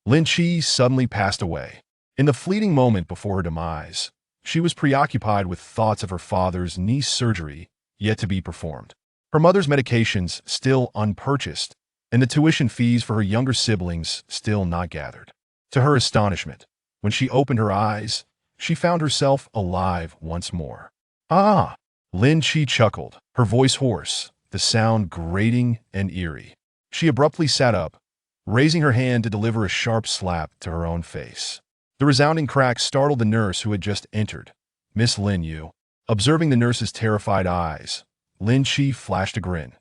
Lin Chi suddenly passed away. In the fleeting moment before her demise, she was preoccupied with thoughts of her father's knee surgery yet to be performed, her mother's medications still unpurchased, and the tuition fees for her younger siblings still not gathered. To her astonishment, when she opened her eyes, she found herself alive once more. Ah! Lin Chi chuckled, her voice hoarse, the sound grating and eerie. She abruptly sat up, raising her hand to deliver a sharp slap to her own face. The resounding crack startled the nurse who had just entered, Miss Lin Yu. Observing the nurse's terrified eyes, Lin Chi flashed a grin.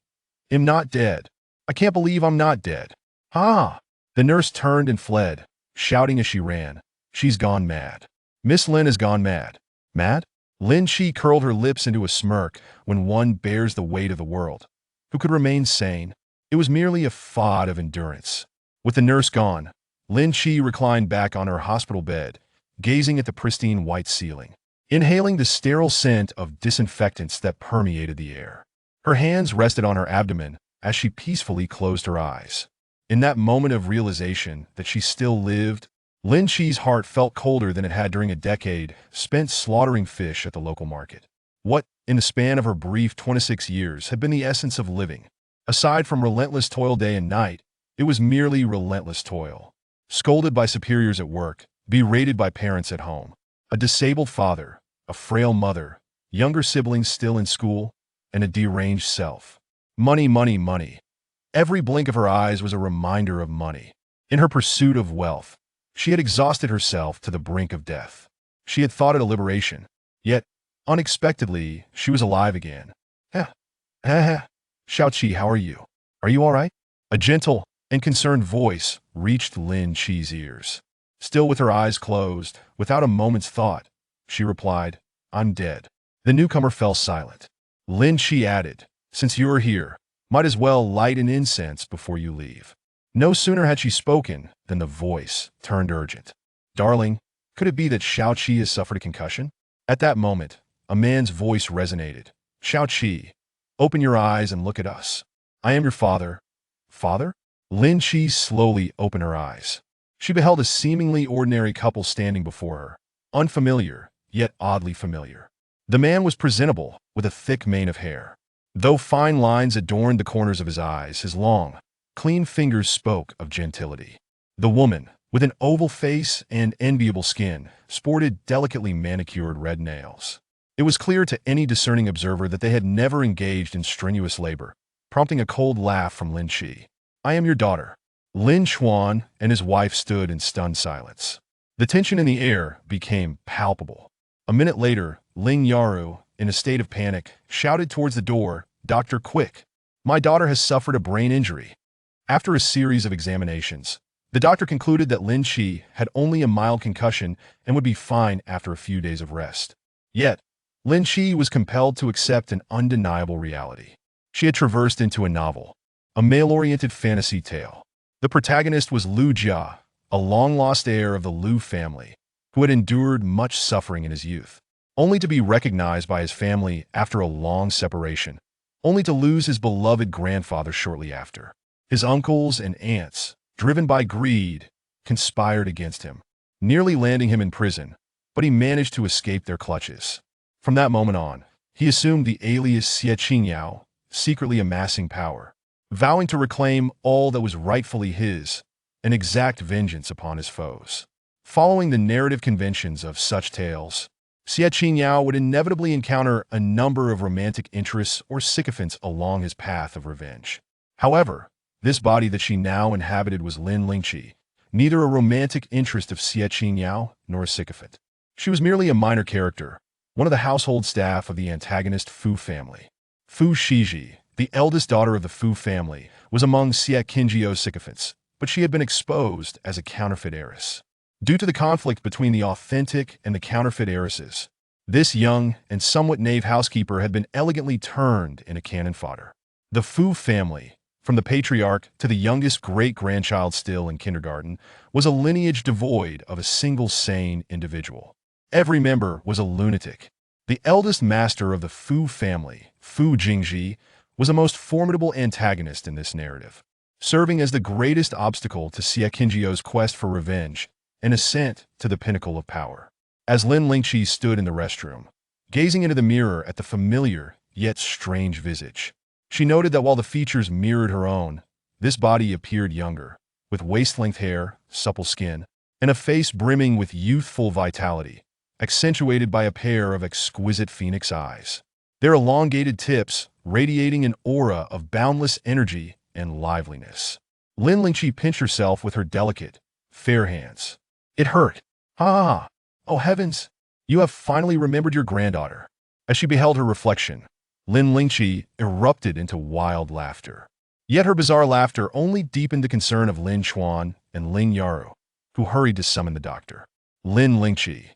"I'm not dead. I can't believe I'm not dead." "Ah!" The nurse turned and fled, shouting as she ran. "She's gone mad. Miss Lin has gone mad." "Mad?" Lin Chi curled her lips into a smirk. When one bears the weight of the world, who could remain sane? It was merely a fad of endurance. With the nurse gone, Lin Chi reclined back on her hospital bed, gazing at the pristine white ceiling, inhaling the sterile scent of disinfectants that permeated the air. Her hands rested on her abdomen as she peacefully closed her eyes. In that moment of realization that she still lived, Lin Chi's heart felt colder than it had during a decade spent slaughtering fish at the local market. What, in the span of her brief 26 years, had been the essence of living? Aside from relentless toil day and night, it was merely relentless toil. Scolded by superiors at work, berated by parents at home, a disabled father, a frail mother, younger siblings still in school, and a deranged self. Money, money, money. Every blink of her eyes was a reminder of money. In her pursuit of wealth, she had exhausted herself to the brink of death. She had thought it a liberation, yet, unexpectedly, she was alive again. "Heh, heh, heh. Xiao Qi, how are you? Are you all right?" A gentle and concerned voice reached Lin Chi's ears. Still with her eyes closed, without a moment's thought, she replied, "I'm dead." The newcomer fell silent. Lin Chi added, "Since you are here, might as well light an incense before you leave." No sooner had she spoken than the voice turned urgent. "Darling, could it be that Xiao Qi has suffered a concussion?" At that moment, a man's voice resonated. "Xiao Qi, open your eyes and look at us. I am your father." "Father?" Lin Chi slowly opened her eyes. She beheld a seemingly ordinary couple standing before her, unfamiliar, yet oddly familiar. The man was presentable, with a thick mane of hair. Though fine lines adorned the corners of his eyes, his long, clean fingers spoke of gentility. The woman, with an oval face and enviable skin, sported delicately manicured red nails. It was clear to any discerning observer that they had never engaged in strenuous labor, prompting a cold laugh from Lin Chi. "I am your daughter." Lin Chuan and his wife stood in stunned silence. The tension in the air became palpable. A minute later, Ling Yaru, in a state of panic, shouted towards the door, "Doctor, quick! My daughter has suffered a brain injury." After a series of examinations, the doctor concluded that Lin Chi had only a mild concussion and would be fine after a few days of rest. Yet, Lin Chi was compelled to accept an undeniable reality. She had traversed into a novel, a male-oriented fantasy tale. The protagonist was Lu Jia, a long-lost heir of the Lu family, who had endured much suffering in his youth, only to be recognized by his family after a long separation, only to lose his beloved grandfather shortly after. His uncles and aunts, driven by greed, conspired against him, nearly landing him in prison, but he managed to escape their clutches. From that moment on, he assumed the alias Xie Qingyao, secretly amassing power, vowing to reclaim all that was rightfully his and exact vengeance upon his foes. Following the narrative conventions of such tales, Xie Qingyao would inevitably encounter a number of romantic interests or sycophants along his path of revenge. However, this body that she now inhabited was Lin Lingqi, neither a romantic interest of Xie Qingyao nor a sycophant. She was merely a minor character, one of the household staff of the antagonist Fu family. Fu Shiji, the eldest daughter of the Fu family, was among Xie Qingjiao's sycophants, but she had been exposed as a counterfeit heiress. Due to the conflict between the authentic and the counterfeit heiresses, this young and somewhat naive housekeeper had been elegantly turned into cannon fodder. The Fu family, from the patriarch to the youngest great-grandchild still in kindergarten, was a lineage devoid of a single sane individual. Every member was a lunatic. The eldest master of the Fu family, Fu Jingji, was a most formidable antagonist in this narrative. serving as the greatest obstacle to Xie Qingjiu's quest for revenge, an ascent to the pinnacle of power. As Lin Lingqi stood in the restroom, gazing into the mirror at the familiar yet strange visage, she noted that while the features mirrored her own, this body appeared younger, with waist-length hair, supple skin, and a face brimming with youthful vitality, accentuated by a pair of exquisite phoenix eyes. Their elongated tips radiating an aura of boundless energy and liveliness. Lin Lingqi pinched herself with her delicate, fair hands. It hurt. Ah! Oh heavens! You have finally remembered your granddaughter. As she beheld her reflection, Lin Lingqi erupted into wild laughter. Yet her bizarre laughter only deepened the concern of Lin Chuan and Ling Yaru, who hurried to summon the doctor. Lin Lingqi.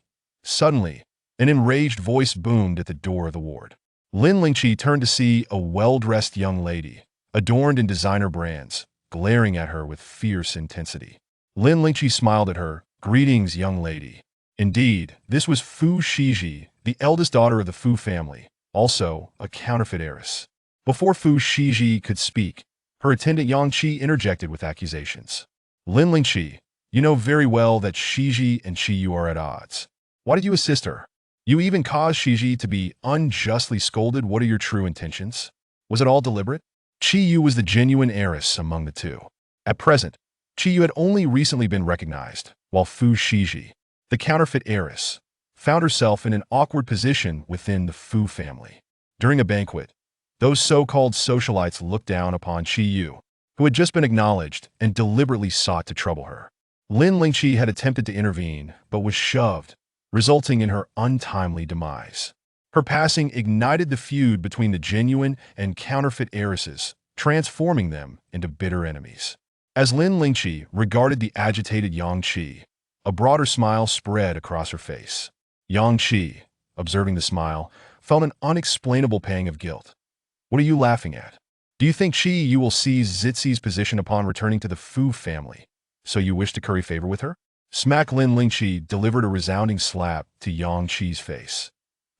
Suddenly, an enraged voice boomed at the door of the ward. Lin Lingqi turned to see a well-dressed young lady, adorned in designer brands, glaring at her with fierce intensity. Lin Lingqi smiled at her. Greetings, young lady. Indeed, this was Fu Shiji, the eldest daughter of the Fu family, also a counterfeit heiress. Before Fu Shiji could speak, her attendant Yang Qi interjected with accusations. Lin Lingqi, you know very well that Shiji and Qiyu are at odds. Why did you assist her? You even caused Shiji to be unjustly scolded. What are your true intentions? Was it all deliberate? Qiyu was the genuine heiress among the two. At present, Qiyu had only recently been recognized, while Fu Shiji, the counterfeit heiress, found herself in an awkward position within the Fu family. During a banquet, those so-called socialites looked down upon Qiyu, who had just been acknowledged, and deliberately sought to trouble her. Lin Lingqi had attempted to intervene, but was shoved, resulting in her untimely demise. Her passing ignited the feud between the genuine and counterfeit heiresses, transforming them into bitter enemies. As Lin Lingqi regarded the agitated Yang Qi, a broader smile spread across her face. Yang Qi, observing the smile, felt an unexplainable pang of guilt. What are you laughing at? Do you think Qiyu will seize Zixi's position upon returning to the Fu family, so you wish to curry favor with her? Smack. Lin Lingqi delivered a resounding slap to Yang Qi's face.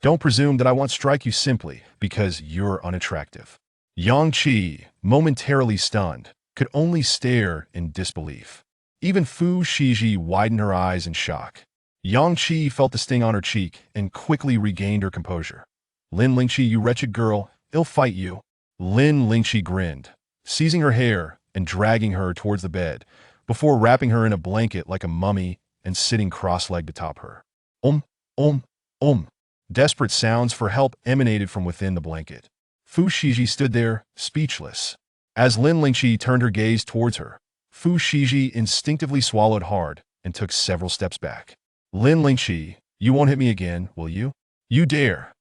Don't presume that I won't strike you simply because you're unattractive. Yang Qi, momentarily stunned, could only stare in disbelief. Even Fu Shiji widened her eyes in shock. Yang Qi felt the sting on her cheek and quickly regained her composure. Lin Lingqi, you wretched girl, I'll fight you. Lin Lingqi grinned, seizing her hair and dragging her towards the bed, before wrapping her in a blanket like a mummy and sitting cross-legged atop her. Om. Desperate sounds for help emanated from within the blanket. Fu Shiji stood there, speechless. As Lin Lingqi turned her gaze towards her, Fu Shiji instinctively swallowed hard and took several steps back. Lin Lingqi, you won't hit me again, will you? You dare.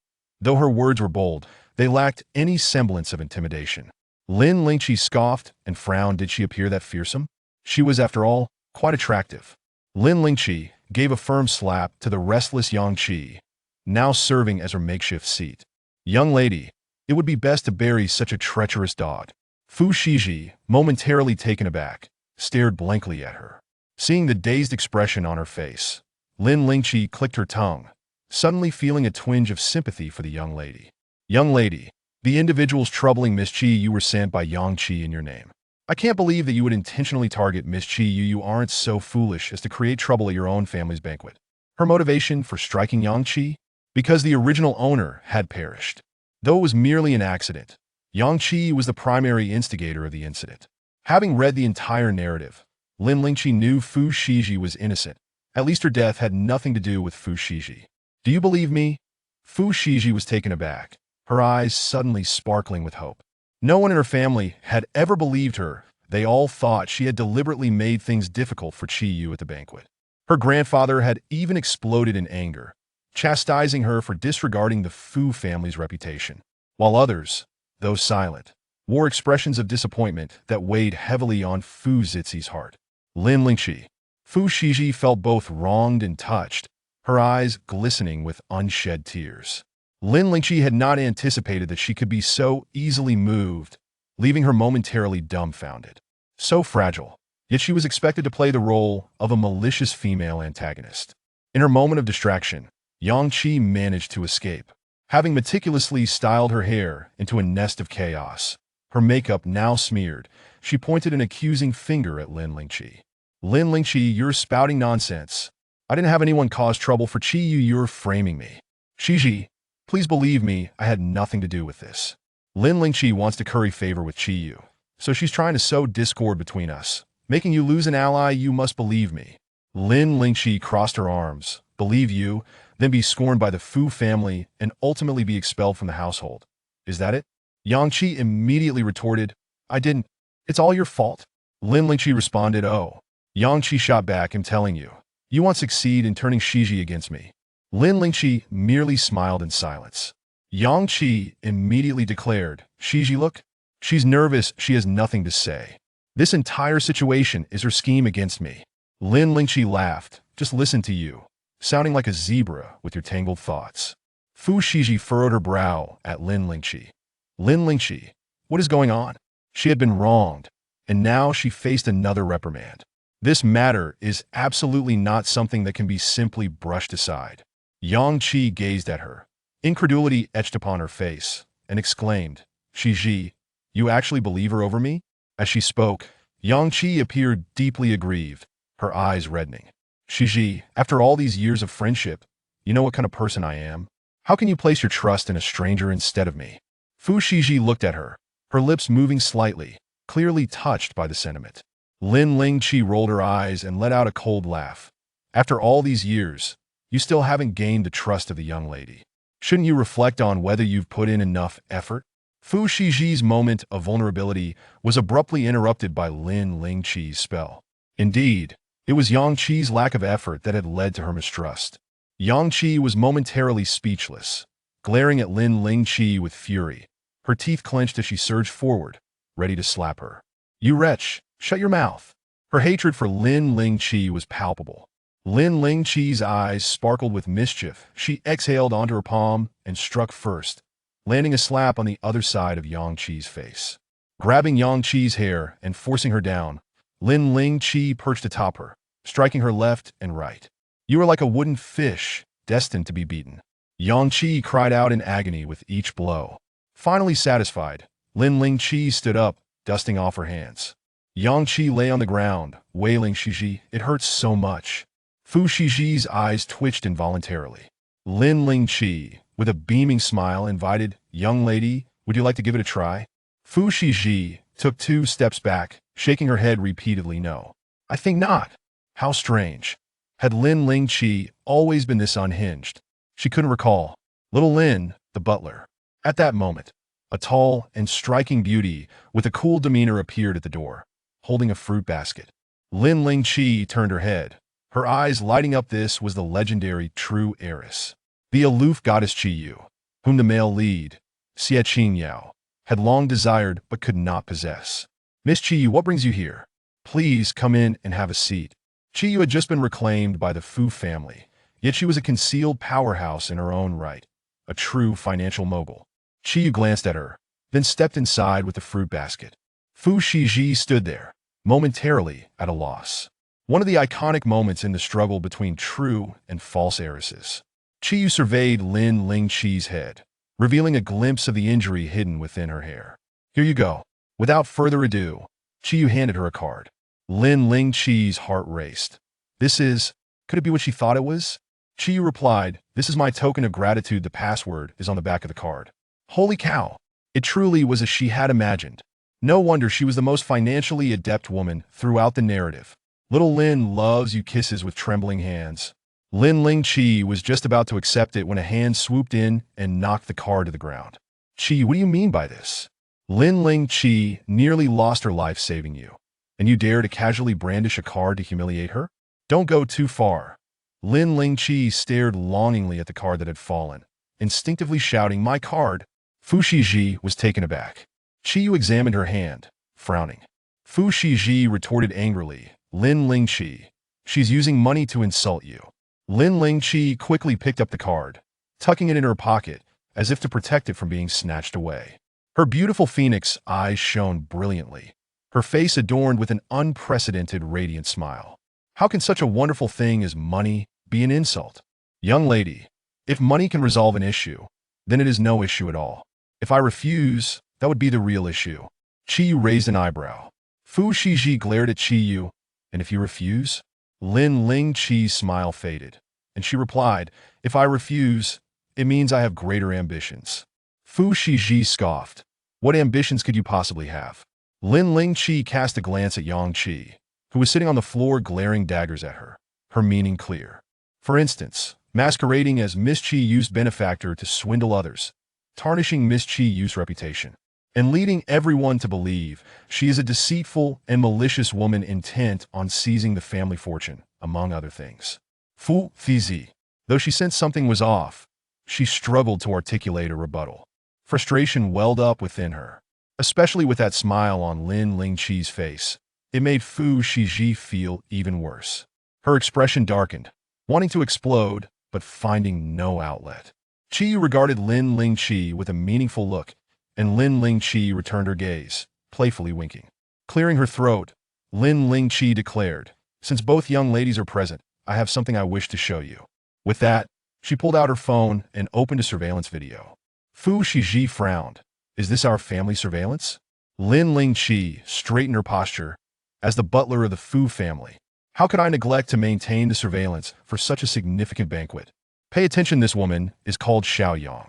Though her words were bold, they lacked any semblance of intimidation. Lin Lingqi scoffed and frowned. Did she appear that fearsome? She was, after all, quite attractive. Lin Lingqi gave a firm slap to the restless Yang Qi, now serving as her makeshift seat. Young lady, it would be best to bury such a treacherous dog. Fu Shiji, momentarily taken aback, stared blankly at her. Seeing the dazed expression on her face, Lin Lingqi clicked her tongue, suddenly feeling a twinge of sympathy for the young lady. Young lady, the individuals troubling Miss Qi, you were sent by Yang Qi in your name. I can't believe that you would intentionally target Miss Qi. You aren't so foolish as to create trouble at your own family's banquet. Her motivation for striking Yang Qi? Because the original owner had perished. Though it was merely an accident, Yang Qi was the primary instigator of the incident. Having read the entire narrative, Lin Lingqi knew Fu Shiji was innocent. At least her death had nothing to do with Fu Shiji. Do you believe me? Fu Shiji was taken aback, her eyes suddenly sparkling with hope. No one in her family had ever believed her. They all thought she had deliberately made things difficult for Qiyu at the banquet. Her grandfather had even exploded in anger, chastising her for disregarding the Fu family's reputation, while others, though silent, wore expressions of disappointment that weighed heavily on Fu Zixi's heart. Lin Lingqi. Fu Shiji felt both wronged and touched, her eyes glistening with unshed tears. Lin Lingqi had not anticipated that she could be so easily moved, leaving her momentarily dumbfounded. So fragile, yet she was expected to play the role of a malicious female antagonist. In her moment of distraction, Yang Qi managed to escape. Having meticulously styled her hair into a nest of chaos, her makeup now smeared, She pointed an accusing finger at Lin Lingqi. Lin Lingqi, you're spouting nonsense. I didn't have anyone cause trouble for Qi Yu, you're framing me. Shiji, please believe me, I had nothing to do with this. Lin Lingqi wants to curry favor with Qi Yu, so she's trying to sow discord between us, making you lose an ally. You must believe me. Lin Lingqi crossed her arms. Believe you, then be scorned by the Fu family and ultimately be expelled from the household. Is that it? Yang Qi immediately retorted, I didn't. It's all your fault. Lin Lingqi responded, oh. Yang Qi shot back, I'm telling you. You want to succeed in turning Shiji against me. Lin Lingqi merely smiled in silence. Yang Qi immediately declared, Shiji, look. She's nervous, she has nothing to say. This entire situation is her scheme against me. Lin Lingqi laughed, just listen to you, sounding like a zebra with your tangled thoughts. Fu Shiji furrowed her brow at Lin Lingqi. Lin Lingqi, what is going on? She had been wronged, and now she faced another reprimand. This matter is absolutely not something that can be simply brushed aside. Yang Qi gazed at her. Incredulity etched upon her face, and exclaimed, Shiji, you actually believe her over me? As she spoke, Yang Qi appeared deeply aggrieved, her eyes reddening. Shiji, after all these years of friendship, you know what kind of person I am? How can you place your trust in a stranger instead of me? Fu Shiji looked at her, her lips moving slightly, clearly touched by the sentiment. Lin Lingqi rolled her eyes and let out a cold laugh. After all these years, you still haven't gained the trust of the young lady. Shouldn't you reflect on whether you've put in enough effort? Fu Shiji's moment of vulnerability was abruptly interrupted by Lin Lingqi's spell. Indeed, it was Yang Qi's lack of effort that had led to her mistrust. Yang Qi was momentarily speechless, glaring at Lin Lingqi with fury. Her teeth clenched as she surged forward, ready to slap her. You wretch, shut your mouth. Her hatred for Lin Lingqi was palpable. Lin Lingqi's eyes sparkled with mischief. She exhaled onto her palm and struck first, landing a slap on the other side of Yang Qi's face. Grabbing Yang Qi's hair and forcing her down, Lin Lingqi perched atop her, striking her left and right. You are like a wooden fish, destined to be beaten. Yang Qi cried out in agony with each blow. Finally satisfied, Lin Lingqi stood up, dusting off her hands. Yang Qi lay on the ground, wailing, Shiji, it hurts so much. Fu Shiji's eyes twitched involuntarily. Lin Lingqi, with a beaming smile, invited, young lady, would you like to give it a try? Fu Shiji took 2 steps back, shaking her head repeatedly, no. I think not. How strange. Had Lin Lingqi always been this unhinged? She couldn't recall. Little Lin, the butler. At that moment, a tall and striking beauty with a cool demeanor appeared at the door, holding a fruit basket. Lin Lingqi turned her head, her eyes lighting up. This was the legendary true heiress, the aloof goddess Qi Yu, whom the male lead, Xie Qingyao, had long desired but could not possess. Miss Qi Yu, what brings you here? Please come in and have a seat. Qi Yu had just been reclaimed by the Fu family, yet she was a concealed powerhouse in her own right, a true financial mogul. Qi Yu glanced at her, then stepped inside with the fruit basket. Fu Shiji stood there, momentarily at a loss. One of the iconic moments in the struggle between true and false heiresses. Qi Yu surveyed Lin Lingqi's head, revealing a glimpse of the injury hidden within her hair. Here you go. Without further ado, Qi Yu handed her a card. Lin Lingqi's heart raced. Could it be what she thought it was? Qi Yu replied, this is my token of gratitude. The password is on the back of the card. Holy cow! It truly was as she had imagined. No wonder she was the most financially adept woman throughout the narrative. Little Lin loves you kisses with trembling hands. Lin Lingqi was just about to accept it when a hand swooped in and knocked the card to the ground. Qi, what do you mean by this? Lin Lingqi nearly lost her life saving you, and you dare to casually brandish a card to humiliate her? Don't go too far. Lin Lingqi stared longingly at the card that had fallen, instinctively shouting, my card. Fu Shiji was taken aback. Qi Yu examined her hand, frowning. Fu Shiji retorted angrily, Lin Lingqi, she's using money to insult you. Lin Lingqi quickly picked up the card, tucking it in her pocket as if to protect it from being snatched away. Her beautiful phoenix eyes shone brilliantly, her face adorned with an unprecedented radiant smile. How can such a wonderful thing as money be an insult? Young lady, if money can resolve an issue, then it is no issue at all. If I refuse, that would be the real issue. Qi Yu raised an eyebrow. Fu Shiji glared at Qi Yu, and if you refuse? Lin Ling Qi's smile faded, and she replied, if I refuse, it means I have greater ambitions. Fu Shiji scoffed. What ambitions could you possibly have? Lin Ling Qi cast a glance at Yang Qi, who was sitting on the floor glaring daggers at her, her meaning clear. For instance, masquerading as Miss Qi Yu's benefactor to swindle others, tarnishing Miss Qi Yu's reputation, and leading everyone to believe she is a deceitful and malicious woman intent on seizing the family fortune, among other things. Fu Fizi. Though she sensed something was off, she struggled to articulate a rebuttal. Frustration welled up within her, especially with that smile on Lin Ling Qi's face. It made Fu Shiji feel even worse. Her expression darkened, wanting to explode, but finding no outlet. Qi Yu regarded Lin Ling Qi with a meaningful look, and Lin Ling Qi returned her gaze, playfully winking. Clearing her throat, Lin Ling Qi declared, since both young ladies are present, I have something I wish to show you. With that, she pulled out her phone and opened a surveillance video. Fu Shiji frowned. Is this our family surveillance? Lin Ling Qi straightened her posture. As the butler of the Fu family, how could I neglect to maintain the surveillance for such a significant banquet? Pay attention, this woman is called Xiao Yang.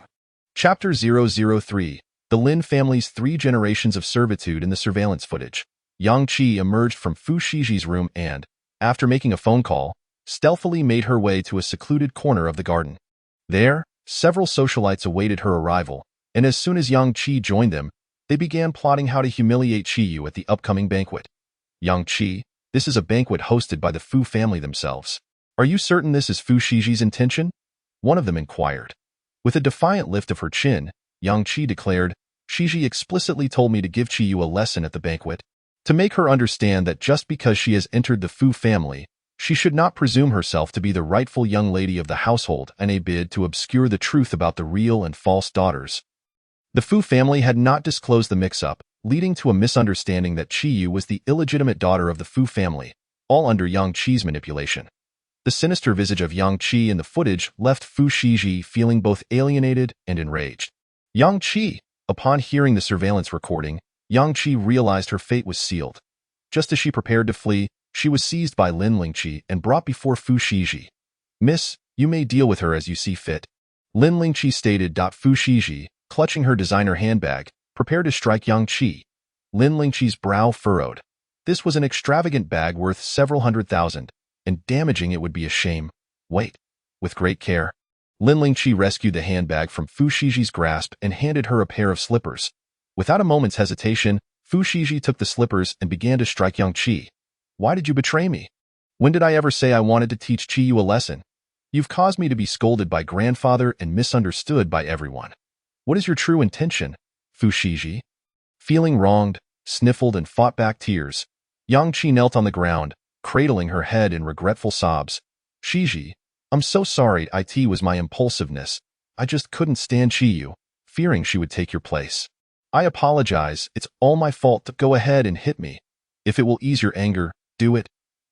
Chapter 003. The Lin family's 3 generations of servitude in the surveillance footage. Yang Qi emerged from Fu Shiji's room and, after making a phone call, stealthily made her way to a secluded corner of the garden. There, several socialites awaited her arrival, and as soon as Yang Qi joined them, they began plotting how to humiliate Qi Yu at the upcoming banquet. Yang Qi, this is a banquet hosted by the Fu family themselves. Are you certain this is Fu Shiji's intention? One of them inquired. With a defiant lift of her chin, Yang Qi declared, Shiji explicitly told me to give Qi Yu a lesson at the banquet, to make her understand that just because she has entered the Fu family, she should not presume herself to be the rightful young lady of the household in a bid to obscure the truth about the real and false daughters. The Fu family had not disclosed the mix-up, leading to a misunderstanding that Qi Yu was the illegitimate daughter of the Fu family, all under Yang Qi's manipulation. The sinister visage of Yang Qi in the footage left Fu Shiji feeling both alienated and enraged. Yang Qi, upon hearing the surveillance recording, Yang Qi realized her fate was sealed. Just as she prepared to flee, she was seized by Lin Ling Qi and brought before Fu Shiji. Miss, you may deal with her as you see fit. Lin Ling Qi stated. Fu Shiji, clutching her designer handbag, prepared to strike Yang Qi. Lin Ling Qi's brow furrowed. This was an extravagant bag worth several $100,000, and damaging it would be a shame. Wait. With great care, Lin Ling Qi rescued the handbag from Fu Shiji's grasp and handed her a pair of slippers. Without a moment's hesitation, Fu Shiji took the slippers and began to strike Yang Qi. Why did you betray me? When did I ever say I wanted to teach Qi Yu a lesson? You've caused me to be scolded by grandfather and misunderstood by everyone. What is your true intention, Fu Shiji? Feeling wronged, sniffled and fought back tears, Yang Qi knelt on the ground, cradling her head in regretful sobs. Shiji, I'm so sorry. It was my impulsiveness. I just couldn't stand Qi Yu, fearing she would take your place. I apologize. It's all my fault. Go ahead and hit me. If it will ease your anger, do it.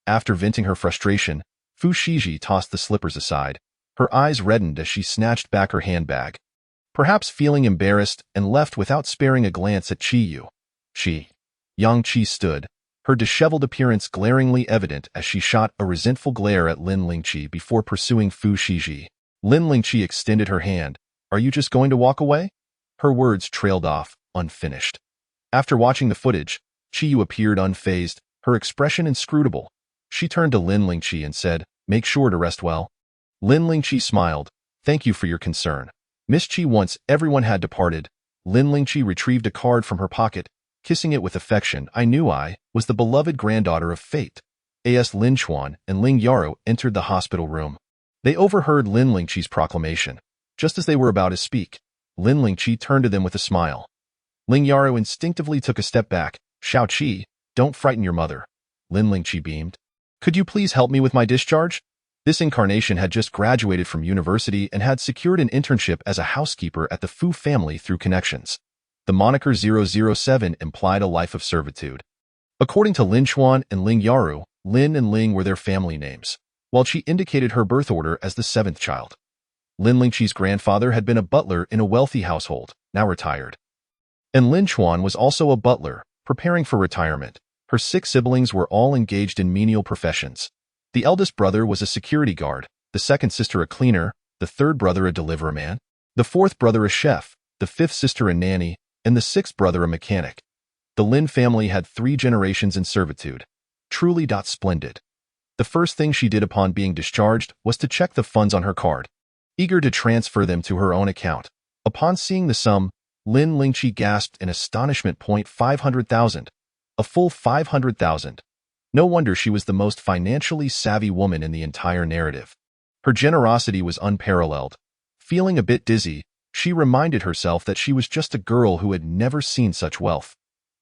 After venting her frustration, Fu Shiji tossed the slippers aside. Her eyes reddened as she snatched back her handbag, perhaps feeling embarrassed, and left without sparing a glance at Qi Yu. Yang Qi stood, her disheveled appearance glaringly evident as she shot a resentful glare at Lin Ling Qi before pursuing Fu Shiji. Lin Ling Qi extended her hand. Are you just going to walk away? Her words trailed off, unfinished. After watching the footage, Qi Yu appeared unfazed, her expression inscrutable. She turned to Lin Ling Qi and said, make sure to rest well. Lin Ling Qi smiled. Thank you for your concern. Miss Qi. Once everyone had departed, Lin Ling Qi retrieved a card from her pocket, kissing it with affection. I knew I was the beloved granddaughter of fate. As Lin Chuan and Ling Yaro entered the hospital room, they overheard Lin Ling Qi's proclamation. Just as they were about to speak, Lin Ling Qi turned to them with a smile. Ling Yaro instinctively took a step back. Xiao Qi, don't frighten your mother. Lin Ling Qi beamed. Could you please help me with my discharge? This incarnation had just graduated from university and had secured an internship as a housekeeper at the Fu family through connections. The moniker 007 implied a life of servitude. According to Lin Chuan and Ling Yaru, Lin and Ling were their family names, while she indicated her birth order as the 7th child. Lin Ling Qi's grandfather had been a butler in a wealthy household, now retired. And Lin Chuan was also a butler, preparing for retirement. Her 6 siblings were all engaged in menial professions. The eldest brother was a security guard, the second sister a cleaner, the third brother a deliveryman, the fourth brother a chef, the fifth sister a nanny, and the sixth brother a mechanic. The Lin family had 3 generations in servitude. Truly splendid. The first thing she did upon being discharged was to check the funds on her card, eager to transfer them to her own account. Upon seeing the sum, Lin Lingqi gasped in astonishment. 500,000. A full 500,000. No wonder she was the most financially savvy woman in the entire narrative. Her generosity was unparalleled. Feeling a bit dizzy, she reminded herself that she was just a girl who had never seen such wealth.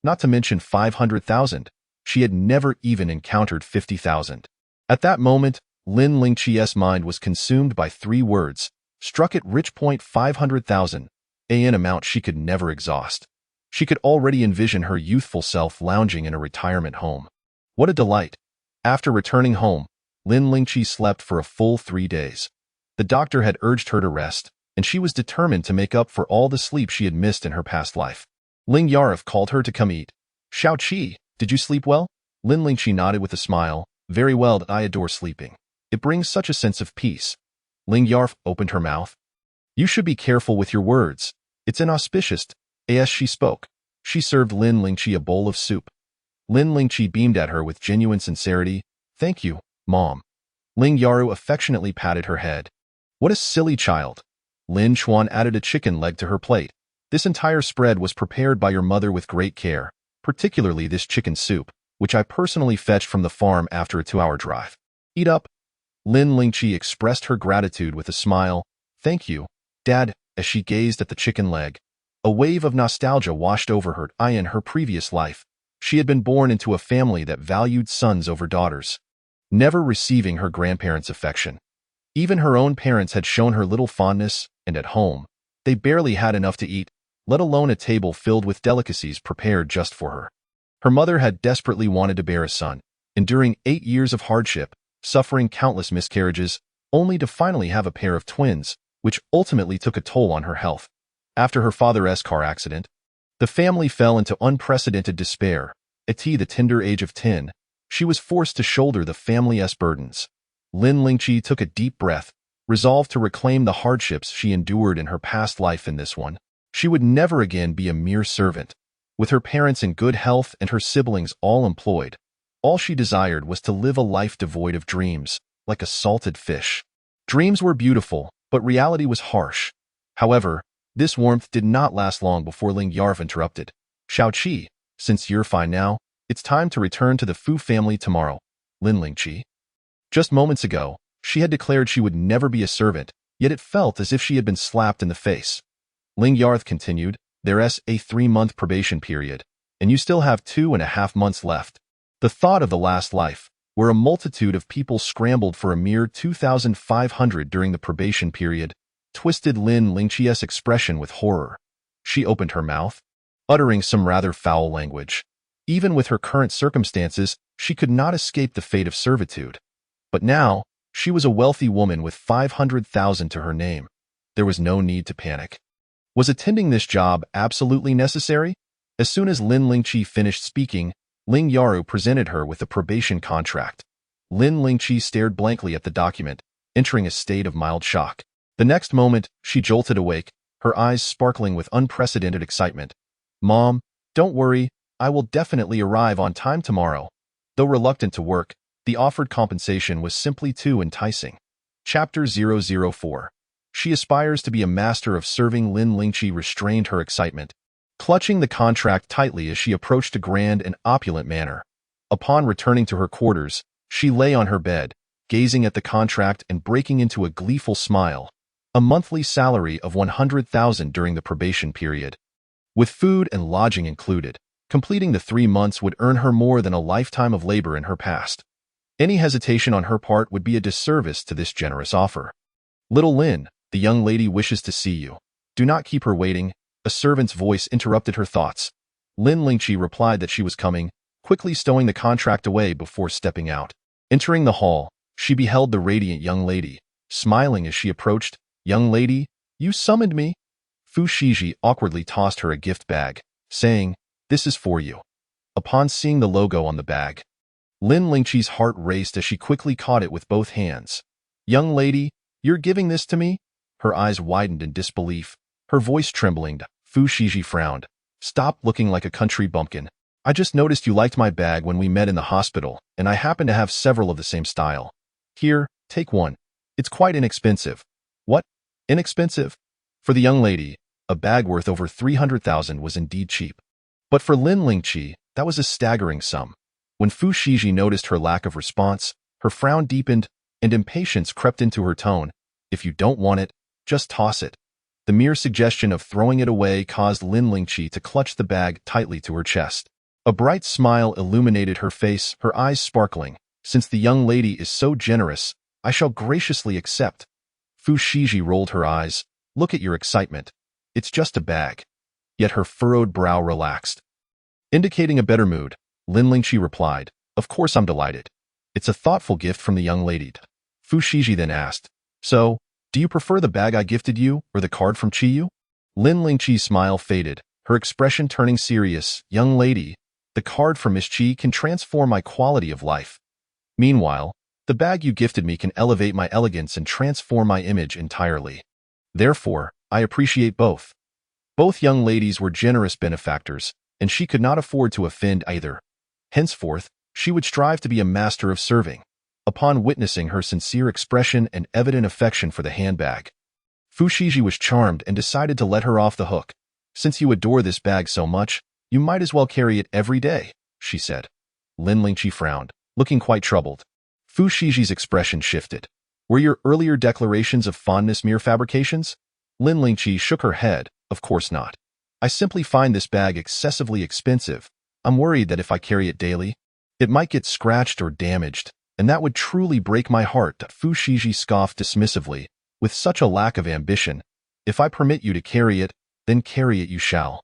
Not to mention 500,000. She had never even encountered 50,000. At that moment, Lin Lingqi's mind was consumed by 3 words, struck it rich. 500,000, an amount she could never exhaust. She could already envision her youthful self lounging in a retirement home. What a delight! After returning home, Lin Lingqi slept for a full 3 days. The doctor had urged her to rest, and she was determined to make up for all the sleep she had missed in her past life. Ling Yarif called her to come eat. Shao Qi, did you sleep well? Lin Lingqi nodded with a smile. Very well, I adore sleeping. It brings such a sense of peace. Ling Yarf opened her mouth. You should be careful with your words. It's inauspicious. As she spoke, she served Lin Lingqi a bowl of soup. Lin Lingqi beamed at her with genuine sincerity. Thank you, Mom. Ling Yaru affectionately patted her head. What a silly child. Lin Chuan added a chicken leg to her plate. This entire spread was prepared by your mother with great care, particularly this chicken soup, which I personally fetched from the farm after a 2-hour drive. Eat up. Lin Lingqi expressed her gratitude with a smile. Thank you, Dad, as she gazed at the chicken leg. A wave of nostalgia washed over her. In her previous life, she had been born into a family that valued sons over daughters, never receiving her grandparents' affection. Even her own parents had shown her little fondness, and at home, they barely had enough to eat, let alone a table filled with delicacies prepared just for her. Her mother had desperately wanted to bear a son, enduring 8 years of hardship, suffering countless miscarriages, only to finally have a pair of twins, which ultimately took a toll on her health. After her father's car accident, the family fell into unprecedented despair. At the tender age of 10, she was forced to shoulder the family's burdens. Lin Lingqi took a deep breath, resolved to reclaim the hardships she endured in her past life in this one. She would never again be a mere servant. With her parents in good health and her siblings all employed, all she desired was to live a life devoid of dreams, like a salted fish. Dreams were beautiful, but reality was harsh. However, this warmth did not last long before Ling Yarv interrupted. Shao Qi, since you're fine now, it's time to return to the Fu family tomorrow. Lin Lingqi. Just moments ago, she had declared she would never be a servant, yet it felt as if she had been slapped in the face. Ling Yarth continued, there's a 3-month probation period, and you still have 2.5 months left. The thought of the last life, where a multitude of people scrambled for a mere 2,500 during the probation period, twisted Lin Lingqi's expression with horror. She opened her mouth, uttering some rather foul language. Even with her current circumstances, she could not escape the fate of servitude. But now, she was a wealthy woman with 500,000 to her name. There was no need to panic. Was attending this job absolutely necessary? As soon as Lin Lingqi finished speaking, Ling Yaru presented her with a probation contract. Lin Lingqi stared blankly at the document, entering a state of mild shock. The next moment, she jolted awake, her eyes sparkling with unprecedented excitement. Mom, don't worry, I will definitely arrive on time tomorrow. Though reluctant to work, the offered compensation was simply too enticing. Chapter 004. She aspires to be a master of serving. Lin Lingqi restrained her excitement, clutching the contract tightly as she approached a grand and opulent manor. Upon returning to her quarters, she lay on her bed, gazing at the contract and breaking into a gleeful smile. A monthly salary of 100,000 during the probation period, with food and lodging included. Completing the 3 months would earn her more than a lifetime of labor in her past. Any hesitation on her part would be a disservice to this generous offer. Little Lin, the young lady wishes to see you. Do not keep her waiting. A servant's voice interrupted her thoughts. Lin Lingqi replied that she was coming, quickly stowing the contract away before stepping out. Entering the hall, she beheld the radiant young lady, smiling as she approached. Young lady, you summoned me? Fu Shiji awkwardly tossed her a gift bag, saying, This is for you. Upon seeing the logo on the bag, Lin Lingqi's heart raced as she quickly caught it with both hands. "Young lady, you're giving this to me?" Her eyes widened in disbelief, her voice trembling. Fu Shiji frowned. "Stop looking like a country bumpkin. I just noticed you liked my bag when we met in the hospital, and I happen to have several of the same style. Here, take one. It's quite inexpensive." "What? Inexpensive?" For the young lady, a bag worth over 300,000 was indeed cheap. But for Lin Lingqi, that was a staggering sum. When Fu Shiji noticed her lack of response, her frown deepened, and impatience crept into her tone. "If you don't want it, just toss it." The mere suggestion of throwing it away caused Lin Lingqi to clutch the bag tightly to her chest. A bright smile illuminated her face, her eyes sparkling. "Since the young lady is so generous, I shall graciously accept." Fu Shiji rolled her eyes. "Look at your excitement. It's just a bag." Yet her furrowed brow relaxed. Indicating a better mood, Lin Lingqi replied, "Of course I'm delighted. It's a thoughtful gift from the young lady." Fu Shiji then asked, "So, do you prefer the bag I gifted you or the card from Chiyu?" Lin Lingqi's smile faded, her expression turning serious. "Young lady, the card from Miss Chi can transform my quality of life. Meanwhile, the bag you gifted me can elevate my elegance and transform my image entirely. Therefore, I appreciate both." Both young ladies were generous benefactors, and she could not afford to offend either. Henceforth, she would strive to be a master of serving. Upon witnessing her sincere expression and evident affection for the handbag, Fu Shiji was charmed and decided to let her off the hook. "Since you adore this bag so much, you might as well carry it every day," she said. Lin Lingqi frowned, looking quite troubled. Fu Shiji's expression shifted. "Were your earlier declarations of fondness mere fabrications?" Lin Lingqi shook her head. "Of course not. I simply find this bag excessively expensive. I'm worried that if I carry it daily, it might get scratched or damaged, and that would truly break my heart." Fu Shiji scoffed dismissively. "With such a lack of ambition, if I permit you to carry it, then carry it you shall."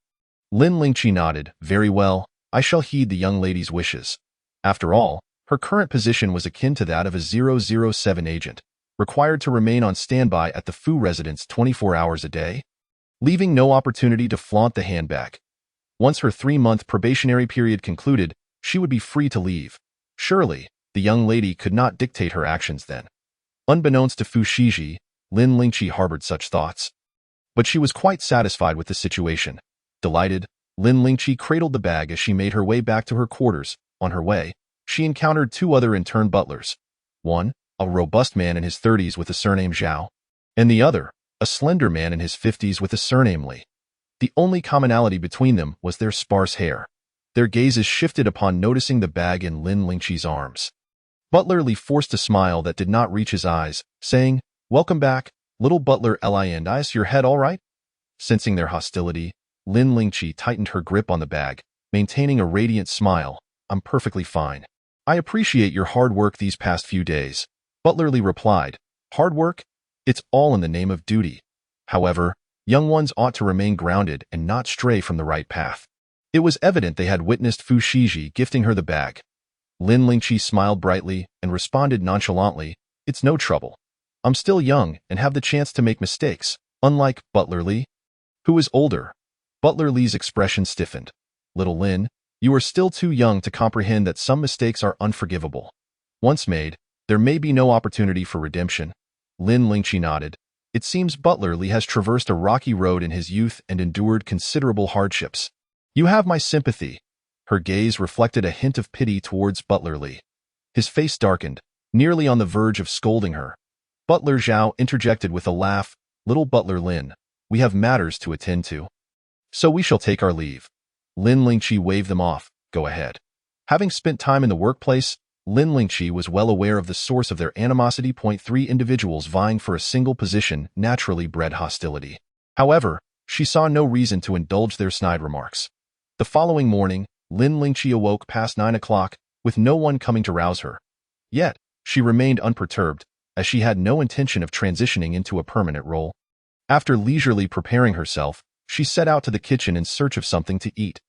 Lin Lingqi nodded. "Very well, I shall heed the young lady's wishes." After all, her current position was akin to that of a 007 agent, required to remain on standby at the Fu residence 24 hours a day, leaving no opportunity to flaunt the handbag. Once her 3-month probationary period concluded, she would be free to leave. Surely, the young lady could not dictate her actions then. Unbeknownst to Fu Shiji, Lin Lingqi harbored such thoughts. But she was quite satisfied with the situation. Delighted, Lin Lingqi cradled the bag as she made her way back to her quarters. On her way, she encountered 2 other intern butlers. One, a robust man in his 30s with the surname Zhao, and the other, a slender man in his 50s with the surname Li. The only commonality between them was their sparse hair. Their gazes shifted upon noticing the bag in Lin Lingqi's arms. Butler Li forced a smile that did not reach his eyes, saying, "Welcome back, little butler Li, and is your head all right?" Sensing their hostility, Lin Lingqi tightened her grip on the bag, maintaining a radiant smile. "I'm perfectly fine. I appreciate your hard work these past few days." Butler Li replied, "Hard work? It's all in the name of duty. However, young ones ought to remain grounded and not stray from the right path." It was evident they had witnessed Fu Shiji gifting her the bag. Lin Lingqi smiled brightly and responded nonchalantly, "It's no trouble. I'm still young and have the chance to make mistakes, unlike Butler Li, who is older." Butler Li's expression stiffened. "Little Lin, you are still too young to comprehend that some mistakes are unforgivable. Once made, there may be no opportunity for redemption." Lin Lingqi nodded. "It seems Butler Li has traversed a rocky road in his youth and endured considerable hardships. You have my sympathy." Her gaze reflected a hint of pity towards Butler Li. His face darkened, nearly on the verge of scolding her. Butler Zhao interjected with a laugh, "Little Butler Lin, we have matters to attend to, so we shall take our leave." Lin Lingqi waved them off. "Go ahead." Having spent time in the workplace, Lin Lingqi was well aware of the source of their animosity. 3 individuals vying for a single position naturally bred hostility. However, she saw no reason to indulge their snide remarks. The following morning, Lin Lingqi awoke past 9 o'clock, with no one coming to rouse her. Yet, she remained unperturbed, as she had no intention of transitioning into a permanent role. After leisurely preparing herself, she set out to the kitchen in search of something to eat.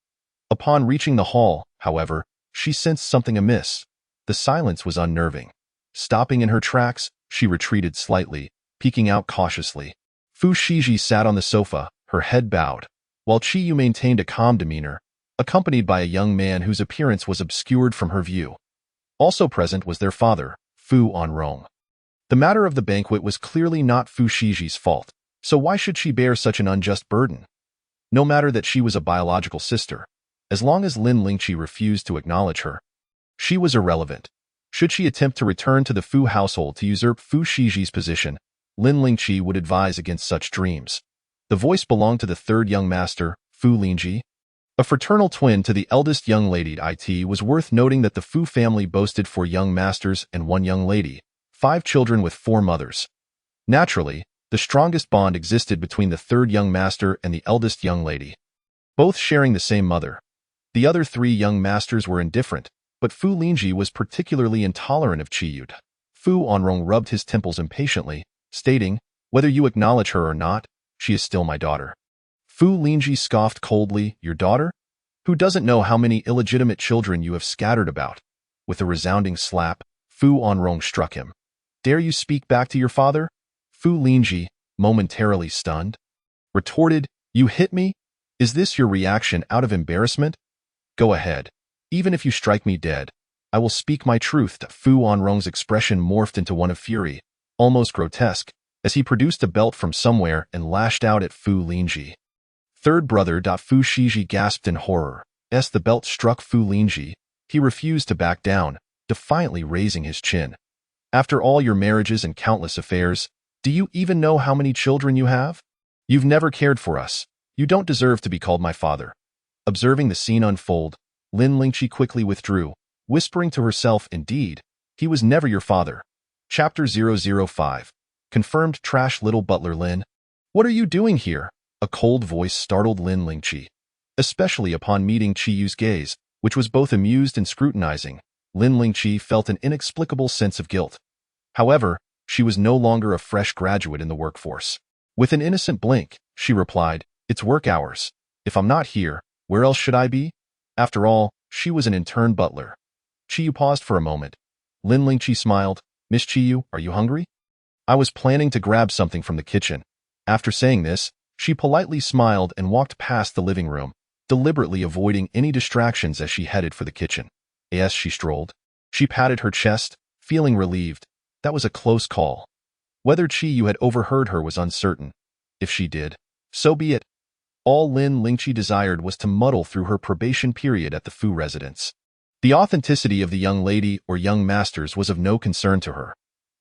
Upon reaching the hall, however, she sensed something amiss. The silence was unnerving. Stopping in her tracks, she retreated slightly, peeking out cautiously. Fu Shiji sat on the sofa, her head bowed, while Chiyu maintained a calm demeanor. accompanied by a young man whose appearance was obscured from her view. Also present was their father, Fu Onrong. The matter of the banquet was clearly not Fu Shiji's fault, so why should she bear such an unjust burden? No matter that she was a biological sister, as long as Lin Lingqi refused to acknowledge her, she was irrelevant. Should she attempt to return to the Fu household to usurp Fu Shiji's position, Lin Lingqi would advise against such dreams. The voice belonged to the third young master, Fu Lingji. A fraternal twin to the eldest young lady. It was worth noting that the Fu family boasted 4 young masters and 1 young lady, 5 children with 4 mothers. Naturally, the strongest bond existed between the third young master and the eldest young lady, both sharing the same mother. The other 3 young masters were indifferent, but Fu Lingji was particularly intolerant of Qiyud. Fu Onrong rubbed his temples impatiently, stating, "Whether you acknowledge her or not, she is still my daughter." Fu Lingji scoffed coldly, "Your daughter? Who doesn't know how many illegitimate children you have scattered about?" With a resounding slap, Fu Onrong struck him. "Dare you speak back to your father?" Fu Lingji, momentarily stunned, retorted, "You hit me? Is this your reaction out of embarrassment? Go ahead. Even if you strike me dead, I will speak my truth." Fu Onrong's expression morphed into one of fury, almost grotesque, as he produced a belt from somewhere and lashed out at Fu Lingji. Third brother. Fu Shiji gasped in horror. As the belt struck Fu Lingji, he refused to back down, defiantly raising his chin. "After all your marriages and countless affairs, do you even know how many children you have? You've never cared for us. You don't deserve to be called my father." Observing the scene unfold, Lin Lingqi quickly withdrew, whispering to herself, "Indeed, he was never your father." Chapter 005. Confirmed trash. Little butler Lin. "What are you doing here?" A cold voice startled Lin Lingqi. Especially upon meeting Qiyu's gaze, which was both amused and scrutinizing, Lin Lingqi felt an inexplicable sense of guilt. However, she was no longer a fresh graduate in the workforce. With an innocent blink, she replied, "It's work hours. If I'm not here, where else should I be?" After all, she was an intern butler. Qiyu paused for a moment. Lin Lingqi smiled. "Miss Qiyu, are you hungry?" "I was planning to grab something from the kitchen." After saying this, she politely smiled and walked past the living room, deliberately avoiding any distractions as she headed for the kitchen. As she strolled, she patted her chest, feeling relieved. That was a close call. Whether Qiyu had overheard her was uncertain. If she did, so be it. All Lin Lingqi desired was to muddle through her probation period at the Fu residence. The authenticity of the young lady or young masters was of no concern to her.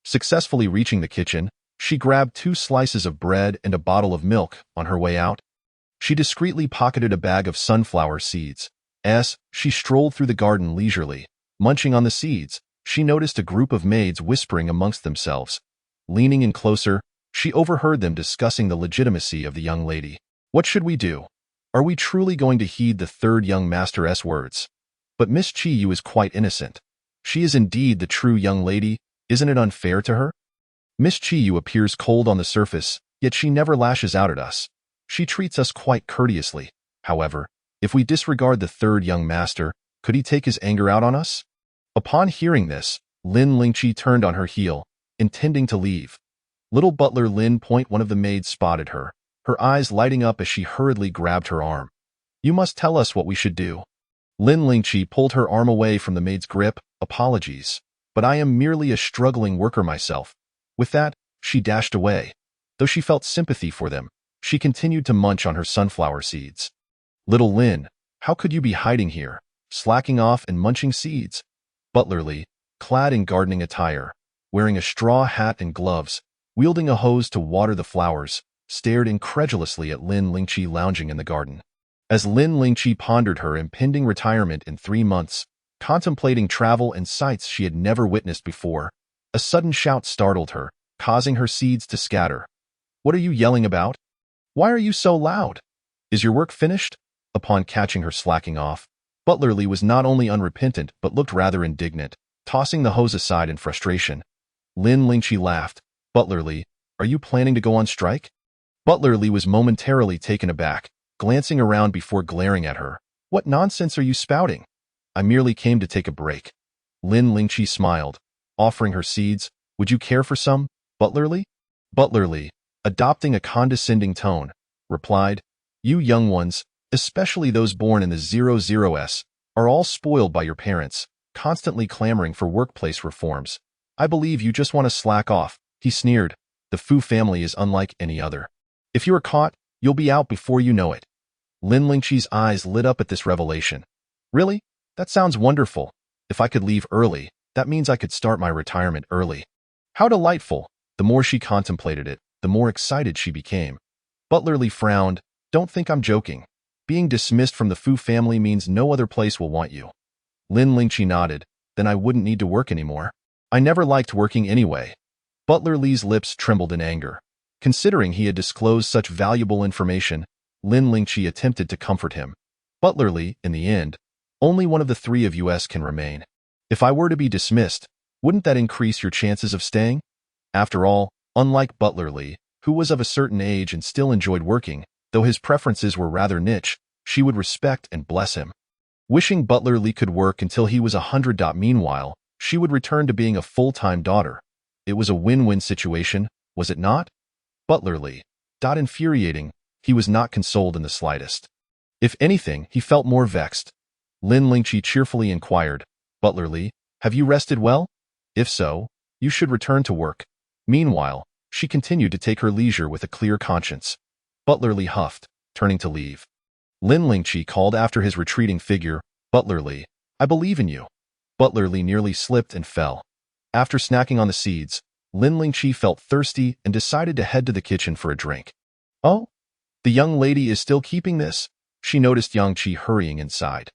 Successfully reaching the kitchen, she grabbed 2 slices of bread and a bottle of milk. On her way out, she discreetly pocketed a bag of sunflower seeds. As she strolled through the garden leisurely, munching on the seeds, she noticed a group of maids whispering amongst themselves. Leaning in closer, she overheard them discussing the legitimacy of the young lady. "What should we do? Are we truly going to heed the third young master's words? But Miss Qiyu is quite innocent. She is indeed the true young lady. Isn't it unfair to her? Miss Qiyu appears cold on the surface, yet she never lashes out at us. She treats us quite courteously. However, if we disregard the third young master, could he take his anger out on us?" Upon hearing this, Lin Lingqi turned on her heel, intending to leave. Little butler Lin Point, one of the maids, spotted her, her eyes lighting up as she hurriedly grabbed her arm. "You must tell us what we should do." Lin Lingqi pulled her arm away from the maid's grip. "Apologies, but I am merely a struggling worker myself." With that, she dashed away. Though she felt sympathy for them, she continued to munch on her sunflower seeds. "Little Lin, how could you be hiding here, slacking off and munching seeds?" Butler Li, clad in gardening attire, wearing a straw hat and gloves, wielding a hose to water the flowers, stared incredulously at Lin Lingqi lounging in the garden. As Lin Lingqi pondered her impending retirement in 3 months, contemplating travel and sights she had never witnessed before, a sudden shout startled her, causing her seeds to scatter. "What are you yelling about? Why are you so loud? Is your work finished?" Upon catching her slacking off, Butler Li was not only unrepentant but looked rather indignant, tossing the hose aside in frustration. Lin Lingqi laughed. "Butler Li, are you planning to go on strike?" Butler Li was momentarily taken aback, glancing around before glaring at her. "What nonsense are you spouting?" "I merely came to take a break." Lin Lingqi smiled, offering her seeds. "Would you care for some, Butler Li?" Butler Li, adopting a condescending tone, replied, "You young ones, especially those born in the 00s, are all spoiled by your parents, constantly clamoring for workplace reforms. I believe you just want to slack off, he sneered. The Fu family is unlike any other. If you are caught, you'll be out before you know it. Lin Lingqi's eyes lit up at this revelation. Really? That sounds wonderful. If I could leave early, that means I could start my retirement early. How delightful! The more she contemplated it, the more excited she became. Butler Lee frowned. Don't think I'm joking. Being dismissed from the Fu family means no other place will want you. Lin Lingqi nodded. Then I wouldn't need to work anymore. I never liked working anyway. Butler Lee's lips trembled in anger. Considering he had disclosed such valuable information, Lin Lingqi attempted to comfort him. Butler Lee, in the end, only one of the three of us can remain. If I were to be dismissed, wouldn't that increase your chances of staying? After all, unlike Butler Lee, who was of a certain age and still enjoyed working, though his preferences were rather niche, she would respect and bless him. Wishing Butler Lee could work until he was 100. Meanwhile, she would return to being a full-time daughter. It was a win-win situation, was it not? Butler Lee. Infuriating, he was not consoled in the slightest. If anything, he felt more vexed. Lin Lingqi cheerfully inquired, Butler Lee, have you rested well? If so, you should return to work. Meanwhile, she continued to take her leisure with a clear conscience. Butler Lee huffed, turning to leave. Lin Lingqi called after his retreating figure, Butler Lee, I believe in you. Butler Lee nearly slipped and fell. After snacking on the seeds, Lin Lingqi felt thirsty and decided to head to the kitchen for a drink. Oh? The young lady is still keeping this? She noticed Yang Qi hurrying inside.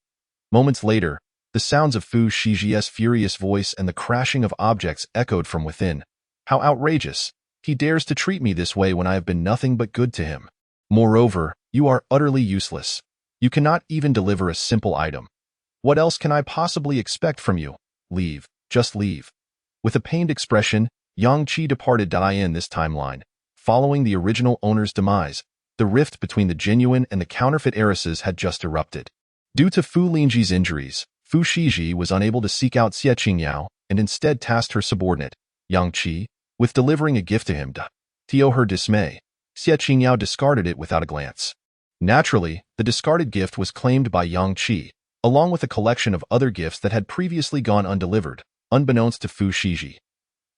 Moments later, the sounds of Fu Shiji's furious voice and the crashing of objects echoed from within. How outrageous! He dares to treat me this way when I have been nothing but good to him. Moreover, you are utterly useless. You cannot even deliver a simple item. What else can I possibly expect from you? Leave. Just leave. With a pained expression, Yang Qi departed. In this timeline, following the original owner's demise, the rift between the genuine and the counterfeit heiresses had just erupted. Due to Fu Lingji's injuries, Fu Shiji was unable to seek out Xie Qingyao and instead tasked her subordinate, Yang Qi, with delivering a gift to him. To her dismay, Xie Qingyao discarded it without a glance. Naturally, the discarded gift was claimed by Yang Qi, along with a collection of other gifts that had previously gone undelivered, unbeknownst to Fu Shiji.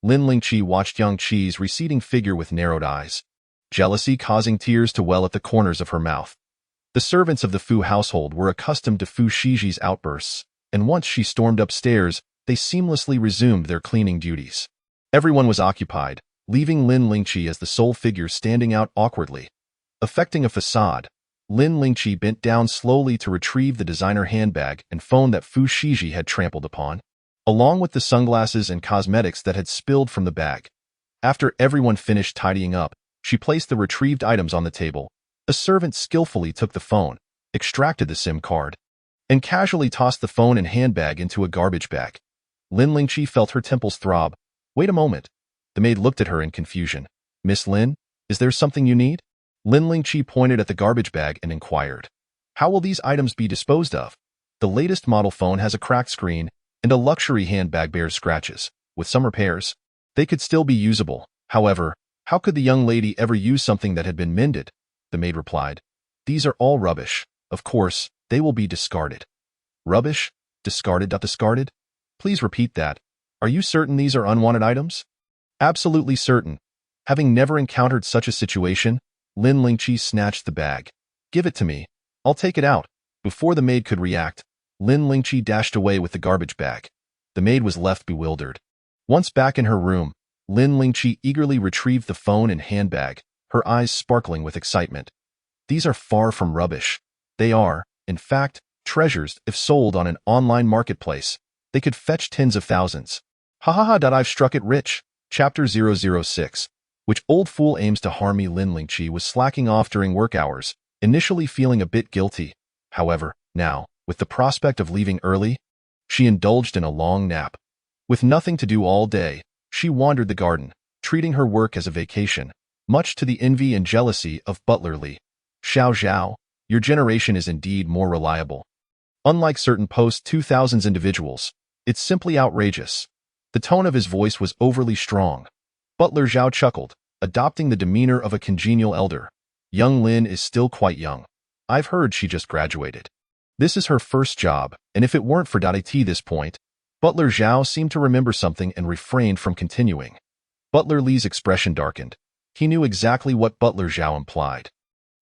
Lin Lingqi watched Yang Qi's receding figure with narrowed eyes, jealousy causing tears to well at the corners of her mouth. The servants of the Fu household were accustomed to Fu Shiji's outbursts, and once she stormed upstairs, they seamlessly resumed their cleaning duties. Everyone was occupied, leaving Lin Lingqi as the sole figure standing out awkwardly. Affecting a facade, Lin Lingqi bent down slowly to retrieve the designer handbag and phone that Fu Shiji had trampled upon, along with the sunglasses and cosmetics that had spilled from the bag. After everyone finished tidying up, she placed the retrieved items on the table. A servant skillfully took the phone, extracted the SIM card, and casually tossed the phone and handbag into a garbage bag. Lin Lingqi felt her temples throb. Wait a moment. The maid looked at her in confusion. Miss Lin, is there something you need? Lin Lingqi pointed at the garbage bag and inquired. How will these items be disposed of? The latest model phone has a cracked screen, and a luxury handbag bears scratches. With some repairs, they could still be usable. However, how could the young lady ever use something that had been mended? The maid replied. These are all rubbish. Of course, they will be discarded. Rubbish? Discarded? Discarded? Please repeat that. Are you certain these are unwanted items? Absolutely certain. Having never encountered such a situation, Lin Lingqi snatched the bag. Give it to me. I'll take it out. Before the maid could react, Lin Lingqi dashed away with the garbage bag. The maid was left bewildered. Once back in her room, Lin Lingqi eagerly retrieved the phone and handbag, her eyes sparkling with excitement. These are far from rubbish. They are, in fact, treasures if sold on an online marketplace. They could fetch tens of thousands. Ha ha ha! I've struck it rich. Chapter 006. Which old fool aims to harm me? Lin Lingqi was slacking off during work hours, initially feeling a bit guilty. However, now, with the prospect of leaving early, she indulged in a long nap. With nothing to do all day, she wandered the garden, treating her work as a vacation, much to the envy and jealousy of Butler Lee. Xiao Zhao, your generation is indeed more reliable. Unlike certain post-2000s individuals, it's simply outrageous. The tone of his voice was overly strong. Butler Zhao chuckled, adopting the demeanor of a congenial elder. Young Lin is still quite young. I've heard she just graduated. This is her first job, and if it weren't for at this point, Butler Zhao seemed to remember something and refrained from continuing. Butler Li's expression darkened. He knew exactly what Butler Zhao implied.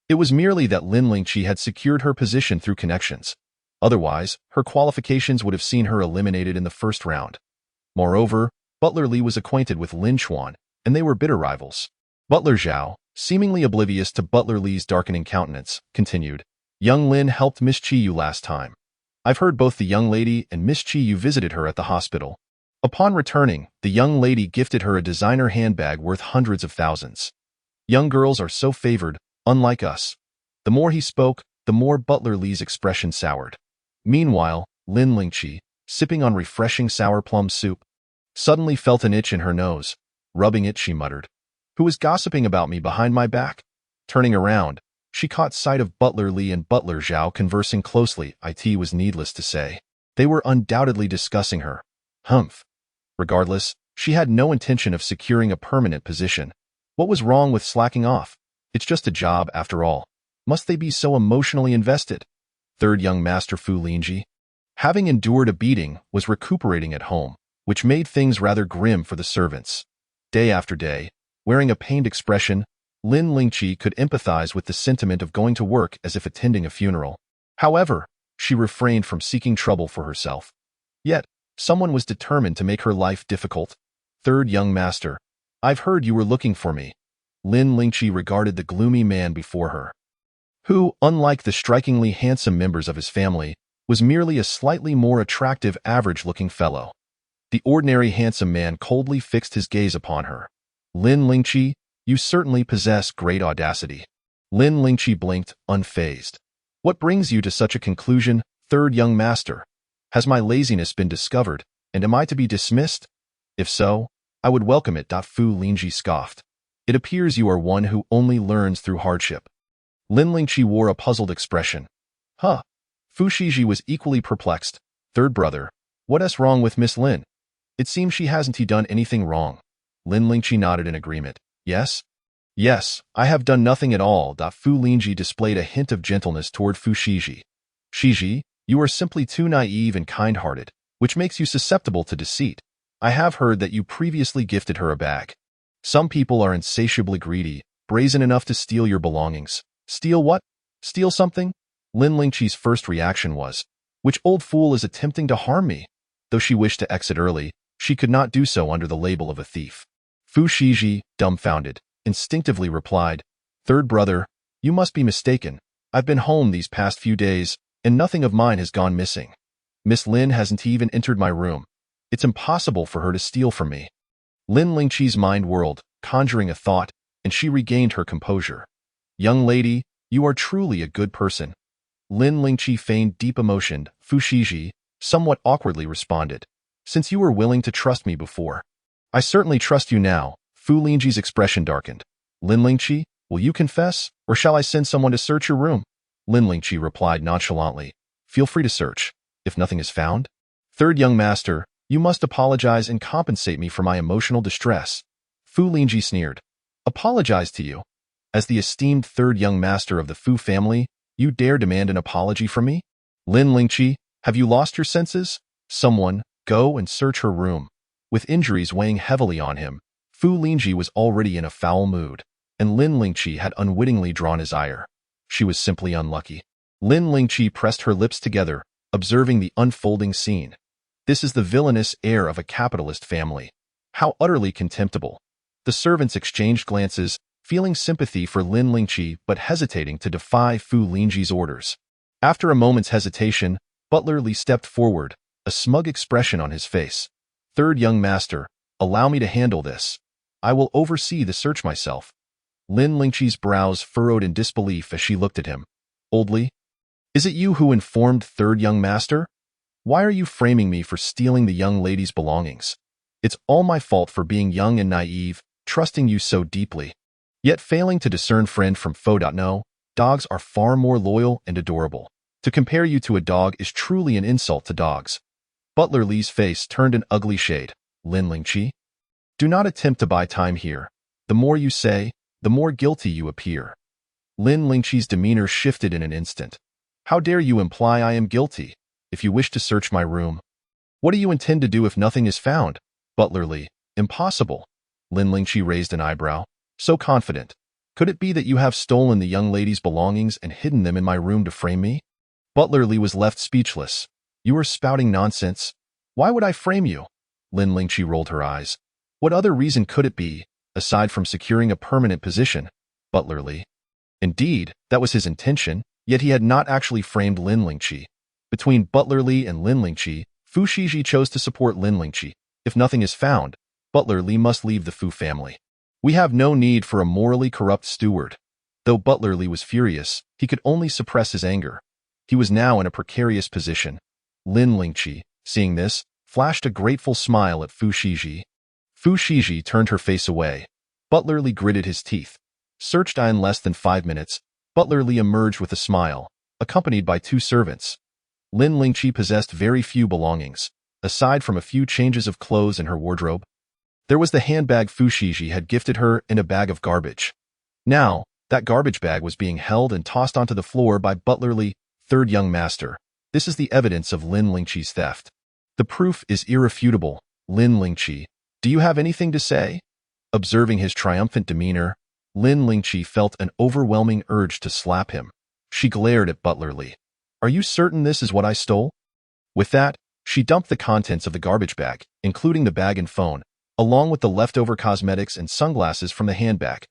It was merely that Lin Lingqi had secured her position through connections. Otherwise, her qualifications would have seen her eliminated in the first round. Moreover, Butler Li was acquainted with Lin Xuan, and they were bitter rivals. Butler Zhao, seemingly oblivious to Butler Li's darkening countenance, continued, "Young Lin helped Miss Chi Yu last time. I've heard both the young lady and Miss Chi Yu visited her at the hospital. Upon returning, the young lady gifted her a designer handbag worth hundreds of thousands. Young girls are so favored, unlike us." The more he spoke, the more Butler Li's expression soured. Meanwhile, Lin Lingqi, sipping on refreshing sour plum soup, suddenly felt an itch in her nose. Rubbing it, she muttered, "Who is gossiping about me behind my back?" Turning around, she caught sight of Butler Li and Butler Zhao conversing closely. It was needless to say. They were undoubtedly discussing her. Humph. Regardless, she had no intention of securing a permanent position. What was wrong with slacking off? It's just a job, after all. Must they be so emotionally invested? Third young master Fu Lingji, having endured a beating, was recuperating at home, which made things rather grim for the servants. Day after day, wearing a pained expression, Lin Lingqi could empathize with the sentiment of going to work as if attending a funeral. However, she refrained from seeking trouble for herself. Yet, someone was determined to make her life difficult. Third young master, I've heard you were looking for me. Lin Lingqi regarded the gloomy man before her, who, unlike the strikingly handsome members of his family, was merely a slightly more attractive average-looking fellow. The ordinary handsome man coldly fixed his gaze upon her. Lin Lingqi, you certainly possess great audacity. Lin Lingqi blinked, unfazed. What brings you to such a conclusion, third young master? Has my laziness been discovered, and am I to be dismissed? If so, I would welcome it. Fu Lingji scoffed. It appears you are one who only learns through hardship. Lin Lingqi wore a puzzled expression. Huh. Fu Shiji was equally perplexed. Third brother, what's wrong with Miss Lin? It seems she hasn't done anything wrong. Lin Lingqi nodded in agreement. Yes? Yes, I have done nothing at all. Fu Lingji displayed a hint of gentleness toward Fu Shiji. Shiji, you are simply too naive and kind-hearted, which makes you susceptible to deceit. I have heard that you previously gifted her a bag. Some people are insatiably greedy, brazen enough to steal your belongings. Steal what? Steal something? Lin Lingqi's first reaction was, which old fool is attempting to harm me? Though she wished to exit early, she could not do so under the label of a thief. Fu Shiji, dumbfounded, instinctively replied, Third brother, you must be mistaken. I've been home these past few days, and nothing of mine has gone missing. Miss Lin hasn't even entered my room. It's impossible for her to steal from me. Lin Lingqi's mind whirled, conjuring a thought, and she regained her composure. Young lady, you are truly a good person. Lin Lingqi feigned deep emotion. Fu Shiji, somewhat awkwardly responded. Since you were willing to trust me before, I certainly trust you now. Fu Lingji's expression darkened. Lin Lingqi, will you confess, or shall I send someone to search your room? Lin Lingqi replied nonchalantly. Feel free to search, if nothing is found. Third young master, you must apologize and compensate me for my emotional distress. Fu Lingji sneered. Apologize to you? As the esteemed third young master of the Fu family, you dare demand an apology from me? Lin Lingqi, have you lost your senses? Someone, go and search her room. With injuries weighing heavily on him, Fu Lingji was already in a foul mood, and Lin Lingqi had unwittingly drawn his ire. She was simply unlucky. Lin Lingqi pressed her lips together, observing the unfolding scene. This is the villainous heir of a capitalist family. How utterly contemptible. The servants exchanged glances, feeling sympathy for Lin Lingqi but hesitating to defy Fu Lingji's orders. After a moment's hesitation, Butler Li stepped forward, a smug expression on his face. Third young master, allow me to handle this. I will oversee the search myself. Lin Lingqi's brows furrowed in disbelief as she looked at him. Oldly, is it you who informed third young master? Why are you framing me for stealing the young lady's belongings? It's all my fault for being young and naive, trusting you so deeply. Yet failing to discern friend from foe. No, dogs are far more loyal and adorable. To compare you to a dog is truly an insult to dogs. Butler Li's face turned an ugly shade. Lin Lingqi, do not attempt to buy time here. The more you say, the more guilty you appear. Lin Lingqi's demeanor shifted in an instant. How dare you imply I am guilty? If you wish to search my room, what do you intend to do if nothing is found? Butler Li. Impossible. Lin Lingqi raised an eyebrow. So confident. Could it be that you have stolen the young lady's belongings and hidden them in my room to frame me? Butler Li was left speechless. You are spouting nonsense. Why would I frame you? Lin Lingqi rolled her eyes. What other reason could it be, aside from securing a permanent position? Butler Li. Indeed, that was his intention, yet he had not actually framed Lin Lingqi. Between Butler Li and Lin Lingqi, Fu Shiji chose to support Lin Lingqi. If nothing is found, Butler Li must leave the Fu family. We have no need for a morally corrupt steward. Though Butler Li was furious, he could only suppress his anger. He was now in a precarious position. Lin Lingqi, seeing this, flashed a grateful smile at Fu Shiji. Fu Shiji turned her face away. Butler Li gritted his teeth. Searched in less than 5 minutes, Butler Li emerged with a smile, accompanied by 2 servants. Lin Lingqi possessed very few belongings, aside from a few changes of clothes in her wardrobe. There was the handbag Fu Shiji had gifted her and a bag of garbage. Now, that garbage bag was being held and tossed onto the floor by Butler Li, third young master. This is the evidence of Lin Lingqi's theft. The proof is irrefutable. Lin Lingqi, do you have anything to say? Observing his triumphant demeanor, Lin Lingqi felt an overwhelming urge to slap him. She glared at Butler Li. Are you certain this is what I stole? With that, she dumped the contents of the garbage bag, including the bag and phone, along with the leftover cosmetics and sunglasses from the handbag.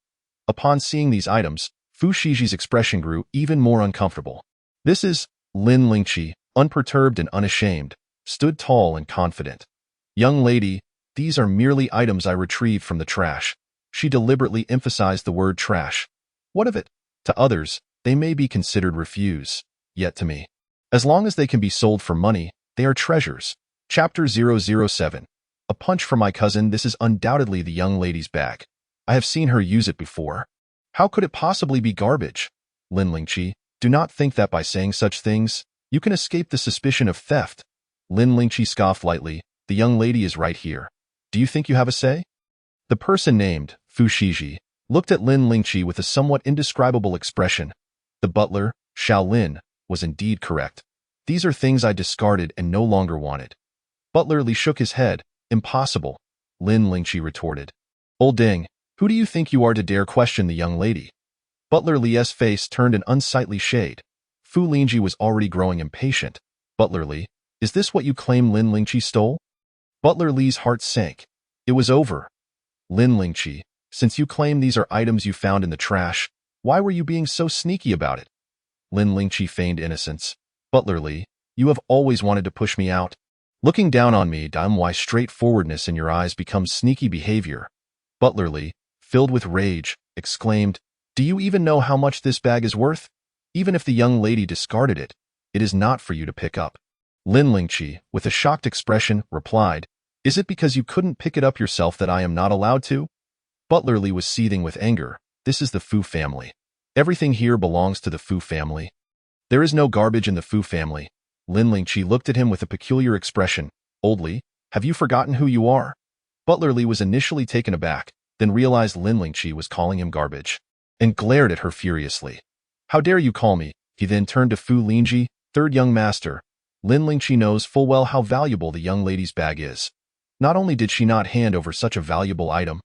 Upon seeing these items, Fu Shiji's expression grew even more uncomfortable. This is Lin Lingqi, unperturbed and unashamed, stood tall and confident. Young lady, these are merely items I retrieved from the trash. She deliberately emphasized the word trash. What of it? To others, they may be considered refuse. Yet to me, as long as they can be sold for money, they are treasures. Chapter 007. A punch for my cousin. This is undoubtedly the young lady's bag. I have seen her use it before. How could it possibly be garbage? Lin Lingqi, do not think that by saying such things, you can escape the suspicion of theft. Lin Lingqi scoffed lightly. The young lady is right here. Do you think you have a say? The person named, Fu Shiji, looked at Lin Lingqi with a somewhat indescribable expression. The butler, Xiao Lin, was indeed correct. These are things I discarded and no longer wanted. Butler Li shook his head. Impossible. Lin Lingqi retorted. Old Ding, who do you think you are to dare question the young lady? Butler Li's face turned an unsightly shade. Fu Lingji was already growing impatient. Butler Li, is this what you claim Lin Lingqi stole? Butler Li's heart sank. It was over. Lin Lingqi, since you claim these are items you found in the trash, why were you being so sneaky about it? Lin Lingqi feigned innocence. Butler Li, you have always wanted to push me out. Looking down on me, why straightforwardness in your eyes becomes sneaky behavior. Butler Li, filled with rage, exclaimed, do you even know how much this bag is worth? Even if the young lady discarded it, it is not for you to pick up. Lin Lingqi, with a shocked expression, replied, is it because you couldn't pick it up yourself that I am not allowed to? Butler Li was seething with anger. This is the Fu family. Everything here belongs to the Fu family. There is no garbage in the Fu family. Lin Lingqi looked at him with a peculiar expression. Old Li, have you forgotten who you are? Butler Li was initially taken aback, then realized Lin Lingqi was calling him garbage, and glared at her furiously. How dare you call me? He then turned to Fu Lingji, third young master. Lin Lingqi knows full well how valuable the young lady's bag is. Not only did she not hand over such a valuable item,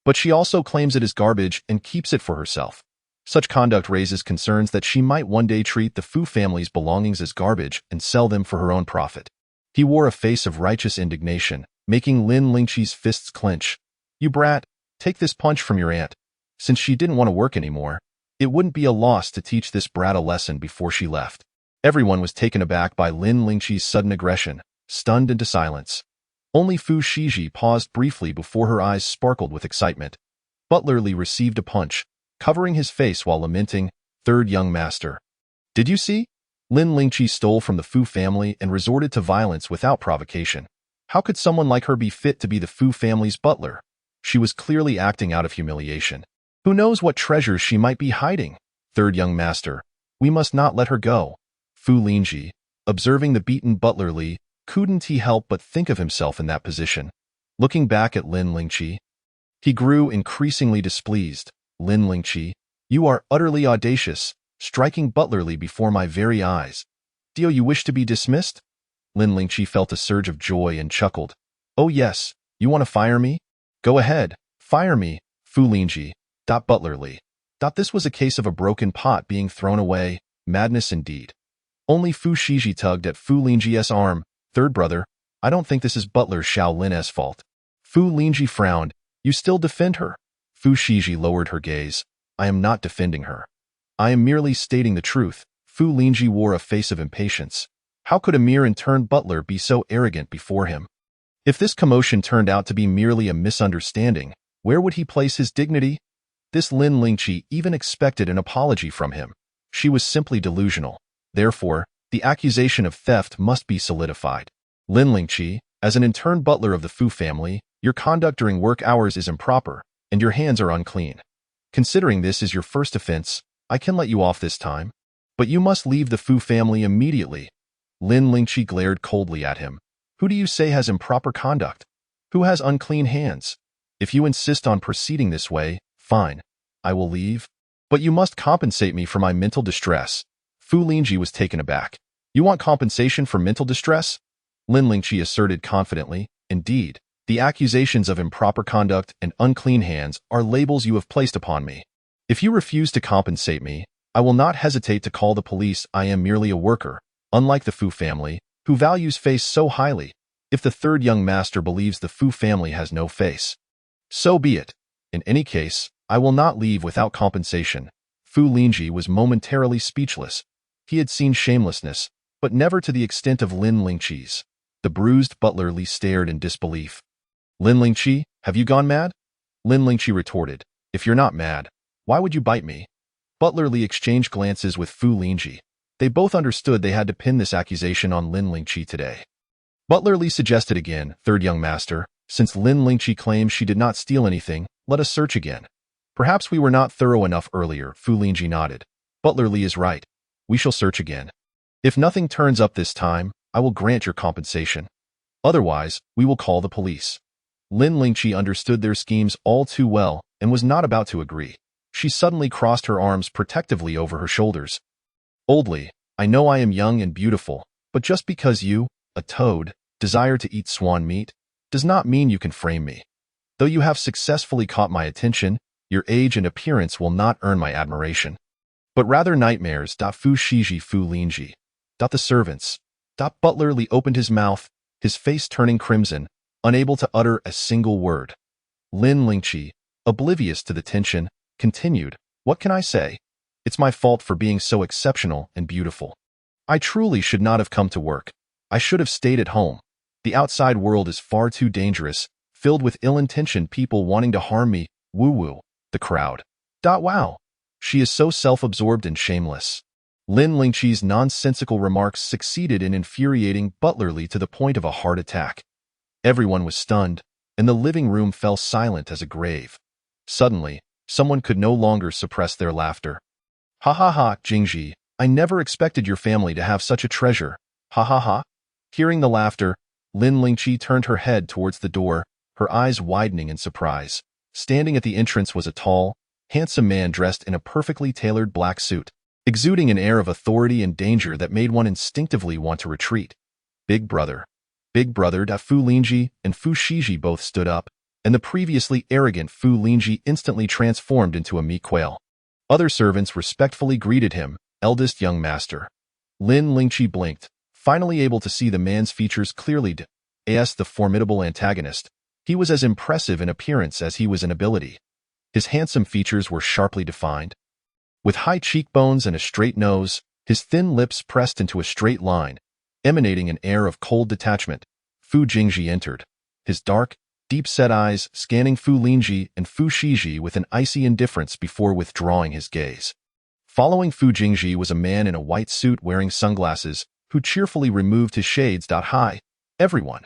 but she also claims it as garbage and keeps it for herself. Such conduct raises concerns that she might one day treat the Fu family's belongings as garbage and sell them for her own profit. He wore a face of righteous indignation, making Lin Lingqi's fists clench. You brat, take this punch from your aunt. Since she didn't want to work anymore, it wouldn't be a loss to teach this brat a lesson before she left. Everyone was taken aback by Lin Lingqi's sudden aggression, stunned into silence. Only Fu Shiji paused briefly before her eyes sparkled with excitement. Butler Li received a punch, covering his face while lamenting, third young master. Did you see? Lin Lingqi stole from the Fu family and resorted to violence without provocation. How could someone like her be fit to be the Fu family's butler? She was clearly acting out of humiliation. Who knows what treasures she might be hiding? Third young master, we must not let her go. Fu Lingji, observing the beaten Butler Li, couldn't he help but think of himself in that position. Looking back at Lin Lingqi, he grew increasingly displeased. Lin Lingqi, You are utterly audacious, striking Butlerly before my very eyes. Do you wish to be dismissed? Lin Lingqi felt a surge of joy and chuckled. Oh yes, you want to fire me? Go ahead, fire me, Fu Lingji. Butlerly. This was a case of a broken pot being thrown away, madness indeed. Only Fu Shiji tugged at Fu Lingji's arm. Third brother, I don't think this is Butler Xiao Lin's fault. Fu Lingji frowned. You still defend her? Fu Shiji lowered her gaze. I am not defending her. I am merely stating the truth. Fu Lingji wore a face of impatience. How could a mere interned butler be so arrogant before him? If this commotion turned out to be merely a misunderstanding, where would he place his dignity? This Lin Lingqi even expected an apology from him. She was simply delusional. Therefore, the accusation of theft must be solidified. Lin Lingqi, as an interned butler of the Fu family, your conduct during work hours is improper, and your hands are unclean. Considering this is your first offense, I can let you off this time. But you must leave the Fu family immediately. Lin Lingqi glared coldly at him. Who do you say has improper conduct? Who has unclean hands? If you insist on proceeding this way, fine. I will leave. But you must compensate me for my mental distress. Fu Lingji was taken aback. You want compensation for mental distress? Lin Lingqi asserted confidently. Indeed, the accusations of improper conduct and unclean hands are labels you have placed upon me. If you refuse to compensate me, I will not hesitate to call the police. I am merely a worker, unlike the Fu family, who values face so highly. If the third young master believes the Fu family has no face, so be it. In any case, I will not leave without compensation. Fu Lingji was momentarily speechless. He had seen shamelessness, but never to the extent of Lin Lingqi's. The bruised Butlerly stared in disbelief. Lin Lingqi, have you gone mad? Lin Lingqi retorted. If you're not mad, why would you bite me? Butlerly exchanged glances with Fu Lingji. They both understood they had to pin this accusation on Lin Lingqi today. Butlerly suggested again, third young master, since Lin Lingqi claims she did not steal anything, let us search again. Perhaps we were not thorough enough earlier. Fu Lingji nodded. Butlerly is right. We shall search again. If nothing turns up this time, I will grant your compensation. Otherwise, we will call the police. Lin Lingqi understood their schemes all too well and was not about to agree. She suddenly crossed her arms protectively over her shoulders. Oldly, I know I am young and beautiful, but just because you, a toad, desire to eat swan meat, does not mean you can frame me. Though you have successfully caught my attention, your age and appearance will not earn my admiration, but rather nightmares. Fu Shiji Fu Lingji. The servants. Butlerly opened his mouth, his face turning crimson, unable to utter a single word. Lin Lingqi, oblivious to the tension, continued, What can I say? It's my fault for being so exceptional and beautiful. I truly should not have come to work. I should have stayed at home. The outside world is far too dangerous, filled with ill-intentioned people wanting to harm me. Woo-woo. The crowd. Wow. She is so self-absorbed and shameless. Lin Lingqi's nonsensical remarks succeeded in infuriating Butlerly to the point of a heart attack. Everyone was stunned, and the living room fell silent as a grave. Suddenly, someone could no longer suppress their laughter. Ha ha ha, Jingji, I never expected your family to have such a treasure. Ha ha ha. Hearing the laughter, Lin Lingqi turned her head towards the door, her eyes widening in surprise. Standing at the entrance was a tall, handsome man dressed in a perfectly tailored black suit, exuding an air of authority and danger that made one instinctively want to retreat. Big brother. Big brother. Fu Lingji and Fu Shiji both stood up, and the previously arrogant Fu Lingji instantly transformed into a meek quail. Other servants respectfully greeted him, eldest young master. Lin Lingqi blinked, finally able to see the man's features clearly. As the formidable antagonist, he was as impressive in appearance as he was in ability. His handsome features were sharply defined. With high cheekbones and a straight nose, his thin lips pressed into a straight line, emanating an air of cold detachment, Fu Jingji entered, his dark, deep-set eyes scanning Fu Lingji and Fu Shiji with an icy indifference before withdrawing his gaze. Following Fu Jingji was a man in a white suit wearing sunglasses, who cheerfully removed his shades. Hi, everyone.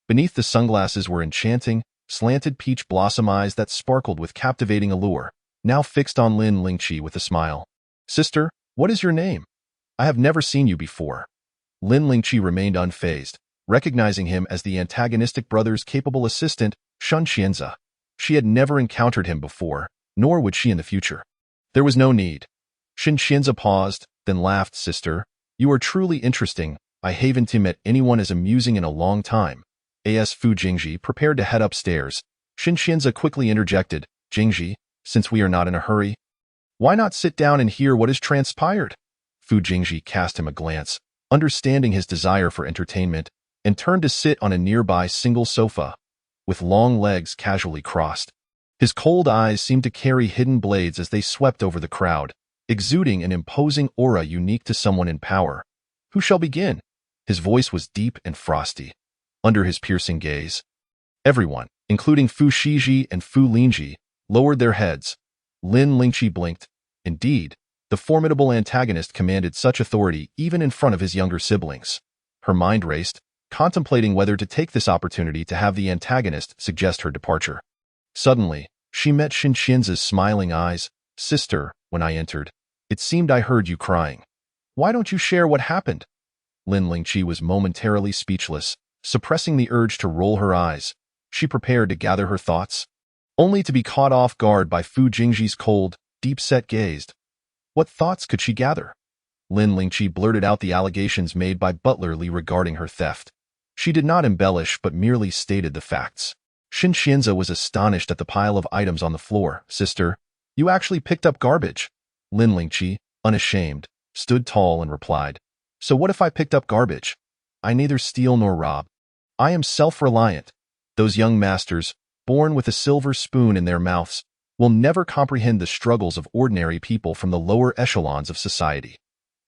Beneath the sunglasses were enchanting, slanted peach blossom eyes that sparkled with captivating allure, now fixed on Lin Lingqi with a smile. Sister, what is your name? I have never seen you before. Lin Lingqi remained unfazed, recognizing him as the antagonistic brother's capable assistant, Shun Qianze. She had never encountered him before, nor would she in the future. There was no need. Xianxianza paused, then laughed. Sister, you are truly interesting. I haven't met anyone as amusing in a long time. As Fu Jingji prepared to head upstairs, Xianxianza quickly interjected, Jingji, since we are not in a hurry, why not sit down and hear what has transpired? Fu Jingji cast him a glance, understanding his desire for entertainment, and turned to sit on a nearby single sofa, with long legs casually crossed. His cold eyes seemed to carry hidden blades as they swept over the crowd, exuding an imposing aura unique to someone in power. Who shall begin? His voice was deep and frosty. Under his piercing gaze, everyone, including Fu Shiji and Fu Lingji, lowered their heads. Lin Lingqi blinked. Indeed, the formidable antagonist commanded such authority even in front of his younger siblings. Her mind raced, contemplating whether to take this opportunity to have the antagonist suggest her departure. Suddenly, she met Xianxianza's smiling eyes. Sister, when I entered, it seemed I heard you crying. Why don't you share what happened? Lin Lingqi was momentarily speechless, suppressing the urge to roll her eyes. She prepared to gather her thoughts, only to be caught off guard by Fu Jingji's cold, deep-set gaze. What thoughts could she gather? Lin Lingqi blurted out the allegations made by Butler Li regarding her theft. She did not embellish but merely stated the facts. Xianxianza was astonished at the pile of items on the floor. Sister, you actually picked up garbage. Lin Lingqi, unashamed, stood tall and replied, so what if I picked up garbage? I neither steal nor rob. I am self-reliant. Those young masters, born with a silver spoon in their mouths, will never comprehend the struggles of ordinary people from the lower echelons of society.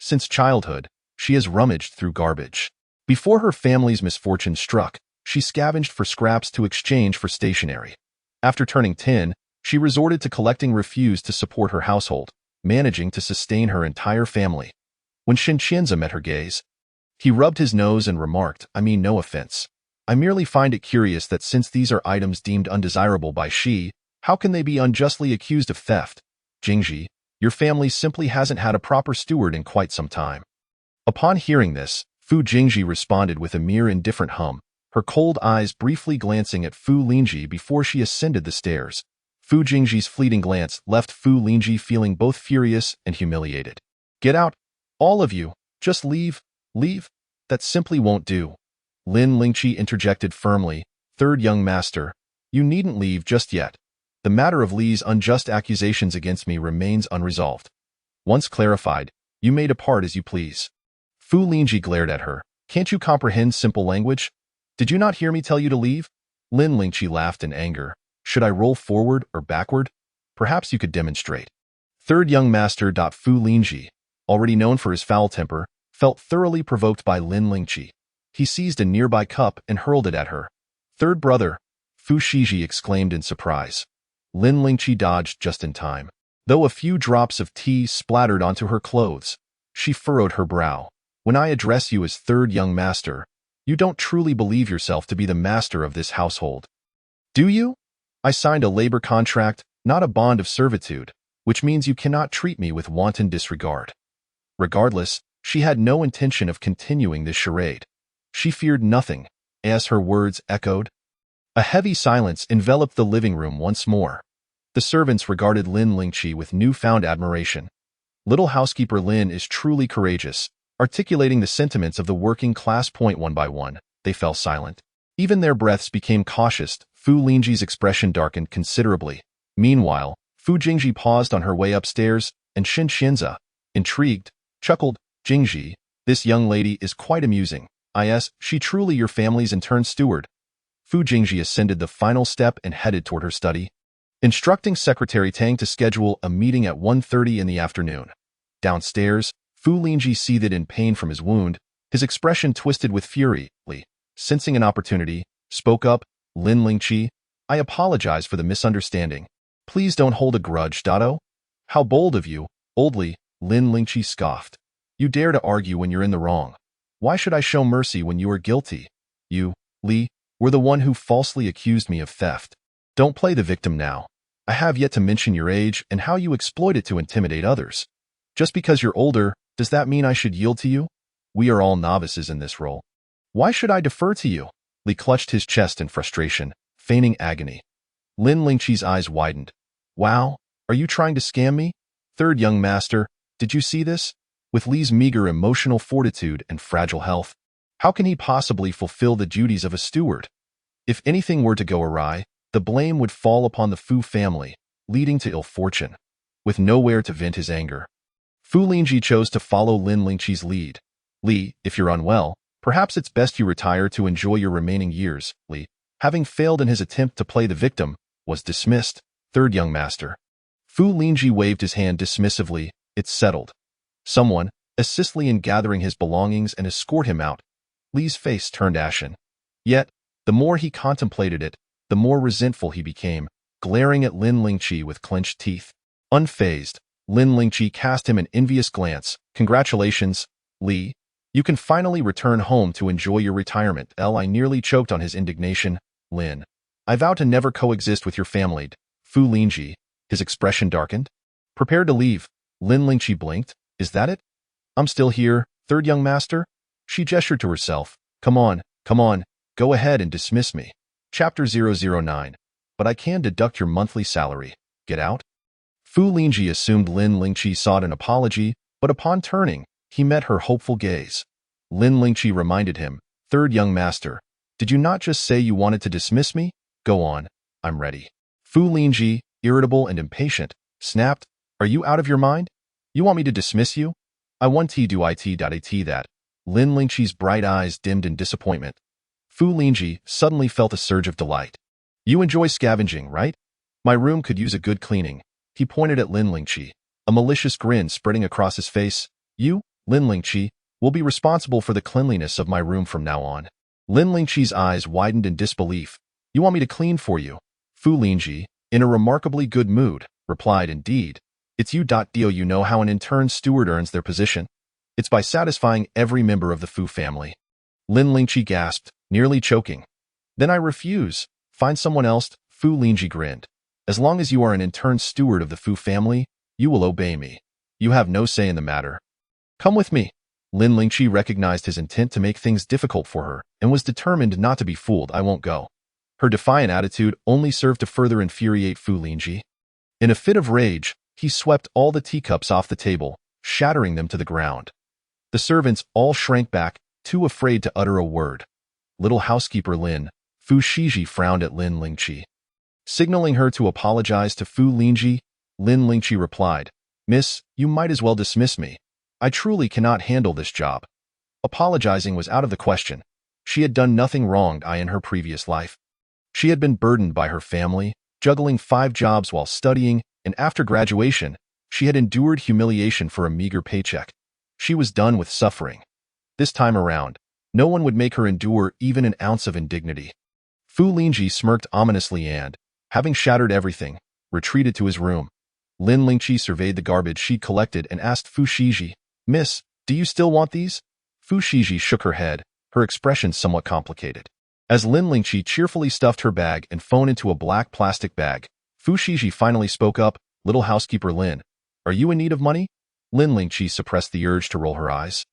Since childhood, she has rummaged through garbage. Before her family's misfortune struck, she scavenged for scraps to exchange for stationery. After turning 10, she resorted to collecting refuse to support her household, managing to sustain her entire family. When Xianxianza met her gaze, he rubbed his nose and remarked, I mean no offense. I merely find it curious that since these are items deemed undesirable by Xi, how can they be unjustly accused of theft? Jingji, your family simply hasn't had a proper steward in quite some time. Upon hearing this, Fu Jingji responded with a mere indifferent hum, her cold eyes briefly glancing at Fu Lingji before she ascended the stairs. Fu Jingji's fleeting glance left Fu Lingji feeling both furious and humiliated. Get out, all of you, just leave, leave. That simply won't do. Lin Lingqi interjected firmly, third young master, you needn't leave just yet. The matter of Li's unjust accusations against me remains unresolved. Once clarified, you may depart as you please. Fu Lingji glared at her. Can't you comprehend simple language? Did you not hear me tell you to leave? Lin Lingqi laughed in anger. Should I roll forward or backward? Perhaps you could demonstrate. Third young master. Fu Lingji, already known for his foul temper, felt thoroughly provoked by Lin Lingqi. He seized a nearby cup and hurled it at her. Third brother, Fu Shiji exclaimed in surprise. Lin Lingqi dodged just in time. Though a few drops of tea splattered onto her clothes, she furrowed her brow. When I address you as third young master, you don't truly believe yourself to be the master of this household. Do you? I signed a labor contract, not a bond of servitude, which means you cannot treat me with wanton disregard. Regardless, she had no intention of continuing this charade. She feared nothing, as her words echoed. A heavy silence enveloped the living room once more. The servants regarded Lin Lingqi with newfound admiration. Little housekeeper Lin is truly courageous, articulating the sentiments of the working class. One by one, they fell silent. Even their breaths became cautious. Fu Lingji's expression darkened considerably. Meanwhile, Fu Jingji paused on her way upstairs, and Xianxianza, intrigued, chuckled, Jingji, this young lady is quite amusing. She truly your family's intern steward. Fu Jingji ascended the final step and headed toward her study, instructing Secretary Tang to schedule a meeting at 1:30 in the afternoon. Downstairs, Fu Lingji seethed in pain from his wound, his expression twisted with fury. Sensing an opportunity, spoke up, Lin Lingqi, I apologize for the misunderstanding. Please don't hold a grudge. Oh, how bold of you, oldly, Lin Lingqi scoffed. You dare to argue when you're in the wrong. Why should I show mercy when you are guilty? You, Li, were the one who falsely accused me of theft. Don't play the victim now. I have yet to mention your age and how you exploit it to intimidate others. Just because you're older, does that mean I should yield to you? We are all novices in this role. Why should I defer to you? Li clutched his chest in frustration, feigning agony. Lin Lingqi's eyes widened. Wow, are you trying to scam me? Third young master, did you see this? With Li's meager emotional fortitude and fragile health, how can he possibly fulfill the duties of a steward? If anything were to go awry, the blame would fall upon the Fu family, leading to ill fortune. With nowhere to vent his anger, Fu Lingji chose to follow Lin Lingqi's lead. Li, if you're unwell, perhaps it's best you retire to enjoy your remaining years. Li, having failed in his attempt to play the victim, was dismissed. Third young master. Fu Lingji waved his hand dismissively. It's settled. Someone, assist Li in gathering his belongings and escort him out. Li's face turned ashen. Yet, the more he contemplated it, the more resentful he became, glaring at Lin Lingqi with clenched teeth. Unfazed, Lin Lingqi cast him an envious glance. Congratulations, Li. You can finally return home to enjoy your retirement. I nearly choked on his indignation. Lin, I vow to never coexist with your family. Fu Lingji, his expression darkened. Prepared to leave. Lin Lingqi blinked. Is that it? I'm still here, third young master? She gestured to herself. Come on, go ahead and dismiss me. Chapter 009. But I can deduct your monthly salary. Get out? Fu Lingji assumed Lin Lingqi sought an apology, but upon turning, he met her hopeful gaze. Lin Lingqi reminded him, Third young master, did you not just say you wanted to dismiss me? Go on, I'm ready. Fu Lingji, irritable and impatient, snapped, Are you out of your mind? You want me to dismiss you? I want to do it that. Lin Lingqi's bright eyes dimmed in disappointment. Fu Lingji suddenly felt a surge of delight. You enjoy scavenging, right? My room could use a good cleaning. He pointed at Lin Lingqi, a malicious grin spreading across his face. You, Lin Lingqi, will be responsible for the cleanliness of my room from now on. Lin Lingqi's eyes widened in disbelief. You want me to clean for you? Fu Lingji, in a remarkably good mood, replied, Indeed. It's you. You know how an intern steward earns their position? It's by satisfying every member of the Fu family. Lin Lingqi gasped, nearly choking. Then I refuse. Find someone else. Fu Lingji grinned. As long as you are an intern steward of the Fu family, you will obey me. You have no say in the matter. Come with me. Lin Lingqi recognized his intent to make things difficult for her and was determined not to be fooled. I won't go. Her defiant attitude only served to further infuriate Fu Lingji. In a fit of rage, he swept all the teacups off the table, shattering them to the ground. The servants all shrank back, too afraid to utter a word. Little housekeeper Lin, Fu Shiji frowned at Lin Lingqi. Signaling her to apologize to Fu Lingji, Lin Lingqi replied, Miss, you might as well dismiss me. I truly cannot handle this job. Apologizing was out of the question. She had done nothing wrong in her previous life. She had been burdened by her family, juggling 5 jobs while studying, and after graduation, she had endured humiliation for a meager paycheck. She was done with suffering. This time around, no one would make her endure even an ounce of indignity. Fu Lingji smirked ominously and, having shattered everything, retreated to his room. Lin Lingqi surveyed the garbage she'd collected and asked Fu Shiji, Miss, do you still want these? Fu Shiji shook her head, her expression somewhat complicated. As Lin Lingqi cheerfully stuffed her bag and phone into a black plastic bag, Fu Shiji finally spoke up, Little housekeeper Lin, are you in need of money? Lin Lingqi suppressed the urge to roll her eyes.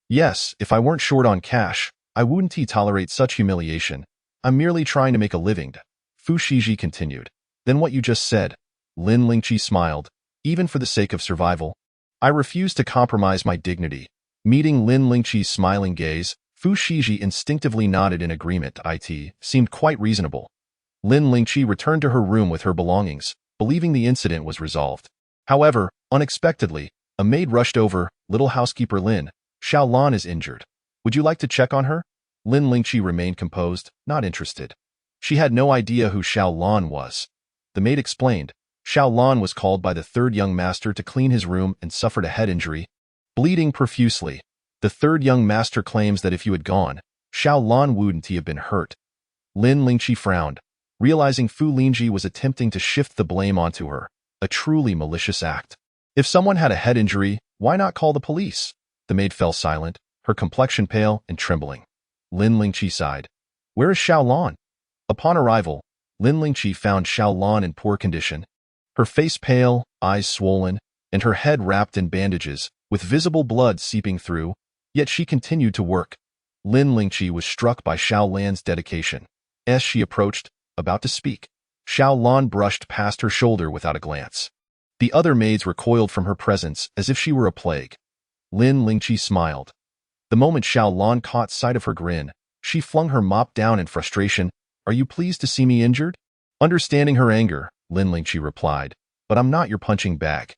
Yes, if I weren't short on cash, I wouldn't tolerate such humiliation. I'm merely trying to make a living. Fu Shiji continued. Then what you just said. Lin Lingqi smiled. Even for the sake of survival, I refuse to compromise my dignity. Meeting Lin Lingqi's smiling gaze, Fu Shiji instinctively nodded in agreement. It seemed quite reasonable. Lin Lingqi returned to her room with her belongings, believing the incident was resolved. However, unexpectedly, a maid rushed over. Little housekeeper Lin, Xiao Lan is injured. Would you like to check on her? Lin Lingqi remained composed, not interested. She had no idea who Xiao Lan was. The maid explained. Xiao Lan was called by the third young master to clean his room and suffered a head injury, bleeding profusely. The third young master claims that if you had gone, Xiao Lan wouldn't have been hurt. Lin Lingqi frowned, realizing Fu Lingji was attempting to shift the blame onto her, a truly malicious act. If someone had a head injury, why not call the police? The maid fell silent, her complexion pale and trembling. Lin Lingqi sighed. Where is Xiao Lan? Upon arrival, Lin Lingqi found Xiao Lan in poor condition. Her face pale, eyes swollen, and her head wrapped in bandages, with visible blood seeping through, yet she continued to work. Lin Lingqi was struck by Xiao Lan's dedication. As she approached, about to speak, Xiao Lan brushed past her shoulder without a glance. The other maids recoiled from her presence as if she were a plague. Lin Lingqi smiled. The moment Xiao Lan caught sight of her grin, she flung her mop down in frustration. Are you pleased to see me injured? Understanding her anger, Lin Lingqi replied, but I'm not your punching bag.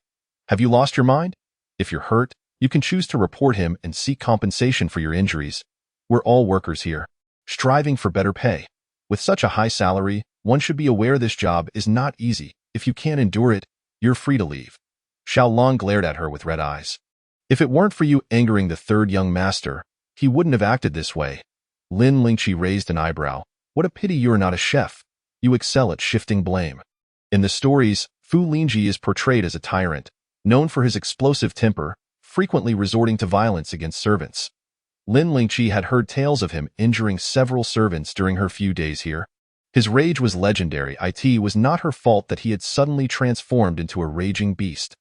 Have you lost your mind? If you're hurt, you can choose to report him and seek compensation for your injuries. We're all workers here, striving for better pay. With such a high salary, one should be aware this job is not easy. If you can't endure it, you're free to leave. Xiao Lan glared at her with red eyes. If it weren't for you angering the third young master, he wouldn't have acted this way. Lin Lingqi raised an eyebrow. What a pity you're not a chef. You excel at shifting blame. In the stories, Fu Lingji is portrayed as a tyrant, known for his explosive temper, frequently resorting to violence against servants. Lin Lingqi had heard tales of him injuring several servants during her few days here. His rage was legendary. It was not her fault that he had suddenly transformed into a raging beast.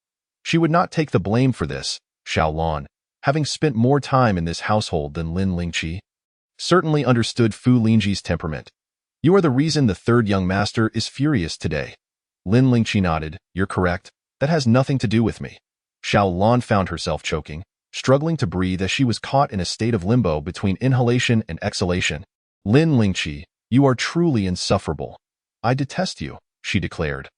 She would not take the blame for this, Xiao Lan, having spent more time in this household than Lin Lingqi, certainly understood Fu Lingji's temperament. You are the reason the third young master is furious today. Lin Lingqi nodded. You're correct. That has nothing to do with me. Xiao Lan found herself choking, struggling to breathe as she was caught in a state of limbo between inhalation and exhalation. Lin Lingqi, you are truly insufferable. I detest you, she declared.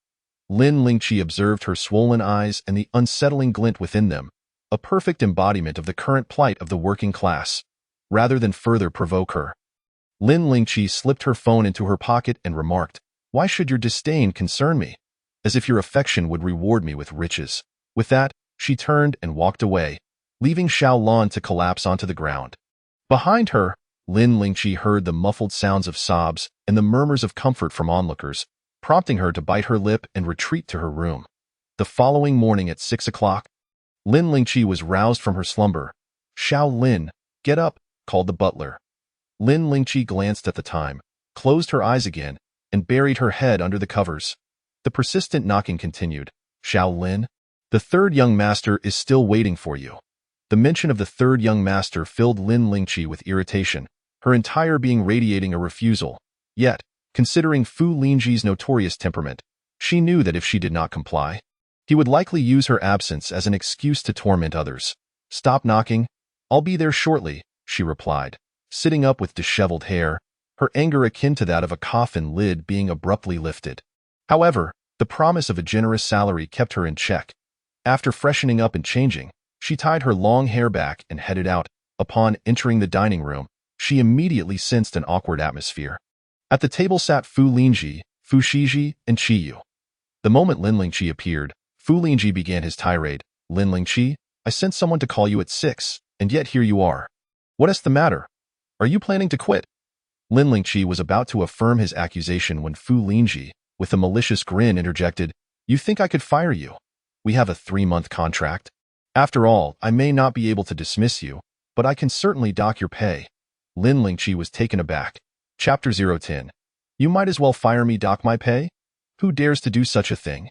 Lin Lingqi observed her swollen eyes and the unsettling glint within them, a perfect embodiment of the current plight of the working class. Rather than further provoke her, Lin Lingqi slipped her phone into her pocket and remarked, Why should your disdain concern me? As if your affection would reward me with riches. With that, she turned and walked away, leaving Xiao Lan to collapse onto the ground. Behind her, Lin Lingqi heard the muffled sounds of sobs and the murmurs of comfort from onlookers, prompting her to bite her lip and retreat to her room. The following morning at 6 o'clock, Lin Lingqi was roused from her slumber. Xiao Lin, get up, called the butler. Lin Lingqi glanced at the time, closed her eyes again, and buried her head under the covers. The persistent knocking continued. Xiao Lin, the third young master is still waiting for you. The mention of the third young master filled Lin Lingqi with irritation, her entire being radiating a refusal. Yet, considering Fu Lingji's notorious temperament, she knew that if she did not comply, he would likely use her absence as an excuse to torment others. Stop knocking. I'll be there shortly, she replied, sitting up with disheveled hair, her anger akin to that of a coffin lid being abruptly lifted. However, the promise of a generous salary kept her in check. After freshening up and changing, she tied her long hair back and headed out. Upon entering the dining room, she immediately sensed an awkward atmosphere. At the table sat Fu Lingji, Fu Shiji, and Qiyu. The moment Lin Lingqi appeared, Fu Lingji began his tirade. Lin Lingqi, I sent someone to call you at 6, and yet here you are. What is the matter? Are you planning to quit? Lin Lingqi was about to affirm his accusation when Fu Lingji, with a malicious grin, interjected, You think I could fire you? We have a 3-month contract. After all, I may not be able to dismiss you, but I can certainly dock your pay. Lin Lingqi was taken aback. Chapter 010. You might as well fire me, dock my pay? Who dares to do such a thing?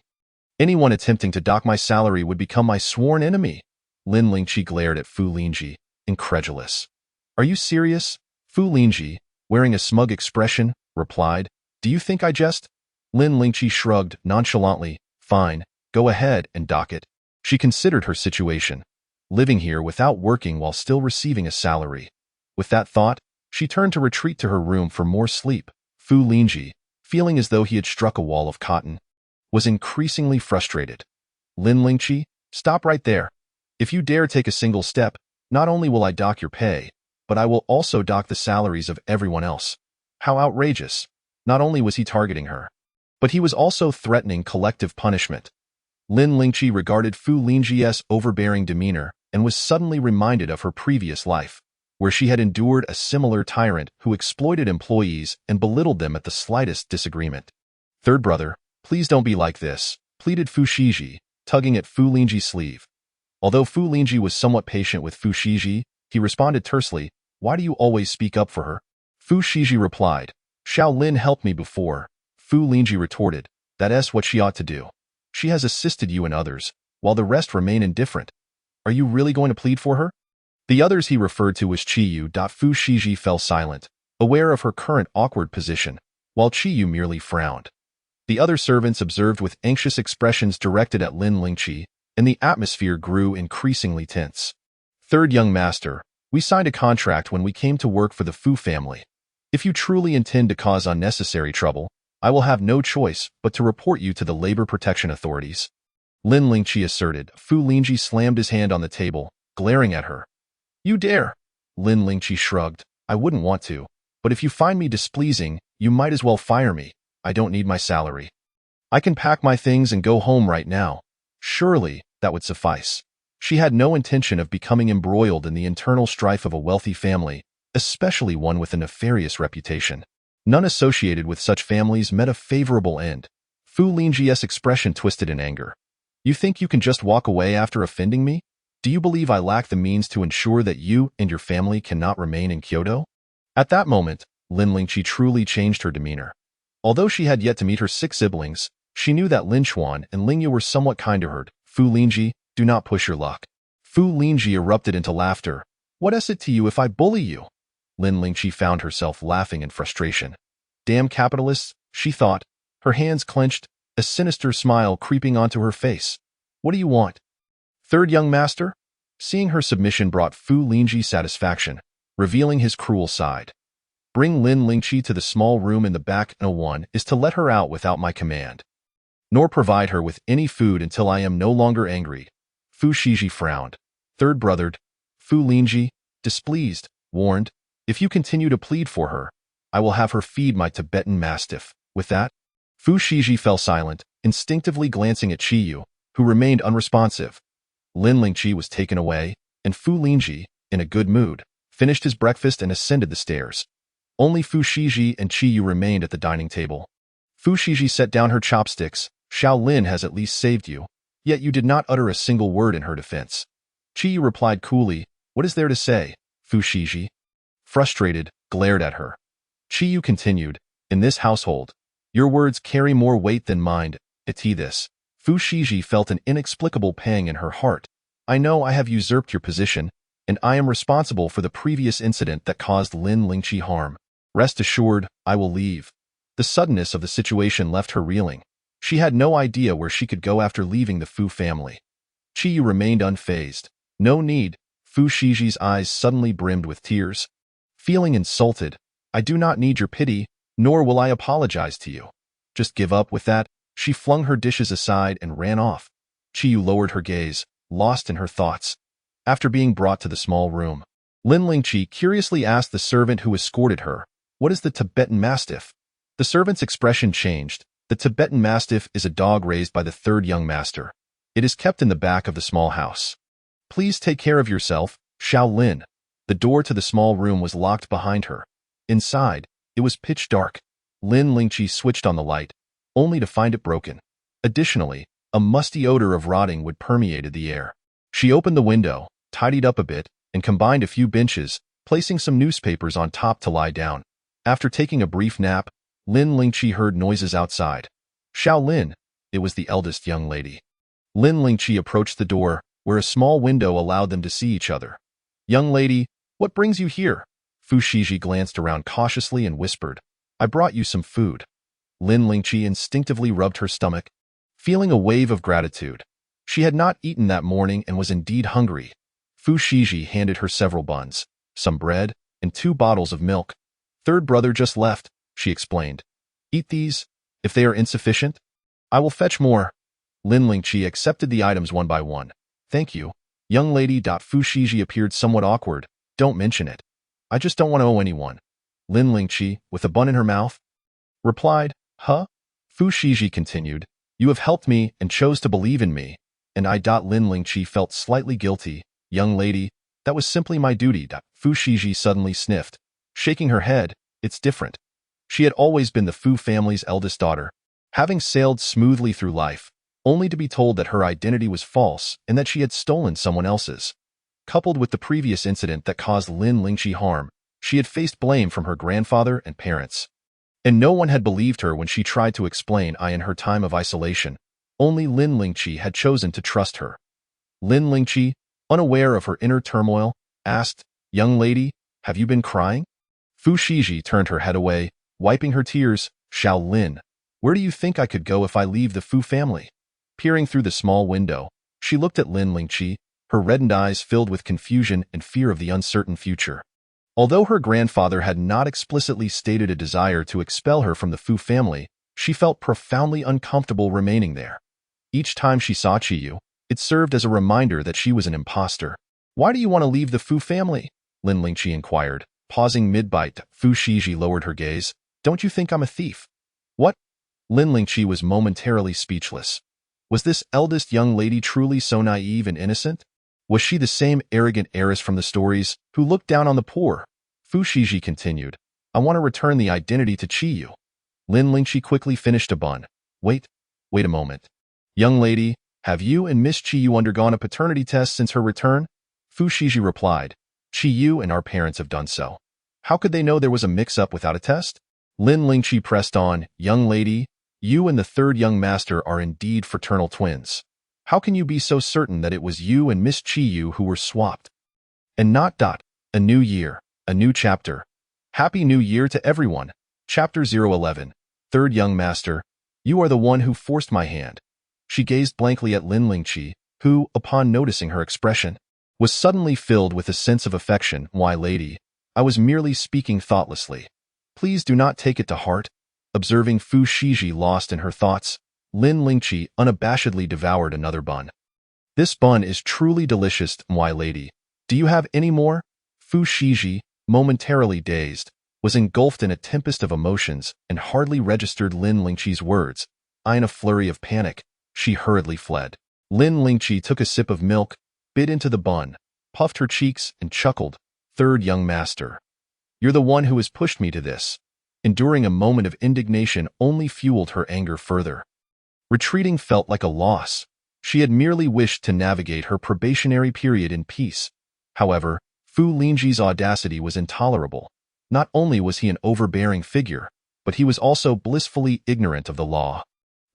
Anyone attempting to dock my salary would become my sworn enemy. Lin Lingqi glared at Fu Lingji, incredulous. Are you serious? Fu Lingji, wearing a smug expression, replied, Do you think I jest? Lin Lingqi shrugged nonchalantly. Fine, go ahead and dock it. She considered her situation, living here without working while still receiving a salary. With that thought, she turned to retreat to her room for more sleep. Fu Lingji, feeling as though he had struck a wall of cotton, was increasingly frustrated. Lin Lingqi, stop right there. If you dare take a single step, not only will I dock your pay, but I will also dock the salaries of everyone else. How outrageous. Not only was he targeting her, but he was also threatening collective punishment. Lin Lingqi regarded Fu Lingji's overbearing demeanor and was suddenly reminded of her previous life, where she had endured a similar tyrant who exploited employees and belittled them at the slightest disagreement. Third brother, please don't be like this, pleaded Fu Shiji, tugging at Fu Lingji's sleeve. Although Fu Lingji was somewhat patient with Fu Shiji, he responded tersely, Why do you always speak up for her? Fu Shiji replied, Xiao Lin helped me before. Fu Lingji retorted, That's what she ought to do. She has assisted you and others, while the rest remain indifferent. Are you really going to plead for her? The others he referred to as Qiyu. Fu Shiji fell silent, aware of her current awkward position, while Qiyu merely frowned. The other servants observed with anxious expressions directed at Lin Lingqi, and the atmosphere grew increasingly tense. Third young master, we signed a contract when we came to work for the Fu family. If you truly intend to cause unnecessary trouble, I will have no choice but to report you to the labor protection authorities. Lin Lingqi asserted. Fu Lingji slammed his hand on the table, glaring at her. You dare? Lin Lingqi shrugged. I wouldn't want to, but if you find me displeasing, you might as well fire me. I don't need my salary. I can pack my things and go home right now. Surely, that would suffice. She had no intention of becoming embroiled in the internal strife of a wealthy family, especially one with a nefarious reputation. None associated with such families met a favorable end. Fu Lingji's expression twisted in anger. You think you can just walk away after offending me? Do you believe I lack the means to ensure that you and your family cannot remain in Kyoto? At that moment, Lin Lingqi truly changed her demeanor. Although she had yet to meet her 6 siblings, she knew that Lin Xuan and Ling Yu were somewhat kind to her. Fu Lingji, do not push your luck. Fu Lingji erupted into laughter. What is it to you if I bully you? Lin Lingqi found herself laughing in frustration. Damn capitalists, she thought, her hands clenched, a sinister smile creeping onto her face. What do you want? Third young master? Seeing her submission brought Fu Lingji satisfaction, revealing his cruel side. Bring Lin Lingqi to the small room in the back. No one is to let her out without my command, nor provide her with any food until I am no longer angry. Fu Shiji frowned. Third brothered. Fu Lingji, displeased, warned, if you continue to plead for her, I will have her feed my Tibetan Mastiff. With that, Fu Shiji fell silent, instinctively glancing at Chiyu, who remained unresponsive. Lin Lingqi was taken away, and Fu Lingji, in a good mood, finished his breakfast and ascended the stairs. Only Fu Shiji and Chiyu remained at the dining table. Fu Shiji set down her chopsticks. Xiao Lin has at least saved you, yet you did not utter a single word in her defense. Chiyu replied coolly, what is there to say? Fu Shiji, frustrated, glared at her. Chiyu continued, in this household, your words carry more weight than mine. This. Fu Shiji felt an inexplicable pang in her heart. I know I have usurped your position, and I am responsible for the previous incident that caused Lin Lingqi harm. Rest assured, I will leave. The suddenness of the situation left her reeling. She had no idea where she could go after leaving the Fu family. Chiyu remained unfazed. No need. Fu Shiji's eyes suddenly brimmed with tears. Feeling insulted, I do not need your pity, nor will I apologize to you. Just give up with that. She flung her dishes aside and ran off. Chiyu lowered her gaze, lost in her thoughts. After being brought to the small room, Lin Lingqi curiously asked the servant who escorted her, what is the Tibetan Mastiff? The servant's expression changed. The Tibetan Mastiff is a dog raised by the third young master. It is kept in the back of the small house. Please take care of yourself, Xiao Lin. The door to the small room was locked behind her. Inside, it was pitch dark. Lin Lingqi switched on the light, only to find it broken. Additionally, a musty odor of rotting wood permeated the air. She opened the window, tidied up a bit, and combined a few benches, placing some newspapers on top to lie down. After taking a brief nap, Lin Lingqi heard noises outside. Xiao Lin, it was the eldest young lady. Lin Lingqi approached the door, where a small window allowed them to see each other. Young lady, what brings you here? Fu Shiji glanced around cautiously and whispered, I brought you some food. Lin Lingqi instinctively rubbed her stomach, feeling a wave of gratitude. She had not eaten that morning and was indeed hungry. Fu Shiji handed her several buns, some bread, and 2 bottles of milk. Third brother just left, she explained. Eat these. If they are insufficient, I will fetch more. Lin Lingqi accepted the items one by one. Thank you, young lady. Fu Shiji appeared somewhat awkward. Don't mention it. I just don't want to owe anyone. Lin Lingqi, with a bun in her mouth, replied, huh? Fu Shiji continued, you have helped me and chose to believe in me, and I. Lin Lingqi felt slightly guilty. Young lady, that was simply my duty. Fu Shiji suddenly sniffed, shaking her head. It's different. She had always been the Fu family's eldest daughter, having sailed smoothly through life, only to be told that her identity was false and that she had stolen someone else's. Coupled with the previous incident that caused Lin Lingqi harm, she had faced blame from her grandfather and parents. And no one had believed her when she tried to explain in her time of isolation. Only Lin Lingqi had chosen to trust her. Lin Lingqi, unaware of her inner turmoil, asked, young lady, have you been crying? Fu Shiji turned her head away, wiping her tears. Xiao Lin, Where do you think I could go if I leave the Fu family? Peering through the small window, she looked at Lin Lingqi, her reddened eyes filled with confusion and fear of the uncertain future. Although her grandfather had not explicitly stated a desire to expel her from the Fu family, she felt profoundly uncomfortable remaining there. Each time she saw Qiyu, it served as a reminder that she was an imposter. Why do you want to leave the Fu family? Lin Lingqi inquired, pausing mid-bite. Fu Shiji lowered her gaze. Don't you think I'm a thief? What? Lin Lingqi was momentarily speechless. Was this eldest young lady truly so naive and innocent? Was she the same arrogant heiress from the stories who looked down on the poor? Fu Shiji continued, I want to return the identity to Qiyu. Lin Lingqi quickly finished a bun. Wait a moment. Young lady, have you and Miss Qiyu undergone a paternity test since her return? Fu Shiji replied, Qiyu and our parents have done so. How could they know there was a mix-up without a test? Lin Lingqi pressed on, Young lady, you and the third young master are indeed fraternal twins. How can you be so certain that it was you and Miss Qiyu who were swapped? And not. A new year, a new chapter. Happy New Year to everyone. Chapter 011. Third young master, you are the one who forced my hand. She gazed blankly at Lin Lingqi, who, upon noticing her expression, was suddenly filled with a sense of affection. Why, lady, I was merely speaking thoughtlessly. Please do not take it to heart. Observing Fu Shiji lost in her thoughts, Lin Lingqi unabashedly devoured another bun. This bun is truly delicious. Why, lady, do you have any more? Fu Shiji, momentarily dazed, was engulfed in a tempest of emotions and hardly registered Lin Lingqi's words. In a flurry of panic, she hurriedly fled. Lin Lingqi took a sip of milk, bit into the bun, puffed her cheeks, and chuckled. Third young master, you're the one who has pushed me to this. Enduring a moment of indignation only fueled her anger further. Retreating felt like a loss. She had merely wished to navigate her probationary period in peace. However, Fu Lingqi's audacity was intolerable. Not only was he an overbearing figure, but he was also blissfully ignorant of the law.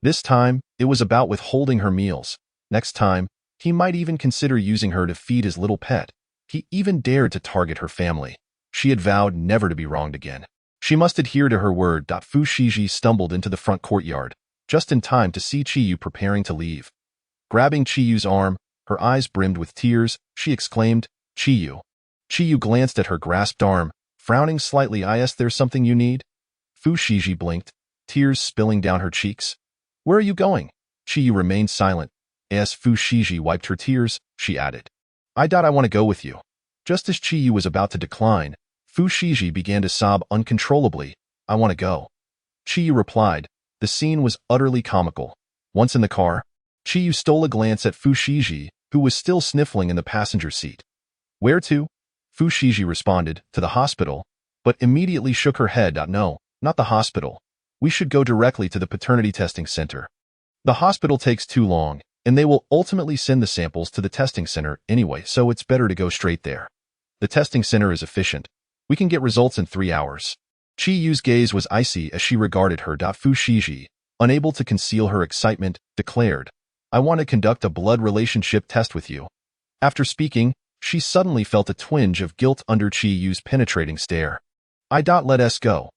This time, it was about withholding her meals. Next time, he might even consider using her to feed his little pet. He even dared to target her family. She had vowed never to be wronged again. She must adhere to her word. Fu Shiji stumbled into the front courtyard, just in time to see Qiyu preparing to leave. Grabbing Qiyu's arm, her eyes brimmed with tears, she exclaimed, Qiyu. Qiyu glanced at her grasped arm, frowning slightly. There's something you need? Fu Shiji blinked, tears spilling down her cheeks. Where are you going? Qiyu remained silent. As Fu Shiji wiped her tears, she added, I want to go with you. Just as Qiyu was about to decline, Fu Shiji began to sob uncontrollably. I want to go. Qiyu replied. The scene was utterly comical. Once in the car, Qiyu stole a glance at Fu Shiji, who was still sniffling in the passenger seat. Where to? Fu Shiji responded, to the hospital, but immediately shook her head. No, not the hospital. We should go directly to the paternity testing center. The hospital takes too long, and they will ultimately send the samples to the testing center anyway, so it's better to go straight there. The testing center is efficient. We can get results in 3 hours. Qiyu's gaze was icy as she regarded her. Fu Shiji, unable to conceal her excitement, declared, I want to conduct a blood relationship test with you. After speaking, she suddenly felt a twinge of guilt under Qiyu's penetrating stare. Let us go.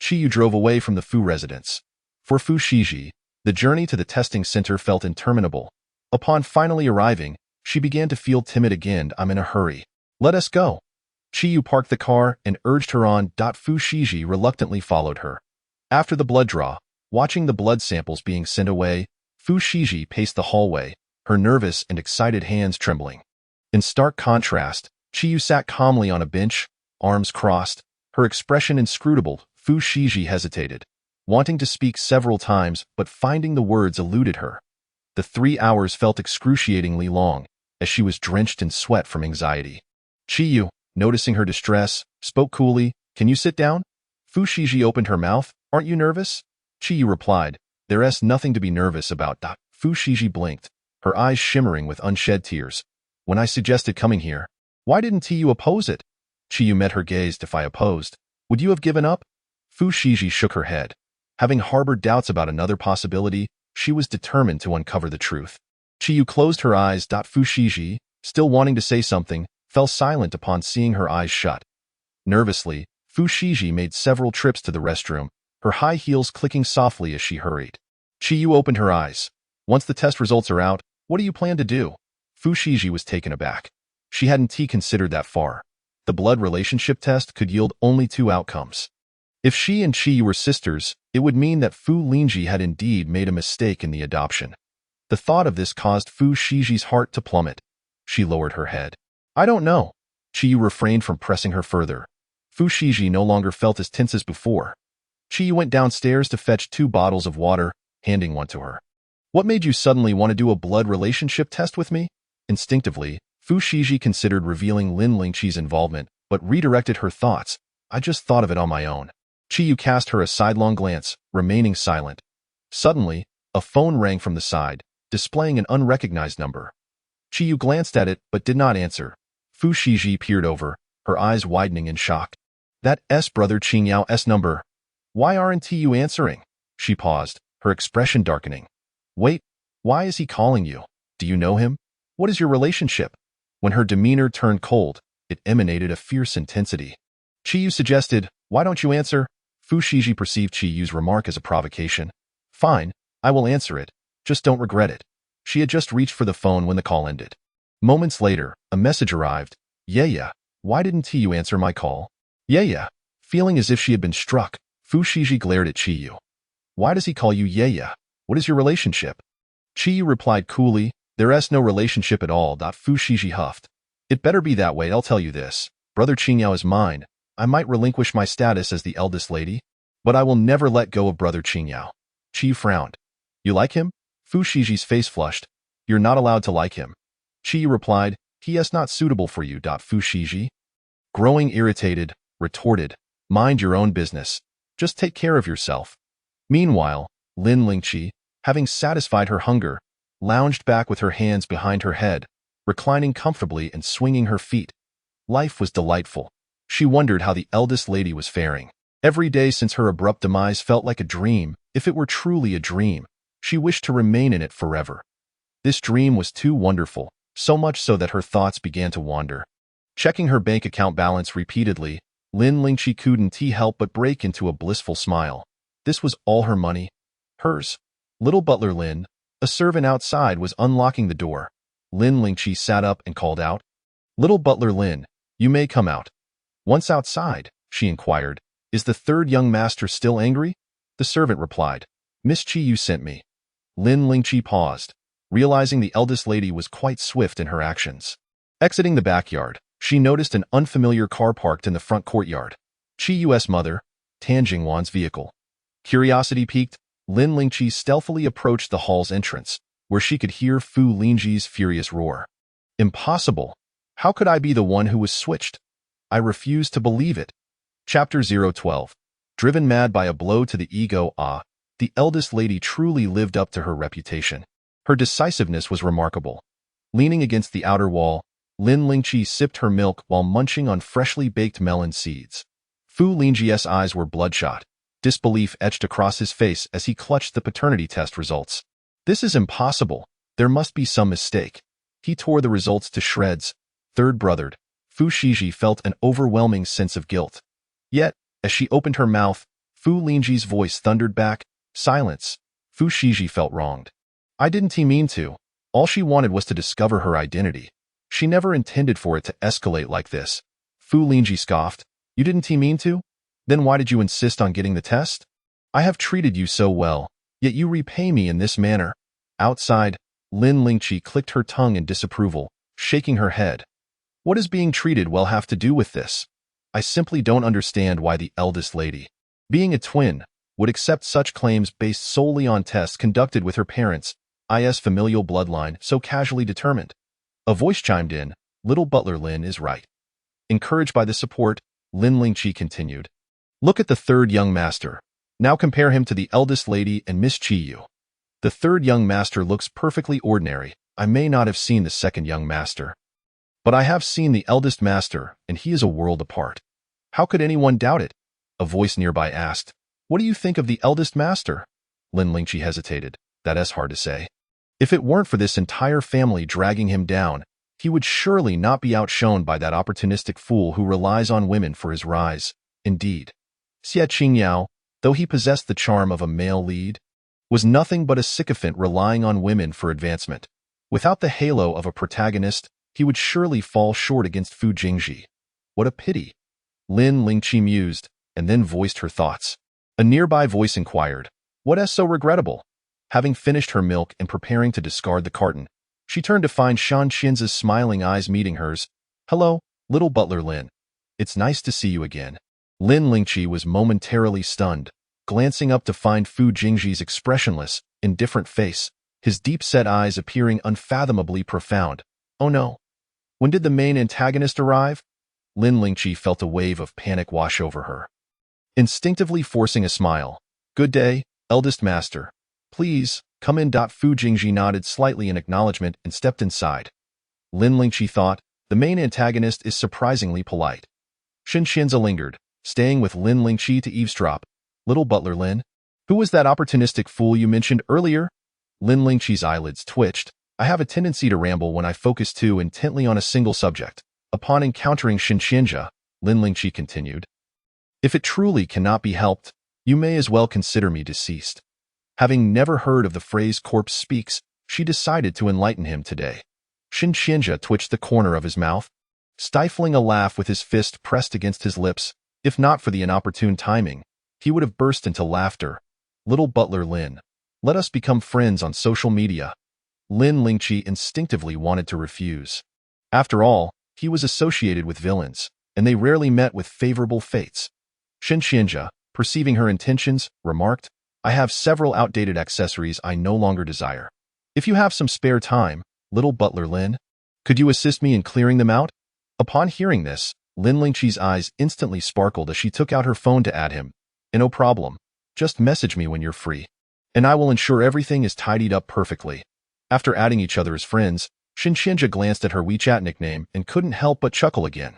Qiyu drove away from the Fu residence. For Fu Shiji, the journey to the testing center felt interminable. Upon finally arriving, she began to feel timid again. I'm in a hurry. Let us go. Qiyu parked the car and urged her on. Fu Shiji reluctantly followed her. After the blood draw, watching the blood samples being sent away, Fu Shiji paced the hallway, her nervous and excited hands trembling. In stark contrast, Qiyu sat calmly on a bench, arms crossed, her expression inscrutable. Fu Shiji hesitated, wanting to speak several times but finding the words eluded her. The 3 hours felt excruciatingly long, as she was drenched in sweat from anxiety. Qiyu, noticing her distress, spoke coolly, Can you sit down? Fu Shiji opened her mouth. Aren't you nervous? Qiyu replied, There's nothing to be nervous about. Fu Shiji blinked, her eyes shimmering with unshed tears. When I suggested coming here, why didn't you oppose it? Qiyu met her gaze. If I opposed, would you have given up? Fu Shiji shook her head. Having harbored doubts about another possibility, she was determined to uncover the truth. Qiyu closed her eyes. Fu Shiji, still wanting to say something, fell silent upon seeing her eyes shut. Nervously, Fu Shiji made several trips to the restroom, her high heels clicking softly as she hurried. Qiyu opened her eyes. Once the test results are out, what do you plan to do? Fu Shiji was taken aback. She hadn't considered that far. The blood relationship test could yield only two outcomes. If she and Qiyu were sisters, it would mean that Fu Lingji had indeed made a mistake in the adoption. The thought of this caused Fu Shiji's heart to plummet. She lowered her head. I don't know. Qiyu refrained from pressing her further. Fu Shiji no longer felt as tense as before. Qiyu went downstairs to fetch 2 bottles of water, handing one to her. What made you suddenly want to do a blood relationship test with me? Instinctively, Fu Shiji considered revealing Lin Lingqi's involvement, but redirected her thoughts. I just thought of it on my own. Qiyu cast her a sidelong glance, remaining silent. Suddenly, a phone rang from the side, displaying an unrecognized number. Qiyu glanced at it but did not answer. Fu Shiji peered over, her eyes widening in shock. That brother Qingyao's number. Why aren't you answering? She paused, her expression darkening. Wait, why is he calling you? Do you know him? What is your relationship? When her demeanor turned cold, it emanated a fierce intensity. Qiyu suggested, why don't you answer? Fu Shiji perceived Qiyu's remark as a provocation. Fine, I will answer it. Just don't regret it. She had just reached for the phone when the call ended. Moments later, a message arrived. Yeah, why didn't you answer my call? Yeah. Feeling as if she had been struck, Fu Shiji glared at Qiyu. Why does he call you Yeah? What is your relationship? Qiyu replied coolly, there's no relationship at all. Fu Shiji huffed. It better be that way, I'll tell you this. Brother Qingyao is mine. I might relinquish my status as the eldest lady, but I will never let go of Brother Qingyao. Qiyu frowned. You like him? Fu Shiji's face flushed. You're not allowed to like him. Qiyu replied, he is not suitable for you. Fu Shiji, growing irritated, retorted, mind your own business. Just take care of yourself. Meanwhile, Lin Lingqi, having satisfied her hunger, lounged back with her hands behind her head, reclining comfortably and swinging her feet. Life was delightful. She wondered how the eldest lady was faring. Every day since her abrupt demise felt like a dream. If it were truly a dream, she wished to remain in it forever. This dream was too wonderful, so much so that her thoughts began to wander. Checking her bank account balance repeatedly, Lin Lingqi couldn't help but break into a blissful smile. This was all her money. Hers. Little butler Lin, a servant outside, was unlocking the door. Lin Lingqi sat up and called out, Little butler Lin, you may come out. Once outside, she inquired, is the third young master still angry? The servant replied, Miss Qiyu sent me. Lin Lingqi paused, realizing the eldest lady was quite swift in her actions. Exiting the backyard, she noticed an unfamiliar car parked in the front courtyard. Qiyu's mother, Tan Jingwan's vehicle. Curiosity piqued, Lin Lingqi stealthily approached the hall's entrance, where she could hear Fu Lingji's furious roar. Impossible! How could I be the one who was switched? I refuse to believe it. Chapter 012. Driven mad by a blow to the ego, the eldest lady truly lived up to her reputation. Her decisiveness was remarkable. Leaning against the outer wall, Lin Lingqi sipped her milk while munching on freshly baked melon seeds. Fu Lingji's eyes were bloodshot. Disbelief etched across his face as he clutched the paternity test results. This is impossible. There must be some mistake. He tore the results to shreds. Third-brothered, Fu Shiji felt an overwhelming sense of guilt. Yet, as she opened her mouth, Fu Lingji's voice thundered back, silence. Fu Shiji felt wronged. I didn't mean to. All she wanted was to discover her identity. She never intended for it to escalate like this. Fu Lingji scoffed. You didn't mean to? Then why did you insist on getting the test? I have treated you so well, yet you repay me in this manner. Outside, Lin Lingqi clicked her tongue in disapproval, shaking her head. What does being treated well have to do with this? I simply don't understand why the eldest lady, being a twin, would accept such claims based solely on tests conducted with her parents' familial bloodline so casually determined. A voice chimed in, Little butler Lin is right. Encouraged by the support, Lin Lingqi continued. Look at the third young master. Now compare him to the eldest lady and Miss Qiyu. The third young master looks perfectly ordinary. I may not have seen the second young master, but I have seen the eldest master, and he is a world apart. How could anyone doubt it? A voice nearby asked, What do you think of the eldest master? Lin Lingqi hesitated. That's hard to say. If it weren't for this entire family dragging him down, he would surely not be outshone by that opportunistic fool who relies on women for his rise. Indeed. Xie Qingyao, though he possessed the charm of a male lead, was nothing but a sycophant relying on women for advancement. Without the halo of a protagonist, he would surely fall short against Fu Jingji. What a pity. Lin Lingqi mused, and then voiced her thoughts. A nearby voice inquired, "What is so regrettable?" Having finished her milk and preparing to discard the carton, she turned to find Shan Qian's smiling eyes meeting hers. "Hello, little butler Lin. It's nice to see you again." Lin Lingqi was momentarily stunned, glancing up to find Fu Jingji's expressionless, indifferent face, his deep-set eyes appearing unfathomably profound. Oh no. When did the main antagonist arrive? Lin Lingqi felt a wave of panic wash over her. Instinctively forcing a smile. "Good day, eldest master. Please, come in." Fu Jingji nodded slightly in acknowledgement and stepped inside. Lin Lingqi thought, the main antagonist is surprisingly polite. Shen Qianzi lingered, staying with Lin Lingqi to eavesdrop. "Little butler Lin? Who was that opportunistic fool you mentioned earlier?" Lin Lingqi's eyelids twitched. "I have a tendency to ramble when I focus too intently on a single subject." Upon encountering Shen Qianzi, Lin Lingqi continued, "If it truly cannot be helped, you may as well consider me deceased." Having never heard of the phrase corpse speaks, she decided to enlighten him today. Shen Qianzi twitched the corner of his mouth, stifling a laugh with his fist pressed against his lips. If not for the inopportune timing, he would have burst into laughter. "Little butler Lin, let us become friends on social media." Lin Lingqi instinctively wanted to refuse. After all, he was associated with villains, and they rarely met with favorable fates. Shen Qianzi, perceiving her intentions, remarked, "I have several outdated accessories I no longer desire. If you have some spare time, little butler Lin, could you assist me in clearing them out?" Upon hearing this, Lin Lingqi's eyes instantly sparkled as she took out her phone to add him. "No problem. Just message me when you're free, and I will ensure everything is tidied up perfectly." After adding each other as friends, Shen Qianzi glanced at her WeChat nickname and couldn't help but chuckle again.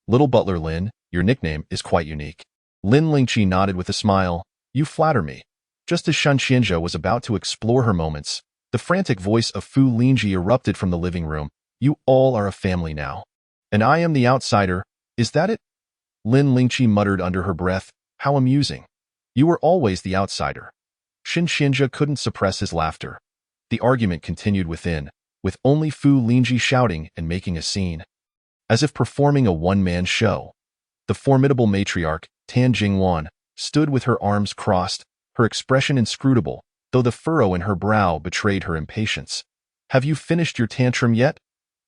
"Little butler Lin, your nickname is quite unique." Lin Lingqi nodded with a smile. "You flatter me." Just as Shen Qianzi was about to explore her moments, the frantic voice of Fu Lingji erupted from the living room. "You all are a family now. And I am the outsider, is that it?" Lin Lingqi muttered under her breath, "How amusing. You were always the outsider." Shen Qianzi couldn't suppress his laughter. The argument continued within, with only Fu Lingji shouting and making a scene. As if performing a one-man show, the formidable matriarch, Tan Jingwan, stood with her arms crossed, her expression inscrutable, though the furrow in her brow betrayed her impatience. "Have you finished your tantrum yet?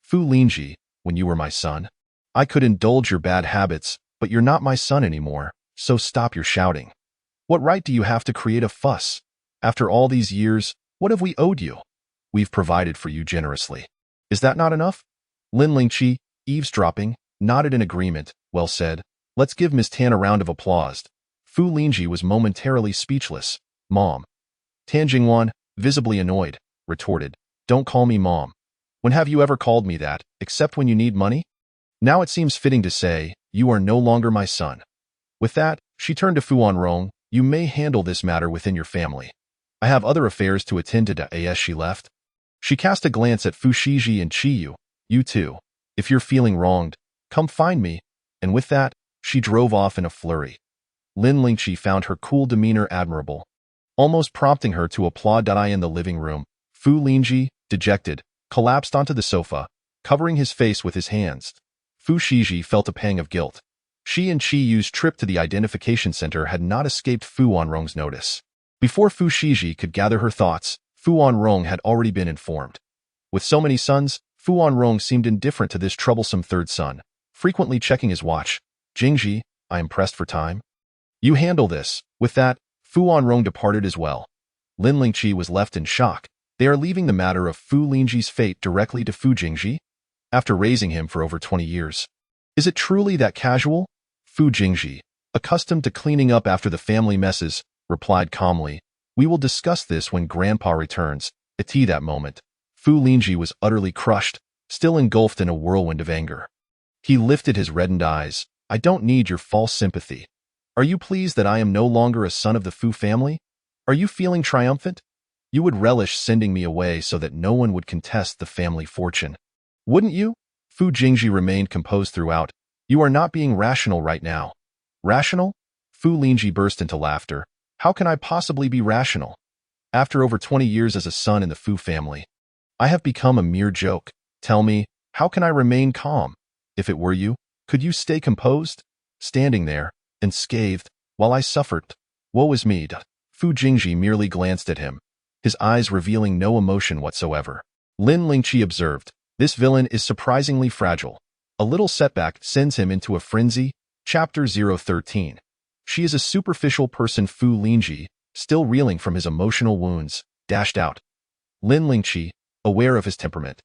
Fu Lingji, when you were my son, I could indulge your bad habits, but you're not my son anymore, so stop your shouting. What right do you have to create a fuss? After all these years, what have we owed you? We've provided for you generously. Is that not enough?" Lin Lingqi, eavesdropping, nodded in agreement. "Well said. Let's give Miss Tan a round of applause." Fu Lingji was momentarily speechless. "Mom." Tan Jingwan, visibly annoyed, retorted, "Don't call me Mom. When have you ever called me that, except when you need money? Now it seems fitting to say, you are no longer my son." With that, she turned to Fu Wanrong. "You may handle this matter within your family. I have other affairs to attend to." As she left, she cast a glance at Fu Shiji and Qiyu. "You too. If you're feeling wronged, come find me." And with that, she drove off in a flurry. Lin Lingqi found her cool demeanor admirable, almost prompting her to applaud. In the living room, Fu Lingji, dejected, collapsed onto the sofa, covering his face with his hands. Fu Shiji felt a pang of guilt. She and Qiyu's trip to the identification center had not escaped Fu Wanrong's notice. Before Fu Shiji could gather her thoughts, Fu Wanrong had already been informed. With so many sons, Fu Wanrong seemed indifferent to this troublesome third son, frequently checking his watch. "Jingji, I am pressed for time. You handle this." With that, Fu Wanrong departed as well. Lin Lingqi was left in shock. They are leaving the matter of Fu Lingji's fate directly to Fu Jingji? After raising him for over 20 years. Is it truly that casual? Fu Jingji, accustomed to cleaning up after the family messes, replied calmly, "We will discuss this when Grandpa returns." At that moment, Fu Lingji was utterly crushed, still engulfed in a whirlwind of anger. He lifted his reddened eyes. "I don't need your false sympathy. Are you pleased that I am no longer a son of the Fu family? Are you feeling triumphant? You would relish sending me away so that no one would contest the family fortune, wouldn't you?" Fu Jingji remained composed throughout. "You are not being rational right now." "Rational?" Fu Lingji burst into laughter. How can I possibly be rational? After over 20 years as a son in the Fu family, I have become a mere joke. Tell me, how can I remain calm? If it were you, could you stay composed? Standing there, unscathed, while I suffered. Woe is me. Fu Jingji merely glanced at him, his eyes revealing no emotion whatsoever. Lin Lingqi observed, this villain is surprisingly fragile. A little setback sends him into a frenzy. Chapter 013. She is a superficial person. Fu Lingji, still reeling from his emotional wounds, dashed out. Lin Lingqi, aware of his temperament,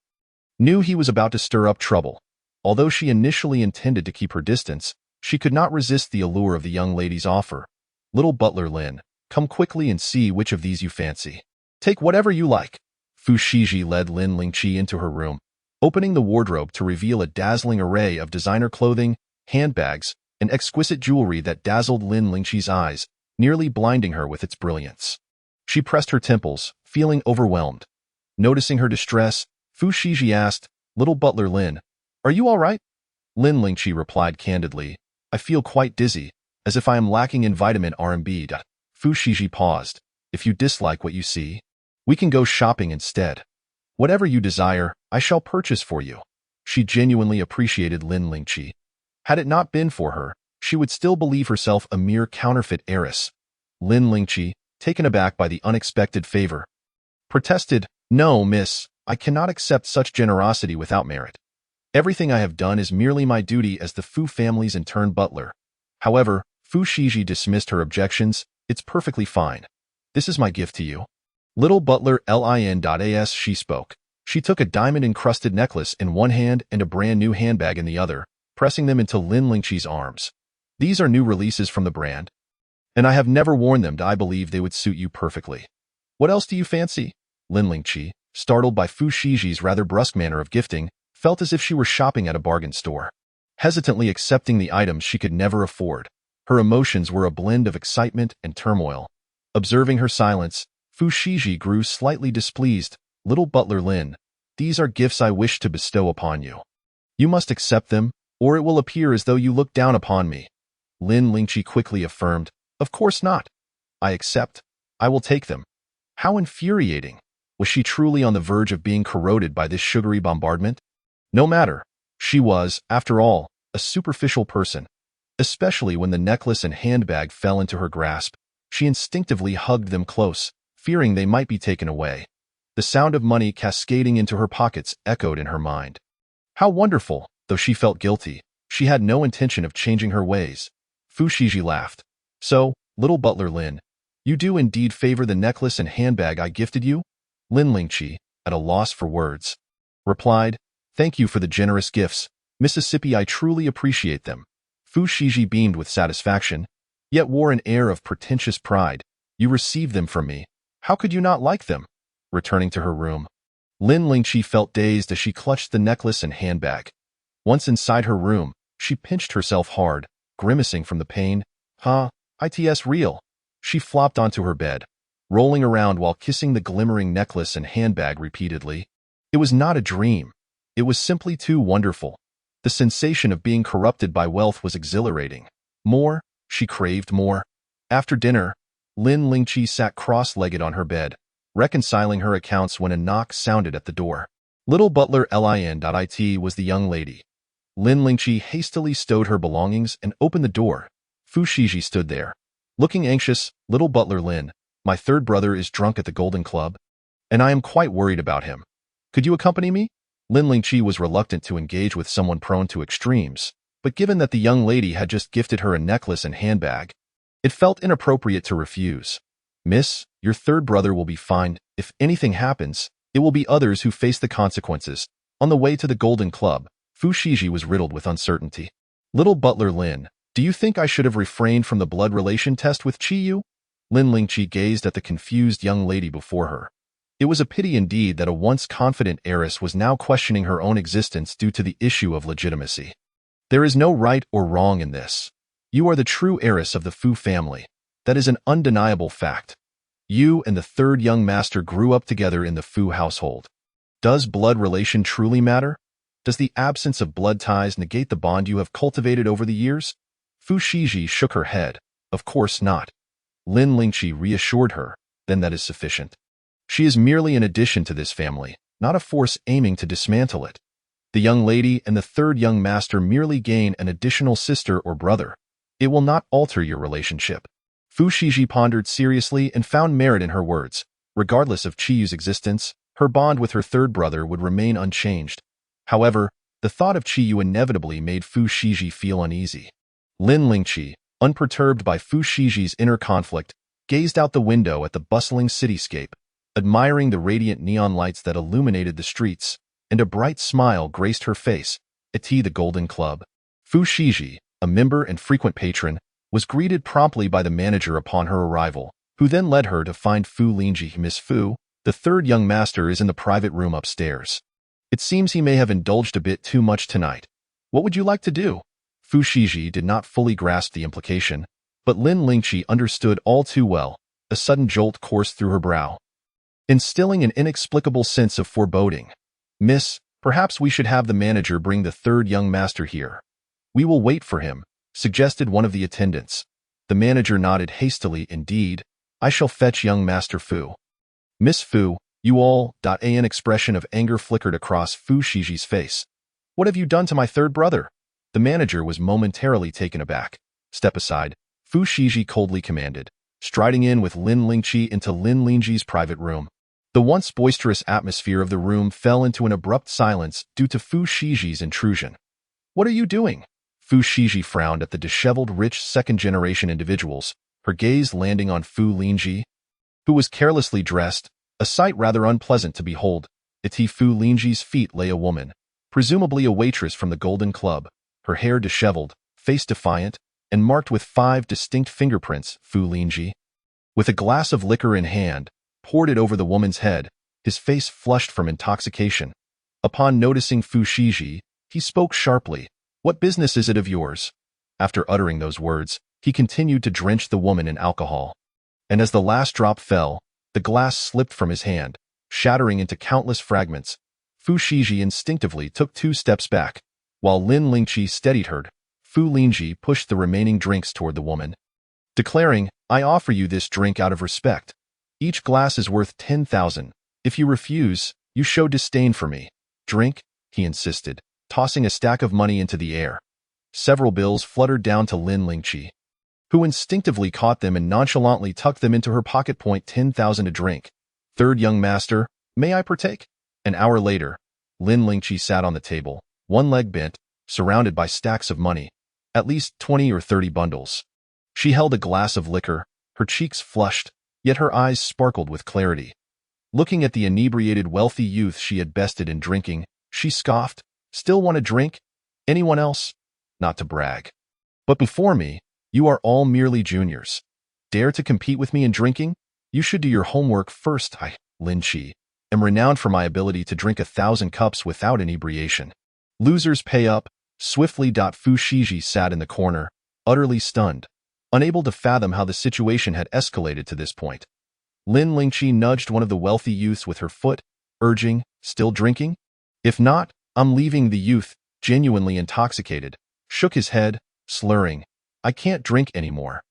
knew he was about to stir up trouble. Although she initially intended to keep her distance, she could not resist the allure of the young lady's offer. Little butler Lin, come quickly and see which of these you fancy. Take whatever you like. Fu Shiji led Lin Lingqi into her room, opening the wardrobe to reveal a dazzling array of designer clothing, handbags, and exquisite jewelry that dazzled Lin Lingqi's eyes, nearly blinding her with its brilliance. She pressed her temples, feeling overwhelmed. Noticing her distress, Fu Shiji asked, Little butler Lin, are you all right? Lin Lingqi replied candidly, I feel quite dizzy, as if I am lacking in vitamin R&B. Fu Shiji paused. If you dislike what you see, we can go shopping instead. Whatever you desire, I shall purchase for you. She genuinely appreciated Lin Lingqi. Had it not been for her, she would still believe herself a mere counterfeit heiress. Lin Lingqi, taken aback by the unexpected favor, protested, No, miss, I cannot accept such generosity without merit. Everything I have done is merely my duty as the Fu family's intern butler. However, Fu Shiji dismissed her objections. It's perfectly fine. This is my gift to you. Little butler Lin.as she spoke. She took a diamond-encrusted necklace in one hand and a brand-new handbag in the other, pressing them into Lin Lingqi's arms. These are new releases from the brand, and I have never worn them. I believe they would suit you perfectly. What else do you fancy? Lin Lingqi, startled by Fu Shiji's rather brusque manner of gifting, felt as if she were shopping at a bargain store, hesitantly accepting the items she could never afford. Her emotions were a blend of excitement and turmoil. Observing her silence, Fu Shiji grew slightly displeased. Little butler Lin, these are gifts I wish to bestow upon you. You must accept them, or it will appear as though you look down upon me. Lin Lingqi quickly affirmed, Of course not. I accept. I will take them. How infuriating. Was she truly on the verge of being corroded by this sugary bombardment? No matter. She was, after all, a superficial person. Especially when the necklace and handbag fell into her grasp, she instinctively hugged them close, fearing they might be taken away. The sound of money cascading into her pockets echoed in her mind. How wonderful! Though she felt guilty, she had no intention of changing her ways. Fu Shiji laughed. So, little butler Lin, you do indeed favor the necklace and handbag I gifted you? Lin Lingqi, at a loss for words, replied, Thank you for the generous gifts, Mississippi. I truly appreciate them. Fu Shiji beamed with satisfaction, yet wore an air of pretentious pride. You received them from me. How could you not like them? Returning to her room, Lin Lingqi felt dazed as she clutched the necklace and handbag. Once inside her room, she pinched herself hard, grimacing from the pain. It's real. She flopped onto her bed, rolling around while kissing the glimmering necklace and handbag repeatedly. It was not a dream. It was simply too wonderful. The sensation of being corrupted by wealth was exhilarating. More, she craved more. After dinner, Lin Lingqi sat cross-legged on her bed, reconciling her accounts when a knock sounded at the door. Little butler Lin.it was the young lady. Lin Lingqi hastily stowed her belongings and opened the door. Fu Shiji stood there, looking anxious. Little butler Lin, my third brother is drunk at the Golden Club, and I am quite worried about him. Could you accompany me? Lin Lingqi was reluctant to engage with someone prone to extremes, but given that the young lady had just gifted her a necklace and handbag, it felt inappropriate to refuse. Miss, your third brother will be fine. If anything happens, it will be others who face the consequences. On the way to the Golden Club, Fu Shiji was riddled with uncertainty. Little butler Lin, do you think I should have refrained from the blood relation test with Qiyu? Lin Lingqi gazed at the confused young lady before her. It was a pity indeed that a once confident heiress was now questioning her own existence due to the issue of legitimacy. There is no right or wrong in this. You are the true heiress of the Fu family. That is an undeniable fact. You and the third young master grew up together in the Fu household. Does blood relation truly matter? Does the absence of blood ties negate the bond you have cultivated over the years? Fu Shiji shook her head. Of course not. Lin Lingqi reassured her, then that is sufficient. She is merely an addition to this family, not a force aiming to dismantle it. The young lady and the third young master merely gain an additional sister or brother. It will not alter your relationship. Fu Shiji pondered seriously and found merit in her words. Regardless of Qiyu's existence, her bond with her third brother would remain unchanged. However, the thought of Qiyu inevitably made Fu Shiji feel uneasy. Lin Lingqi, unperturbed by Fu Shiji's inner conflict, gazed out the window at the bustling cityscape, admiring the radiant neon lights that illuminated the streets, and a bright smile graced her face. The Golden Club. Fu Shiji, a member and frequent patron, was greeted promptly by the manager upon her arrival, who then led her to find Fu Lingji. Miss Fu, the third young master is in the private room upstairs. It seems he may have indulged a bit too much tonight. What would you like to do? Fu Shiji did not fully grasp the implication, but Lin Lingqi understood all too well. A sudden jolt coursed through her brow, instilling an inexplicable sense of foreboding. Miss, perhaps we should have the manager bring the third young master here. We will wait for him, suggested one of the attendants. The manager nodded hastily. Indeed, I shall fetch young Master Fu. Miss Fu, you all. An expression of anger flickered across Fu Shiji's face. What have you done to my third brother? The manager was momentarily taken aback. Step aside, Fu Shiji coldly commanded, striding in with Lin Lingqi into Lin Lingji's private room. The once boisterous atmosphere of the room fell into an abrupt silence due to Fu Shiji's intrusion. What are you doing? Fu Shiji frowned at the disheveled rich second-generation individuals, her gaze landing on Fu Lingji, who was carelessly dressed, a sight rather unpleasant to behold. At Fu Lingji's feet lay a woman, presumably a waitress from the Golden Club, her hair disheveled, face defiant, and marked with 5 distinct fingerprints. Fu Lingji, with a glass of liquor in hand, poured it over the woman's head, his face flushed from intoxication. Upon noticing Fu Shiji, he spoke sharply. What business is it of yours? After uttering those words, he continued to drench the woman in alcohol. And as the last drop fell, the glass slipped from his hand, shattering into countless fragments. Fu Shiji instinctively took 2 steps back. While Lin Lingqi steadied her, Fu Lingji pushed the remaining drinks toward the woman, declaring, I offer you this drink out of respect. Each glass is worth 10,000. If you refuse, you show disdain for me. Drink, he insisted, tossing a stack of money into the air. Several bills fluttered down to Lin Lingqi, who instinctively caught them and nonchalantly tucked them into her pocket. 10,000 a drink. Third young master, may I partake? An hour later, Lin Lingqi sat on the table, one leg bent, surrounded by stacks of money, at least 20 or 30 bundles. She held a glass of liquor, her cheeks flushed, yet her eyes sparkled with clarity. Looking at the inebriated wealthy youth she had bested in drinking, she scoffed, Still want a drink? Anyone else? Not to brag, but before me, you are all merely juniors. Dare to compete with me in drinking? You should do your homework first. I, Lin Qi, am renowned for my ability to drink 1,000 cups without inebriation. Losers pay up. Swiftly. Fu Shiji sat in the corner, utterly stunned, unable to fathom how the situation had escalated to this point. Lin Lingqi nudged one of the wealthy youths with her foot, urging, Still drinking? If not, I'm leaving. The youth, genuinely intoxicated, shook his head, slurring, I can't drink anymore.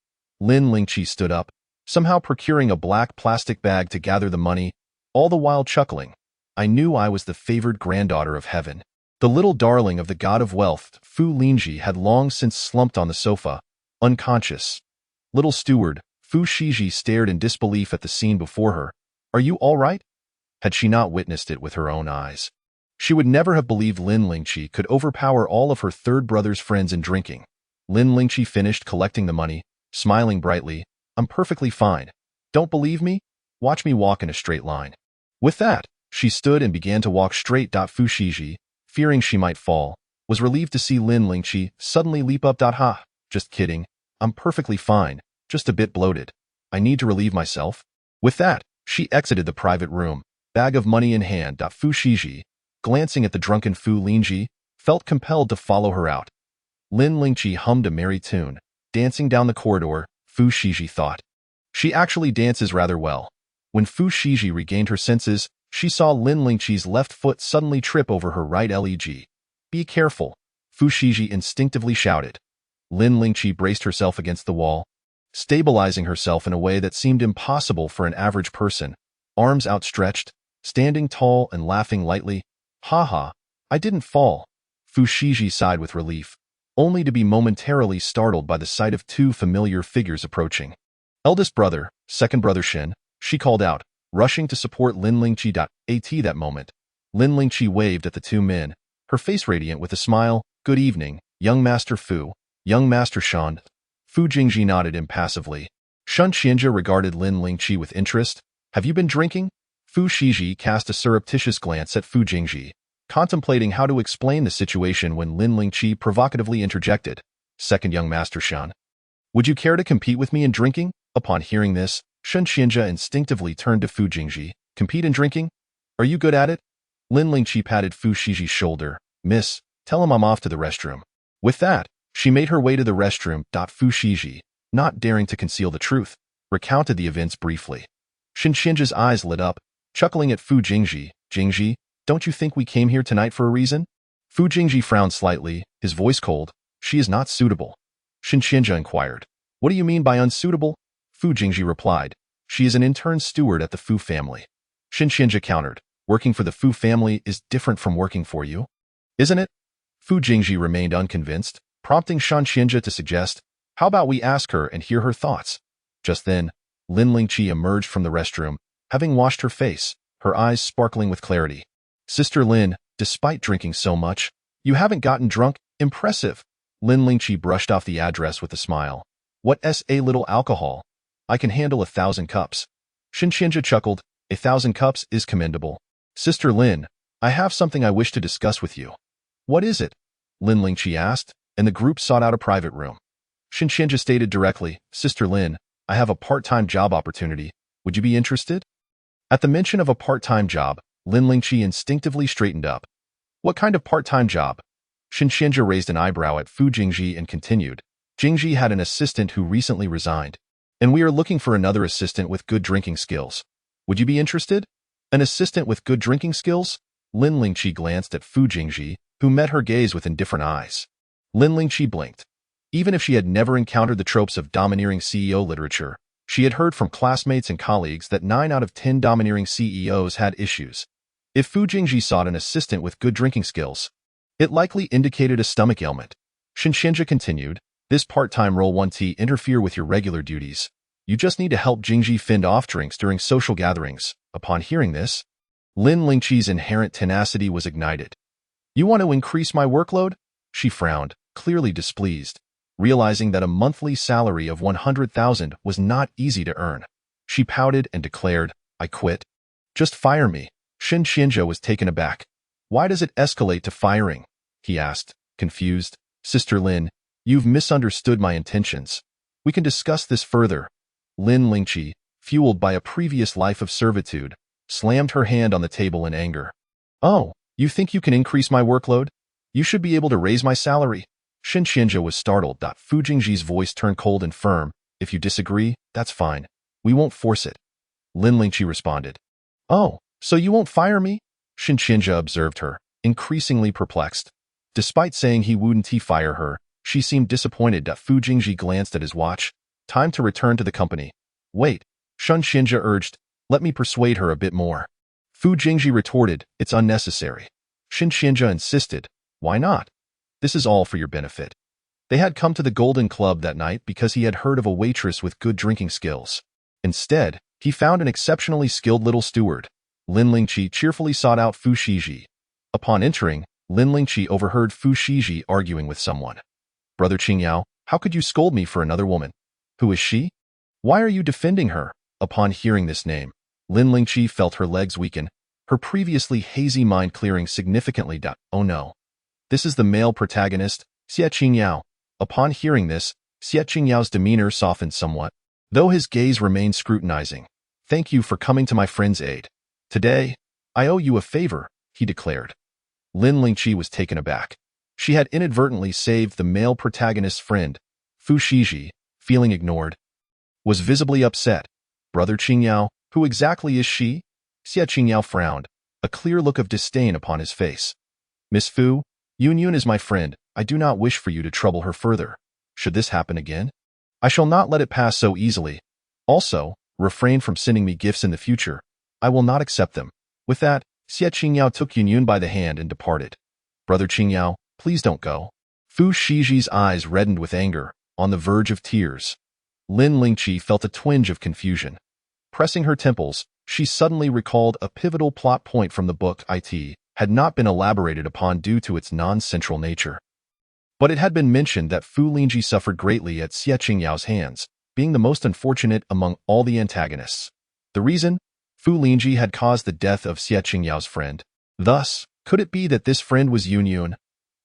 Lin Lingqi stood up, somehow procuring a black plastic bag to gather the money, all the while chuckling. I knew I was the favored granddaughter of heaven, the little darling of the god of wealth. Fu Lingji had long since slumped on the sofa, unconscious. Little steward, Fu Shiji stared in disbelief at the scene before her. Are you all right? Had she not witnessed it with her own eyes, she would never have believed Lin Lingqi could overpower all of her third brother's friends in drinking. Lin Lingqi finished collecting the money, smiling brightly. I'm perfectly fine. Don't believe me? Watch me walk in a straight line. With that, she stood and began to walk straight. Fu Shiji, fearing she might fall, was relieved to see Lin Lingqi suddenly leap up. Ha, just kidding. I'm perfectly fine, just a bit bloated. I need to relieve myself. With that, she exited the private room, bag of money in hand. Fu Shiji, glancing at the drunken Fu Lingji, felt compelled to follow her out. Lin Lingqi hummed a merry tune, dancing down the corridor. Fu Shiji thought, she actually dances rather well. When Fu Shiji regained her senses, she saw Lin Lingqi's left foot suddenly trip over her right leg. Be careful, Fu Shiji instinctively shouted. Lin Lingqi braced herself against the wall, stabilizing herself in a way that seemed impossible for an average person, arms outstretched, standing tall and laughing lightly. Ha ha, I didn't fall. Fu Shiji sighed with relief, only to be momentarily startled by the sight of two familiar figures approaching. Eldest brother, second brother Shin, she called out, rushing to support Lin Lingqi. At that moment, Lin Lingqi waved at the two men, her face radiant with a smile. Good evening, young Master Fu, young Master Shan. Fu Jingji nodded impassively. Shun Qianjia regarded Lin Lingqi with interest. Have you been drinking? Fu Shiji cast a surreptitious glance at Fu Jingji, contemplating how to explain the situation when Lin Lingqi provocatively interjected. Second young Master Shan. Would you care to compete with me in drinking? Upon hearing this, Shun Qianjia instinctively turned to Fu Jingji. Compete in drinking? Are you good at it? Lin Lingqi patted Fu Shiji's shoulder. Miss, tell him I'm off to the restroom. With that, she made her way to the restroom. Fu Shiji, not daring to conceal the truth, recounted the events briefly. Shun Qianjia's eyes lit up, chuckling at Fu Jingji. Jingji, don't you think we came here tonight for a reason? Fu Jingji frowned slightly, his voice cold. She is not suitable. Shun Qianjia inquired. What do you mean by unsuitable? Fu Jingji replied. She is an intern steward at the Fu family. Shun Qianjia countered. Working for the Fu family is different from working for you, isn't it? Fu Jingji remained unconvinced, prompting Shun Qianjia to suggest, how about we ask her and hear her thoughts? Just then, Lin Lingqi emerged from the restroom, having washed her face, her eyes sparkling with clarity. Sister Lin, despite drinking so much, you haven't gotten drunk? Impressive. Lin Lingqi brushed off the address with a smile. What's a little alcohol? I can handle 1,000 cups. Shun Qianjia chuckled. 1,000 cups is commendable. Sister Lin, I have something I wish to discuss with you. What is it? Lin Lingqi asked, and the group sought out a private room. Shun Qianjia stated directly, Sister Lin, I have a part-time job opportunity. Would you be interested? At the mention of a part-time job, Lin Lingqi instinctively straightened up. What kind of part-time job? Shun Qianjia raised an eyebrow at Fu Jingji and continued. Jingji had an assistant who recently resigned, and we are looking for another assistant with good drinking skills. Would you be interested? An assistant with good drinking skills? Lin Lingqi glanced at Fu Jingji, who met her gaze with indifferent eyes. Lin Lingqi blinked. Even if she had never encountered the tropes of domineering CEO literature, she had heard from classmates and colleagues that 9 out of 10 domineering CEOs had issues. If Fu Jingji sought an assistant with good drinking skills, it likely indicated a stomach ailment. Shun Qianjia continued, this part-time role won't interfere with your regular duties. You just need to help Jingji fend off drinks during social gatherings. Upon hearing this, Lin Lingqi's inherent tenacity was ignited. You want to increase my workload? She frowned, clearly displeased, realizing that a monthly salary of 100,000 was not easy to earn. She pouted and declared, I quit. Just fire me. Shun Qianjia was taken aback. Why does it escalate to firing? He asked, confused. Sister Lin, you've misunderstood my intentions. We can discuss this further. Lin Lingqi, fueled by a previous life of servitude, slammed her hand on the table in anger. Oh, you think you can increase my workload? You should be able to raise my salary. Shun Qianjia was startled. Fu Jingji's voice turned cold and firm. If you disagree, that's fine. We won't force it. Lin Lingqi responded. Oh, so you won't fire me? Shun Qianjia observed her, increasingly perplexed. Despite saying he wouldn't fire her, she seemed disappointed. Fu Jingji glanced at his watch. Time to return to the company. Wait, Shun Qianjia urged. Let me persuade her a bit more. Fu Jingji retorted, it's unnecessary. Shun Qianjia insisted. Why not? This is all for your benefit. They had come to the Golden Club that night because he had heard of a waitress with good drinking skills. Instead, he found an exceptionally skilled little steward. Lin Lingqi cheerfully sought out Fu Shiji. Upon entering, Lin Lingqi overheard Fu Shiji arguing with someone. Brother Qingyao, how could you scold me for another woman? Who is she? Why are you defending her? Upon hearing this name, Lin Lingqi felt her legs weaken, her previously hazy mind clearing significantly. Oh no. This is the male protagonist, Xie Qingyao. Upon hearing this, Xie Qingyao's demeanor softened somewhat, though his gaze remained scrutinizing. Thank you for coming to my friend's aid. Today, I owe you a favor, he declared. Lin Lingqi was taken aback. She had inadvertently saved the male protagonist's friend. Fu Shiji, feeling ignored, was visibly upset. Brother Qingyao, who exactly is she? Xie Qingyao frowned, a clear look of disdain upon his face. Miss Fu, Yun Yun is my friend. I do not wish for you to trouble her further. Should this happen again, I shall not let it pass so easily. Also, refrain from sending me gifts in the future. I will not accept them. With that, Xie Qingyao took Yunyun by the hand and departed. Brother Qingyao, please don't go. Fu Shiji's eyes reddened with anger, on the verge of tears. Lin Lingqi felt a twinge of confusion. Pressing her temples, she suddenly recalled a pivotal plot point from the book it had not been elaborated upon due to its non-central nature. But it had been mentioned that Fu Lingji suffered greatly at Xie Qingyao's hands, being the most unfortunate among all the antagonists. The reason? Fu Lingji had caused the death of Xie Qingyao's friend. Thus, could it be that this friend was Yunyun?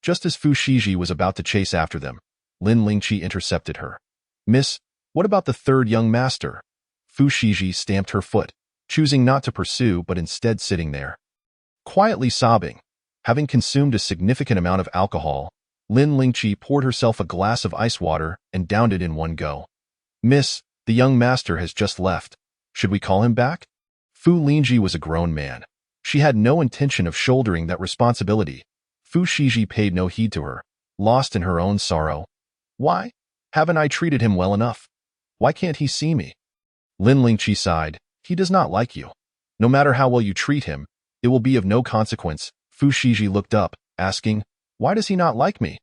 Just as Fu Shiji was about to chase after them, Lin Lingqi intercepted her. Miss, what about the third young master? Fu Shiji stamped her foot, choosing not to pursue but instead sitting there. Quietly sobbing, having consumed a significant amount of alcohol, Lin Lingqi poured herself a glass of ice water and downed it in one go. Miss, the young master has just left. Should we call him back? Fu Lingji was a grown man. She had no intention of shouldering that responsibility. Fu Shiji paid no heed to her, lost in her own sorrow. Why? Haven't I treated him well enough? Why can't he see me? Lin Lingqi sighed. He does not like you. No matter how well you treat him, it will be of no consequence. Fu Shiji looked up, asking, why does he not like me?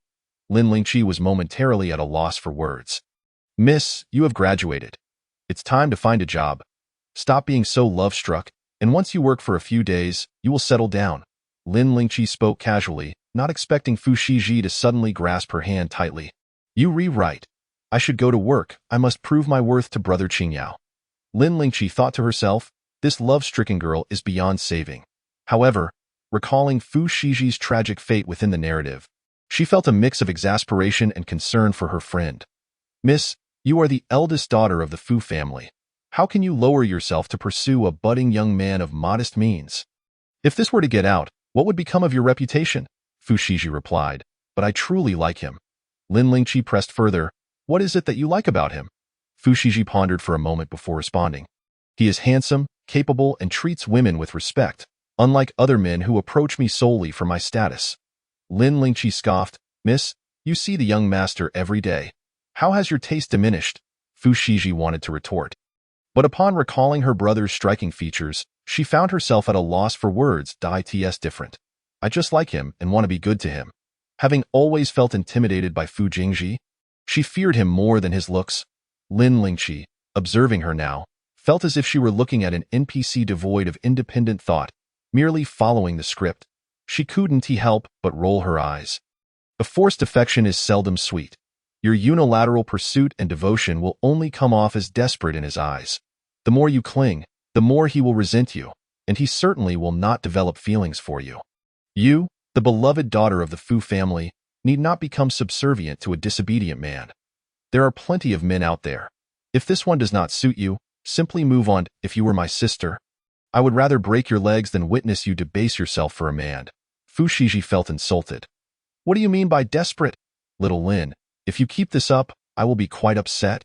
Lin Lingqi was momentarily at a loss for words. Miss, you have graduated. It's time to find a job. Stop being so love-struck, and once you work for a few days, you will settle down. Lin Lingqi spoke casually, not expecting Fu Shiji to suddenly grasp her hand tightly. You rewrite. I should go to work. I must prove my worth to Brother Qingyao. Lin Lingqi thought to herself, this love-stricken girl is beyond saving. However, recalling Fu Shiji's tragic fate within the narrative, she felt a mix of exasperation and concern for her friend. Miss, you are the eldest daughter of the Fu family. How can you lower yourself to pursue a budding young man of modest means? If this were to get out, what would become of your reputation? Fu Shiji replied, but I truly like him. Lin Lingqi pressed further, what is it that you like about him? Fu Shiji pondered for a moment before responding. He is handsome, capable, and treats women with respect, unlike other men who approach me solely for my status. Lin Lingqi scoffed, Miss, you see the young master every day. How has your taste diminished? Fu Shiji wanted to retort. But upon recalling her brother's striking features, she found herself at a loss for words. It's different. I just like him and want to be good to him. Having always felt intimidated by Fu Jingji, she feared him more than his looks. Lin Lingqi, observing her now, felt as if she were looking at an NPC devoid of independent thought, merely following the script. She couldn't help but roll her eyes. A forced affection is seldom sweet. Your unilateral pursuit and devotion will only come off as desperate in his eyes. The more you cling, the more he will resent you, and he certainly will not develop feelings for you. You, the beloved daughter of the Fu family, need not become subservient to a disobedient man. There are plenty of men out there. If this one does not suit you, simply move on. If you were my sister, I would rather break your legs than witness you debase yourself for a man. Fu Shiji felt insulted. What do you mean by desperate? Little Lin, if you keep this up, I will be quite upset.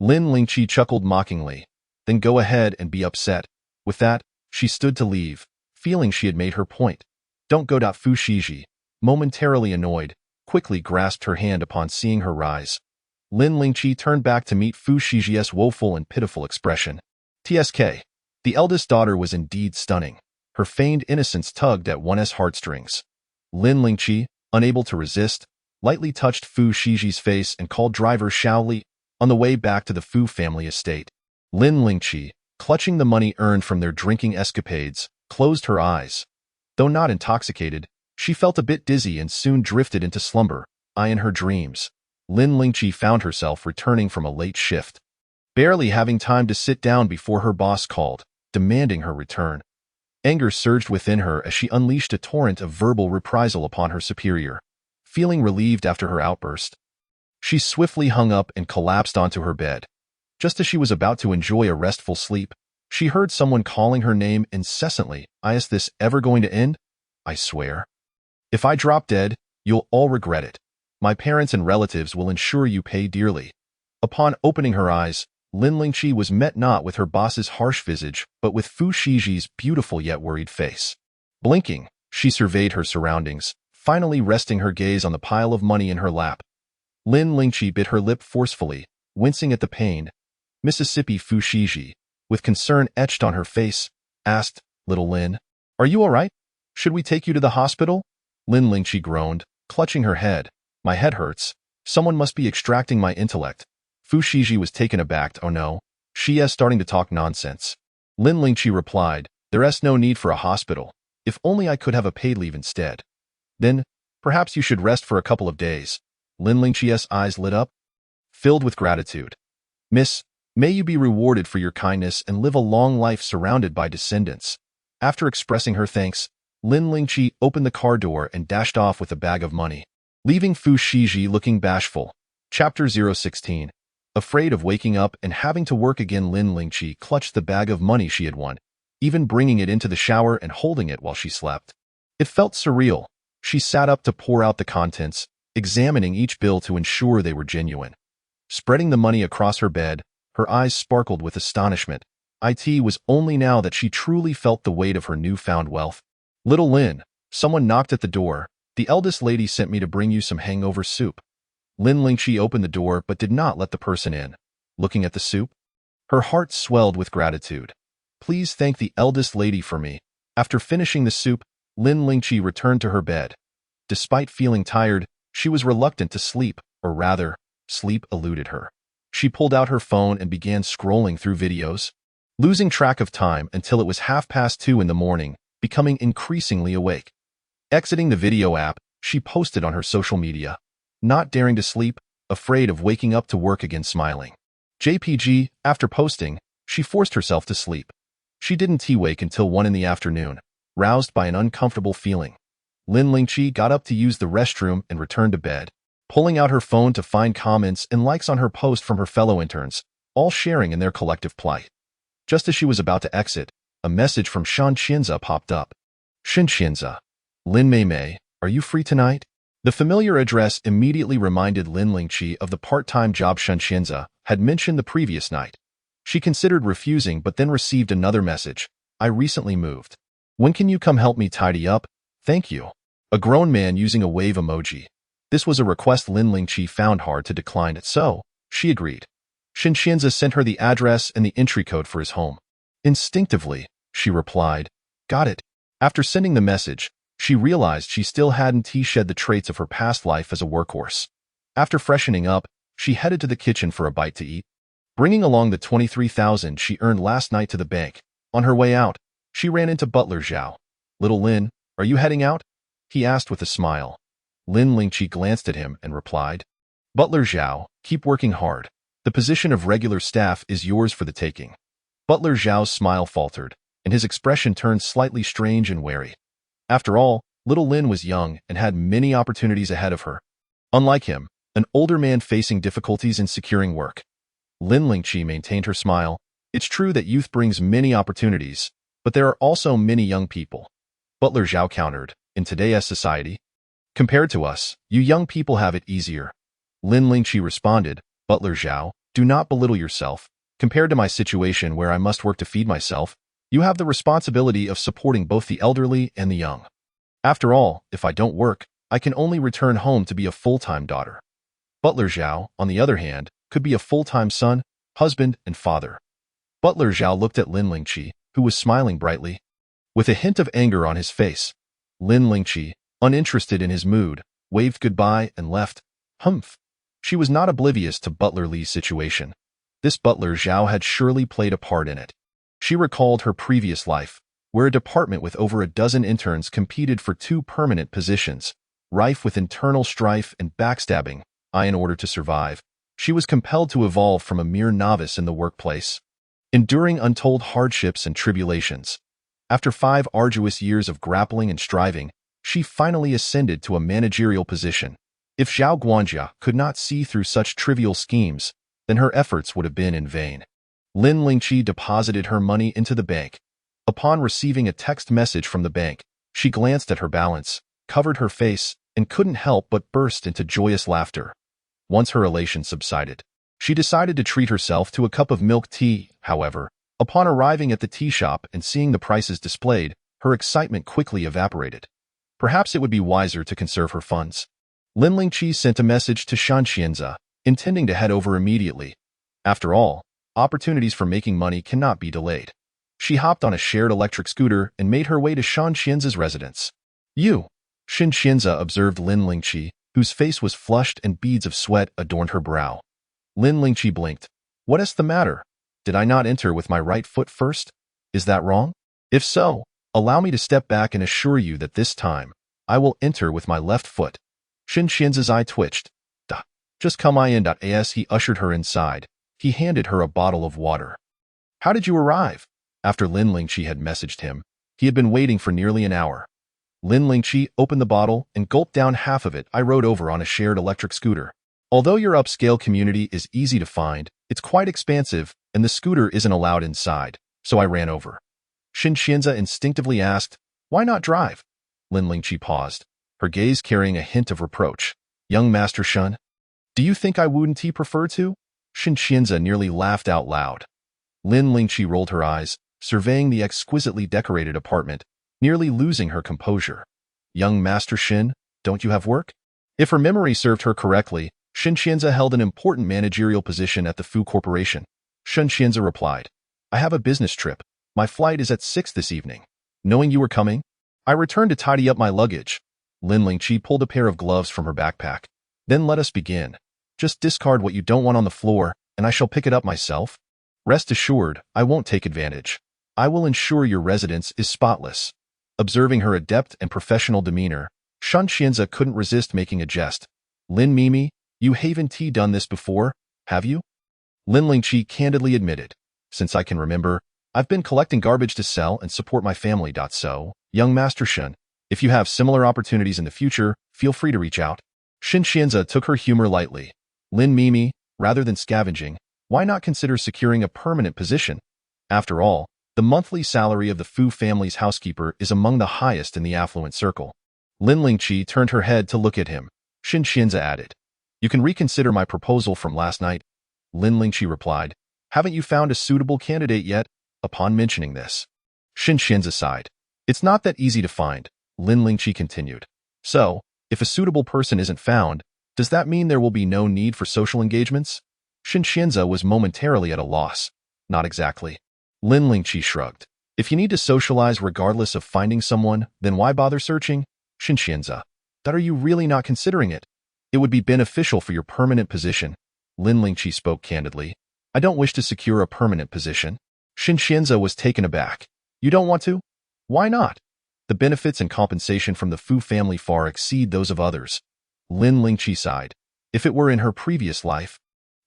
Lin Lingqi chuckled mockingly. Then go ahead and be upset. With that, she stood to leave, feeling she had made her point. Don't go. Fu Shiji, momentarily annoyed, quickly grasped her hand upon seeing her rise. Lin Lingqi turned back to meet Fu Shiji's woeful and pitiful expression. TSK. The eldest daughter was indeed stunning. Her feigned innocence tugged at one's heartstrings. Lin Lingqi, unable to resist, lightly touched Fu Shiji's face and called driver Xiao Li on the way back to the Fu family estate. Lin Lingqi, clutching the money earned from their drinking escapades, closed her eyes. Though not intoxicated, she felt a bit dizzy and soon drifted into slumber, in her dreams. Lin Lingqi found herself returning from a late shift, barely having time to sit down before her boss called, demanding her return. Anger surged within her as she unleashed a torrent of verbal reprisal upon her superior. Feeling relieved after her outburst, she swiftly hung up and collapsed onto her bed. Just as she was about to enjoy a restful sleep, she heard someone calling her name incessantly. Is this ever going to end? I swear. If I drop dead, you'll all regret it. My parents and relatives will ensure you pay dearly. Upon opening her eyes, Lin Lingqi was met not with her boss's harsh visage, but with Fu Shiji's beautiful yet worried face. Blinking, she surveyed her surroundings, finally resting her gaze on the pile of money in her lap. Lin Lingqi bit her lip forcefully, wincing at the pain. Mississippi Fushigi, with concern etched on her face, asked, "Little Lin, are you all right? Should we take you to the hospital?" Lin Lingqi groaned, clutching her head. "My head hurts. Someone must be extracting my intellect." Fushigi was taken aback. "Oh no, she is starting to talk nonsense." Lin Lingqi replied, "There's no need for a hospital. If only I could have a paid leave instead. Then, perhaps you should rest for a couple of days." Lin Lingqi's eyes lit up, filled with gratitude. "Miss, may you be rewarded for your kindness and live a long life surrounded by descendants." After expressing her thanks, Lin Lingqi opened the car door and dashed off with a bag of money, leaving Fu Shiji looking bashful. Chapter 016. Afraid of waking up and having to work again, Lin Lingqi clutched the bag of money she had won, even bringing it into the shower and holding it while she slept. It felt surreal. She sat up to pour out the contents, examining each bill to ensure they were genuine. Spreading the money across her bed, her eyes sparkled with astonishment. It was only now that she truly felt the weight of her newfound wealth. "Little Lin," someone knocked at the door. "The eldest lady sent me to bring you some hangover soup." Lin Lingqi opened the door but did not let the person in. Looking at the soup, her heart swelled with gratitude. "Please thank the eldest lady for me." After finishing the soup, Lin Lingqi returned to her bed. Despite feeling tired, she was reluctant to sleep, or rather, sleep eluded her. She pulled out her phone and began scrolling through videos, losing track of time until it was 2:30 in the morning, becoming increasingly awake. Exiting the video app, she posted on her social media, not daring to sleep, afraid of waking up to work again. Smiling. JPG, after posting, she forced herself to sleep. She didn't wake until 1 in the afternoon, roused by an uncomfortable feeling. Lin Lingqi got up to use the restroom and returned to bed, pulling out her phone to find comments and likes on her post from her fellow interns, all sharing in their collective plight. Just as she was about to exit, a message from Shan Qianza popped up. "Shan Qianza, Lin Mei, are you free tonight?" The familiar address immediately reminded Lin Lingqi of the part-time job Shan Qianza had mentioned the previous night. She considered refusing but then received another message. "I recently moved. When can you come help me tidy up? Thank you." A grown man using a wave emoji. This was a request Lin Lingqi found hard to decline, so she agreed. Shan Qianza sent her the address and the entry code for his home. Instinctively, she replied, "Got it." After sending the message, she realized she still hadn't shed the traits of her past life as a workhorse. After freshening up, she headed to the kitchen for a bite to eat, bringing along the 23,000 she earned last night to the bank. On her way out, she ran into Butler Zhao. "Little Lin, are you heading out?" he asked with a smile. Lin Lingqi glanced at him and replied, "Butler Zhao, keep working hard. The position of regular staff is yours for the taking." Butler Zhao's smile faltered, and his expression turned slightly strange and wary. After all, little Lin was young and had many opportunities ahead of her. Unlike him, an older man facing difficulties in securing work. Lin Lingqi maintained her smile. "It's true that youth brings many opportunities, but there are also many young people." Butler Zhao countered, "In today's society, compared to us, you young people have it easier." Lin Lingqi responded, "Butler Zhao, do not belittle yourself. Compared to my situation where I must work to feed myself, you have the responsibility of supporting both the elderly and the young. After all, if I don't work, I can only return home to be a full-time daughter." Butler Zhao, on the other hand, could be a full-time son, husband, and father. Butler Zhao looked at Lin Lingqi, who was smiling brightly, with a hint of anger on his face. Lin Lingqi, uninterested in his mood, waved goodbye and left. Humph. She was not oblivious to Butler Li's situation. This Butler Zhao had surely played a part in it. She recalled her previous life, where a department with over a dozen interns competed for 2 permanent positions, rife with internal strife and backstabbing. In order to survive, she was compelled to evolve from a mere novice in the workplace, enduring untold hardships and tribulations. After 5 arduous years of grappling and striving, she finally ascended to a managerial position. If Zhao Guanjia could not see through such trivial schemes, then her efforts would have been in vain. Lin Lingqi deposited her money into the bank. Upon receiving a text message from the bank, she glanced at her balance, covered her face, and couldn't help but burst into joyous laughter. Once her elation subsided, she decided to treat herself to a cup of milk tea. However, upon arriving at the tea shop and seeing the prices displayed, her excitement quickly evaporated. Perhaps it would be wiser to conserve her funds. Lin Lingqi sent a message to Shan Qianza, intending to head over immediately, After all, opportunities for making money cannot be delayed. She hopped on a shared electric scooter and made her way to Shan Xianza's residence. You, Shan Xianza observed Lin Lingqi, whose face was flushed and beads of sweat adorned her brow. Lin Lingqi blinked. What is the matter? Did I not enter with my right foot first? Is that wrong? If so, allow me to step back and assure you that this time, I will enter with my left foot. Shan Xianza's eye twitched. Duh. Just come in. As he ushered her inside, he handed her a bottle of water. How did you arrive? After Lin Lingqi had messaged him, he had been waiting for nearly an hour. Lin Lingqi opened the bottle and gulped down half of it. I rode over on a shared electric scooter. Although your upscale community is easy to find, it's quite expansive, and the scooter isn't allowed inside, so I ran over. Shan Xianza instinctively asked, why not drive? Lin Lingqi paused, her gaze carrying a hint of reproach. Young Master Shan, do you think I wouldn't prefer to? Shan Xianza nearly laughed out loud. Lin Lingqi rolled her eyes, surveying the exquisitely decorated apartment, nearly losing her composure. Young Master Shan, don't you have work? If her memory served her correctly, Shan Xianza held an important managerial position at the Fu Corporation. Shan Xianza replied, I have a business trip. My flight is at 6 this evening. Knowing you were coming, I returned to tidy up my luggage. Lin Lingqi pulled a pair of gloves from her backpack. Then let us begin. Just discard what you don't want on the floor, and I shall pick it up myself. Rest assured, I won't take advantage. I will ensure your residence is spotless. Observing her adept and professional demeanor, Shan Xianza couldn't resist making a jest. Lin Mimi, you haven't done this before, have you? Lin Lingqi candidly admitted. Since I can remember, I've been collecting garbage to sell and support my family. So, young Master Shan, if you have similar opportunities in the future, feel free to reach out. Shan Xianza took her humor lightly. Lin Mimi, rather than scavenging, why not consider securing a permanent position? After all, the monthly salary of the Fu family's housekeeper is among the highest in the affluent circle. Lin Lingqi turned her head to look at him. Shan Xianza added, you can reconsider my proposal from last night. Lin Lingqi replied, haven't you found a suitable candidate yet? Upon mentioning this, Shan Xianza sighed. It's not that easy to find, Lin Lingqi continued. So, if a suitable person isn't found, does that mean there will be no need for social engagements? Shan Xianza was momentarily at a loss. Not exactly. Lin Lingqi shrugged. If you need to socialize regardless of finding someone, then why bother searching? Shan Xianza, that are you really not considering it? It would be beneficial for your permanent position. Lin Lingqi spoke candidly. I don't wish to secure a permanent position. Shan Xianza was taken aback. You don't want to? Why not? The benefits and compensation from the Fu family far exceed those of others. Lin Lingqi sighed. If it were in her previous life,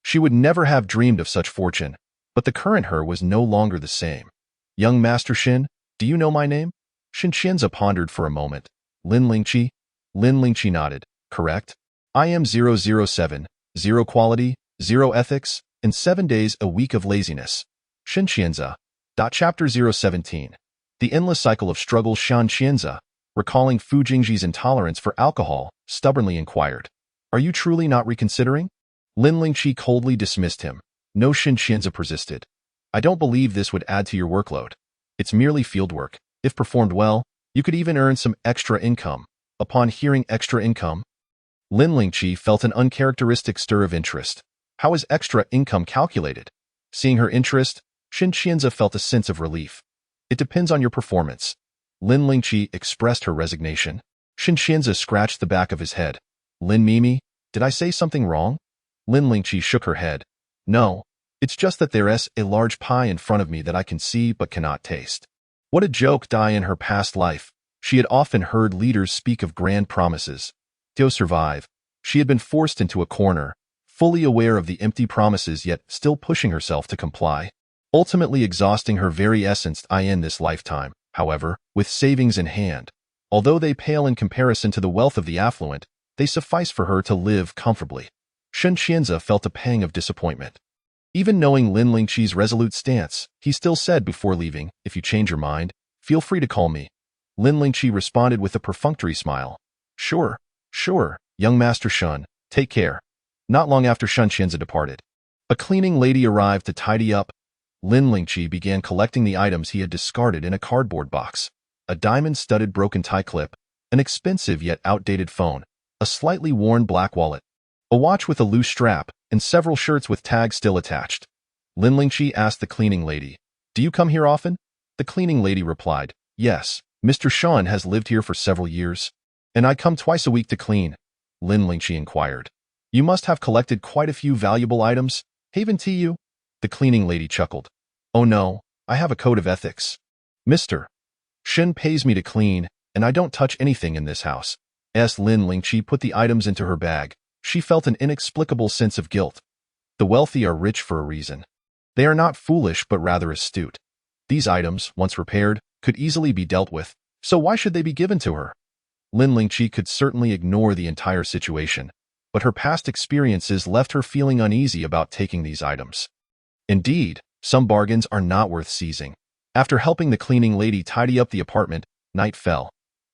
she would never have dreamed of such fortune, but the current her was no longer the same. Young Master Shan, do you know my name? Shan Xianza pondered for a moment. Lin Lingqi? Lin Lingqi nodded. Correct. I am 007, 0 quality, 0 ethics, and 7 days a week of laziness. Shan Xianza. Chapter 017. The endless cycle of struggle. Shan Xianza, recalling Fu Jingji's intolerance for alcohol, stubbornly inquired, are you truly not reconsidering? Lin Lingqi coldly dismissed him. No. Shan Xianza persisted. I don't believe this would add to your workload. It's merely field work. If performed well, you could even earn some extra income. Upon hearing extra income, Lin Lingqi felt an uncharacteristic stir of interest. How is extra income calculated? Seeing her interest, Shan Xianza felt a sense of relief. It depends on your performance. Lin Lingqi expressed her resignation. Shan Xianza scratched the back of his head. Lin Mimi, did I say something wrong? Lin Lingqi shook her head. No, it's just that there's a large pie in front of me that I can see but cannot taste. What a joke. In her past life, she had often heard leaders speak of grand promises. To survive, she had been forced into a corner, fully aware of the empty promises yet still pushing herself to comply, ultimately exhausting her very essence in this lifetime. However, with savings in hand, although they pale in comparison to the wealth of the affluent, they suffice for her to live comfortably. Shan Xianza felt a pang of disappointment. Even knowing Lin Lingqi's resolute stance, he still said before leaving, if you change your mind, feel free to call me. Lin Lingqi responded with a perfunctory smile. Sure, young Master Shan, take care. Not long after Shan Xianza departed, a cleaning lady arrived to tidy up. Lin Lingqi began collecting the items he had discarded in a cardboard box. A diamond-studded broken tie clip, an expensive yet outdated phone, a slightly worn black wallet, a watch with a loose strap, and several shirts with tags still attached. Lin Lingqi asked the cleaning lady, "Do you come here often?" The cleaning lady replied, "Yes, Mr. Sean has lived here for several years, and I come twice a week to clean." Lin Lingqi inquired, "You must have collected quite a few valuable items, haven't you?" The cleaning lady chuckled, "Oh no, I have a code of ethics. Mr. Shen pays me to clean, and I don't touch anything in this house." As Lin Lingqi put the items into her bag, she felt an inexplicable sense of guilt. The wealthy are rich for a reason. They are not foolish but rather astute. These items, once repaired, could easily be dealt with, so why should they be given to her? Lin Lingqi could certainly ignore the entire situation, but her past experiences left her feeling uneasy about taking these items. Indeed, some bargains are not worth seizing. After helping the cleaning lady tidy up the apartment, night fell.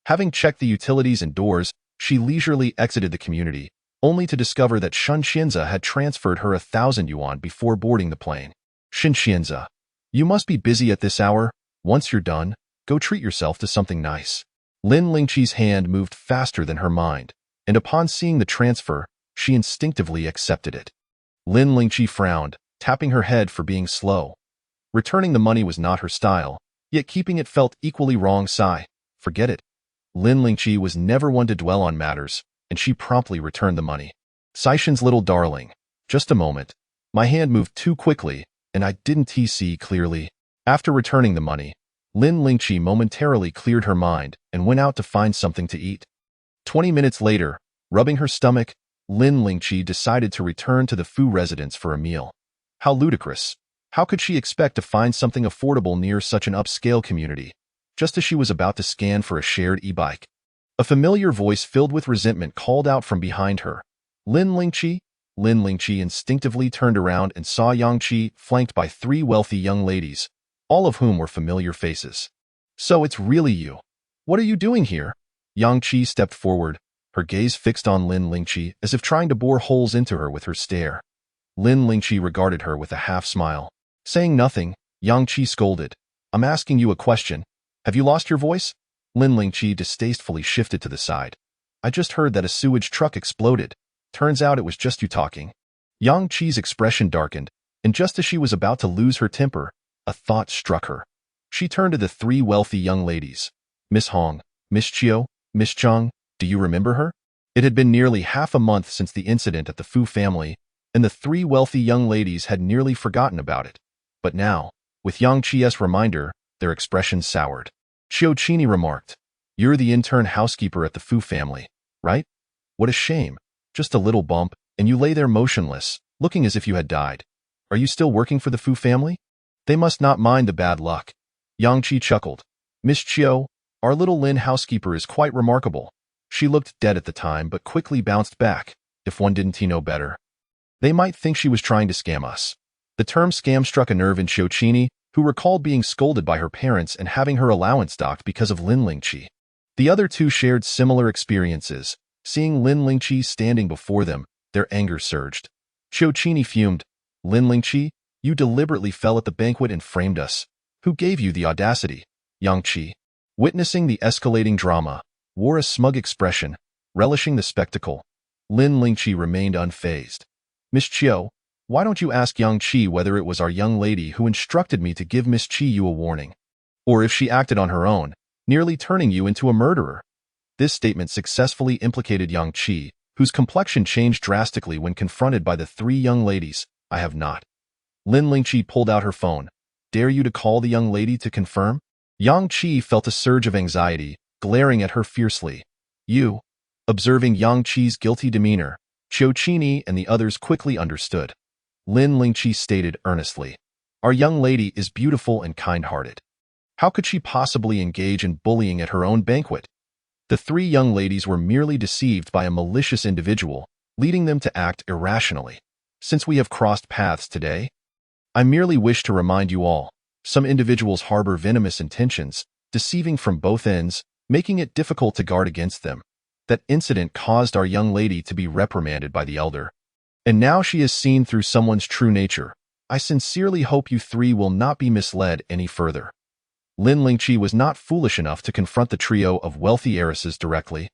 Having checked the utilities and doors, she leisurely exited the community, only to discover that Shen Xianze had transferred her 1,000 yuan before boarding the plane. "Shen Xianze, you must be busy at this hour. Once you're done, go treat yourself to something nice." Lin Lingqi's hand moved faster than her mind, and upon seeing the transfer, she instinctively accepted it. Lin Lingqi frowned, tapping her head for being slow. Returning the money was not her style, yet keeping it felt equally wrong. Forget it. Lin Lingqi was never one to dwell on matters, and she promptly returned the money. "Saishan's little darling, just a moment. My hand moved too quickly, and I didn't see clearly." After returning the money, Lin Lingqi momentarily cleared her mind and went out to find something to eat. 20 minutes later, rubbing her stomach, Lin Lingqi decided to return to the Fu residence for a meal. How ludicrous. How could she expect to find something affordable near such an upscale community? Just as she was about to scan for a shared e-bike, a familiar voice filled with resentment called out from behind her, "Lin Lingqi?" Lin Lingqi instinctively turned around and saw Yang Qi flanked by 3 wealthy young ladies, all of whom were familiar faces. "So it's really you. What are you doing here?" Yang Qi stepped forward, her gaze fixed on Lin Lingqi as if trying to bore holes into her with her stare. Lin Lingqi regarded her with a half-smile. Saying nothing, Yang Qi scolded, "I'm asking you a question. Have you lost your voice?" Lin Lingqi distastefully shifted to the side. "I just heard that a sewage truck exploded. Turns out it was just you talking." Yang Qi's expression darkened, and just as she was about to lose her temper, a thought struck her. She turned to the 3 wealthy young ladies. "Miss Hong, Miss Chiu, Miss Zhang, do you remember her?" It had been nearly half a month since the incident at the Fu family, and the 3 wealthy young ladies had nearly forgotten about it. But now, with Yang Qi's reminder, their expressions soured. Qiu Qini remarked, "You're the intern housekeeper at the Fu family, right? What a shame. Just a little bump, and you lay there motionless, looking as if you had died. Are you still working for the Fu family? They must not mind the bad luck." Yang Qi chuckled. "Miss Qiu, our little Lin housekeeper is quite remarkable." She looked dead at the time but quickly bounced back. If one didn't know better, they might think she was trying to scam us. The term scam struck a nerve in Qiu Qini, who recalled being scolded by her parents and having her allowance docked because of Lin Lingqi. The other 2 shared similar experiences. Seeing Lin Lingqi standing before them, their anger surged. Qiu Qini fumed. "Lin Lingqi, you deliberately fell at the banquet and framed us. Who gave you the audacity?" Yang Qi, witnessing the escalating drama, wore a smug expression, relishing the spectacle. Lin Lingqi remained unfazed. "Miss Qiu, why don't you ask Yang Qi whether it was our young lady who instructed me to give Miss Qi you a warning? Or if she acted on her own, nearly turning you into a murderer?" This statement successfully implicated Yang Qi, whose complexion changed drastically when confronted by the 3 young ladies. "I have not." Lin Lingqi pulled out her phone. "Dare you to call the young lady to confirm?" Yang Qi felt a surge of anxiety, glaring at her fiercely. "You?" Observing Yang Qi's guilty demeanor, Qiu Qini and the others quickly understood. Lin Lingqi stated earnestly, "Our young lady is beautiful and kind-hearted. How could she possibly engage in bullying at her own banquet?" The 3 young ladies were merely deceived by a malicious individual, leading them to act irrationally. "Since we have crossed paths today, I merely wish to remind you all, some individuals harbor venomous intentions, deceiving from both ends, making it difficult to guard against them. That incident caused our young lady to be reprimanded by the elder. And now she is seen through someone's true nature. I sincerely hope you 3 will not be misled any further." Lin Lingqi was not foolish enough to confront the trio of wealthy heiresses directly,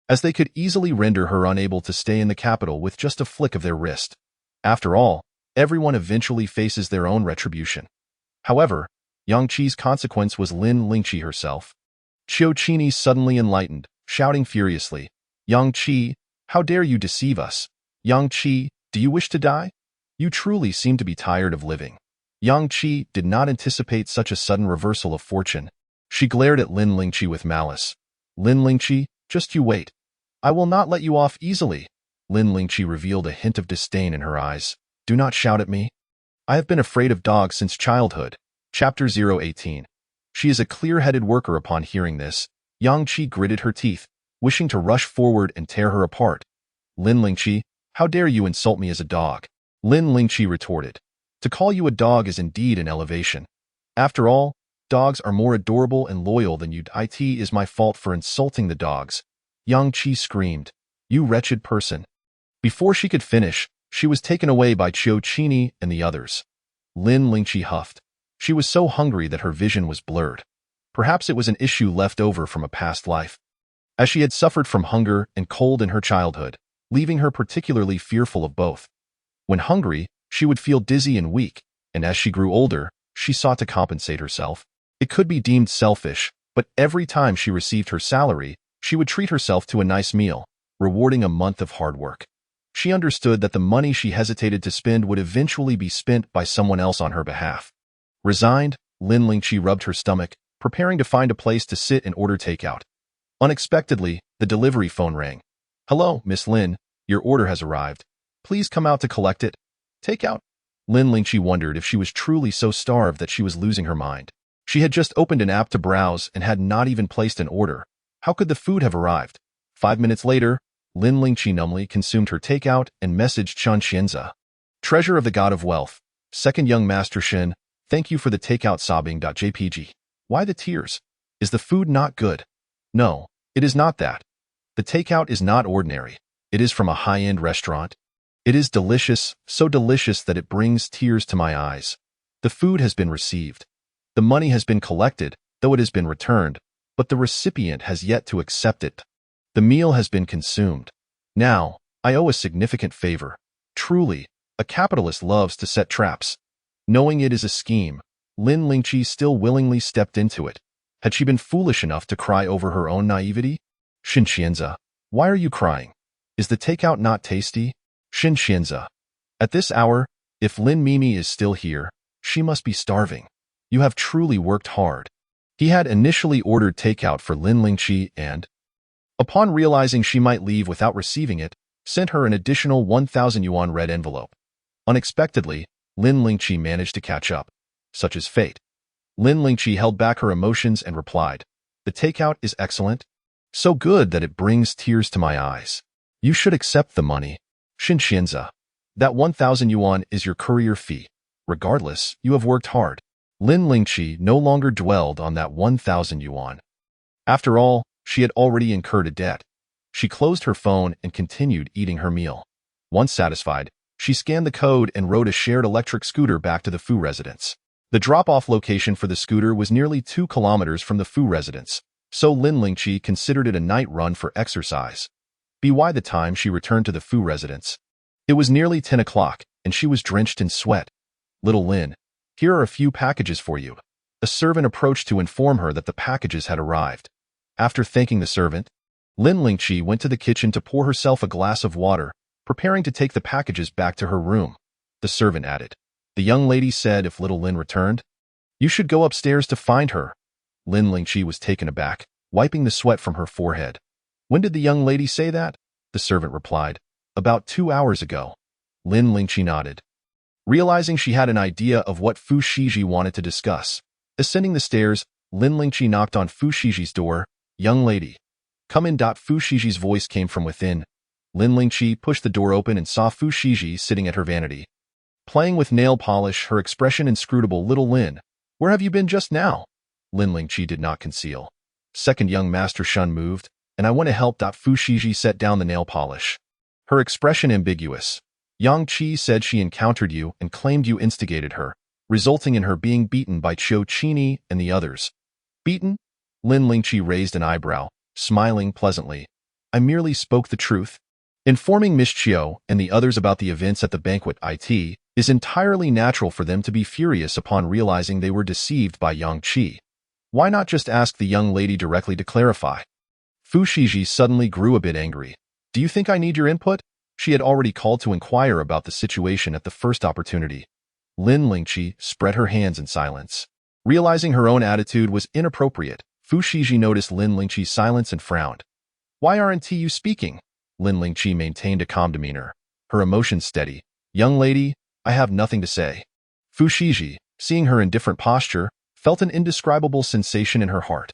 as they could easily render her unable to stay in the capital with just a flick of their wrist. After all, everyone eventually faces their own retribution. However, Yang Qi's consequence was Lin Lingqi herself. Qiu Qini suddenly enlightened, shouting furiously, "Yang Qi, how dare you deceive us? Yang Qi, do you wish to die? You truly seem to be tired of living." Yang Qi did not anticipate such a sudden reversal of fortune. She glared at Lin Lingqi with malice. "Lin Lingqi, just you wait. I will not let you off easily." Lin Lingqi revealed a hint of disdain in her eyes. "Do not shout at me. I have been afraid of dogs since childhood." Chapter 018. She is a clear-headed worker. Upon hearing this, Yang Qi gritted her teeth, wishing to rush forward and tear her apart. "Lin Lingqi, how dare you insult me as a dog?" Lin Lingqi retorted. "To call you a dog is indeed an elevation. After all, dogs are more adorable and loyal than you. It is my fault for insulting the dogs." Yang Qi screamed, "You wretched person." Before she could finish, she was taken away by Qiu Qini and the others. Lin Lingqi huffed. She was so hungry that her vision was blurred. Perhaps it was an issue left over from a past life, as she had suffered from hunger and cold in her childhood, leaving her particularly fearful of both. When hungry, she would feel dizzy and weak, and as she grew older, she sought to compensate herself. It could be deemed selfish, but every time she received her salary, she would treat herself to a nice meal, rewarding a month of hard work. She understood that the money she hesitated to spend would eventually be spent by someone else on her behalf. Resigned, Lin Lingqi rubbed her stomach, preparing to find a place to sit and order takeout. Unexpectedly, the delivery phone rang. "Hello, Miss Lin, your order has arrived. Please come out to collect it." "Takeout?" Lin Lingqi wondered if she was truly so starved that she was losing her mind. She had just opened an app to browse and had not even placed an order. How could the food have arrived? 5 minutes later, Lin Lingqi numbly consumed her takeout and messaged Chen Xianze. "Treasure of the God of Wealth, second young master Shen, thank you for the takeout sobbing.jpg. Why the tears? Is the food not good? No, it is not that. The takeout is not ordinary. It is from a high-end restaurant. It is delicious, so delicious that it brings tears to my eyes. The food has been received. The money has been collected, though it has been returned, but the recipient has yet to accept it. The meal has been consumed. Now, I owe a significant favor. Truly, a capitalist loves to set traps." Knowing it is a scheme, Lin Lingqi still willingly stepped into it. Had she been foolish enough to cry over her own naivety? "Shen Xianze, why are you crying? Is the takeout not tasty?" "Shen Xianze, at this hour, if Lin Mimi is still here, she must be starving. You have truly worked hard." He had initially ordered takeout for Lin Lingqi and, upon realizing she might leave without receiving it, sent her an additional 1,000 yuan red envelope. Unexpectedly, Lin Lingqi managed to catch up. Such is fate. Lin Lingqi held back her emotions and replied, "The takeout is excellent. So good that it brings tears to my eyes. You should accept the money. Shen Xianze, that 1,000 yuan is your courier fee. Regardless, you have worked hard." Lin Lingqi no longer dwelled on that 1,000 yuan. After all, she had already incurred a debt. She closed her phone and continued eating her meal. Once satisfied, she scanned the code and rode a shared electric scooter back to the Fu residence. The drop-off location for the scooter was nearly 2 kilometers from the Fu residence, so Lin Lingqi considered it a night run for exercise. By the time she returned to the Fu residence, it was nearly 10 o'clock, and she was drenched in sweat. "Little Lin, here are a few packages for you." A servant approached to inform her that the packages had arrived. After thanking the servant, Lin Lingqi went to the kitchen to pour herself a glass of water, preparing to take the packages back to her room. The servant added, "The young lady said if little Lin returned, you should go upstairs to find her." Lin Lingqi was taken aback, wiping the sweat from her forehead. "When did the young lady say that?" The servant replied, "About 2 hours ago." Lin Lingqi nodded, realizing she had an idea of what Fu Shiji wanted to discuss. Ascending the stairs, Lin Lingqi knocked on Fu Shiji's door. "Young lady, come in." Fu Shiji's voice came from within. Lin Lingqi pushed the door open and saw Fu Shiji sitting at her vanity, playing with nail polish, her expression inscrutable. "Little Lin, where have you been just now?" Lin Lingqi did not conceal. "Second young master Shun moved, and I went to help." Fu Shiji set down the nail polish, her expression ambiguous. "Yang Qi said she encountered you and claimed you instigated her, resulting in her being beaten by Qiu Qini and the others." "Beaten?" Lin Lingqi raised an eyebrow, smiling pleasantly. "I merely spoke the truth." Informing Miss Chiao and the others about the events at the banquet it is entirely natural for them to be furious upon realizing they were deceived by Yang Qi. Why not just ask the young lady directly to clarify? Fu Shiji suddenly grew a bit angry. Do you think I need your input? She had already called to inquire about the situation at the first opportunity. Lin Lingqi spread her hands in silence. Realizing her own attitude was inappropriate, Fu Shiji noticed Lin Lingqi's silence and frowned. Why aren't you speaking? Lin Lingqi maintained a calm demeanor, her emotions steady. Young lady, I have nothing to say. Fu Shiji, seeing her indifferent posture, felt an indescribable sensation in her heart.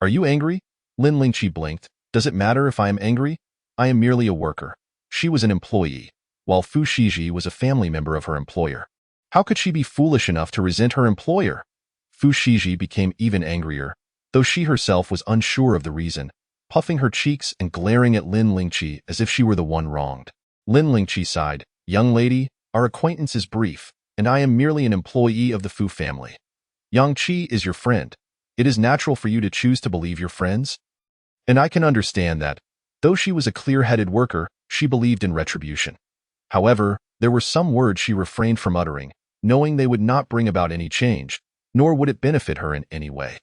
Are you angry? Lin Lingqi blinked. Does it matter if I am angry? I am merely a worker. She was an employee, while Fu Shiji was a family member of her employer. How could she be foolish enough to resent her employer? Fu Shiji became even angrier, though she herself was unsure of the reason, puffing her cheeks and glaring at Lin Lingqi as if she were the one wronged. Lin Lingqi sighed. Young lady, our acquaintance is brief, and I am merely an employee of the Fu family. Yang Qi is your friend. It is natural for you to choose to believe your friends. And I can understand that. Though she was a clear-headed worker, she believed in retribution. However, there were some words she refrained from uttering, knowing they would not bring about any change, nor would it benefit her in any way.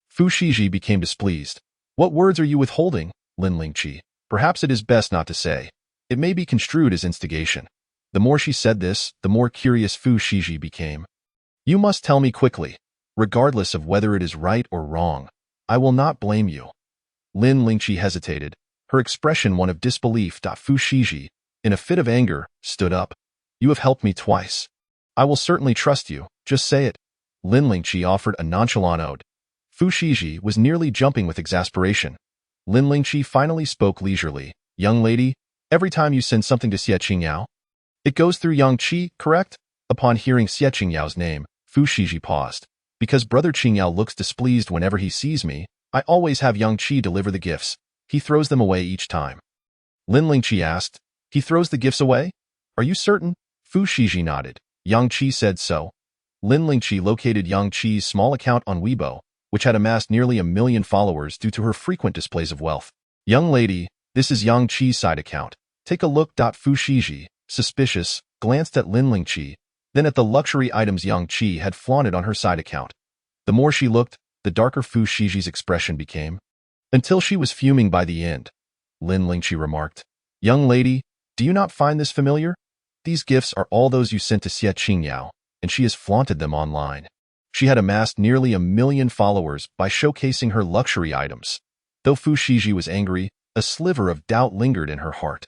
Fu Shiji became displeased. What words are you withholding, Lin Lingqi? Perhaps it is best not to say. It may be construed as instigation. The more she said this, the more curious Fu Shiji became. You must tell me quickly. Regardless of whether it is right or wrong, I will not blame you. Lin Lingqi hesitated, her expression one of disbelief. Fu Shiji, in a fit of anger, stood up. You have helped me twice. I will certainly trust you, just say it. Lin Lingqi offered a nonchalant ode. Fu Shiji was nearly jumping with exasperation. Lin Lingqi finally spoke leisurely. Young lady, every time you send something to Xie Qingyao, it goes through Yang Qi, correct? Upon hearing Xie Qingyao's name, Fu Shiji paused. Because Brother Qingyao looks displeased whenever he sees me, I always have Yang Qi deliver the gifts. He throws them away each time. Lin Lingqi asked, he throws the gifts away? Are you certain? Fu Shiji nodded. Yang Qi said so. Lin Lingqi located Yang Qi's small account on Weibo, which had amassed nearly 1 million followers due to her frequent displays of wealth. Young lady, this is Yang Qi's side account. Take a look. Fu Shiji, suspicious, glanced at Lin Lingqi, then at the luxury items Yang Qi had flaunted on her side account. The more she looked, the darker Fu Shiji's expression became. Until she was fuming by the end. Lin Lingqi remarked, Young lady, do you not find this familiar? These gifts are all those you sent to Xie Qingyao, and she has flaunted them online. She had amassed nearly 1 million followers by showcasing her luxury items. Though Fu Shiji was angry, a sliver of doubt lingered in her heart.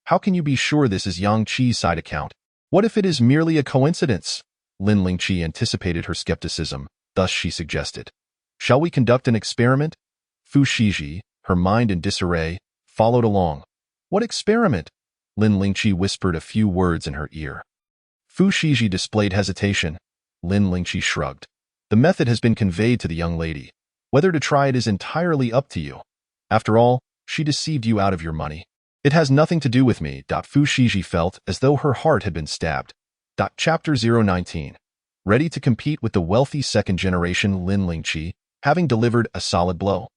How can you be sure this is Yang Qi's side account? What if it is merely a coincidence? Lin Lingqi anticipated her skepticism, thus she suggested. Shall we conduct an experiment? Fu Shiji, her mind in disarray, followed along. What experiment? Lin Lingqi whispered a few words in her ear. Fu Shiji displayed hesitation. Lin Lingqi shrugged. The method has been conveyed to the young lady. Whether to try it is entirely up to you. After all, she deceived you out of your money. It has nothing to do with me. Fu Shiji felt as though her heart had been stabbed. Chapter 019. Ready to compete with the wealthy second-generation Lin Lingqi, having delivered a solid blow.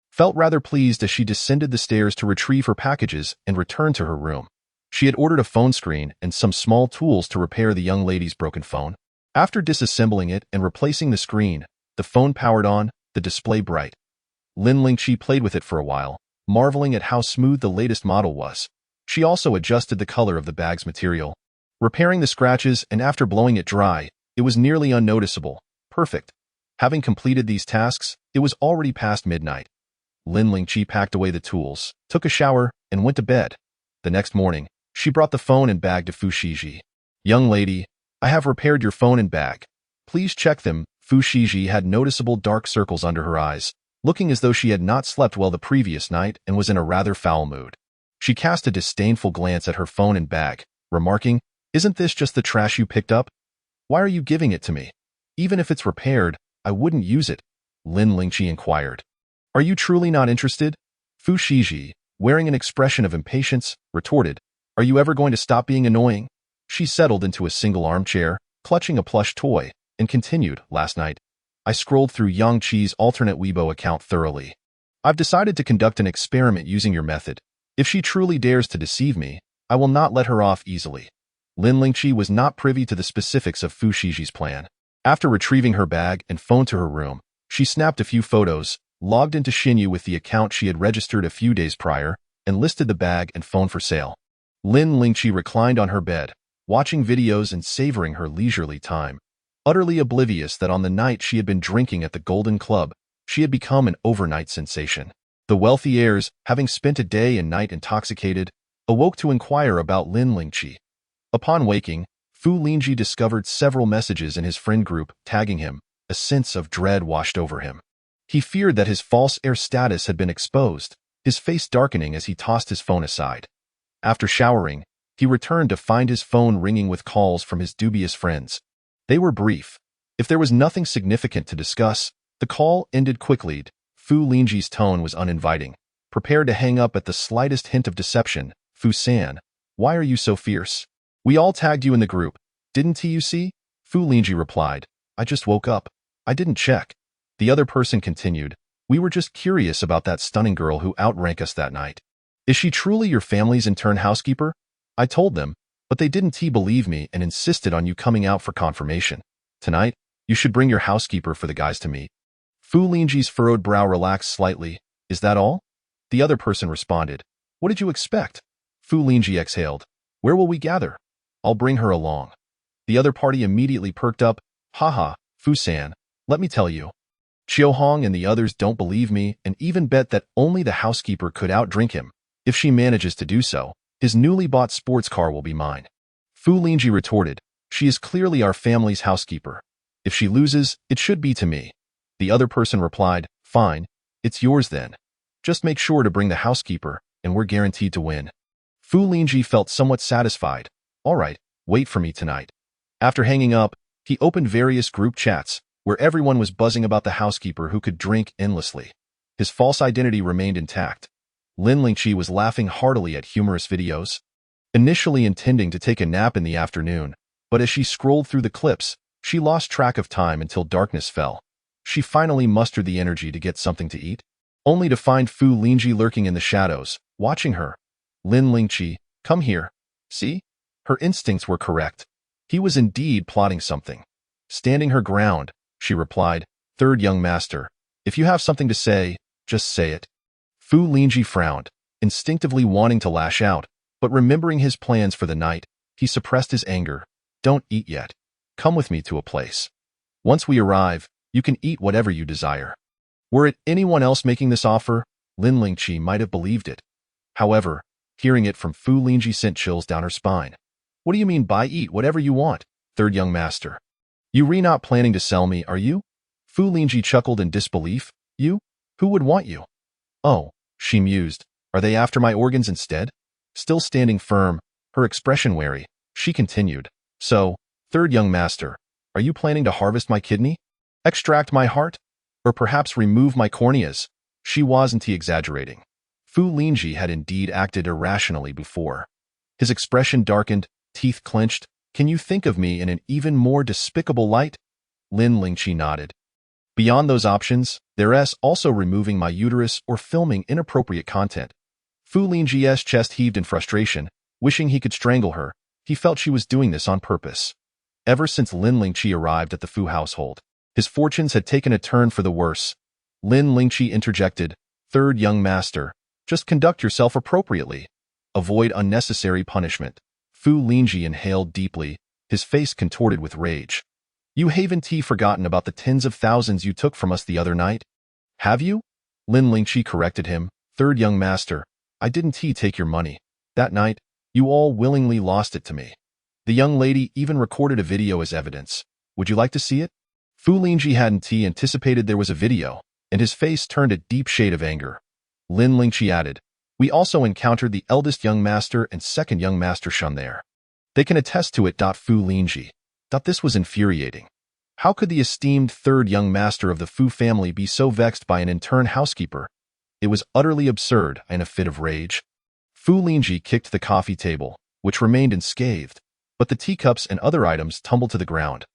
Felt rather pleased as she descended the stairs to retrieve her packages and return to her room. She had ordered a phone screen and some small tools to repair the young lady's broken phone. After disassembling it and replacing the screen, the phone powered on, the display bright. Lin Lingqi played with it for a while, marveling at how smooth the latest model was. She also adjusted the color of the bag's material. Repairing the scratches and after blowing it dry, it was nearly unnoticeable. Perfect. Having completed these tasks, it was already past midnight. Lin Lingqi packed away the tools, took a shower, and went to bed. The next morning, she brought the phone and bag to Fu Shiji. Young lady, I have repaired your phone and bag. Please check them. Fu Shiji had noticeable dark circles under her eyes, looking as though she had not slept well the previous night and was in a rather foul mood. She cast a disdainful glance at her phone and bag, remarking, Isn't this just the trash you picked up? Why are you giving it to me? Even if it's repaired, I wouldn't use it. Lin Lingqi inquired. Are you truly not interested? Fu Shiji, wearing an expression of impatience, retorted. Are you ever going to stop being annoying? She settled into a single armchair, clutching a plush toy, and continued, Last night, I scrolled through Yang Qi's alternate Weibo account thoroughly. I've decided to conduct an experiment using your method. If she truly dares to deceive me, I will not let her off easily. Lin Lingqi was not privy to the specifics of Fu Shiji's plan. After retrieving her bag and phone to her room, she snapped a few photos, logged into Xinyu with the account she had registered a few days prior, and listed the bag and phone for sale. Lin Lingqi reclined on her bed, watching videos and savoring her leisurely time, utterly oblivious that on the night she had been drinking at the Golden Club, she had become an overnight sensation. The wealthy heirs, having spent a day and night intoxicated, awoke to inquire about Lin Lingqi. Upon waking, Fu Lingji discovered several messages in his friend group tagging him. A sense of dread washed over him. He feared that his false heir status had been exposed, his face darkening as he tossed his phone aside. After showering, he returned to find his phone ringing with calls from his dubious friends. They were brief. If there was nothing significant to discuss, the call ended quickly. Fu Lingji's tone was uninviting. Prepared to hang up at the slightest hint of deception. Fu-san, why are you so fierce? We all tagged you in the group, didn't you see? Fu Lingji replied. I just woke up. I didn't check. The other person continued. We were just curious about that stunning girl who outranked us that night. Is she truly your family's intern housekeeper? I told them, but they didn't believe me and insisted on you coming out for confirmation. Tonight, you should bring your housekeeper for the guys to meet. Fu Lingji's furrowed brow relaxed slightly. Is that all? The other person responded. What did you expect? Fu Lingji exhaled. Where will we gather? I'll bring her along. The other party immediately perked up. Haha, Fu-san, let me tell you. Qiu Hong and the others don't believe me and even bet that only the housekeeper could outdrink him. If she manages to do so, his newly bought sports car will be mine. Fu Lingji retorted. She is clearly our family's housekeeper. If she loses, it should be to me. The other person replied, fine, it's yours then. Just make sure to bring the housekeeper, and we're guaranteed to win. Fu Lingji felt somewhat satisfied. All right, wait for me tonight. After hanging up, he opened various group chats, where everyone was buzzing about the housekeeper who could drink endlessly. His false identity remained intact. Lin Lingqi was laughing heartily at humorous videos, initially intending to take a nap in the afternoon, but as she scrolled through the clips, she lost track of time until darkness fell. She finally mustered the energy to get something to eat, only to find Fu Lingji lurking in the shadows, watching her. Lin Lingqi, come here. See? Her instincts were correct. He was indeed plotting something. Standing her ground, she replied, Third young master, if you have something to say, just say it. Fu Lingji frowned, instinctively wanting to lash out, but remembering his plans for the night, he suppressed his anger. Don't eat yet. Come with me to a place. Once we arrive, you can eat whatever you desire. Were it anyone else making this offer, Lin Lingqi might have believed it. However, hearing it from Fu Lingji sent chills down her spine. What do you mean by eat whatever you want, third young master? You not planning to sell me, are you? Fu Lingji chuckled in disbelief. You? Who would want you? Oh, she mused. Are they after my organs instead? Still standing firm, her expression wary, she continued. So, third young master, are you planning to harvest my kidney? Extract my heart? Or perhaps remove my corneas? She wasn't exaggerating. Fu Lingji had indeed acted irrationally before. His expression darkened, teeth clenched. Can you think of me in an even more despicable light? Lin Lingqi nodded. Beyond those options, there's also removing my uterus or filming inappropriate content. Fu Lingji's chest heaved in frustration, wishing he could strangle her. He felt she was doing this on purpose. Ever since Lin Lingqi arrived at the Fu household, his fortunes had taken a turn for the worse. Lin Lingqi interjected, Third young master, just conduct yourself appropriately. Avoid unnecessary punishment. Fu Lingji inhaled deeply, his face contorted with rage. You haven't forgotten about the tens of thousands you took from us the other night? Have you? Lin Lingqi corrected him. Third young master, I didn't take your money. That night, you all willingly lost it to me. The young lady even recorded a video as evidence. Would you like to see it? Fu Lingji hadn't anticipated there was a video, and his face turned a deep shade of anger. Lin Lingqi added, We also encountered the eldest young master and second young master Shun there. They can attest to it. Fu Lingji. This was infuriating. How could the esteemed third young master of the Fu family be so vexed by an intern housekeeper? It was utterly absurd. In a fit of rage, Fu Lingji kicked the coffee table, which remained unscathed, but the teacups and other items tumbled to the ground.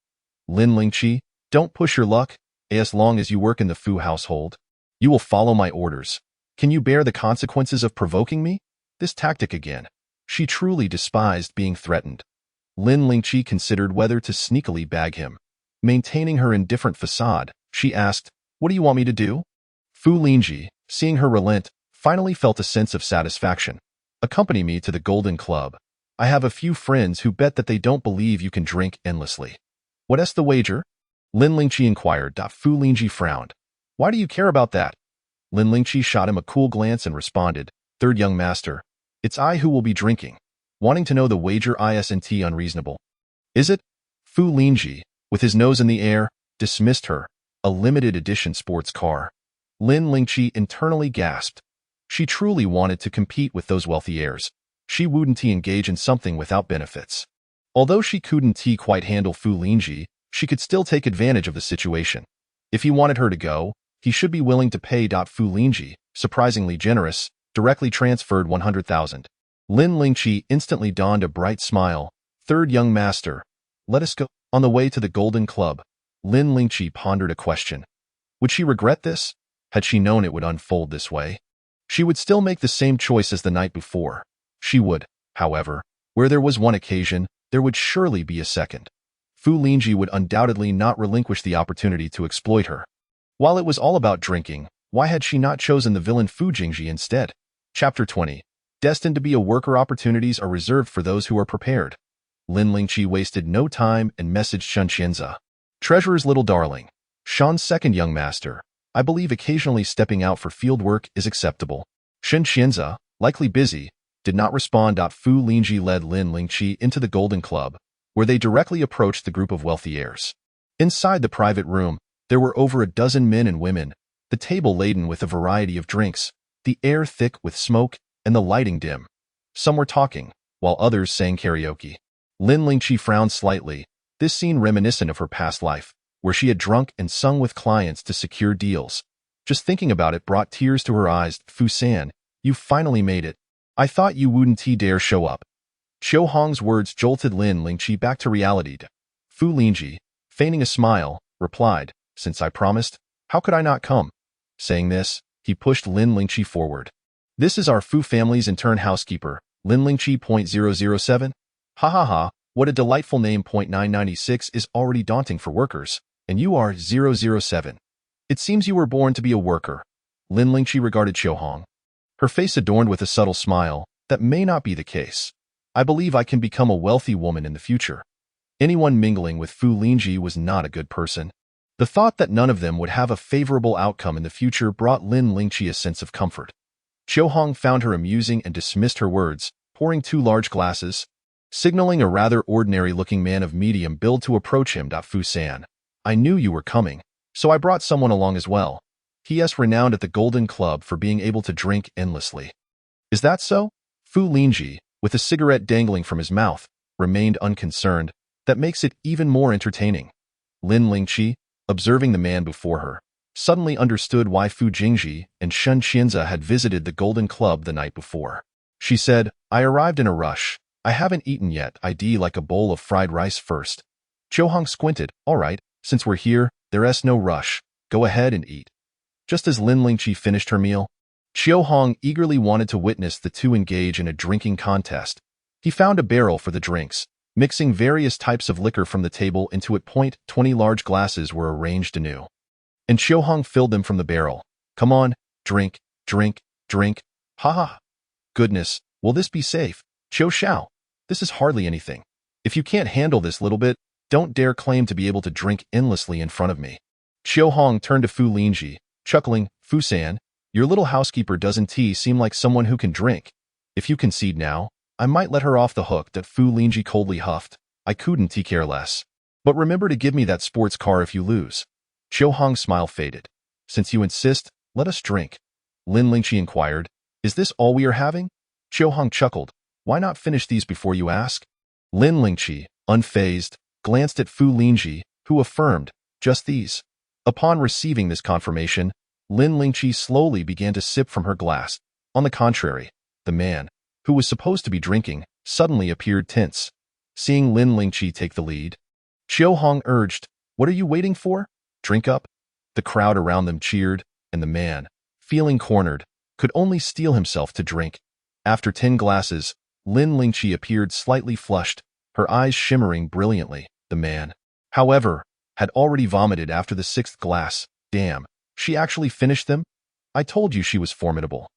Lin Lingqi, don't push your luck. As long as you work in the Fu household, you will follow my orders. Can you bear the consequences of provoking me? This tactic again. She truly despised being threatened. Lin Lingqi considered whether to sneakily bag him. Maintaining her indifferent facade, she asked, "What do you want me to do?" Fu Lingji, seeing her relent, finally felt a sense of satisfaction. "Accompany me to the Golden Club. I have a few friends who bet that they don't believe you can drink endlessly." "What's the wager?" Lin Lingqi inquired. Fu Lingji frowned. "Why do you care about that?" Lin Lingqi shot him a cool glance and responded, "Third young master, it's I who will be drinking. Wanting to know the wager isn't unreasonable. Is it?" Fu Lingji, with his nose in the air, dismissed her. A limited edition sports car. Lin Lingqi internally gasped. She truly wanted to compete with those wealthy heirs. She wouldn't engage in something without benefits. Although she couldn't quite handle Fu Lingji, she could still take advantage of the situation. If he wanted her to go, he should be willing to pay. Fu Lingji, surprisingly generous, directly transferred 100,000. Lin Lingqi instantly donned a bright smile. "Third young master, let us go." On the way to the Golden Club, Lin Lingqi pondered a question. Would she regret this? Had she known it would unfold this way? She would still make the same choice as the night before. She would, however, where there was one occasion, there would surely be a second. Fu Lingji would undoubtedly not relinquish the opportunity to exploit her. While it was all about drinking, why had she not chosen the villain Fu Jingji instead? Chapter 20. Destined to be a worker, opportunities are reserved for those who are prepared. Lin Lingqi wasted no time and messaged Shen Qianze. "Treasurer's little darling. Shan's second young master. I believe occasionally stepping out for field work is acceptable." Shen Qianze, likely busy, did not respond. Fu Lingji led Lin Lingqi into the Golden Club, where they directly approached the group of wealthy heirs. Inside the private room, there were over a dozen men and women, the table laden with a variety of drinks, the air thick with smoke, and the lighting dim. Some were talking, while others sang karaoke. Lin Lingqi frowned slightly, this scene reminiscent of her past life, where she had drunk and sung with clients to secure deals. Just thinking about it brought tears to her eyes. "Fu San, you finally made it. I thought you wouldn't dare show up." Qiu Hong's words jolted Lin Lingqi back to reality. Fu Lingji, feigning a smile, replied, "Since I promised, how could I not come?" Saying this, he pushed Lin Lingqi forward. "This is our Fu family's intern housekeeper, Lin Lingqi .007. Ha ha ha, what a delightful name. .996 is already daunting for workers, and you are 007. It seems you were born to be a worker." Lin Lingqi regarded Qiu Hong, her face adorned with a subtle smile. "That may not be the case. I believe I can become a wealthy woman in the future." Anyone mingling with Fu Lingji was not a good person. The thought that none of them would have a favorable outcome in the future brought Lin Lingqi a sense of comfort. Qiu Hong found her amusing and dismissed her words, pouring 2 large glasses, signaling a rather ordinary-looking man of medium build to approach him. "Fu San, I knew you were coming, so I brought someone along as well. He is renowned at the Golden Club for being able to drink endlessly." "Is that so?" Fu Lingji, with a cigarette dangling from his mouth, remained unconcerned. "That makes it even more entertaining." Lin Lingqi, observing the man before her, suddenly understood why Fu Jingji and Shen Qianze had visited the Golden Club the night before. She said, "I arrived in a rush. I haven't eaten yet. I'd like a bowl of fried rice first." Qiu Hong squinted. "All right, since we're here, there's no rush. Go ahead and eat." Just as Lin Lingqi finished her meal, Qiu Hong eagerly wanted to witness the two engage in a drinking contest. He found a barrel for the drinks, mixing various types of liquor from the table into it. 20 large glasses were arranged anew, and Qiu Hong filled them from the barrel. "Come on, drink, drink, drink. Ha ha. Goodness, will this be safe? Qiu Xiao, this is hardly anything. If you can't handle this little bit, don't dare claim to be able to drink endlessly in front of me." Qiu Hong turned to Fu Lingji, chuckling. "Fu San, your little housekeeper doesn't seem like someone who can drink. If you concede now, I might let her off the hook." Fu Lingji coldly huffed. "I couldn't care less. But remember to give me that sports car if you lose." Qiu Hong's smile faded. "Since you insist, let us drink." Lin Lingqi inquired, "Is this all we are having?" Qiu Hong chuckled. "Why not finish these before you ask?" Lin Lingqi, unfazed, glanced at Fu Lingji, who affirmed, "Just these." Upon receiving this confirmation, Lin Lingqi slowly began to sip from her glass. On the contrary, the man, who was supposed to be drinking, suddenly appeared tense. Seeing Lin Lingqi take the lead, Qiu Hong urged, "What are you waiting for? Drink up." The crowd around them cheered, and the man, feeling cornered, could only steel himself to drink. After 10 glasses, Lin Lingqi appeared slightly flushed, her eyes shimmering brilliantly. The man, however, had already vomited after the 6th glass. Damn, she actually finished them? I told you she was formidable.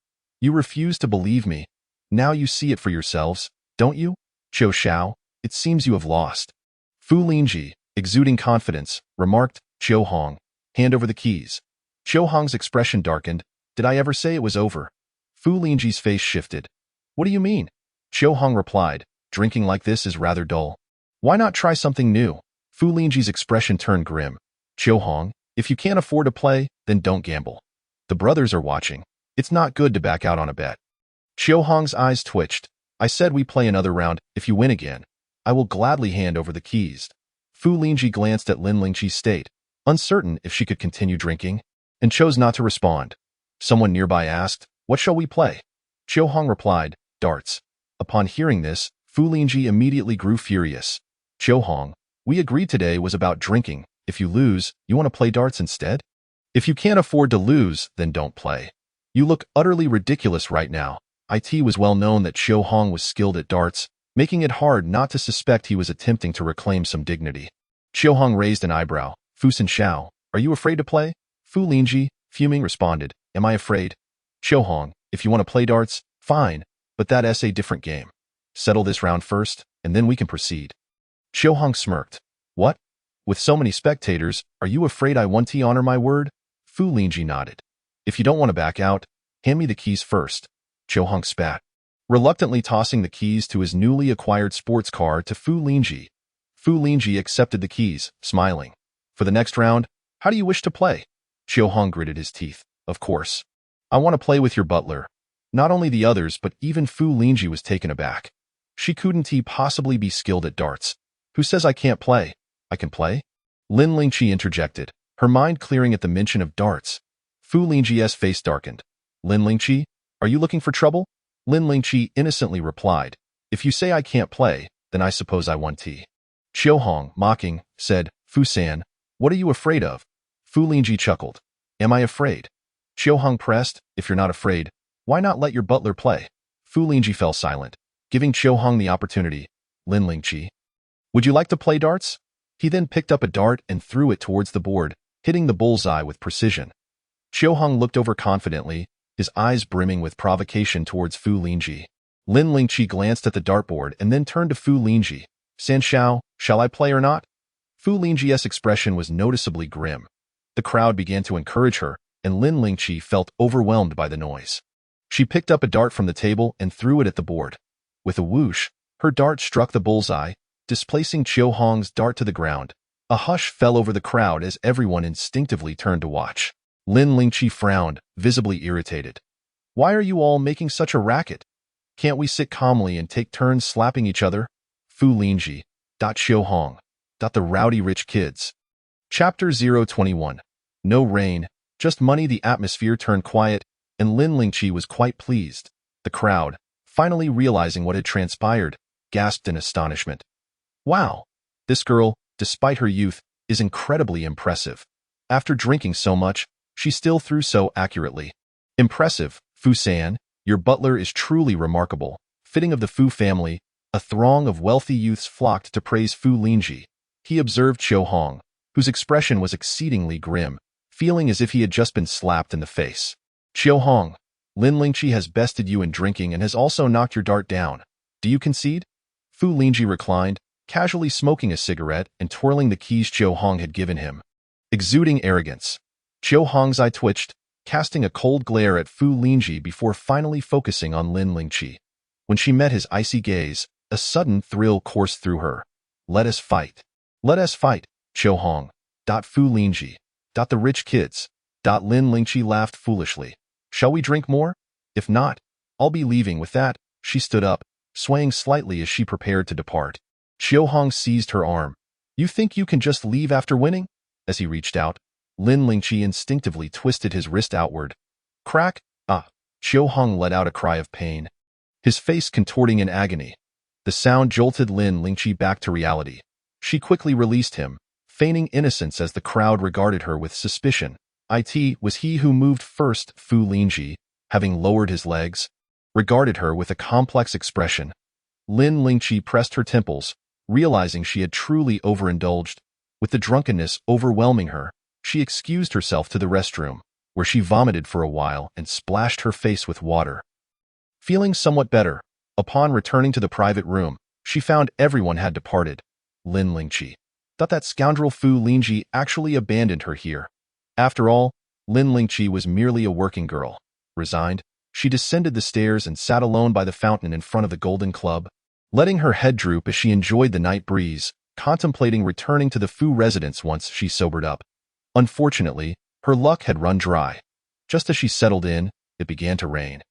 You refuse to believe me. Now you see it for yourselves, don't you? Qiu Xiao, it seems you have lost. Fu Lingji, exuding confidence, remarked. Qiu Hong, hand over the keys. Qiu Hong's expression darkened. Did I ever say it was over? Fu Lingji's face shifted. What do you mean? Qiu Hong replied. Drinking like this is rather dull. Why not try something new? Fu Lingji's expression turned grim. Qiu Hong, if you can't afford to play, then don't gamble. The brothers are watching. It's not good to back out on a bet. Qiu Hong's eyes twitched. I said we play another round. If you win again, I will gladly hand over the keys. Fu Lingji glanced at Lin Lingqi's state, uncertain if she could continue drinking, and chose not to respond. Someone nearby asked, what shall we play? Qiu Hong replied, darts. Upon hearing this, Fu Lingji immediately grew furious. Qiu Hong, we agreed today was about drinking. If you lose, you want to play darts instead? If you can't afford to lose, then don't play. You look utterly ridiculous right now. It was well known that Qiu Hong was skilled at darts, making it hard not to suspect he was attempting to reclaim some dignity. Qiu Hong raised an eyebrow. Fu Xiao, are you afraid to play? Fu Lingji, fuming, responded, am I afraid? Qiu Hong, if you want to play darts, fine, but that's a different game. Settle this round first, and then we can proceed. Qiu Hong smirked. What? With so many spectators, are you afraid I won't honor my word? Fu Lingji nodded. If you don't want to back out, hand me the keys first. Qiu Hong spat, reluctantly tossing the keys to his newly acquired sports car to Fu Lingji. Fu Lingji accepted the keys, smiling. For the next round, how do you wish to play? Qiu Hong gritted his teeth. Of course. I want to play with your butler. Not only the others, but even Fu Lingji was taken aback. She couldn't possibly be skilled at darts. Who says I can't play? I can play? Lin Lingqi interjected, her mind clearing at the mention of darts. Fu Lingji's face darkened. Lin Lingqi, are you looking for trouble? Lin Lingqi innocently replied, if you say I can't play, then I suppose I won tea. Qiu Hong, mocking, said, Fu San, what are you afraid of? Fu Lingji chuckled. Am I afraid? Qiu Hong pressed, if you're not afraid, why not let your butler play? Fu Lingji fell silent, giving Qiu Hong the opportunity. Lin Lingqi, would you like to play darts? He then picked up a dart and threw it towards the board, hitting the bullseye with precision. Qiu Hong looked over confidently, his eyes brimming with provocation towards Fu Lingji. Lin Lingqi glanced at the dartboard and then turned to Fu Lingji. San Xiao, shall I play or not? Fu Lingji's expression was noticeably grim. The crowd began to encourage her, and Lin Lingqi felt overwhelmed by the noise. She picked up a dart from the table and threw it at the board. With a whoosh, her dart struck the bullseye, displacing Qiu Hong's dart to the ground. A hush fell over the crowd as everyone instinctively turned to watch. Lin Lingqi frowned, visibly irritated. Why are you all making such a racket? Can't we sit calmly and take turns slapping each other? Fu Lingji. Qiu Hong. The rowdy rich kids. Chapter 021. No rain, just money. The atmosphere turned quiet, and Lin Lingqi was quite pleased. The crowd, finally realizing what had transpired, gasped in astonishment. Wow! This girl, despite her youth, is incredibly impressive. After drinking so much, she still threw so accurately. Impressive, Fu San, your butler is truly remarkable. Fitting of the Fu family, a throng of wealthy youths flocked to praise Fu Lingji. He observed Qiu Hong, whose expression was exceedingly grim, feeling as if he had just been slapped in the face. Qiu Hong, Lin Lingqi has bested you in drinking and has also knocked your dart down. Do you concede? Fu Lingji reclined, casually smoking a cigarette and twirling the keys Qiu Hong had given him. Exuding arrogance. Qiu Hong's eye twitched, casting a cold glare at Fu Lingji before finally focusing on Lin Lingqi. When she met his icy gaze, a sudden thrill coursed through her. Let us fight. Let us fight, Qiu Hong. Fu Lingji. The rich kids. Lin Lingqi laughed foolishly. Shall we drink more? If not, I'll be leaving. With that, she stood up, swaying slightly as she prepared to depart. Qiu Hong seized her arm. You think you can just leave after winning? As he reached out, Lin Lingqi instinctively twisted his wrist outward. Crack! Ah! Qiu Hong let out a cry of pain, his face contorting in agony. The sound jolted Lin Lingqi back to reality. She quickly released him, feigning innocence as the crowd regarded her with suspicion. It was he who moved first, Fu Lingji, having lowered his legs. regarded her with a complex expression. Lin Lingqi pressed her temples, realizing she had truly overindulged. With the drunkenness overwhelming her, she excused herself to the restroom, where she vomited for a while and splashed her face with water. Feeling somewhat better, upon returning to the private room, she found everyone had departed. Lin Lingqi thought that scoundrel Fu Lingji actually abandoned her here. After all, Lin Lingqi was merely a working girl. Resigned, she descended the stairs and sat alone by the fountain in front of the Golden Club, letting her head droop as she enjoyed the night breeze, contemplating returning to the Fu residence once she sobered up. Unfortunately, her luck had run dry. Just as she settled in, it began to rain.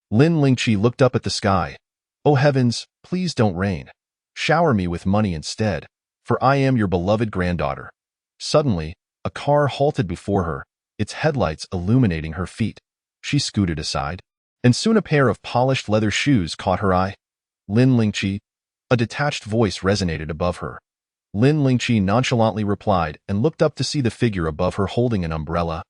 Lin Lingqi looked up at the sky. "Oh heavens, please don't rain. Shower me with money instead, for I am your beloved granddaughter." Suddenly, a car halted before her, its headlights illuminating her feet. She scooted aside, and soon a pair of polished leather shoes caught her eye. "Lin Lingqi," a detached voice resonated above her. Lin Lingqi nonchalantly replied and looked up to see the figure above her holding an umbrella.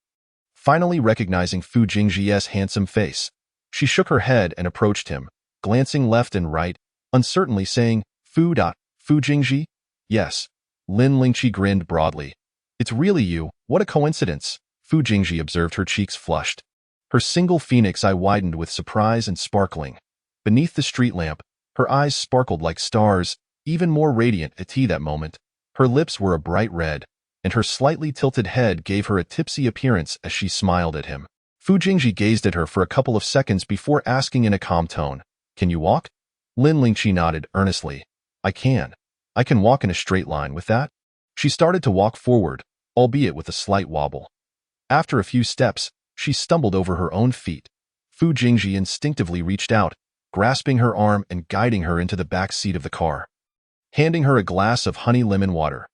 Finally recognizing Fu Jingji's handsome face, she shook her head and approached him, glancing left and right, uncertainly saying, Fu Jingji? Yes. Lin Lingqi grinned broadly. "It's really you, what a coincidence." Fu Jingji observed her cheeks flushed. Her single phoenix eye widened with surprise and sparkling. Beneath the street lamp, her eyes sparkled like stars, even more radiant at that moment. Her lips were a bright red, and her slightly tilted head gave her a tipsy appearance as she smiled at him. Fu Jingji gazed at her for a couple of seconds before asking in a calm tone, "Can you walk?" Lin Lingqi nodded earnestly. "I can. I can walk in a straight line with that." She started to walk forward, albeit with a slight wobble. After a few steps, she stumbled over her own feet. Fu Jingji instinctively reached out, grasping her arm and guiding her into the back seat of the car, handing her a glass of honey lemon water.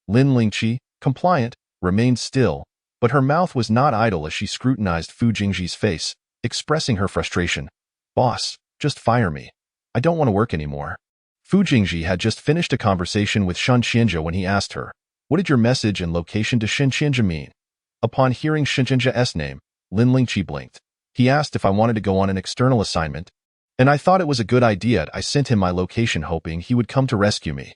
Lin Lingqi, compliant, remained still, but her mouth was not idle as she scrutinized Fu Jingji's face, expressing her frustration. "Boss, just fire me. I don't want to work anymore." Fu Jingji had just finished a conversation with Shen Qianjia when he asked her, "What did your message and location to Shen Qianjia mean?" Upon hearing Shen Qianjia's name, Lin Lingqi blinked. "He asked if I wanted to go on an external assignment, and I thought it was a good idea. I sent him my location hoping he would come to rescue me.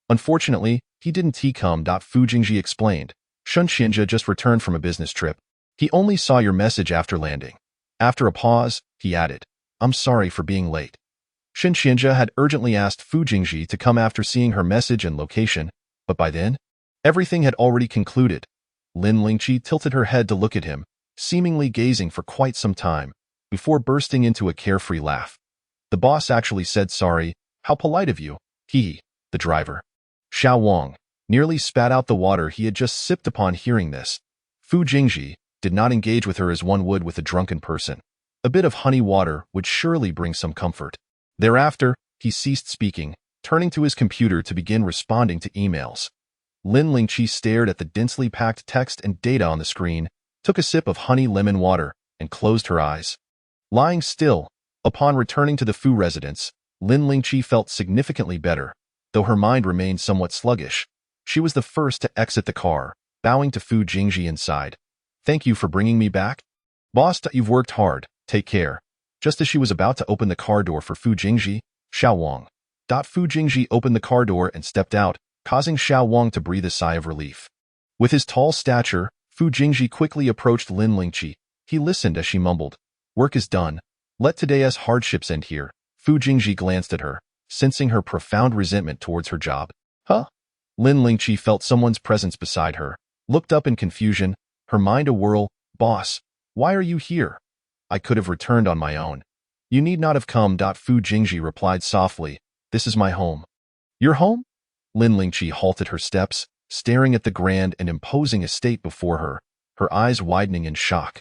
Unfortunately, he didn't come. Fu Jingji explained. "Shen Qianjia just returned from a business trip. He only saw your message after landing." After a pause, he added, "I'm sorry for being late." Shen Qianjia had urgently asked Fu Jingji to come after seeing her message and location, but by then, everything had already concluded. Lin Lingqi tilted her head to look at him, seemingly gazing for quite some time, before bursting into a carefree laugh. "The boss actually said sorry. How polite of you." He, the driver, Xiao Wang, nearly spat out the water he had just sipped upon hearing this. Fu Jingji did not engage with her as one would with a drunken person. A bit of honey water would surely bring some comfort. Thereafter, he ceased speaking, turning to his computer to begin responding to emails. Lin Lingqi stared at the densely packed text and data on the screen, took a sip of honey lemon water, and closed her eyes. Lying still, upon returning to the Fu residence, Lin Lingqi felt significantly better, though her mind remained somewhat sluggish. She was the first to exit the car, bowing to Fu Jingji inside. "Thank you for bringing me back. Boss, you've worked hard. Take care." Just as she was about to open the car door for Fu Jingji, Xiao Wang. Fu Jingji opened the car door and stepped out, causing Xiao Wang to breathe a sigh of relief. With his tall stature, Fu Jingji quickly approached Lin Lingqi. He listened as she mumbled, "Work is done. Let today's hardships end here." Fu Jingji glanced at her, sensing her profound resentment towards her job. "Huh?" Lin Lingqi felt someone's presence beside her, looked up in confusion, her mind a whirl. "Boss, why are you here? I could have returned on my own." "You need not have come." Fu Jingji replied softly, "This is my home." "Your home?" Lin Lingqi halted her steps, staring at the grand and imposing estate before her, her eyes widening in shock.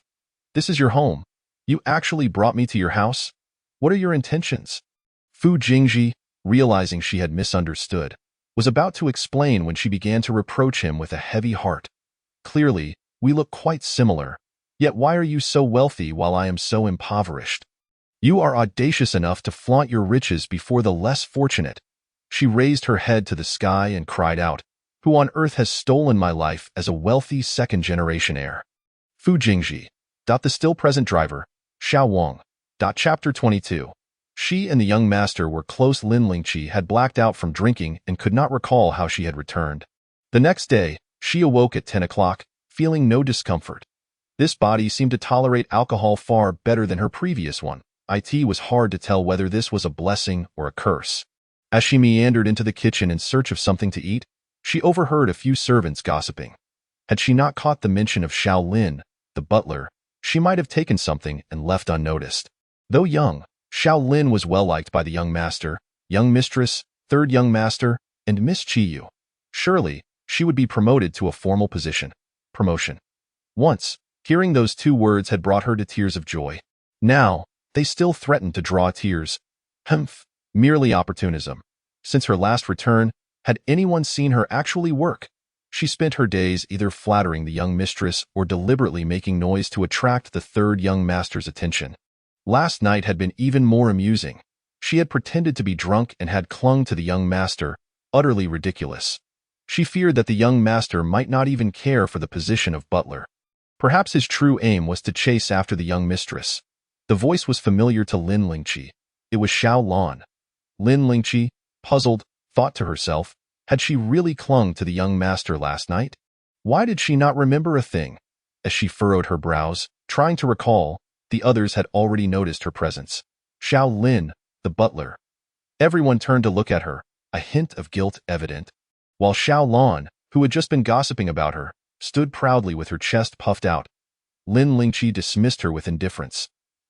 "This is your home? You actually brought me to your house? What are your intentions?" Fu Jingji, realizing she had misunderstood, was about to explain when she began to reproach him with a heavy heart. "Clearly, we look quite similar. Yet why are you so wealthy while I am so impoverished? You are audacious enough to flaunt your riches before the less fortunate." She raised her head to the sky and cried out, "Who on earth has stolen my life as a wealthy second-generation heir?" Fu Jingji. The still-present driver, Xiao Wang. Chapter 22. She and the young master were close. Lin Lingqi had blacked out from drinking and could not recall how she had returned. The next day, she awoke at 10 o'clock, feeling no discomfort. This body seemed to tolerate alcohol far better than her previous one. It was hard to tell whether this was a blessing or a curse. As she meandered into the kitchen in search of something to eat, she overheard a few servants gossiping. Had she not caught the mention of Xiao Lin, the butler, she might have taken something and left unnoticed. Though young, Xiao Lin was well liked by the young master, young mistress, third young master, and Miss Chiyu. Surely, she would be promoted to a formal position. Promotion. Once, hearing those two words had brought her to tears of joy. Now, they still threatened to draw tears. Humph, merely opportunism. Since her last return, had anyone seen her actually work? She spent her days either flattering the young mistress or deliberately making noise to attract the third young master's attention. Last night had been even more amusing. She had pretended to be drunk and had clung to the young master, utterly ridiculous. She feared that the young master might not even care for the position of butler. Perhaps his true aim was to chase after the young mistress. The voice was familiar to Lin Lingqi. It was Xiao Lan. Lin Lingqi, puzzled, thought to herself, had she really clung to the young master last night? Why did she not remember a thing? As she furrowed her brows, trying to recall, the others had already noticed her presence. Xiao Lin, the butler. Everyone turned to look at her, a hint of guilt evident. While Xiao Lan, who had just been gossiping about her, stood proudly with her chest puffed out. Lin Lingqi dismissed her with indifference.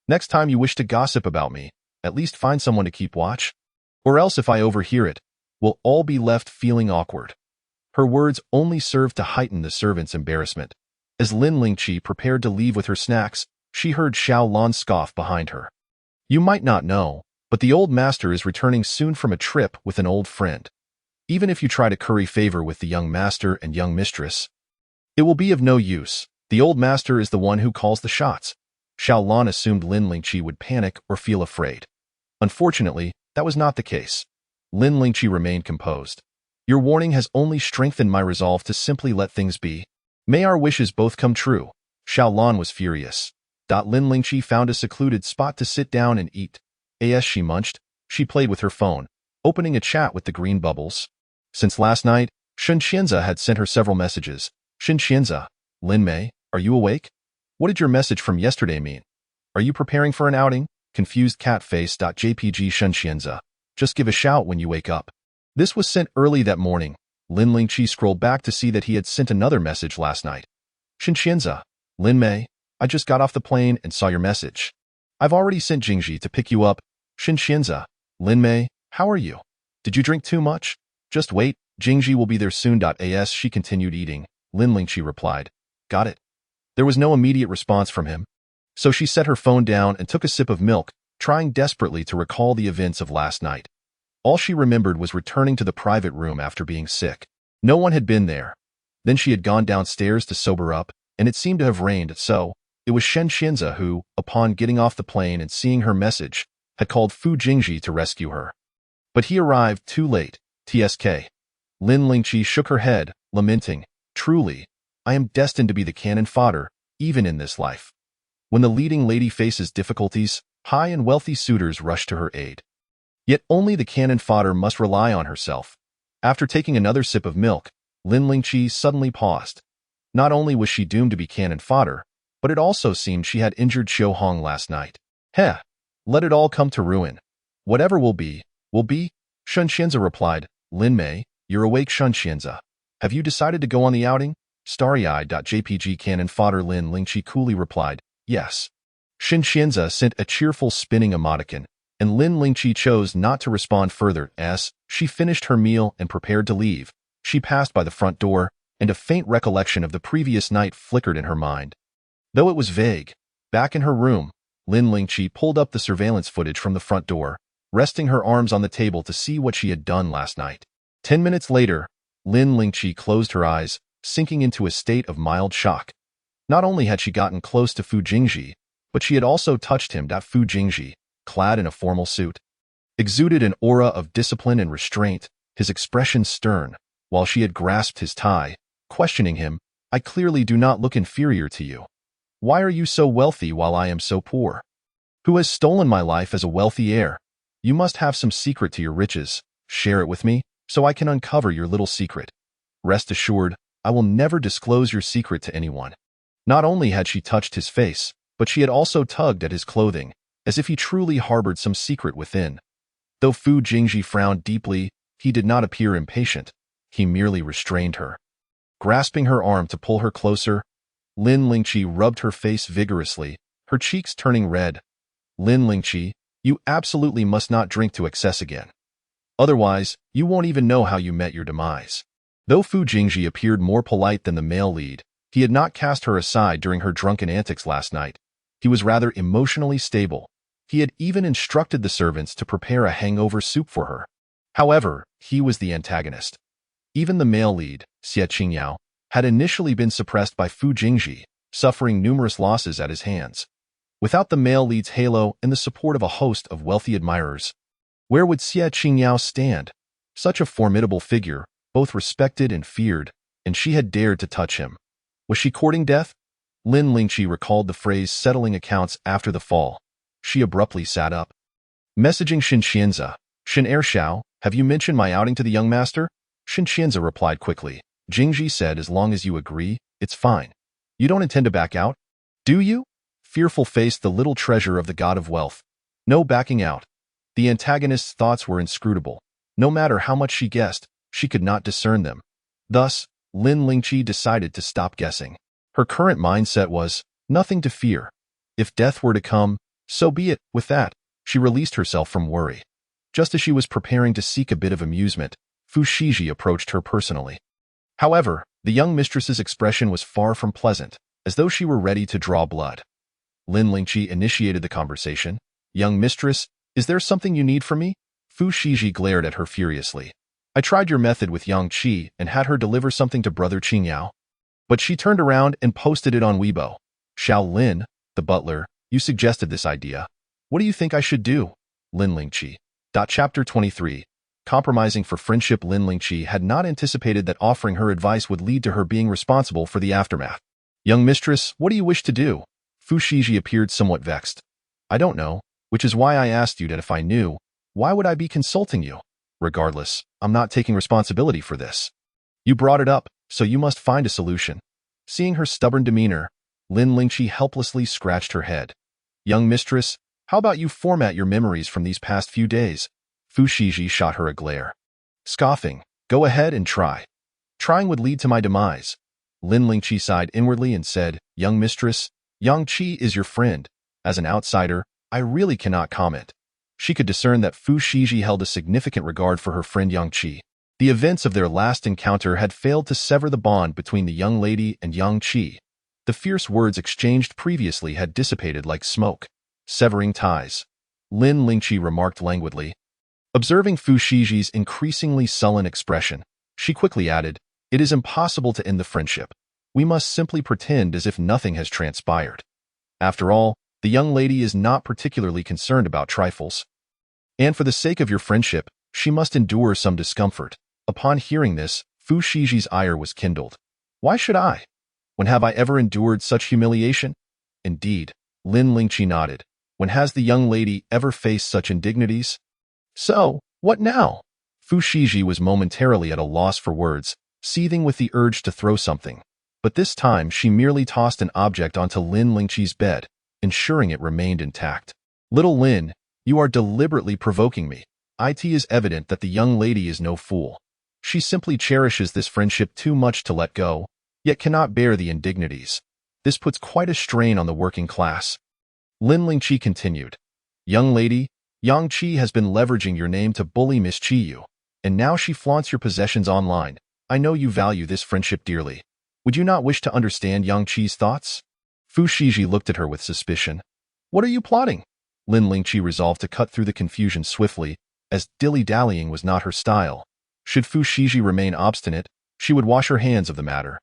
Next time you wish to gossip about me, at least find someone to keep watch. Or else if I overhear it, we'll all be left feeling awkward. Her words only served to heighten the servant's embarrassment. As Lin Lingqi prepared to leave with her snacks, she heard Xiao Lan scoff behind her. You might not know, but the old master is returning soon from a trip with an old friend. Even if you try to curry favor with the young master and young mistress, it will be of no use. The old master is the one who calls the shots. Xiao Lan assumed Lin Lingqi would panic or feel afraid. Unfortunately, that was not the case. Lin Lingqi remained composed. Your warning has only strengthened my resolve to simply let things be. May our wishes both come true. Xiao Lan was furious. Lin Lingqi found a secluded spot to sit down and eat. As she munched, she played with her phone, opening a chat with the green bubbles. Since last night, Shen Qianza had sent her several messages. Shen Qianza, Lin Mei, are you awake? What did your message from yesterday mean? Are you preparing for an outing? Confused cat face. JPG Shen Qianza. Just give a shout when you wake up. This was sent early that morning. Lin Lingqi scrolled back to see that he had sent another message last night. Shen Qianza, Lin Mei, I just got off the plane and saw your message. I've already sent Jingji to pick you up. Shen Qianza, Lin Mei, how are you? Did you drink too much? Just wait, Jingji will be there soon. As she continued eating, Lin Lingqi replied, got it. There was no immediate response from him. So she set her phone down and took a sip of milk, trying desperately to recall the events of last night. All she remembered was returning to the private room after being sick. No one had been there. Then she had gone downstairs to sober up, and it seemed to have rained, so it was Shen Qianza who, upon getting off the plane and seeing her message, had called Fu Jingji to rescue her. But he arrived too late. TSK. Lin Lingqi shook her head, lamenting, truly, I am destined to be the cannon fodder, even in this life. When the leading lady faces difficulties, high and wealthy suitors rush to her aid. Yet only the cannon fodder must rely on herself. After taking another sip of milk, Lin Lingqi suddenly paused. Not only was she doomed to be cannon fodder, but it also seemed she had injured Xiu Hong last night. Heh, let it all come to ruin. Whatever will be, will be. Shen Qianza replied, Lin Mei, you're awake. Shen Qianza. Have you decided to go on the outing? Starry-eyed. JPG cannon fodder. Lin Lingqi coolly replied, yes. Shen Qianza sent a cheerful spinning emoticon, and Lin Lingqi chose not to respond further. As she finished her meal and prepared to leave, she passed by the front door, and a faint recollection of the previous night flickered in her mind. Though it was vague, back in her room, Lin Lingqi pulled up the surveillance footage from the front door, resting her arms on the table to see what she had done last night. 10 minutes later, Lin Lingqi closed her eyes, sinking into a state of mild shock. Not only had she gotten close to Fu Jingji, but she had also touched him. Fu Jingji, clad in a formal suit, exuded an aura of discipline and restraint, his expression stern, while she had grasped his tie, questioning him, I clearly do not look inferior to you. Why are you so wealthy while I am so poor? Who has stolen my life as a wealthy heir? You must have some secret to your riches. Share it with me, so I can uncover your little secret. Rest assured, I will never disclose your secret to anyone. Not only had she touched his face, but she had also tugged at his clothing, as if he truly harbored some secret within. Though Fu Jingji frowned deeply, he did not appear impatient. He merely restrained her. Grasping her arm to pull her closer, Lin Lingqi rubbed her face vigorously, her cheeks turning red. Lin Lingqi, you absolutely must not drink to excess again. Otherwise, you won't even know how you met your demise. Though Fu Jingji appeared more polite than the male lead, he had not cast her aside during her drunken antics last night. He was rather emotionally stable. He had even instructed the servants to prepare a hangover soup for her. However, he was the antagonist. Even the male lead, Xie Qingyao, had initially been suppressed by Fu Jingji, suffering numerous losses at his hands. Without the male lead's halo and the support of a host of wealthy admirers, where would Xie Qingyao stand? Such a formidable figure, both respected and feared, and she had dared to touch him. Was she courting death? Lin Lingqi recalled the phrase settling accounts after the fall. She abruptly sat up. Messaging Xin Qianzi. Xin Ershao, have you mentioned my outing to the young master? Xin Qianzi replied quickly. Jingji said as long as you agree, it's fine. You don't intend to back out? Do you? Fearful faced the little treasure of the god of wealth. No backing out. The antagonist's thoughts were inscrutable. No matter how much she guessed, she could not discern them. Thus, Lin Lingqi decided to stop guessing. Her current mindset was, nothing to fear. If death were to come, so be it. With that, she released herself from worry. Just as she was preparing to seek a bit of amusement, Fu Shiji approached her personally. However, the young mistress's expression was far from pleasant, as though she were ready to draw blood. Lin Lingqi initiated the conversation. Young mistress, is there something you need from me? Fu Shiji glared at her furiously. I tried your method with Yang Qi and had her deliver something to brother Qingyao. But she turned around and posted it on Weibo. Xiao Lin, the butler, you suggested this idea. What do you think I should do? Lin Lingqi. Chapter 23. Compromising for friendship. Lin Lingqi had not anticipated that offering her advice would lead to her being responsible for the aftermath. Young mistress, what do you wish to do? Fu Shiji appeared somewhat vexed. I don't know, which is why I asked you that if I knew, why would I be consulting you? Regardless, I'm not taking responsibility for this. You brought it up, so you must find a solution. Seeing her stubborn demeanor, Lin Lingqi helplessly scratched her head. Young mistress, how about you format your memories from these past few days? Fu Shiji shot her a glare. Scoffing, go ahead and try. Trying would lead to my demise. Lin Lingqi sighed inwardly and said, Young mistress, Yang Qi is your friend. As an outsider, I really cannot comment. She could discern that Fu Shiji held a significant regard for her friend Yang Qi. The events of their last encounter had failed to sever the bond between the young lady and Yang Qi. The fierce words exchanged previously had dissipated like smoke, severing ties. Lin Lingqi remarked languidly. Observing Fu Shiji's increasingly sullen expression, she quickly added, It is impossible to end the friendship. We must simply pretend as if nothing has transpired. After all, the young lady is not particularly concerned about trifles. And for the sake of your friendship, she must endure some discomfort. Upon hearing this, Fu Shiji's ire was kindled. Why should I? When have I ever endured such humiliation? Indeed, Lin Lingqi nodded. When has the young lady ever faced such indignities? So, what now? Fu Shiji was momentarily at a loss for words, seething with the urge to throw something. But this time she merely tossed an object onto Lin Lingqi's bed, ensuring it remained intact. Little Lin, you are deliberately provoking me. It is evident that the young lady is no fool. She simply cherishes this friendship too much to let go, yet cannot bear the indignities. This puts quite a strain on the working class. Lin Lingqi continued. Young lady, Yang Qi has been leveraging your name to bully Miss Qiyu, and now she flaunts your possessions online. I know you value this friendship dearly. Would you not wish to understand Yang Qi's thoughts? Fu Shiji looked at her with suspicion. What are you plotting? Lin Lingqi resolved to cut through the confusion swiftly, as dilly-dallying was not her style. Should Fu Shiji remain obstinate, she would wash her hands of the matter.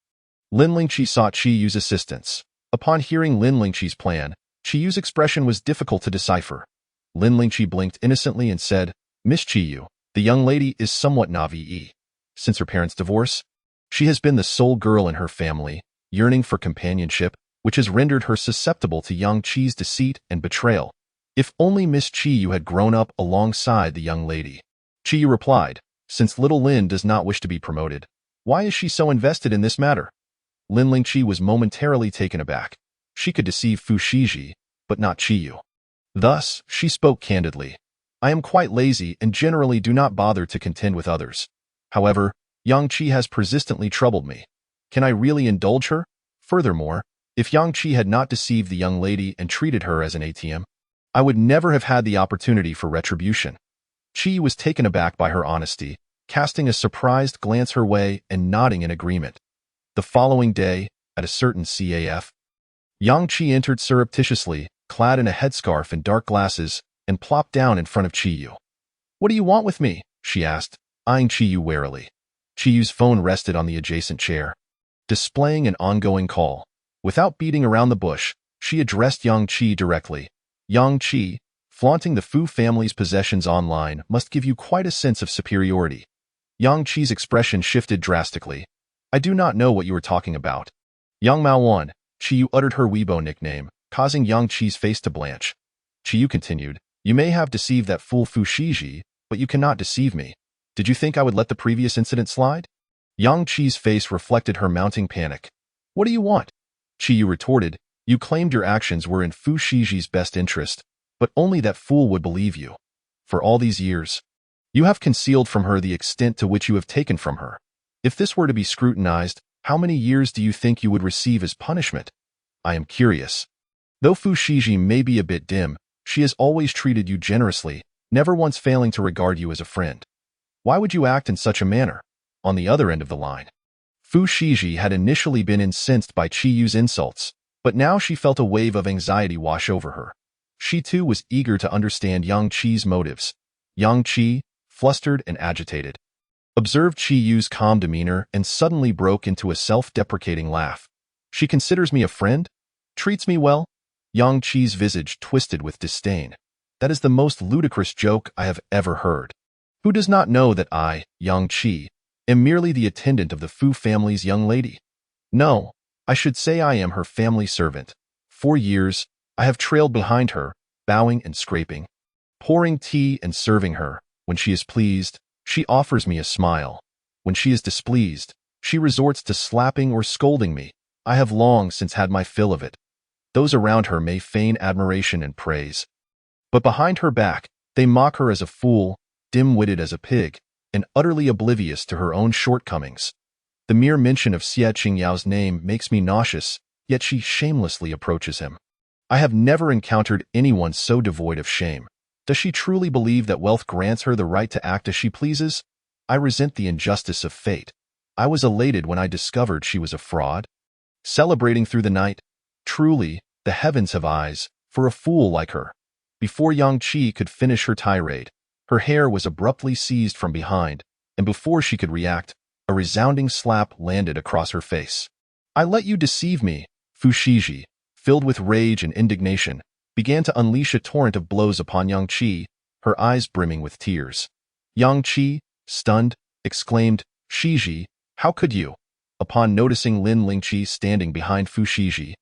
Lin Lingqi sought Qiyu's assistance. Upon hearing Lin Lingqi's plan, Qiyu's expression was difficult to decipher. Lin Lingqi blinked innocently and said, Miss Qiyu, the young lady is somewhat naive. Since her parents' divorce, she has been the sole girl in her family, yearning for companionship, which has rendered her susceptible to Yang Qi's deceit and betrayal. If only Miss Chiyu had grown up alongside the young lady. Chiyu replied, since little Lin does not wish to be promoted, why is she so invested in this matter? Lin Lingqi was momentarily taken aback. She could deceive Fu Shiji, but not Chiyu. Thus, she spoke candidly. I am quite lazy and generally do not bother to contend with others. However, Yang Qi has persistently troubled me. Can I really indulge her? Furthermore, if Yang Qi had not deceived the young lady and treated her as an ATM, I would never have had the opportunity for retribution. Qi was taken aback by her honesty, casting a surprised glance her way and nodding in agreement. The following day, at a certain CAF, Yang Qi entered surreptitiously, clad in a headscarf and dark glasses, and plopped down in front of Chiyu. What do you want with me? She asked, eyeing Chiyu warily. Chiyu's phone rested on the adjacent chair, displaying an ongoing call. Without beating around the bush, she addressed Yang Qi directly. Yang Qi, flaunting the Fu family's possessions online must give you quite a sense of superiority. Yang Qi's expression shifted drastically. I do not know what you are talking about. Yang Maoan, Chiyu uttered her Weibo nickname, causing Yang Qi's face to blanch. Chiyu continued, you may have deceived that fool Fu Shiji, but you cannot deceive me. Did you think I would let the previous incident slide? Yang Qi's face reflected her mounting panic. What do you want? Chiyu retorted, you claimed your actions were in Fu Shiji's best interest, but only that fool would believe you. For all these years, you have concealed from her the extent to which you have taken from her. If this were to be scrutinized, how many years do you think you would receive as punishment? I am curious. Though Fu Shiji may be a bit dim, she has always treated you generously, never once failing to regard you as a friend. Why would you act in such a manner? On the other end of the line, Fu Shiji had initially been incensed by Chiyu's insults, but now she felt a wave of anxiety wash over her. She too was eager to understand Yang Qi's motives. Yang Qi, flustered and agitated, observed Chiyu's calm demeanor and suddenly broke into a self-deprecating laugh. She considers me a friend? Treats me well? Yang Qi's visage twisted with disdain. That is the most ludicrous joke I have ever heard. Who does not know that I, Yang Qi, am merely the attendant of the Fu family's young lady? No, I should say I am her family servant. For years, I have trailed behind her, bowing and scraping, pouring tea and serving her. When she is pleased, she offers me a smile. When she is displeased, she resorts to slapping or scolding me. I have long since had my fill of it. Those around her may feign admiration and praise, but behind her back, they mock her as a fool, dim-witted as a pig, and utterly oblivious to her own shortcomings. The mere mention of Xie Qingyao's name makes me nauseous, yet she shamelessly approaches him. I have never encountered anyone so devoid of shame. Does she truly believe that wealth grants her the right to act as she pleases? I resent the injustice of fate. I was elated when I discovered she was a fraud. Celebrating through the night, truly, the heavens have eyes for a fool like her. Before Yang Qi could finish her tirade, her hair was abruptly seized from behind, and before she could react, a resounding slap landed across her face. I let you deceive me. Fu Shiji, filled with rage and indignation, began to unleash a torrent of blows upon Yang Qi, her eyes brimming with tears. Yang Qi, stunned, exclaimed, Shiji, how could you? Upon noticing Lin Lingqi standing behind Fu Shiji,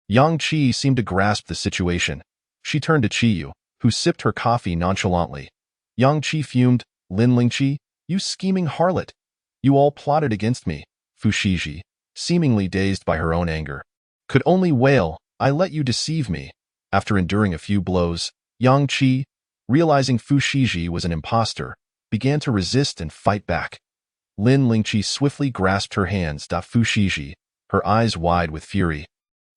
Yang Qi seemed to grasp the situation. She turned to Chiyu, who sipped her coffee nonchalantly. Yang Qi fumed, Lin Lingqi, you scheming harlot. You all plotted against me. Fu Shiji, seemingly dazed by her own anger, could only wail, I let you deceive me. After enduring a few blows, Yang Qi, realizing Fu Shiji was an impostor, began to resist and fight back. Lin Lingqi swiftly grasped her hands. Fu Shiji, her eyes wide with fury,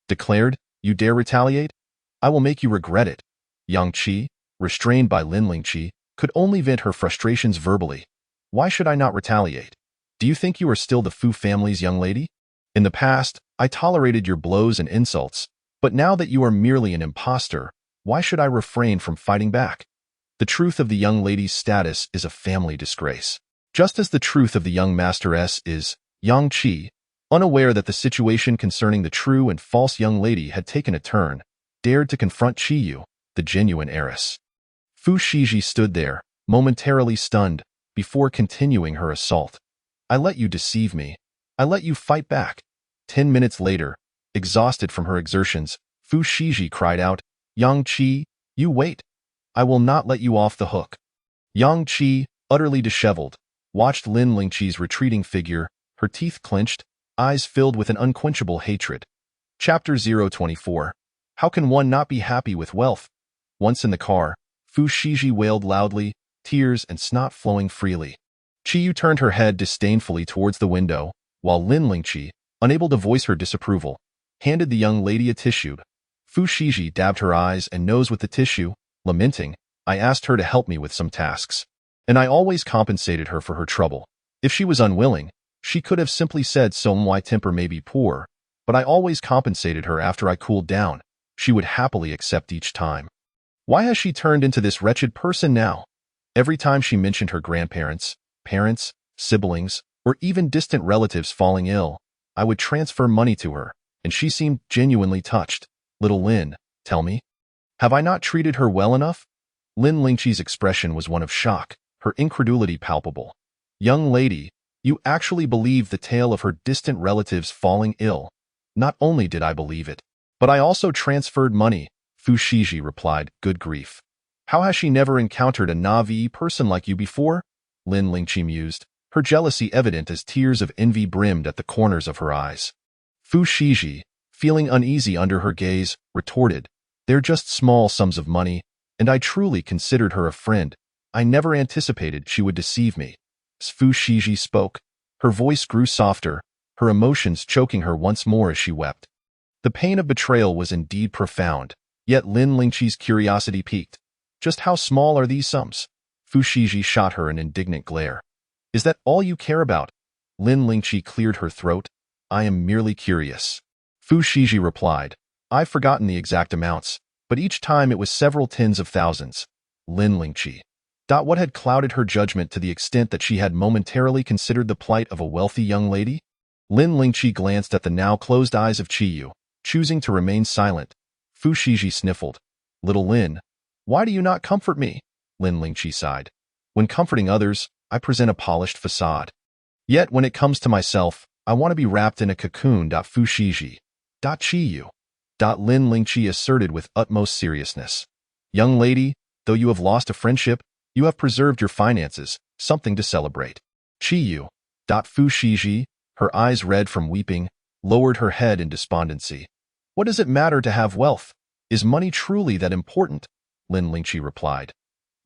declared, you dare retaliate? I will make you regret it. Yang Qi, restrained by Lin Lingqi, could only vent her frustrations verbally. Why should I not retaliate? Do you think you are still the Fu family's young lady? In the past, I tolerated your blows and insults, but now that you are merely an impostor, why should I refrain from fighting back? The truth of the young lady's status is a family disgrace, just as the truth of the young masteress is. Yang Qi, unaware that the situation concerning the true and false young lady had taken a turn, dared to confront Chiyu, the genuine heiress. Fu Shiji stood there, momentarily stunned, before continuing her assault. I let you deceive me. I let you fight back. 10 minutes later, exhausted from her exertions, Fu Shiji cried out, Yang Qi, you wait. I will not let you off the hook. Yang Qi, utterly disheveled, watched Lin Lingqi's retreating figure, her teeth clenched, eyes filled with an unquenchable hatred. Chapter 024. How can one not be happy with wealth? Once in the car, Fu Shiji wailed loudly, tears and snot flowing freely. Qiyu turned her head disdainfully towards the window, while Lin Lingqi, unable to voice her disapproval, handed the young lady a tissue. Fu Shiji dabbed her eyes and nose with the tissue, lamenting, I asked her to help me with some tasks, and I always compensated her for her trouble. If she was unwilling, she could have simply said so. My temper may be poor, but I always compensated her after I cooled down. She would happily accept each time. Why has she turned into this wretched person now? Every time she mentioned her grandparents, parents, siblings, or even distant relatives falling ill, I would transfer money to her, and she seemed genuinely touched. Little Lin, tell me, have I not treated her well enough? Lin Lingqi's expression was one of shock, her incredulity palpable. Young lady, you actually believe the tale of her distant relatives falling ill. Not only did I believe it, but I also transferred money, Fu Shiji replied, good grief. How has she never encountered a Na'vi person like you before? Lin Lingqi mused, her jealousy evident as tears of envy brimmed at the corners of her eyes. Fu Shiji, feeling uneasy under her gaze, retorted, they're just small sums of money, and I truly considered her a friend. I never anticipated she would deceive me. As Fu Shiji spoke, her voice grew softer, her emotions choking her once more as she wept. The pain of betrayal was indeed profound, yet Lin Lingqi's curiosity piqued. Just how small are these sums? Fu Shiji shot her an indignant glare. Is that all you care about? Lin Lingqi cleared her throat. I am merely curious. Fu Shiji replied, I've forgotten the exact amounts, but each time it was several tens of thousands. Lin Lingqi. What had clouded her judgment to the extent that she had momentarily considered the plight of a wealthy young lady? Lin Lingqi glanced at the now closed eyes of Qiyu, choosing to remain silent. Fu Shiji sniffled. Little Lin, why do you not comfort me? Lin Lingqi sighed. When comforting others, I present a polished facade. Yet when it comes to myself, I want to be wrapped in a cocoon. Fu Shiji. Qiyu. Lin Lingqi asserted with utmost seriousness. Young lady, though you have lost a friendship, you have preserved your finances, something to celebrate. Qiyu. Fu Shiji, her eyes red from weeping, lowered her head in despondency. What does it matter to have wealth? Is money truly that important? Lin Lingqi replied.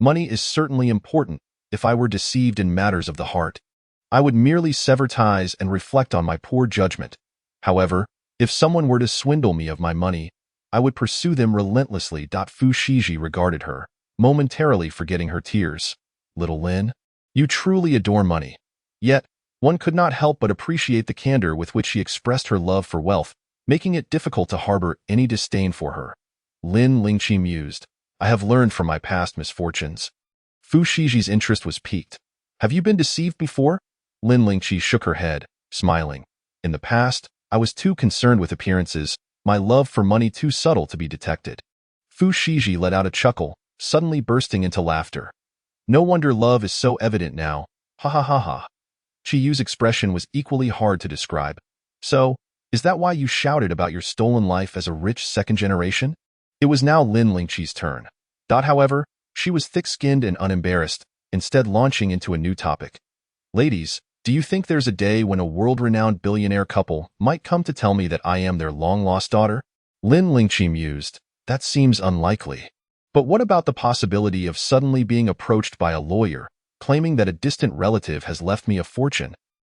Money is certainly important. If I were deceived in matters of the heart, I would merely sever ties and reflect on my poor judgment. However, if someone were to swindle me of my money, I would pursue them relentlessly. Fu Shiji regarded her, momentarily forgetting her tears. Little Lin, you truly adore money. Yet, one could not help but appreciate the candor with which she expressed her love for wealth, making it difficult to harbor any disdain for her. Lin Lingqi mused, I have learned from my past misfortunes. Fu Shiji's interest was piqued. Have you been deceived before? Lin Lingqi shook her head, smiling. In the past, I was too concerned with appearances, my love for money too subtle to be detected. Fu Shiji let out a chuckle, suddenly bursting into laughter. No wonder love is so evident now. Ha ha ha ha. Qiyu's expression was equally hard to describe. So, is that why you shouted about your stolen life as a rich second generation? It was now Lin Lingqi's turn. However, she was thick-skinned and unembarrassed, instead launching into a new topic. Ladies, do you think there's a day when a world-renowned billionaire couple might come to tell me that I am their long-lost daughter? Lin Lingqi mused, that seems unlikely. But what about the possibility of suddenly being approached by a lawyer, claiming that a distant relative has left me a fortune?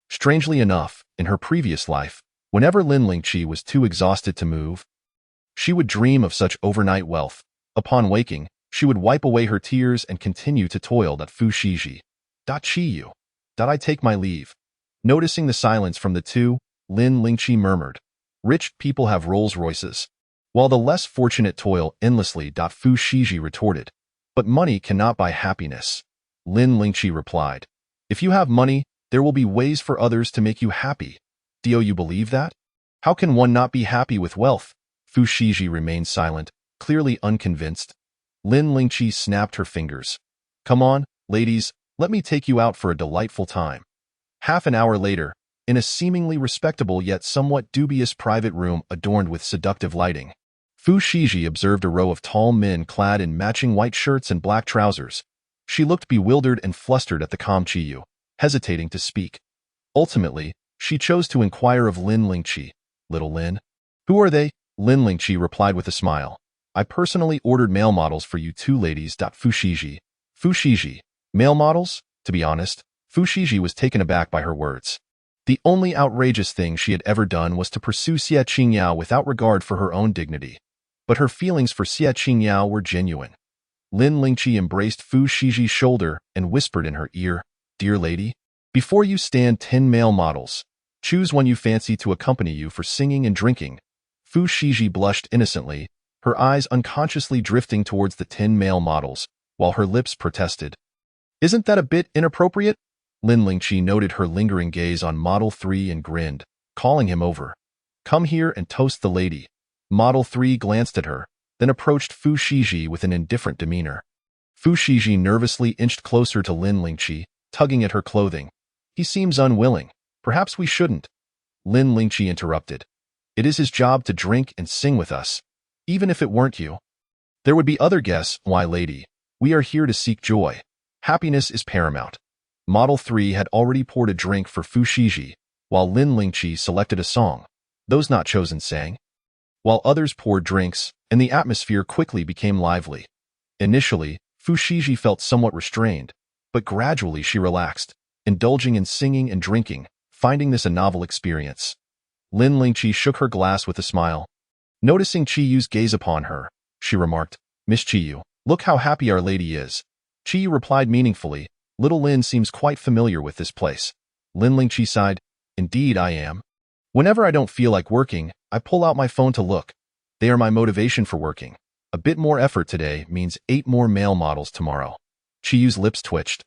Strangely enough, in her previous life, whenever Lin Lingqi was too exhausted to move, she would dream of such overnight wealth. Upon waking, she would wipe away her tears and continue to toil. Fu Shiji. Qiyu. I take my leave. Noticing the silence from the two, Lin Lingqi murmured, rich people have Rolls Royces, while the less fortunate toil endlessly. Fu Shiji retorted, but money cannot buy happiness. Lin Lingqi replied, if you have money, there will be ways for others to make you happy. Do you believe that? How can one not be happy with wealth? Fu Shiji remained silent, clearly unconvinced. Lin Lingqi snapped her fingers. Come on, ladies, let me take you out for a delightful time. Half an hour later, in a seemingly respectable yet somewhat dubious private room adorned with seductive lighting, Fu Shiji observed a row of tall men clad in matching white shirts and black trousers. She looked bewildered and flustered at the calm Chiyu, hesitating to speak. Ultimately, she chose to inquire of Lin Lingqi. Little Lin? Who are they? Lin Lingqi replied with a smile. I personally ordered male models for you two ladies. Fu Shiji. Fu Shiji. Male models? To be honest, Fu Shiji was taken aback by her words. The only outrageous thing she had ever done was to pursue Xie Qingyao without regard for her own dignity. But her feelings for Xie Qingyao were genuine. Lin Lingqi embraced Fu Shiji's shoulder and whispered in her ear, Dear lady, before you stand 10 male models, choose one you fancy to accompany you for singing and drinking. Fu Shiji blushed innocently, her eyes unconsciously drifting towards the 10 male models, while her lips protested. Isn't that a bit inappropriate? Lin Lingqi noted her lingering gaze on Model 3 and grinned, calling him over. Come here and toast the lady. Model 3 glanced at her, then approached Fu Shiji with an indifferent demeanor. Fu Shiji nervously inched closer to Lin Lingqi, tugging at her clothing. He seems unwilling. Perhaps we shouldn't. Lin Lingqi interrupted. It is his job to drink and sing with us. Even if it weren't you. There would be other guests. Why, lady? We are here to seek joy. Happiness is paramount. Model 3 had already poured a drink for Fu Shiji, while Lin Lingqi selected a song. Those not chosen sang. While others poured drinks, and the atmosphere quickly became lively. Initially, Fu Shiji felt somewhat restrained, but gradually she relaxed, indulging in singing and drinking, finding this a novel experience. Lin Lingqi shook her glass with a smile. Noticing Chiyu's gaze upon her, she remarked, Miss Chiyu, look how happy our lady is. Chiyu replied meaningfully, Little Lin seems quite familiar with this place. Lin Lingqi sighed, Indeed I am. Whenever I don't feel like working, I pull out my phone to look. They are my motivation for working. A bit more effort today means 8 more male models tomorrow. Chiyu's lips twitched.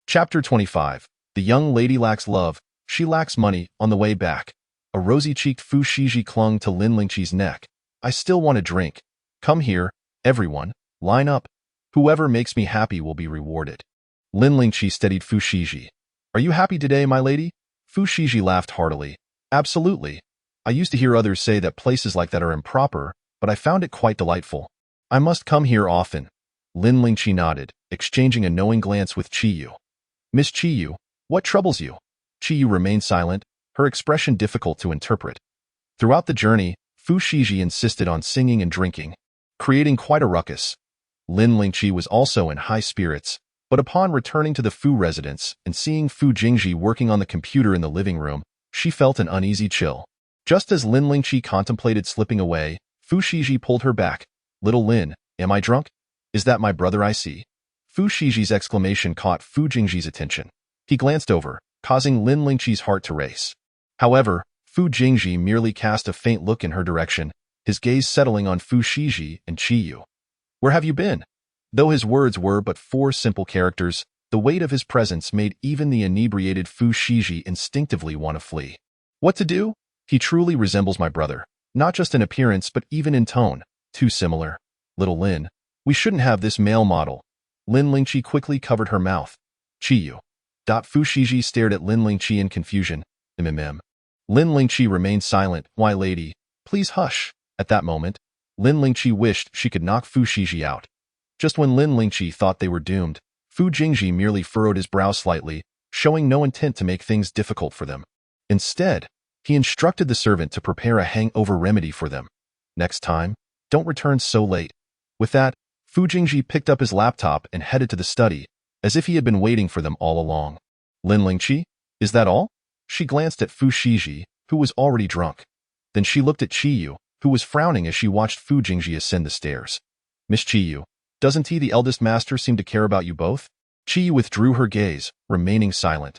Chapter 25. The young lady lacks love, she lacks money. On the way back, a rosy-cheeked Fu Shiji clung to Lin Lingqi's neck. I still want a drink. Come here, everyone, line up. Whoever makes me happy will be rewarded. Lin Lingqi steadied Fu Shiji. Are you happy today, my lady? Fu Shiji laughed heartily. Absolutely. I used to hear others say that places like that are improper, but I found it quite delightful. I must come here often. Lin Lingqi nodded, exchanging a knowing glance with Chiyu. Miss Chiyu, what troubles you? Chiyu remained silent, her expression difficult to interpret. Throughout the journey, Fu Shiji insisted on singing and drinking, creating quite a ruckus. Lin Lingqi was also in high spirits, but upon returning to the Fu residence and seeing Fu Jingji working on the computer in the living room, she felt an uneasy chill. Just as Lin Lingqi contemplated slipping away, Fu Shiji pulled her back. Little Lin, am I drunk? Is that my brother I see? Fu Shiji's exclamation caught Fu Jingji's attention. He glanced over, causing Lin Lingqi's heart to race. However, Fu Jingji merely cast a faint look in her direction, his gaze settling on Fu Shiji and Chiyu. Where have you been? Though his words were but 4 simple characters, the weight of his presence made even the inebriated Fu Shiji instinctively want to flee. What to do? He truly resembles my brother, not just in appearance but even in tone. Too similar. Little Lin, we shouldn't have this male model. Lin Lingqi quickly covered her mouth. Chiyu. Fu Shiji stared at Lin Lingqi in confusion. Lin Lingqi remained silent. Why, lady, please hush. At that moment, Lin Lingqi wished she could knock Fu Shiji out. Just when Lin Lingqi thought they were doomed, Fu Jingji merely furrowed his brow slightly, showing no intent to make things difficult for them. Instead, he instructed the servant to prepare a hangover remedy for them. Next time, don't return so late. With that, Fu Jingji picked up his laptop and headed to the study, as if he had been waiting for them all along. Lin Lingqi, is that all? She glanced at Fu Shiji, who was already drunk. Then she looked at Chiyu, who was frowning as she watched Fu Jingji ascend the stairs. Miss Chiyu, doesn't he, the eldest master, seem to care about you both? Chiyu withdrew her gaze, remaining silent.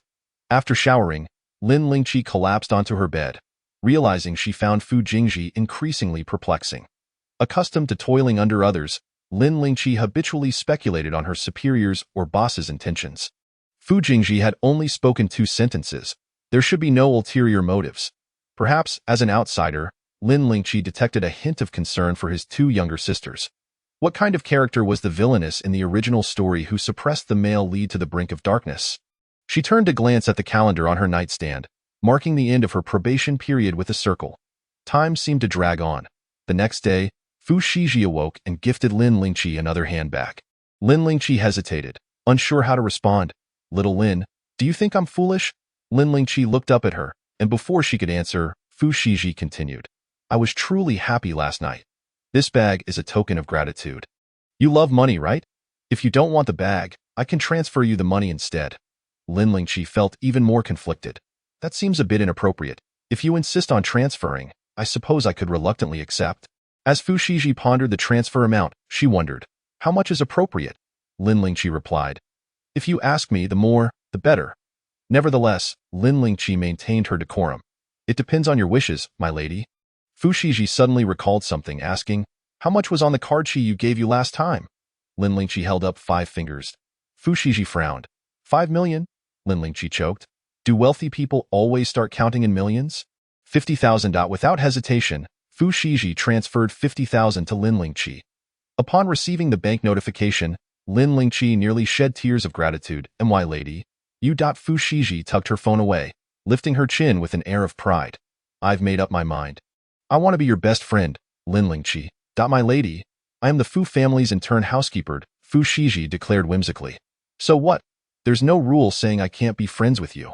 After showering, Lin Lingqi collapsed onto her bed, realizing she found Fu Jingji increasingly perplexing. Accustomed to toiling under others, Lin Lingqi habitually speculated on her superiors' or boss's intentions. Fu Jingji had only spoken 2 sentences. There should be no ulterior motives. Perhaps, as an outsider, Lin Lingqi detected a hint of concern for his 2 younger sisters. What kind of character was the villainess in the original story who suppressed the male lead to the brink of darkness? She turned to glance at the calendar on her nightstand, marking the end of her probation period with a circle. Time seemed to drag on. The next day, Fu Shiji awoke and gifted Lin Lingqi another handbag. Lin Lingqi hesitated, unsure how to respond. Little Lin, do you think I'm foolish? Lin Lingqi looked up at her, and before she could answer, Fu Shiji continued. I was truly happy last night. This bag is a token of gratitude. You love money, right? If you don't want the bag, I can transfer you the money instead. Lin Lingqi felt even more conflicted. That seems a bit inappropriate. If you insist on transferring, I suppose I could reluctantly accept. As Fu Shiji pondered the transfer amount, she wondered, how much is appropriate? Lin Lingqi replied, if you ask me, the more, the better. Nevertheless, Lin Lingqi maintained her decorum. It depends on your wishes, my lady. Fu Shiji suddenly recalled something, asking, how much was on the card she gave you last time? Lin Lingqi held up 5 fingers. Fu Shiji frowned. 5 million? Lin Lingqi choked. Do wealthy people always start counting in millions? 50,000. Without hesitation, Fu Shiji transferred 50,000 to Lin Lingqi. Upon receiving the bank notification, Lin Lingqi nearly shed tears of gratitude. My lady, you. Fu Shiji tucked her phone away, lifting her chin with an air of pride. I've made up my mind. I want to be your best friend, Lin Lingqi. My lady, I am the Fu family's intern housekeeper, Fu Shiji declared whimsically. So what? There's no rule saying I can't be friends with you.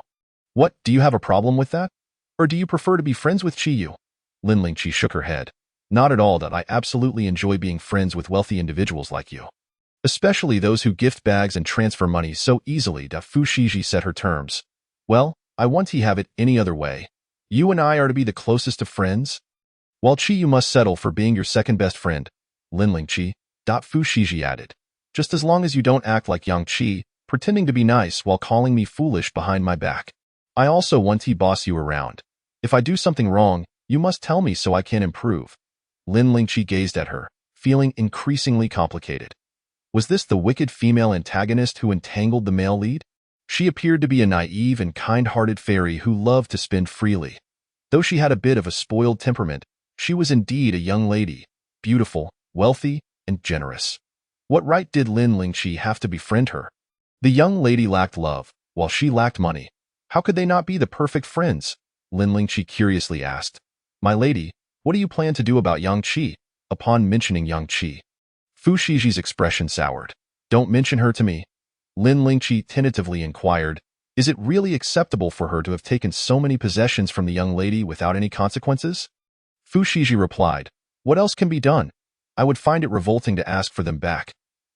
What, do you have a problem with that? Or do you prefer to be friends with Chiyu? Lin Lingqi shook her head. Not at all. I absolutely enjoy being friends with wealthy individuals like you. Especially those who gift bags and transfer money so easily. Fu Shiji set her terms. Well, I want to have it any other way. You and I are to be the closest of friends? While Chiyu must settle for being your second best friend, Lin Lingqi, Fu Shiji added. Just as long as you don't act like Yang Qi, pretending to be nice while calling me foolish behind my back. I also want to boss you around. If I do something wrong, you must tell me so I can improve. Lin Lingqi gazed at her, feeling increasingly complicated. Was this the wicked female antagonist who entangled the male lead? She appeared to be a naive and kind-hearted fairy who loved to spend freely. Though she had a bit of a spoiled temperament, she was indeed a young lady, beautiful, wealthy, and generous. What right did Lin Lingqi have to befriend her? The young lady lacked love, while she lacked money. How could they not be the perfect friends? Lin Lingqi curiously asked. My lady, what do you plan to do about Yang Qi? Upon mentioning Yang Qi, Fu Shiji's expression soured. Don't mention her to me. Lin Lingqi tentatively inquired, is it really acceptable for her to have taken so many possessions from the young lady without any consequences? Fu Shiji replied, what else can be done? I would find it revolting to ask for them back.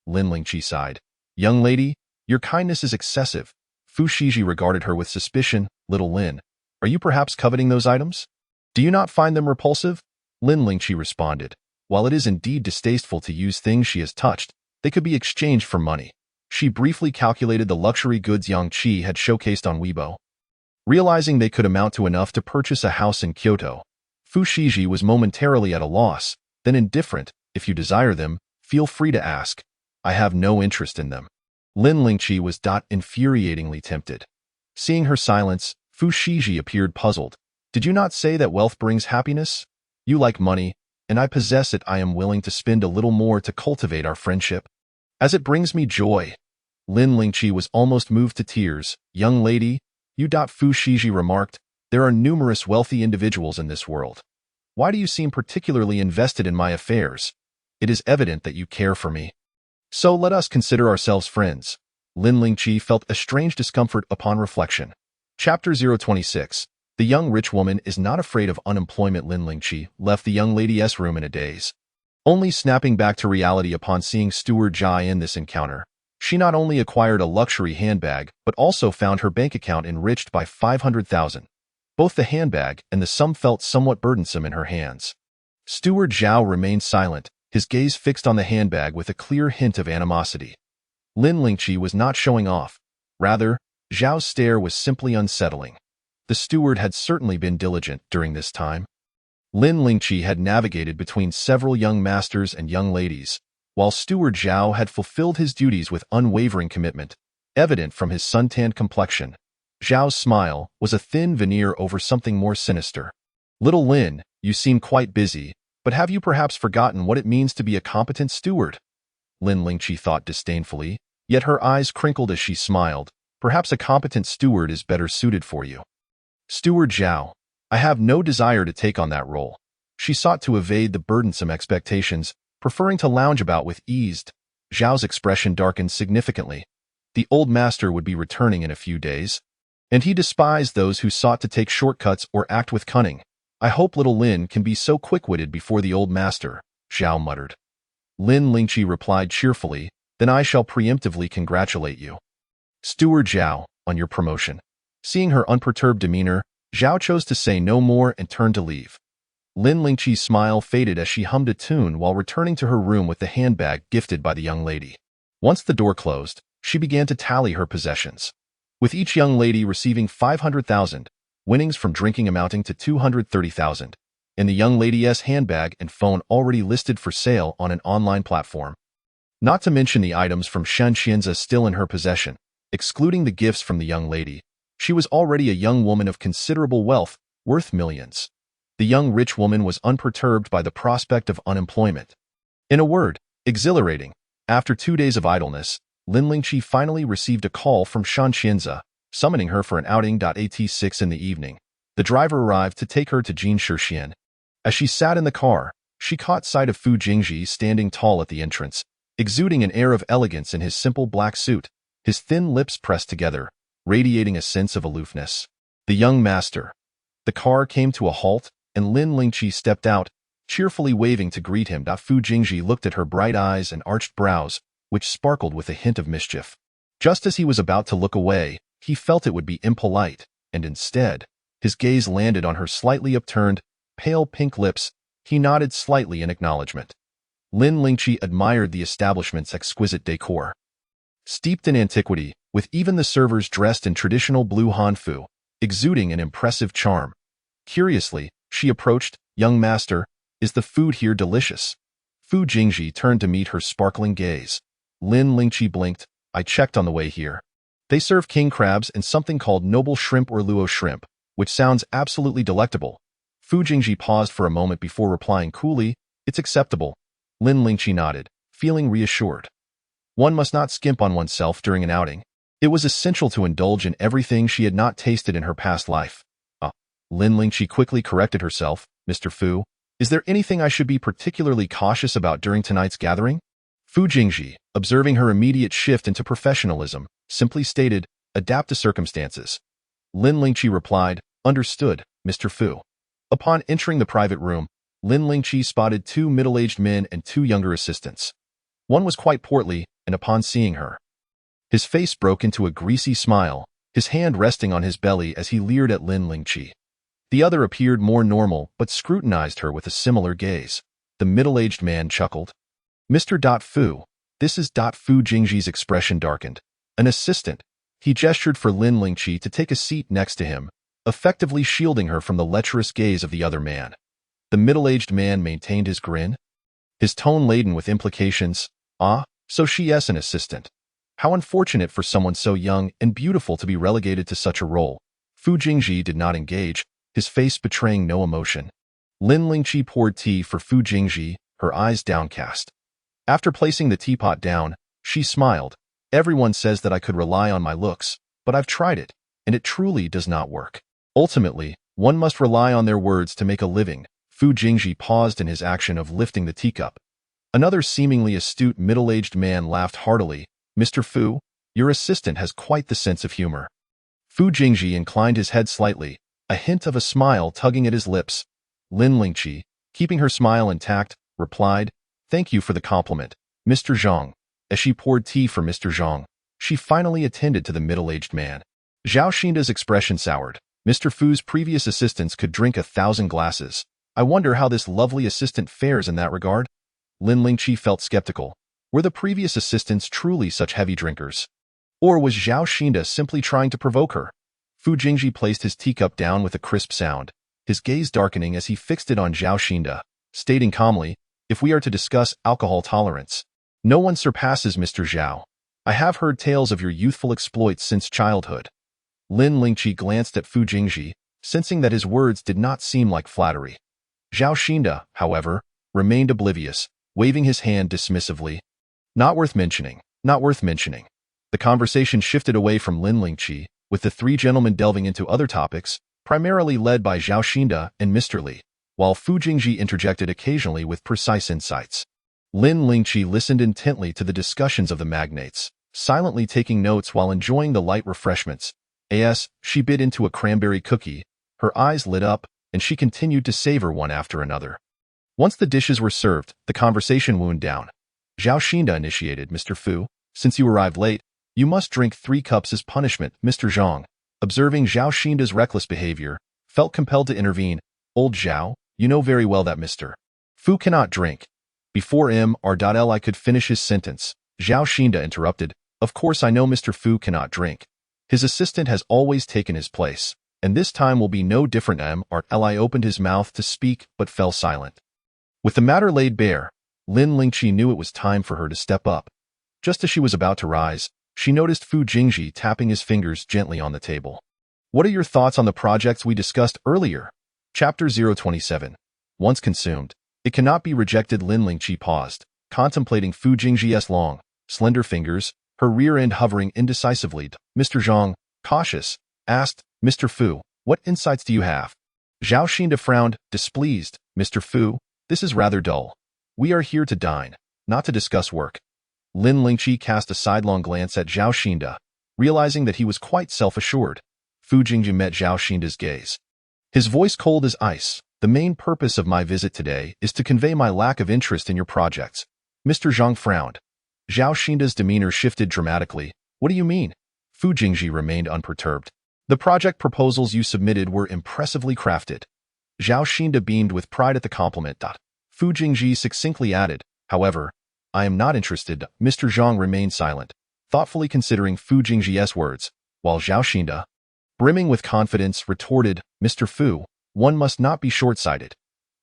Lin Lingqi sighed. Young lady, your kindness is excessive. Fu Shiji regarded her with suspicion. Little Lin, are you perhaps coveting those items? Do you not find them repulsive? Lin Lingqi responded. While it is indeed distasteful to use things she has touched, they could be exchanged for money. She briefly calculated the luxury goods Yang Qi had showcased on Weibo. Realizing they could amount to enough to purchase a house in Kyoto, Fu Shiji was momentarily at a loss, then indifferent. If you desire them, feel free to ask. I have no interest in them. Lin Lingqi was infuriatingly tempted. Seeing her silence, Fu Shiji appeared puzzled. Did you not say that wealth brings happiness? You like money, and I possess it. I am willing to spend a little more to cultivate our friendship, as it brings me joy. Lin Lingqi was almost moved to tears. Young lady, you. Fu Shiji remarked, there are numerous wealthy individuals in this world. Why do you seem particularly invested in my affairs? It is evident that you care for me. So let us consider ourselves friends. Lin Lingqi felt a strange discomfort upon reflection. Chapter 026. The young rich woman is not afraid of unemployment. Lin Lingqi left the young lady's room in a daze. Only snapping back to reality upon seeing Steward Jia in this encounter, she not only acquired a luxury handbag, but also found her bank account enriched by 500,000. Both the handbag and the sum felt somewhat burdensome in her hands. Steward Zhao remained silent, his gaze fixed on the handbag with a clear hint of animosity. Lin Lingqi was not showing off. Rather, Zhao's stare was simply unsettling. The steward had certainly been diligent during this time. Lin Lingqi had navigated between several young masters and young ladies, while Steward Zhao had fulfilled his duties with unwavering commitment, evident from his suntanned complexion. Zhao's smile was a thin veneer over something more sinister. Little Lin, you seem quite busy, but have you perhaps forgotten what it means to be a competent steward? Lin Lingqi thought disdainfully, yet her eyes crinkled as she smiled. Perhaps a competent steward is better suited for you. Steward Zhao, I have no desire to take on that role. She sought to evade the burdensome expectations, preferring to lounge about with ease. Zhao's expression darkened significantly. The old master would be returning in a few days, and he despised those who sought to take shortcuts or act with cunning. I hope little Lin can be so quick-witted before the old master, Zhao muttered. Lin Lingqi replied cheerfully, then I shall preemptively congratulate you, Steward Zhao, on your promotion. Seeing her unperturbed demeanor, Zhao chose to say no more and turned to leave. Lin Lingqi's smile faded as she hummed a tune while returning to her room with the handbag gifted by the young lady. Once the door closed, she began to tally her possessions, with each young lady receiving 500,000, winnings from drinking amounting to 230,000, and the young lady's handbag and phone already listed for sale on an online platform. Not to mention the items from Shen Qianzi still in her possession. Excluding the gifts from the young lady, she was already a young woman of considerable wealth, worth millions. The young rich woman was unperturbed by the prospect of unemployment. In a word, exhilarating. After 2 days of idleness, Lin Lingqi finally received a call from Shen Qianzi, summoning her for an outing at 6 in the evening. The driver arrived to take her to Jin Shixian. As she sat in the car, she caught sight of Fu Jingji standing tall at the entrance, exuding an air of elegance in his simple black suit, his thin lips pressed together, radiating a sense of aloofness. The young master. The car came to a halt, and Lin Lingqi stepped out, cheerfully waving to greet him. Fu Jingji looked at her bright eyes and arched brows, which sparkled with a hint of mischief. Just as he was about to look away, he felt it would be impolite, and instead, his gaze landed on her slightly upturned, pale pink lips. He nodded slightly in acknowledgement. Lin Lingqi admired the establishment's exquisite decor. Steeped in antiquity, with even the servers dressed in traditional blue hanfu, exuding an impressive charm. Curiously, she approached, "Young master, is the food here delicious?" Fu Jingji turned to meet her sparkling gaze. Lin Lingqi blinked, "I checked on the way here. They serve king crabs and something called noble shrimp or luo shrimp, which sounds absolutely delectable." Fu Jingji paused for a moment before replying coolly, "It's acceptable." Lin Lingqi nodded, feeling reassured. One must not skimp on oneself during an outing. It was essential to indulge in everything she had not tasted in her past life. Lin Lingqi quickly corrected herself. "Mr. Fu, is there anything I should be particularly cautious about during tonight's gathering?" Fu Jingji, observing her immediate shift into professionalism, simply stated, "Adapt to circumstances." Lin Lingqi replied, "Understood, Mr. Fu." Upon entering the private room, Lin Lingqi spotted 2 middle-aged men and 2 younger assistants. One was quite portly, and upon seeing her, his face broke into a greasy smile, his hand resting on his belly as he leered at Lin Lingqi. The other appeared more normal but scrutinized her with a similar gaze. The middle-aged man chuckled. "Mr. Fu, this is Fu." Jingji's expression darkened. An assistant. He gestured for Lin Lingqi to take a seat next to him, effectively shielding her from the lecherous gaze of the other man. The middle-aged man maintained his grin, his tone laden with implications. So she's an assistant. How unfortunate for someone so young and beautiful to be relegated to such a role. Fu Jingji did not engage, his face betraying no emotion. Lin Lingqi poured tea for Fu Jingji, her eyes downcast. After placing the teapot down, she smiled. "Everyone says that I could rely on my looks, but I've tried it, and it truly does not work. Ultimately, one must rely on their words to make a living." Fu Jingji paused in his action of lifting the teacup. Another seemingly astute middle-aged man laughed heartily. "Mr. Fu, your assistant has quite the sense of humor." Fu Jingji inclined his head slightly, a hint of a smile tugging at his lips. Lin Lingqi, keeping her smile intact, replied, "Thank you for the compliment, Mr. Zhang." As she poured tea for Mr. Zhang, she finally attended to the middle-aged man. Zhao Xinda's expression soured. Mr. Fu's previous assistants could drink 1,000 glasses. I wonder how this lovely assistant fares in that regard? Lin Lingqi felt skeptical. Were the previous assistants truly such heavy drinkers? Or was Zhao Xinda simply trying to provoke her? Fu Jingji placed his teacup down with a crisp sound, his gaze darkening as he fixed it on Zhao Xinda, stating calmly, "If we are to discuss alcohol tolerance, no one surpasses Mr. Zhao. I have heard tales of your youthful exploits since childhood." Lin Lingqi glanced at Fu Jingji, sensing that his words did not seem like flattery. Zhao Xinda, however, remained oblivious, waving his hand dismissively. Not worth mentioning, not worth mentioning. The conversation shifted away from Lin Lingqi, with the 3 gentlemen delving into other topics, primarily led by Zhao Xinda and Mr. Li. while Fu Jingji interjected occasionally with precise insights. Lin Lingqi listened intently to the discussions of the magnates, silently taking notes while enjoying the light refreshments. As she bit into a cranberry cookie, her eyes lit up, and she continued to savor one after another. Once the dishes were served, the conversation wound down. Zhao Xinda initiated. Mr. Fu, since you arrived late, you must drink 3 cups as punishment. Mr. Zhang, observing Zhao Xinda's reckless behavior, felt compelled to intervene. Old Zhao, you know very well that Mr. Fu cannot drink. Before Mr. could finish his sentence, Zhao Xinda interrupted. Of course I know Mr. Fu cannot drink. His assistant has always taken his place, and this time will be no different. Mr. opened his mouth to speak but fell silent. With the matter laid bare, Lin Lingqi knew it was time for her to step up. Just as she was about to rise, she noticed Fu Jingji tapping his fingers gently on the table. What are your thoughts on the projects we discussed earlier? Chapter 027. Once consumed, it cannot be rejected. Lin Lingqi paused, contemplating Fu Jingji's long, slender fingers, her rear end hovering indecisively. Mr. Zhang, cautious, asked, Mr. Fu, what insights do you have? Zhao Xinda frowned, displeased. Mr. Fu, this is rather dull. We are here to dine, not to discuss work. Lin Lingqi cast a sidelong glance at Zhao Xinda, realizing that he was quite self-assured. Fu Jingji met Zhao Xinda's gaze. His voice cold as ice. The main purpose of my visit today is to convey my lack of interest in your projects. Mr. Zhang frowned. Zhao Xinda's demeanor shifted dramatically. What do you mean? Fu Jingji remained unperturbed. The project proposals you submitted were impressively crafted. Zhao Xinda beamed with pride at the compliment. Fu Jingji succinctly added, however, I am not interested. Mr. Zhang remained silent, thoughtfully considering Fu Jingji's words, while Zhao Xinda, brimming with confidence, retorted, Mr. Fu, one must not be short-sighted.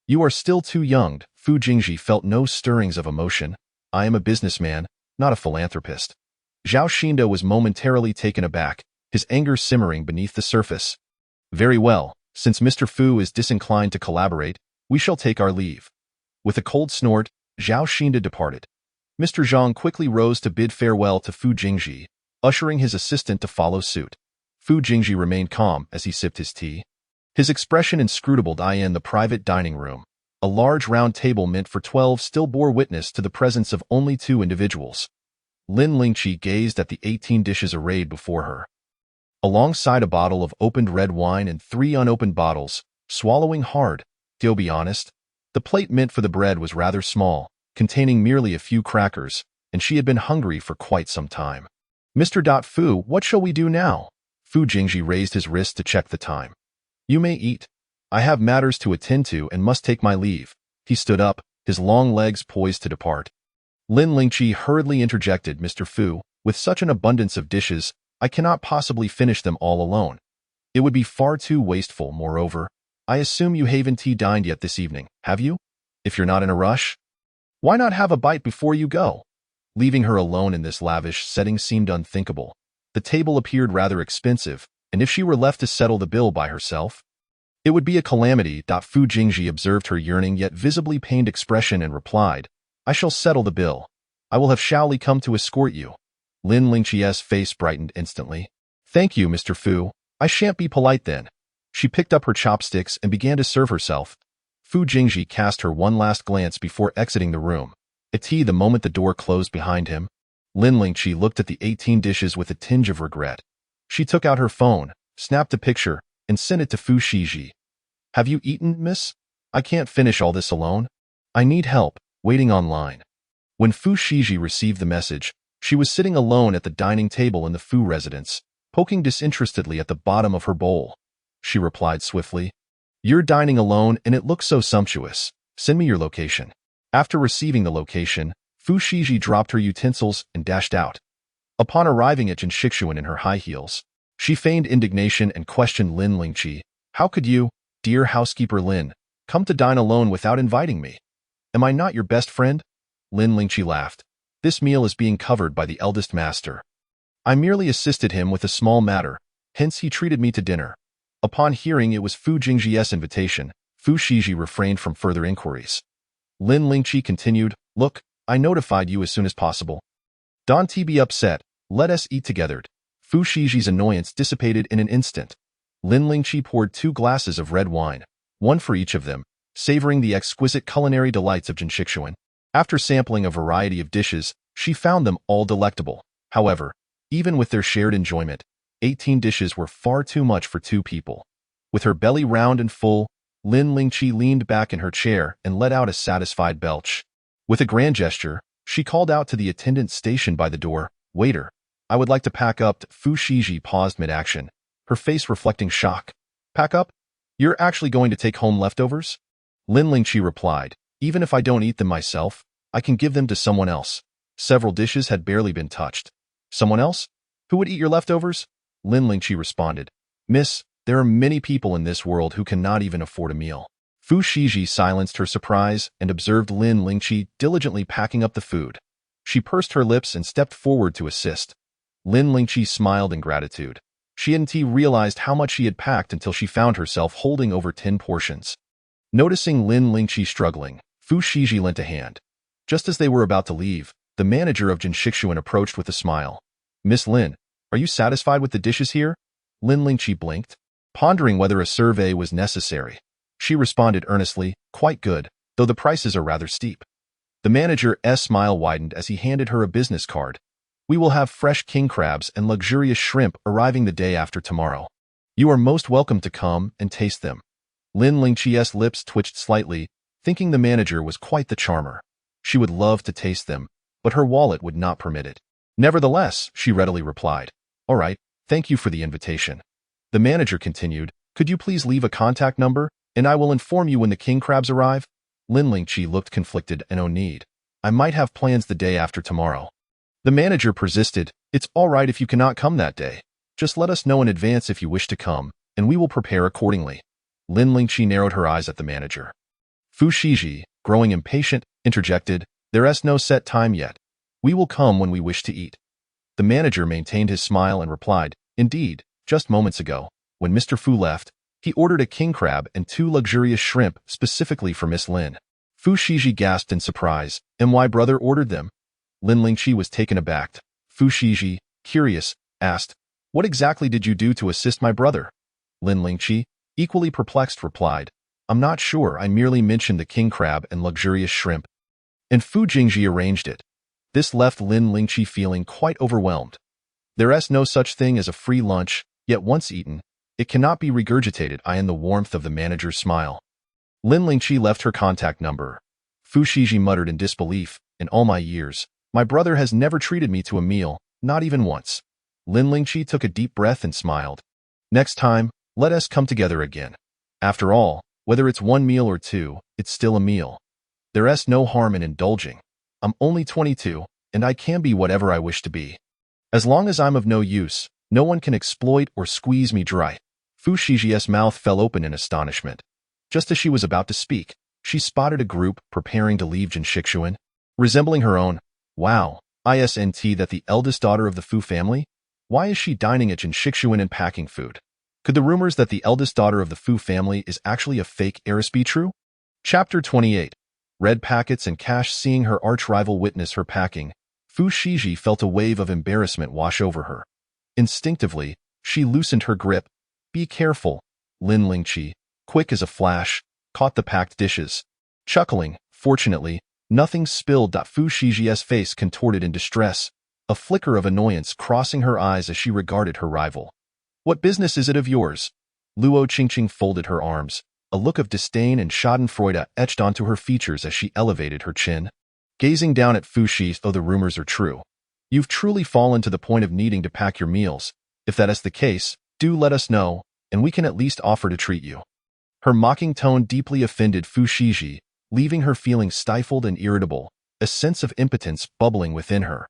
You are still too young. Fu Jingji felt no stirrings of emotion. I am a businessman, not a philanthropist. Zhao Xinda was momentarily taken aback, his anger simmering beneath the surface. Very well, since Mr. Fu is disinclined to collaborate, we shall take our leave. With a cold snort, Zhao Xinda departed. Mr. Zhang quickly rose to bid farewell to Fu Jingji, ushering his assistant to follow suit. Fu Jingji remained calm as he sipped his tea. His expression inscrutable. In the private dining room, a large round table meant for 12 still bore witness to the presence of only 2 individuals. Lin Lingqi gazed at the 18 dishes arrayed before her. Alongside a bottle of opened red wine and 3 unopened bottles, swallowing hard, to be honest, the plate meant for the bread was rather small, containing merely a few crackers, and she had been hungry for quite some time. Mr. Fu, what shall we do now? Fu Jingji raised his wrist to check the time. You may eat. I have matters to attend to and must take my leave. He stood up, his long legs poised to depart. Lin Lingqi hurriedly interjected, Mr. Fu, with such an abundance of dishes, I cannot possibly finish them all alone. It would be far too wasteful. Moreover, I assume you haven't dined yet this evening, have you? If you're not in a rush, why not have a bite before you go? Leaving her alone in this lavish setting seemed unthinkable. The table appeared rather expensive, and if she were left to settle the bill by herself, it would be a calamity. Fu Jingji observed her yearning yet visibly pained expression and replied, I shall settle the bill. I will have Shaoli come to escort you. Lin Lingqi's face brightened instantly. Thank you, Mr. Fu. I shan't be polite then. She picked up her chopsticks and began to serve herself. Fu Jingji cast her one last glance before exiting the room. The moment the door closed behind him, Lin Lingqi looked at the 18 dishes with a tinge of regret. She took out her phone, snapped a picture, and sent it to Fu Shiji. Have you eaten, miss? I can't finish all this alone. I need help, waiting online. When Fu Shiji received the message, she was sitting alone at the dining table in the Fu residence, poking disinterestedly at the bottom of her bowl. She replied swiftly, You're dining alone and it looks so sumptuous. Send me your location. After receiving the location, Fu Shiji dropped her utensils and dashed out. Upon arriving at Jinshixuan in her high heels, she feigned indignation and questioned Lin Lingqi. How could you, dear housekeeper Lin, come to dine alone without inviting me? Am I not your best friend? Lin Lingqi laughed. This meal is being covered by the eldest master. I merely assisted him with a small matter, hence he treated me to dinner. Upon hearing it was Fu Jingji's invitation, Fu Shiji refrained from further inquiries. Lin Lingqi continued, Look, I notified you as soon as possible. Don't be upset, let us eat together. Fu Shiji's annoyance dissipated in an instant. Lin Lingqi poured 2 glasses of red wine, one for each of them, savoring the exquisite culinary delights of Jinshixuan. After sampling a variety of dishes, she found them all delectable. However, even with their shared enjoyment, 18 dishes were far too much for 2 people. With her belly round and full, Lin Lingqi leaned back in her chair and let out a satisfied belch. With a grand gesture, she called out to the attendant stationed by the door, "Waiter, I would like to pack up." Fu Shiji paused mid-action, her face reflecting shock. "Pack up? You're actually going to take home leftovers?" Lin Lingqi replied, "Even if I don't eat them myself, I can give them to someone else." Several dishes had barely been touched. "Someone else? Who would eat your leftovers?" Lin Lingqi responded, "Miss, there are many people in this world who cannot even afford a meal." Fu Shiji silenced her surprise and observed Lin Lingqi diligently packing up the food. She pursed her lips and stepped forward to assist. Lin Lingqi smiled in gratitude. She hadn't realized how much she had packed until she found herself holding over 10 portions. Noticing Lin Lingqi struggling, Fu Shiji lent a hand. Just as they were about to leave, the manager of Jinshixuan approached with a smile. "Miss Lin, are you satisfied with the dishes here?" Lin Lingqi blinked, pondering whether a survey was necessary. She responded earnestly, "Quite good, though the prices are rather steep." The manager's smile widened as he handed her a business card. "We will have fresh king crabs and luxurious shrimp arriving the day after tomorrow. You are most welcome to come and taste them." Lin Lingqi's lips twitched slightly, thinking the manager was quite the charmer. She would love to taste them, but her wallet would not permit it. Nevertheless, she readily replied, "All right, thank you for the invitation." The manager continued, "Could you please leave a contact number, and I will inform you when the king crabs arrive?" Lin Lingqi looked conflicted and "Oh need. I might have plans the day after tomorrow." The manager persisted, "It's all right if you cannot come that day. Just let us know in advance if you wish to come, and we will prepare accordingly." Lin Lingqi narrowed her eyes at the manager. Fu Shiji, growing impatient, interjected, "There's no set time yet. We will come when we wish to eat." The manager maintained his smile and replied, "Indeed, just moments ago, when Mr. Fu left, he ordered a king crab and 2 luxurious shrimp specifically for Miss Lin." Fu Shiji gasped in surprise, "And why brother ordered them?" Lin Lingqi was taken aback. Fu Shiji, curious, asked, "What exactly did you do to assist my brother?" Lin Lingqi, equally perplexed, replied, "I'm not sure, I merely mentioned the king crab and luxurious shrimp." And Fu Jingji arranged it. This left Lin Lingqi feeling quite overwhelmed. There's no such thing as a free lunch, yet once eaten, it cannot be regurgitated. In the warmth of the manager's smile, Lin Lingqi left her contact number. Fu Shiji muttered in disbelief, "In all my years, my brother has never treated me to a meal, not even once." Lin Lingqi took a deep breath and smiled. "Next time, let us come together again. After all, whether it's 1 meal or 2, it's still a meal. There's no harm in indulging. I'm only 22, and I can be whatever I wish to be. As long as I'm of no use, no one can exploit or squeeze me dry." Fu Shiji's mouth fell open in astonishment. Just as she was about to speak, she spotted a group preparing to leave Jinshixuan, resembling her own. Wow, isn't that the eldest daughter of the Fu family? Why is she dining at Jinshixuan and packing food? Could the rumors that the eldest daughter of the Fu family is actually a fake heiress be true? Chapter 28. Red packets and cash. Seeing her arch-rival witness her packing, Fu Shiji felt a wave of embarrassment wash over her. Instinctively, she loosened her grip. "Be careful." Lin Lingqi, quick as a flash, caught the packed dishes. Chuckling, fortunately, nothing spilled. Fu Shiji's face contorted in distress, a flicker of annoyance crossing her eyes as she regarded her rival. "What business is it of yours?" Luo Qingqing folded her arms. A look of disdain and schadenfreude etched onto her features as she elevated her chin. Gazing down at Fu Shi, "Though the rumors are true, you've truly fallen to the point of needing to pack your meals. If that is the case, do let us know, and we can at least offer to treat you." Her mocking tone deeply offended Fu Shiji, leaving her feeling stifled and irritable, a sense of impotence bubbling within her.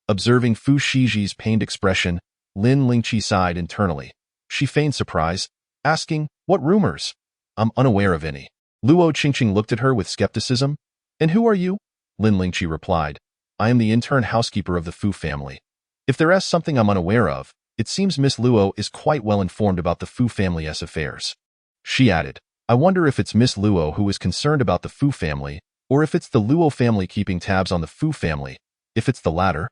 Observing Fu Shiji's pained expression, Lin Lingqi sighed internally. She feigned surprise, asking, "What rumors?" "I'm unaware of any." Luo Qingqing looked at her with skepticism. "And who are you?" Lin Lingqi replied, "I am the intern housekeeper of the Fu family. If there is something I'm unaware of, it seems Miss Luo is quite well informed about the Fu family's affairs." She added, "I wonder if it's Miss Luo who is concerned about the Fu family, or if it's the Luo family keeping tabs on the Fu family. If it's the latter,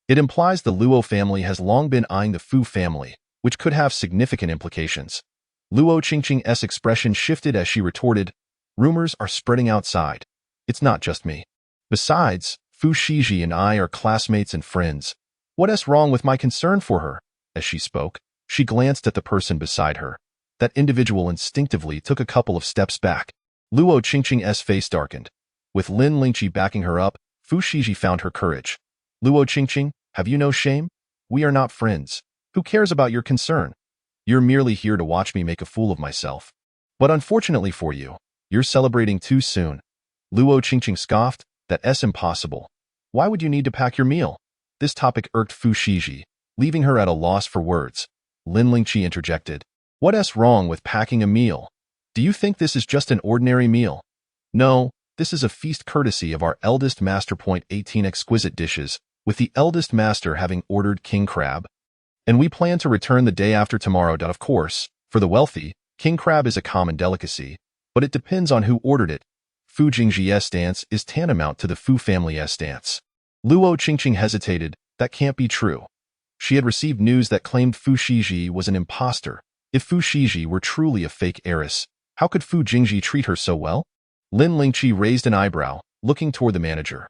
it implies the Luo family has long been eyeing the Fu family, which could have significant implications." Luo Qingqing's expression shifted as she retorted, Rumors are spreading outside. It's not just me. Besides, Fu Shiji and I are classmates and friends. What's wrong with my concern for her? As she spoke, she glanced at the person beside her. That individual instinctively took a couple of steps back. Luo Qingqing's face darkened. With Lin Lingqi backing her up, Fu Shiji found her courage. Luo Qingqing, have you no shame? We are not friends. Who cares about your concern? You're merely here to watch me make a fool of myself. But unfortunately for you, you're celebrating too soon. Luo Qingqing scoffed, that's impossible. Why would you need to pack your meal? This topic irked Fu Shiji, leaving her at a loss for words. Lin Lingqi interjected. What's wrong with packing a meal? Do you think this is just an ordinary meal? No, this is a feast courtesy of our eldest master. 18 exquisite dishes, with the eldest master having ordered king crab. And we plan to return the day after tomorrow. Of course, for the wealthy, king crab is a common delicacy, but it depends on who ordered it. Fu Jingji's dance is tantamount to the Fu family's dance. Luo Qingqing hesitated. That can't be true. She had received news that claimed Fu Shiji was an imposter. If Fu Shiji were truly a fake heiress, how could Fu Jingji treat her so well? Lin Lingqi raised an eyebrow, looking toward the manager.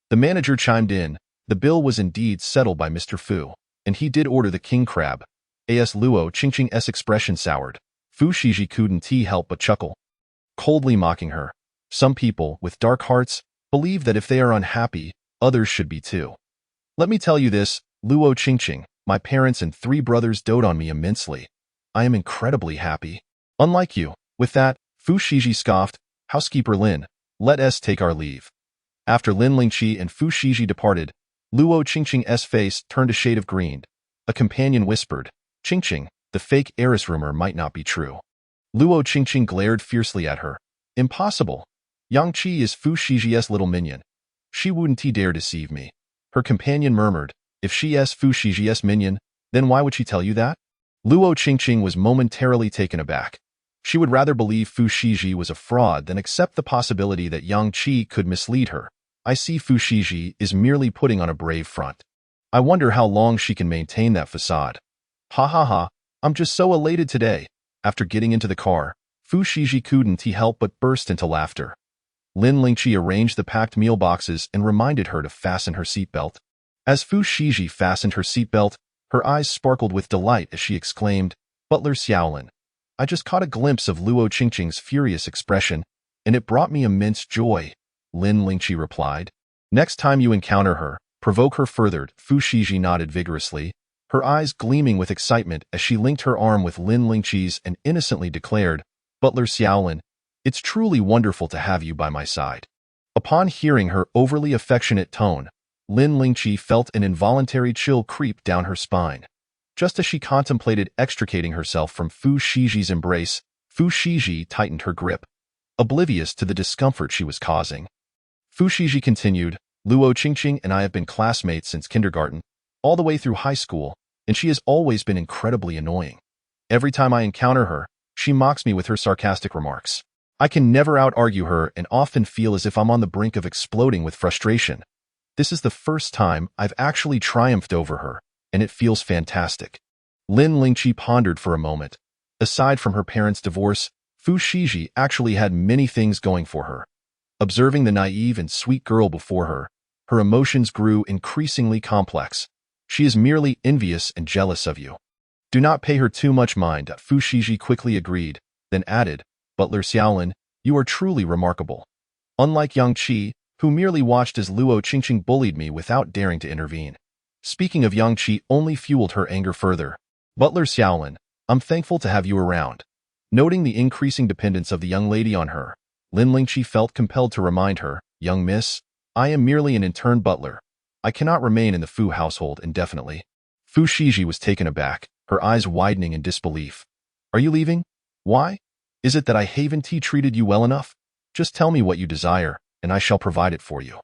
The manager chimed in. The bill was indeed settled by Mr. Fu, and he did order the king crab. As Luo Qingqing's expression soured, Fu Shiji couldn't help but chuckle, coldly mocking her. Some people, with dark hearts, believe that if they are unhappy, others should be too. Let me tell you this, Luo Qingqing, my parents and 3 brothers dote on me immensely. I am incredibly happy. Unlike you. With that, Fu Shiji scoffed, Housekeeper Lin, let us take our leave. After Lin Lingqi and Fu Shiji departed, Luo Qingqing's face turned a shade of green. A companion whispered, Qingqing, the fake heiress rumor might not be true. Luo Qingqing glared fiercely at her. Impossible. Yang Qi is Fu Shiji's little minion. She wouldn't dare deceive me. Her companion murmured, if she is Fu Shiji's minion, then why would she tell you that? Luo Qingqing was momentarily taken aback. She would rather believe Fu Shiji was a fraud than accept the possibility that Yang Qi could mislead her. I see Fu Shiji is merely putting on a brave front. I wonder how long she can maintain that facade. Ha ha ha, I'm just so elated today. After getting into the car, Fu Shiji couldn't help but burst into laughter. Lin Lingqi arranged the packed meal boxes and reminded her to fasten her seatbelt. As Fu Shiji fastened her seatbelt, her eyes sparkled with delight as she exclaimed, Butler Xiaolin. I just caught a glimpse of Luo Qingqing's furious expression, and it brought me immense joy, Lin Lingqi replied. Next time you encounter her, provoke her further. Fu Shiji nodded vigorously, her eyes gleaming with excitement as she linked her arm with Lin Lingqi's and innocently declared, Butler Xiaolin, it's truly wonderful to have you by my side. Upon hearing her overly affectionate tone, Lin Lingqi felt an involuntary chill creep down her spine. Just as she contemplated extricating herself from Fu Shiji's embrace, Fu Shiji tightened her grip, oblivious to the discomfort she was causing. Fu Shiji continued, Luo Qingqing and I have been classmates since kindergarten, all the way through high school, and she has always been incredibly annoying. Every time I encounter her, she mocks me with her sarcastic remarks. I can never out-argue her and often feel as if I'm on the brink of exploding with frustration. This is the first time I've actually triumphed over her, and it feels fantastic. Lin Lingqi pondered for a moment. Aside from her parents' divorce, Fu Shiji actually had many things going for her. Observing the naive and sweet girl before her, her emotions grew increasingly complex. She is merely envious and jealous of you. Do not pay her too much mind, Fu Shiji quickly agreed, then added, Butler Xiaolin, you are truly remarkable. Unlike Yang Qi, who merely watched as Luo Qingqing bullied me without daring to intervene. Speaking of Yang Qi only fueled her anger further. Butler Xiaolin, I'm thankful to have you around. Noting the increasing dependence of the young lady on her, Lin Lingqi felt compelled to remind her, young miss, I am merely an intern butler. I cannot remain in the Fu household indefinitely. Fu Shiji was taken aback, her eyes widening in disbelief. Are you leaving? Why? Is it that I haven't treated you well enough? Just tell me what you desire, and I shall provide it for you.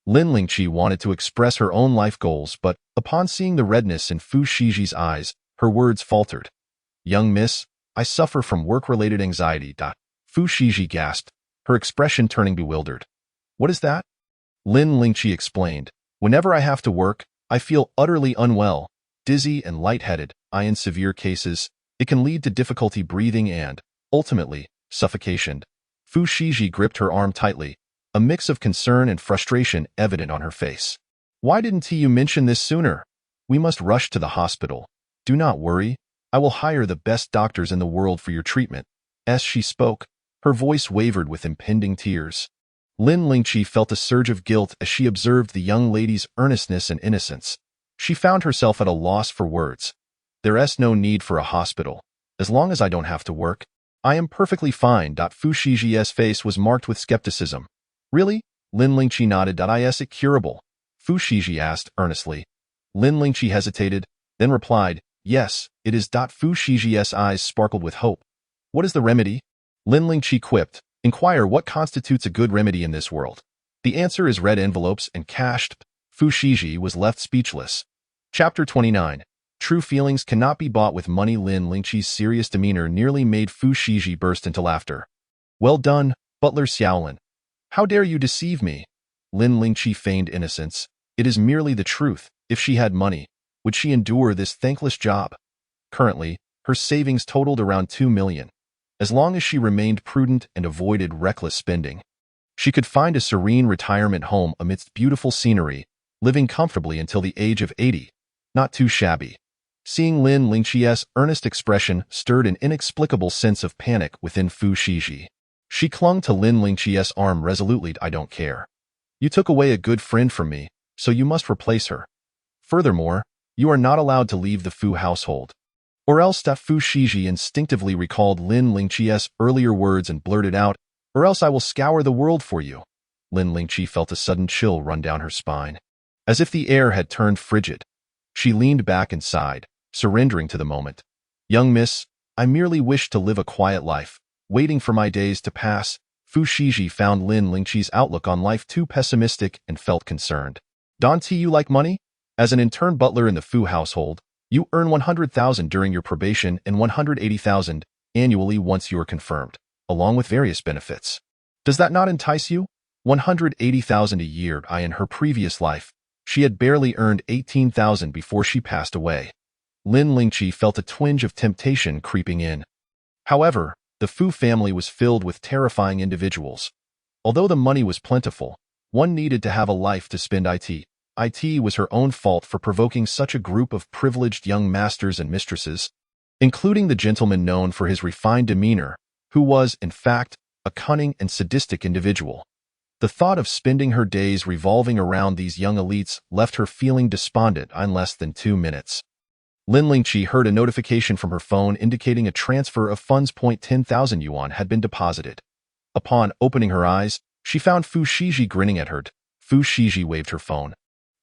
Lin Lingqi wanted to express her own life goals, but upon seeing the redness in Fu Shiji's eyes, her words faltered. Young miss, I suffer from work-related anxiety. Fu Shiji gasped, her expression turning bewildered. What is that? Lin Lingqi explained. Whenever I have to work, I feel utterly unwell, dizzy and lightheaded. In severe cases, it can lead to difficulty breathing and, ultimately, suffocation. Fu Shiji gripped her arm tightly, a mix of concern and frustration evident on her face. Why didn't you mention this sooner? We must rush to the hospital. Do not worry. I will hire the best doctors in the world for your treatment. As she spoke, her voice wavered with impending tears. Lin Lingqi felt a surge of guilt as she observed the young lady's earnestness and innocence. She found herself at a loss for words. There's no need for a hospital. As long as I don't have to work, I am perfectly fine. Fu Shiji's face was marked with skepticism. Really? Lin Lingqi nodded. Is it curable? Fu Shiji asked earnestly. Lin Lingqi hesitated, then replied, yes, it is. Fu Shiji's eyes sparkled with hope. What is the remedy? Lin Lingqi quipped, inquire what constitutes a good remedy in this world. The answer is red envelopes and cash. Fu Shiji was left speechless. Chapter 29. True feelings cannot be bought with money. Lin Lingqi's serious demeanor nearly made Fu Shiji burst into laughter. Well done, Butler Xiaolin. How dare you deceive me? Lin Lingqi feigned innocence. It is merely the truth. If she had money, would she endure this thankless job? Currently, her savings totaled around 2 million. As long as she remained prudent and avoided reckless spending, she could find a serene retirement home amidst beautiful scenery, living comfortably until the age of 80. Not too shabby. Seeing Lin Lingqi's earnest expression stirred an inexplicable sense of panic within Fu Shiji. She clung to Lin Lingqi's arm resolutely. I don't care. You took away a good friend from me, so you must replace her. Furthermore, you are not allowed to leave the Fu household. Or else. Fu Shiji instinctively recalled Lin Lingqi's earlier words and blurted out, or else I will scour the world for you. Lin Lingqi felt a sudden chill run down her spine. As if the air had turned frigid. She leaned back and sighed, surrendering to the moment. Young miss, I merely wish to live a quiet life, waiting for my days to pass. Fu Shiji found Lin Lingqi's outlook on life too pessimistic and felt concerned. Don't you like money? As an intern butler in the Fu household, you earn 100,000 during your probation and 180,000 annually once you are confirmed, along with various benefits. Does that not entice you? 180,000 a year. In her previous life, she had barely earned 18,000 before she passed away. Lin Lingqi felt a twinge of temptation creeping in. However, the Fu family was filled with terrifying individuals. Although the money was plentiful, one needed to have a life to spend. It was her own fault for provoking such a group of privileged young masters and mistresses, including the gentleman known for his refined demeanor, who was, in fact, a cunning and sadistic individual. The thought of spending her days revolving around these young elites left her feeling despondent in less than 2 minutes. Lin Lingqi heard a notification from her phone indicating a transfer of funds. 10,000 yuan had been deposited. Upon opening her eyes, she found Fu Shiji grinning at her. Fu Shiji waved her phone.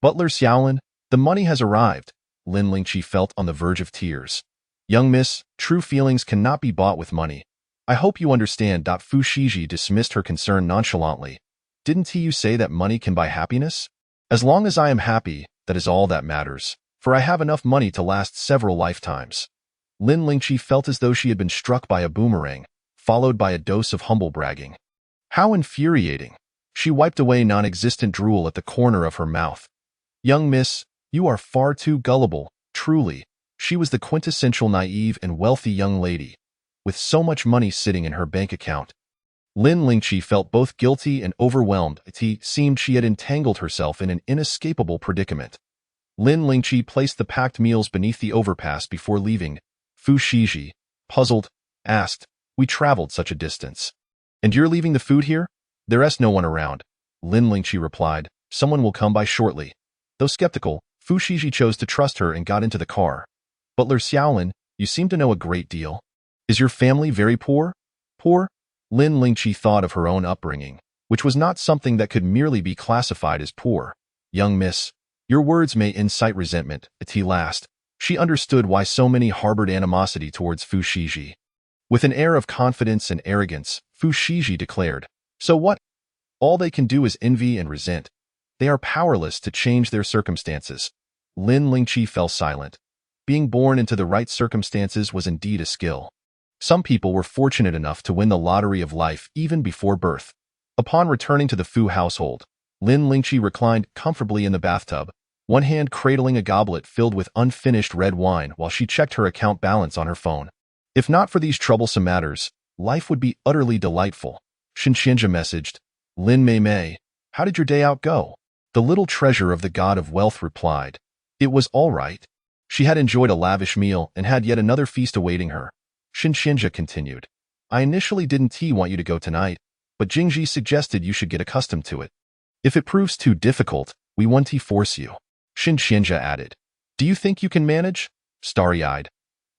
Butler Xiaolin, the money has arrived. Lin Lingqi felt on the verge of tears. Young miss, true feelings cannot be bought with money. I hope you understand. Fu Shiji dismissed her concern nonchalantly. Didn't you say that money can buy happiness? As long as I am happy, that is all that matters, for I have enough money to last several lifetimes. Lin Lingqi felt as though she had been struck by a boomerang, followed by a dose of humble bragging. How infuriating! She wiped away non-existent drool at the corner of her mouth. Young miss, you are far too gullible. Truly, she was the quintessential naive and wealthy young lady, with so much money sitting in her bank account. Lin Lingqi felt both guilty and overwhelmed. It seemed she had entangled herself in an inescapable predicament. Lin Lingqi placed the packed meals beneath the overpass before leaving. Fu Shiji, puzzled, asked, we traveled such a distance. And you're leaving the food here? There's no one around. Lin Lingqi replied, someone will come by shortly. Though skeptical, Fu Shiji chose to trust her and got into the car. Butler Xiaolin, you seem to know a great deal. Is your family very poor? Poor? Lin Lingqi thought of her own upbringing, which was not something that could merely be classified as poor. Young miss, your words may incite resentment. At last, she understood why so many harbored animosity towards Fu Shiji. With an air of confidence and arrogance, Fu Shiji declared, so what? All they can do is envy and resent. They are powerless to change their circumstances. Lin Lingqi fell silent. Being born into the right circumstances was indeed a skill. Some people were fortunate enough to win the lottery of life even before birth. Upon returning to the Fu household, Lin Lingqi reclined comfortably in the bathtub, one hand cradling a goblet filled with unfinished red wine while she checked her account balance on her phone. If not for these troublesome matters, life would be utterly delightful. Shin Qianzhe messaged. Lin Mei Mei, how did your day out go? The little treasure of the god of wealth replied. It was all right. She had enjoyed a lavish meal and had yet another feast awaiting her. Shin Qianzhe continued. I initially didn't want you to go tonight, but Jingji suggested you should get accustomed to it. If it proves too difficult, we won't force you. Shin Qianzhe added. Do you think you can manage? Starry-eyed.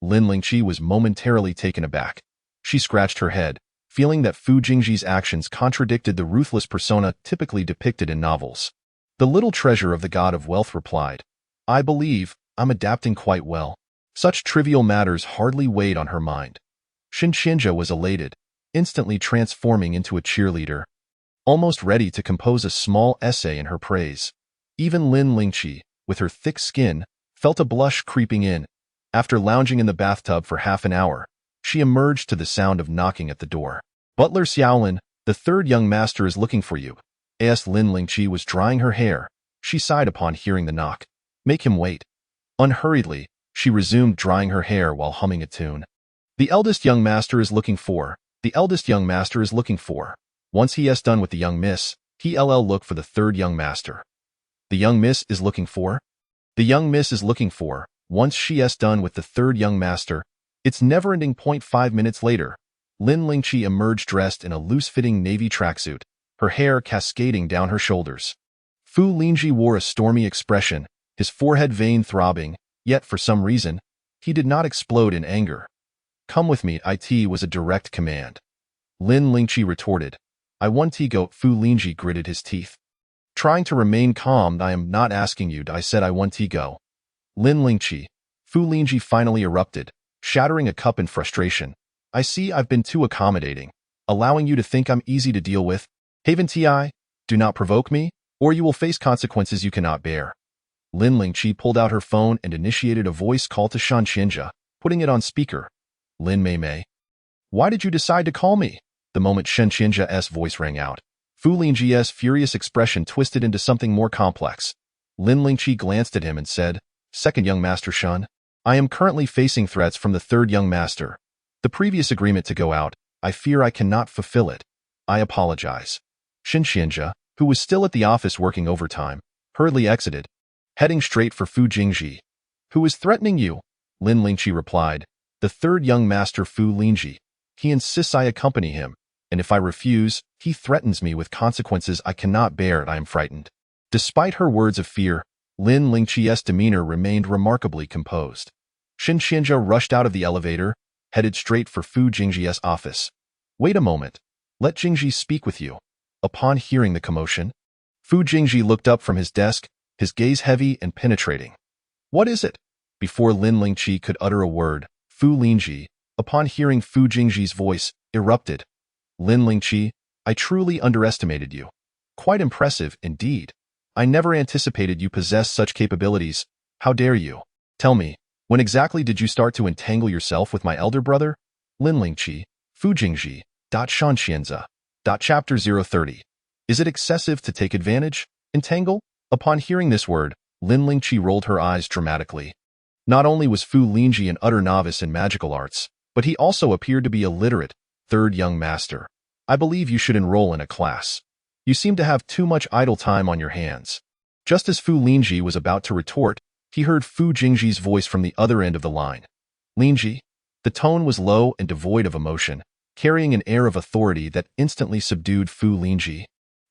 Lin Lingqi was momentarily taken aback. She scratched her head, feeling that Fu Jingji's actions contradicted the ruthless persona typically depicted in novels. The little treasure of the god of wealth replied. I believe I'm adapting quite well. Such trivial matters hardly weighed on her mind. Shin Qianzhe was elated, instantly transforming into a cheerleader, almost ready to compose a small essay in her praise. Even Lin Lingqi, with her thick skin, felt a blush creeping in. After lounging in the bathtub for half an hour, she emerged to the sound of knocking at the door. Butler Xiaolin, the third young master is looking for you. As Lin Lingqi was drying her hair, she sighed upon hearing the knock. Make him wait. Unhurriedly, she resumed drying her hair while humming a tune. The eldest young master is looking for. The eldest young master is looking for. Once he has done with the young miss, he'll look for the third young master. The young miss is looking for? The young miss is looking for. Once she has done with the third young master, it's never-ending. 5 minutes later, Lin Lingqi emerged dressed in a loose-fitting navy tracksuit, her hair cascading down her shoulders. Fu Lingji wore a stormy expression, his forehead vein throbbing, yet for some reason, he did not explode in anger. Come with me, it was a direct command. Lin Lingqi retorted. I want to go. Fu Lingji gritted his teeth. Trying to remain calm, I am not asking you. I said I want to go. Lin Lingqi. Fu Lingji finally erupted, shattering a cup in frustration. I see I've been too accommodating, allowing you to think I'm easy to deal with. Haven Ti, do not provoke me, or you will face consequences you cannot bear. Lin Lingqi pulled out her phone and initiated a voice call to Shan Qianzhe, putting it on speaker. Lin Mei Mei. Why did you decide to call me? The moment Shan Qianzhe's voice rang out, Fu Lingji's furious expression twisted into something more complex. Lin Lingqi glanced at him and said, Second young master Shan, I am currently facing threats from the third young master. The previous agreement to go out, I fear I cannot fulfill it. I apologize. Shin Qianzhe, who was still at the office working overtime, hurriedly exited, heading straight for Fu Jingji. Who is threatening you? Lin Lingqi replied. The third young master Fu Lingji. He insists I accompany him, and if I refuse, he threatens me with consequences I cannot bear and I am frightened. Despite her words of fear, Lin Lingqi's demeanor remained remarkably composed. Shin Qianzhe rushed out of the elevator, headed straight for Fu Jingji's office. Wait a moment. Let Jingji speak with you. Upon hearing the commotion, Fu Jingji looked up from his desk, his gaze heavy and penetrating. What is it? Before Lin Lingqi could utter a word, Fu Lingji, upon hearing Fu Jingji's voice, erupted. Lin Lingqi, I truly underestimated you. Quite impressive, indeed. I never anticipated you possessed such capabilities. How dare you? Tell me, when exactly did you start to entangle yourself with my elder brother? Lin Lingqi, Fu Jingji, Shan Qianzhe. Chapter 030. Is it excessive to take advantage? Entangle? Upon hearing this word, Lin Lingqi rolled her eyes dramatically. Not only was Fu Lingji an utter novice in magical arts, but he also appeared to be a literate, third young master. I believe you should enroll in a class. You seem to have too much idle time on your hands. Just as Fu Lingji was about to retort, he heard Fu Jingji's voice from the other end of the line. Lingji. The tone was low and devoid of emotion, carrying an air of authority that instantly subdued Fu Lingji.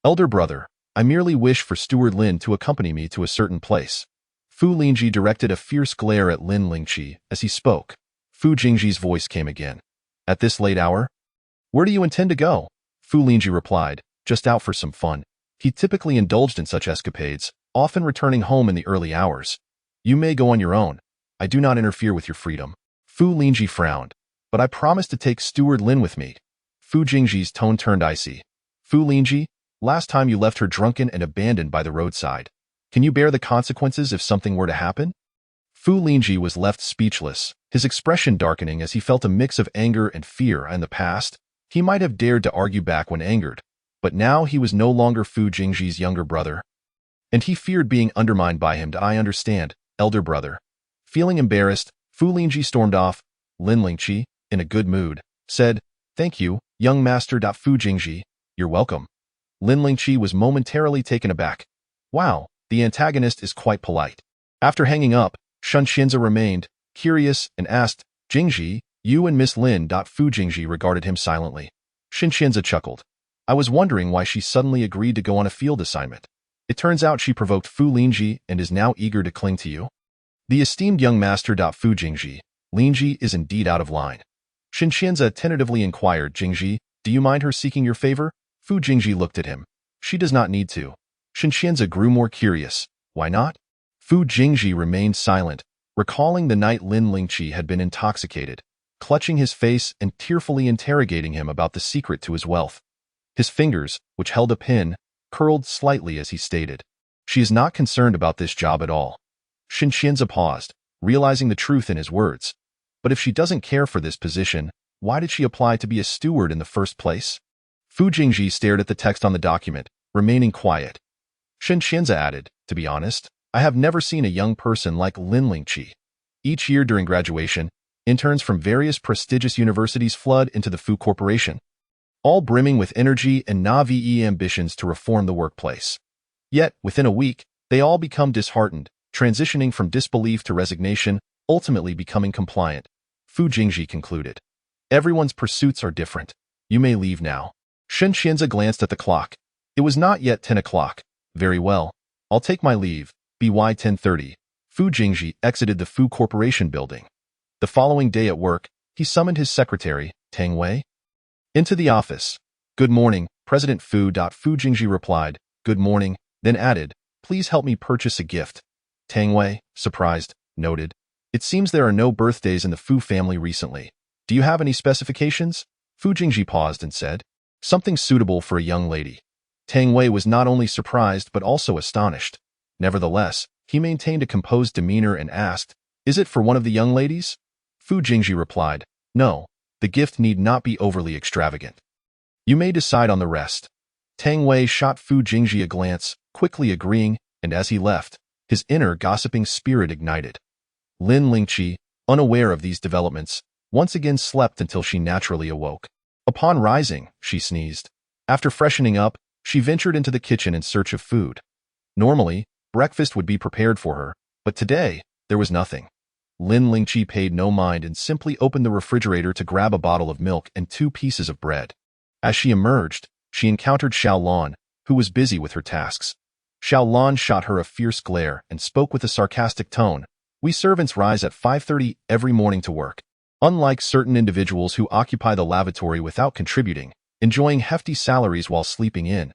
Elder brother, I merely wish for Steward Lin to accompany me to a certain place. Fu Lingji directed a fierce glare at Lin Lingqi as he spoke. Fu Jingji's voice came again. At this late hour? Where do you intend to go? Fu Lingji replied, just out for some fun. He typically indulged in such escapades, often returning home in the early hours. You may go on your own. I do not interfere with your freedom. Fu Lingji frowned. But I promise to take Steward Lin with me. Fu Jingji's tone turned icy. Fu Lingji, last time you left her drunken and abandoned by the roadside. Can you bear the consequences if something were to happen? Fu Lingji was left speechless, his expression darkening as he felt a mix of anger and fear. In the past, he might have dared to argue back when angered, but now he was no longer Fu Jingji's younger brother, and he feared being undermined by him. I understand, elder brother. Feeling embarrassed, Fu Lingji stormed off. Lin Lingqi, in a good mood, said, Thank you, young master. Fu Jingji, You're welcome. Lin Lingqi was momentarily taken aback. Wow, the antagonist is quite polite. After hanging up, Shen Xianze remained curious and asked, Jingji, you and Miss Lin. Fu Jingji regarded him silently. Shen Xianze chuckled. I was wondering why she suddenly agreed to go on a field assignment. It turns out she provoked Fu Lingji and is now eager to cling to you. The esteemed young master. Fu Jingji, Lingji is indeed out of line. Shen Xianze tentatively inquired, Jingji, do you mind her seeking your favor? Fu Jingji looked at him. She does not need to. Shen Xianze grew more curious. Why not? Fu Jingji remained silent, recalling the night Lin Lingqi had been intoxicated, clutching his face and tearfully interrogating him about the secret to his wealth. His fingers, which held a pin, curled slightly as he stated, She is not concerned about this job at all. Shen Xianze paused, realizing the truth in his words. But if she doesn't care for this position, why did she apply to be a steward in the first place? Fu Jingji stared at the text on the document, remaining quiet. Shen Xianze added, to be honest, I have never seen a young person like Lin Lingqi. Each year during graduation, interns from various prestigious universities flood into the Fu Corporation, all brimming with energy and naive ambitions to reform the workplace. Yet, within a week, they all become disheartened, transitioning from disbelief to resignation, ultimately becoming compliant. Fu Jingji concluded. Everyone's pursuits are different. You may leave now. Shen Xianze glanced at the clock. It was not yet 10 o'clock. Very well. I'll take my leave. BY 10:30. Fu Jingji exited the Fu Corporation building. The following day at work, he summoned his secretary, Tang Wei, into the office. Good morning, President Fu. Fu Jingji replied, good morning, then added, please help me purchase a gift. Tang Wei, surprised, noted, it seems there are no birthdays in the Fu family recently. Do you have any specifications? Fu Jingji paused and said, something suitable for a young lady. Tang Wei was not only surprised but also astonished. Nevertheless, he maintained a composed demeanor and asked, is it for one of the young ladies? Fu Jingji replied, no, the gift need not be overly extravagant. You may decide on the rest. Tang Wei shot Fu Jingji a glance, quickly agreeing, and as he left, his inner gossiping spirit ignited. Lin Lingqi, unaware of these developments, once again slept until she naturally awoke. Upon rising, she sneezed. After freshening up, she ventured into the kitchen in search of food. Normally, breakfast would be prepared for her, but today, there was nothing. Lin Lingqi paid no mind and simply opened the refrigerator to grab a bottle of milk and 2 pieces of bread. As she emerged, she encountered Xiao Lan, who was busy with her tasks. Xiao Lan shot her a fierce glare and spoke with a sarcastic tone. We servants rise at 5:30 every morning to work. Unlike certain individuals who occupy the lavatory without contributing, enjoying hefty salaries while sleeping in,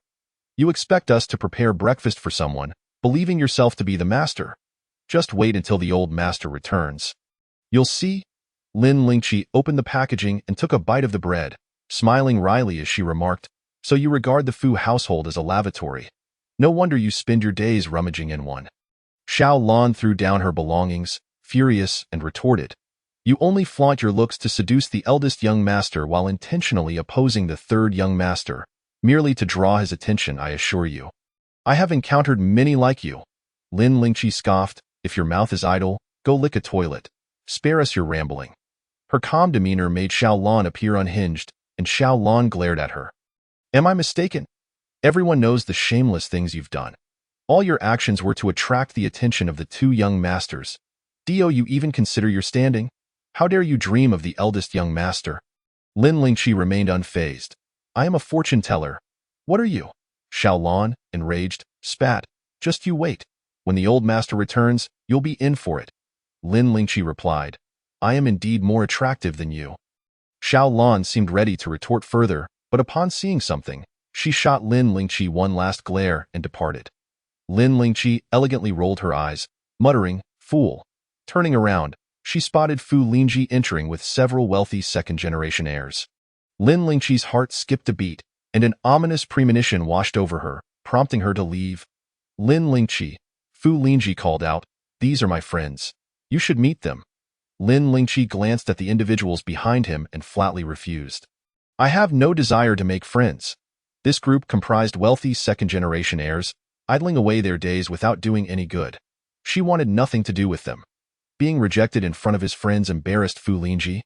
you expect us to prepare breakfast for someone, believing yourself to be the master. Just wait until the old master returns. You'll see. Lin Lingqi opened the packaging and took a bite of the bread, smiling wryly as she remarked, so you regard the Fu household as a lavatory. No wonder you spend your days rummaging in one. Xiao Lan threw down her belongings, furious, and retorted, you only flaunt your looks to seduce the eldest young master while intentionally opposing the third young master, merely to draw his attention, I assure you. I have encountered many like you. Lin Lingqi scoffed, if your mouth is idle, go lick a toilet. Spare us your rambling. Her calm demeanor made Xiao Lan appear unhinged, and Xiao Lan glared at her. Am I mistaken? Everyone knows the shameless things you've done. All your actions were to attract the attention of the 2 young masters. Do you even consider your standing? How dare you dream of the eldest young master? Lin Lingqi remained unfazed. I am a fortune teller. What are you? Xiao Lan, enraged, spat. Just you wait. When the old master returns, you'll be in for it. Lin Lingqi replied, I am indeed more attractive than you. Xiao Lan seemed ready to retort further, but upon seeing something, she shot Lin Lingqi one last glare and departed. Lin Lingqi elegantly rolled her eyes, muttering, fool. Turning around, she spotted Fu Lingji entering with several wealthy second-generation heirs. Lin Lingqi's heart skipped a beat, and an ominous premonition washed over her, prompting her to leave. Lin Lingqi, Fu Lingji called out, these are my friends. You should meet them. Lin Lingqi glanced at the individuals behind him and flatly refused. I have no desire to make friends. This group comprised wealthy second-generation heirs, idling away their days without doing any good. She wanted nothing to do with them. Being rejected in front of his friends embarrassed Fu Lingji.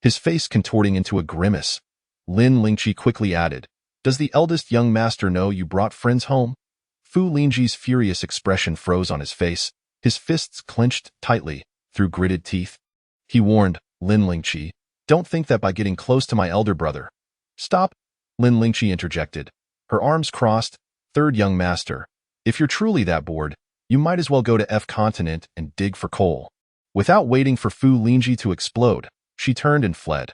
His face contorting into a grimace, Lin Lingqi quickly added, Does the eldest young master know you brought friends home? Fu Lingji's furious expression froze on his face, his fists clenched tightly, through gritted teeth. He warned, Lin Lingqi, don't think that by getting close to my elder brother. Stop, Lin Lingqi interjected, her arms crossed. Third young master, if you're truly that bored, you might as well go to F Continent and dig for coal. Without waiting for Fu Lingji to explode, she turned and fled.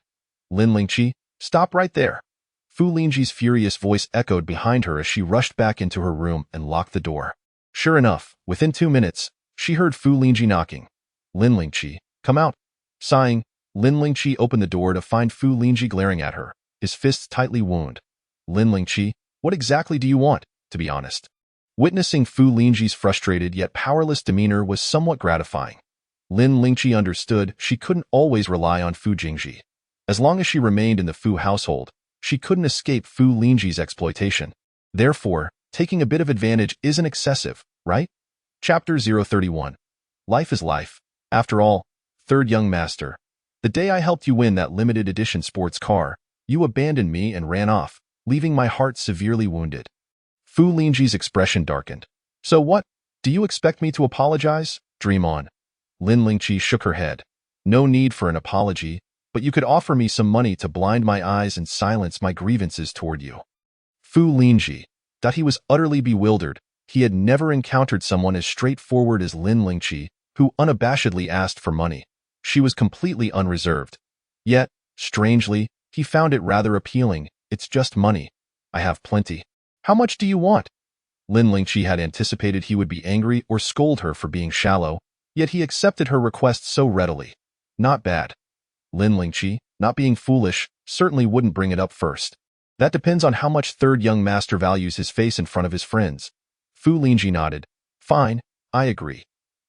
Lin Lingqi, stop right there. Fu Lingji's furious voice echoed behind her as she rushed back into her room and locked the door. Sure enough, within 2 minutes, she heard Fu Lingji knocking. Lin Lingqi, come out. Sighing, Lin Lingqi opened the door to find Fu Lingji glaring at her, his fists tightly wound. Lin Lingqi, what exactly do you want, to be honest? Witnessing Fu Lingji's frustrated yet powerless demeanor was somewhat gratifying. Lin Lingqi understood she couldn't always rely on Fu Jingji. As long as she remained in the Fu household, she couldn't escape Fu Lingji's exploitation. Therefore, taking a bit of advantage isn't excessive, right? Chapter 031. Life is life. After all, third young master. The day I helped you win that limited edition sports car, you abandoned me and ran off, leaving my heart severely wounded. Fu Lingji's expression darkened. So what? Do you expect me to apologize? Dream on. Lin Lingqi shook her head. No need for an apology, but you could offer me some money to blind my eyes and silence my grievances toward you. Fu Lingji. He was utterly bewildered. He had never encountered someone as straightforward as Lin Lingqi, who unabashedly asked for money. She was completely unreserved. Yet, strangely, he found it rather appealing. It's just money. I have plenty. How much do you want? Lin Lingqi had anticipated he would be angry or scold her for being shallow, yet he accepted her request so readily. Not bad. Lin Lingqi, not being foolish, certainly wouldn't bring it up first. That depends on how much third young master values his face in front of his friends. Fu Lingji nodded. Fine, I agree.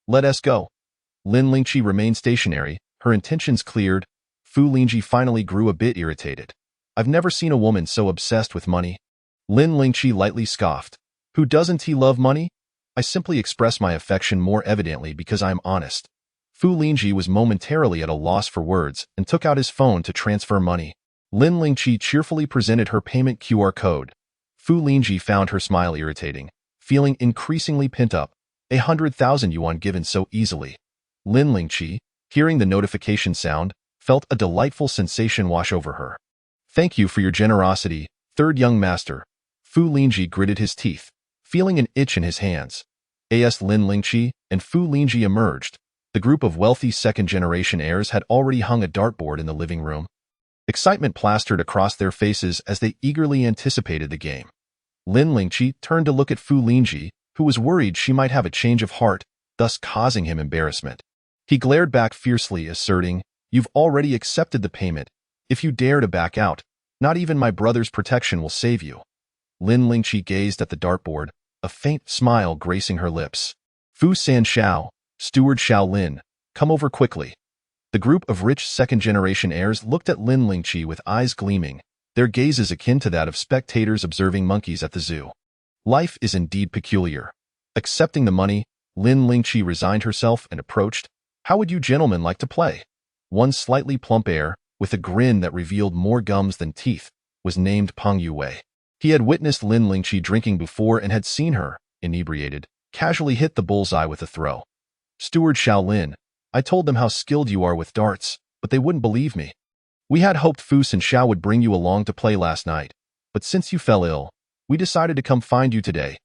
Let us go. Lin Lingqi remained stationary, her intentions cleared. Fu Lingji finally grew a bit irritated. I've never seen a woman so obsessed with money. Lin Lingqi lightly scoffed. Who doesn't he love money? I simply express my affection more evidently because I am honest. Fu Lingji was momentarily at a loss for words and took out his phone to transfer money. Lin Lingqi cheerfully presented her payment QR code. Fu Lingji found her smile irritating, feeling increasingly pent up. 100,000 yuan given so easily. Lin Lingqi, hearing the notification sound, felt a delightful sensation wash over her. Thank you for your generosity, third young master. Fu Lingji gritted his teeth, feeling an itch in his hands. As Lin Lingqi and Fu Lingji emerged, the group of wealthy second-generation heirs had already hung a dartboard in the living room. Excitement plastered across their faces as they eagerly anticipated the game. Lin Lingqi turned to look at Fu Lingji, who was worried she might have a change of heart, thus causing him embarrassment. He glared back fiercely, asserting, You've already accepted the payment. If you dare to back out, not even my brother's protection will save you. Lin Lingqi gazed at the dartboard, a faint smile gracing her lips. Fu San Xiao, Steward Xiao Lin, come over quickly. The group of rich second-generation heirs looked at Lin Lingqi with eyes gleaming, their gazes akin to that of spectators observing monkeys at the zoo. Life is indeed peculiar. Accepting the money, Lin Lingqi resigned herself and approached. How would you gentlemen like to play? One slightly plump heir, with a grin that revealed more gums than teeth, was named Peng Yue. He had witnessed Lin Lingqi drinking before and had seen her, inebriated, casually hit the bullseye with a throw. Steward Xiao Lin, I told them how skilled you are with darts, but they wouldn't believe me. We had hoped Fu San Xiao would bring you along to play last night, but since you fell ill, we decided to come find you today.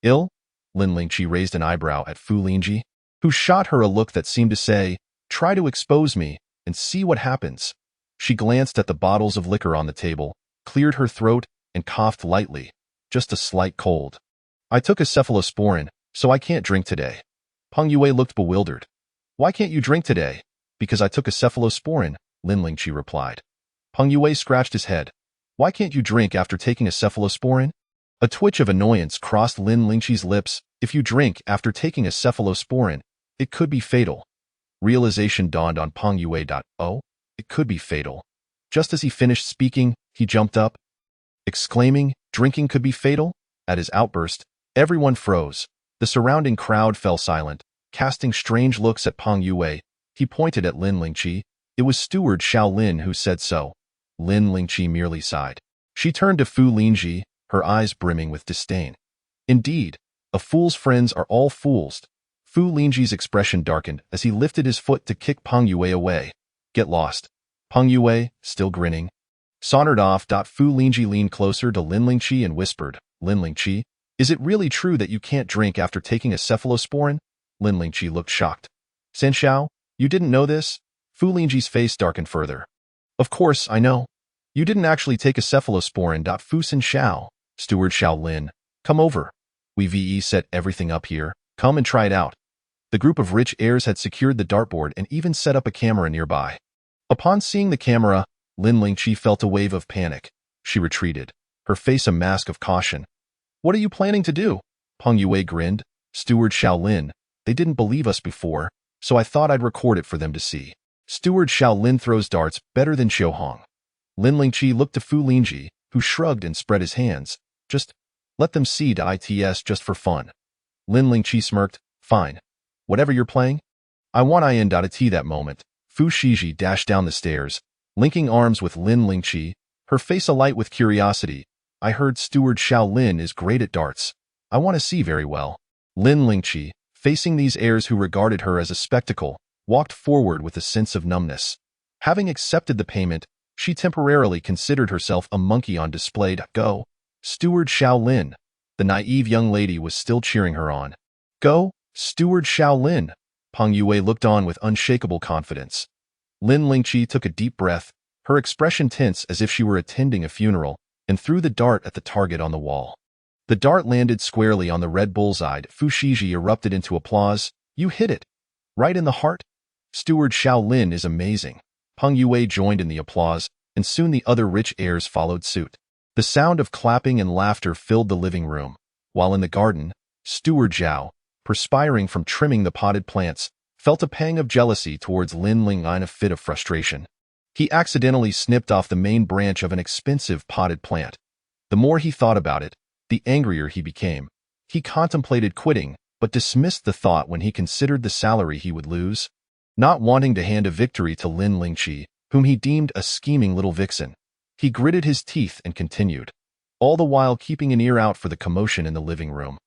Ill? Lin Lingqi raised an eyebrow at Fu Lingji, who shot her a look that seemed to say, try to expose me, and see what happens. She glanced at the bottles of liquor on the table, cleared her throat, and coughed lightly. Just a slight cold. I took a cephalosporin, so I can't drink today. Peng Yue looked bewildered. Why can't you drink today? Because I took a cephalosporin, Lin Lingqi replied. Peng Yue scratched his head. Why can't you drink after taking a cephalosporin? A twitch of annoyance crossed Lin Lingqi's lips. If you drink after taking a cephalosporin, it could be fatal. Realization dawned on Peng Yue. Oh, it could be fatal. Just as he finished speaking, he jumped up, exclaiming, drinking could be fatal? At his outburst, everyone froze. The surrounding crowd fell silent, casting strange looks at Peng Yue. He pointed at Lin Lingqi. It was Steward Xiao Lin who said so. Lin Lingqi merely sighed. She turned to Fu Lingji, her eyes brimming with disdain. Indeed, a fool's friends are all fools. Fu Lingji's expression darkened as he lifted his foot to kick Peng Yue away. Get lost. Peng Yue, still grinning, sauntered off. Fu Lingji leaned closer to Lin Lingqi and whispered, Lin Lingqi, is it really true that you can't drink after taking a cephalosporin? Lin Lingqi looked shocked. San Xiao, you didn't know this? Fu Lingji's face darkened further. Of course, I know. You didn't actually take a cephalosporin. Fu San Xiao, Steward Xiao Lin, come over. We set everything up here. Come and try it out. The group of rich heirs had secured the dartboard and even set up a camera nearby. Upon seeing the camera, Lin Lingqi felt a wave of panic. She retreated, her face a mask of caution. What are you planning to do? Peng Yue grinned. Steward Xiao Lin, they didn't believe us before, so I thought I'd record it for them to see. Steward Xiao Lin throws darts better than Xiao Hong. Lin Lingqi looked to Fu Lingji, who shrugged and spread his hands. Just let them see its just for fun. Lin Lingqi smirked. Fine. Whatever you're playing. I want in. At that moment, Fu Shiji dashed down the stairs, linking arms with Lin Lingqi, her face alight with curiosity. I heard Steward Xiao Lin is great at darts. I want to see very well. Lin Lingqi, facing these heirs who regarded her as a spectacle, walked forward with a sense of numbness. Having accepted the payment, she temporarily considered herself a monkey on display. Go. Steward Xiao Lin. The naive young lady was still cheering her on. Go, Steward Xiao Lin. Peng Yue looked on with unshakable confidence. Lin Lingqi took a deep breath, her expression tense as if she were attending a funeral, and threw the dart at the target on the wall. The dart landed squarely on the red bullseye. Fu Shiji erupted into applause. You hit it. Right in the heart? Steward Xiao Lin is amazing. Peng Yue joined in the applause, and soon the other rich heirs followed suit. The sound of clapping and laughter filled the living room, while in the garden, Steward Zhao, perspiring from trimming the potted plants, felt a pang of jealousy towards Lin Ling in a fit of frustration. He accidentally snipped off the main branch of an expensive potted plant. The more he thought about it, the angrier he became. He contemplated quitting, but dismissed the thought when he considered the salary he would lose. Not wanting to hand a victory to Lin Lingqi, whom he deemed a scheming little vixen, he gritted his teeth and continued, all the while keeping an ear out for the commotion in the living room.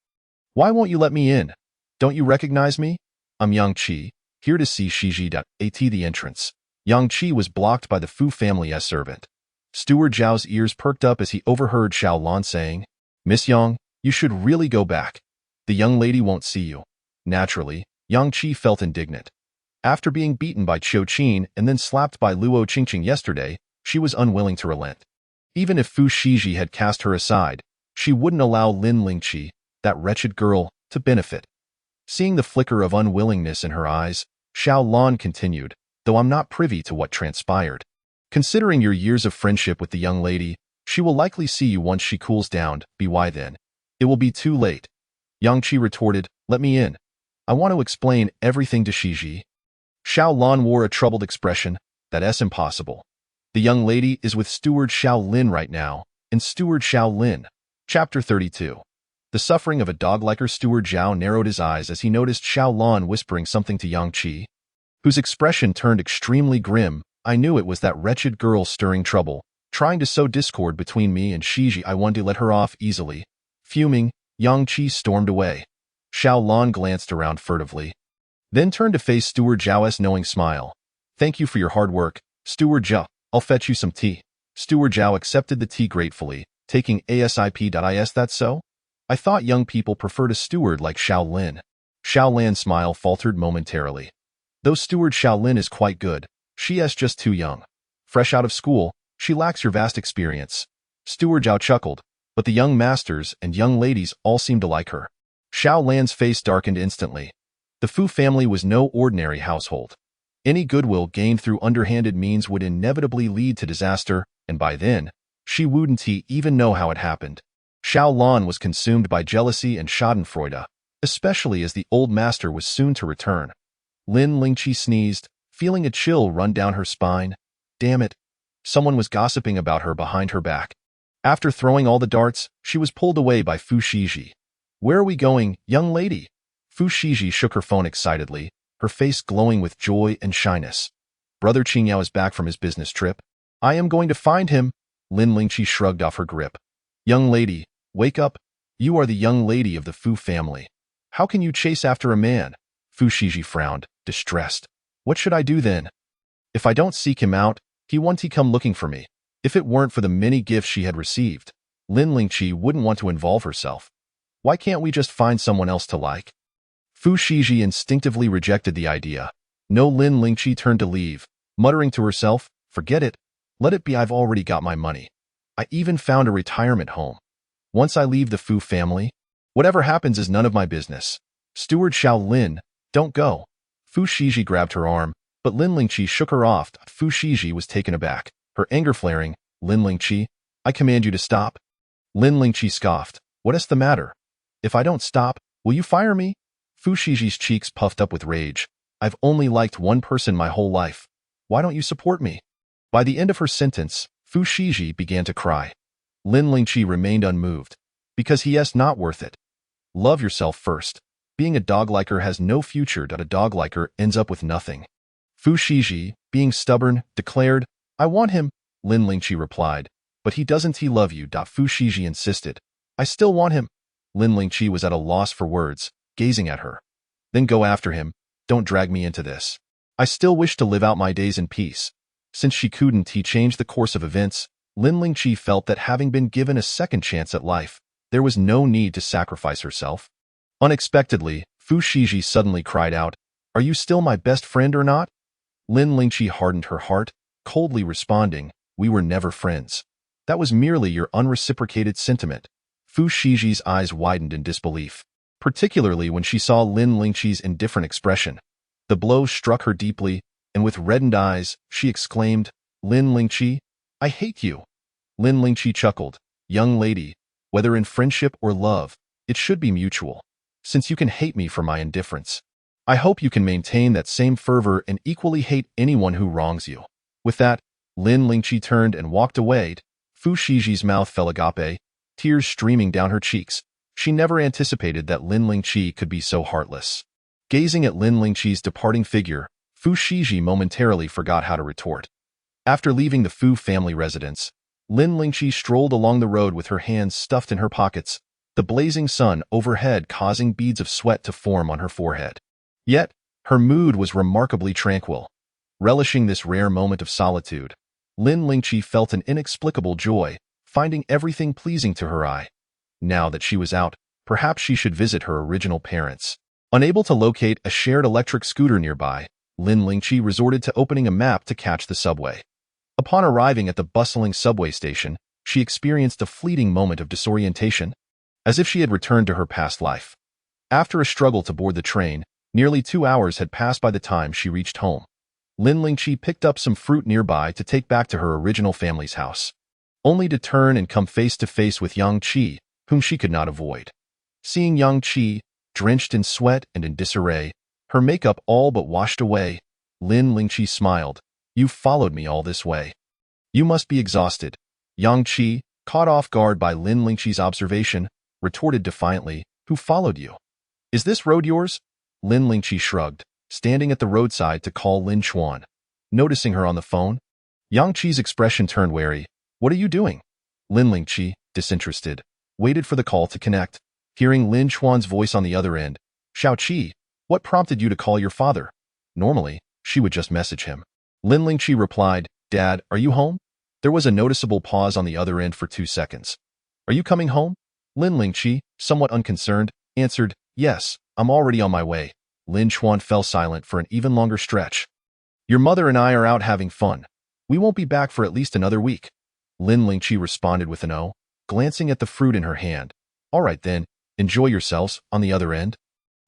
Why won't you let me in? Don't you recognize me? I'm Yang Qi, here to see Shiji. At the entrance, Yang Qi was blocked by the Fu family's servant. Steward Zhao's ears perked up as he overheard Xiao Lan saying, Miss Yang, you should really go back. The young lady won't see you. Naturally, Yang Qi felt indignant. After being beaten by Qiu Qin and then slapped by Luo Qingqing yesterday, she was unwilling to relent. Even if Fu Shiji had cast her aside, she wouldn't allow Lin Lingqi, that wretched girl, to benefit. Seeing the flicker of unwillingness in her eyes, Xiao Lan continued, though I'm not privy to what transpired. Considering your years of friendship with the young lady, she will likely see you once she cools down. Why then? It will be too late. Yang Qi retorted, let me in. I want to explain everything to Shiji. Xiao Lan wore a troubled expression. That's impossible. The young lady is with Steward Xiao Lin right now, and Steward Xiao Lin. Chapter 32. The suffering of a dog-liker. Steward Zhao narrowed his eyes as he noticed Xiao Lan whispering something to Yang Qi, whose expression turned extremely grim. I knew it was that wretched girl stirring trouble, trying to sow discord between me and Shiji. I wanted to let her off easily. Fuming, Yang Qi stormed away. Xiao Lan glanced around furtively, then turned to face Steward Zhao's knowing smile. Thank you for your hard work, Steward Zhao. I'll fetch you some tea. Steward Zhao accepted the tea gratefully, taking a sip. That's so? I thought young people preferred a steward like Xiao Lin. Xiao Lan's smile faltered momentarily. Though Steward Xiao Lin is quite good, she is just too young. Fresh out of school, she lacks your vast experience. Steward Zhao chuckled, but the young masters and young ladies all seemed to like her. Xiao Lan's face darkened instantly. The Fu family was no ordinary household. Any goodwill gained through underhanded means would inevitably lead to disaster, and by then, she wouldn't even know how it happened. Xiao Lan was consumed by jealousy and schadenfreude, especially as the old master was soon to return. Lin Lingqi sneezed, feeling a chill run down her spine. Damn it. Someone was gossiping about her behind her back. After throwing all the darts, she was pulled away by Fu Shiji. Where are we going, young lady? Fu Shiji shook her phone excitedly, her face glowing with joy and shyness. Brother Qingyao is back from his business trip. I am going to find him. Lin Lingqi shrugged off her grip. Young lady, wake up. You are the young lady of the Fu family. How can you chase after a man? Fu Shiji frowned, distressed. What should I do then? If I don't seek him out, he won't come looking for me. If it weren't for the many gifts she had received, Lin Lingqi wouldn't want to involve herself. Why can't we just find someone else to like? Fu Shiji instinctively rejected the idea. No, Lin Lingqi turned to leave, muttering to herself, forget it. Let it be, I've already got my money. I even found a retirement home. Once I leave the Fu family, whatever happens is none of my business. Steward Xiao Lin, don't go. Fu Shiji grabbed her arm, but Lin Lingqi shook her off. Fu Shiji was taken aback, her anger flaring. Lin Lingqi, I command you to stop. Lin Lingqi scoffed. What is the matter? If I don't stop, will you fire me? Fu Shiji's cheeks puffed up with rage. I've only liked one person my whole life. Why don't you support me? By the end of her sentence, Fu Shiji began to cry. Lin Lingqi remained unmoved. Because he is not worth it. Love yourself first. Being a dog-liker has no future. A dog-liker ends up with nothing. Fu Shiji, being stubborn, declared, I want him. Lin Lingqi replied, but he doesn't he love you. Fu Shiji insisted, I still want him. Lin Lingqi was at a loss for words, gazing at her. Then go after him. Don't drag me into this. I still wish to live out my days in peace. Since she couldn't, he changed the course of events. Lin Lingqi felt that having been given a second chance at life, there was no need to sacrifice herself. Unexpectedly, Fu Shiji suddenly cried out, Are you still my best friend or not? Lin Lingqi hardened her heart, coldly responding, We were never friends. That was merely your unreciprocated sentiment. Fu Shiji's eyes widened in disbelief, particularly when she saw Lin Lingqi's indifferent expression. The blow struck her deeply, and with reddened eyes, she exclaimed, Lin Lingqi, I hate you. Lin Lingqi chuckled, Young lady, whether in friendship or love, it should be mutual. Since you can hate me for my indifference, I hope you can maintain that same fervor and equally hate anyone who wrongs you. With that, Lin Lingqi turned and walked away. Fu Shiji's mouth fell agape, tears streaming down her cheeks. She never anticipated that Lin Lingqi could be so heartless. Gazing at Lin Lingqi's departing figure, Fu Shiji momentarily forgot how to retort. After leaving the Fu family residence, Lin Lingqi strolled along the road with her hands stuffed in her pockets, the blazing sun overhead causing beads of sweat to form on her forehead. Yet, her mood was remarkably tranquil. Relishing this rare moment of solitude, Lin Lingqi felt an inexplicable joy, finding everything pleasing to her eye. Now that she was out, perhaps she should visit her original parents. Unable to locate a shared electric scooter nearby, Lin Lingqi resorted to opening a map to catch the subway. Upon arriving at the bustling subway station, she experienced a fleeting moment of disorientation, as if she had returned to her past life. After a struggle to board the train, nearly 2 hours had passed by the time she reached home. Lin Lingqi picked up some fruit nearby to take back to her original family's house, only to turn and come face to face with Yang Qi, whom she could not avoid. Seeing Yang Qi, drenched in sweat and in disarray, her makeup all but washed away, Lin Lingqi smiled. You followed me all this way. You must be exhausted. Yang Qi, caught off guard by Lin Lingqi's observation, retorted defiantly, Who followed you? Is this road yours? Lin Lingqi shrugged, standing at the roadside to call Lin Chuan. Noticing her on the phone, Yang Qi's expression turned wary. What are you doing? Lin Lingqi, disinterested, waited for the call to connect. Hearing Lin Chuan's voice on the other end, Xiao Qi, what prompted you to call your father? Normally, she would just message him. Lin Lingqi replied, Dad, are you home? There was a noticeable pause on the other end for 2 seconds. Are you coming home? Lin Lingqi, somewhat unconcerned, answered, Yes, I'm already on my way. Lin Chuan fell silent for an even longer stretch. Your mother and I are out having fun. We won't be back for at least another week. Lin Lingqi responded with an O, glancing at the fruit in her hand. All right then, enjoy yourselves, on the other end.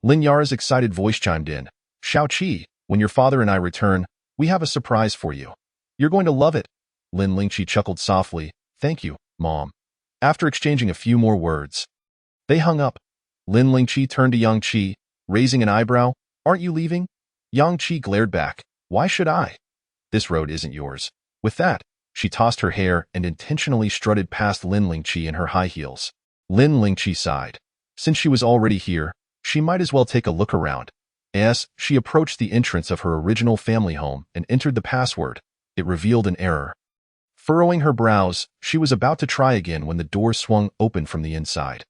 Lin Yara's excited voice chimed in. Xiao Qi, when your father and I return, we have a surprise for you. You're going to love it. Lin Lingqi chuckled softly. Thank you, Mom. After exchanging a few more words, they hung up. Lin Lingqi turned to Yang Qi, raising an eyebrow. Aren't you leaving? Yang Qi glared back. Why should I? This road isn't yours. With that, she tossed her hair and intentionally strutted past Lin Lingqi in her high heels. Lin Lingqi sighed. Since she was already here, she might as well take a look around. As she approached the entrance of her original family home and entered the password, it revealed an error. Furrowing her brows, she was about to try again when the door swung open from the inside.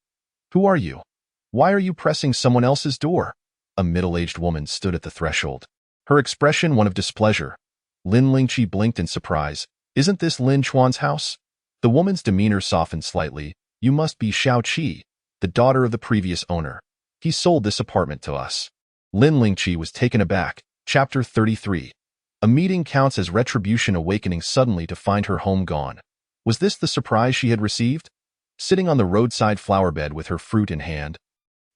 "Who are you? Why are you pressing someone else's door?" A middle-aged woman stood at the threshold, her expression one of displeasure. Lin Lingqi blinked in surprise. "Isn't this Lin Chuan's house?" The woman's demeanor softened slightly. "You must be Xiao Qi, the daughter of the previous owner. He sold this apartment to us." Lin Lingqi was taken aback. Chapter 33. A meeting counts as retribution, awakening suddenly to find her home gone. Was this the surprise she had received? Sitting on the roadside flower bed with her fruit in hand,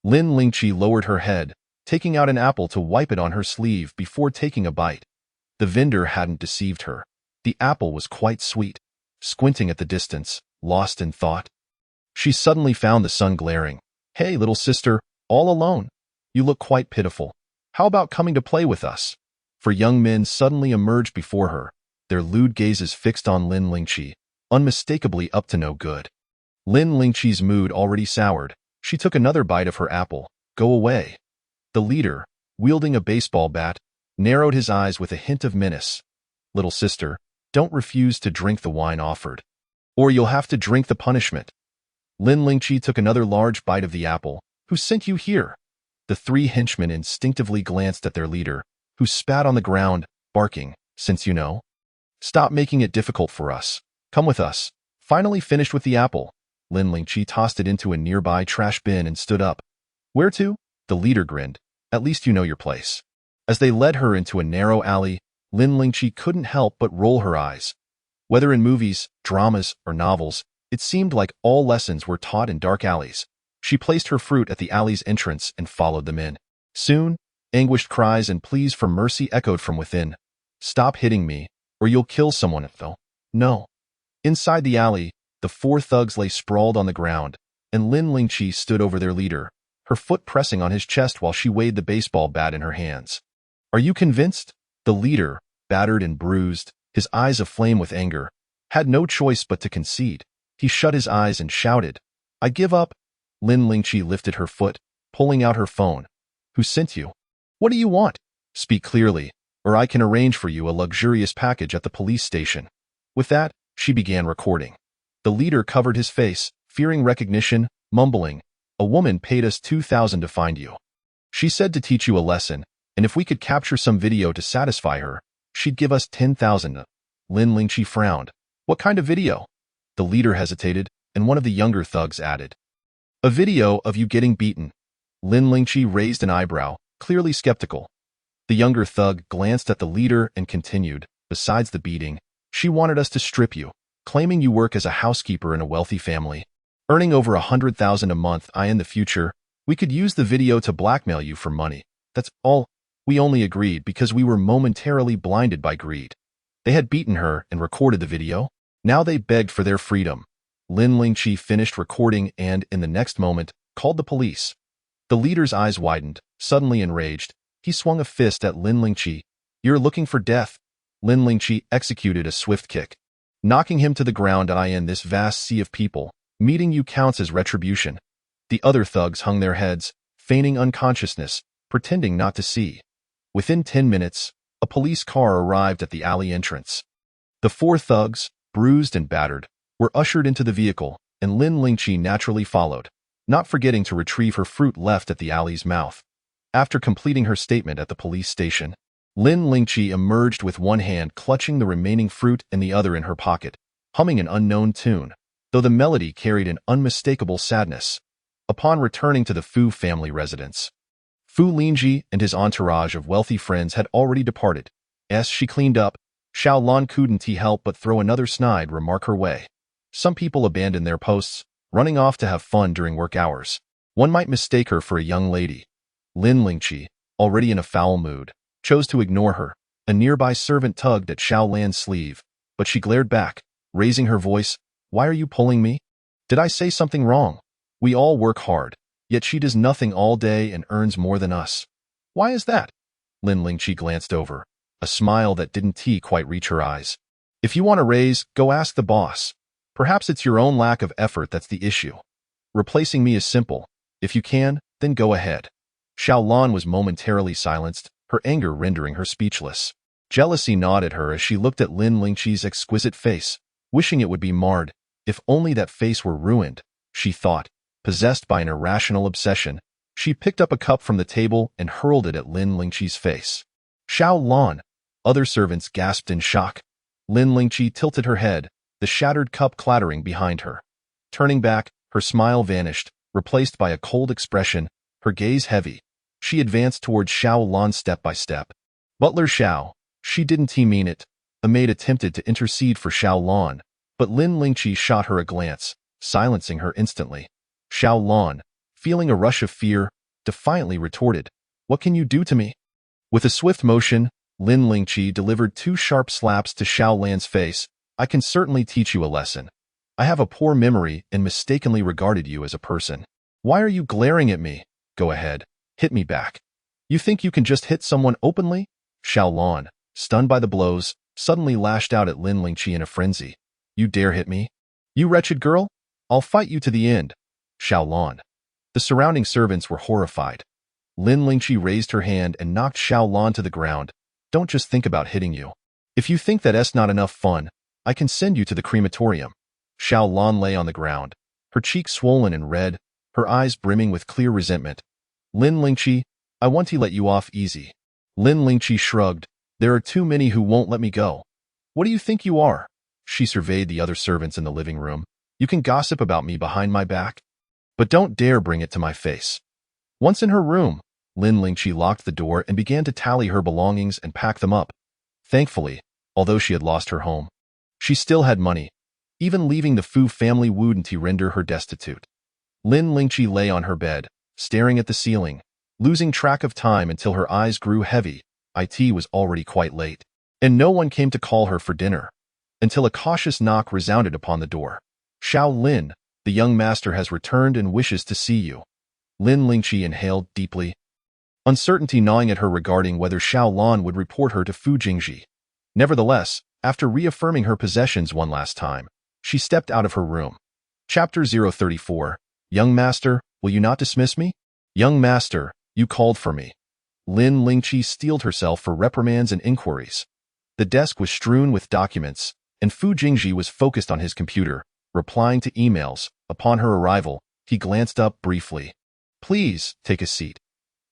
Lin Lingqi lowered her head, taking out an apple to wipe it on her sleeve before taking a bite. The vendor hadn't deceived her. The apple was quite sweet. Squinting at the distance, lost in thought, she suddenly found the sun glaring. "Hey, little sister, all alone? You look quite pitiful. How about coming to play with us?" Four young men suddenly emerged before her, their lewd gazes fixed on Lin Lingqi, unmistakably up to no good. Lin Lingqi's mood already soured. She took another bite of her apple. "Go away." The leader, wielding a baseball bat, narrowed his eyes with a hint of menace. "Little sister, don't refuse to drink the wine offered, or you'll have to drink the punishment." Lin Lingqi took another large bite of the apple. "Who sent you here?" The three henchmen instinctively glanced at their leader, who spat on the ground, barking, "Since you know, stop making it difficult for us. Come with us." Finally finished with the apple, Lin Lingqi tossed it into a nearby trash bin and stood up. "Where to?" The leader grinned. "At least you know your place." As they led her into a narrow alley, Lin Lingqi couldn't help but roll her eyes. Whether in movies, dramas, or novels, it seemed like all lessons were taught in dark alleys. She placed her fruit at the alley's entrance and followed them in. Soon, anguished cries and pleas for mercy echoed from within. "Stop hitting me, or you'll kill someone." "Though, no." Inside the alley, the four thugs lay sprawled on the ground, and Lin Lingqi stood over their leader, her foot pressing on his chest while she weighed the baseball bat in her hands. "Are you convinced?" The leader, battered and bruised, his eyes aflame with anger, had no choice but to concede. He shut his eyes and shouted, "I give up." Lin Lingqi lifted her foot, pulling out her phone. "Who sent you? What do you want? Speak clearly, or I can arrange for you a luxurious package at the police station." With that, she began recording. The leader covered his face, fearing recognition, mumbling, "A woman paid us 2,000 to find you. She said to teach you a lesson, and if we could capture some video to satisfy her, she'd give us 10,000. Lin Lingqi frowned. "What kind of video?" The leader hesitated, and one of the younger thugs added, "A video of you getting beaten." Lin Lingqi raised an eyebrow, clearly skeptical. The younger thug glanced at the leader and continued, "Besides the beating, she wanted us to strip you, claiming you work as a housekeeper in a wealthy family, earning over 100,000 a month. In the future, we could use the video to blackmail you for money. That's all." We only agreed because we were momentarily blinded by greed. They had beaten her and recorded the video. Now they begged for their freedom. Lin Lingqi finished recording and, in the next moment, called the police. The leader's eyes widened, suddenly enraged. He swung a fist at Lin Lingqi. "You're looking for death." Lin Lingqi executed a swift kick, knocking him to the ground. In this vast sea of people, meeting you counts as retribution. The other thugs hung their heads, feigning unconsciousness, pretending not to see. Within 10 minutes, a police car arrived at the alley entrance. The four thugs, bruised and battered, were ushered into the vehicle, and Lin Lingqi naturally followed, not forgetting to retrieve her fruit left at the alley's mouth. After completing her statement at the police station, Lin Lingqi emerged with one hand clutching the remaining fruit and the other in her pocket, humming an unknown tune, though the melody carried an unmistakable sadness. Upon returning to the Fu family residence, Fu Lingji and his entourage of wealthy friends had already departed. As she cleaned up, Xiao Lan couldn't help but throw another snide remark her way. Some people abandon their posts, running off to have fun during work hours. One might mistake her for a young lady. Lin Lingqi, already in a foul mood, chose to ignore her. A nearby servant tugged at Xiao Lan's sleeve, but she glared back, raising her voice, "Why are you pulling me? Did I say something wrong? We all work hard, yet she does nothing all day and earns more than us. Why is that?" Lin Lingqi glanced over, a smile that didn't quite reach her eyes. "If you want a raise, go ask the boss. Perhaps it's your own lack of effort that's the issue. Replacing me is simple. If you can, then go ahead." Xiao Lan was momentarily silenced, her anger rendering her speechless. Jealousy gnawed at her as she looked at Lin Lingqi's exquisite face. wishing it would be marred. If only that face were ruined, she thought. Possessed by an irrational obsession, she picked up a cup from the table and hurled it at Lin Lingqi's face. Xiao Lan! Other servants gasped in shock. Lin Lingqi tilted her head, the shattered cup clattering behind her. Turning back, her smile vanished, replaced by a cold expression, her gaze heavy. She advanced towards Xiao Lan step by step. Butler Xiao, she didn't he mean it? A maid attempted to intercede for Xiao Lan, but Lin Lingqi shot her a glance, silencing her instantly. Xiao Lan, feeling a rush of fear, defiantly retorted, "What can you do to me?" With a swift motion, Lin Lingqi delivered 2 sharp slaps to Xiao Lan's face. "I can certainly teach you a lesson. I have a poor memory and mistakenly regarded you as a person. Why are you glaring at me? Go ahead, hit me back. You think you can just hit someone openly?" Xiao Lan, stunned by the blows, suddenly lashed out at Lin Lingqi in a frenzy. "You dare hit me? You wretched girl? I'll fight you to the end." Xiao Lan. The surrounding servants were horrified. Lin Lingqi raised her hand and knocked Xiao Lan to the ground. "Don't just think about hitting you. If you think that's not enough fun, I can send you to the crematorium." Xiao Lan lay on the ground, her cheeks swollen and red, her eyes brimming with clear resentment. "Lin Lingqi, I want to let you off easy." Lin Lingqi shrugged. "There are too many who won't let me go." "What do you think you are?" She surveyed the other servants in the living room. "You can gossip about me behind my back, but don't dare bring it to my face." Once in her room, Lin Lingqi locked the door and began to tally her belongings and pack them up. Thankfully, although she had lost her home, she still had money. Even leaving the Fu family wouldn't render her destitute. Lin Lingqi lay on her bed, staring at the ceiling, losing track of time until her eyes grew heavy. It was already quite late, and no one came to call her for dinner, until a cautious knock resounded upon the door. "Xiao Lin, the young master has returned and wishes to see you." Lin Lingqi inhaled deeply, uncertainty gnawing at her regarding whether Xiao Lan would report her to Fu Jingji. Nevertheless, after reaffirming her possessions one last time, she stepped out of her room. Chapter 034. "Young master, will you not dismiss me?" "Young master, you called for me." Lin Lingqi steeled herself for reprimands and inquiries. The desk was strewn with documents, and Fu Jingji was focused on his computer, replying to emails. Upon her arrival, he glanced up briefly. "Please, take a seat."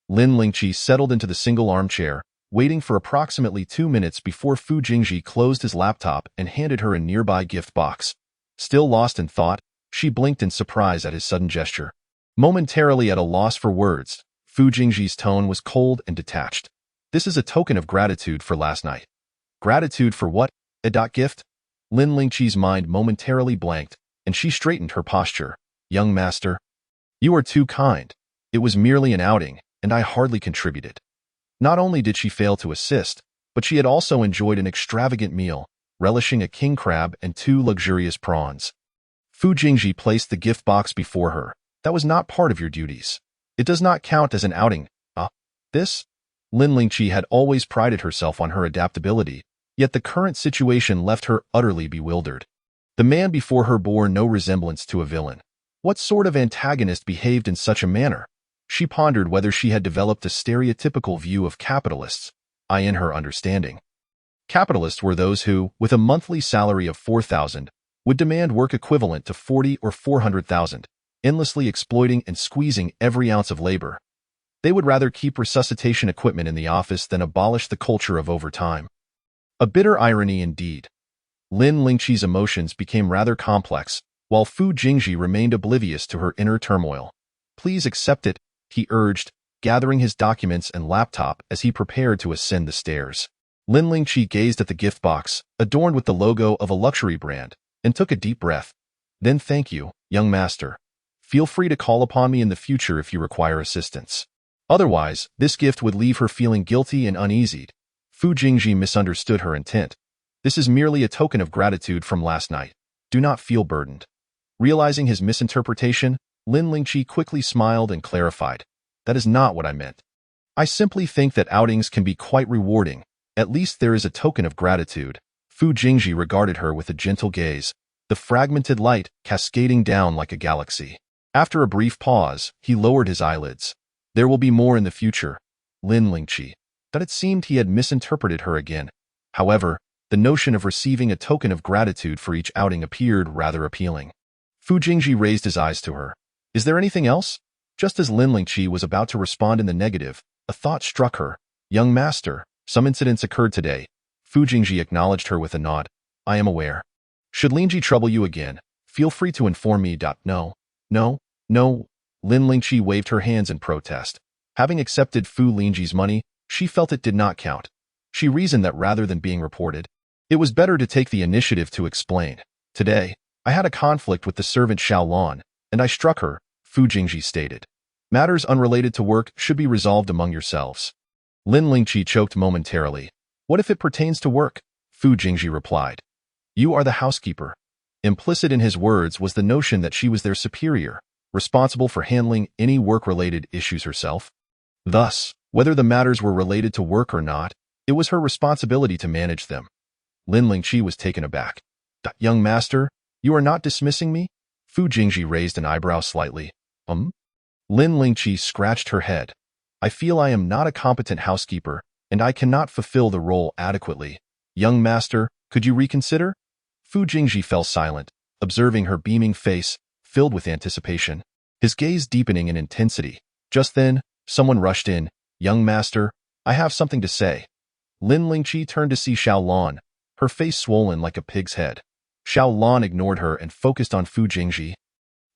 Lin Lingqi settled into the single armchair, waiting for approximately 2 minutes before Fu Jingji closed his laptop and handed her a nearby gift box. Still lost in thought, she blinked in surprise at his sudden gesture. Momentarily at a loss for words, Fu Jingji's tone was cold and detached. "This is a token of gratitude for last night." "Gratitude for what? A gift?" Lin Lingqi's mind momentarily blanked, and she straightened her posture. "Young master, you are too kind. It was merely an outing, and I hardly contributed." Not only did she fail to assist, but she had also enjoyed an extravagant meal, relishing a king crab and 2 luxurious prawns. Fu Jingji placed the gift box before her. "That was not part of your duties. It does not count as an outing." This? Lin Lingqi had always prided herself on her adaptability, yet the current situation left her utterly bewildered. The man before her bore no resemblance to a villain. What sort of antagonist behaved in such a manner? She pondered whether she had developed a stereotypical view of capitalists. In her understanding, capitalists were those who, with a monthly salary of 4,000, would demand work equivalent to 40 or 400,000, endlessly exploiting and squeezing every ounce of labor. They would rather keep resuscitation equipment in the office than abolish the culture of overtime. A bitter irony indeed. Lin Lingqi's emotions became rather complex, while Fu Jingji remained oblivious to her inner turmoil. "Please accept it," he urged, gathering his documents and laptop as he prepared to ascend the stairs. Lin Lingqi gazed at the gift box, adorned with the logo of a luxury brand, and took a deep breath. "Then thank you, young master. Feel free to call upon me in the future if you require assistance." Otherwise, this gift would leave her feeling guilty and uneasy. Fu Jingji misunderstood her intent. "This is merely a token of gratitude from last night. Do not feel burdened." Realizing his misinterpretation, Lin Lingqi quickly smiled and clarified. "That is not what I meant. I simply think that outings can be quite rewarding. At least there is a token of gratitude." Fu Jingji regarded her with a gentle gaze, the fragmented light cascading down like a galaxy. After a brief pause, he lowered his eyelids. "There will be more in the future." Lin Lingqi. That it seemed he had misinterpreted her again. However, The notion of receiving a token of gratitude for each outing appeared rather appealing. Fu Jingji raised his eyes to her. Is there anything else? Just as Lin Lingqi was about to respond in the negative, a thought struck her. Young master, some incidents occurred today. Fu Jingji acknowledged her with a nod. I am aware. Should Lingji trouble you again, feel free to inform me. No. Lin Lingqi waved her hands in protest. Having accepted Fu Lingji's money, she felt it did not count. She reasoned that rather than being reported, it was better to take the initiative to explain. Today, I had a conflict with the servant Xiao Lan, and I struck her, Fu Jingji stated. Matters unrelated to work should be resolved among yourselves. Lin Lingqi choked momentarily. What if it pertains to work? Fu Jingji replied. You are the housekeeper. Implicit in his words was the notion that she was their superior, responsible for handling any work-related issues herself. Thus, whether the matters were related to work or not, it was her responsibility to manage them. Lin Lingqi was taken aback. Young master, you are not dismissing me? Fu Jingji raised an eyebrow slightly. Lin Lingqi scratched her head. I feel I am not a competent housekeeper, and I cannot fulfill the role adequately. Young master, could you reconsider? Fu Jingji fell silent, observing her beaming face, filled with anticipation, his gaze deepening in intensity. Just then, someone rushed in. Young master, I have something to say. Lin Lingqi turned to see Xiao Lan, her face swollen like a pig's head. Xiao Lan ignored her and focused on Fu Jingji,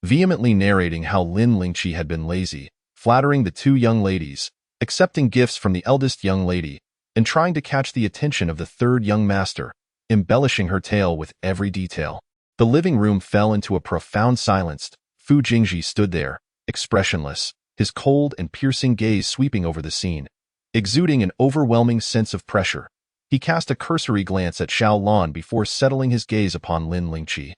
vehemently narrating how Lin Lingqi had been lazy, flattering the two young ladies, accepting gifts from the eldest young lady, and trying to catch the attention of the third young master, embellishing her tale with every detail. The living room fell into a profound silence. Fu Jingji stood there, expressionless, his cold and piercing gaze sweeping over the scene, exuding an overwhelming sense of pressure. He cast a cursory glance at Xiao Lan before settling his gaze upon Lin Lingqi.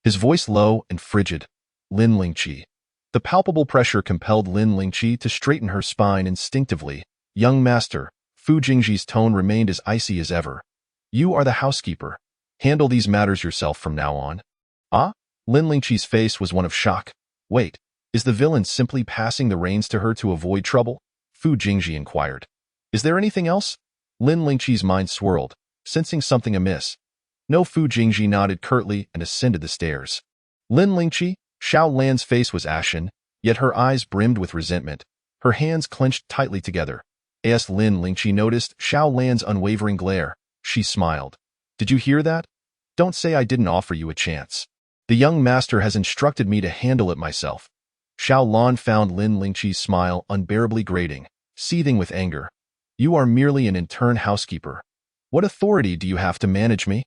His voice low and frigid. Lin Lingqi. The palpable pressure compelled Lin Lingqi to straighten her spine instinctively. Young master, Fu Jingji's tone remained as icy as ever. You are the housekeeper. Handle these matters yourself from now on. Ah? Lin Lingqi's face was one of shock. Wait, is the villain simply passing the reins to her to avoid trouble? Fu Jingji inquired. Is there anything else? Lin Lingqi's mind swirled, sensing something amiss. No. Fu Jingji nodded curtly and ascended the stairs. Lin Lingqi, Xiao Lan's face was ashen, yet her eyes brimmed with resentment. Her hands clenched tightly together. As Lin Lingqi noticed Xiao Lan's unwavering glare, she smiled. Did you hear that? Don't say I didn't offer you a chance. The young master has instructed me to handle it myself. Xiao Lan found Lin Lingqi's smile unbearably grating, seething with anger. You are merely an intern housekeeper. What authority do you have to manage me?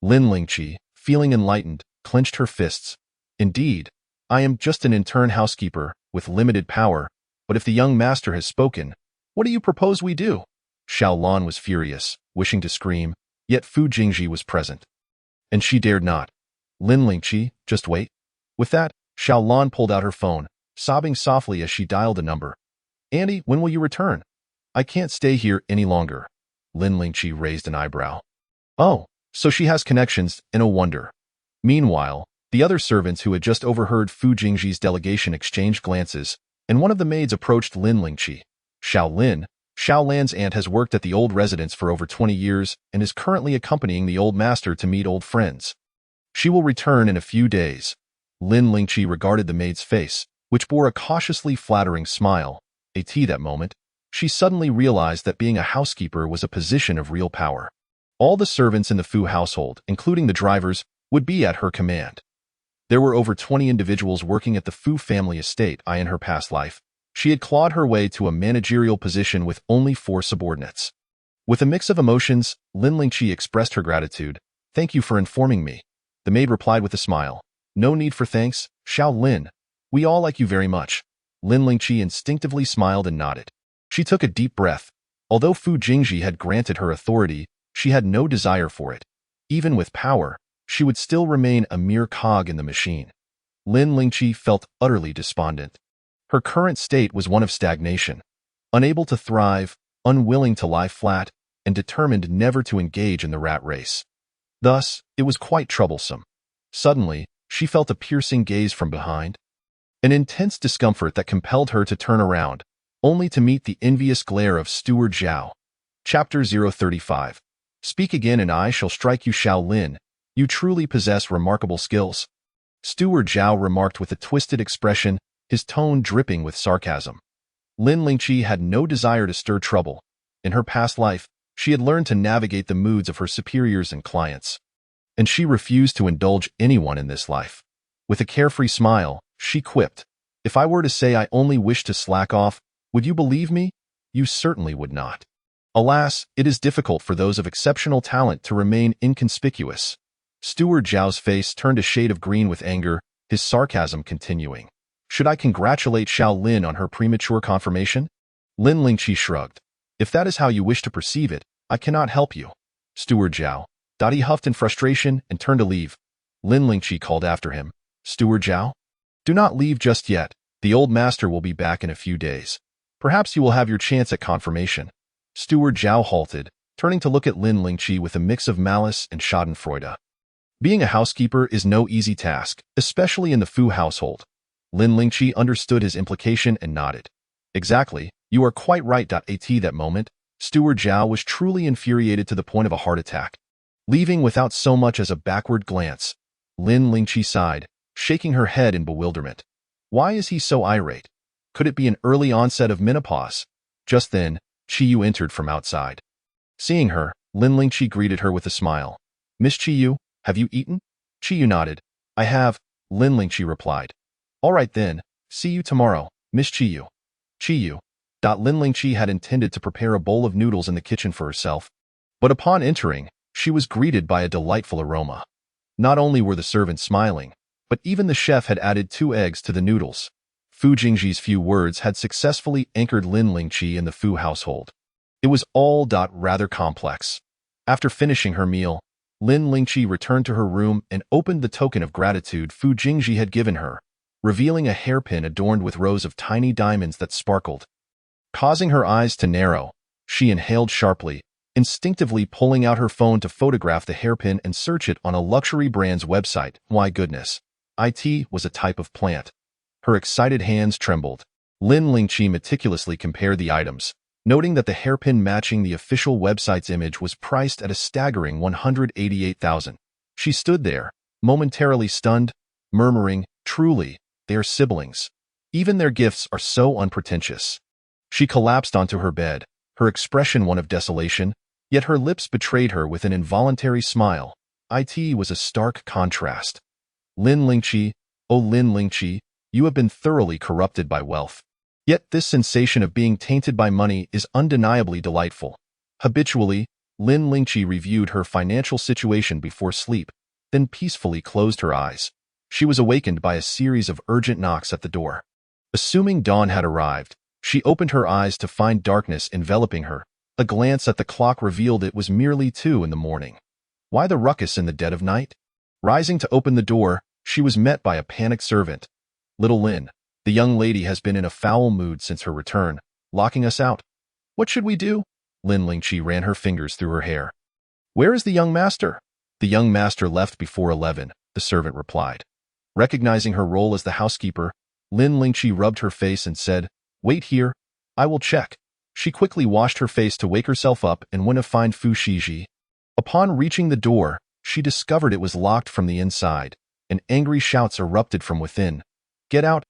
Lin Lingqi, feeling enlightened, clenched her fists. Indeed, I am just an intern housekeeper with limited power, but if the young master has spoken, what do you propose we do? Xiao Lan was furious, wishing to scream, yet Fu Jingji was present. And she dared not. Lin Lingqi, just wait. With that, Xiao Lan pulled out her phone, sobbing softly as she dialed a number. Andy, when will you return? I can't stay here any longer. Lin Lingqi raised an eyebrow. Oh, so she has connections, and no wonder. Meanwhile, the other servants who had just overheard Fu Jingji's delegation exchanged glances, and one of the maids approached Lin Lingqi. Xiao Lan's aunt has worked at the old residence for over 20 years and is currently accompanying the old master to meet old friends. She will return in a few days. Lin Lingqi regarded the maid's face, which bore a cautiously flattering smile. That moment, she suddenly realized that being a housekeeper was a position of real power. All the servants in the Fu household, including the drivers, would be at her command. There were over 20 individuals working at the Fu family estate. In her past life, she had clawed her way to a managerial position with only 4 subordinates. With a mix of emotions, Lin Lingqi expressed her gratitude. Thank you for informing me. The maid replied with a smile. No need for thanks, Xiao Lin. We all like you very much. Lin Lingqi instinctively smiled and nodded. She took a deep breath. Although Fu Jingji had granted her authority, she had no desire for it. Even with power, she would still remain a mere cog in the machine. Lin Lingqi felt utterly despondent. Her current state was one of stagnation. Unable to thrive, unwilling to lie flat, and determined never to engage in the rat race. Thus, it was quite troublesome. Suddenly, she felt a piercing gaze from behind. An intense discomfort that compelled her to turn around, only to meet the envious glare of Steward Zhao. Chapter 035. Speak again and I shall strike you, Xiao Lin. You truly possess remarkable skills. Steward Zhao remarked with a twisted expression, his tone dripping with sarcasm. Lin Lingqi had no desire to stir trouble. In her past life, she had learned to navigate the moods of her superiors and clients, and she refused to indulge anyone in this life. With a carefree smile, she quipped, "If I were to say I only wish to slack off, would you believe me? You certainly would not. Alas, it is difficult for those of exceptional talent to remain inconspicuous." Steward Zhao's face turned a shade of green with anger, his sarcasm continuing. "Should I congratulate Xiao Lin on her premature confirmation?" Lin Lingqi shrugged. "If that is how you wish to perceive it, I cannot help you." Steward Zhao. He huffed in frustration and turned to leave. Lin Lingqi called after him. "Steward Zhao? Do not leave just yet. The old master will be back in a few days. Perhaps you will have your chance at confirmation." Steward Zhao halted, turning to look at Lin Lingqi with a mix of malice and schadenfreude. Being a housekeeper is no easy task, especially in the Fu household. Lin Lingqi understood his implication and nodded. "Exactly, you are quite right." At that moment, Steward Zhao was truly infuriated to the point of a heart attack. Leaving without so much as a backward glance, Lin Lingqi sighed, shaking her head in bewilderment. Why is he so irate? Could it be an early onset of menopause? Just then, Qiyu entered from outside. Seeing her, Lin Lingqi greeted her with a smile. "Miss Qiyu, have you eaten?" Qiyu nodded. "I have," Lin Lingqi replied. "All right then, see you tomorrow, Miss Qiyu." Qiyu. Lin Lingqi had intended to prepare a bowl of noodles in the kitchen for herself, but upon entering, she was greeted by a delightful aroma. Not only were the servants smiling, but even the chef had added 2 eggs to the noodles. Fu Jingji's few words had successfully anchored Lin Lingqi in the Fu household. It was all rather complex. After finishing her meal, Lin Lingqi returned to her room and opened the token of gratitude Fu Jingji had given her, revealing a hairpin adorned with rows of tiny diamonds that sparkled. Causing her eyes to narrow, she inhaled sharply, instinctively pulling out her phone to photograph the hairpin and search it on a luxury brand's website. My goodness. It was a type of plant. Her excited hands trembled. Lin Lingqi meticulously compared the items, noting that the hairpin matching the official website's image was priced at a staggering 188,000. She stood there, momentarily stunned, murmuring, "Truly, they are siblings. Even their gifts are so unpretentious." She collapsed onto her bed, her expression one of desolation, yet her lips betrayed her with an involuntary smile. It was a stark contrast. Lin Lingqi, oh Lin Lingqi, you have been thoroughly corrupted by wealth. Yet this sensation of being tainted by money is undeniably delightful. Habitually, Lin Lingqi reviewed her financial situation before sleep, then peacefully closed her eyes. She was awakened by a series of urgent knocks at the door. Assuming dawn had arrived, she opened her eyes to find darkness enveloping her. A glance at the clock revealed it was merely 2 in the morning. Why the ruckus in the dead of night? Rising to open the door, she was met by a panicked servant. "Little Lin, the young lady has been in a foul mood since her return, locking us out. What should we do?" Lin Lingqi ran her fingers through her hair. "Where is the young master?" "The young master left before 11, the servant replied. Recognizing her role as the housekeeper, Lin Lingqi rubbed her face and said, "Wait here, I will check." She quickly washed her face to wake herself up and went to find Fu Shiji. Upon reaching the door, she discovered it was locked from the inside, and angry shouts erupted from within. "Get out!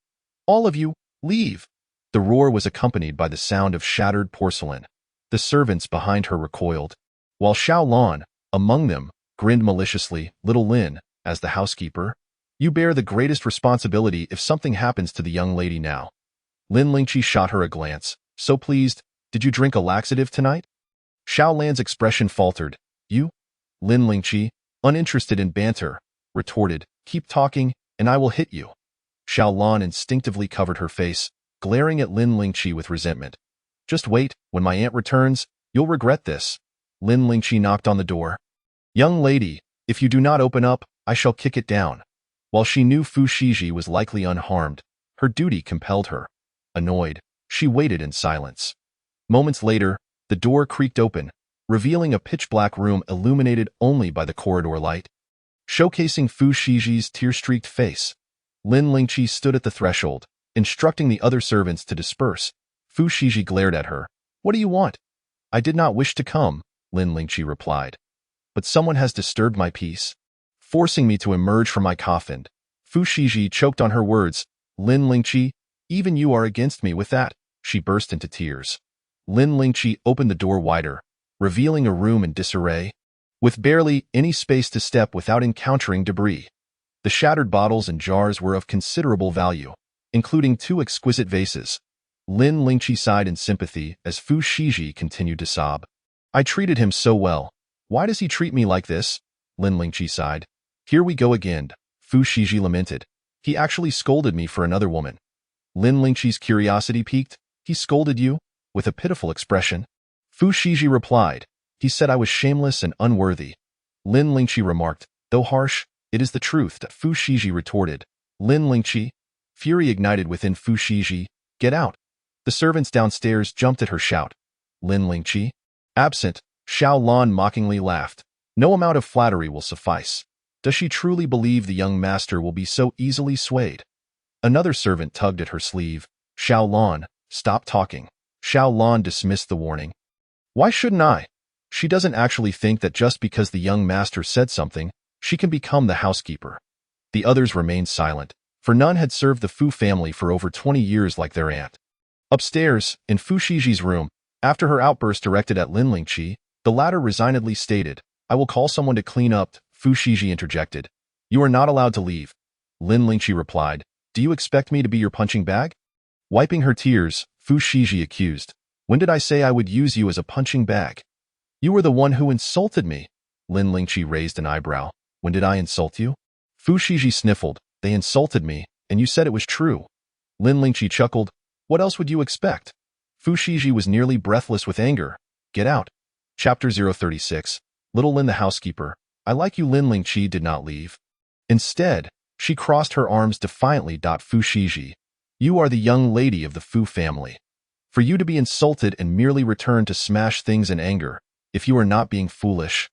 All of you, leave!" The roar was accompanied by the sound of shattered porcelain. The servants behind her recoiled, while Xiao Lan, among them, grinned maliciously. "Little Lin, as the housekeeper, you bear the greatest responsibility if something happens to the young lady now." Lin Lingqi shot her a glance. "So pleased, did you drink a laxative tonight?" Xiao Lan's expression faltered. "You?" Lin Lingqi, uninterested in banter, retorted, "Keep talking, and I will hit you." Xiao Lan instinctively covered her face, glaring at Lin Lingqi with resentment. "Just wait, when my aunt returns, you'll regret this." Lin Lingqi knocked on the door. "Young lady, if you do not open up, I shall kick it down." While she knew Fu Shiji was likely unharmed, her duty compelled her. Annoyed, she waited in silence. Moments later, the door creaked open, revealing a pitch-black room illuminated only by the corridor light. Showcasing Fu Shiji's tear-streaked face, Lin Lingqi stood at the threshold, instructing the other servants to disperse. Fu Shiji glared at her. "What do you want?" "I did not wish to come," Lin Lingqi replied. but someone has disturbed my peace, forcing me to emerge from my coffin. Fu Shiji choked on her words. Lin Lingqi, even you are against me with that. She burst into tears. Lin Lingqi opened the door wider, revealing a room in disarray, with barely any space to step without encountering debris. The shattered bottles and jars were of considerable value, including 2 exquisite vases. Lin Lingqi sighed in sympathy as Fu Shiji continued to sob. I treated him so well. Why does he treat me like this? Lin Lingqi sighed. Here we go again, Fu Shiji lamented. He actually scolded me for another woman. Lin Lingqi's curiosity piqued. He scolded you? With a pitiful expression. Fu Shiji replied. He said I was shameless and unworthy. Lin Lingqi remarked. Though harsh, it is the truth, that Fu Shiji retorted. Lin Lingqi. Fury ignited within Fu Shiji. Get out. The servants downstairs jumped at her shout. Lin Lingqi. Absent. Xiao Lan mockingly laughed. No amount of flattery will suffice. Does she truly believe the young master will be so easily swayed? Another servant tugged at her sleeve. Xiao Lan, stop talking. Xiao Lan dismissed the warning. Why shouldn't I? She doesn't actually think that just because the young master said something, she can become the housekeeper. The others remained silent, for none had served the Fu family for over 20 years like their aunt. Upstairs, in Fu Shiji's room, after her outburst directed at Lin Lingqi, the latter resignedly stated, I will call someone to clean up. Fu Shiji interjected. You are not allowed to leave. Lin Lingqi replied, do you expect me to be your punching bag? Wiping her tears, Fu Shiji accused. When did I say I would use you as a punching bag? You were the one who insulted me. Lin Lingqi raised an eyebrow. When did I insult you? Fu Shiji sniffled. They insulted me, and you said it was true. Lin Lingqi chuckled. What else would you expect? Fu Shiji was nearly breathless with anger. Get out. Chapter 036. Little Lin the housekeeper. I like you. Lin Lingqi did not leave. Instead, she crossed her arms defiantly. Fu Shiji. You are the young lady of the Fu family. For you to be insulted and merely return to smash things in anger, if you are not being foolish,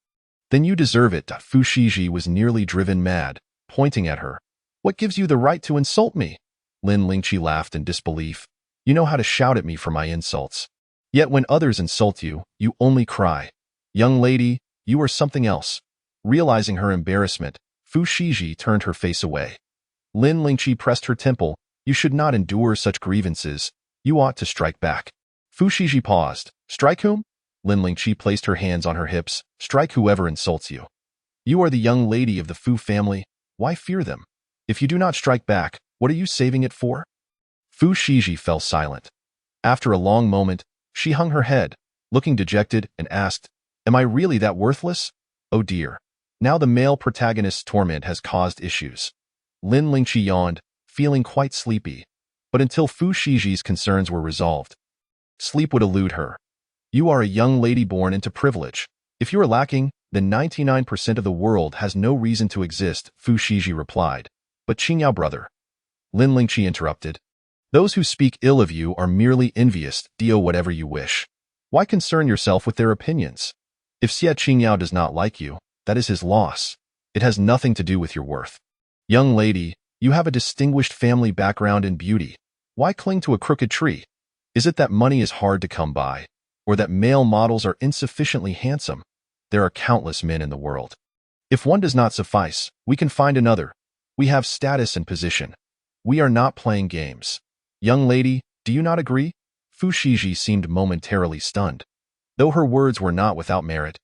then you deserve it. Fu Shiji was nearly driven mad, pointing at her. What gives you the right to insult me? Lin Lingqi laughed in disbelief. You know how to shout at me for my insults. Yet when others insult you, you only cry. Young lady, you are something else. Realizing her embarrassment, Fu Shiji turned her face away. Lin Lingqi pressed her temple. You should not endure such grievances. You ought to strike back. Fu Shiji paused. Strike whom? Lin Lingqi placed her hands on her hips. Strike whoever insults you. You are the young lady of the Fu family. Why fear them? If you do not strike back, what are you saving it for? Fu Shiji fell silent. After a long moment, she hung her head, looking dejected, and asked, Am I really that worthless? Oh dear. Now the male protagonist's torment has caused issues. Lin Lingqi yawned, feeling quite sleepy. But until Fu Shiji's concerns were resolved, sleep would elude her. You are a young lady born into privilege. If you are lacking, then 99% of the world has no reason to exist, Fu Shiji replied. But Qingyao brother. Lin Lingqi interrupted. Those who speak ill of you are merely envious. Do whatever you wish. Why concern yourself with their opinions? If Xie Qingyao does not like you, that is his loss. It has nothing to do with your worth. Young lady, you have a distinguished family background and beauty. Why cling to a crooked tree? Is it that money is hard to come by? Or that male models are insufficiently handsome? There are countless men in the world. If one does not suffice, we can find another. We have status and position. We are not playing games. Young lady, do you not agree? Fu Shiji seemed momentarily stunned. Though her words were not without merit,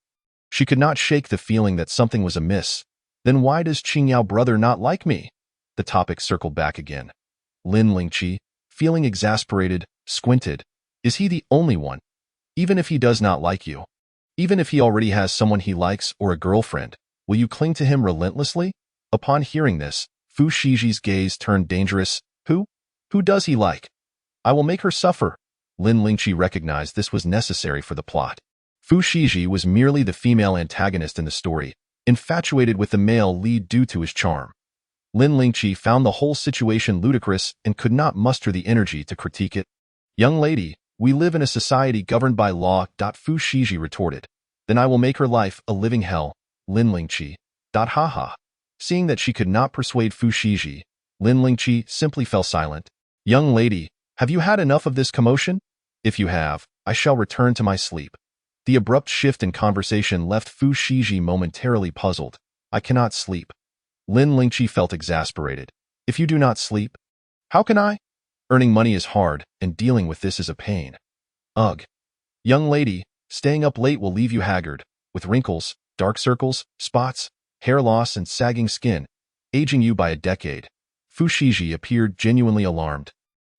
she could not shake the feeling that something was amiss. Then why does Qingyao brother not like me? The topic circled back again. Lin Lingqi, feeling exasperated, squinted. Is he the only one? Even if he does not like you, even if he already has someone he likes or a girlfriend, will you cling to him relentlessly? Upon hearing this, Fu Shiji's gaze turned dangerous. Who? Who does he like? I will make her suffer. Lin Lingqi recognized this was necessary for the plot. Fu Shiji was merely the female antagonist in the story, infatuated with the male lead due to his charm. Lin Lingqi found the whole situation ludicrous and could not muster the energy to critique it. Young lady, we live in a society governed by law. Fu Shiji retorted. Then I will make her life a living hell. Lin Lingqi. Ha. Seeing that she could not persuade Fu Shiji, Lin Lingqi simply fell silent. Young lady, have you had enough of this commotion? If you have, I shall return to my sleep. The abrupt shift in conversation left Fu Shiji momentarily puzzled. I cannot sleep. Lin Lingqi felt exasperated. If you do not sleep, how can I? Earning money is hard, and dealing with this is a pain. Ugh. Young lady, staying up late will leave you haggard, with wrinkles, dark circles, spots, hair loss, and sagging skin, aging you by a decade. Fu Shiji appeared genuinely alarmed.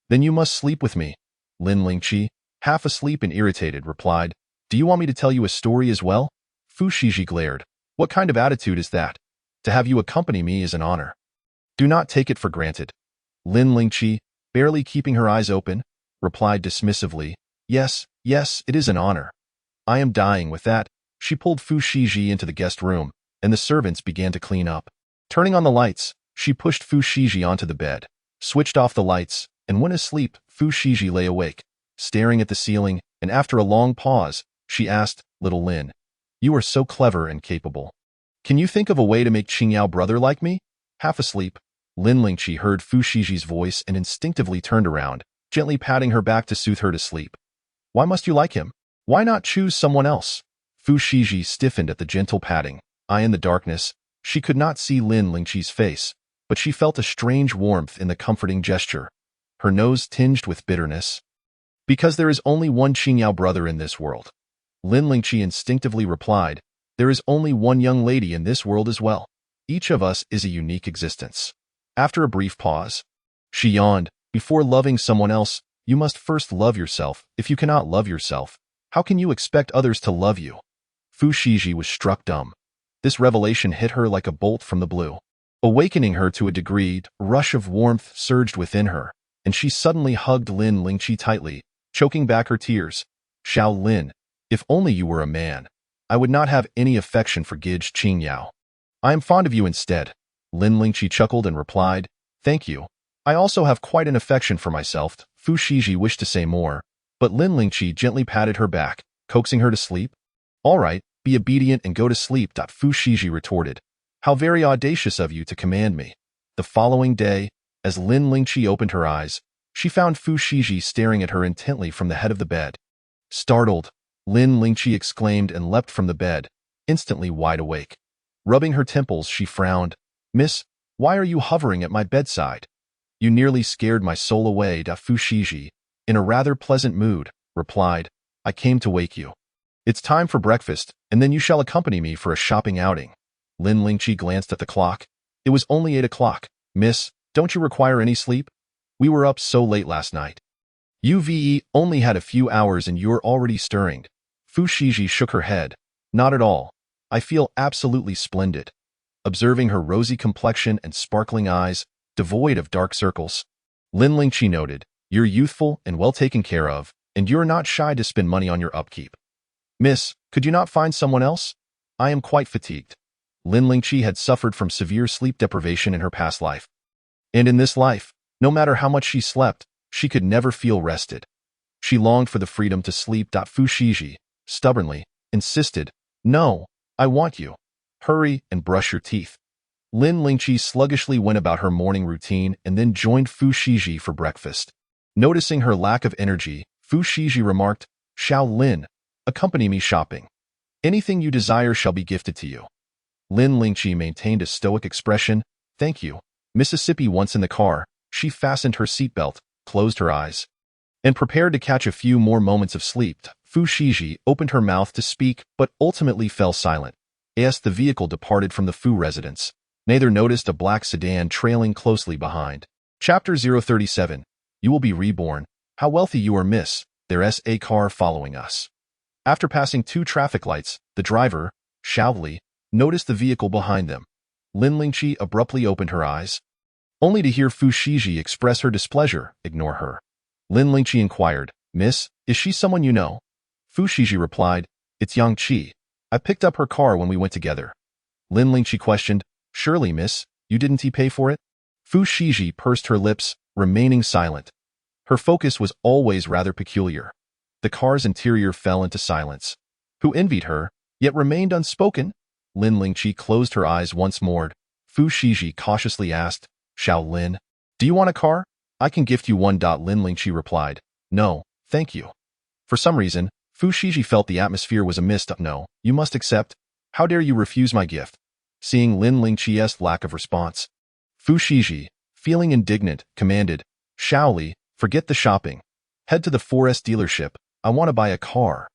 Then you must sleep with me. Lin Lingqi, half asleep and irritated, replied, Do you want me to tell you a story as well? Fu Shiji glared. What kind of attitude is that? To have you accompany me is an honor. Do not take it for granted. Lin Lingqi, barely keeping her eyes open, replied dismissively, Yes, it is an honor. I am dying with that. She pulled Fu Shiji into the guest room, and the servants began to clean up. Turning on the lights, she pushed Fu Shiji onto the bed, switched off the lights, and when asleep, Fu Shiji lay awake, staring at the ceiling, and after a long pause, she asked, Little Lin, you are so clever and capable. Can you think of a way to make Qingyao brother like me? Half asleep, Lin Lingqi heard Fu Shiji's voice and instinctively turned around, gently patting her back to soothe her to sleep. Why must you like him? Why not choose someone else? Fu Shiji stiffened at the gentle patting. Eye in the darkness, she could not see Lin Lingqi's face, but she felt a strange warmth in the comforting gesture. Her nose tinged with bitterness. Because there is only one Qingyao brother in this world. Lin Lingqi instinctively replied, There is only one young lady in this world as well. Each of us is a unique existence. After a brief pause, she yawned, Before loving someone else, you must first love yourself. If you cannot love yourself, how can you expect others to love you? Fu Shiji was struck dumb. This revelation hit her like a bolt from the blue. Awakening her to a degree, a rush of warmth surged within her, and she suddenly hugged Lin Lingqi tightly, choking back her tears. Xiao Lin, if only you were a man. I would not have any affection for Gij Qingyao. I am fond of you instead. Lin Lingqi chuckled and replied, Thank you. I also have quite an affection for myself. Fu Shiji wished to say more, but Lin Lingqi gently patted her back, coaxing her to sleep. All right, be obedient and go to sleep. Fu Shiji retorted. How very audacious of you to command me. The following day, as Lin Lingqi opened her eyes, she found Fu Shiji staring at her intently from the head of the bed. Startled, Lin Lingqi exclaimed and leapt from the bed, instantly wide awake. Rubbing her temples, she frowned. Miss, why are you hovering at my bedside? You nearly scared my soul away. Fu Shiji, in a rather pleasant mood, replied, I came to wake you. It's time for breakfast, and then you shall accompany me for a shopping outing. Lin Lingqi glanced at the clock. It was only 8 o'clock. Miss, don't you require any sleep? We were up so late last night. Uve only had a few hours and you're already stirring. Fu Shiji shook her head. Not at all. I feel absolutely splendid. Observing her rosy complexion and sparkling eyes, devoid of dark circles, Lin Lingqi noted, You're youthful and well taken care of, and you're not shy to spend money on your upkeep. Miss, could you not find someone else? I am quite fatigued. Lin Lingqi had suffered from severe sleep deprivation in her past life. And in this life, no matter how much she slept, she could never feel rested. She longed for the freedom to sleep. Fu Shiji, stubbornly, insisted, No, I want you. Hurry and brush your teeth. Lin Lingqi sluggishly went about her morning routine and then joined Fu Shiji for breakfast. Noticing her lack of energy, Fu Shiji remarked, Xiao Lin, accompany me shopping. Anything you desire shall be gifted to you. Lin Lingqi maintained a stoic expression. Thank you. Mississippi. Once in the car, she fastened her seatbelt, closed her eyes, and prepared to catch a few more moments of sleep. Fu Shiji opened her mouth to speak, but ultimately fell silent. As the vehicle departed from the Fu residence, neither noticed a black sedan trailing closely behind. Chapter 037. You will be reborn. How wealthy you are, miss. There's a car following us. After passing 2 traffic lights, the driver, Xiao Li, noticed the vehicle behind them. Lin Lingqi abruptly opened her eyes, only to hear Fu Shiji express her displeasure. Ignore her. Lin Lingqi inquired, Miss, is she someone you know? Fu Shiji replied, It's Yang Qi. I picked up her car when we went together. Lin Lingqi questioned, Surely, miss, you didn't pay for it? Fu Shiji pursed her lips, remaining silent. Her focus was always rather peculiar. The car's interior fell into silence. Who envied her, yet remained unspoken? Lin Lingqi closed her eyes once more. Fu Shiji cautiously asked, Xiao Lin, do you want a car? I can gift you one. Lin Lingqi replied, No, thank you. For some reason, Fu Shiji felt the atmosphere was amiss. No, you must accept. How dare you refuse my gift? Seeing Lin Lingqi's lack of response, Fu Shiji, feeling indignant, commanded, Shaoli, forget the shopping. Head to the 4S dealership. I want to buy a car.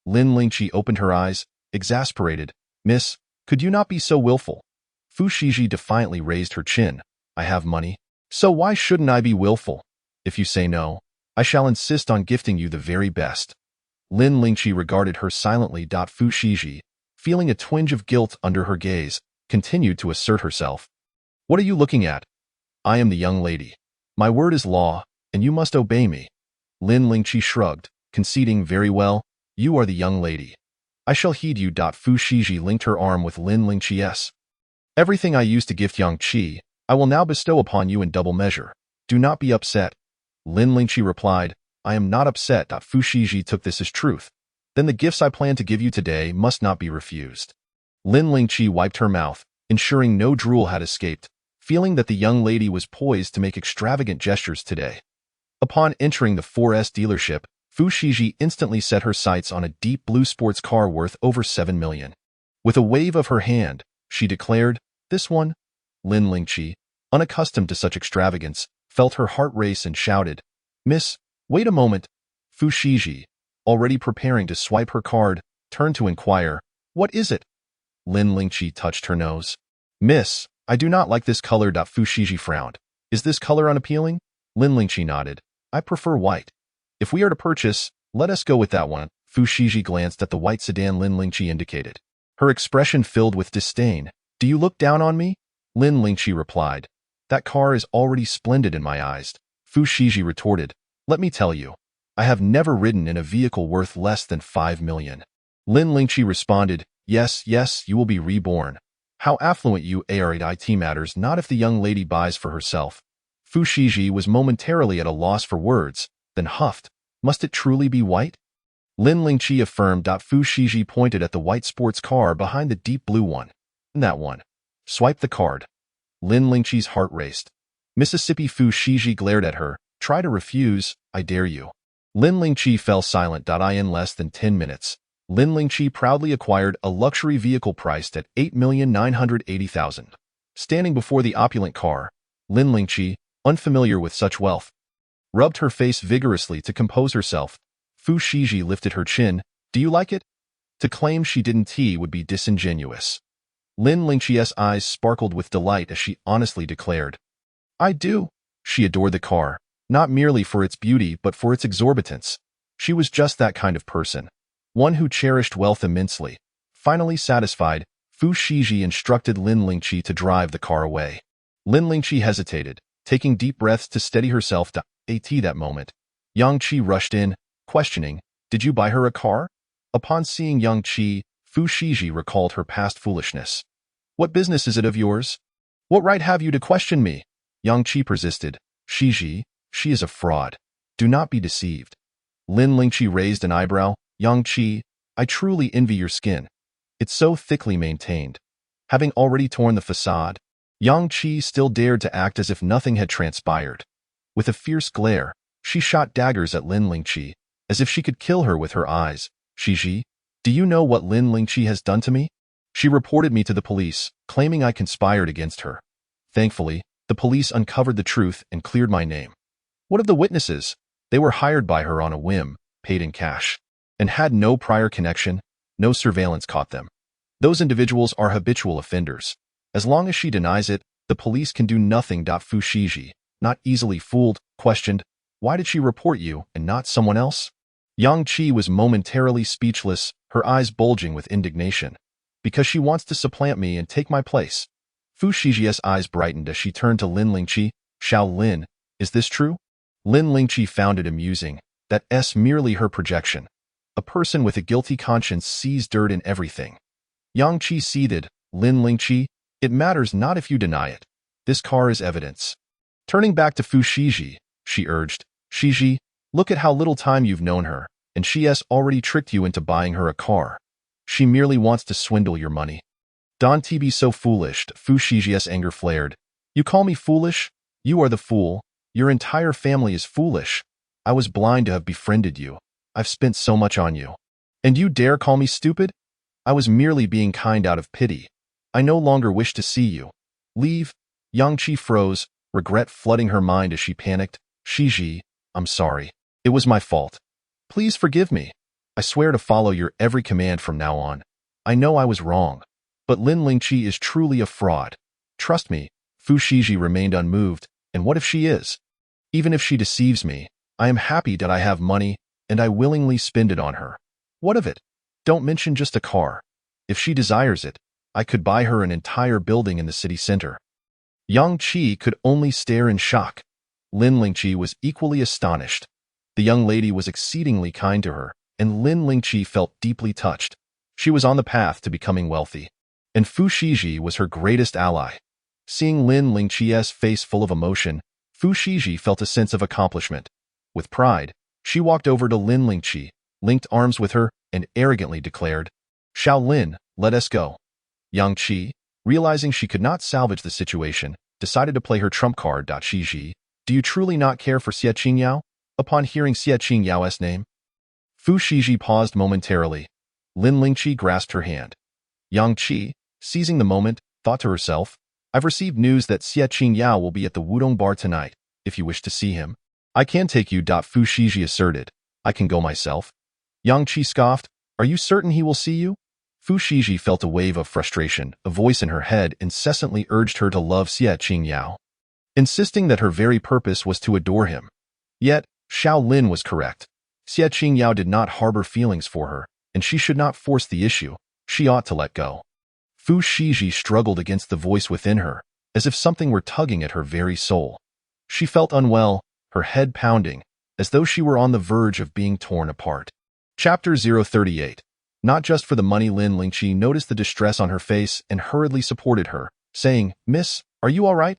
Lin Lingqi opened her eyes, exasperated. Miss, could you not be so willful? Fu Shiji defiantly raised her chin. I have money. So why shouldn't I be willful? If you say no, I shall insist on gifting you the very best. Lin Lingqi regarded her silently. Fu Shiji, feeling a twinge of guilt under her gaze, continued to assert herself. What are you looking at? I am the young lady. My word is law, and you must obey me. Lin Lingqi shrugged, conceding, very well, you are the young lady. I shall heed you. Fu Shiji linked her arm with Lin Lingqi's. Everything I used to gift Yang Qi, I will now bestow upon you in double measure. Do not be upset. Lin Lingqi replied, I am not upset. Fu Shiji took this as truth. Then the gifts I plan to give you today must not be refused. Lin Lingqi wiped her mouth, ensuring no drool had escaped, feeling that the young lady was poised to make extravagant gestures today. Upon entering the 4S dealership, Fu Shiji instantly set her sights on a deep blue sports car worth over 7 million. With a wave of her hand, she declared, this one? Lin Lingqi, unaccustomed to such extravagance, felt her heart race and shouted, Miss, wait a moment. Fu Shiji, already preparing to swipe her card, turned to inquire, what is it? Lin Lingqi touched her nose. Miss, I do not like this color. Fu Shiji frowned. Is this color unappealing? Lin Lingqi nodded. I prefer white. If we are to purchase, let us go with that one. Fu Shiji glanced at the white sedan Lin Lingqi indicated. Her expression filled with disdain. Do you look down on me? Lin Lingqi replied. That car is already splendid in my eyes. Fu Shiji retorted. Let me tell you, I have never ridden in a vehicle worth less than 5 million. Lin Lingqi responded, yes, yes, you will be reborn. How affluent you are. It matters not if the young lady buys for herself. Fu Shiji was momentarily at a loss for words, then huffed. Must it truly be white? Lin Lingqi affirmed. Fu Shiji pointed at the white sports car behind the deep blue one. That one. Swipe the card. Lin Lingqi's heart raced. Mississippi. Fu Shiji glared at her. Try to refuse, I dare you. Lin Lingqi fell silent. In less than 10 minutes, Lin Lingqi proudly acquired a luxury vehicle priced at 8,980,000. Standing before the opulent car, Lin Lingqi, unfamiliar with such wealth, rubbed her face vigorously to compose herself. Fu Shiji lifted her chin. Do you like it? To claim she didn't would be disingenuous. Lin Lingqi's eyes sparkled with delight as she honestly declared. I do. She adored the car, not merely for its beauty but for its exorbitance. She was just that kind of person. One who cherished wealth immensely. Finally satisfied, Fu Shiji instructed Lin Lingqi to drive the car away. Lin Lingqi hesitated, taking deep breaths to steady herself. That moment, Yang Qi rushed in, questioning, did you buy her a car? Upon seeing Yang Qi, Fu Shiji recalled her past foolishness. What business is it of yours? What right have you to question me? Yang Qi persisted. Shiji, she is a fraud. Do not be deceived. Lin Lingqi raised an eyebrow. Yang Qi, I truly envy your skin. It's so thickly maintained. Having already torn the facade, Yang Qi still dared to act as if nothing had transpired. With a fierce glare, she shot daggers at Lin Lingqi, as if she could kill her with her eyes. Shiji, do you know what Lin Lingqi has done to me? She reported me to the police, claiming I conspired against her. Thankfully, the police uncovered the truth and cleared my name. What of the witnesses? They were hired by her on a whim, paid in cash, and had no prior connection. No surveillance caught them. Those individuals are habitual offenders. As long as she denies it, the police can do nothing. Fu Shiji, not easily fooled, questioned, why did she report you and not someone else? Yang Qi was momentarily speechless, her eyes bulging with indignation. Because she wants to supplant me and take my place. Fu Shiji's eyes brightened as she turned to Lin Lingqi. Xiao Lin, is this true? Lin Lingqi found it amusing. That's merely her projection. A person with a guilty conscience sees dirt in everything. Yang Qi seethed. Lin Lingqi, it matters not if you deny it. This car is evidence. Turning back to Fu Shiji, she urged, Shiji, look at how little time you've known her, and she has already tricked you into buying her a car. She merely wants to swindle your money. Don't be so foolish. Fu Shiji's anger flared. You call me foolish? You are the fool. Your entire family is foolish. I was blind to have befriended you. I've spent so much on you. And you dare call me stupid? I was merely being kind out of pity. I no longer wish to see you. Leave. Yang Qi froze, regret flooding her mind as she panicked. Shiji, I'm sorry. It was my fault. Please forgive me. I swear to follow your every command from now on. I know I was wrong. But Lin Lingqi is truly a fraud. Trust me. Fu Shiji remained unmoved. And what if she is? Even if she deceives me, I am happy that I have money, and I willingly spend it on her. What of it? Don't mention just a car. If she desires it, I could buy her an entire building in the city center. Yang Qi could only stare in shock. Lin Lingqi was equally astonished. The young lady was exceedingly kind to her, and Lin Lingqi felt deeply touched. She was on the path to becoming wealthy, and Fu Shiji was her greatest ally. Seeing Lin Lingqi's face full of emotion, Fu Shiji felt a sense of accomplishment. With pride, she walked over to Lin Lingqi, linked arms with her, and arrogantly declared, Xiao Lin, let us go. Yang Qi, realizing she could not salvage the situation, decided to play her trump card. Shiji, do you truly not care for Xie Qingyao? Upon hearing Xie Qingyao's name, Fu Shiji paused momentarily. Lin Lingqi grasped her hand. Yang Qi, seizing the moment, thought to herself, I've received news that Xie Qingyao will be at the Wudong Bar tonight. If you wish to see him, I can take you. Fu Shiji asserted. I can go myself. Yang Qi scoffed. Are you certain he will see you? Fu Shiji felt a wave of frustration. A voice in her head incessantly urged her to love Xie Qingyao, insisting that her very purpose was to adore him. Yet, Xiao Lin was correct. Xie Qingyao did not harbor feelings for her, and she should not force the issue. She ought to let go. Fu Shiji struggled against the voice within her, as if something were tugging at her very soul. She felt unwell, her head pounding, as though she were on the verge of being torn apart. Chapter 038. Not just for the money. Lin Lingqi noticed the distress on her face and hurriedly supported her, saying, Miss, are you all right?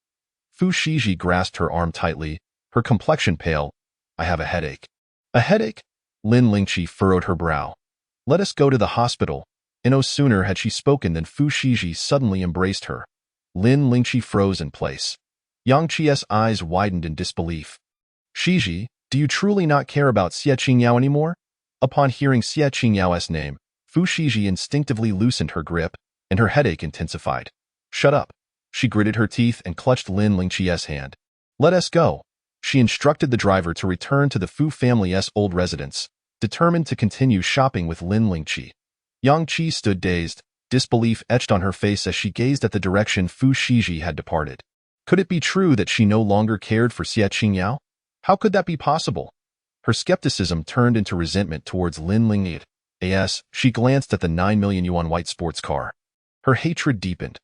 Fu Shiji grasped her arm tightly, her complexion pale. I have a headache. A headache? Lin Lingqi furrowed her brow. Let us go to the hospital. And no sooner had she spoken than Fu Shiji suddenly embraced her. Lin Lingqi froze in place. Yang Qi's eyes widened in disbelief. Shiji, do you truly not care about Xie Qingyao anymore? Upon hearing Xie Qingyao's name, Fu Shiji instinctively loosened her grip, and her headache intensified. Shut up. She gritted her teeth and clutched Lin Lingqi's hand. Let us go. She instructed the driver to return to the Fu family's old residence, determined to continue shopping with Lin Lingqi. Yang Qi stood dazed, disbelief etched on her face as she gazed at the direction Fu Shiji had departed. Could it be true that she no longer cared for Xie Qingyao? How could that be possible? Her skepticism turned into resentment towards Lin Lingqi. As she glanced at the 9 million yuan white sports car. Her hatred deepened.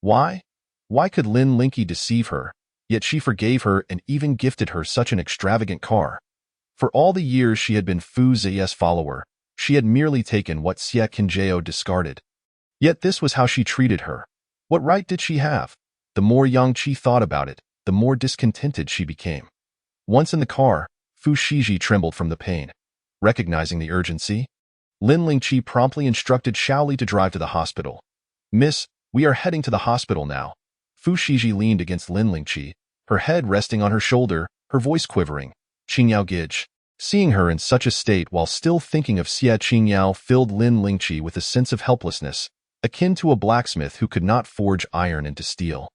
Why? Why could Lin Lingqi deceive her? Yet she forgave her and even gifted her such an extravagant car. For all the years she had been Fu Zhe's follower, she had merely taken what Xie Qingyao discarded. Yet this was how she treated her. What right did she have? The more Yang Qi thought about it, the more discontented she became. Once in the car, Fu Shiji trembled from the pain. Recognizing the urgency, Lin Lingqi promptly instructed Xiao Li to drive to the hospital. Miss, we are heading to the hospital now. Fu Shiji leaned against Lin Lingqi, her head resting on her shoulder, her voice quivering. Qingyao Gij. Seeing her in such a state while still thinking of Xie Qingyao filled Lin Lingqi with a sense of helplessness, akin to a blacksmith who could not forge iron into steel.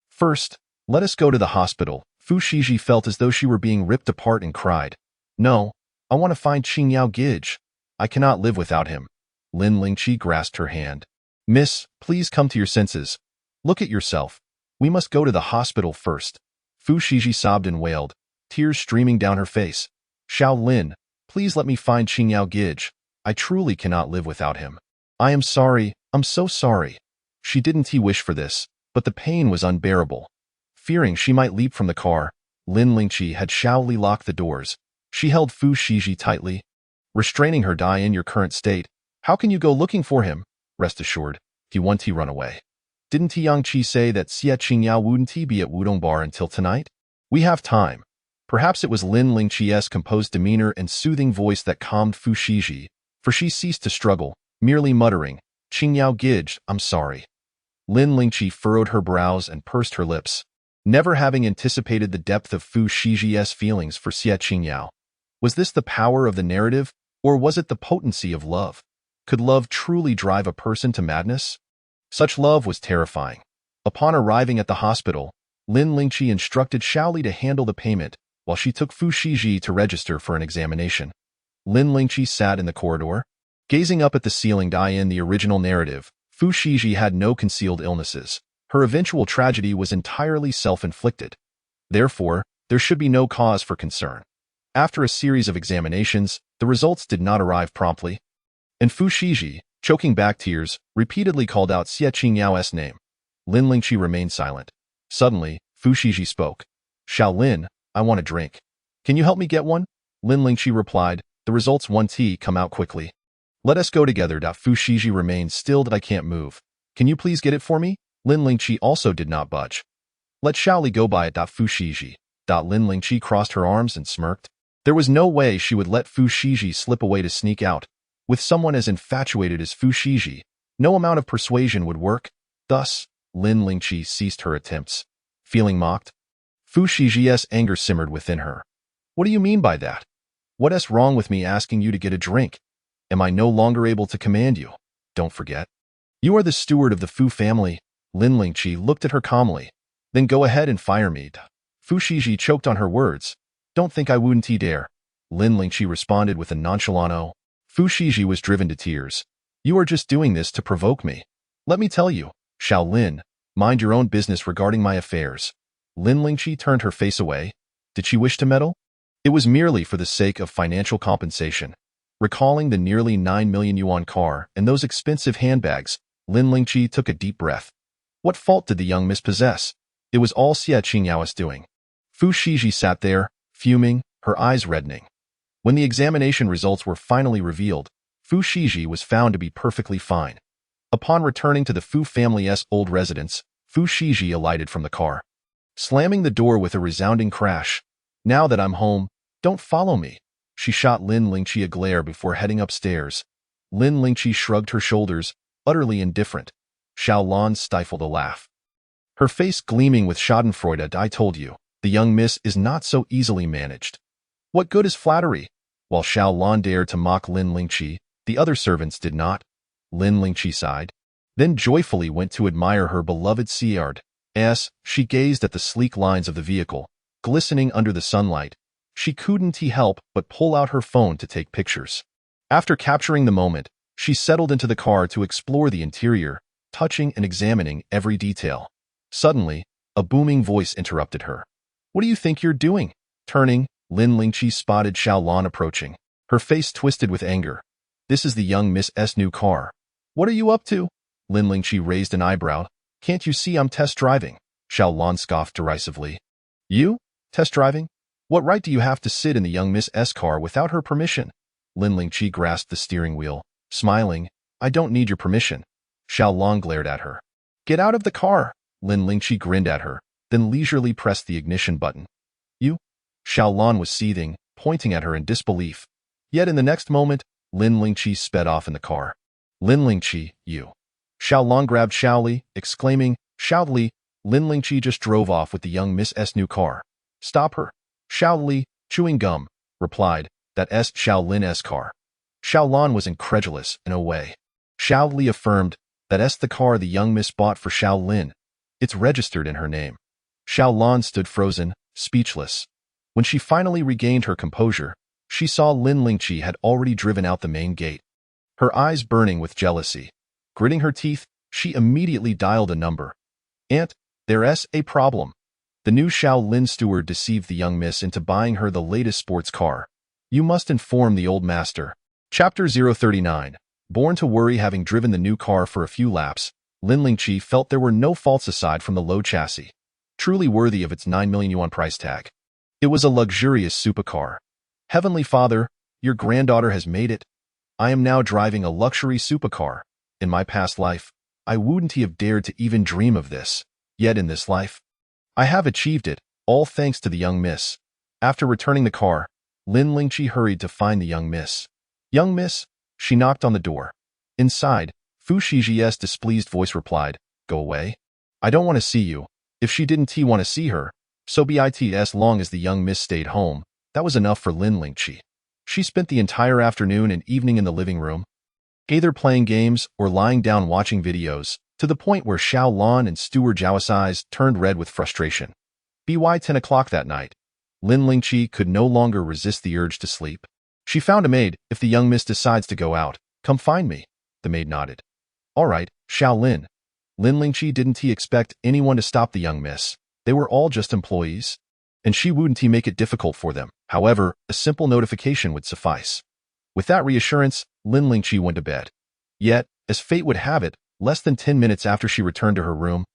First, let us go to the hospital. Fu Shiji felt as though she were being ripped apart and cried. No, I want to find Qingyao Gij. I cannot live without him. Lin Lingqi grasped her hand. Miss, please come to your senses. Look at yourself. We must go to the hospital first. Fu Shiji sobbed and wailed, tears streaming down her face. Xiao Lin, please let me find Qingyao Gij. I truly cannot live without him. I am sorry, I'm so sorry. She didn't wish for this, but the pain was unbearable. Fearing she might leap from the car, Lin Lingqi had Xiao Li lock the doors. She held Fu Shiji tightly, restraining her. In your current state, how can you go looking for him? Rest assured, he won't run away. Didn't Yang Qi say that Xie Qingyao wouldn't be at Wudong Bar until tonight? We have time. Perhaps it was Lin Lingqi's composed demeanor and soothing voice that calmed Fu Shiji, for she ceased to struggle, merely muttering, Qingyao Gij, I'm sorry. Lin Lingqi furrowed her brows and pursed her lips, never having anticipated the depth of Fu Shiji's feelings for Xie Qingyao. Was this the power of the narrative, or was it the potency of love? Could love truly drive a person to madness? Such love was terrifying. Upon arriving at the hospital, Lin Lingqi instructed Xiaoli to handle the payment while she took Fu Shiji to register for an examination. Lin Lingqi sat in the corridor, gazing up at the ceiling. In the original narrative, Fu Shiji had no concealed illnesses. Her eventual tragedy was entirely self-inflicted. Therefore, there should be no cause for concern. After a series of examinations, the results did not arrive promptly, and Fu Shiji, choking back tears, repeatedly called out Xie Qingyao's name. Lin Lingqi remained silent. Suddenly, Fu Shiji spoke. "Xiao Lin, I want a drink. Can you help me get one?" Lin Lingqi replied, "The results want tea come out quickly." "Let us go together." Fu Shiji remained still. "I can't move. Can you please get it for me?" Lin Lingqi also did not budge. "Let Xiaoli go by it." Fu Shiji. Lin Lingqi crossed her arms and smirked. There was no way she would let Fu Shiji slip away to sneak out. With someone as infatuated as Fu Shiji, no amount of persuasion would work. Thus, Lin Lingqi ceased her attempts. Feeling mocked, Fu Shiji's anger simmered within her. "What do you mean by that? What's wrong with me asking you to get a drink? Am I no longer able to command you? Don't forget. You are the steward of the Fu family." Lin Lingqi looked at her calmly. "Then go ahead and fire me." Fu Shiji choked on her words. "Don't think I wouldn't dare." Lin Lingqi responded with a nonchalant "Oh." Fu Shiji was driven to tears. "You are just doing this to provoke me. Let me tell you, Xiao Lin, mind your own business regarding my affairs." Lin Lingqi turned her face away. Did she wish to meddle? It was merely for the sake of financial compensation. Recalling the nearly 9 million yuan car and those expensive handbags, Lin Lingqi took a deep breath. What fault did the young miss possess? It was all Xie Qingyao's doing. Fu Shiji sat there, fuming, her eyes reddening. When the examination results were finally revealed, Fu Shiji was found to be perfectly fine. Upon returning to the Fu family's old residence, Fu Shiji alighted from the car, slamming the door with a resounding crash. "Now that I'm home, don't follow me." She shot Lin Lingqi a glare before heading upstairs. Lin Lingqi shrugged her shoulders, utterly indifferent. Xiao Lan stifled a laugh, her face gleaming with schadenfreude. "I told you, the young miss is not so easily managed. What good is flattery?" While Xiao Lan dared to mock Lin Lingqi, the other servants did not. Lin Lingqi sighed, then joyfully went to admire her beloved Ciard. As she gazed at the sleek lines of the vehicle, glistening under the sunlight, she couldn't help but pull out her phone to take pictures. After capturing the moment, she settled into the car to explore the interior, touching and examining every detail. Suddenly, a booming voice interrupted her. "What do you think you're doing?" Turning, Lin Lingqi spotted Xiao Lan approaching. Her face twisted with anger. "This is the young Miss S' new car. What are you up to?" Lin Lingqi raised an eyebrow. "Can't you see I'm test driving?" Xiao Lan scoffed derisively. "You? Test driving? What right do you have to sit in the young Miss S car without her permission?" Lin Lingqi grasped the steering wheel, smiling. "I don't need your permission." Xiao Lan glared at her. "Get out of the car!" Lin Lingqi grinned at her, then leisurely pressed the ignition button. "You?" Xiao Lan was seething, pointing at her in disbelief. Yet in the next moment, Lin Lingqi sped off in the car. "Lin Lingqi, you." Xiao Lan grabbed Xiaoli, exclaiming, "Xiaoli!" Lin Lingqi just drove off with the young Miss S' new car. "Stop her!" Xiaoli, chewing gum, replied, "That S Xiao Lin's car." Xiao Lan was incredulous in a way. Xiaoli affirmed, "That S the car the young miss bought for Xiao Lin. It's registered in her name." Xiao Lan stood frozen, speechless. When she finally regained her composure, she saw Lin Lingqi had already driven out the main gate. Her eyes burning with jealousy. Gritting her teeth, she immediately dialed a number. "Aunt, there's a problem." The new Xiao Lin steward deceived the young miss into buying her the latest sports car. "You must inform the old master." Chapter 039. Born to worry. Having driven the new car for a few laps, Lin Lingqi felt there were no faults aside from the low chassis, truly worthy of its 9 million yuan price tag. It was a luxurious supercar. "Heavenly Father, your granddaughter has made it. I am now driving a luxury supercar. In my past life, I wouldn't have dared to even dream of this. Yet in this life, I have achieved it, all thanks to the young miss." After returning the car, Lin Lingqi hurried to find the young miss. "Young miss?" She knocked on the door. Inside, Fu Shiji's displeased voice replied, "Go away. I don't want to see you." If she didn't want to see her, so be it as long as the young miss stayed home, that was enough for Lin Lingqi. She spent the entire afternoon and evening in the living room, either playing games or lying down watching videos, to the point where Xiao Lan and steward Zhao's eyes turned red with frustration. By 10 o'clock that night, Lin Lingqi could no longer resist the urge to sleep. She found a maid. If the young miss decides to go out, come find me. The maid nodded. All right, Xiao Lin. Lin Lingqi didn't expect anyone to stop the young miss. They were all just employees. And she wouldn't make it difficult for them. However, a simple notification would suffice. With that reassurance, Lin Lingqi went to bed. Yet, as fate would have it, less than 10 minutes after she returned to her room,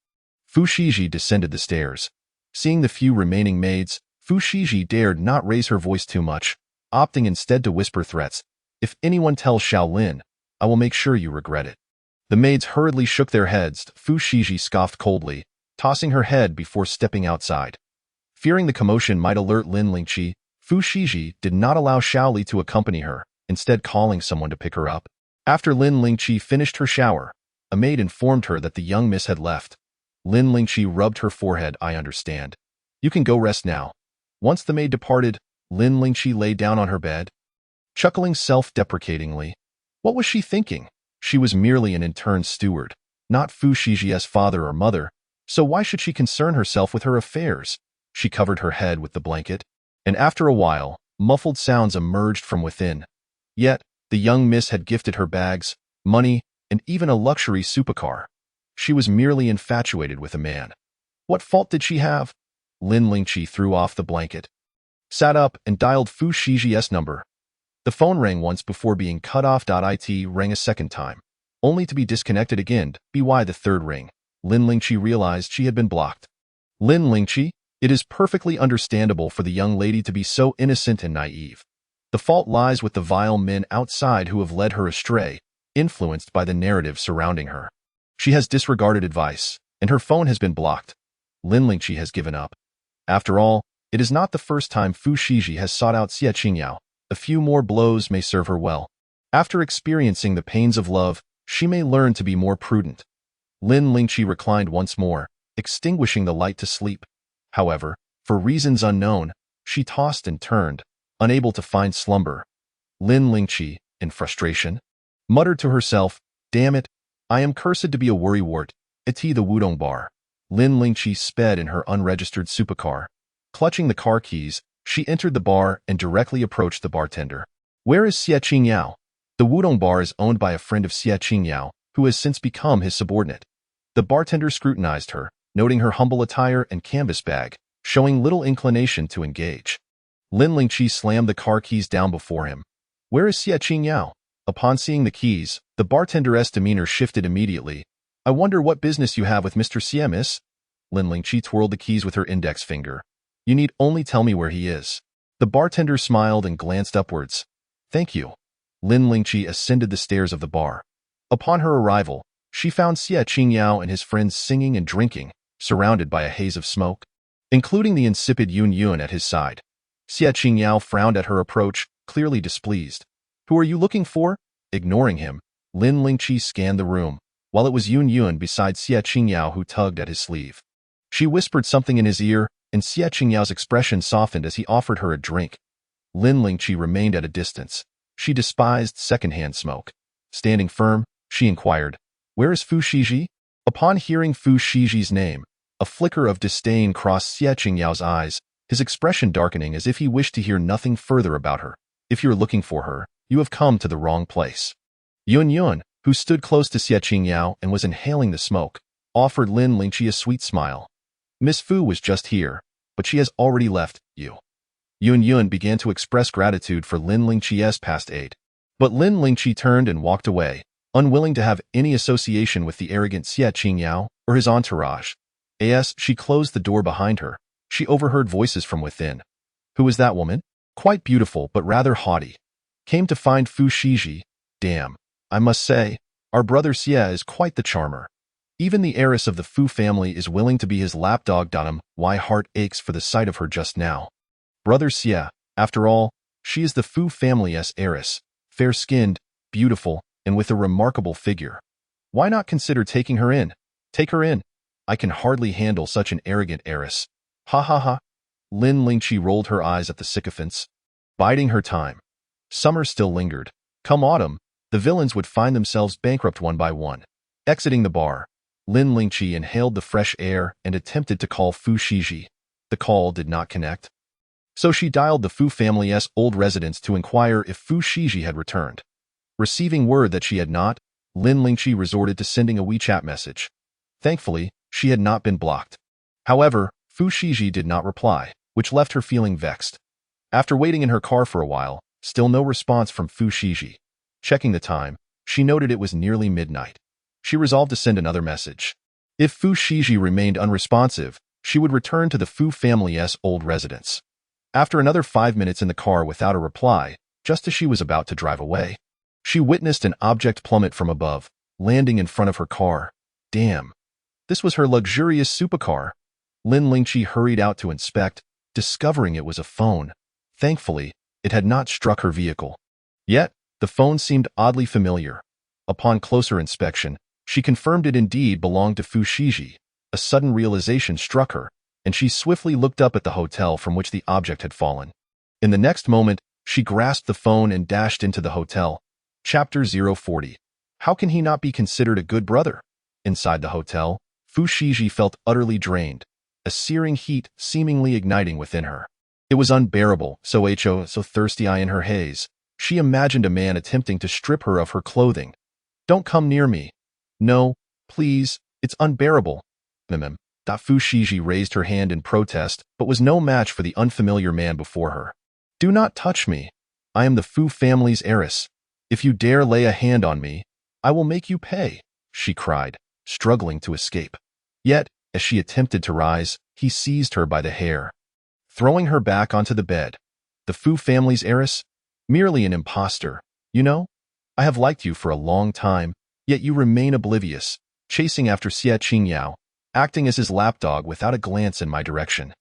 Fu Shiji descended the stairs. Seeing the few remaining maids, Fu Shiji dared not raise her voice too much, opting instead to whisper threats. If anyone tells Xiao Lin, I will make sure you regret it. The maids hurriedly shook their heads. Fu Shiji scoffed coldly, tossing her head before stepping outside. Fearing the commotion might alert Lin Lingqi, Fu Shiji did not allow Xiao Li to accompany her, instead calling someone to pick her up. After Lin Lingqi finished her shower, a maid informed her that the young miss had left. Lin Lingqi rubbed her forehead. I understand. You can go rest now. Once the maid departed, Lin Lingqi lay down on her bed, chuckling self-deprecatingly. What was she thinking? She was merely an intern steward, not Fu Shiji's father or mother, so why should she concern herself with her affairs? She covered her head with the blanket, and after a while, muffled sounds emerged from within. Yet, the young miss had gifted her bags, money, and even a luxury supercar. She was merely infatuated with a man. What fault did she have? Lin Lingqi threw off the blanket, sat up, and dialed Fu Shiji's number. The phone rang once before being cut off. It rang a second time, only to be disconnected again. By the third ring, Lin Lingqi realized she had been blocked. Lin Lingqi, it is perfectly understandable for the young lady to be so innocent and naive. The fault lies with the vile men outside who have led her astray, influenced by the narrative surrounding her. She has disregarded advice, and her phone has been blocked. Lin Lingqi has given up. After all, it is not the first time Fu Shiji has sought out Xie Qingyao. A few more blows may serve her well. After experiencing the pains of love, she may learn to be more prudent. Lin Lingqi reclined once more, extinguishing the light to sleep. However, for reasons unknown, she tossed and turned, unable to find slumber. Lin Lingqi, in frustration, muttered to herself, damn it, I am cursed to be a worrywart. Iti the Wudong bar. Lin Lingqi sped in her unregistered supercar. Clutching the car keys, she entered the bar and directly approached the bartender. Where is Xie Qingyao? The Wudong bar is owned by a friend of Xie Qingyao, who has since become his subordinate. The bartender scrutinized her, noting her humble attire and canvas bag, showing little inclination to engage. Lin Lingqi slammed the car keys down before him. Where is Xie Qingyao? Upon seeing the keys, the bartender's demeanor shifted immediately. I wonder what business you have with Mr. Xie, miss? Lin Lingqi twirled the keys with her index finger. You need only tell me where he is. The bartender smiled and glanced upwards. Thank you. Lin Lingqi ascended the stairs of the bar. Upon her arrival, she found Xie Qingyao and his friends singing and drinking, surrounded by a haze of smoke, including the insipid Yun Yun at his side. Xie Qingyao frowned at her approach, clearly displeased. Who are you looking for? Ignoring him, Lin Lingqi scanned the room, while it was Yun Yun beside Xie Qingyao who tugged at his sleeve. She whispered something in his ear, and Xie Qingyao's expression softened as he offered her a drink. Lin Lingqi remained at a distance. She despised secondhand smoke. Standing firm, she inquired, Where is Fu Shiji? Upon hearing Fu Shiji's name, a flicker of disdain crossed Xie Qingyao's eyes, his expression darkening as if he wished to hear nothing further about her. If you're looking for her, you have come to the wrong place. Yun Yun, who stood close to Xie Qingyao and was inhaling the smoke, offered Lin Lingqi a sweet smile. Miss Fu was just here, but she has already left you. Yun Yun began to express gratitude for Lin Lingqi's past aid. But Lin Lingqi turned and walked away, unwilling to have any association with the arrogant Xie Qingyao or his entourage. As she closed the door behind her, she overheard voices from within. Who is that woman? Quite beautiful but rather haughty. Came to find Fu Shiji. Damn, I must say, our brother Xie is quite the charmer. Even the heiress of the Fu family is willing to be his lapdog. My heart aches for the sight of her just now. Brother Xie, after all, she is the Fu family's heiress, fair-skinned, beautiful, and with a remarkable figure. Why not consider taking her in? Take her in. I can hardly handle such an arrogant heiress. Ha ha ha. Lin Lingqi rolled her eyes at the sycophants, biding her time. Summer still lingered. Come autumn, the villains would find themselves bankrupt one by one. Exiting the bar, Lin Lingqi inhaled the fresh air and attempted to call Fu Shiji. The call did not connect. So she dialed the Fu family's old residence to inquire if Fu Shiji had returned. Receiving word that she had not, Lin Lingqi resorted to sending a WeChat message. Thankfully, she had not been blocked. However, Fu Shiji did not reply, which left her feeling vexed. After waiting in her car for a while, still no response from Fu Shiji. Checking the time, she noted it was nearly midnight. She resolved to send another message. If Fu Shiji remained unresponsive, she would return to the Fu family's old residence. After another 5 minutes in the car without a reply, just as she was about to drive away, she witnessed an object plummet from above, landing in front of her car. Damn. This was her luxurious supercar. Lin Lingqi hurried out to inspect, discovering it was a phone. Thankfully, it had not struck her vehicle. Yet, the phone seemed oddly familiar. Upon closer inspection, she confirmed it indeed belonged to Fu Shiji. A sudden realization struck her, and she swiftly looked up at the hotel from which the object had fallen. In the next moment, she grasped the phone and dashed into the hotel. Chapter 040. How can he not be considered a good brother? Inside the hotel, Fu Shiji felt utterly drained, a searing heat seemingly igniting within her. It was unbearable, so thirsty in her haze. She imagined a man attempting to strip her of her clothing. Don't come near me. No, please, it's unbearable. Fu Shiji raised her hand in protest, but was no match for the unfamiliar man before her. Do not touch me. I am the Fu family's heiress. If you dare lay a hand on me, I will make you pay, she cried, struggling to escape. Yet, as she attempted to rise, he seized her by the hair. Throwing her back onto the bed. The Fu family's heiress? Merely an impostor, you know? I have liked you for a long time, yet you remain oblivious, chasing after Xie Qingyao, acting as his lapdog without a glance in my direction.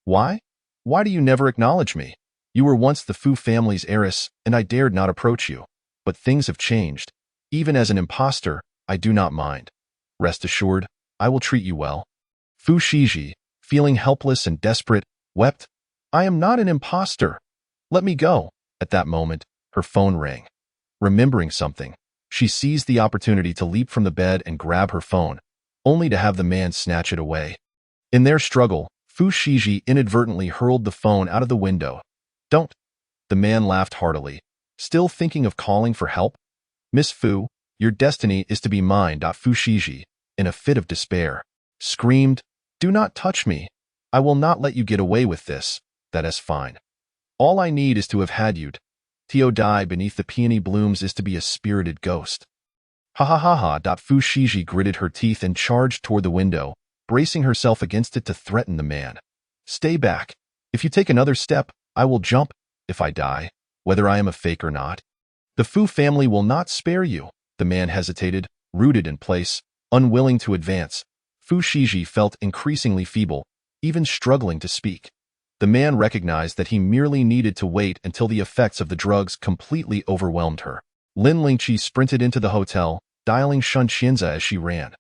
Why? Why do you never acknowledge me? You were once the Fu family's heiress, and I dared not approach you. But things have changed. Even as an impostor, I do not mind. Rest assured, I will treat you well. Fu Shiji, feeling helpless and desperate, wept. I am not an impostor. Let me go. At that moment, her phone rang. Remembering something, she seized the opportunity to leap from the bed and grab her phone, only to have the man snatch it away. In their struggle, Fu Shiji inadvertently hurled the phone out of the window. Don't. The man laughed heartily. Still thinking of calling for help? Miss Fu, your destiny is to be mine. Fu Shiji, in a fit of despair, screamed, Do not touch me. I will not let you get away with this. That is fine. All I need is to have had you. To die beneath the peony blooms is to be a spirited ghost. Ha ha ha ha. Fu Shiji gritted her teeth and charged toward the window, bracing herself against it to threaten the man. Stay back. If you take another step, I will jump, if I die, whether I am a fake or not. The Fu family will not spare you. The man hesitated, rooted in place, unwilling to advance. Fu Shiji felt increasingly feeble, even struggling to speak. The man recognized that he merely needed to wait until the effects of the drugs completely overwhelmed her. Lin Lingqi sprinted into the hotel, dialing Shun Qianza as she ran.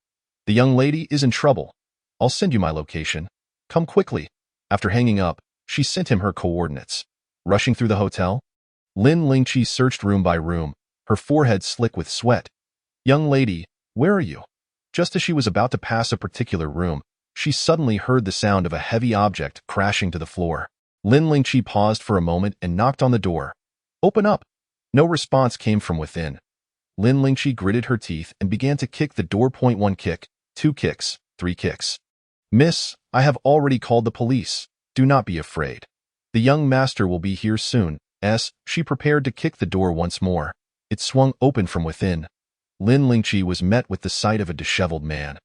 The young lady is in trouble. I'll send you my location. Come quickly. After hanging up, she sent him her coordinates. Rushing through the hotel, Lin Lingqi searched room by room, her forehead slick with sweat. Young lady, where are you? Just as she was about to pass a particular room, she suddenly heard the sound of a heavy object crashing to the floor. Lin Lingqi paused for a moment and knocked on the door. Open up. No response came from within. Lin Lingqi gritted her teeth and began to kick the door. 1 kick, 2 kicks, 3 kicks. Miss, I have already called the police. Do not be afraid. The young master will be here soon. She prepared to kick the door once more. It swung open from within. Lin Lingqi was met with the sight of a disheveled man.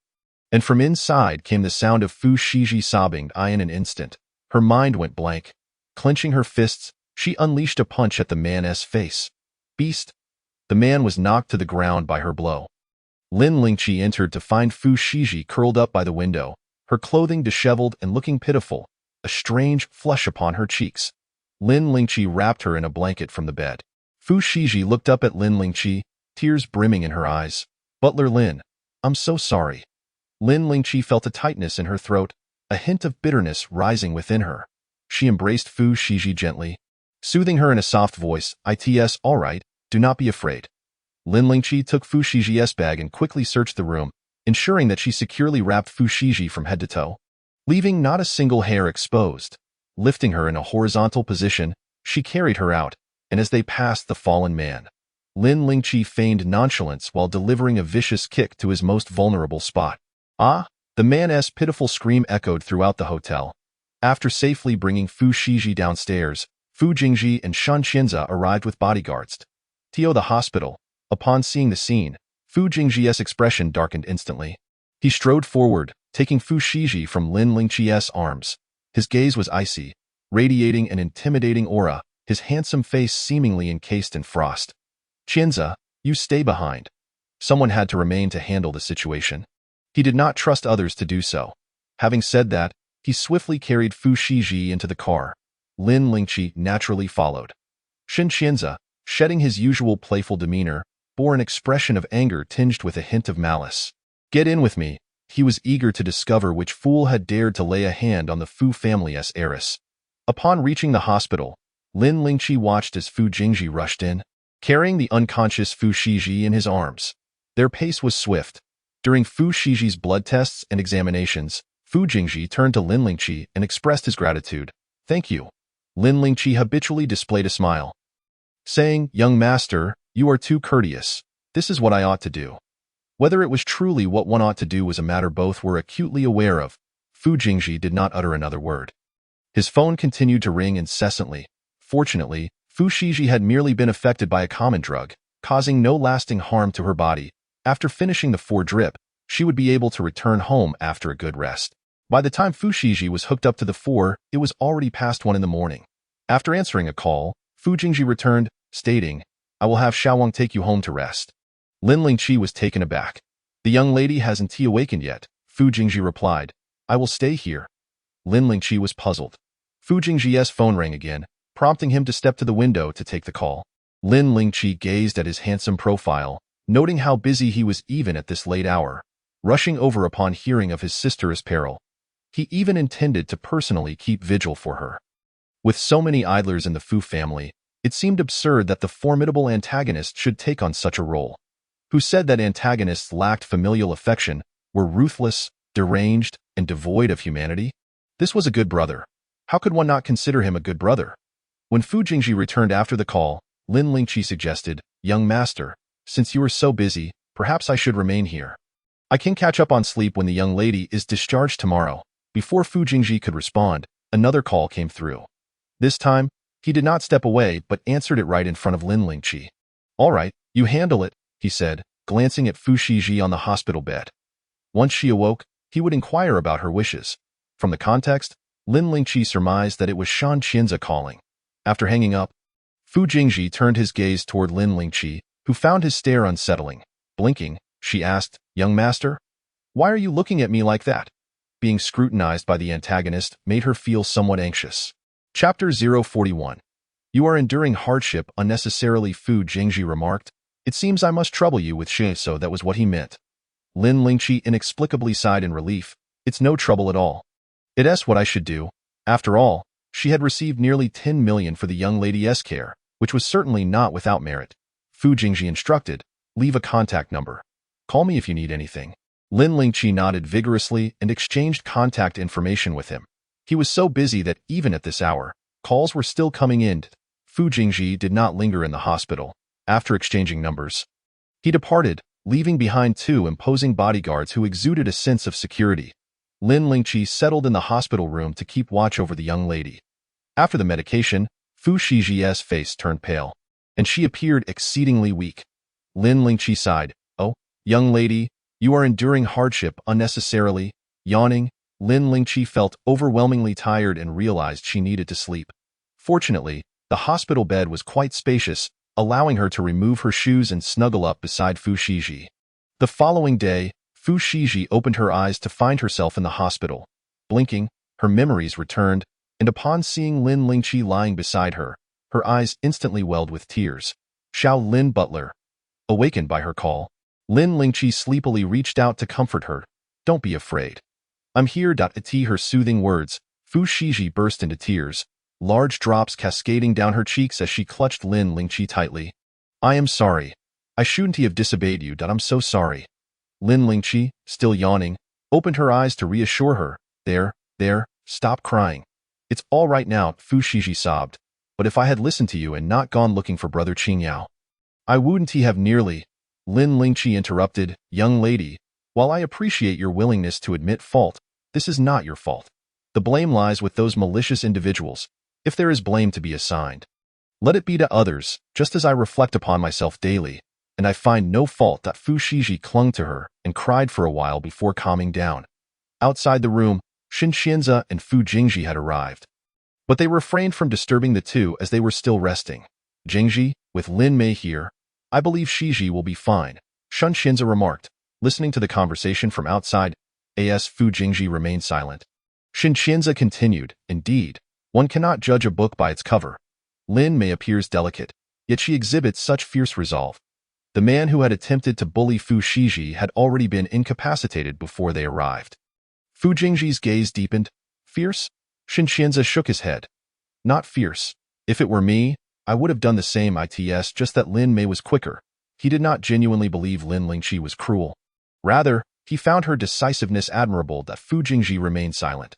And from inside came the sound of Fu Shiji sobbing. In an instant, her mind went blank. Clenching her fists, she unleashed a punch at the man's face. Beast! The man was knocked to the ground by her blow. Lin Lingqi entered to find Fu Shiji curled up by the window, her clothing disheveled and looking pitiful, a strange flush upon her cheeks. Lin Lingqi wrapped her in a blanket from the bed. Fu Shiji looked up at Lin Lingqi, tears brimming in her eyes. Butler Lin, I'm so sorry. Lin Lingqi felt a tightness in her throat, a hint of bitterness rising within her. She embraced Fu Shiji gently, soothing her in a soft voice. It's all right, do not be afraid. Lin Lingqi took Fu Shiji's bag and quickly searched the room, ensuring that she securely wrapped Fu Shiji from head to toe, leaving not a single hair exposed. Lifting her in a horizontal position, she carried her out, and as they passed the fallen man, Lin Lingqi feigned nonchalance while delivering a vicious kick to his most vulnerable spot. Ah! The man's pitiful scream echoed throughout the hotel. After safely bringing Fu Shiji downstairs, Fu Jingji and Shan Qianze arrived with bodyguards to the hospital. Upon seeing the scene, Fu Jingji's expression darkened instantly. He strode forward, taking Fu Shiji from Lin Lingqi's arms. His gaze was icy, radiating an intimidating aura, his handsome face seemingly encased in frost. Qianze, you stay behind. Someone had to remain to handle the situation. He did not trust others to do so. Having said that, he swiftly carried Fu Shiji into the car. Lin Lingqi naturally followed. Shin Qianze, shedding his usual playful demeanor, bore an expression of anger tinged with a hint of malice. Get in with me. He was eager to discover which fool had dared to lay a hand on the Fu family's heiress. Upon reaching the hospital, Lin Lingqi watched as Fu Jingji rushed in, carrying the unconscious Fu Shiji in his arms. Their pace was swift. During Fu Shiji's blood tests and examinations, Fu Jingji turned to Lin Lingqi and expressed his gratitude. Thank you. Lin Lingqi habitually displayed a smile, saying, Young master, you are too courteous. This is what I ought to do. Whether it was truly what one ought to do was a matter both were acutely aware of. Fu Jingji did not utter another word. His phone continued to ring incessantly. Fortunately, Fu Shiji had merely been affected by a common drug, causing no lasting harm to her body. After finishing the 4-drip, she would be able to return home after a good rest. By the time Fu Shiji was hooked up to the 4, it was already past 1 in the morning. After answering a call, Fu Jingji returned, stating, I will have Xiaowang take you home to rest. Lin Lingqi was taken aback. The young lady hasn't awakened yet, Fu Jingji replied. I will stay here. Lin Lingqi was puzzled. Fu Jingji's phone rang again, prompting him to step to the window to take the call. Lin Lingqi gazed at his handsome profile, noting how busy he was even at this late hour. Rushing over upon hearing of his sister's peril, he even intended to personally keep vigil for her. With so many idlers in the Fu family, it seemed absurd that the formidable antagonist should take on such a role. Who said that antagonists lacked familial affection, were ruthless, deranged, and devoid of humanity? This was a good brother. How could one not consider him a good brother? When Fu Jingji returned after the call, Lin Lingqi suggested, Young master, since you are so busy, perhaps I should remain here. I can catch up on sleep when the young lady is discharged tomorrow. Before Fu Jingji could respond, another call came through. This time, he did not step away but answered it right in front of Lin Lingqi. All right, you handle it, he said, glancing at Fu Shiji on the hospital bed. Once she awoke, he would inquire about her wishes. From the context, Lin Lingqi surmised that it was Shan Qianze calling. After hanging up, Fu Jingji turned his gaze toward Lin Lingqi, who found his stare unsettling. Blinking, she asked, Young master? Why are you looking at me like that? Being scrutinized by the antagonist made her feel somewhat anxious. Chapter 041. You are enduring hardship unnecessarily, Fu Jingji remarked. It seems I must trouble you with shi, so that was what he meant. Lin Lingqi inexplicably sighed in relief. It's no trouble at all. It's what I should do. After all, she had received nearly 10 million for the young lady's care, which was certainly not without merit. Fu Jingji instructed, leave a contact number. Call me if you need anything. Lin Lingqi nodded vigorously and exchanged contact information with him. He was so busy that even at this hour, calls were still coming in. Fu Jingji did not linger in the hospital. After exchanging numbers, he departed, leaving behind 2 imposing bodyguards who exuded a sense of security. Lin Lingqi settled in the hospital room to keep watch over the young lady. After the medication, Fu Shiji's face turned pale, and she appeared exceedingly weak. Lin Lingqi sighed. Oh, young lady, you are enduring hardship unnecessarily. Yawning, Lin Lingqi felt overwhelmingly tired and realized she needed to sleep. Fortunately, the hospital bed was quite spacious, allowing her to remove her shoes and snuggle up beside Fu Shiji. The following day, Fu Shiji opened her eyes to find herself in the hospital. Blinking, her memories returned, and upon seeing Lin Lingqi lying beside her, her eyes instantly welled with tears. Xiao Lin Butler. Awakened by her call, Lin Lingqi sleepily reached out to comfort her. Don't be afraid. I'm here. At her soothing words, Fu Shiji burst into tears, large drops cascading down her cheeks as she clutched Lin Lingqi tightly. I am sorry. I shouldn't have disobeyed you, I'm so sorry. Lin Lingqi, still yawning, opened her eyes to reassure her. There, stop crying. It's all right now, Fu Shiji sobbed. But if I had listened to you and not gone looking for brother Qingyao, I wouldn't have nearly. Lin Lingqi interrupted, young lady, while I appreciate your willingness to admit fault, this is not your fault. The blame lies with those malicious individuals, if there is blame to be assigned. Let it be to others, just as I reflect upon myself daily, and I find no fault. Fu Shiji clung to her and cried for a while before calming down. Outside the room, Xin Xianze and Fu Jingji had arrived. But they refrained from disturbing the two as they were still resting. Jingji, with Lin Mei here, I believe Shiji will be fine, Sun Xianze remarked. Listening to the conversation from outside, Fu Jingji remained silent. Xin Xianze continued, indeed, one cannot judge a book by its cover. Lin Mei appears delicate, yet she exhibits such fierce resolve. The man who had attempted to bully Fu Shiji had already been incapacitated before they arrived. Fu Jingji's gaze deepened. Fierce? Xin Xianze shook his head. Not fierce. If it were me, I would have done the same. It's just that Lin Mei was quicker. He did not genuinely believe Lin Lingqi was cruel. Rather, he found her decisiveness admirable. Fu Jingji remained silent.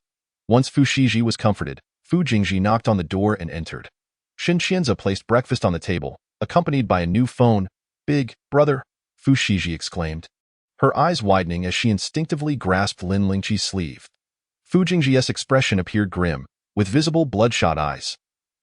Once Fu Shiji was comforted, Fu Jingji knocked on the door and entered. Xin Xianze placed breakfast on the table, accompanied by a new phone. Big brother, Fu Shiji exclaimed, her eyes widening as she instinctively grasped Lin Lingqi's sleeve. Fu Jingji's expression appeared grim, with visible bloodshot eyes.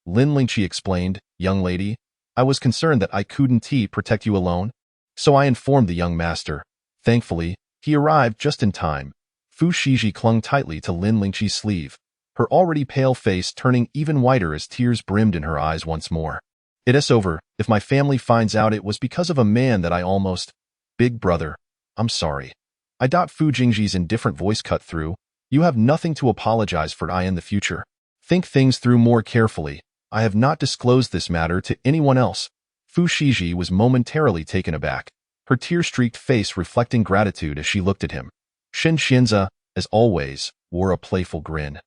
Lin Lingqi explained, young lady, I was concerned that I couldn't protect you alone, so I informed the young master. Thankfully, he arrived just in time. Fu Shiji clung tightly to Lin Lingqi's sleeve, her already pale face turning even whiter as tears brimmed in her eyes once more. It's over. If my family finds out it was because of a man that I almost... Big brother, I'm sorry. Fu Jingji's indifferent voice cut through. You have nothing to apologize for. In the future, think things through more carefully. I have not disclosed this matter to anyone else. Fu Shiji was momentarily taken aback, her tear-streaked face reflecting gratitude as she looked at him. Xin Xianze, as always, wore a playful grin.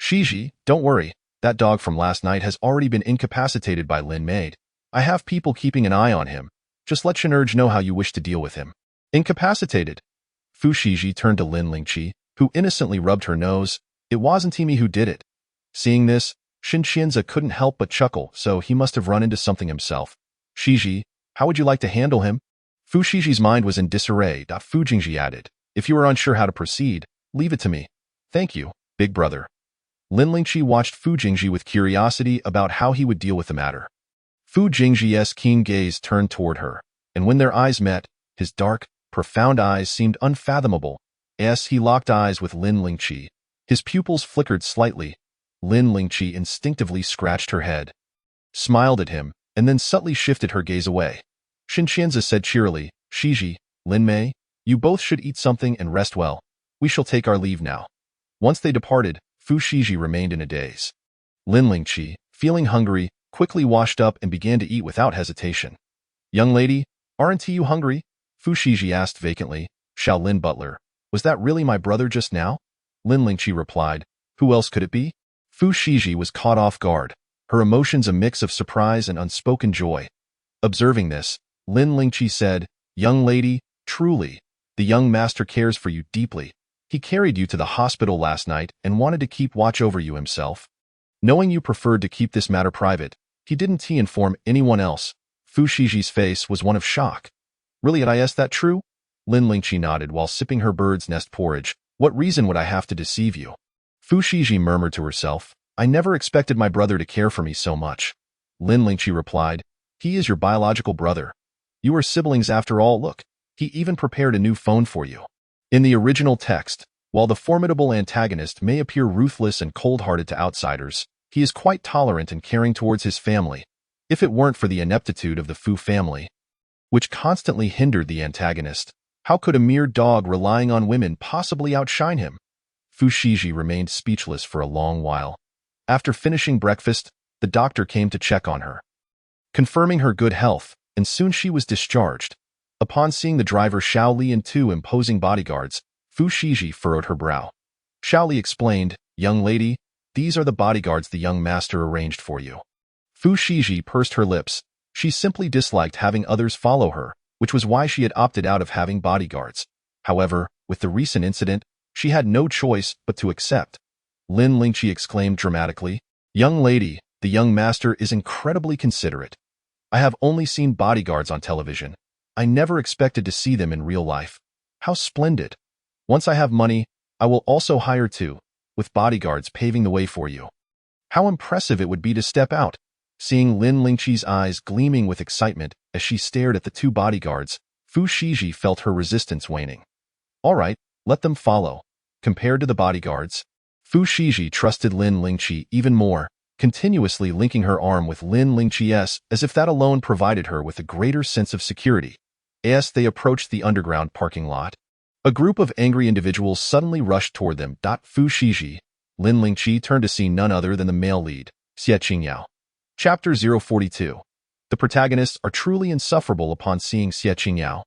Shiji, don't worry. That dog from last night has already been incapacitated by Lin Mei. I have people keeping an eye on him. Just let Shenurge know how you wish to deal with him. Incapacitated? Fu Shiji turned to Lin Lingqi, who innocently rubbed her nose. It wasn't me who did it. Seeing this, Xin Xianze couldn't help but chuckle, so he must have run into something himself. Shiji, how would you like to handle him? Fu Shiji's mind was in disarray. Fu Jingji added, if you are unsure how to proceed, leave it to me. Thank you, big brother. Lin Lingqi watched Fu Jingji with curiosity about how he would deal with the matter. Fu Jingji's keen gaze turned toward her, and when their eyes met, his dark, profound eyes seemed unfathomable. As he locked eyes with Lin Lingqi, his pupils flickered slightly. Lin Lingqi instinctively scratched her head, smiled at him, and then subtly shifted her gaze away. Xin Xianze said cheerily, Shiji, Lin Mei, you both should eat something and rest well. We shall take our leave now. Once they departed, Fu Shiji remained in a daze. Lin Lingqi, feeling hungry, quickly washed up and began to eat without hesitation. Young lady, aren't you hungry? Fu Shiji asked vacantly. Shaolin Butler, was that really my brother just now? Lin Lingqi replied, who else could it be? Fu Shiji was caught off guard, her emotions a mix of surprise and unspoken joy. Observing this, Lin Lingqi said, young lady, truly, the young master cares for you deeply. He carried you to the hospital last night and wanted to keep watch over you himself. Knowing you preferred to keep this matter private, he didn't inform anyone else. Fu Shiji's face was one of shock. Really, is that true? Lin Lingqi nodded while sipping her bird's nest porridge. What reason would I have to deceive you? Fu Shiji murmured to herself, I never expected my brother to care for me so much. Lin Lingqi replied, he is your biological brother. You are siblings after all. Look, he even prepared a new phone for you. In the original text, while the formidable antagonist may appear ruthless and cold-hearted to outsiders, he is quite tolerant and caring towards his family. If it weren't for the ineptitude of the Fu family, which constantly hindered the antagonist, how could a mere dog relying on women possibly outshine him? Fu Shiji remained speechless for a long while. After finishing breakfast, the doctor came to check on her, confirming her good health, and soon she was discharged. Upon seeing the driver Xiao Li and two imposing bodyguards, Fu Shiji furrowed her brow. Xiao Li explained, young lady, these are the bodyguards the young master arranged for you. Fu Shiji pursed her lips. She simply disliked having others follow her, which was why she had opted out of having bodyguards. However, with the recent incident, she had no choice but to accept. Lin Lingqi exclaimed dramatically, "Young lady, the young master is incredibly considerate. I have only seen bodyguards on television. I never expected to see them in real life. How splendid. Once I have money, I will also hire two, with bodyguards paving the way for you." How impressive it would be to step out. Seeing Lin Lingqi's eyes gleaming with excitement as she stared at the two bodyguards, Fu Shiji felt her resistance waning. All right, let them follow. Compared to the bodyguards, Fu Shiji trusted Lin Lingqi even more, continuously linking her arm with Lin Lingqi's as if that alone provided her with a greater sense of security. As they approached the underground parking lot, a group of angry individuals suddenly rushed toward them. Fu Shiji, Lin Lingqi turned to see none other than the male lead, Xie Qingyao. Chapter 042. The protagonists are truly insufferable upon seeing Xie Qingyao.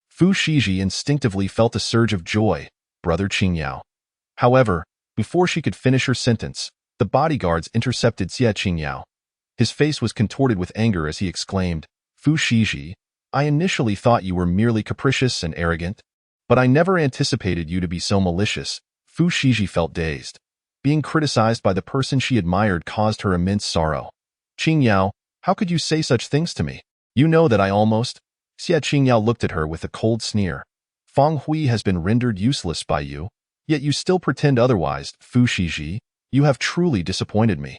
Fu Shiji instinctively felt a surge of joy, brother Qingyao. However, before she could finish her sentence, the bodyguards intercepted Xie Qingyao. His face was contorted with anger as he exclaimed, "Fu Shiji, I initially thought you were merely capricious and arrogant, but I never anticipated you to be so malicious." Fu Shiji felt dazed. Being criticized by the person she admired caused her immense sorrow. "Qingyao, how could you say such things to me? You know that I almost—" Xie Qingyao looked at her with a cold sneer. "Feng Hui has been rendered useless by you, yet you still pretend otherwise. Fu Shiji, you have truly disappointed me."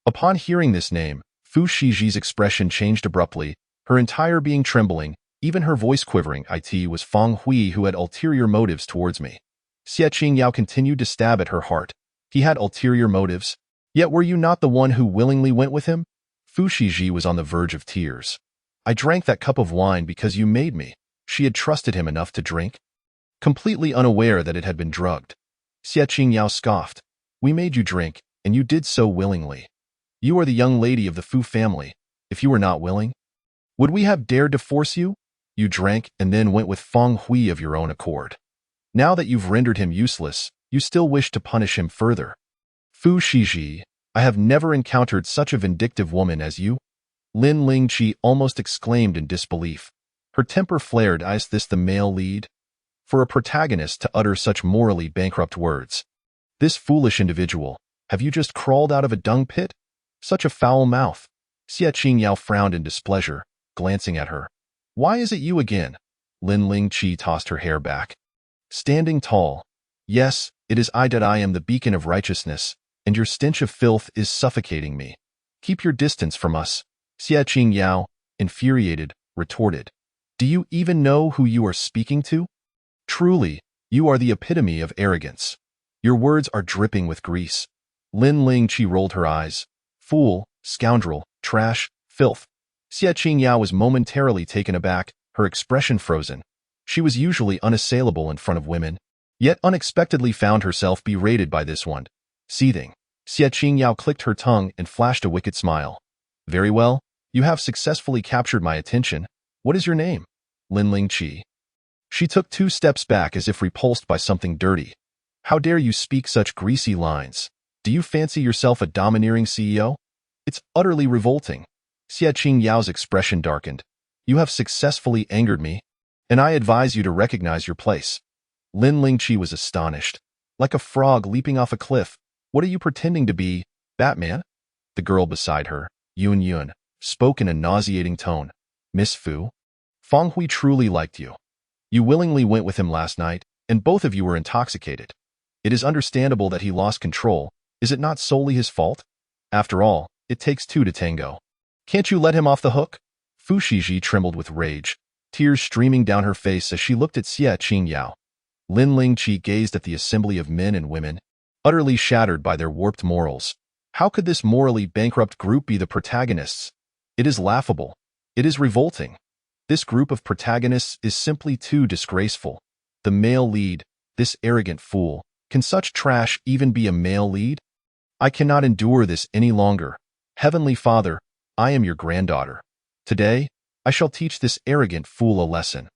Upon hearing this name, Fu Shiji's expression changed abruptly, her entire being trembling, even her voice quivering. "It was Feng Hui who had ulterior motives towards me." Xie Qingyao continued to stab at her heart. "He had ulterior motives? Yet were you not the one who willingly went with him?" Fu Shiji was on the verge of tears. "I drank that cup of wine because you made me." She had trusted him enough to drink, completely unaware that it had been drugged. Xie Qingyao scoffed. "We made you drink, and you did so willingly. You are the young lady of the Fu family. If you were not willing, would we have dared to force you? You drank and then went with Feng Hui of your own accord. Now that you've rendered him useless, you still wish to punish him further. Fu Shiji, I have never encountered such a vindictive woman as you." Lin Lingqi almost exclaimed in disbelief. Her temper flared. Is this the male lead? For a protagonist to utter such morally bankrupt words. This foolish individual, have you just crawled out of a dung pit? Such a foul mouth. Xie Qingyao frowned in displeasure, glancing at her. "Why is it you again?" Lin Lingqi tossed her hair back. Standing tall. "Yes, it is I. I am the beacon of righteousness, and your stench of filth is suffocating me. Keep your distance from us." Xie Qingyao, infuriated, retorted. "Do you even know who you are speaking to? Truly, you are the epitome of arrogance. Your words are dripping with grease." Lin Lingqi rolled her eyes. "Fool, scoundrel, trash, filth." Xie Qingyao was momentarily taken aback, her expression frozen. She was usually unassailable in front of women, yet unexpectedly found herself berated by this one. Seething, Xie Qingyao clicked her tongue and flashed a wicked smile. "Very well, you have successfully captured my attention. What is your name?" Lin Lingqi. She took 2 steps back as if repulsed by something dirty. "How dare you speak such greasy lines? Do you fancy yourself a domineering CEO? It's utterly revolting." Xie Qingyao's expression darkened. "You have successfully angered me, and I advise you to recognize your place." Lin Lingqi was astonished. Like a frog leaping off a cliff. "What are you pretending to be, Batman?" The girl beside her, Yun Yun, spoke in a nauseating tone. "Miss Fu, Feng Hui truly liked you. You willingly went with him last night, and both of you were intoxicated. It is understandable that he lost control. Is it not solely his fault? After all, it takes 2 to tango. Can't you let him off the hook?" Fu Shiji trembled with rage, tears streaming down her face as she looked at Xie Qingyao. Lin Lingqi gazed at the assembly of men and women, utterly shattered by their warped morals. How could this morally bankrupt group be the protagonists? It is laughable. It is revolting. This group of protagonists is simply too disgraceful. The male lead, this arrogant fool. Can such trash even be a male lead? I cannot endure this any longer. Heavenly Father, I am your granddaughter. Today, I shall teach this arrogant fool a lesson.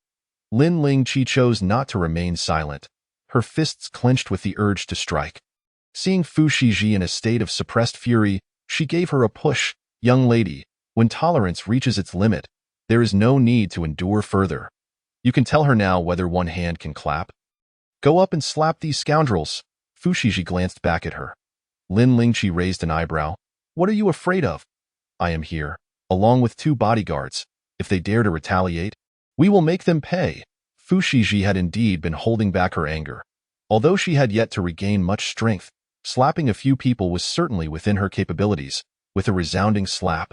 Lin Lingqi chose not to remain silent, her fists clenched with the urge to strike. Seeing Fu Shiji in a state of suppressed fury, she gave her a push. "Young lady, when tolerance reaches its limit, there is no need to endure further." You can tell her now whether one hand can clap. Go up and slap these scoundrels. Fu Shiji glanced back at her. Lin Lingqi raised an eyebrow. What are you afraid of? I am here, along with 2 bodyguards. If they dare to retaliate, we will make them pay. Fu Shiji had indeed been holding back her anger. Although she had yet to regain much strength, slapping a few people was certainly within her capabilities. With a resounding slap,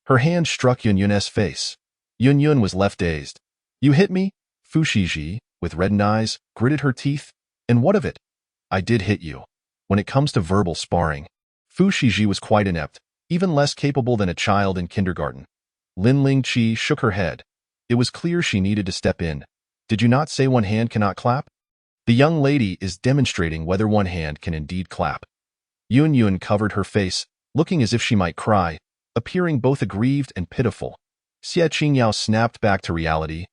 her hand struck Yun Yun's face. Yun Yun was left dazed. You hit me? Fu Shiji, with reddened eyes, gritted her teeth. And what of it? I did hit you. When it comes to verbal sparring, Fu Shiji was quite inept, even less capable than a child in kindergarten. Lin Lingqi shook her head. It was clear she needed to step in. Did you not say one hand cannot clap? The young lady is demonstrating whether one hand can indeed clap. Yun Yun covered her face, looking as if she might cry, appearing both aggrieved and pitiful. Xie Qingyao snapped back to reality,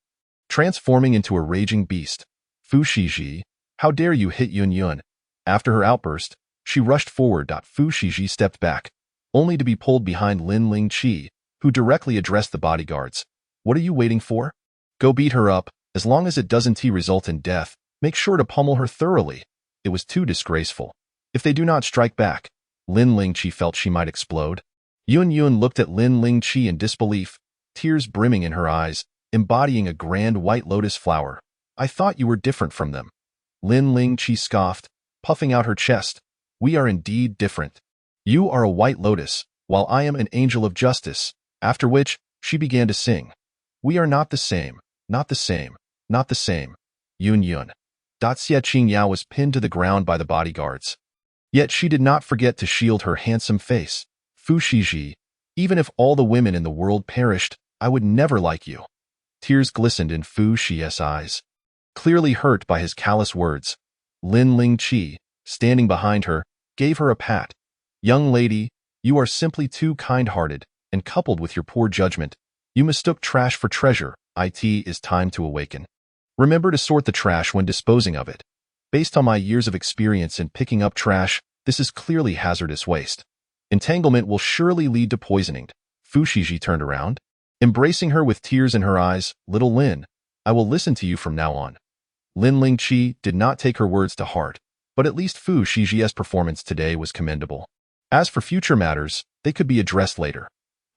transforming into a raging beast. Fu Shiji, how dare you hit Yun Yun? After her outburst, she rushed forward. Fu Shiji stepped back, only to be pulled behind Lin Lingqi, who directly addressed the bodyguards. What are you waiting for? Go beat her up. As long as it doesn't result in death, make sure to pummel her thoroughly. It was too disgraceful. If they do not strike back, Lin Lingqi felt she might explode. Yun Yun looked at Lin Lingqi in disbelief, tears brimming in her eyes, embodying a grand white lotus flower. I thought you were different from them. Lin Lingqi scoffed, puffing out her chest. We are indeed different. You are a white lotus, while I am an angel of justice. After which, she began to sing. We are not the same, not the same, not the same. Yun Yun. Xie Qingyao was pinned to the ground by the bodyguards. Yet she did not forget to shield her handsome face. Fu Shiji, even if all the women in the world perished, I would never like you. Tears glistened in Fu Shi's eyes. Clearly hurt by his callous words, Lin Lingqi, standing behind her, gave her a pat. Young lady, you are simply too kind-hearted, and coupled with your poor judgment, you mistook trash for treasure. It is time to awaken. Remember to sort the trash when disposing of it. Based on my years of experience in picking up trash, this is clearly hazardous waste. Entanglement will surely lead to poisoning. Fu Shiji turned around, embracing her with tears in her eyes. Little Lin, I will listen to you from now on. Lin Lingqi did not take her words to heart, but at least Fu Shiji's performance today was commendable. As for future matters, they could be addressed later.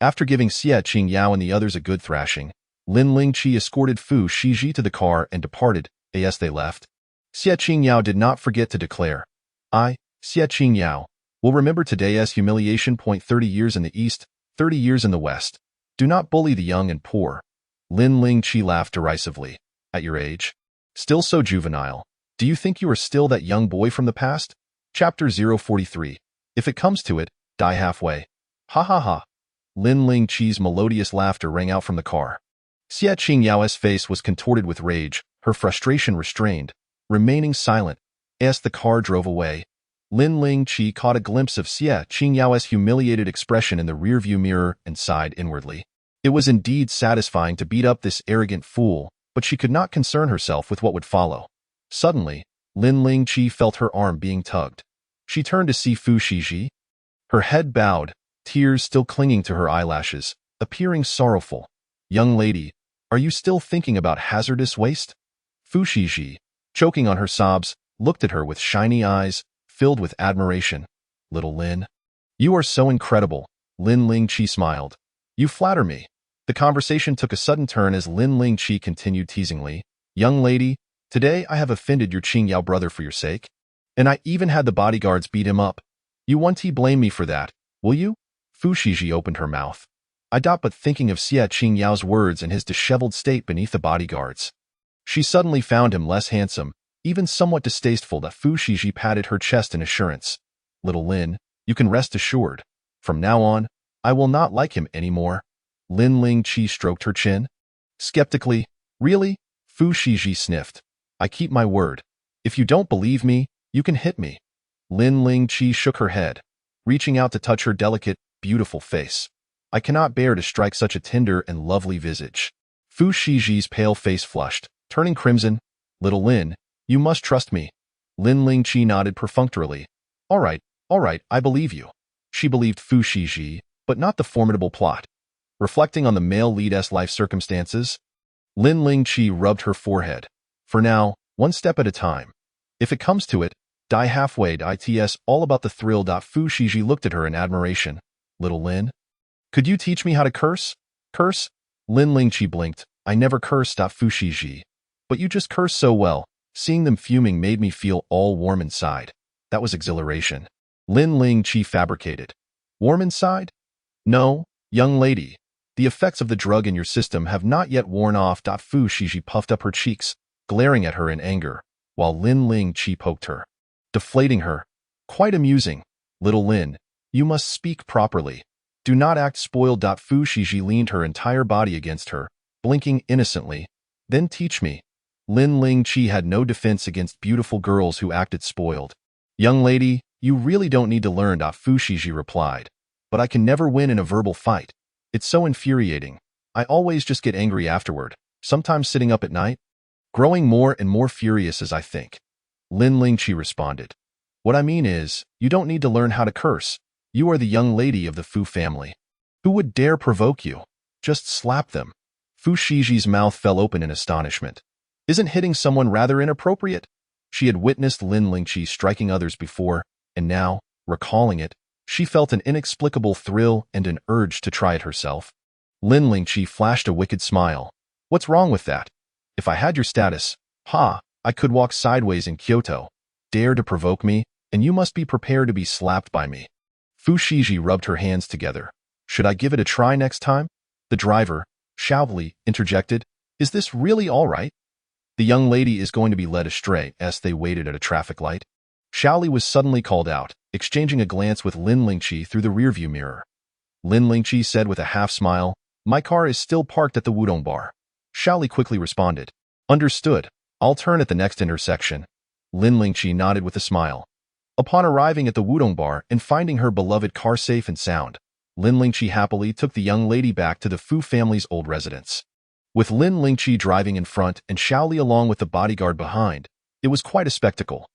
After giving Xie Qingyao and the others a good thrashing, Lin Lingqi escorted Fu Shiji to the car and departed. As they left, Xie Qingyao did not forget to declare, I, Xie Qingyao, will remember today's humiliation. 30 years in the east, 30 years in the west. Do not bully the young and poor. Lin Lingqi laughed derisively. At your age? Still so juvenile. Do you think you are still that young boy from the past? Chapter 043. If it comes to it, die halfway. Ha ha ha. Lin Lingqi's melodious laughter rang out from the car. Xie Qingyao's face was contorted with rage, her frustration restrained, remaining silent. As the car drove away, Lin Lingqi caught a glimpse of Xie Qingyao's humiliated expression in the rearview mirror and sighed inwardly. It was indeed satisfying to beat up this arrogant fool, but she could not concern herself with what would follow. Suddenly, Lin Lingqi felt her arm being tugged. She turned to see Fu Shiji. Her head bowed, tears still clinging to her eyelashes, appearing sorrowful. Young lady, are you still thinking about hazardous waste? Fu Shiji, choking on her sobs, looked at her with shiny eyes, filled with admiration. Little Lin, you are so incredible. Lin Lingqi smiled. You flatter me. The conversation took a sudden turn as Lin Lingqi continued teasingly. Young lady, today I have offended your Qingyao brother for your sake. And I even had the bodyguards beat him up. You won't blame me for that, will you? Fu Shiji opened her mouth. I doubt but thinking of Xie Qingyao's words and his disheveled state beneath the bodyguards. She suddenly found him less handsome, even somewhat distasteful. That Fu Shiji patted her chest in assurance. Little Lin, you can rest assured. From now on, I will not like him anymore. Lin Lingqi stroked her chin. Skeptically, really? Fu Shiji sniffed. I keep my word. If you don't believe me, you can hit me. Lin Lingqi shook her head, reaching out to touch her delicate, beautiful face. I cannot bear to strike such a tender and lovely visage. Fu Shiji's pale face flushed, turning crimson. Little Lin, you must trust me. Lin Lingqi nodded perfunctorily. All right, I believe you. She believed Fu Shiji, but not the formidable plot. Reflecting on the male lead's life circumstances, Lin Lingqi rubbed her forehead. For now, one step at a time. If it comes to it, die halfway. It's all about the thrill. Fu Shiji looked at her in admiration. Little Lin? Could you teach me how to curse? Curse? Lin Lingqi blinked. I never curse. Fu Shiji. But you just curse so well. Seeing them fuming made me feel all warm inside. That was exhilaration. Lin Lingqi fabricated. Warm inside? No, young lady. The effects of the drug in your system have not yet worn off. Fu Shiji puffed up her cheeks, glaring at her in anger, while Lin Lingqi poked her, deflating her. Quite amusing. Little Lin, you must speak properly. Do not act spoiled. Fu Shiji leaned her entire body against her, blinking innocently. Then teach me. Lin Lingqi had no defense against beautiful girls who acted spoiled. Young lady, you really don't need to learn. Fu Shiji replied. But I can never win in a verbal fight. It's so infuriating. I always just get angry afterward, sometimes sitting up at night, growing more and more furious as I think. Lin Lingqi responded. What I mean is, you don't need to learn how to curse. You are the young lady of the Fu family. Who would dare provoke you? Just slap them. Fu Shiji's mouth fell open in astonishment. Isn't hitting someone rather inappropriate? She had witnessed Lin Lingqi striking others before, and now, recalling it, she felt an inexplicable thrill and an urge to try it herself. Lin Lingqi flashed a wicked smile. What's wrong with that? If I had your status, I could walk sideways in Kyoto. Dare to provoke me, and you must be prepared to be slapped by me. Fu Shiji rubbed her hands together. Should I give it a try next time? The driver, Xiaoli, interjected. Is this really all right? The young lady is going to be led astray as they waited at a traffic light. Xiaoli was suddenly called out, exchanging a glance with Lin Lingqi through the rearview mirror. Lin Lingqi said with a half-smile, My car is still parked at the Wudong bar. Xiaoli quickly responded. Understood. I'll turn at the next intersection. Lin Lingqi nodded with a smile. Upon arriving at the Wudong bar and finding her beloved car safe and sound, Lin Lingqi happily took the young lady back to the Fu family's old residence. With Lin Lingqi driving in front and Xiaoli along with the bodyguard behind, it was quite a spectacle.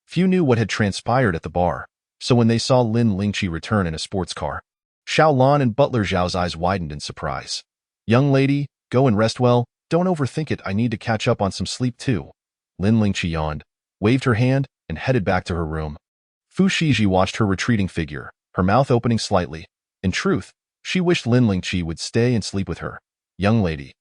Few knew what had transpired at the bar, so when they saw Lin Lingqi return in a sports car, Xiaolan and Butler Zhao's eyes widened in surprise. Young lady, go and rest well, don't overthink it, I need to catch up on some sleep too. Lin Lingqi yawned, waved her hand, and headed back to her room. Fu Shiji watched her retreating figure, her mouth opening slightly. In truth, she wished Lin Lingqi would stay and sleep with her. Young lady.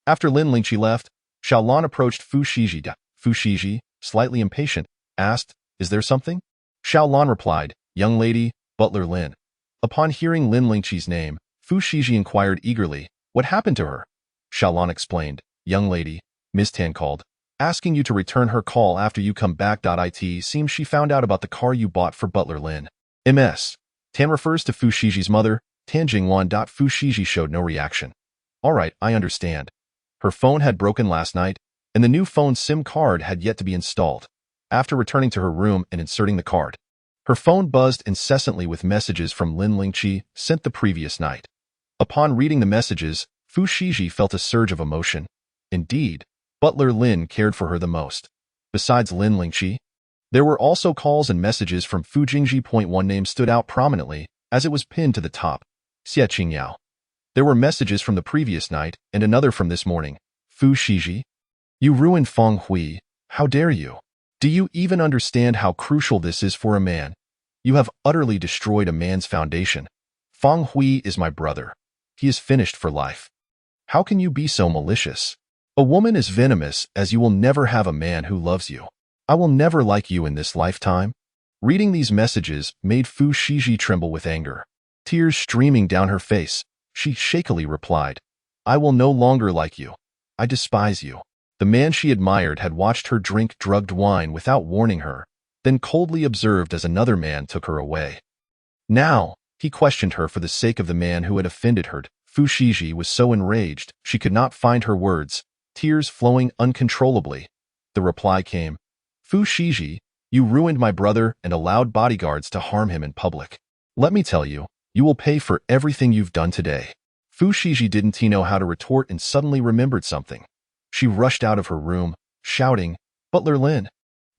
After Lin Lingqi left, Xiaolan approached Fu Shiji. Fu Shiji, slightly impatient, asked, Is there something? Xiaolan replied, Young lady, Butler Lin. Upon hearing Lin Lingqi's name, Fu Shiji inquired eagerly, What happened to her? Xiaolan explained, Young lady, Ms. Tan called, asking you to return her call after you come back. It seems she found out about the car you bought for Butler Lin. Ms. Tan refers to Fu Shiji's mother, Tan Jingwan. Fu Shiji showed no reaction. All right, I understand. Her phone had broken last night, and the new phone SIM card had yet to be installed. After returning to her room and inserting the card, her phone buzzed incessantly with messages from Lin Lingqi sent the previous night. Upon reading the messages, Fu Shiji felt a surge of emotion. Indeed, Butler Lin cared for her the most. Besides Lin Lingqi, there were also calls and messages from Fu Jingji. One name stood out prominently, as it was pinned to the top, Xie Qingyao. There were messages from the previous night and another from this morning. Fu Shiji, you ruined Feng Hui. How dare you? Do you even understand how crucial this is for a man? You have utterly destroyed a man's foundation. Feng Hui is my brother. He is finished for life. How can you be so malicious? A woman is venomous, as you will never have a man who loves you. I will never like you in this lifetime. Reading these messages made Fu Shiji tremble with anger. Tears streaming down her face, she shakily replied, I will no longer like you. I despise you. The man she admired had watched her drink drugged wine without warning her, then coldly observed as another man took her away. Now, he questioned her for the sake of the man who had offended her. Fu Shiji was so enraged she could not find her words, tears flowing uncontrollably. The reply came, Fu Shiji, you ruined my brother and allowed bodyguards to harm him in public. Let me tell you, you will pay for everything you've done today. Fu Shiji didn't know how to retort and suddenly remembered something. She rushed out of her room, shouting, Butler Lin!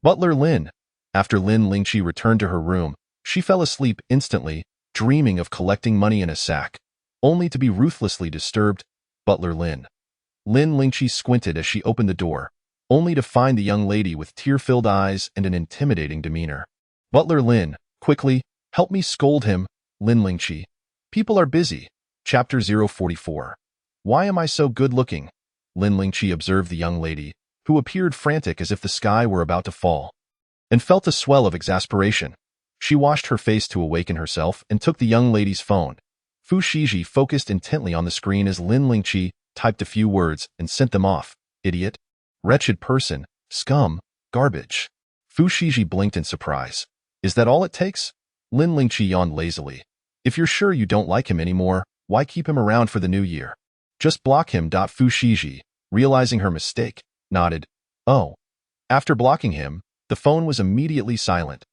Butler Lin! After Lin Lingqi returned to her room, she fell asleep instantly, dreaming of collecting money in a sack, only to be ruthlessly disturbed. Butler Lin. Lin Lingqi squinted as she opened the door, only to find the young lady with tear-filled eyes and an intimidating demeanor. Butler Lin, quickly, help me scold him, Lin Lingqi. People are busy. Chapter 044. Why am I so good-looking? Lin Lingqi observed the young lady, who appeared frantic as if the sky were about to fall, and felt a swell of exasperation. She washed her face to awaken herself and took the young lady's phone. Fu Shiji focused intently on the screen as Lin Lingqi typed a few words and sent them off. Idiot. Wretched person. Scum. Garbage. Fu Shiji blinked in surprise. Is that all it takes? Lin Lingqi yawned lazily. If you're sure you don't like him anymore, why keep him around for the new year? Just block him. Fu Shiji, realizing her mistake, nodded. Oh. After blocking him, the phone was immediately silent.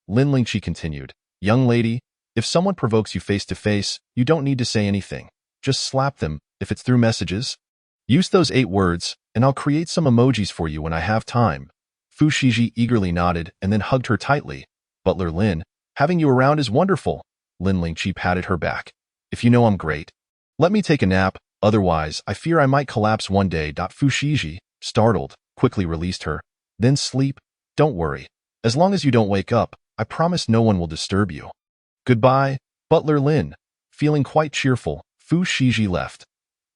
Lin Lingqi continued. Young lady, if someone provokes you face-to-face, you don't need to say anything. Just slap them, if it's through messages. Use those 8 words, and I'll create some emojis for you when I have time. Fu Shiji eagerly nodded and then hugged her tightly. Butler Lin, having you around is wonderful. Lin Lingqi patted her back. If you know I'm great. Let me take a nap, otherwise I fear I might collapse one day. Fu Shiji, startled, quickly released her. Then sleep. Don't worry. As long as you don't wake up, I promise no one will disturb you. Goodbye, Butler Lin. Feeling quite cheerful, Fu Shiji left.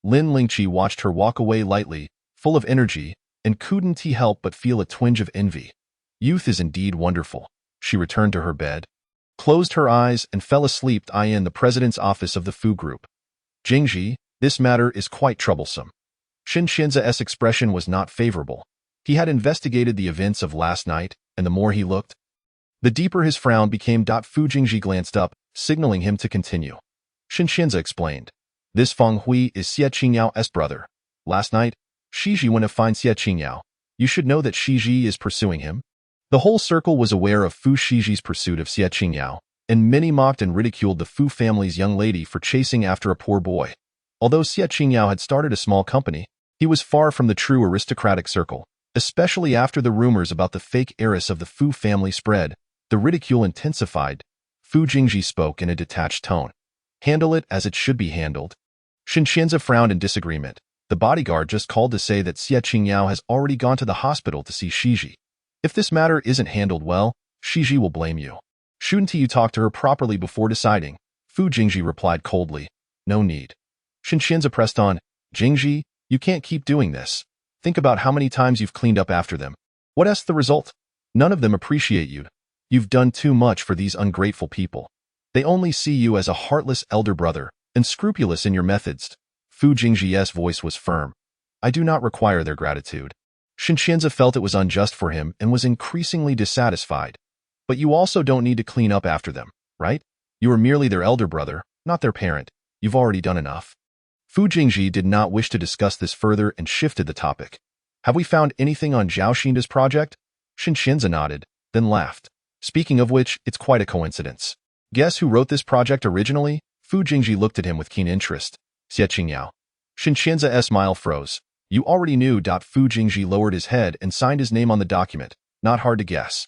Lin Lingqi watched her walk away lightly, full of energy, and couldn't help but feel a twinge of envy. Youth is indeed wonderful. She returned to her bed, closed her eyes, and fell asleep in the president's office of the Fu Group. Jingji, this matter is quite troublesome. Xin Xianza's expression was not favorable. He had investigated the events of last night, and the more he looked, the deeper his frown became. Fu Jingji glanced up, signaling him to continue. Xin Xianza explained. This Feng Hui is Xie Qingyao's brother. Last night, Shiji went to find Xie Qingyao. You should know that Shiji is pursuing him. The whole circle was aware of Fu Shiji's pursuit of Xie Qingyao, and many mocked and ridiculed the Fu family's young lady for chasing after a poor boy. Although Xie Qingyao had started a small company, he was far from the true aristocratic circle, especially after the rumors about the fake heiress of the Fu family spread. The ridicule intensified. Fu Jingji spoke in a detached tone. Handle it as it should be handled. Xin Xianza frowned in disagreement. The bodyguard just called to say that Xie Qingyao has already gone to the hospital to see Shiji. If this matter isn't handled well, Shiji will blame you. Shouldn't you talk to her properly before deciding? Fu Jingji replied coldly. No need. Xin Xianza pressed on. Jingji, you can't keep doing this. Think about how many times you've cleaned up after them. What's the result? None of them appreciate you. You've done too much for these ungrateful people. They only see you as a heartless elder brother, and scrupulous in your methods. Fu Jingji's voice was firm. I do not require their gratitude. Xin Xianza felt it was unjust for him and was increasingly dissatisfied. But you also don't need to clean up after them, right? You are merely their elder brother, not their parent. You've already done enough. Fu Jingji did not wish to discuss this further and shifted the topic. Have we found anything on Zhao Xinda's project? Xin Xianza nodded, then laughed. Speaking of which, it's quite a coincidence. Guess who wrote this project originally? Fu Jingji looked at him with keen interest. Xie Qingyao. Xin Xianza's smile froze. You already knew. Fu Jingji lowered his head and signed his name on the document. Not hard to guess.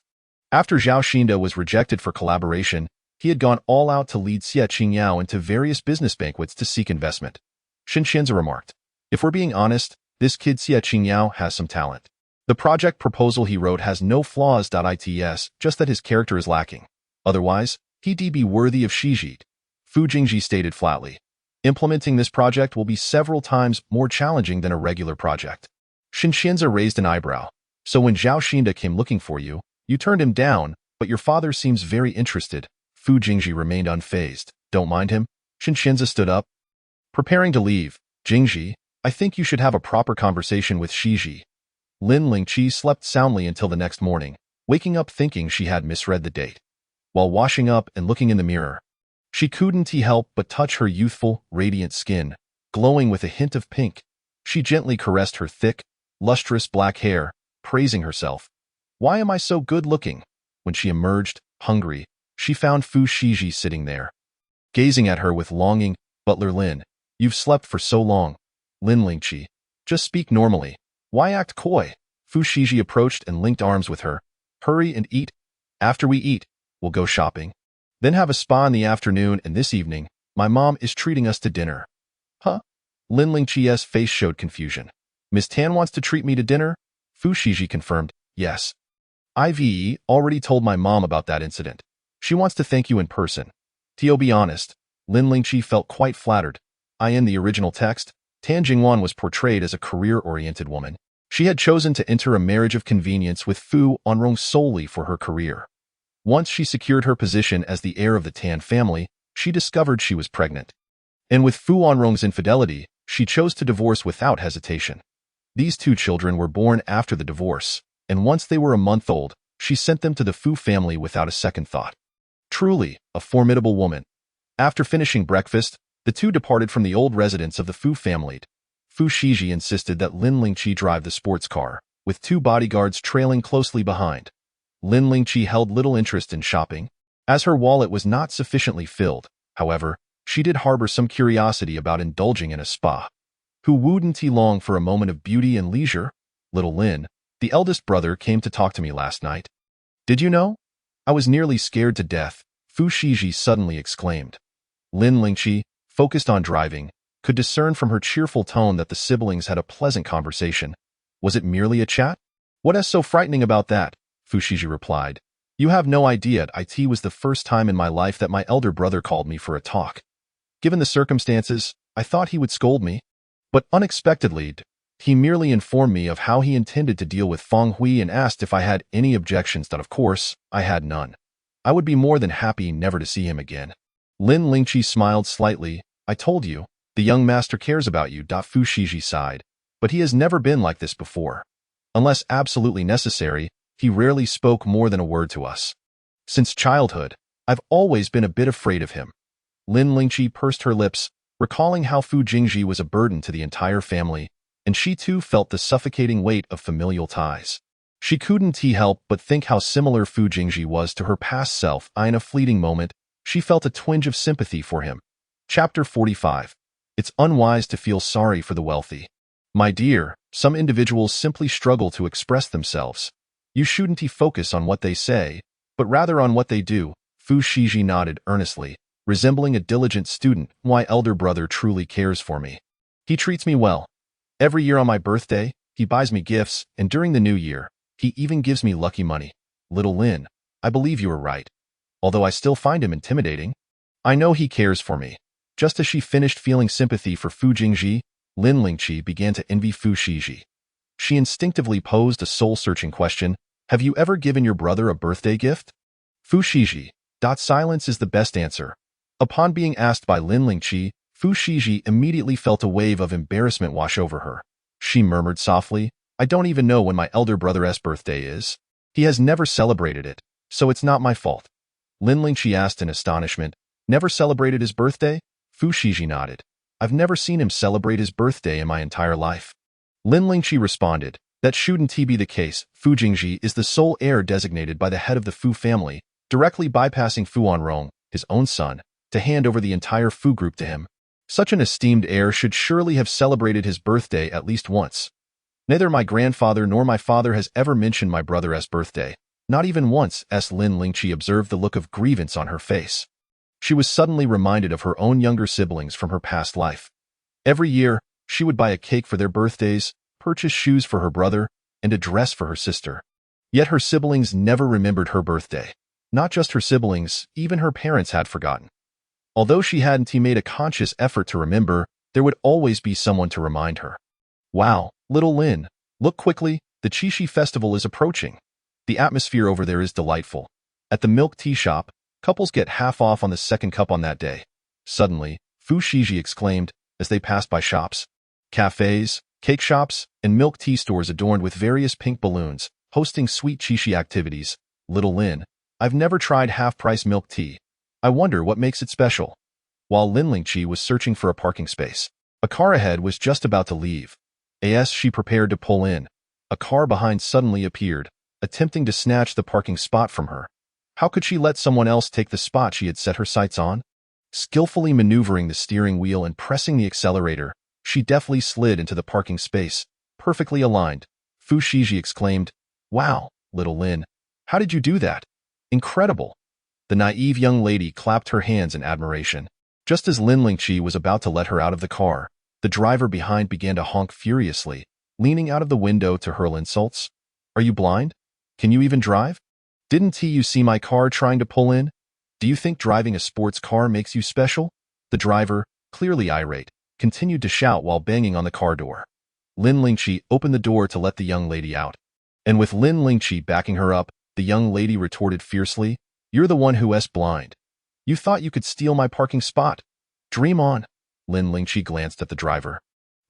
After Zhao Xinda was rejected for collaboration, he had gone all out to lead Xie Qingyao into various business banquets to seek investment. Xin Xianza remarked. If we're being honest, this kid Xie Qingyao has some talent. The project proposal he wrote has no flaws. It's just that his character is lacking. Otherwise, he'd be worthy of Shiji. Fu Jingji stated flatly. Implementing this project will be several times more challenging than a regular project. Xin Xianza raised an eyebrow. So when Zhao Xinda came looking for you, you turned him down, but your father seems very interested. Fu Jingji remained unfazed. Don't mind him. Xin Xianza stood up, preparing to leave. Jingji, I think you should have a proper conversation with Shiji. Lin Lingqi slept soundly until the next morning, waking up thinking she had misread the date. While washing up and looking in the mirror, she couldn't help but touch her youthful, radiant skin, glowing with a hint of pink. She gently caressed her thick, lustrous black hair, praising herself. Why am I so good-looking? When she emerged, hungry, she found Fu Shiji sitting there, gazing at her with longing. Butler Lin, you've slept for so long. Lin Lingqi, just speak normally. Why act coy? Fu Shiji approached and linked arms with her. Hurry and eat. After we eat, we'll go shopping. Then have a spa in the afternoon, and this evening, my mom is treating us to dinner. Huh? Lin Lingqi's face showed confusion. Miss Tan wants to treat me to dinner? Fu Shiji confirmed, yes. Ive already told my mom about that incident. She wants to thank you in person. To be honest, Lin Lingqi felt quite flattered. In the original text, Tan Jingwan was portrayed as a career-oriented woman. She had chosen to enter a marriage of convenience with Fu Onrong solely for her career. Once she secured her position as the heir of the Tan family, she discovered she was pregnant. And with Fu Onrong's infidelity, she chose to divorce without hesitation. These two children were born after the divorce, and once they were a month old, she sent them to the Fu family without a second thought. Truly, a formidable woman. After finishing breakfast, the two departed from the old residence of the Fu family. Fu Shiji insisted that Lin Lingqi drive the sports car, with two bodyguards trailing closely behind. Lin Lingqi held little interest in shopping, as her wallet was not sufficiently filled. However, she did harbor some curiosity about indulging in a spa. Who wouldn't long for a moment of beauty and leisure? Little Lin, the eldest brother, came to talk to me last night. Did you know? I was nearly scared to death, Fu Shiji suddenly exclaimed. Lin Lingqi, focused on driving, could discern from her cheerful tone that the siblings had a pleasant conversation. Was it merely a chat? What is so frightening about that? Fu Shiji replied. You have no idea. It was the first time in my life that my elder brother called me for a talk. Given the circumstances, I thought he would scold me. But unexpectedly, he merely informed me of how he intended to deal with Feng Hui and asked if I had any objections. That, of course, I had none. I would be more than happy never to see him again. Lin Lingqi smiled slightly. I told you, the young master cares about you. Fu Shiji sighed. But he has never been like this before. Unless absolutely necessary, he rarely spoke more than a word to us. Since childhood, I've always been a bit afraid of him. Lin Lingqi pursed her lips, recalling how Fu Jingji was a burden to the entire family, and she too felt the suffocating weight of familial ties. She couldn't help but think how similar Fu Jingji was to her past self. In a fleeting moment, she felt a twinge of sympathy for him. Chapter 45. It's unwise to feel sorry for the wealthy. My dear, some individuals simply struggle to express themselves. You shouldn't focus on what they say, but rather on what they do. Fu Shiji nodded earnestly, resembling a diligent student. My elder brother truly cares for me. He treats me well. Every year on my birthday, he buys me gifts, and during the new year, he even gives me lucky money. Little Lin, I believe you are right. Although I still find him intimidating, I know he cares for me. Just as she finished feeling sympathy for Fu Jingji, Lin Lingqi began to envy Fu Shiji. She instinctively posed a soul-searching question. Have you ever given your brother a birthday gift? Fu Shiji. Silence is the best answer. Upon being asked by Lin Lingqi, Fu Shiji immediately felt a wave of embarrassment wash over her. She murmured softly, I don't even know when my elder brother's birthday is. He has never celebrated it, so it's not my fault. Lin Lingqi asked in astonishment, Never celebrated his birthday? Fu Shiji nodded. I've never seen him celebrate his birthday in my entire life. Lin Lingqi responded, That shouldn't be the case. Fu Jingji is the sole heir designated by the head of the Fu family, directly bypassing Fu Onrong, his own son, to hand over the entire Fu group to him. Such an esteemed heir should surely have celebrated his birthday at least once. Neither my grandfather nor my father has ever mentioned my brother's birthday, not even once. Lin Lingqi observed the look of grievance on her face. She was suddenly reminded of her own younger siblings from her past life. Every year, she would buy a cake for their birthdays, purchase shoes for her brother, and a dress for her sister. Yet her siblings never remembered her birthday. Not just her siblings, even her parents had forgotten. Although she hadn't made a conscious effort to remember, there would always be someone to remind her. Wow, little Lin, look quickly, the Qixi festival is approaching. The atmosphere over there is delightful. At the milk tea shop, couples get half off on the second cup on that day. Suddenly, Fu Shiji exclaimed as they passed by shops. Cafes, cake shops, and milk tea stores adorned with various pink balloons, hosting sweet Qixi activities. Little Lin, I've never tried half-price milk tea. I wonder what makes it special. While Lin Lingqi was searching for a parking space, a car ahead was just about to leave. As she prepared to pull in, a car behind suddenly appeared, attempting to snatch the parking spot from her. How could she let someone else take the spot she had set her sights on? Skillfully maneuvering the steering wheel and pressing the accelerator, she deftly slid into the parking space, perfectly aligned. Fu Shiji exclaimed, Wow, little Lin, how did you do that? Incredible. The naive young lady clapped her hands in admiration. Just as Lin Lingqi was about to let her out of the car, the driver behind began to honk furiously, leaning out of the window to hurl insults. Are you blind? Can you even drive? Didn't you see my car trying to pull in? Do you think driving a sports car makes you special? The driver, clearly irate, continued to shout while banging on the car door. Lin Lingqi opened the door to let the young lady out. And with Lin Lingqi backing her up, the young lady retorted fiercely, "You're the one who's blind. You thought you could steal my parking spot? Dream on." Lin Lingqi glanced at the driver.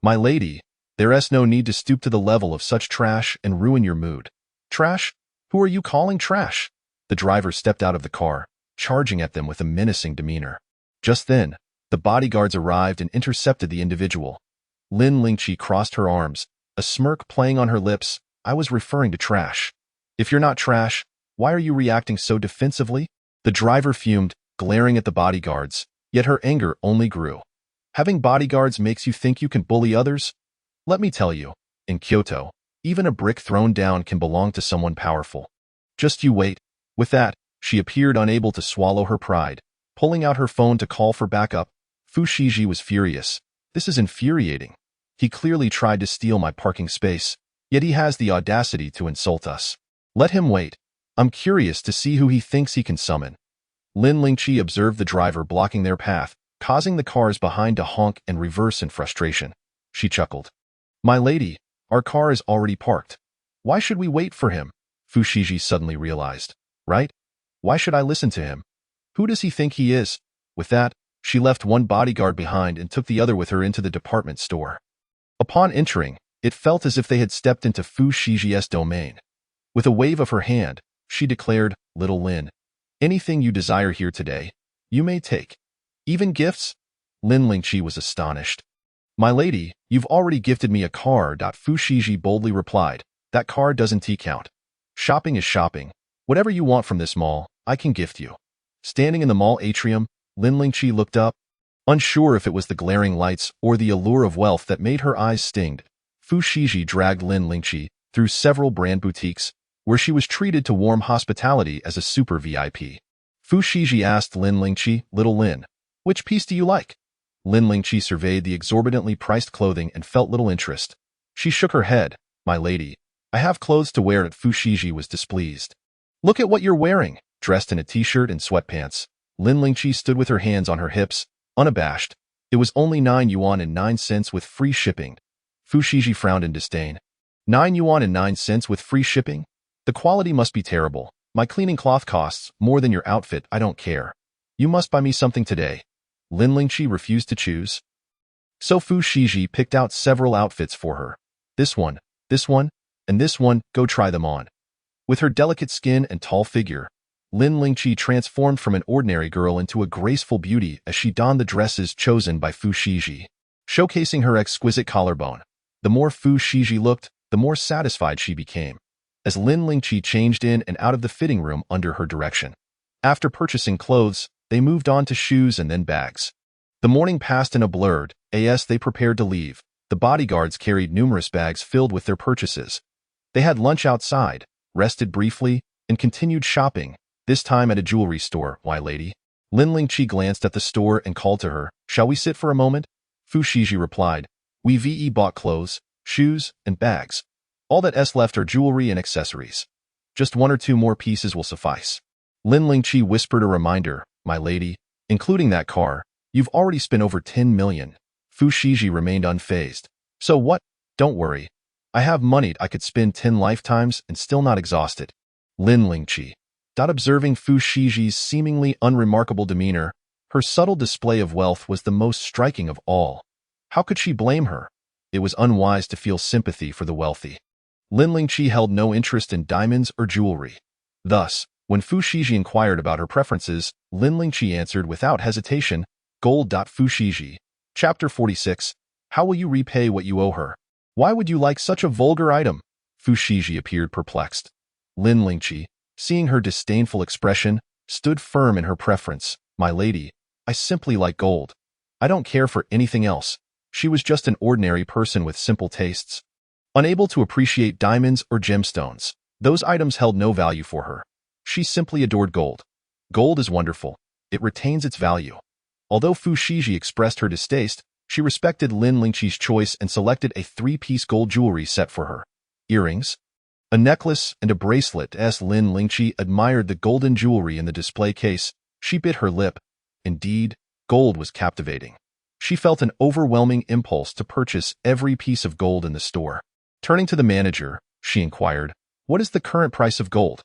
"My lady, there's no need to stoop to the level of such trash and ruin your mood." "Trash? Who are you calling trash?" The driver stepped out of the car, charging at them with a menacing demeanor. Just then, the bodyguards arrived and intercepted the individual. Lin Lingqi crossed her arms, a smirk playing on her lips. "I was referring to trash. If you're not trash, why are you reacting so defensively?" The driver fumed, glaring at the bodyguards, yet her anger only grew. "Having bodyguards makes you think you can bully others? Let me tell you, in Kyoto, even a brick thrown down can belong to someone powerful. Just you wait." With that, she appeared unable to swallow her pride. Pulling out her phone to call for backup, Fu Shiji was furious. "This is infuriating. He clearly tried to steal my parking space, yet he has the audacity to insult us. Let him wait. I'm curious to see who he thinks he can summon." Lin Lingqi observed the driver blocking their path, causing the cars behind to honk and reverse in frustration. She chuckled. "My lady, our car is already parked. Why should we wait for him?" Fu Shiji suddenly realized. "Right? Why should I listen to him? Who does he think he is?" With that, she left one bodyguard behind and took the other with her into the department store. Upon entering, it felt as if they had stepped into Fu Shiji's domain. With a wave of her hand, she declared, "Little Lin, anything you desire here today, you may take. Even gifts?" Lin Lingqi was astonished. "My lady, you've already gifted me a car." Fu Shiji boldly replied, "That car doesn't count. Shopping is shopping. Whatever you want from this mall, I can gift you." Standing in the mall atrium, Lin Lingqi looked up. Unsure if it was the glaring lights or the allure of wealth that made her eyes sting, Fu Shiji dragged Lin Lingqi through several brand boutiques, where she was treated to warm hospitality as a super VIP. Fu Shiji asked Lin Lingqi, "Little Lin, which piece do you like?" Lin Lingqi surveyed the exorbitantly priced clothing and felt little interest. She shook her head. "My lady, I have clothes to wear." Fu Shiji was displeased. "Look at what you're wearing." Dressed in a t-shirt and sweatpants, Lin Lingqi stood with her hands on her hips, unabashed. It was only 9 yuan and 9 cents with free shipping. Fu Shiji frowned in disdain. 9 yuan and 9 cents with free shipping? The quality must be terrible. My cleaning cloth costs more than your outfit. I don't care. You must buy me something today. Lin Lingqi refused to choose. So Fu Shiji picked out several outfits for her. This one, and this one, go try them on. With her delicate skin and tall figure, Lin Lingqi transformed from an ordinary girl into a graceful beauty as she donned the dresses chosen by Fu Shiji, showcasing her exquisite collarbone. The more Fu Shiji looked, the more satisfied she became, as Lin Lingqi changed in and out of the fitting room under her direction. After purchasing clothes, they moved on to shoes and then bags. The morning passed in a blur as they prepared to leave. The bodyguards carried numerous bags filled with their purchases. They had lunch outside, rested briefly, and continued shopping, this time at a jewelry store. "Why, lady?" Lin Lingqi glanced at the store and called to her. "Shall we sit for a moment?" Fu Shiji replied, "We bought clothes, shoes, and bags. All that's left are jewelry and accessories. Just 1 or 2 more pieces will suffice." Lin Lingqi whispered a reminder, "My lady, including that car, you've already spent over 10 million. Fu Shiji remained unfazed. "So what? Don't worry. I have money I could spend 10 lifetimes and still not exhaust it." Lin Lingqi, observing Fu Shiji's seemingly unremarkable demeanor, her subtle display of wealth was the most striking of all. How could she blame her? It was unwise to feel sympathy for the wealthy. Lin Lingqi held no interest in diamonds or jewelry. Thus, when Fu Shiji inquired about her preferences, Lin Lingqi answered without hesitation, "Gold." Fu Shiji. Chapter 46. How will you repay what you owe her? Why would you like such a vulgar item? Fu Shiji appeared perplexed. Lin Lingqi, seeing her disdainful expression, stood firm in her preference. "My lady, I simply like gold. I don't care for anything else." She was just an ordinary person with simple tastes, unable to appreciate diamonds or gemstones. Those items held no value for her. She simply adored gold. Gold is wonderful. It retains its value. Although Fu Shiji expressed her distaste, She respected Lin Lingqi's choice and selected a three-piece gold jewelry set for her. Earrings, a necklace, and a bracelet. As Lin Lingqi admired the golden jewelry in the display case, she bit her lip. Indeed, gold was captivating. She felt an overwhelming impulse to purchase every piece of gold in the store. Turning to the manager, she inquired, "What is the current price of gold?"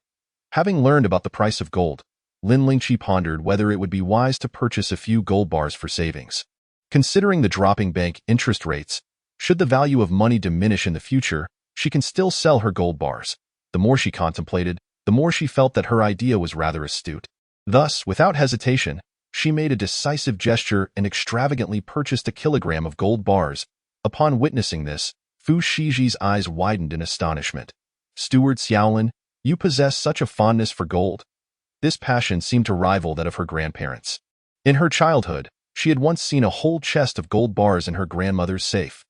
Having learned about the price of gold, Lin Lingqi pondered whether it would be wise to purchase a few gold bars for savings. Considering the dropping bank interest rates, should the value of money diminish in the future, she can still sell her gold bars. The more she contemplated, the more she felt that her idea was rather astute. Thus, without hesitation, she made a decisive gesture and extravagantly purchased a kilogram of gold bars. Upon witnessing this, Fu Shiji's eyes widened in astonishment. "Steward Xiaolin, you possess such a fondness for gold?" This passion seemed to rival that of her grandparents. In her childhood, she had once seen a whole chest of gold bars in her grandmother's safe.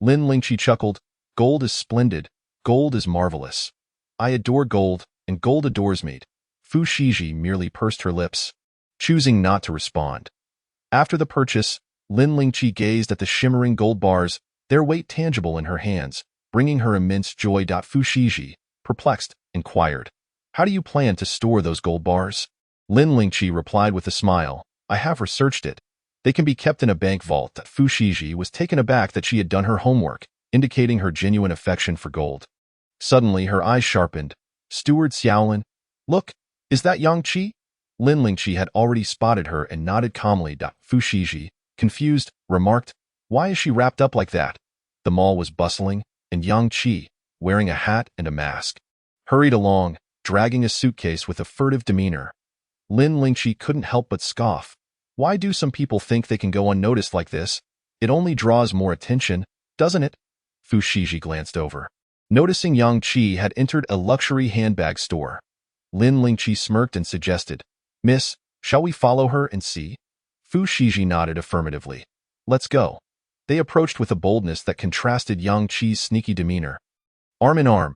Lin Lingqi chuckled, "Gold is splendid. Gold is marvelous. I adore gold, and gold adores me." Fu Shiji merely pursed her lips, choosing not to respond. After the purchase, Lin Lingqi gazed at the shimmering gold bars, their weight tangible in her hands, bringing her immense joy. Fu Shiji, perplexed, inquired, "How do you plan to store those gold bars?" Lin Lingqi replied with a smile, "I have researched it. They can be kept in a bank vault." Fu Shiji was taken aback that she had done her homework, indicating her genuine affection for gold. Suddenly, her eyes sharpened. "Steward Xiaolin, look, is that Yang Qi?" Lin Lingqi had already spotted her and nodded calmly. Fu Shiji, confused, remarked, "Why is she wrapped up like that?" The mall was bustling, and Yang Qi, wearing a hat and a mask, hurried along, dragging a suitcase with a furtive demeanor. Lin Lingqi couldn't help but scoff. Why do some people think they can go unnoticed like this? It only draws more attention, doesn't it? Fu Shiji glanced over, noticing Yang Qi had entered a luxury handbag store. Lin Lingqi smirked and suggested, "Miss, shall we follow her and see?" Fu Shiji nodded affirmatively. "Let's go." They approached with a boldness that contrasted Yang Qi's sneaky demeanor. Arm in arm,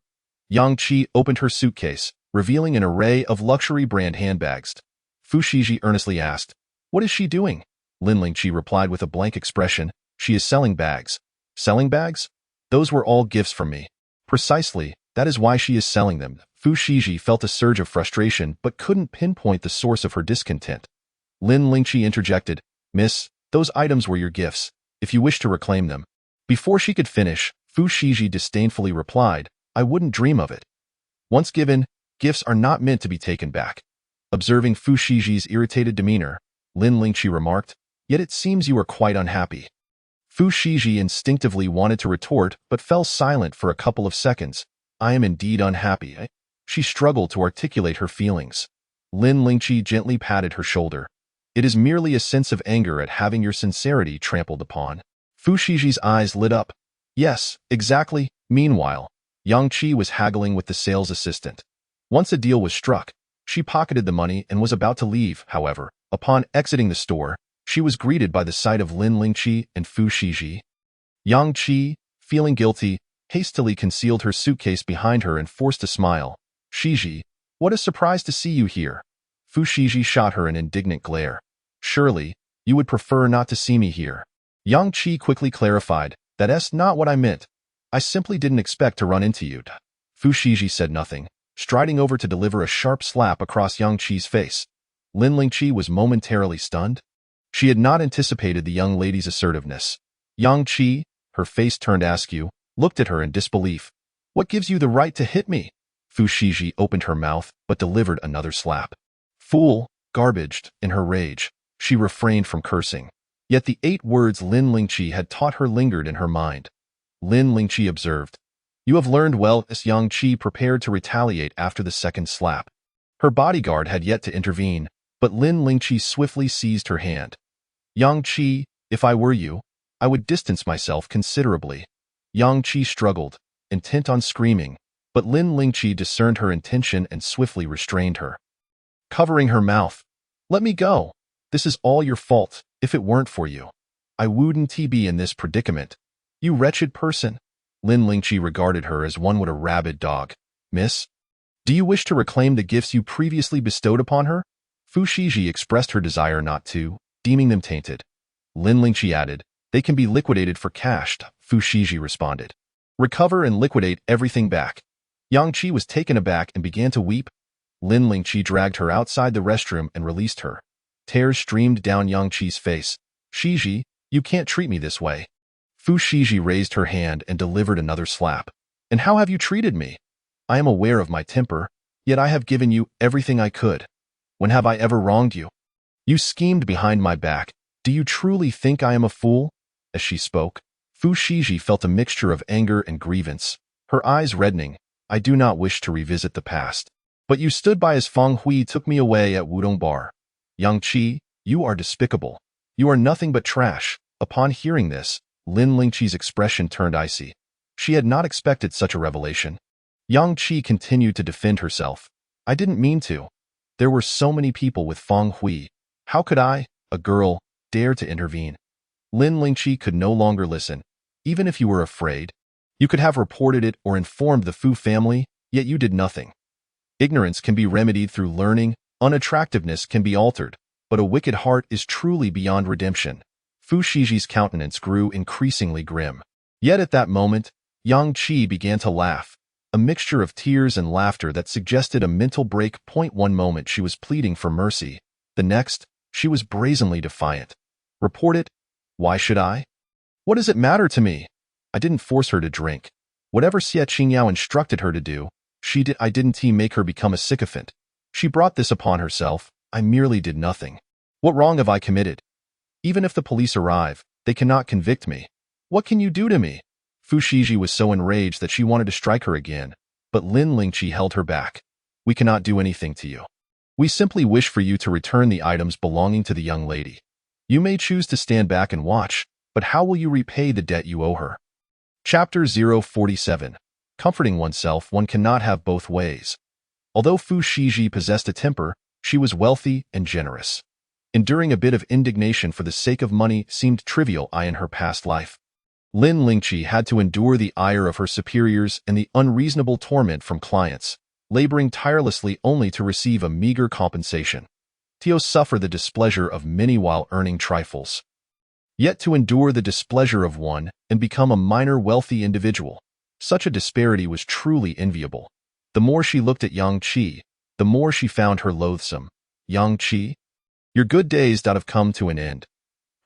Yang Qi opened her suitcase, revealing an array of luxury brand handbags. Fu Shiji earnestly asked, "What is she doing?" Lin Lingqi replied with a blank expression, "She is selling bags." "Selling bags? Those were all gifts from me." "Precisely, that is why she is selling them." Fu Shiji felt a surge of frustration but couldn't pinpoint the source of her discontent. Lin Lingqi interjected, "Miss, those items were your gifts, if you wish to reclaim them." Before she could finish, Fu Shiji disdainfully replied, "I wouldn't dream of it. Once given, gifts are not meant to be taken back." Observing Fu Shiji's irritated demeanor, Lin Lingqi remarked, "Yet it seems you are quite unhappy." Fu Shiji instinctively wanted to retort but fell silent for a couple of seconds. "I am indeed unhappy." She struggled to articulate her feelings. Lin Lingqi gently patted her shoulder. "It is merely a sense of anger at having your sincerity trampled upon." Fu Shiji's eyes lit up. "Yes, exactly." Meanwhile, Yang Qi was haggling with the sales assistant. Once a deal was struck, she pocketed the money and was about to leave. However, upon exiting the store, she was greeted by the sight of Lin Lingqi and Fu Shiji. Yang Qi, feeling guilty, hastily concealed her suitcase behind her and forced a smile. "Shiji, what a surprise to see you here." Fu Shiji shot her an indignant glare. "Surely, you would prefer not to see me here." Yang Qi quickly clarified, "That's not what I meant. I simply didn't expect to run into you." Fu Shiji said nothing, striding over to deliver a sharp slap across Yang Qi's face. Lin Lingqi was momentarily stunned. She had not anticipated the young lady's assertiveness. Yang Qi, her face turned askew, looked at her in disbelief. "What gives you the right to hit me?" Fu Shiji opened her mouth, but delivered another slap. "Fool," garbaged, in her rage, she refrained from cursing. Yet the 8 words Lin Lingqi had taught her lingered in her mind. Lin Lingqi observed, "You have learned well." As Yang Qi prepared to retaliate after the second slap, her bodyguard had yet to intervene, but Lin Lingqi swiftly seized her hand. "Yang Qi, if I were you, I would distance myself considerably." Yang Qi struggled, intent on screaming, but Lin Lingqi discerned her intention and swiftly restrained her. Covering her mouth, "Let me go. This is all your fault. If it weren't for you, I wouldn't be in this predicament. You wretched person." Lin Lingqi regarded her as one would a rabid dog. "Miss, do you wish to reclaim the gifts you previously bestowed upon her?" Fu Shiji expressed her desire not to, deeming them tainted. Lin Lingqi added, They can be liquidated for cash, Fu Shiji responded. Recover and liquidate everything back. Yang Qi was taken aback and began to weep. Lin Lingqi dragged her outside the restroom and released her. Tears streamed down Yang Qi's face. Shiji, you can't treat me this way. Fu Shiji raised her hand and delivered another slap. And how have you treated me? I am aware of my temper, yet I have given you everything I could. When have I ever wronged you? You schemed behind my back. Do you truly think I am a fool? As she spoke, Fu Shiji felt a mixture of anger and grievance, her eyes reddening. I do not wish to revisit the past. But you stood by as Feng Hui took me away at Wudong Bar. Yang Qi, you are despicable. You are nothing but trash. Upon hearing this, Lin Lingqi's expression turned icy. She had not expected such a revelation. Yang Qi continued to defend herself. I didn't mean to. There were so many people with Feng Hui. How could I, a girl, dare to intervene? Lin Lingqi could no longer listen. Even if you were afraid, you could have reported it or informed the Fu family, yet you did nothing. Ignorance can be remedied through learning, unattractiveness can be altered, but a wicked heart is truly beyond redemption. Fu Shiji's countenance grew increasingly grim. Yet at that moment, Yang Qi began to laugh, a mixture of tears and laughter that suggested a mental break. One moment she was pleading for mercy, the next, she was brazenly defiant. Report it? Why should I? What does it matter to me? I didn't force her to drink. Whatever Xie Qingyao instructed her to do, she did. I didn't make her become a sycophant. She brought this upon herself. I merely did nothing. What wrong have I committed? Even if the police arrive, they cannot convict me. What can you do to me? Fu Shiji was so enraged that she wanted to strike her again, but Lin Lingqi held her back. We cannot do anything to you. We simply wish for you to return the items belonging to the young lady. You may choose to stand back and watch, but how will you repay the debt you owe her? Chapter 047. Comforting oneself, one cannot have both ways. Although Fu Shiji possessed a temper, she was wealthy and generous. Enduring a bit of indignation for the sake of money seemed trivial in her past life. Lin Lingqi had to endure the ire of her superiors and the unreasonable torment from clients, laboring tirelessly only to receive a meager compensation. To suffer the displeasure of many while earning trifles. Yet to endure the displeasure of one and become a minor wealthy individual. Such a disparity was truly enviable. The more she looked at Yang Qi, the more she found her loathsome. Yang Qi? Your good days have come to an end.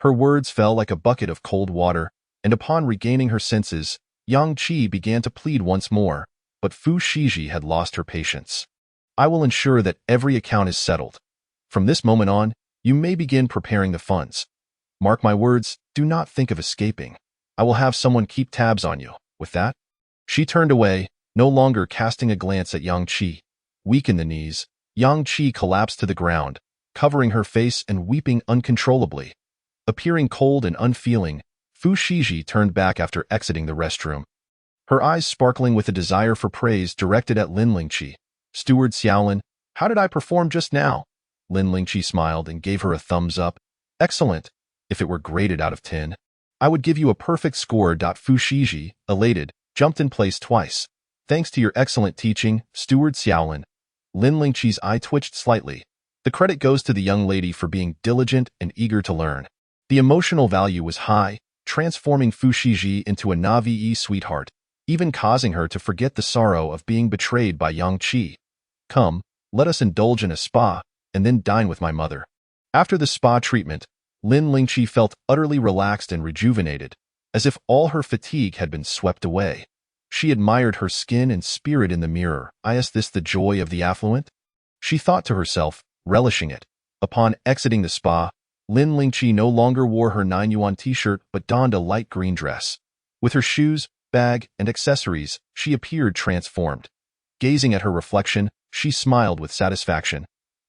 Her words fell like a bucket of cold water, and upon regaining her senses, Yang Qi began to plead once more, but Fu Shiji had lost her patience. I will ensure that every account is settled. From this moment on, you may begin preparing the funds. Mark my words, do not think of escaping. I will have someone keep tabs on you. With that, she turned away, no longer casting a glance at Yang Qi. Weak in the knees, Yang Qi collapsed to the ground, covering her face and weeping uncontrollably. Appearing cold and unfeeling, Fu Shiji turned back after exiting the restroom. Her eyes sparkling with a desire for praise directed at Lin Lingqi. Steward Xiaolin, how did I perform just now? Lin Lingqi smiled and gave her a thumbs up. Excellent. If it were graded out of 10, I would give you a perfect score. Fu Shiji, elated, jumped in place twice. Thanks to your excellent teaching, Steward Xiaolin. Lin Lingqi's eye twitched slightly. The credit goes to the young lady for being diligent and eager to learn. The emotional value was high, transforming Fu Shiji into a Navi sweetheart, even causing her to forget the sorrow of being betrayed by Yang Qi. Come, let us indulge in a spa, and then dine with my mother. After the spa treatment, Lin Lingqi felt utterly relaxed and rejuvenated, as if all her fatigue had been swept away. She admired her skin and spirit in the mirror. Is this the joy of the affluent? She thought to herself, relishing it. Upon exiting the spa, Lin Lingqi no longer wore her 9 yuan t-shirt but donned a light green dress. With her shoes, bag, and accessories, she appeared transformed. Gazing at her reflection, she smiled with satisfaction.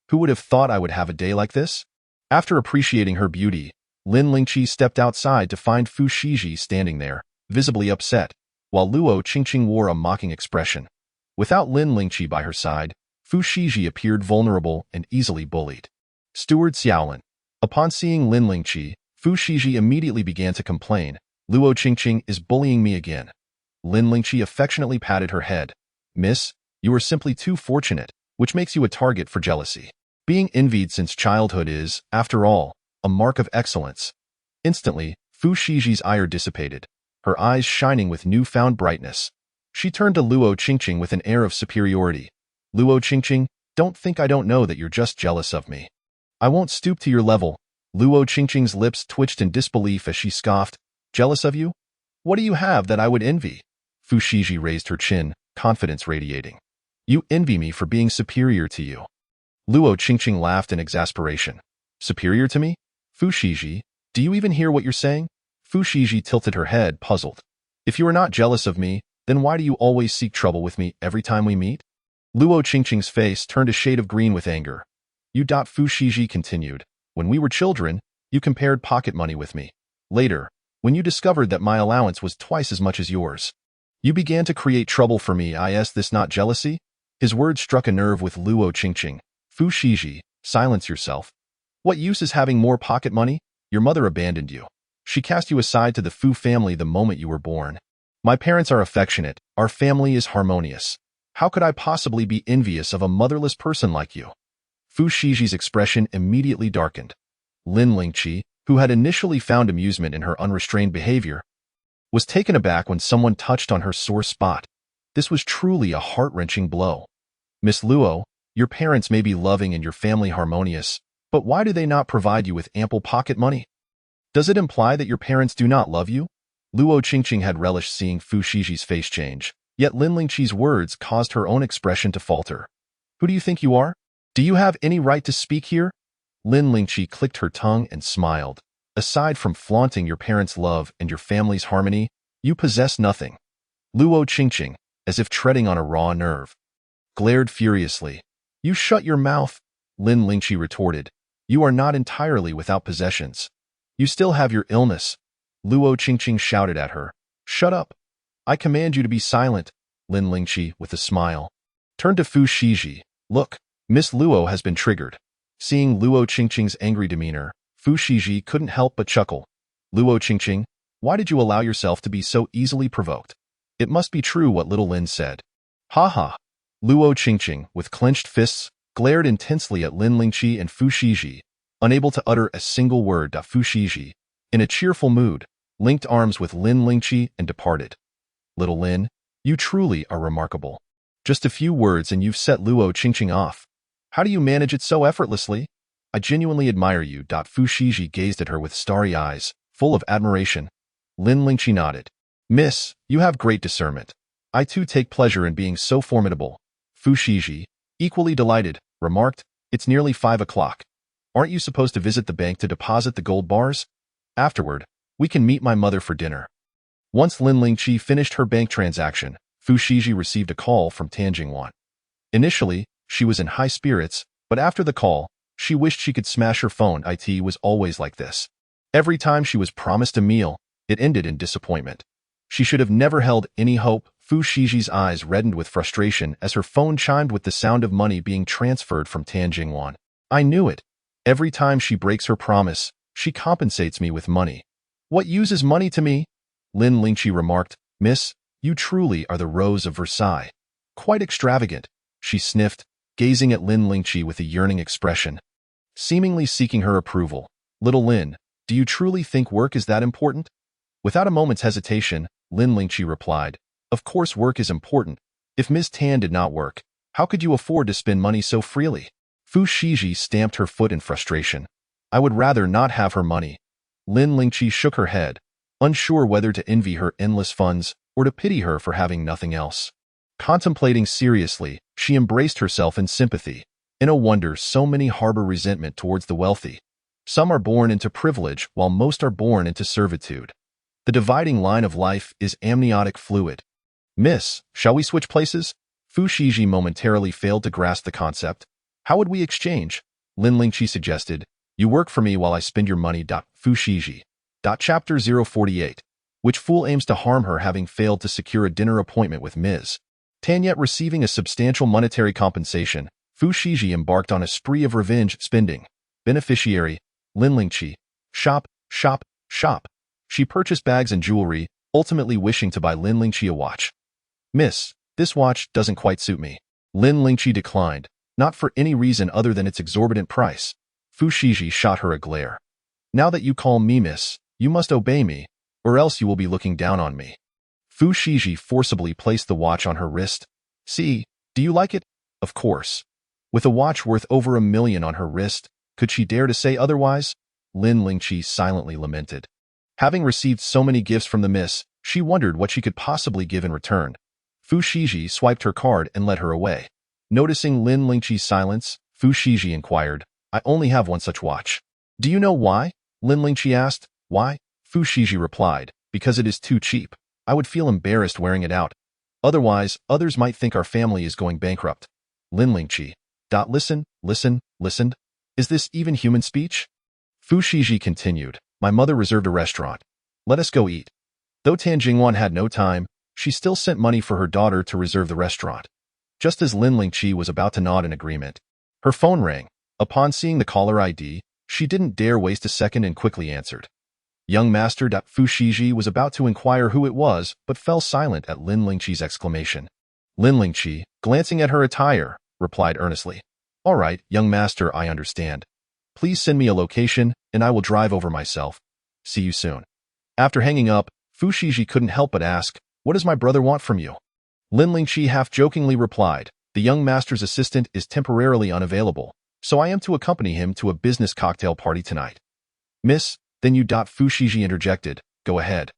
Who would have thought I would have a day like this? After appreciating her beauty, Lin Lingqi stepped outside to find Fu Shiji standing there, visibly upset, while Luo Qingqing wore a mocking expression. Without Lin Lingqi by her side, Fu Shiji appeared vulnerable and easily bullied. Steward Xiaolin. Upon seeing Lin Lingqi, Fu Shiji immediately began to complain. Luo Qingqing is bullying me again. Lin Lingqi affectionately patted her head. Miss, you are simply too fortunate, which makes you a target for jealousy. Being envied since childhood is, after all, a mark of excellence. Instantly, Fu Shiji's ire dissipated, her eyes shining with newfound brightness. She turned to Luo Qingqing with an air of superiority. Luo Qingqing, don't think I don't know that you're just jealous of me. I won't stoop to your level. Luo Qingqing's lips twitched in disbelief as she scoffed. Jealous of you? What do you have that I would envy? Fu Shiji raised her chin, confidence radiating. You envy me for being superior to you. Luo Qingqing laughed in exasperation. Superior to me? Fu Shiji, do you even hear what you're saying? Fu Shiji tilted her head, puzzled. If you are not jealous of me, then why do you always seek trouble with me every time we meet? Luo Qingqing's face turned a shade of green with anger. Fu Shiji continued. When we were children, you compared pocket money with me. Later, when you discovered that my allowance was twice as much as yours, you began to create trouble for me. Is this not jealousy? His words struck a nerve with Luo Qingqing. Fu Shiji, silence yourself. What use is having more pocket money? Your mother abandoned you. She cast you aside to the Fu family the moment you were born. My parents are affectionate. Our family is harmonious. How could I possibly be envious of a motherless person like you? Fu Shiji's expression immediately darkened. Lin Lingqi, who had initially found amusement in her unrestrained behavior, was taken aback when someone touched on her sore spot. This was truly a heart-wrenching blow. Miss Luo, your parents may be loving and your family harmonious, but why do they not provide you with ample pocket money? Does it imply that your parents do not love you? Luo Qingqing had relished seeing Fu Shiji's face change, yet Lin Lingqi's words caused her own expression to falter. Who do you think you are? Do you have any right to speak here? Lin Lingqi clicked her tongue and smiled. Aside from flaunting your parents' love and your family's harmony, you possess nothing. Luo Qingqing, as if treading on a raw nerve, glared furiously. You shut your mouth, Lin Lingqi retorted. You are not entirely without possessions. You still have your illness. Luo Qingqing shouted at her. Shut up. I command you to be silent, Lin Lingqi, with a smile, turned to Fu Shiji. Look, Miss Luo has been triggered. Seeing Luo Qingqing's angry demeanor, Fu Shiji couldn't help but chuckle. Luo Qingqing, why did you allow yourself to be so easily provoked? It must be true what little Lin said. Ha ha. Luo Qingqing, with clenched fists, glared intensely at Lin Lingqi and Fu Shiji, unable to utter a single word. Fu Shiji, in a cheerful mood, linked arms with Lin Lingqi and departed. Little Lin, you truly are remarkable. Just a few words and you've set Luo Qingqing off. How do you manage it so effortlessly? I genuinely admire you. Fu Shiji gazed at her with starry eyes, full of admiration. Lin Lingqi nodded. Miss, you have great discernment. I too take pleasure in being so formidable. Fu Shiji, equally delighted, remarked, It's nearly 5 o'clock. Aren't you supposed to visit the bank to deposit the gold bars? Afterward, we can meet my mother for dinner. Once Lin Lingqi finished her bank transaction, Fu Shiji received a call from Tan Jingwan. Initially, she was in high spirits, but after the call, she wished she could smash her phone. It was always like this. Every time she was promised a meal, it ended in disappointment. She should have never held any hope. Fu Shiji's eyes reddened with frustration as her phone chimed with the sound of money being transferred from Tan Jingwan. I knew it. Every time she breaks her promise, she compensates me with money. What use is money to me? Lin Lingqi remarked. Miss, you truly are the Rose of Versailles. Quite extravagant, she sniffed, gazing at Lin Lingqi with a yearning expression, seemingly seeking her approval. Little Lin, do you truly think work is that important? Without a moment's hesitation, Lin Lingqi replied, Of course work is important. If Ms. Tan did not work, how could you afford to spend money so freely? Fu Shiji stamped her foot in frustration. I would rather not have her money. Lin Lingqi shook her head, unsure whether to envy her endless funds or to pity her for having nothing else. Contemplating seriously, she embraced herself in sympathy. No wonder so many harbor resentment towards the wealthy. Some are born into privilege while most are born into servitude. The dividing line of life is amniotic fluid. Miss, shall we switch places? Fu Shiji momentarily failed to grasp the concept. How would we exchange? Lin Lingqi suggested. You work for me while I spend your money. Fu Shiji. Chapter 048. Which fool aims to harm her having failed to secure a dinner appointment with Ms. Tan? Yet receiving a substantial monetary compensation, Fu Shiji embarked on a spree of revenge spending. Beneficiary, Lin Lingqi. Shop, shop, shop. She purchased bags and jewelry, ultimately wishing to buy Lin Lingqi a watch. Miss, this watch doesn't quite suit me. Lin Lingqi declined, not for any reason other than its exorbitant price. Fu Shiji shot her a glare. Now that you call me miss, You must obey me, or else you will be looking down on me. Fu Shiji forcibly placed the watch on her wrist. See, do you like it? Of course. With a watch worth over $1 million on her wrist, could she dare to say otherwise? Lin Lingqi silently lamented. Having received so many gifts from the miss, she wondered what she could possibly give in return. Fu Shiji swiped her card and led her away. Noticing Lin Lingqi's silence, Fu Shiji inquired, I only have one such watch. Do you know why? Lin Lingqi asked. Why? Fu Shiji replied, because it is too cheap. I would feel embarrassed wearing it out. Otherwise, others might think our family is going bankrupt. Lin Lingqi. Listened? Is this even human speech? Fu Shiji continued, my mother reserved a restaurant. Let us go eat. Though Tan Jingwan had no time, she still sent money for her daughter to reserve the restaurant. Just as Lin Lingqi was about to nod in agreement, her phone rang. Upon seeing the caller ID, she didn't dare waste a second and quickly answered. Young Master. Fu Shiji was about to inquire who it was, but fell silent at Lin Lingqi's exclamation. Lin Lingqi, glancing at her attire, replied earnestly, All right, young master, I understand. Please send me a location, and I will drive over myself. See you soon. After hanging up, Fu Shiji couldn't help but ask, What does my brother want from you? Lin Lingqi half-jokingly replied, The young master's assistant is temporarily unavailable, so I am to accompany him to a business cocktail party tonight. Miss, then you. Fu Shiji interjected, Go ahead.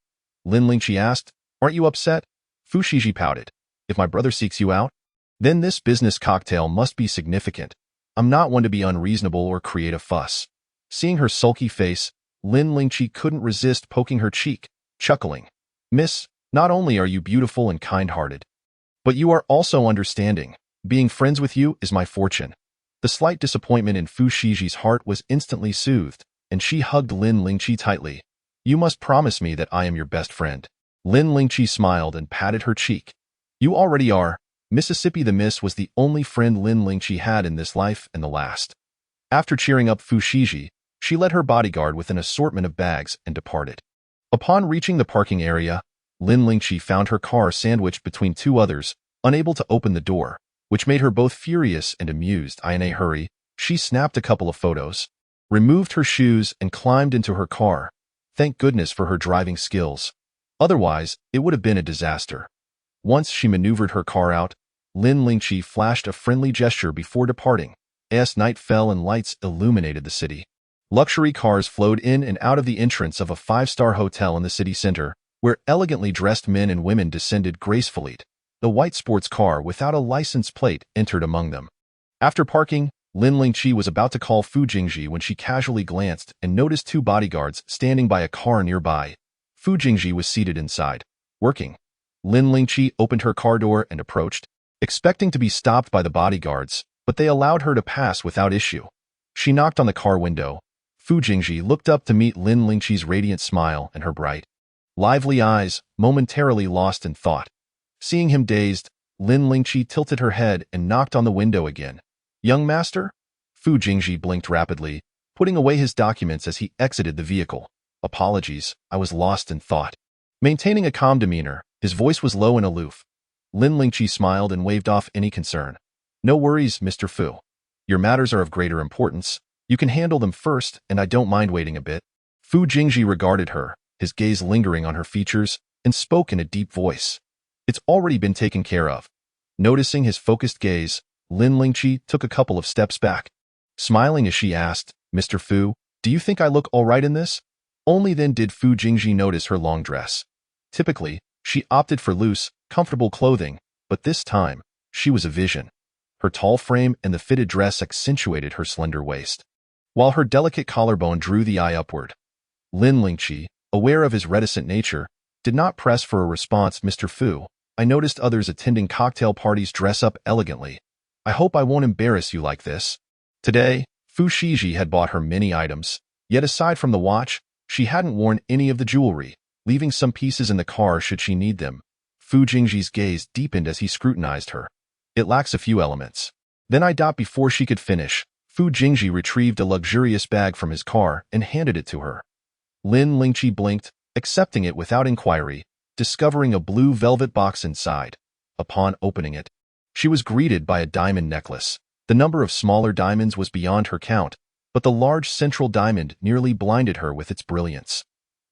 Lin Lingqi asked, Aren't you upset? Fu Shiji pouted, If my brother seeks you out, then this business cocktail must be significant. I'm not one to be unreasonable or create a fuss. Seeing her sulky face, Lin Lingqi couldn't resist poking her cheek, chuckling. Miss, not only are you beautiful and kind-hearted, but you are also understanding. Being friends with you is my fortune. The slight disappointment in Fu Shiji's heart was instantly soothed, and she hugged Lin Lingqi tightly. You must promise me that I am your best friend. Lin Lingqi smiled and patted her cheek. You already are. Mississippi. The miss was the only friend Lin Lingqi had in this life and the last. After cheering up Fu Shiji, she led her bodyguard with an assortment of bags and departed. Upon reaching the parking area, Lin Lingqi found her car sandwiched between two others, unable to open the door, which made her both furious and amused. In a hurry, she snapped a couple of photos, removed her shoes, and climbed into her car. Thank goodness for her driving skills. Otherwise, it would have been a disaster. Once she maneuvered her car out, Lin Lingqi flashed a friendly gesture before departing. As night fell and lights illuminated the city. Luxury cars flowed in and out of the entrance of a five-star hotel in the city center, where elegantly dressed men and women descended gracefully. The white sports car without a license plate entered among them. After parking, Lin Lingqi was about to call Fu Jingji when she casually glanced and noticed two bodyguards standing by a car nearby. Fu Jingji was seated inside, working. Lin Lingqi opened her car door and approached, expecting to be stopped by the bodyguards, but they allowed her to pass without issue. She knocked on the car window. Fu Jingji looked up to meet Lin Lingqi's radiant smile and her bright, lively eyes, momentarily lost in thought. Seeing him dazed, Lin Lingqi tilted her head and knocked on the window again. Young master? Fu Jingji blinked rapidly, putting away his documents as he exited the vehicle. Apologies, I was lost in thought. Maintaining a calm demeanor, his voice was low and aloof. Lin Lingqi smiled and waved off any concern. No worries, Mr. Fu. Your matters are of greater importance. You can handle them first, and I don't mind waiting a bit. Fu Jingji regarded her, his gaze lingering on her features, and spoke in a deep voice. It's already been taken care of. Noticing his focused gaze, Lin Lingqi took a couple of steps back. Smiling as she asked, Mr. Fu, do you think I look all right in this? Only then did Fu Jingji notice her long dress. Typically, she opted for loose, comfortable clothing, but this time, she was a vision. Her tall frame and the fitted dress accentuated her slender waist, while her delicate collarbone drew the eye upward. Lin Lingqi, aware of his reticent nature, did not press for a response. Mr. Fu, I noticed others attending cocktail parties dress up elegantly. I hope I won't embarrass you like this. Today, Fu Shiji had bought her many items, yet aside from the watch, she hadn't worn any of the jewelry, leaving some pieces in the car should she need them. Fu Jingji's gaze deepened as he scrutinized her. It lacks a few elements. Then before she could finish, Fu Jingji retrieved a luxurious bag from his car and handed it to her. Lin Lingqi blinked, accepting it without inquiry, discovering a blue velvet box inside. Upon opening it, she was greeted by a diamond necklace. The number of smaller diamonds was beyond her count, but the large central diamond nearly blinded her with its brilliance.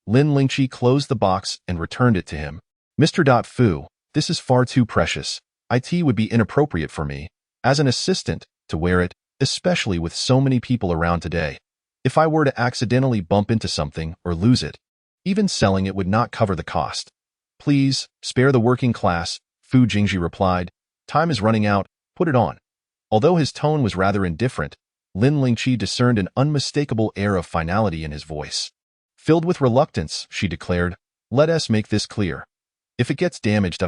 Lin Lingqi closed the box and returned it to him. Mr. Fu, this is far too precious. It would be inappropriate for me, as an assistant, to wear it, especially with so many people around today. If I were to accidentally bump into something or lose it, even selling it would not cover the cost. Please, spare the working class, Fu Jingji replied. Time is running out, put it on. Although his tone was rather indifferent, Lin Lingqi discerned an unmistakable air of finality in his voice. Filled with reluctance, she declared, let us make this clear. If it gets damaged,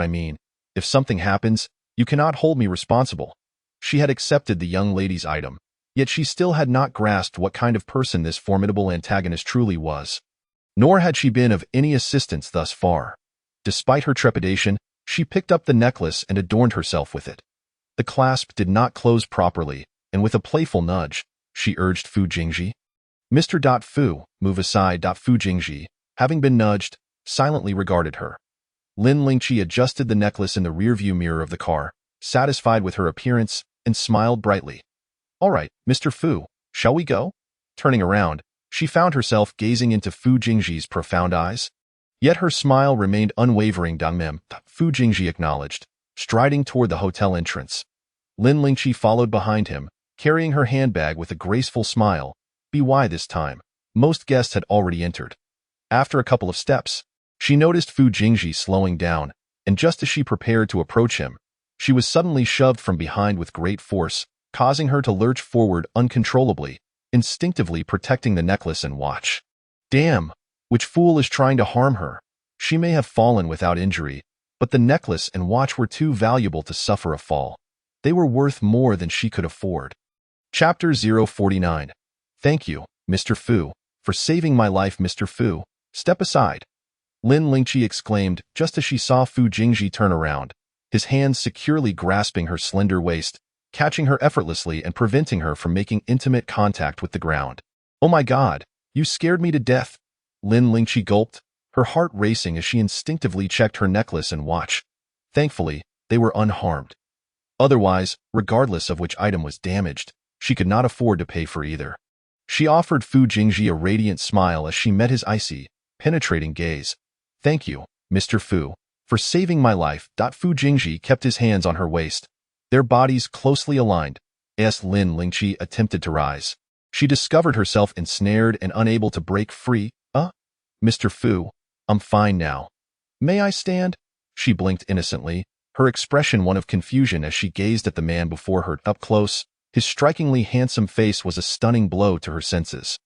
if something happens, you cannot hold me responsible. She had accepted the young lady's item, yet she still had not grasped what kind of person this formidable antagonist truly was. Nor had she been of any assistance thus far. Despite her trepidation, she picked up the necklace and adorned herself with it. The clasp did not close properly, and with a playful nudge, she urged Fu Jingji. Mr. Fu, move aside. Fu Jingji, having been nudged, silently regarded her. Lin Lingqi adjusted the necklace in the rearview mirror of the car, satisfied with her appearance, and smiled brightly. All right, Mr. Fu, shall we go? Turning around, she found herself gazing into Fu Jingji's profound eyes. Yet her smile remained unwavering. Fu Jingji acknowledged, striding toward the hotel entrance. Lin Lingqi followed behind him, carrying her handbag with a graceful smile. By this time, most guests had already entered. After a couple of steps, she noticed Fu Jingji slowing down, and just as she prepared to approach him, she was suddenly shoved from behind with great force, causing her to lurch forward uncontrollably, instinctively protecting the necklace and watch. Damn! Which fool is trying to harm her? She may have fallen without injury, but the necklace and watch were too valuable to suffer a fall. They were worth more than she could afford. Chapter 049. Thank you, Mr. Fu, for saving my life. Mr. Fu, step aside. Lin Lingqi exclaimed just as she saw Fu Jingji turn around, his hands securely grasping her slender waist, catching her effortlessly and preventing her from making intimate contact with the ground. Oh my God, you scared me to death. Lin Lingqi gulped, her heart racing as she instinctively checked her necklace and watch. Thankfully, they were unharmed. Otherwise, regardless of which item was damaged, she could not afford to pay for either. She offered Fu Jingji a radiant smile as she met his icy, penetrating gaze. Thank you, Mr. Fu, for saving my life. Fu Jingji kept his hands on her waist, their bodies closely aligned. As Lin Lingqi attempted to rise, she discovered herself ensnared and unable to break free. Mr. Fu, I'm fine now. May I stand? She blinked innocently, her expression one of confusion as she gazed at the man before her. Up close, his strikingly handsome face was a stunning blow to her senses.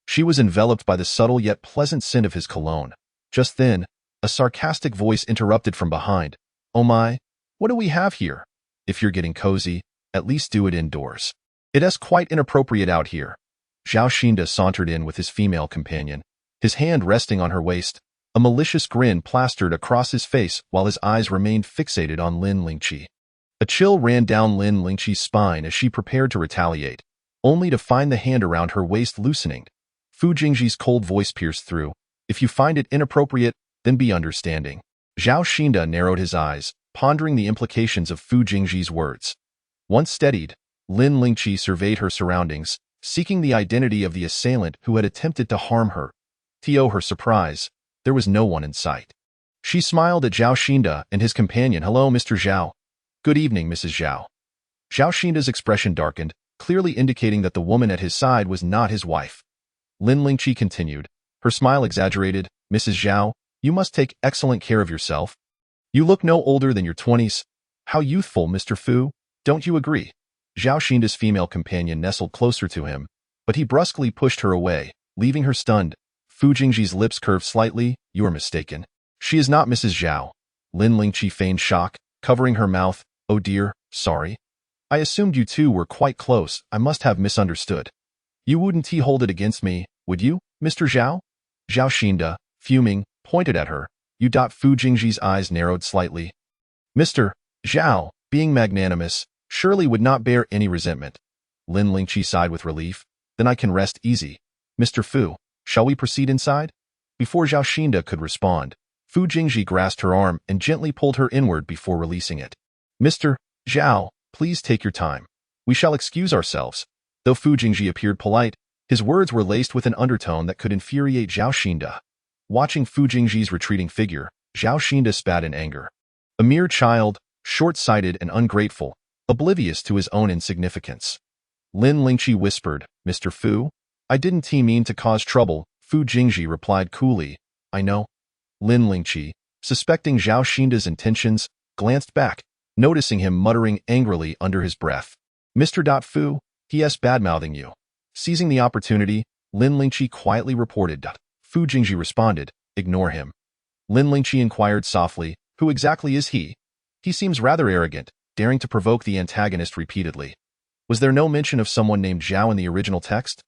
She was enveloped by the subtle yet pleasant scent of his cologne. Just then, a sarcastic voice interrupted from behind. Oh my, what do we have here? If you're getting cozy, at least do it indoors. It's quite inappropriate out here. Zhao Xinda sauntered in with his female companion, his hand resting on her waist, a malicious grin plastered across his face while his eyes remained fixated on Lin Lingqi. A chill ran down Lin Lingqi's spine as she prepared to retaliate, only to find the hand around her waist loosening. Fu Jingji's cold voice pierced through. If you find it inappropriate, then be understanding. Zhao Xinda narrowed his eyes, pondering the implications of Fu Jingji's words. Once steadied, Lin Lingqi surveyed her surroundings, seeking the identity of the assailant who had attempted to harm her. To her surprise, there was no one in sight. She smiled at Zhao Xinda and his companion. Hello, Mr. Zhao. Good evening, Mrs. Zhao. Zhao Xinda's expression darkened, clearly indicating that the woman at his side was not his wife. Lin Lingqi continued, her smile exaggerated. Mrs. Zhao, you must take excellent care of yourself. You look no older than your 20s. How youthful, Mr. Fu, don't you agree? Zhao Xinda's female companion nestled closer to him, but he brusquely pushed her away, leaving her stunned. Fu Jingji's lips curved slightly. You are mistaken. She is not Mrs. Zhao. Lin Lingqi feigned shock, covering her mouth. Oh dear, sorry. I assumed you two were quite close. I must have misunderstood. You wouldn't hold it against me, would you, Mr. Zhao? Zhao Xinda, fuming, pointed at her. You. Fu Jingji's eyes narrowed slightly. Mr. Zhao, being magnanimous, surely would not bear any resentment. Lin Lingqi sighed with relief. Then I can rest easy. Mr. Fu, shall we proceed inside? Before Zhao Xinda could respond, Fu Jingji grasped her arm and gently pulled her inward before releasing it. Mr. Zhao, please take your time. We shall excuse ourselves. Though Fu Jingji appeared polite, his words were laced with an undertone that could infuriate Zhao Xinda. Watching Fu Jingji's retreating figure, Zhao Xinda spat in anger. A mere child, short-sighted and ungrateful, oblivious to his own insignificance. Lin Lingqi whispered, "Mr. Fu? I didn't mean to cause trouble," Fu Jingji replied coolly. "I know." Lin Lingqi, suspecting Zhao Xinda's intentions, glanced back, noticing him muttering angrily under his breath. "Mr. Fu, he.s. badmouthing you." Seizing the opportunity, Lin Lingqi quietly reported. Fu Jingji responded, "Ignore him." Lin Lingqi inquired softly, "Who exactly is he? He seems rather arrogant, daring to provoke the antagonist repeatedly. Was there no mention of someone named Zhao in the original text?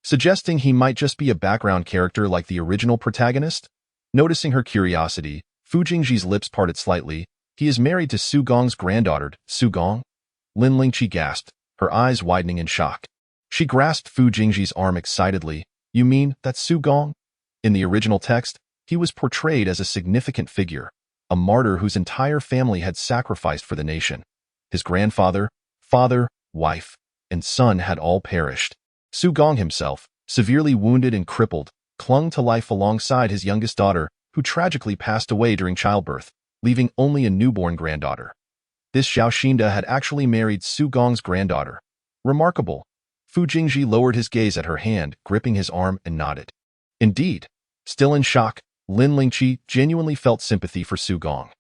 Suggesting he might just be a background character like the original protagonist?" Noticing her curiosity, Fu Jingji's lips parted slightly. "He is married to Su Gong's granddaughter, Su Gong?" Lin Lingqi gasped, her eyes widening in shock. She grasped Fu Jingji's arm excitedly. "You mean that Su Gong? In the original text, he was portrayed as a significant figure, a martyr whose entire family had sacrificed for the nation. His grandfather, father, wife, and son had all perished. Su Gong himself, severely wounded and crippled, clung to life alongside his youngest daughter, who tragically passed away during childbirth, leaving only a newborn granddaughter. This Zhao Xinda had actually married Su Gong's granddaughter. Remarkable." Fu Jingji lowered his gaze at her hand, gripping his arm, and nodded. Indeed. Still in shock, Lin Lingqi genuinely felt sympathy for Su Gong.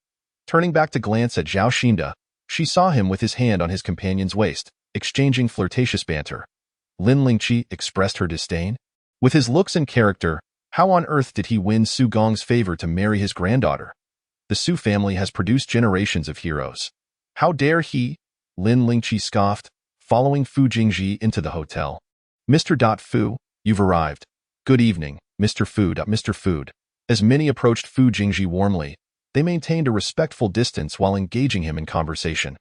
Turning back to glance at Zhao Xinda, she saw him with his hand on his companion's waist, exchanging flirtatious banter. Lin Lingqi expressed her disdain. With his looks and character, how on earth did he win Su Gong's favor to marry his granddaughter? The Su family has produced generations of heroes. How dare he? Lin Lingqi scoffed, following Fu Jingji into the hotel. "Mr. Fu, you've arrived. Good evening, Mr. Fu. Mr. Fu." As many approached Fu Jingji warmly, they maintained a respectful distance while engaging him in conversation.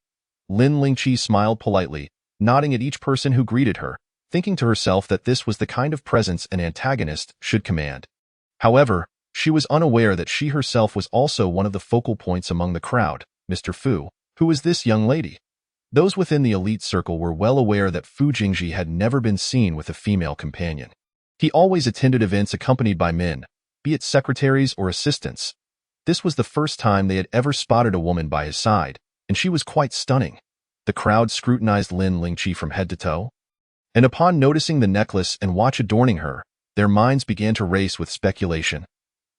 Lin Lingqi smiled politely, nodding at each person who greeted her, thinking to herself that this was the kind of presence an antagonist should command. However, she was unaware that she herself was also one of the focal points among the crowd. "Mr. Fu, who is this young lady?" Those within the elite circle were well aware that Fu Jingji had never been seen with a female companion. He always attended events accompanied by men, be it secretaries or assistants. This was the first time they had ever spotted a woman by his side, and she was quite stunning. The crowd scrutinized Lin Lingqi from head to toe, and upon noticing the necklace and watch adorning her, their minds began to race with speculation.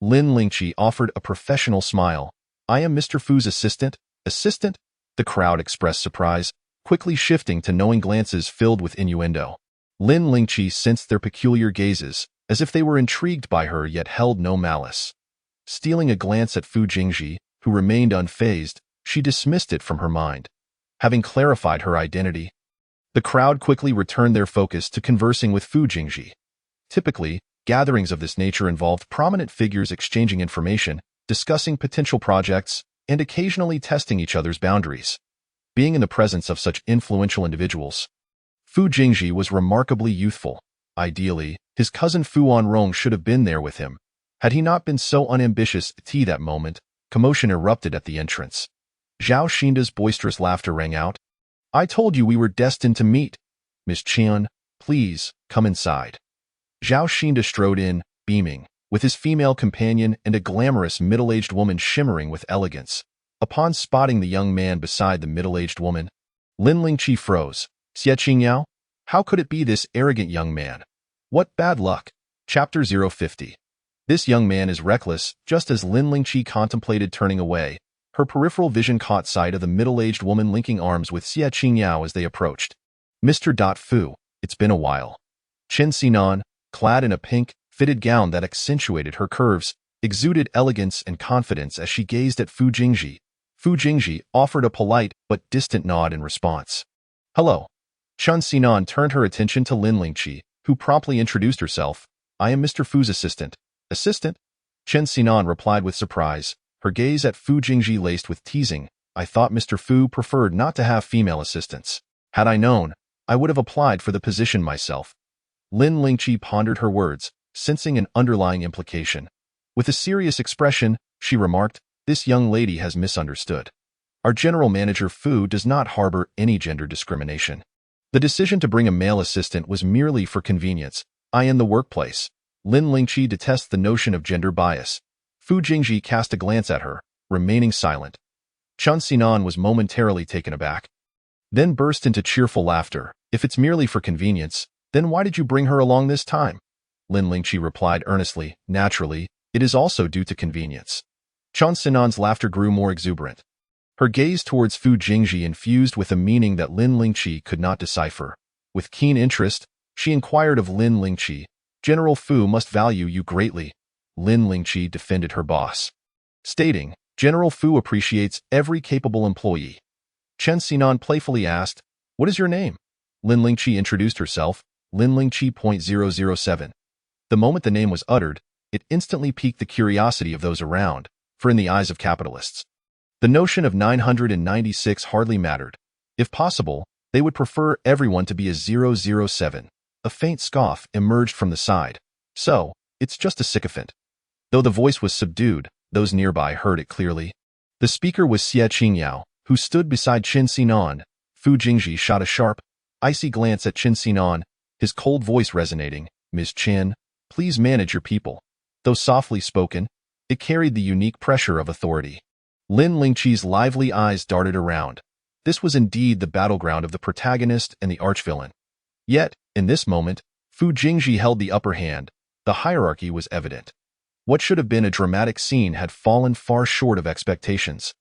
Lin Lingqi offered a professional smile. "I am Mr. Fu's assistant." "Assistant?" The crowd expressed surprise, quickly shifting to knowing glances filled with innuendo. Lin Lingqi sensed their peculiar gazes, as if they were intrigued by her yet held no malice. Stealing a glance at Fu Jingji, who remained unfazed, she dismissed it from her mind. Having clarified her identity, the crowd quickly returned their focus to conversing with Fu Jingji. Typically, gatherings of this nature involved prominent figures exchanging information, discussing potential projects, and occasionally testing each other's boundaries. Being in the presence of such influential individuals, Fu Jingji was remarkably youthful. Ideally, his cousin Fu Anrong should have been there with him. Had he not been so unambitious at that moment, commotion erupted at the entrance. Zhao Xinda's boisterous laughter rang out. "I told you we were destined to meet. Miss Qian, please, come inside." Zhao Xinda strode in, beaming, with his female companion and a glamorous middle-aged woman shimmering with elegance. Upon spotting the young man beside the middle-aged woman, Lin Lingqi froze. "Xie Qingyao? How could it be this arrogant young man? What bad luck." Chapter 050. This young man is reckless. Just as Lin Lingqi contemplated turning away, her peripheral vision caught sight of the middle-aged woman linking arms with Xie Qingyao as they approached. "Mr. Fu, it's been a while." Chen Xinan, clad in a pink, fitted gown that accentuated her curves, exuded elegance and confidence as she gazed at Fu Jingji. Fu Jingji offered a polite but distant nod in response. "Hello." Chen Xinan turned her attention to Lin Lingqi, who promptly introduced herself. "I am Mr. Fu's assistant." "Assistant?" Chen Xinan replied with surprise, her gaze at Fu Jingji laced with teasing. "I thought Mr. Fu preferred not to have female assistants. Had I known, I would have applied for the position myself." Lin Lingqi pondered her words, sensing an underlying implication. With a serious expression, she remarked, "This young lady has misunderstood. Our general manager Fu does not harbor any gender discrimination. The decision to bring a male assistant was merely for convenience. I in the workplace. Lin Lingqi detests the notion of gender bias. Fu Jingji cast a glance at her, remaining silent. Chen Xinan was momentarily taken aback, then burst into cheerful laughter. If it's merely for convenience, then why did you bring her along this time? Lin Lingqi replied earnestly. Naturally, it is also due to convenience. Chen Xinan's laughter grew more exuberant. Her gaze towards Fu Jingji infused with a meaning that Lin Lingqi could not decipher. With keen interest, she inquired of Lin Lingqi, General Fu must value you greatly. Lin Lingqi defended her boss, stating, General Fu appreciates every capable employee. Chen Xinan playfully asked, what is your name? Lin Lingqi introduced herself, Lin Lingqi.007. The moment the name was uttered, it instantly piqued the curiosity of those around, for in the eyes of capitalists, the notion of 996 hardly mattered. If possible, they would prefer everyone to be a 007. A faint scoff emerged from the side. So, it's just a sycophant. Though the voice was subdued, those nearby heard it clearly. The speaker was Xie Qingyao, who stood beside Chen Xinan. Fu Jingji shot a sharp, icy glance at Chen Xinan, his cold voice resonating. Ms. Chen, please manage your people. Though softly spoken, it carried the unique pressure of authority. Lin Lingqi's lively eyes darted around. This was indeed the battleground of the protagonist and the archvillain. Yet, in this moment, Fu Jingji held the upper hand. The hierarchy was evident. What should have been a dramatic scene had fallen far short of expectations.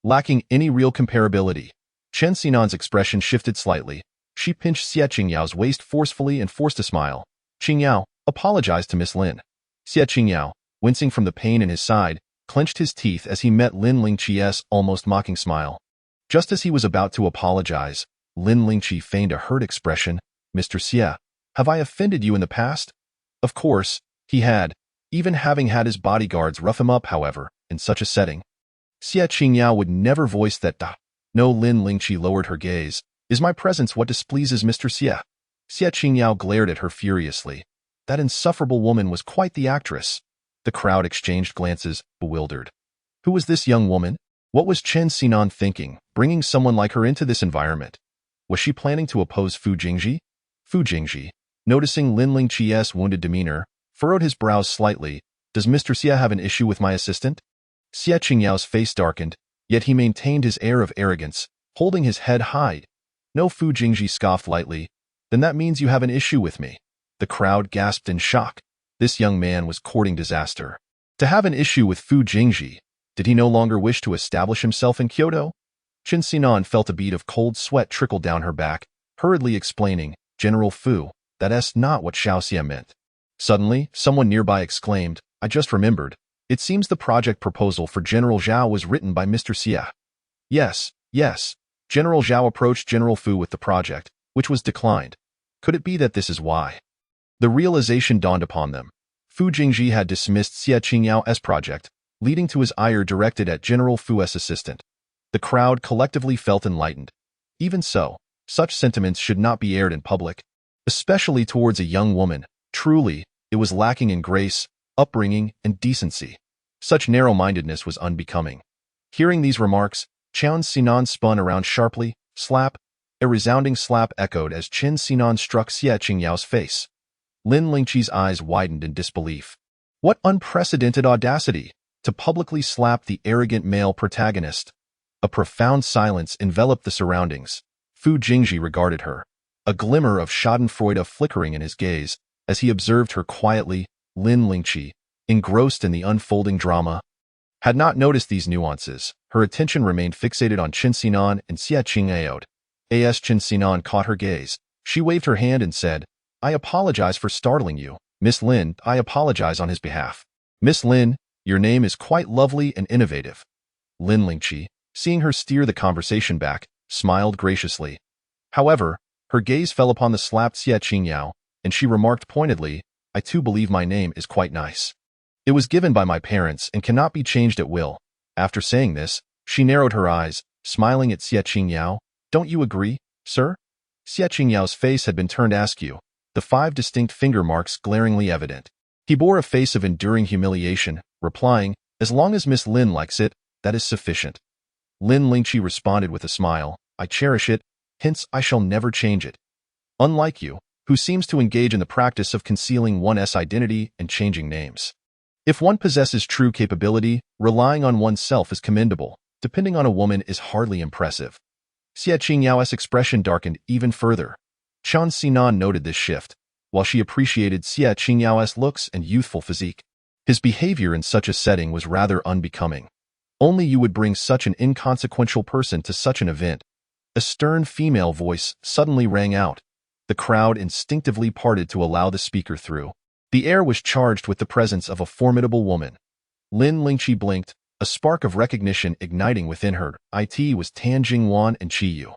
Lacking any real comparability, Chen Xinan's expression shifted slightly. She pinched Xie Qingyao's waist forcefully and forced a smile. Qingyao, apologize to Miss Lin. Xie Qingyao, wincing from the pain in his side, clenched his teeth as he met Lin Lingqi's almost mocking smile. Just as he was about to apologize, Lin Lingqi feigned a hurt expression. Mr. Xie, have I offended you in the past? Of course, he had, even having had his bodyguards rough him up, however, in such a setting. Xie Qingyao would never voice that. No, Lin Lingqi lowered her gaze. Is my presence what displeases Mr. Xie? Xie Qingyao glared at her furiously. That insufferable woman was quite the actress. The crowd exchanged glances, bewildered. Who was this young woman? What was Chen Xinan thinking, bringing someone like her into this environment? Was she planning to oppose Fu Jingji? Fu Jingji, noticing Lin Lingqi's wounded demeanor, furrowed his brows slightly. Does Mr. Xie have an issue with my assistant? Xie Qingyao's face darkened, yet he maintained his air of arrogance, holding his head high. No, Fu Jingji scoffed lightly. Then that means you have an issue with me. The crowd gasped in shock. This young man was courting disaster. To have an issue with Fu Jingji, did he no longer wish to establish himself in Kyoto? Chen Xinan felt a bead of cold sweat trickle down her back, hurriedly explaining, General Fu, that's not what Xiao Xie meant. Suddenly, someone nearby exclaimed, I just remembered. It seems the project proposal for General Zhao was written by Mr. Xie. Yes. General Zhao approached General Fu with the project, which was declined. Could it be that this is why? The realization dawned upon them. Fu Jingji had dismissed Xie Qingyao's project, leading to his ire directed at General Fu's assistant. The crowd collectively felt enlightened. Even so, such sentiments should not be aired in public, especially towards a young woman. Truly, it was lacking in grace, upbringing, and decency. Such narrow-mindedness was unbecoming. Hearing these remarks, Chen Xinan spun around sharply. Slap. A resounding slap echoed as Chen Xinan struck Xie Qingyao's face. Lin Lingqi's eyes widened in disbelief. What unprecedented audacity, to publicly slap the arrogant male protagonist. A profound silence enveloped the surroundings. Fu Jingji regarded her, a glimmer of schadenfreude flickering in his gaze, as he observed her quietly. Lin Lingqi, engrossed in the unfolding drama, had not noticed these nuances. Her attention remained fixated on Chen Xinan and Xie Qingyao. As Chen Xinan caught her gaze, she waved her hand and said, I apologize for startling you. Miss Lin, I apologize on his behalf. Miss Lin, your name is quite lovely and innovative. Lin Lingqi, seeing her steer the conversation back, smiled graciously. However, her gaze fell upon the slapped Xie Qingyao, and she remarked pointedly, I too believe my name is quite nice. It was given by my parents and cannot be changed at will. After saying this, she narrowed her eyes, smiling at Xie Qingyao. Don't you agree, sir? Xie Qingyao's face had been turned askew, the 5 distinct finger marks glaringly evident. He bore a face of enduring humiliation, replying, as long as Miss Lin likes it, that is sufficient. Lin Lingqi responded with a smile, I cherish it, hence I shall never change it. Unlike you, who seems to engage in the practice of concealing one's identity and changing names. If one possesses true capability, relying on oneself is commendable. Depending on a woman is hardly impressive. Xie Qingyao's expression darkened even further. Chen Xinan noted this shift, while she appreciated Xie Qingyao's looks and youthful physique. His behavior in such a setting was rather unbecoming. Only you would bring such an inconsequential person to such an event. A stern female voice suddenly rang out. The crowd instinctively parted to allow the speaker through. The air was charged with the presence of a formidable woman. Lin Lingqi blinked, a spark of recognition igniting within her. It was Tan Jingwan and Qiyu.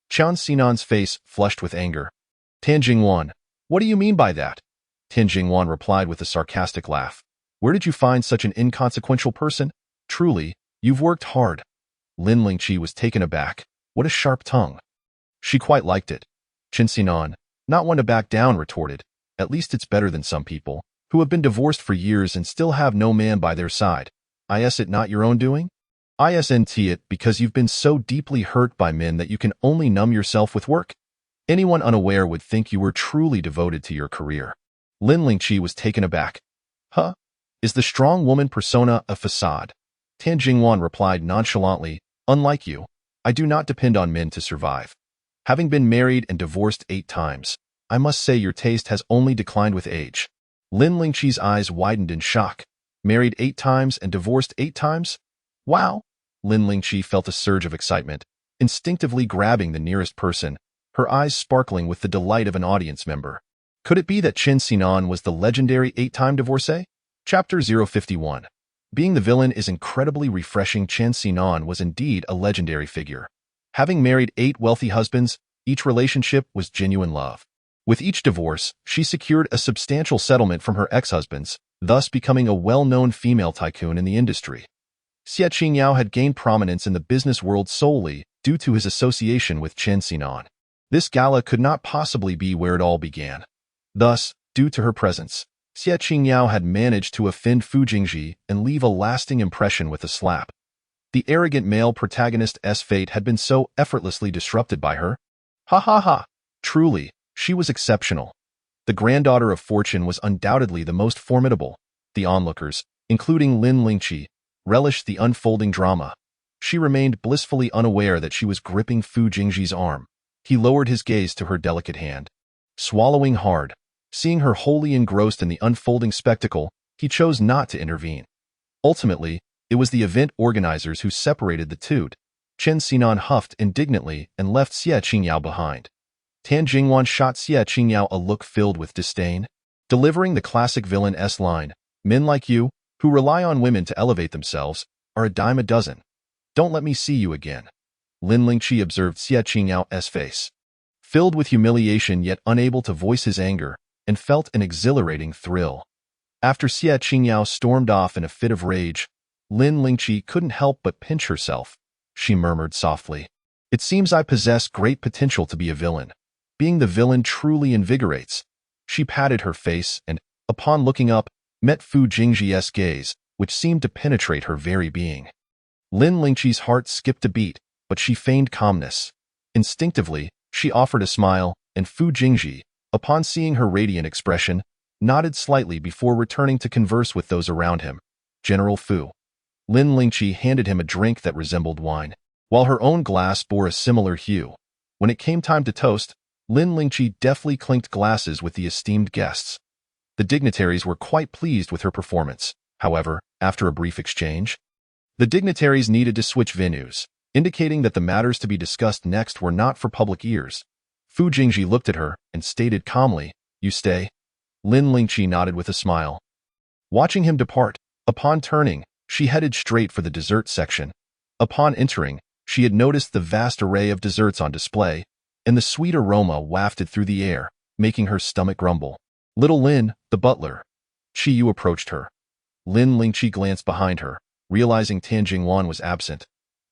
Chen Xinan's face flushed with anger. Tan Jingwan, what do you mean by that? Tan Jingwan replied with a sarcastic laugh. Where did you find such an inconsequential person? Truly, you've worked hard. Lin Lingqi was taken aback. What a sharp tongue. She quite liked it. Chen Xinan, not one to back down, retorted. At least it's better than some people, who have been divorced for years and still have no man by their side. Is it not your own doing? Isn't it because you've been so deeply hurt by men that you can only numb yourself with work? Anyone unaware would think you were truly devoted to your career. Lin Lingqi was taken aback. Huh? Is the strong woman persona a facade? Tan Jingwan replied nonchalantly, unlike you, I do not depend on men to survive. Having been married and divorced 8 times, I must say your taste has only declined with age. Lin Lingqi's eyes widened in shock. Married 8 times and divorced 8 times? Wow! Lin Lingqi felt a surge of excitement, instinctively grabbing the nearest person, her eyes sparkling with the delight of an audience member. Could it be that Chen Xinan was the legendary 8-time divorcee? Chapter 051. Being the villain is incredibly refreshing. Chen Xinan was indeed a legendary figure. Having married 8 wealthy husbands, each relationship was genuine love. With each divorce, she secured a substantial settlement from her ex-husbands, thus becoming a well-known female tycoon in the industry. Xie Qingyao had gained prominence in the business world solely due to his association with Chen Xinan. This gala could not possibly be where it all began. Thus, due to her presence, Xie Qingyao had managed to offend Fu Jingji and leave a lasting impression with a slap. The arrogant male protagonist's fate had been so effortlessly disrupted by her. Ha ha ha! Truly, she was exceptional. The granddaughter of fortune was undoubtedly the most formidable. The onlookers, including Lin Lingqi, relished the unfolding drama. She remained blissfully unaware that she was gripping Fu Jingji's arm. He lowered his gaze to her delicate hand. Swallowing hard, seeing her wholly engrossed in the unfolding spectacle, he chose not to intervene. Ultimately, it was the event organizers who separated the two. Chen Xinan huffed indignantly and left Xie Qingyao behind. Tan Jingwan shot Xie Qingyao a look filled with disdain, delivering the classic villain-esque line, men like you, who rely on women to elevate themselves, are a dime a dozen. Don't let me see you again. Lin Lingqi observed Xie Qingyao's face, filled with humiliation yet unable to voice his anger, and felt an exhilarating thrill. After Xie Qingyao stormed off in a fit of rage, Lin Lingqi couldn't help but pinch herself. She murmured softly, "It seems I possess great potential to be a villain. Being the villain truly invigorates." She patted her face and, upon looking up, met Fu Jingji's gaze, which seemed to penetrate her very being. Lin Lingqi's heart skipped a beat, but she feigned calmness. Instinctively, she offered a smile, and Fu Jingji, upon seeing her radiant expression, nodded slightly before returning to converse with those around him. General Fu. Lin Lingqi handed him a drink that resembled wine, while her own glass bore a similar hue. When it came time to toast, Lin Lingqi deftly clinked glasses with the esteemed guests. The dignitaries were quite pleased with her performance. However, after a brief exchange, the dignitaries needed to switch venues, indicating that the matters to be discussed next were not for public ears. Fu Jingji looked at her and stated calmly, "You stay?" Lin Lingqi nodded with a smile. Watching him depart, upon turning, she headed straight for the dessert section. Upon entering, she had noticed the vast array of desserts on display, and the sweet aroma wafted through the air, making her stomach rumble. Little Lin, the butler. Qiyu approached her. Lin Lingqi glanced behind her, realizing Tan Jingwan was absent.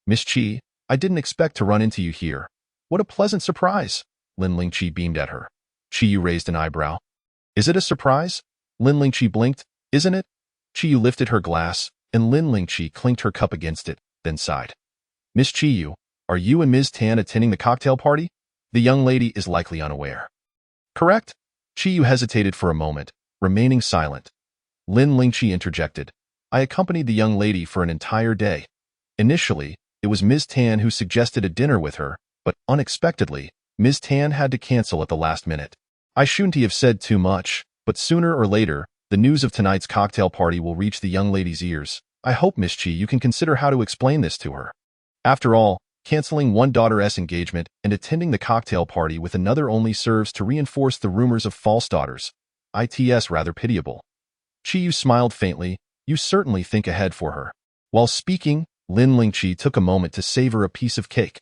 "Miss Qi, I didn't expect to run into you here. What a pleasant surprise." Lin Lingqi beamed at her. Qiyu raised an eyebrow. "Is it a surprise?" Lin Lingqi blinked. "Isn't it?" Qiyu lifted her glass, and Lin Lingqi clinked her cup against it, then sighed. "Miss Qiyu, are you and Ms. Tan attending the cocktail party?" The young lady is likely unaware. "Correct," Qiyu hesitated for a moment, remaining silent. Lin Lingqi interjected. I accompanied the young lady for an entire day. Initially, it was Ms. Tan who suggested a dinner with her, but unexpectedly, Ms. Tan had to cancel at the last minute. I shouldn't have said too much, but sooner or later, the news of tonight's cocktail party will reach the young lady's ears. I hope, Miss Qi, you can consider how to explain this to her. After all, canceling one daughter's engagement and attending the cocktail party with another only serves to reinforce the rumors of false daughters. It's rather pitiable. Qiyu smiled faintly. You certainly think ahead for her. While speaking, Lin Lingqi took a moment to savor a piece of cake.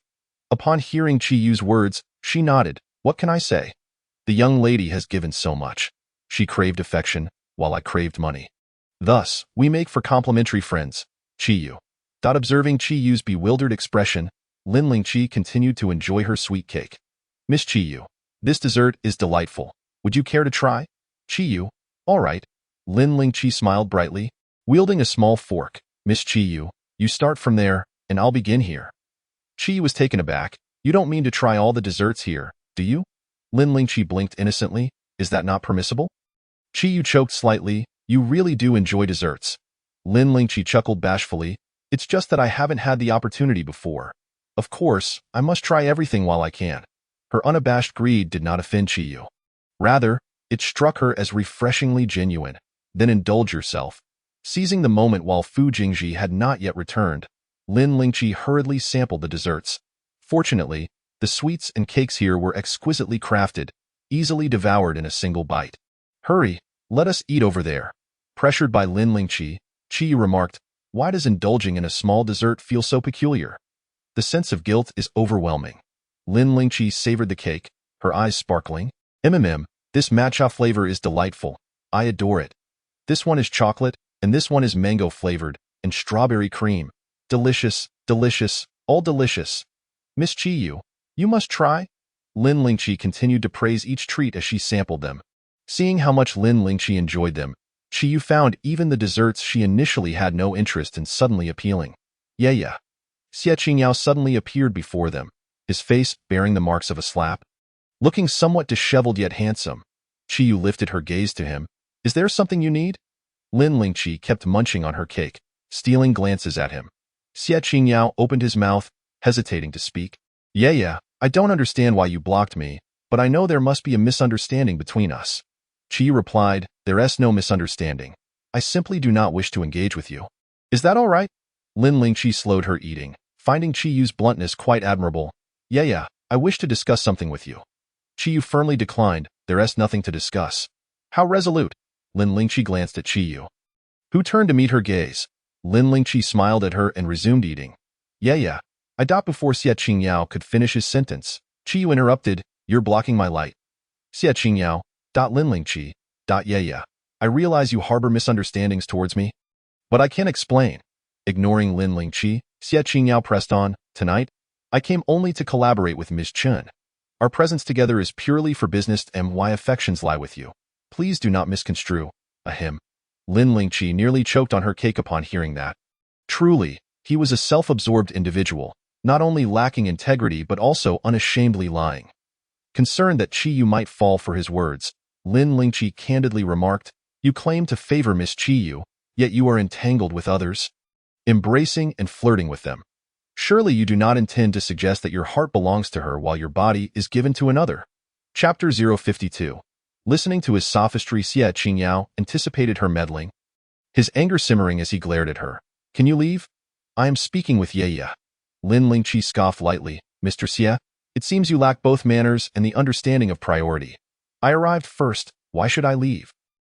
Upon hearing Qiyu's words, she nodded. What can I say? The young lady has given so much. She craved affection, while I craved money. Thus, we make for complimentary friends. Qiyu. Observing Qiyu's bewildered expression, Lin Lingqi continued to enjoy her sweet cake. Miss Qiyu, this dessert is delightful. Would you care to try? Qiyu, all right. Lin Lingqi smiled brightly, wielding a small fork. Miss Qiyu, you start from there, and I'll begin here. Qiyu was taken aback. You don't mean to try all the desserts here, do you? Lin Lingqi blinked innocently. Is that not permissible? Qiyu choked slightly. You really do enjoy desserts. Lin Lingqi chuckled bashfully. It's just that I haven't had the opportunity before. Of course, I must try everything while I can. Her unabashed greed did not offend Qiyu. Rather, it struck her as refreshingly genuine. Then indulge yourself. Seizing the moment while Fu Jingji had not yet returned, Lin Lingqi hurriedly sampled the desserts. Fortunately, the sweets and cakes here were exquisitely crafted, easily devoured in a single bite. Hurry, let us eat over there. Pressured by Lin Lingqi, Qiyu remarked, why does indulging in a small dessert feel so peculiar? The sense of guilt is overwhelming. Lin Lingqi savored the cake, her eyes sparkling. This matcha flavor is delightful. I adore it. This one is chocolate, and this one is mango flavored, and strawberry cream. Delicious, delicious, all delicious. Miss Qiyu, you must try. Lin Lingqi continued to praise each treat as she sampled them. Seeing how much Lin Lingqi enjoyed them, Qiyu found even the desserts she initially had no interest in suddenly appealing. Yeah. Xie Qingyao suddenly appeared before them, his face bearing the marks of a slap. Looking somewhat disheveled yet handsome, Qiyu lifted her gaze to him. Is there something you need? Lin Lingqi kept munching on her cake, stealing glances at him. Xie Qingyao opened his mouth, hesitating to speak. Yeah, I don't understand why you blocked me, but I know there must be a misunderstanding between us. Qiyu replied, there's no misunderstanding. I simply do not wish to engage with you. Is that all right? Lin Lingqi slowed her eating, finding Qiyu's bluntness quite admirable. Yeah, I wish to discuss something with you. Qiyu firmly declined, there's nothing to discuss. How resolute. Lin Lingqi glanced at Qiyu, who turned to meet her gaze. Lin Lingqi smiled at her and resumed eating. Yeah, I thought before Xie Qingyao could finish his sentence. Qiyu interrupted, you're blocking my light. Xie Qingyao, Lin Lingqi, yeah. I realize you harbor misunderstandings towards me, but I can't explain. Ignoring Lin Lingqi, Xie Qingyao pressed on, tonight, I came only to collaborate with Ms. Chen. Our presence together is purely for business and my affections lie with you. Please do not misconstrue. Ahem. Lin Lingqi nearly choked on her cake upon hearing that. Truly, he was a self-absorbed individual, not only lacking integrity but also unashamedly lying. Concerned that Qiyu might fall for his words, Lin Lingqi candidly remarked, you claim to favor Miss Qiyu, yet you are entangled with others, embracing and flirting with them. Surely you do not intend to suggest that your heart belongs to her while your body is given to another. Chapter 052. Listening to his sophistry, Xie Qingyao anticipated her meddling, his anger simmering as he glared at her. Can you leave? I am speaking with Ye. Lin Lingqi scoffed lightly. Mr. Xie, it seems you lack both manners and the understanding of priority. I arrived first, why should I leave?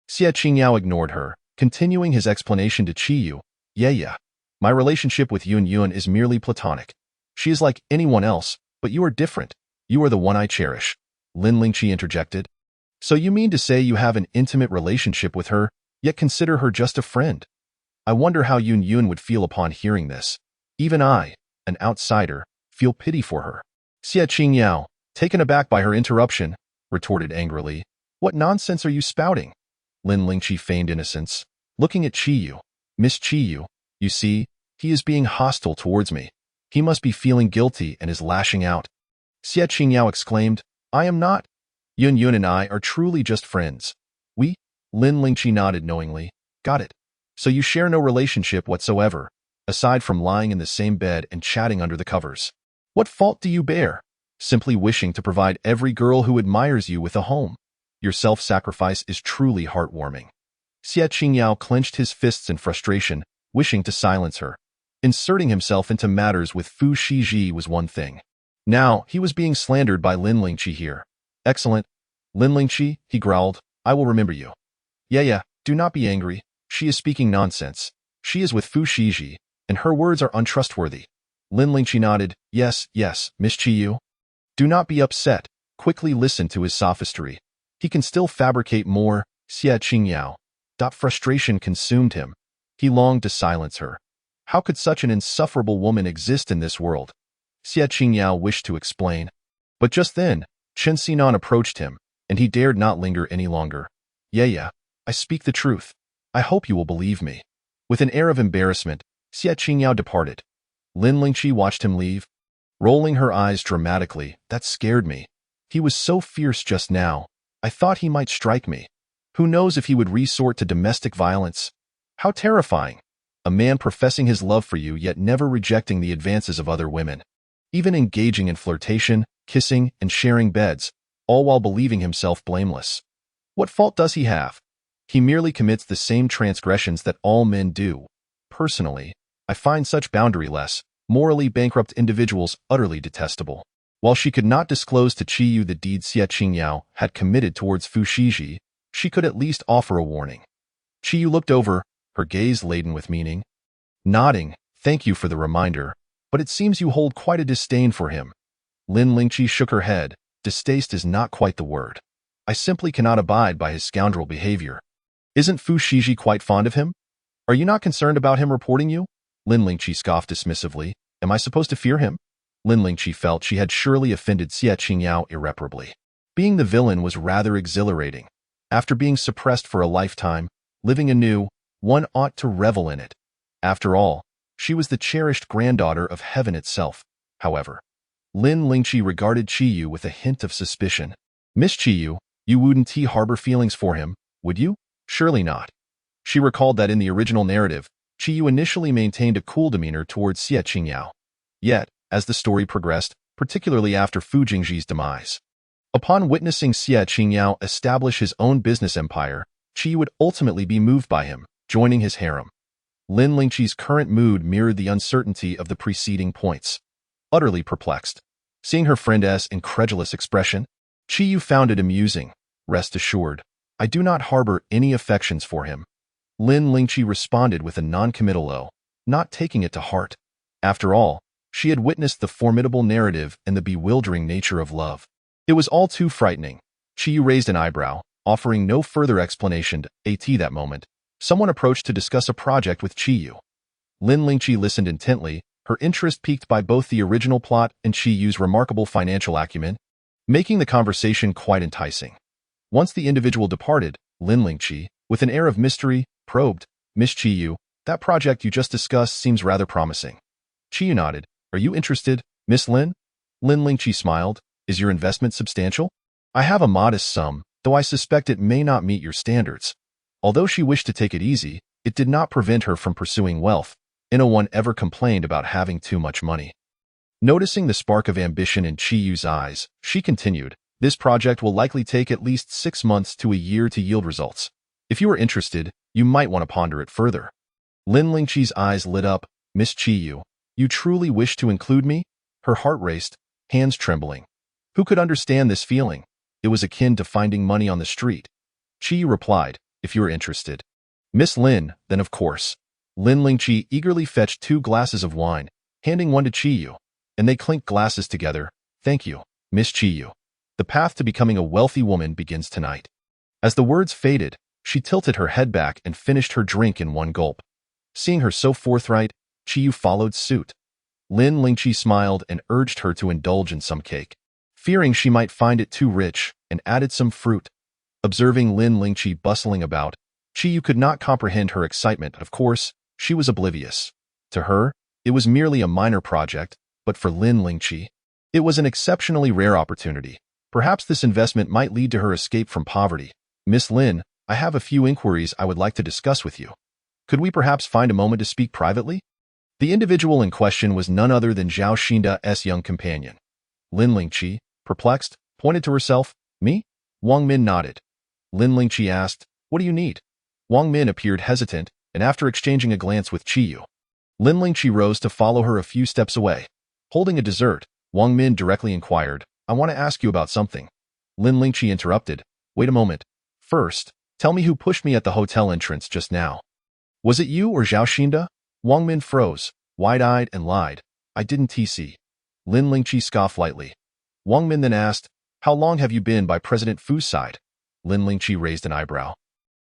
Xie Qingyao ignored her, continuing his explanation to Qiyu. Ye. My relationship with Yun Yun is merely platonic. She is like anyone else, but you are different. You are the one I cherish. Lin Lingqi interjected. So you mean to say you have an intimate relationship with her, yet consider her just a friend? I wonder how Yun Yun would feel upon hearing this. Even I, an outsider, feel pity for her. Xie Qingyao, taken aback by her interruption, retorted angrily. What nonsense are you spouting? Lin Lingqi feigned innocence, looking at Qiyu. Miss Qiyu, you see, he is being hostile towards me. He must be feeling guilty and is lashing out. Xie Qingyao exclaimed, I am not. Yun Yun and I are truly just friends. We? Lin Lingqi nodded knowingly. Got it. So you share no relationship whatsoever, aside from lying in the same bed and chatting under the covers. What fault do you bear? Simply wishing to provide every girl who admires you with a home. Your self-sacrifice is truly heartwarming. Xie Qingyao clenched his fists in frustration, wishing to silence her. Inserting himself into matters with Fu Shiji was one thing. Now, he was being slandered by Lin Lingqi here. Excellent. Lin Lingqi, he growled, I will remember you. Yeah, do not be angry. She is speaking nonsense. She is with Fu Shiji, and her words are untrustworthy. Lin Lingqi nodded, yes, Miss Qiyu. Do not be upset. Quickly listen to his sophistry. He can still fabricate more, Xie Qingyao. Frustration consumed him. He longed to silence her. How could such an insufferable woman exist in this world? Xie Qingyao wished to explain. But just then, Chen Xinan approached him, and he dared not linger any longer. Yeah, I speak the truth. I hope you will believe me. With an air of embarrassment, Xie Qingyao departed. Lin Lingqi watched him leave, rolling her eyes dramatically. That scared me. He was so fierce just now. I thought he might strike me. Who knows if he would resort to domestic violence? How terrifying. A man professing his love for you yet never rejecting the advances of other women. Even engaging in flirtation, kissing, and sharing beds, all while believing himself blameless. What fault does he have? He merely commits the same transgressions that all men do. Personally, I find such boundaryless, morally bankrupt individuals utterly detestable. While she could not disclose to Qiyu the deed Xie Qingyao had committed towards Fu Shiji, she could at least offer a warning. Qiyu looked over, her gaze laden with meaning. Nodding, thank you for the reminder, but it seems you hold quite a disdain for him. Lin Lingqi shook her head. Distaste is not quite the word. I simply cannot abide by his scoundrel behavior. Isn't Fu Shiji quite fond of him? Are you not concerned about him reporting you? Lin Lingqi scoffed dismissively. Am I supposed to fear him? Lin Lingqi felt she had surely offended Xie Qingyao irreparably. Being the villain was rather exhilarating. After being suppressed for a lifetime, living anew, one ought to revel in it. After all, she was the cherished granddaughter of heaven itself. However, Lin Lingqi regarded Qiyu with a hint of suspicion. Miss Qiyu, you wouldn't harbor feelings for him, would you? Surely not. She recalled that in the original narrative, Qiyu initially maintained a cool demeanor towards Xie Qingyao. Yet, as the story progressed, particularly after Fu Jingji's demise, upon witnessing Xie Qingyao establish his own business empire, Qiyu would ultimately be moved by him, joining his harem. Lin Lingqi's current mood mirrored the uncertainty of the preceding points. Utterly perplexed, seeing her friend's incredulous expression, Qiyu found it amusing. Rest assured, I do not harbor any affections for him. Lin Lingqi responded with a non-committal "oh," not taking it to heart. After all, she had witnessed the formidable narrative and the bewildering nature of love. It was all too frightening. Qiyu raised an eyebrow, offering no further explanation. At that moment, someone approached to discuss a project with Qiyu. Lin Lingqi listened intently, her interest piqued by both the original plot and Qiyu's remarkable financial acumen, making the conversation quite enticing. Once the individual departed, Lin Lingqi, with an air of mystery, probed, Miss Qiyu, that project you just discussed seems rather promising. Qiyu nodded. Are you interested, Miss Lin? Lin Lingqi smiled. Is your investment substantial? I have a modest sum, though I suspect it may not meet your standards. Although she wished to take it easy, it did not prevent her from pursuing wealth. No one ever complained about having too much money. Noticing the spark of ambition in Qiyu's eyes, she continued, this project will likely take at least 6 months to a year to yield results. If you are interested, you might want to ponder it further. Lin Lingqi's eyes lit up. Miss Qiyu, you truly wish to include me? Her heart raced, hands trembling. Who could understand this feeling? It was akin to finding money on the street. Qiyu replied, if you are interested. Miss Lin, then of course. Lin Lingqi eagerly fetched 2 glasses of wine, handing one to Qiyu, and they clinked glasses together. Thank you, Miss Qiyu. The path to becoming a wealthy woman begins tonight. As the words faded, she tilted her head back and finished her drink in one gulp. Seeing her so forthright, Qiyu followed suit. Lin Lingqi smiled and urged her to indulge in some cake, fearing she might find it too rich, and added some fruit. Observing Lin Lingqi bustling about, Qiyu could not comprehend her excitement. Of course, she was oblivious. To her, it was merely a minor project, but for Lin Lingqi, it was an exceptionally rare opportunity. Perhaps this investment might lead to her escape from poverty. Miss Lin, I have a few inquiries I would like to discuss with you. Could we perhaps find a moment to speak privately? The individual in question was none other than Zhao Xinda's young companion. Lin Lingqi, perplexed, pointed to herself. Me? Wang Min nodded. Lin Lingqi asked, what do you need? Wang Min appeared hesitant, and after exchanging a glance with Qiyu, Lin Lingqi rose to follow her a few steps away. Holding a dessert, Wang Min directly inquired, I want to ask you about something. Lin Lingqi interrupted, wait a moment. First, tell me who pushed me at the hotel entrance just now. Was it you or Zhao Xinda? Wang Min froze, wide-eyed, and lied. I didn't TC. Lin Lingqi scoffed lightly. Wang Min then asked, how long have you been by President Fu's side? Lin Lingqi raised an eyebrow.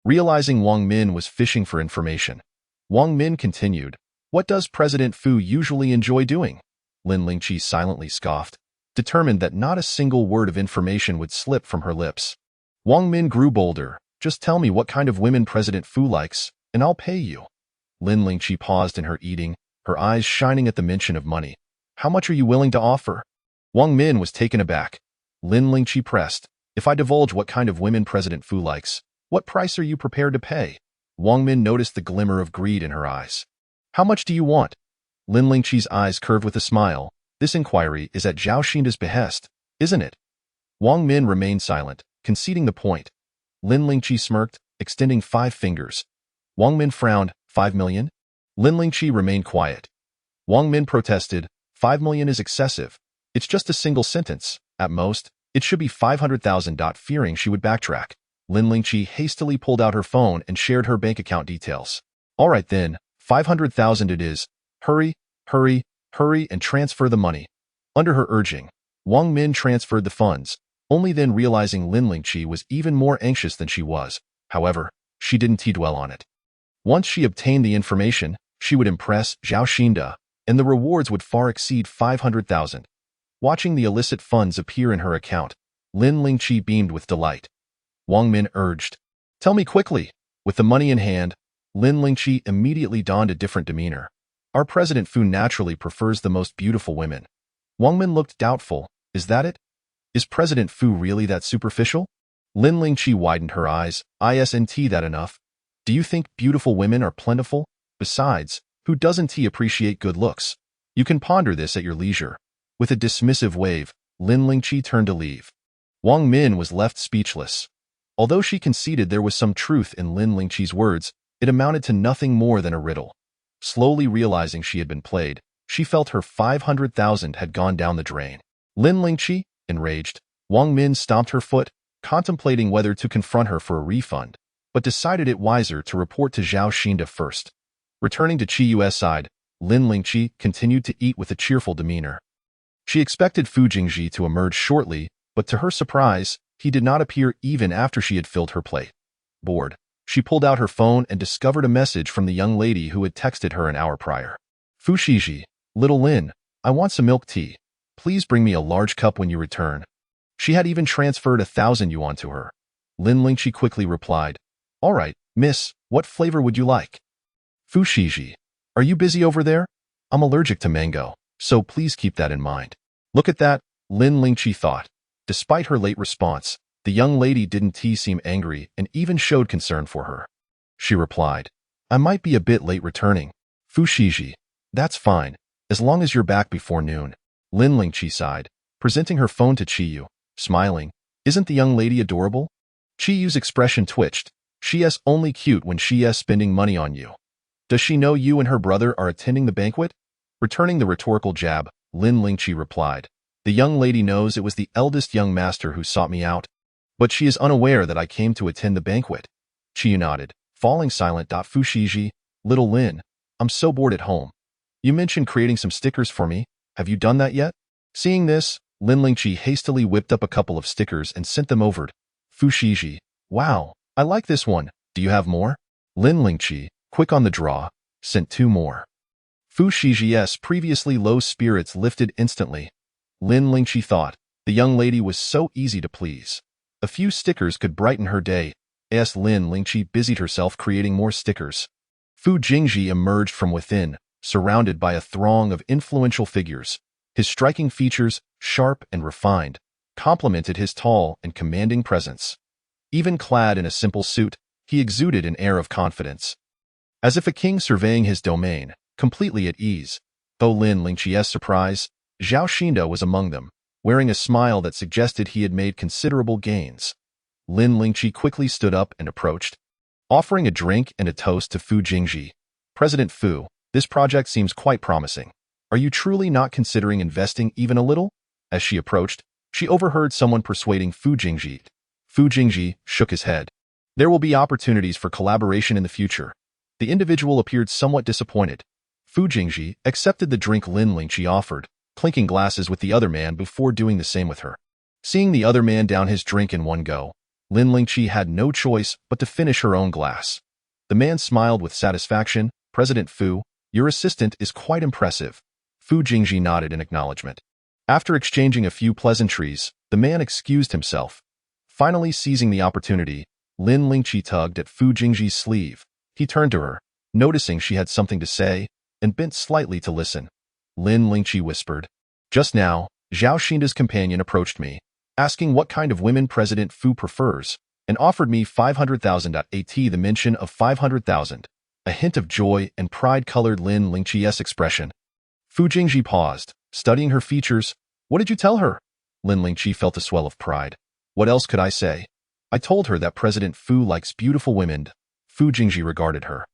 Realizing Wang Min was fishing for information, Wang Min continued, what does President Fu usually enjoy doing? Lin Lingqi silently scoffed, determined that not a single word of information would slip from her lips. Wang Min grew bolder. Just tell me what kind of women President Fu likes, and I'll pay you. Lin Lingqi paused in her eating, her eyes shining at the mention of money. How much are you willing to offer? Wang Min was taken aback. Lin Lingqi pressed, if I divulge what kind of women President Fu likes, what price are you prepared to pay? Wang Min noticed the glimmer of greed in her eyes. How much do you want? Lin Lingqi's eyes curved with a smile. This inquiry is at Zhao Xinda's behest, isn't it? Wang Min remained silent, conceding the point. Lin Lingqi smirked, extending 5 fingers. Wang Min frowned, 5 million? Lin Lingqi remained quiet. Wang Min protested, 5 million is excessive. It's just a single sentence. At most, it should be 500,000. Fearing she would backtrack, Lin Lingqi hastily pulled out her phone and shared her bank account details. All right then, 500,000 it is. Hurry, hurry, hurry and transfer the money. Under her urging, Wang Min transferred the funds, only then realizing Lin Lingqi was even more anxious than she was. However, she didn't dwell on it. Once she obtained the information, she would impress Zhao Xinda, and the rewards would far exceed 500,000. Watching the illicit funds appear in her account, Lin Lingqi beamed with delight. Wang Min urged, tell me quickly. With the money in hand, Lin Lingqi immediately donned a different demeanor. Our President Fu naturally prefers the most beautiful women. Wang Min looked doubtful. Is that it? Is President Fu really that superficial? Lin Lingqi widened her eyes. Isn't that enough? Do you think beautiful women are plentiful? Besides, who doesn't appreciate good looks? You can ponder this at your leisure. With a dismissive wave, Lin Lingqi turned to leave. Wang Min was left speechless. Although she conceded there was some truth in Lin Lingqi's words, it amounted to nothing more than a riddle. Slowly realizing she had been played, she felt her 500,000 had gone down the drain. Lin Lingqi, enraged, Wang Min stomped her foot, contemplating whether to confront her for a refund, but decided it wiser to report to Zhao Xinda first. Returning to Qiyu's side, Lin Lingqi continued to eat with a cheerful demeanor. She expected Fu Jingji to emerge shortly, but to her surprise, he did not appear even after she had filled her plate. Bored, she pulled out her phone and discovered a message from the young lady who had texted her an hour prior. Fu Shiji, little Lin, I want some milk tea. Please bring me a large cup when you return. She had even transferred 1,000 yuan to her. Lin Lingqi quickly replied, all right, miss, what flavor would you like? Fu Shiji, are you busy over there? I'm allergic to mango, so please keep that in mind. Look at that, Lin Lingqi thought. Despite her late response, the young lady didn't seem angry and even showed concern for her. She replied, I might be a bit late returning. Fu Shiji, that's fine, as long as you're back before noon. Lin Lingqi sighed, presenting her phone to Qiyu, smiling. Isn't the young lady adorable? Qiyu's expression twitched. She's only cute when she's spending money on you. Does she know you and her brother are attending the banquet? Returning the rhetorical jab, Lin Lingqi replied, the young lady knows it was the eldest young master who sought me out, but she is unaware that I came to attend the banquet. Qiyu nodded, falling silent. Fu Shiji, little Lin, I'm so bored at home. You mentioned creating some stickers for me. Have you done that yet? Seeing this, Lin Lingqi hastily whipped up a couple of stickers and sent them over. Fu Shiji, wow, I like this one. Do you have more? Lin Lingqi, quick on the draw, sent 2 more. Fu Shiji's previously low spirits lifted instantly. Lin Lingqi thought, the young lady was so easy to please. A few stickers could brighten her day. As Lin Lingqi busied herself creating more stickers, Fu Jingji emerged from within, surrounded by a throng of influential figures. His striking features, sharp and refined, complemented his tall and commanding presence. Even clad in a simple suit, he exuded an air of confidence. As if a king surveying his domain, completely at ease. Though Lin Lingqi's surprise, Zhao Xinda was among them, wearing a smile that suggested he had made considerable gains. Lin Lingqi quickly stood up and approached, offering a drink and a toast to Fu Jingji. President Fu, this project seems quite promising. Are you truly not considering investing even a little? As she approached, she overheard someone persuading Fu Jingji. Fu Jingji shook his head. There will be opportunities for collaboration in the future. The individual appeared somewhat disappointed. Fu Jingji accepted the drink Lin Lingqi offered, clinking glasses with the other man before doing the same with her. Seeing the other man down his drink in one go, Lin Lingqi had no choice but to finish her own glass. The man smiled with satisfaction. President Fu, your assistant is quite impressive. Fu Jingji nodded in acknowledgement. After exchanging a few pleasantries, the man excused himself. Finally seizing the opportunity, Lin Lingqi tugged at Fu Jingji's sleeve. He turned to her, noticing she had something to say, and bent slightly to listen. Lin Lingqi whispered, "Just now, Zhao Xinda's companion approached me, asking what kind of women President Fu prefers, and offered me 500,000. At the mention of 500,000, a hint of joy and pride colored Lin Lingqi's expression. Fu Jingji paused, studying her features. What did you tell her? Lin Lingqi felt a swell of pride. What else could I say? I told her that President Fu likes beautiful women. Fu Jingji regarded her,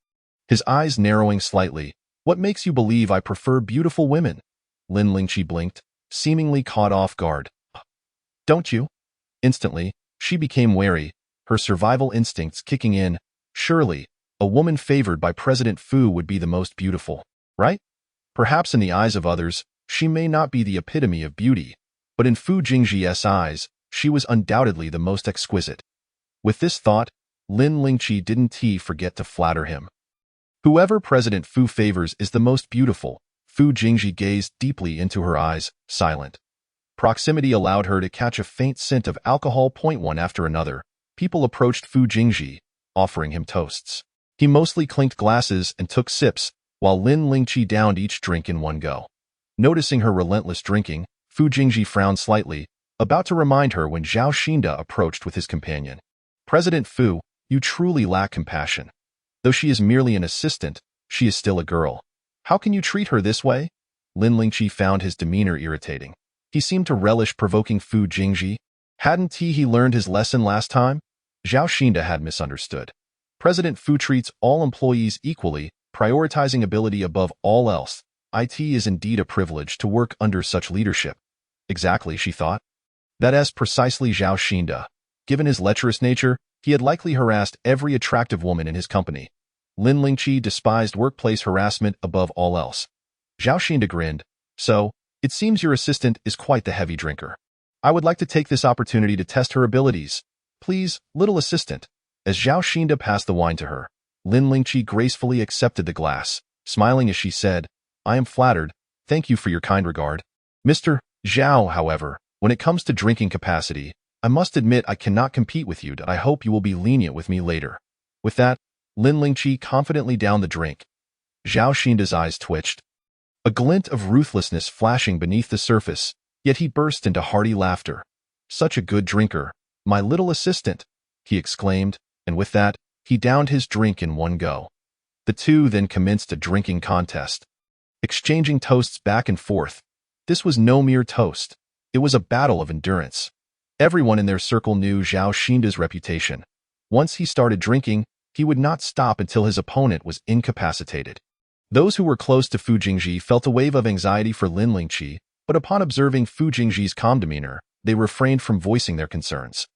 his eyes narrowing slightly. What makes you believe I prefer beautiful women? Lin Lingqi blinked, seemingly caught off guard. Don't you? Instantly, she became wary, her survival instincts kicking in. Surely, a woman favored by President Fu would be the most beautiful, right? Perhaps in the eyes of others, she may not be the epitome of beauty, but in Fu Jingji's eyes, she was undoubtedly the most exquisite. With this thought, Lin Lingqi didn't forget to flatter him. Whoever President Fu favors is the most beautiful. Fu Jingji gazed deeply into her eyes, silent. Proximity allowed her to catch a faint scent of alcohol. One after another, people approached Fu Jingji, offering him toasts. He mostly clinked glasses and took sips, while Lin Lingqi downed each drink in one go. Noticing her relentless drinking, Fu Jingji frowned slightly, about to remind her when Zhao Xinda approached with his companion. President Fu, you truly lack compassion. Though she is merely an assistant, she is still a girl. How can you treat her this way? Lin Lingqi found his demeanor irritating. He seemed to relish provoking Fu Jingji. Hadn't he learned his lesson last time? Zhao Xinda had misunderstood. President Fu treats all employees equally, prioritizing ability above all else. It is indeed a privilege to work under such leadership. Exactly, she thought. That is precisely Zhao Xinda. Given his lecherous nature, he had likely harassed every attractive woman in his company. Lin Lingqi despised workplace harassment above all else. Zhao Xinda grinned. So, it seems your assistant is quite the heavy drinker. I would like to take this opportunity to test her abilities. Please, little assistant. As Zhao Xinda passed the wine to her, Lin Lingqi gracefully accepted the glass, smiling as she said, I am flattered. Thank you for your kind regard. Mr. Zhao, however, when it comes to drinking capacity, I must admit I cannot compete with you. I hope you will be lenient with me later. With that, Lin Lingqi confidently downed the drink. Zhao Xinda's eyes twitched, a glint of ruthlessness flashing beneath the surface, yet he burst into hearty laughter. Such a good drinker, my little assistant, he exclaimed, and with that, he downed his drink in one go. The two then commenced a drinking contest, exchanging toasts back and forth. This was no mere toast. It was a battle of endurance. Everyone in their circle knew Zhao Xinda's reputation. Once he started drinking, he would not stop until his opponent was incapacitated. Those who were close to Fu Jingji felt a wave of anxiety for Lin Lingqi, but upon observing Fu Jingji's calm demeanor, they refrained from voicing their concerns.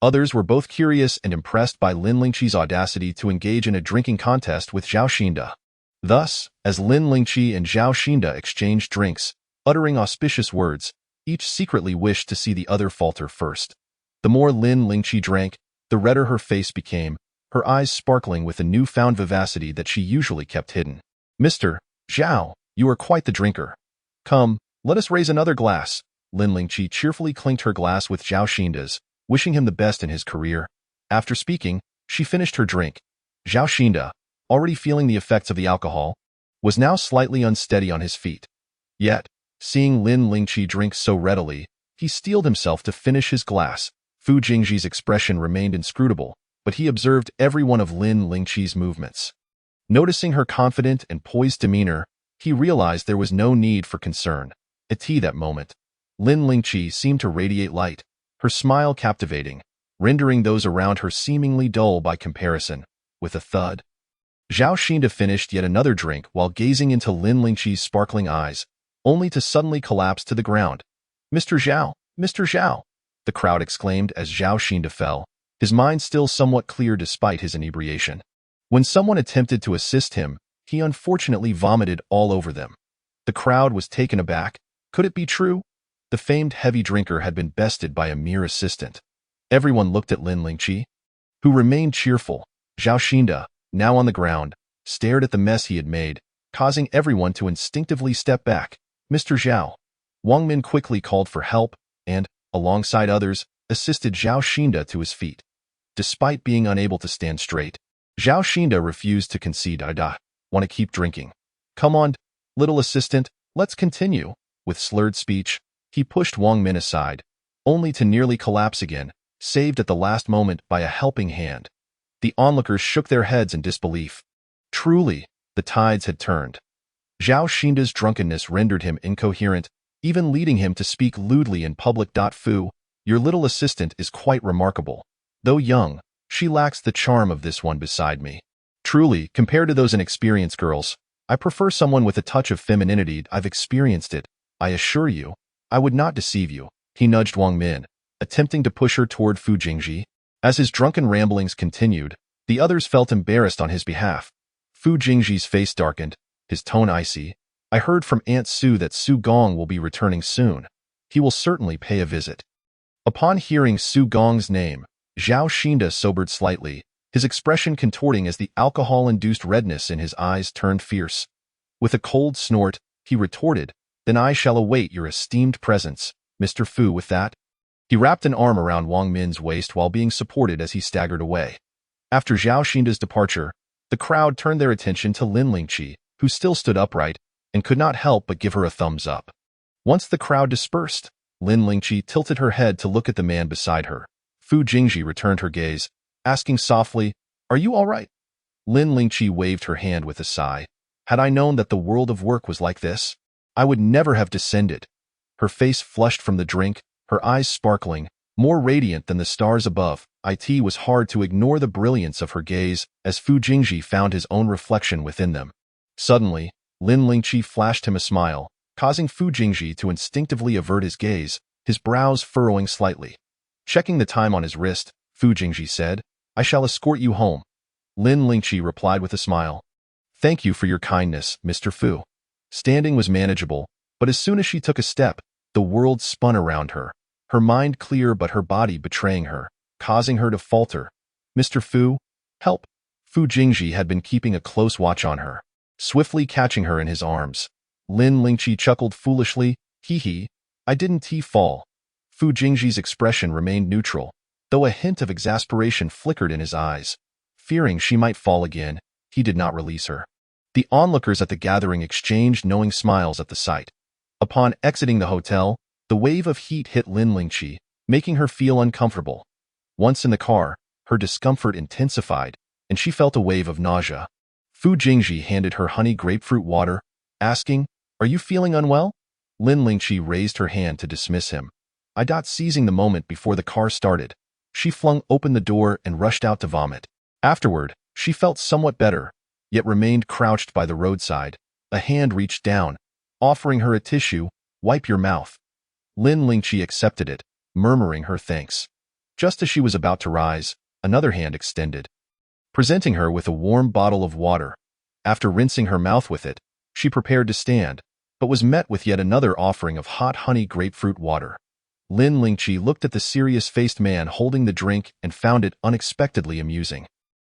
Others were both curious and impressed by Lin Lingqi's audacity to engage in a drinking contest with Zhao Xinda. Thus, as Lin Lingqi and Zhao Xinda exchanged drinks, uttering auspicious words, each secretly wished to see the other falter first. The more Lin Lingqi drank, the redder her face became, her eyes sparkling with a newfound vivacity that she usually kept hidden. Mr. Zhao, you are quite the drinker. Come, let us raise another glass. Lin Lingqi cheerfully clinked her glass with Zhao Xinda's, wishing him the best in his career. After speaking, she finished her drink. Zhao Xinda, already feeling the effects of the alcohol, was now slightly unsteady on his feet. Yet, seeing Lin Lingqi drink so readily, He steeled himself to finish his glass. Fu Jingji's expression remained inscrutable, but he observed every one of Lin Lingqi's movements. Noticing her confident and poised demeanor, he realized there was no need for concern. At that moment, Lin Lingqi seemed to radiate light, her smile captivating, rendering those around her seemingly dull by comparison. With a thud, Zhao Xinda finished yet another drink while gazing into Lin Lingqi's sparkling eyes, only to suddenly collapse to the ground. "Mr. Zhao! Mr. Zhao!" the crowd exclaimed as Zhao Xinda fell, his mind still somewhat clear despite his inebriation. When someone attempted to assist him, he unfortunately vomited all over them. The crowd was taken aback. Could it be true? The famed heavy drinker had been bested by a mere assistant. Everyone looked at Lin Lingqi, who remained cheerful. Zhao Xinda, now on the ground, stared at the mess he had made, causing everyone to instinctively step back. "Mr. Zhao." Wang Min quickly called for help and, alongside others, assisted Zhao Xinda to his feet. Despite being unable to stand straight, Zhao Xinda refused to concede. "I want to keep drinking." "Come on, little assistant, let's continue." With slurred speech, he pushed Wang Min aside, only to nearly collapse again, saved at the last moment by a helping hand. The onlookers shook their heads in disbelief. Truly, the tides had turned. Zhao Xinda's drunkenness rendered him incoherent, even leading him to speak lewdly in public. "Fu, your little assistant is quite remarkable. Though young, she lacks the charm of this one beside me. Truly, compared to those inexperienced girls, I prefer someone with a touch of femininity. I've experienced it. I assure you, I would not deceive you." He nudged Wang Min, attempting to push her toward Fu Jingji. As his drunken ramblings continued, the others felt embarrassed on his behalf. Fu Jingji's face darkened, his tone icy. "I heard from Aunt Su that Su Gong will be returning soon. He will certainly pay a visit." Upon hearing Su Gong's name, Zhao Xinda sobered slightly, his expression contorting as the alcohol-induced redness in his eyes turned fierce. With a cold snort, he retorted, "Then I shall await your esteemed presence, Mr. Fu." With that, he wrapped an arm around Wang Min's waist while being supported as he staggered away. After Zhao Xinda's departure, the crowd turned their attention to Lin Lingqi, who still stood upright and could not help but give her a thumbs up. Once the crowd dispersed, Lin Lingqi tilted her head to look at the man beside her. Fu Jingji returned her gaze, asking softly, "Are you all right?" Lin Lingqi waved her hand with a sigh. "Had I known that the world of work was like this, I would never have descended." Her face flushed from the drink, her eyes sparkling, more radiant than the stars above. It was hard to ignore the brilliance of her gaze as Fu Jingji found his own reflection within them. Suddenly, Lin Lingqi flashed him a smile, causing Fu Jingji to instinctively avert his gaze, his brows furrowing slightly. Checking the time on his wrist, Fu Jingji said, "I shall escort you home." Lin Lingqi replied with a smile. "Thank you for your kindness, Mr. Fu." Standing was manageable, but as soon as she took a step, the world spun around her, her mind clear but her body betraying her, causing her to falter. "Mr. Fu, help." Fu Jingji had been keeping a close watch on her, swiftly catching her in his arms. Lin Lingqi chuckled foolishly, "Hee, I didn't fall." Fu Jingji's expression remained neutral, though a hint of exasperation flickered in his eyes. Fearing she might fall again, he did not release her. The onlookers at the gathering exchanged knowing smiles at the sight. Upon exiting the hotel, the wave of heat hit Lin Lingqi, making her feel uncomfortable. Once in the car, her discomfort intensified, and she felt a wave of nausea. Fu Jingji handed her honey grapefruit water, asking, "Are you feeling unwell?" Lin Lingqi raised her hand to dismiss him. Seizing the moment before the car started, she flung open the door and rushed out to vomit. Afterward, she felt somewhat better, yet remained crouched by the roadside. A hand reached down, offering her a tissue. "Wipe your mouth." Lin Lingqi accepted it, murmuring her thanks. Just as she was about to rise, another hand extended, presenting her with a warm bottle of water. After rinsing her mouth with it, she prepared to stand, but was met with yet another offering of hot honey grapefruit water. Lin Lingqi looked at the serious-faced man holding the drink and found it unexpectedly amusing.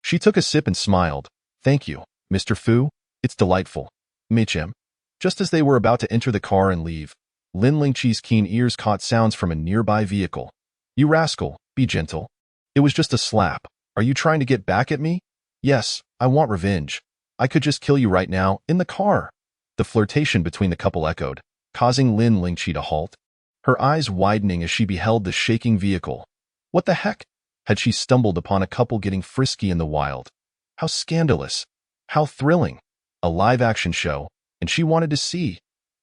She took a sip and smiled. "Thank you, Mr. Fu. It's delightful." "Michem." Just as they were about to enter the car and leave, Lin Lingqi's keen ears caught sounds from a nearby vehicle. "You rascal, be gentle. It was just a slap. Are you trying to get back at me?" "Yes, I want revenge. I could just kill you right now, in the car." The flirtation between the couple echoed, causing Lin Lingqi to halt. her eyes widening as she beheld the shaking vehicle. What the heck? Had she stumbled upon a couple getting frisky in the wild? How scandalous! How thrilling! A live-action show, and she wanted to see.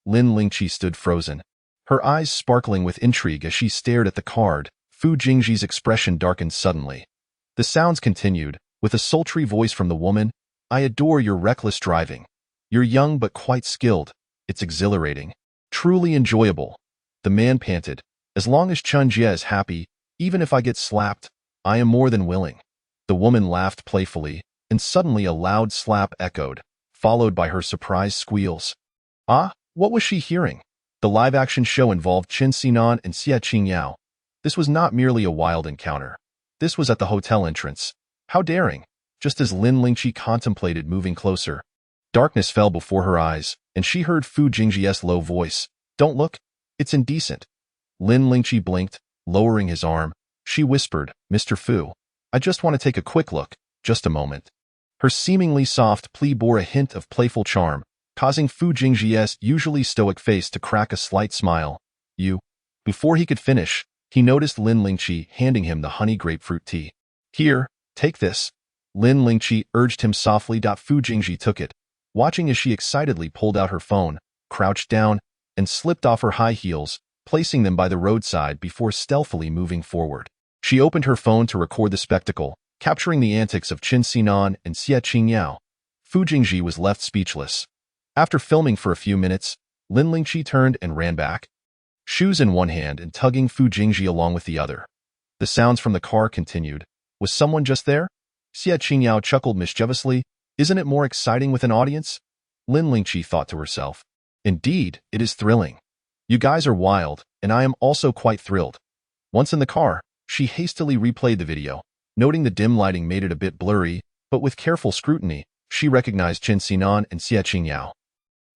Lin Lingqi stood frozen, her eyes sparkling with intrigue as she stared at the card. Fu Jingji's expression darkened suddenly. The sounds continued, with a sultry voice from the woman. I adore your reckless driving. You're young but quite skilled. It's exhilarating. Truly enjoyable. The man panted. As long as Chun Jie is happy, even if I get slapped, I am more than willing. The woman laughed playfully, and suddenly a loud slap echoed, followed by her surprised squeals. Ah, what was she hearing? The live-action show involved Qin Xinan and Xie Qingyao. This was not merely a wild encounter. This was at the hotel entrance. How daring! Just as Lin Lingqi contemplated moving closer, darkness fell before her eyes, and she heard Fu Jingji's low voice. Don't look. It's indecent. Lin Lingqi blinked, lowering his arm. She whispered, Mr. Fu, I just want to take a quick look. Just a moment. Her seemingly soft plea bore a hint of playful charm, causing Fu Jingji's usually stoic face to crack a slight smile. You. Before he could finish, he noticed Lin Lingqi handing him the honey grapefruit tea. Here, take this. Lin Lingqi urged him softly. Fu Jingji took it, watching as she excitedly pulled out her phone, crouched down, and slipped off her high heels, placing them by the roadside before stealthily moving forward. She opened her phone to record the spectacle, capturing the antics of Qin Xinan and Xie Qingyao. Fu Jingji was left speechless. After filming for a few minutes, Lin Lingqi turned and ran back, shoes in one hand and tugging Fu Jingji along with the other. The sounds from the car continued. Was someone just there? Xie Qingyao chuckled mischievously. Isn't it more exciting with an audience? Lin Lingqi thought to herself. Indeed, it is thrilling. You guys are wild, and I am also quite thrilled. Once in the car, she hastily replayed the video, noting the dim lighting made it a bit blurry, but with careful scrutiny, she recognized Qin Xinan and Xie Qingyao.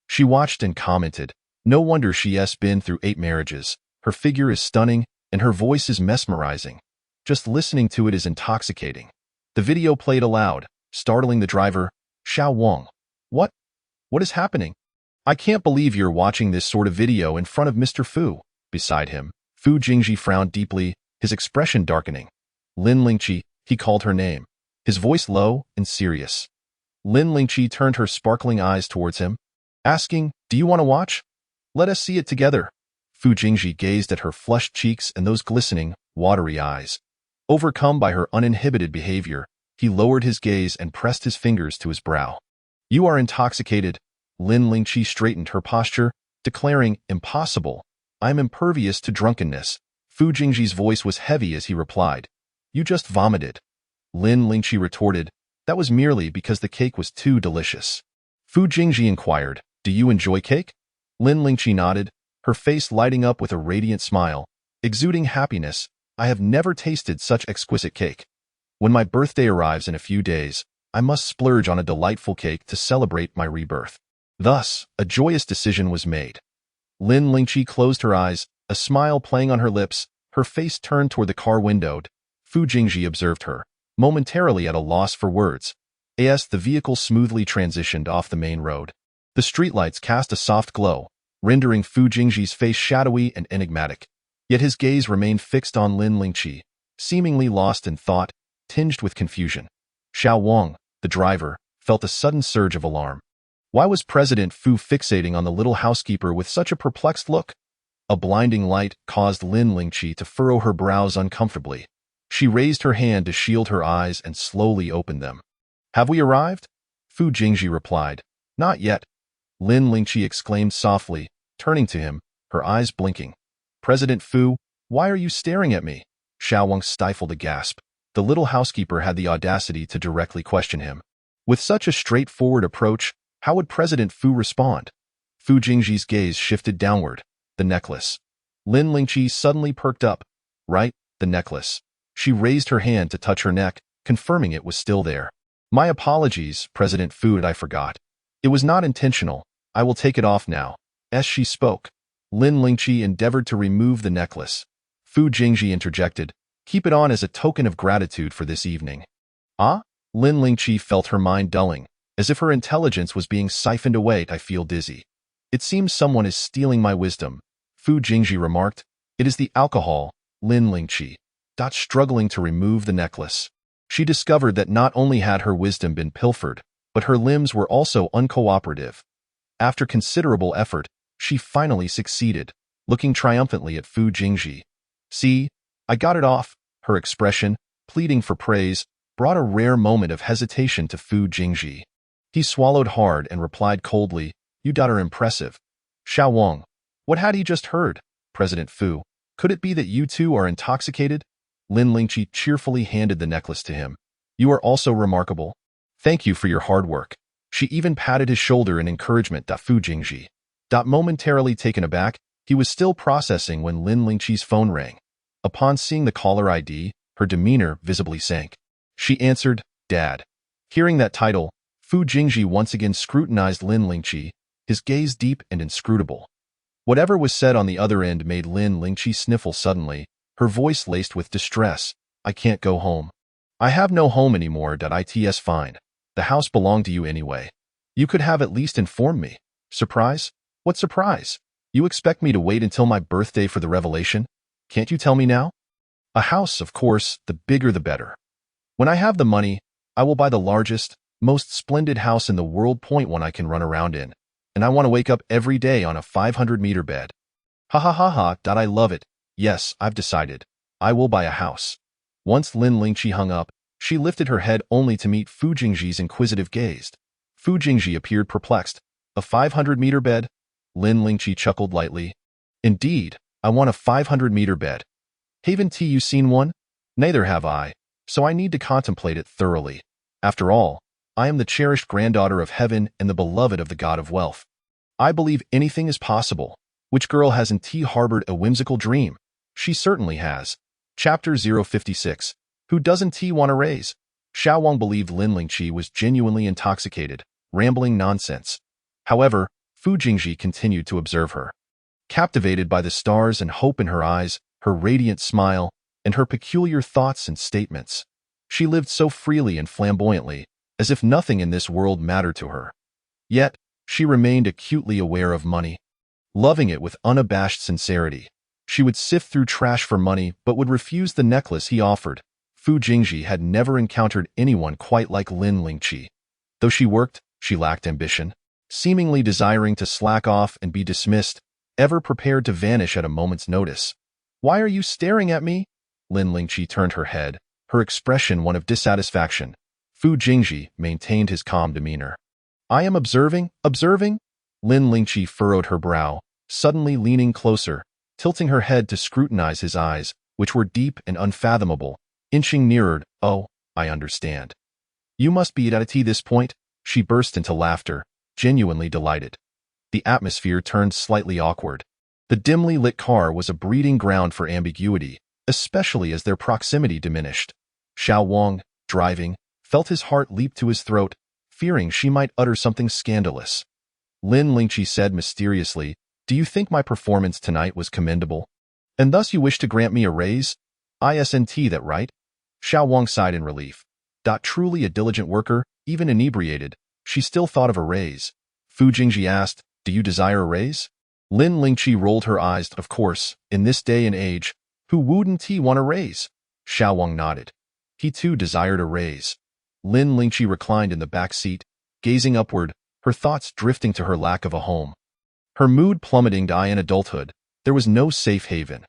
She watched and commented, no wonder she's been through 8 marriages. Her figure is stunning, and her voice is mesmerizing. Just listening to it is intoxicating. The video played aloud, startling the driver. Xiao Wang. What? What is happening? I can't believe you're watching this sort of video in front of Mr. Fu. Beside him, Fu Jingji frowned deeply, his expression darkening. Lin Lingqi, he called her name, his voice low and serious. Lin Lingqi turned her sparkling eyes towards him, asking, do you want to watch? Let us see it together. Fu Jingji gazed at her flushed cheeks and those glistening, watery eyes. Overcome by her uninhibited behavior, he lowered his gaze and pressed his fingers to his brow. You are intoxicated. Lin Lingqi straightened her posture, declaring, impossible. I am impervious to drunkenness. Fu Jingji's voice was heavy as he replied. You just vomited. Lin Lingqi retorted, that was merely because the cake was too delicious. Fu Jingji inquired, do you enjoy cake? Lin Lingqi nodded, her face lighting up with a radiant smile, exuding happiness. I have never tasted such exquisite cake. When my birthday arrives in a few days, I must splurge on a delightful cake to celebrate my rebirth. Thus, a joyous decision was made. Lin Lingqi closed her eyes, a smile playing on her lips, her face turned toward the car window. Fu Jingji observed her, momentarily at a loss for words. As the vehicle smoothly transitioned off the main road, the streetlights cast a soft glow, rendering Fu Jingji's face shadowy and enigmatic. Yet his gaze remained fixed on Lin Lingqi, seemingly lost in thought, tinged with confusion. Xiao Wang, the driver, felt a sudden surge of alarm. Why was President Fu fixating on the little housekeeper with such a perplexed look? A blinding light caused Lin Lingqi to furrow her brows uncomfortably. She raised her hand to shield her eyes and slowly opened them. Have we arrived? Fu Jingji replied. Not yet. Lin Lingqi exclaimed softly, turning to him, her eyes blinking. President Fu, why are you staring at me? Xiao Wang stifled a gasp. The little housekeeper had the audacity to directly question him. With such a straightforward approach, how would President Fu respond? Fu Jingji's gaze shifted downward. The necklace. Lin Lingqi suddenly perked up. Right, the necklace. She raised her hand to touch her neck, confirming it was still there. My apologies, President Fu, I forgot. It was not intentional. I will take it off now. As she spoke, Lin Lingqi endeavored to remove the necklace. Fu Jingji interjected, keep it on as a token of gratitude for this evening. Ah? Lin Lingqi felt her mind dulling, as if her intelligence was being siphoned away. I feel dizzy. It seems someone is stealing my wisdom, Fu Jingji remarked, It is the alcohol, Lin Lingqi. Struggling to remove the necklace. She discovered that not only had her wisdom been pilfered, but her limbs were also uncooperative. After considerable effort, she finally succeeded, looking triumphantly at Fu Jingji. See, I got it off. Her expression, pleading for praise, brought a rare moment of hesitation to Fu Jingji. He swallowed hard and replied coldly, You are impressive. Xiao Wang. What had he just heard? President Fu. Could it be that you two are intoxicated? Lin Lingqi cheerfully handed the necklace to him. You are also remarkable. Thank you for your hard work. She even patted his shoulder in encouragement. Fu Jingji. Momentarily taken aback, he was still processing when Lin Lingqi's phone rang. Upon seeing the caller ID, her demeanor visibly sank. She answered, Dad. Hearing that title, Fu Jingji once again scrutinized Lin Lingqi, his gaze deep and inscrutable. Whatever was said on the other end made Lin Lingqi sniffle suddenly, her voice laced with distress. I can't go home. I have no home anymore. It's fine. The house belonged to you anyway. You could have at least informed me. Surprise? What surprise? You expect me to wait until my birthday for the revelation? Can't you tell me now? A house, of course, the bigger the better. When I have the money, I will buy the largest, most splendid house in the world. One I can run around in. And I want to wake up every day on a 500-meter bed. Ha ha ha ha. I love it. Yes, I've decided. I will buy a house. Once Lin Lingqi hung up, she lifted her head only to meet Fu Jingji's inquisitive gaze. Fu Jingji appeared perplexed. A 500-meter bed? Lin Lingqi chuckled lightly. Indeed, I want a 500-meter bed. Haven't you seen one? Neither have I, so I need to contemplate it thoroughly. After all, I am the cherished granddaughter of heaven and the beloved of the god of wealth. I believe anything is possible. Which girl hasn't harbored a whimsical dream? She certainly has. Chapter 056. Who doesn't want a raise? Xiao Wang believed Lin Lingqi was genuinely intoxicated, rambling nonsense. However, Fu Jingji continued to observe her. Captivated by the stars and hope in her eyes, her radiant smile, and her peculiar thoughts and statements. She lived so freely and flamboyantly, as if nothing in this world mattered to her. Yet, she remained acutely aware of money. Loving it with unabashed sincerity, she would sift through trash for money but would refuse the necklace he offered. Fu Jingji had never encountered anyone quite like Lin Lingqi. Though she worked, she lacked ambition, seemingly desiring to slack off and be dismissed, ever prepared to vanish at a moment's notice. Why are you staring at me? Lin Lingqi turned her head, her expression one of dissatisfaction. Fu Jingji maintained his calm demeanor. I am observing. Lin Lingqi furrowed her brow, suddenly leaning closer, tilting her head to scrutinize his eyes, which were deep and unfathomable, inching nearer. Oh, I understand. You must be at this point. She burst into laughter, genuinely delighted. The atmosphere turned slightly awkward. The dimly lit car was a breeding ground for ambiguity, especially as their proximity diminished. Xiao Wang, driving, felt his heart leap to his throat, fearing she might utter something scandalous. Lin Lingqi said mysteriously, Do you think my performance tonight was commendable? And thus you wish to grant me a raise? Isn't that right? Xiao Wang sighed in relief. Truly a diligent worker, even inebriated, she still thought of a raise. Fu Jingji asked, Do you desire a raise? Lin Lingqi rolled her eyes. Of course, in this day and age, who wouldn't want a raise? Xiao Wang nodded. He too desired a raise. Lin Lingqi reclined in the back seat, gazing upward, her thoughts drifting to her lack of a home. Her mood plummeting in adulthood, there was no safe haven.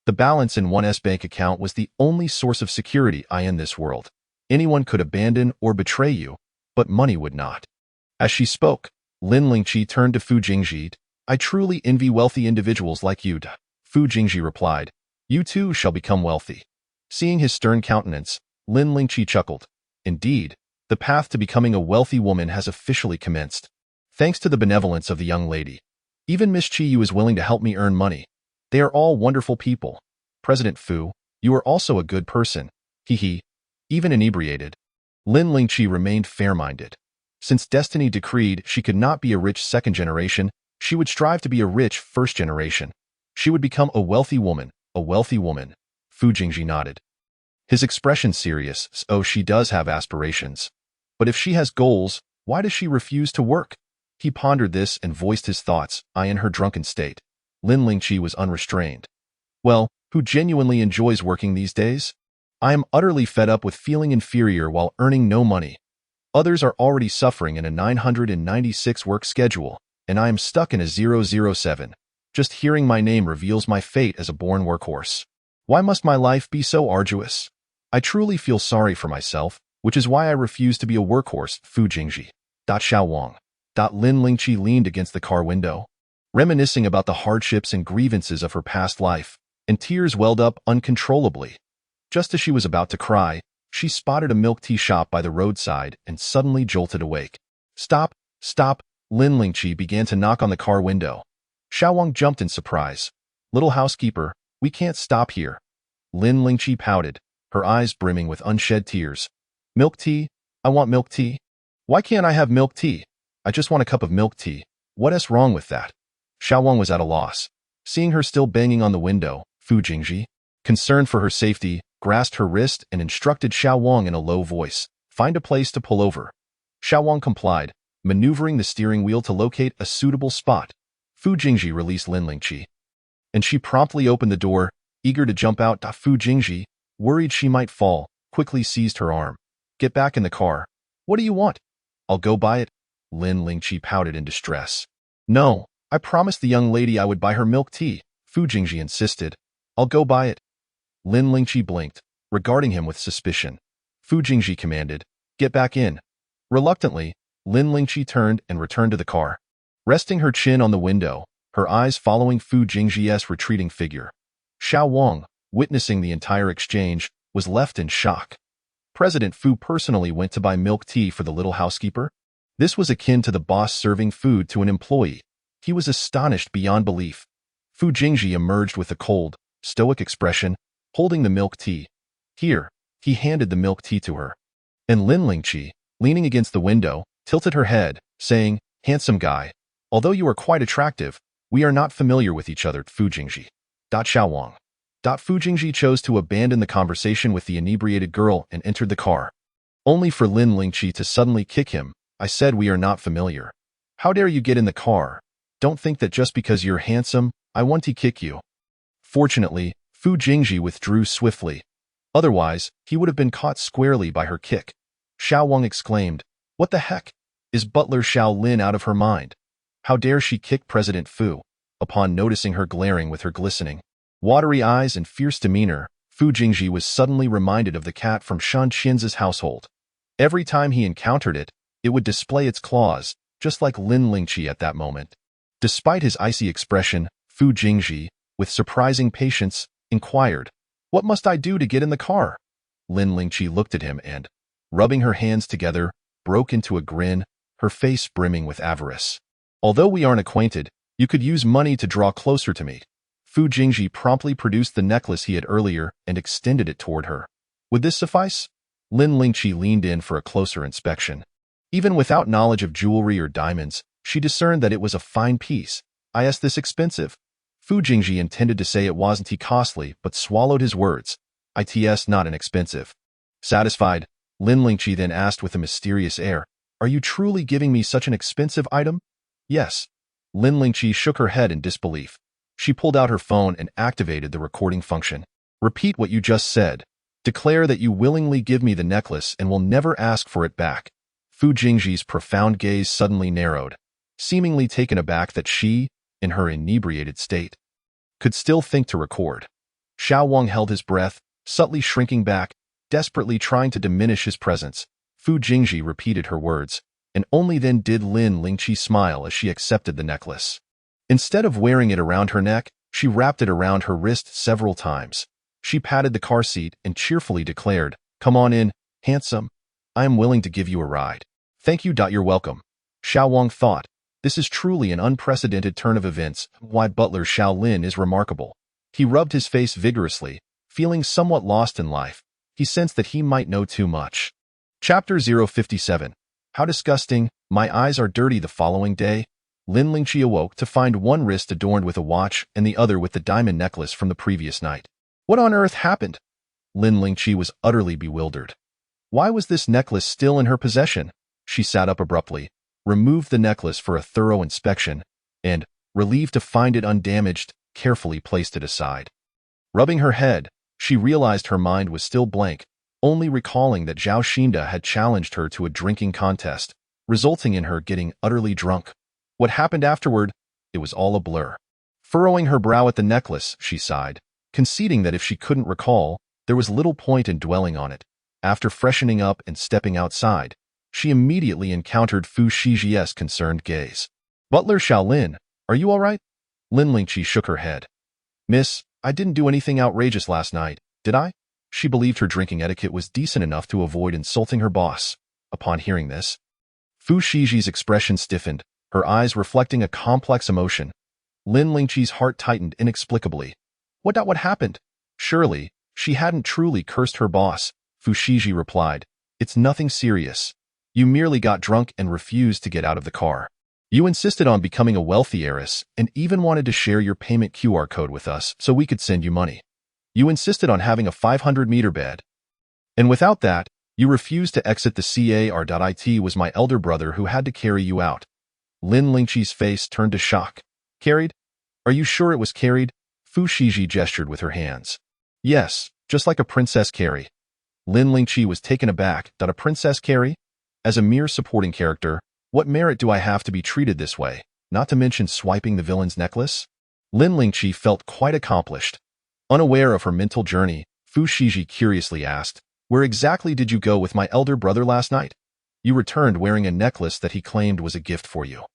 The balance in one's bank account was the only source of security in this world. Anyone could abandon or betray you, but money would not. As she spoke, Lin Lingqi turned to Fu Jingji. I truly envy wealthy individuals like you. Fu Jingji replied, You too shall become wealthy. Seeing his stern countenance, Lin Lingqi chuckled. Indeed, the path to becoming a wealthy woman has officially commenced. Thanks to the benevolence of the young lady. Even Miss Qiyu is willing to help me earn money. They are all wonderful people. President Fu, you are also a good person. He. Even inebriated. Lin Lingqi remained fair-minded. Since destiny decreed she could not be a rich second generation, she would strive to be a rich first generation. She would become a wealthy woman. Fu Jingji nodded. His expression serious. Oh, she does have aspirations. But if she has goals, why does she refuse to work? He pondered this and voiced his thoughts, in her drunken state. Lin Lingqi was unrestrained. Well, who genuinely enjoys working these days? I am utterly fed up with feeling inferior while earning no money. Others are already suffering in a 996 work schedule, and I am stuck in a 007. Just hearing my name reveals my fate as a born workhorse. Why must my life be so arduous? I truly feel sorry for myself, which is why I refuse to be a workhorse. Fu Jingji. Xiao Wang. Lin Lingqi leaned against the car window, reminiscing about the hardships and grievances of her past life, and tears welled up uncontrollably. Just as she was about to cry, she spotted a milk tea shop by the roadside and suddenly jolted awake. Stop, stop, Lin Lingqi began to knock on the car window. Xiao Wang jumped in surprise. Little housekeeper, we can't stop here. Lin Lingqi pouted, her eyes brimming with unshed tears. Milk tea? I want milk tea. Why can't I have milk tea? I just want a cup of milk tea. What's wrong with that? Xiao Wang was at a loss. Seeing her still banging on the window, Fu Jingji, concerned for her safety, grasped her wrist and instructed Xiao Wang in a low voice, find a place to pull over. Xiao Wang complied, maneuvering the steering wheel to locate a suitable spot. Fu Jingji released Lin Lingqi, and she promptly opened the door, eager to jump out. Fu Jingji, worried she might fall, quickly seized her arm. Get back in the car. What do you want? I'll go buy it. Lin Lingqi pouted in distress. No, I promised the young lady I would buy her milk tea, Fu Jingji insisted. I'll go buy it. Lin Lingqi blinked, regarding him with suspicion. Fu Jingji commanded, get back in. Reluctantly, Lin Lingqi turned and returned to the car, resting her chin on the window, her eyes following Fu Jingji's retreating figure. Xiao Wang, witnessing the entire exchange, was left in shock. President Fu personally went to buy milk tea for the little housekeeper? This was akin to the boss serving food to an employee. He was astonished beyond belief. Fu Jingji emerged with a cold, stoic expression, holding the milk tea. Here, he handed the milk tea to her. And Lin Lingqi, leaning against the window, tilted her head, saying, handsome guy, although you are quite attractive, we are not familiar with each other. Fu Jingji. Xiao Wang. Fu Jingji chose to abandon the conversation with the inebriated girl and entered the car, only for Lin Lingqi to suddenly kick him. I said we are not familiar. How dare you get in the car? Don't think that just because you're handsome, I want to kick you. Fortunately, Fu Jingji withdrew swiftly. Otherwise, he would have been caught squarely by her kick. Xiao Wang exclaimed, what the heck? Is Butler Xiao Lin out of her mind? How dare she kick President Fu? Upon noticing her glaring with her glistening, watery eyes and fierce demeanor, Fu Jingji was suddenly reminded of the cat from Shan Qian's household. Every time he encountered it, it would display its claws, just like Lin Lingqi at that moment. Despite his icy expression, Fu Jingji, with surprising patience, inquired, what must I do to get in the car? Lin Lingqi looked at him and, rubbing her hands together, broke into a grin, her face brimming with avarice. Although we aren't acquainted, you could use money to draw closer to me. Fu Jingji promptly produced the necklace he had earlier and extended it toward her. Would this suffice? Lin Lingqi leaned in for a closer inspection. Even without knowledge of jewelry or diamonds, she discerned that it was a fine piece. Is this expensive? Fu Jingji intended to say it wasn't costly, but swallowed his words. It's not inexpensive. Satisfied, Lin Lingqi then asked with a mysterious air, are you truly giving me such an expensive item? Yes. Lin Lingqi shook her head in disbelief. She pulled out her phone and activated the recording function. Repeat what you just said. Declare that you willingly give me the necklace and will never ask for it back. Fu Jingji's profound gaze suddenly narrowed, seemingly taken aback that she, in her inebriated state, could still think to record. Xiao Wang held his breath, subtly shrinking back, desperately trying to diminish his presence. Fu Jingji repeated her words, and only then did Lin Lingqi smile as she accepted the necklace. Instead of wearing it around her neck, she wrapped it around her wrist several times. She patted the car seat and cheerfully declared, come on in, handsome. I am willing to give you a ride. Thank you. You're welcome. Xiao Wang thought, this is truly an unprecedented turn of events. Why Butler Xiao Lin is remarkable. He rubbed his face vigorously, feeling somewhat lost in life. He sensed that he might know too much. Chapter 057. How disgusting. My eyes are dirty. The following day, Lin Lingqi awoke to find one wrist adorned with a watch and the other with the diamond necklace from the previous night. What on earth happened? Lin Lingqi was utterly bewildered. Why was this necklace still in her possession? She sat up abruptly, removed the necklace for a thorough inspection, and, relieved to find it undamaged, carefully placed it aside. Rubbing her head, she realized her mind was still blank, only recalling that Zhao Xinda had challenged her to a drinking contest, resulting in her getting utterly drunk. What happened afterward? It was all a blur. Furrowing her brow at the necklace, she sighed, conceding that if she couldn't recall, there was little point in dwelling on it. After freshening up and stepping outside, she immediately encountered Fu Shiji's concerned gaze. "Butler Shaolin, are you all right?" Lin Lingqi shook her head. "Miss, I didn't do anything outrageous last night, did I?" She believed her drinking etiquette was decent enough to avoid insulting her boss. Upon hearing this, Fu Shiji's expression stiffened, her eyes reflecting a complex emotion. Lin Lingqi's heart tightened inexplicably. What happened? Surely, she hadn't truly cursed her boss. Fu Shiji replied, "It's nothing serious. You merely got drunk and refused to get out of the car. You insisted on becoming a wealthy heiress and even wanted to share your payment QR code with us so we could send you money. You insisted on having a 500-meter bed. And without that, you refused to exit the car. It was my elder brother who had to carry you out." Lin Lingqi's face turned to shock. "Carried? Are you sure it was carried?" Fu Shiji gestured with her hands. "Yes, just like a princess carry." Lin Lingqi was taken aback. "A princess carry? As a mere supporting character, what merit do I have to be treated this way, not to mention swiping the villain's necklace?" Lin Lingqi felt quite accomplished. Unaware of her mental journey, Fu Shiji curiously asked, "Where exactly did you go with my elder brother last night?" "You returned wearing a necklace that he claimed was a gift for you."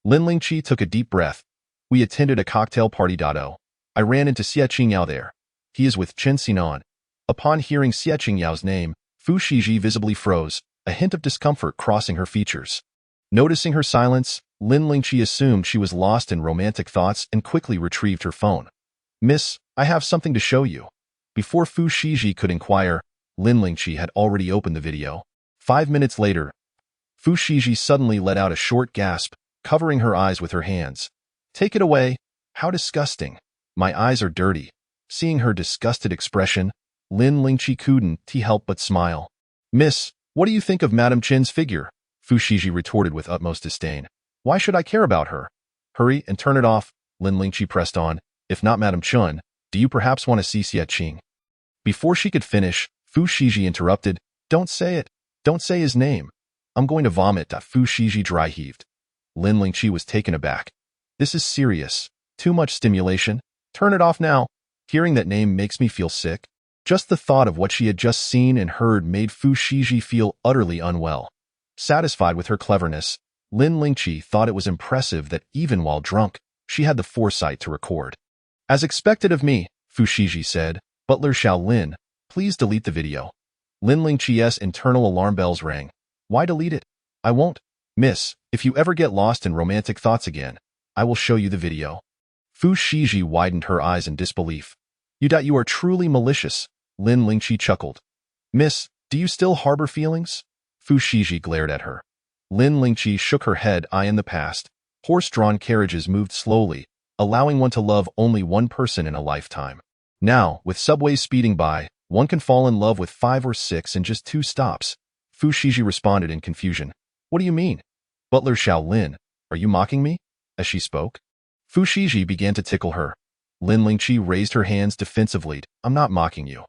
Lin Lingqi took a deep breath. "We attended a cocktail party. I ran into Xie Qingyao there. He is with Chen Xinan." Upon hearing Xie Qingyao's name, Fu Shiji visibly froze, a hint of discomfort crossing her features. Noticing her silence, Lin Lingqi assumed she was lost in romantic thoughts and quickly retrieved her phone. "Miss, I have something to show you." Before Fu Shiji could inquire, Lin Lingqi had already opened the video. 5 minutes later, Fu Shiji suddenly let out a short gasp, covering her eyes with her hands. "Take it away. How disgusting. My eyes are dirty." Seeing her disgusted expression, Lin Lingqi couldn't help but smile. "Miss, what do you think of Madame Chen's figure?" Fu Shiji retorted with utmost disdain. "Why should I care about her?" "Hurry and turn it off," Lin Lingqi pressed on. "If not Madame Chen, do you perhaps want to see Xie Qing?" Before she could finish, Fu Shiji interrupted. "Don't say it. Don't say his name. I'm going to vomit." Fu Shiji dry heaved. Lin Lingqi was taken aback. "This is serious. Too much stimulation. Turn it off now. Hearing that name makes me feel sick." Just the thought of what she had just seen and heard made Fu Shiji feel utterly unwell. Satisfied with her cleverness, Lin Lingqi thought it was impressive that even while drunk, she had the foresight to record. "As expected of me," Fu Shiji said, "Butler Shaolin, please delete the video." Lin Lingqi's internal alarm bells rang. "Why delete it?" "I won't. Miss, if you ever get lost in romantic thoughts again, I will show you the video." Fu Shiji widened her eyes in disbelief. You are truly malicious," Lin Lingqi chuckled. "Miss, do you still harbor feelings?" Fu Shiji glared at her. Lin Lingqi shook her head. In the past, horse-drawn carriages moved slowly, allowing one to love only one person in a lifetime. Now, with subways speeding by, one can fall in love with 5 or 6 in just 2 stops. Fu Shiji responded in confusion. "What do you mean? Butler Shaolin, are you mocking me?" As she spoke, Fu Shiji began to tickle her. Lin Lingqi raised her hands defensively. "I'm not mocking you.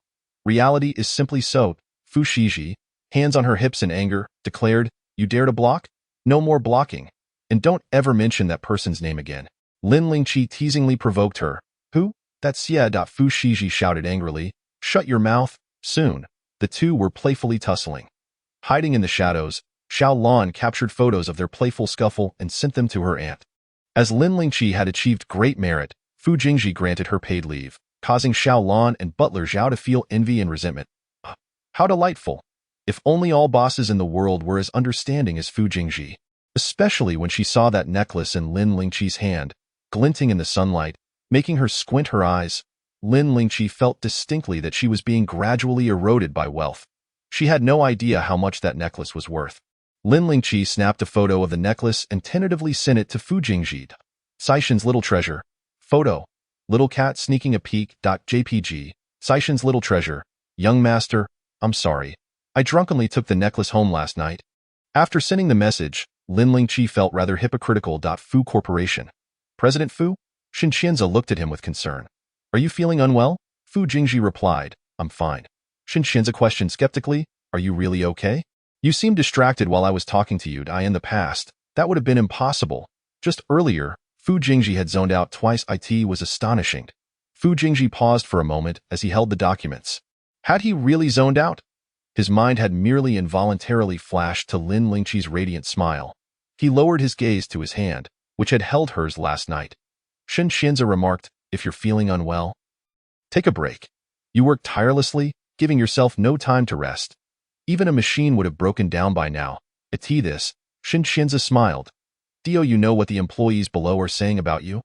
Reality is simply so." Fu Shiji, hands on her hips in anger, declared, "You dare to block? No more blocking. And don't ever mention that person's name again." Lin Lingqi teasingly provoked her. "Who? That's Xie." Fu Shiji shouted angrily. "Shut your mouth." Soon, the two were playfully tussling. Hiding in the shadows, Xiao Lan captured photos of their playful scuffle and sent them to her aunt. As Lin Lingqi had achieved great merit, Fu Jingji granted her paid leave, causing Xiao Lan and Butler Zhao to feel envy and resentment. How delightful! If only all bosses in the world were as understanding as Fu Jingji, especially when she saw that necklace in Lin Lingqi's hand, glinting in the sunlight, making her squint her eyes. Lin Lingqi felt distinctly that she was being gradually eroded by wealth. She had no idea how much that necklace was worth. Lin Lingqi snapped a photo of the necklace and tentatively sent it to Fu Jingji. Saishan's little treasure. Photo. Little cat sneaking a peek. JPG. Saishan's little treasure. Young master, I'm sorry. I drunkenly took the necklace home last night. After sending the message, Lin Lingqi felt rather hypocritical. Fu Corporation. President Fu? Shin Qianze looked at him with concern. Are you feeling unwell? Fu Jingji replied, I'm fine. Shin Xianze questioned skeptically, are you really okay? You seemed distracted while I was talking to you. In the past, that would have been impossible. Just earlier, Fu Jingji had zoned out twice. It was astonishing. Fu Jingji paused for a moment as he held the documents. Had he really zoned out? His mind had merely involuntarily flashed to Lin Lingqi's radiant smile. He lowered his gaze to his hand, which had held hers last night. Shin Xianze remarked, if you're feeling unwell, take a break. You work tirelessly, giving yourself no time to rest. Even a machine would have broken down by now. This, Shin Xianze smiled. Do you know what the employees below are saying about you?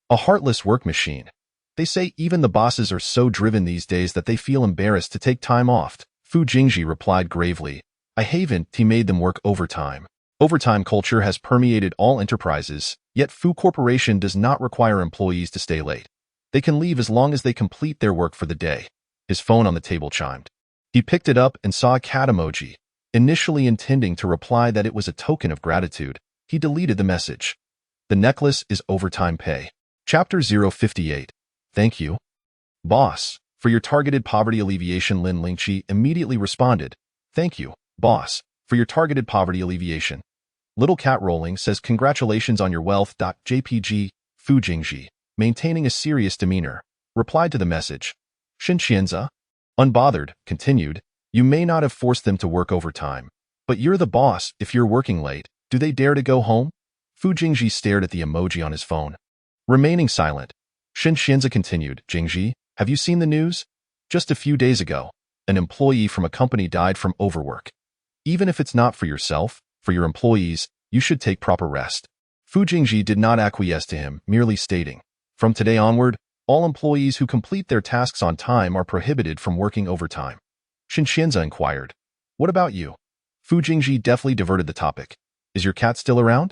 A heartless work machine. They say even the bosses are so driven these days that they feel embarrassed to take time off. Fu Jingji replied gravely, I haven't made them work overtime. Overtime culture has permeated all enterprises, yet Fu Corporation does not require employees to stay late. They can leave as long as they complete their work for the day. His phone on the table chimed. He picked it up and saw a cat emoji. Initially intending to reply that it was a token of gratitude, he deleted the message. The necklace is overtime pay. Chapter 058. Thank you, boss, for your targeted poverty alleviation. Lin Lingqi immediately responded. Thank you, boss, for your targeted poverty alleviation. Little Cat Rolling says congratulations on your wealth. JPG, Fu Jingji, maintaining a serious demeanor, replied to the message. Shin Xianze, unbothered, continued, you may not have forced them to work overtime, but you're the boss. If you're working late, do they dare to go home? Fu Jingji stared at the emoji on his phone. Remaining silent, Shin Xianze continued, Jingji, have you seen the news? Just a few days ago, an employee from a company died from overwork. Even if it's not for yourself, for your employees, you should take proper rest. Fu Jingji did not acquiesce to him, merely stating, from today onward, all employees who complete their tasks on time are prohibited from working overtime. Shin Xianze inquired, what about you? Fu Jingji deftly diverted the topic. Is your cat still around?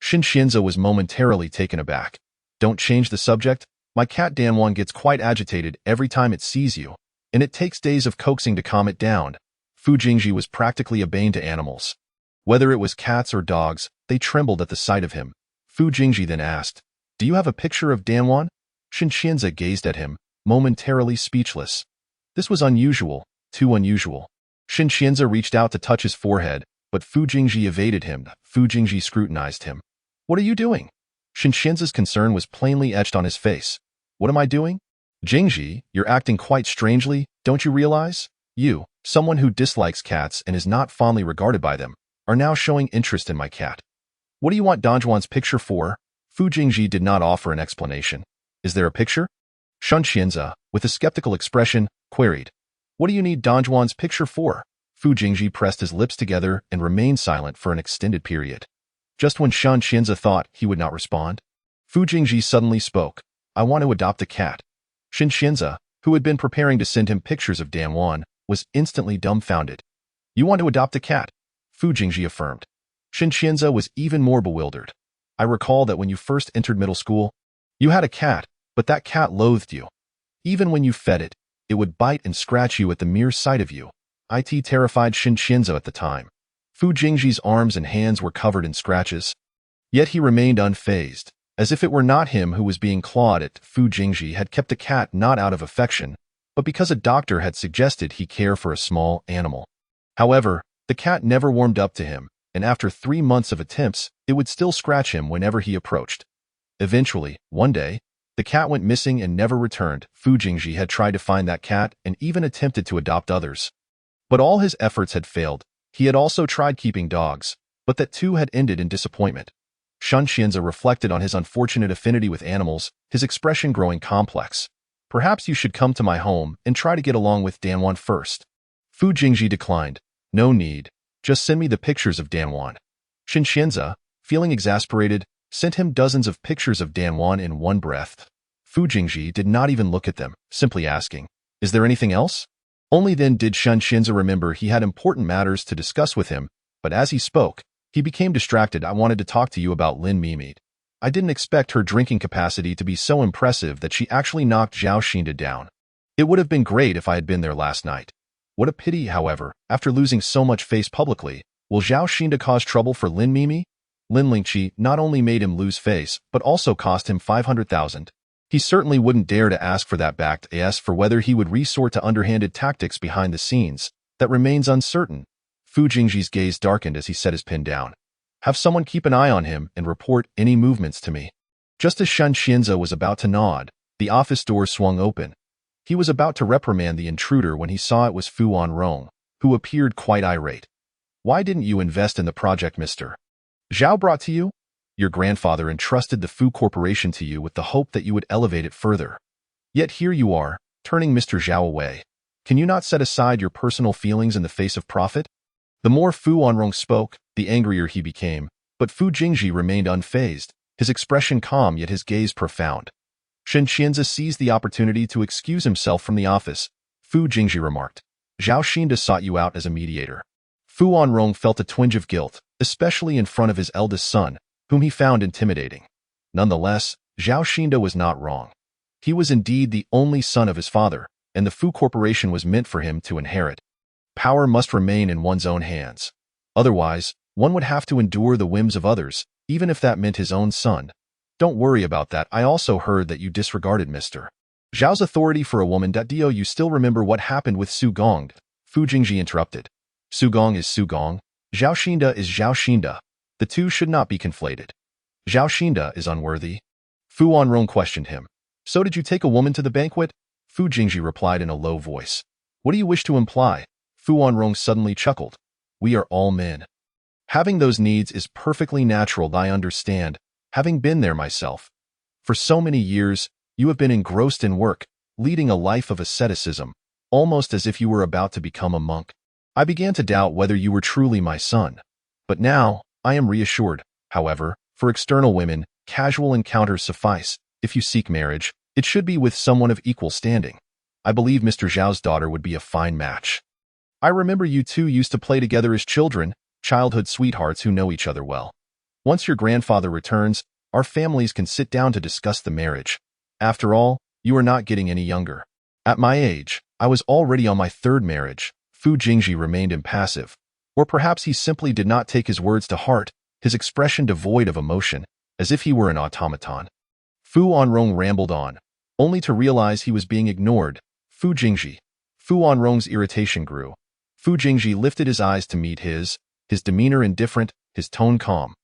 Shin Xianze was momentarily taken aback. Don't change the subject. My cat Danwan gets quite agitated every time it sees you, and it takes days of coaxing to calm it down. Fu Jingji was practically a bane to animals. Whether it was cats or dogs, they trembled at the sight of him. Fu Jingji then asked, do you have a picture of Danwan? Shin Xianze gazed at him, momentarily speechless. This was unusual, too unusual. Shin Xianze reached out to touch his forehead, but Fu Jingji evaded him. Fu Jingji scrutinized him. What are you doing? Shin Xianze's concern was plainly etched on his face. What am I doing? Jingji, you're acting quite strangely, don't you realize? You, someone who dislikes cats and is not fondly regarded by them, are now showing interest in my cat. What do you want Danjuan's picture for? Fu Jingji did not offer an explanation. Is there a picture? Shin Xianze, with a skeptical expression, queried. What do you need Danjuan's picture for? Fu Jingji pressed his lips together and remained silent for an extended period. Just when Shin Xianze thought he would not respond, Fu Jingji suddenly spoke. I want to adopt a cat. Shin Xianze, who had been preparing to send him pictures of Danwan, was instantly dumbfounded. You want to adopt a cat? Fu Jingji affirmed. Shin Xianze was even more bewildered. I recall that when you first entered middle school, you had a cat, but that cat loathed you. Even when you fed it, it would bite and scratch you at the mere sight of you. It terrified Shin Xianze at the time. Fu Jingji's arms and hands were covered in scratches. Yet he remained unfazed, as if it were not him who was being clawed at. Fu Jingji had kept the cat not out of affection, but because a doctor had suggested he care for a small animal. However, the cat never warmed up to him, and after 3 months of attempts, it would still scratch him whenever he approached. Eventually, one day, the cat went missing and never returned. Fu Jingji had tried to find that cat and even attempted to adopt others. But all his efforts had failed. He had also tried keeping dogs, but that too had ended in disappointment. Shin Xianze reflected on his unfortunate affinity with animals, his expression growing complex. Perhaps you should come to my home and try to get along with Danwan first. Fu Jingji declined. No need. Just send me the pictures of Danwan. Shin Xianze, feeling exasperated, sent him dozens of pictures of Danwan in one breath. Fu Jingji did not even look at them, simply asking, is there anything else? Only then did Shin Xianze remember he had important matters to discuss with him, but as he spoke, he became distracted. I wanted to talk to you about Lin Mimi. I didn't expect her drinking capacity to be so impressive that she actually knocked Zhao Xinde down. It would have been great if I had been there last night. What a pity, however, after losing so much face publicly, will Zhao Xinde cause trouble for Lin Mimi? Lin Lingqi not only made him lose face, but also cost him 500,000. He certainly wouldn't dare to ask for that back to AS for whether he would resort to underhanded tactics behind the scenes. That remains uncertain. Fu Jingji's gaze darkened as he set his pen down. Have someone keep an eye on him and report any movements to me. Just as Shen Xianze was about to nod, the office door swung open. He was about to reprimand the intruder when he saw it was Fu Wanrong, who appeared quite irate. Why didn't you invest in the project, Mr. Zhao brought to you? Your grandfather entrusted the Fu Corporation to you with the hope that you would elevate it further. Yet here you are, turning Mr. Zhao away. Can you not set aside your personal feelings in the face of profit? The more Fu Wanrong spoke, the angrier he became, but Fu Jingji remained unfazed, his expression calm yet his gaze profound. Shen Xianze seized the opportunity to excuse himself from the office. Fu Jingji remarked, Zhao Xinda sought you out as a mediator. Fu Wanrong felt a twinge of guilt, especially in front of his eldest son, whom he found intimidating. Nonetheless, Zhao Xinda was not wrong. He was indeed the only son of his father, and the Fu Corporation was meant for him to inherit. Power must remain in one's own hands. Otherwise, one would have to endure the whims of others, even if that meant his own son. Don't worry about that. I also heard that you disregarded Mr. Zhao's authority for a woman. Do you still remember what happened with Su Gong? Fu Jingji interrupted. Su Gong is Su Gong. Zhao Xinda is Zhao Xinda. The two should not be conflated. Zhao Xinda is unworthy. Fu Wanrong questioned him. So did you take a woman to the banquet? Fu Jingji replied in a low voice. What do you wish to imply? Fu Wanrong suddenly chuckled. We are all men. Having those needs is perfectly natural. I understand, having been there myself. For so many years, you have been engrossed in work, leading a life of asceticism, almost as if you were about to become a monk. I began to doubt whether you were truly my son. But now, I am reassured. However, for external women, casual encounters suffice. If you seek marriage, it should be with someone of equal standing. I believe Mr. Zhao's daughter would be a fine match. I remember you two used to play together as children, childhood sweethearts who know each other well. Once your grandfather returns, our families can sit down to discuss the marriage. After all, you are not getting any younger. At my age, I was already on my third marriage. Fu Jingji remained impassive. Or perhaps he simply did not take his words to heart, his expression devoid of emotion, as if he were an automaton. Fu Wanrong rambled on, only to realize he was being ignored. Fu Jingji. Fu Wanrong's irritation grew. Fu Jingji lifted his eyes to meet his demeanor indifferent, his tone calm.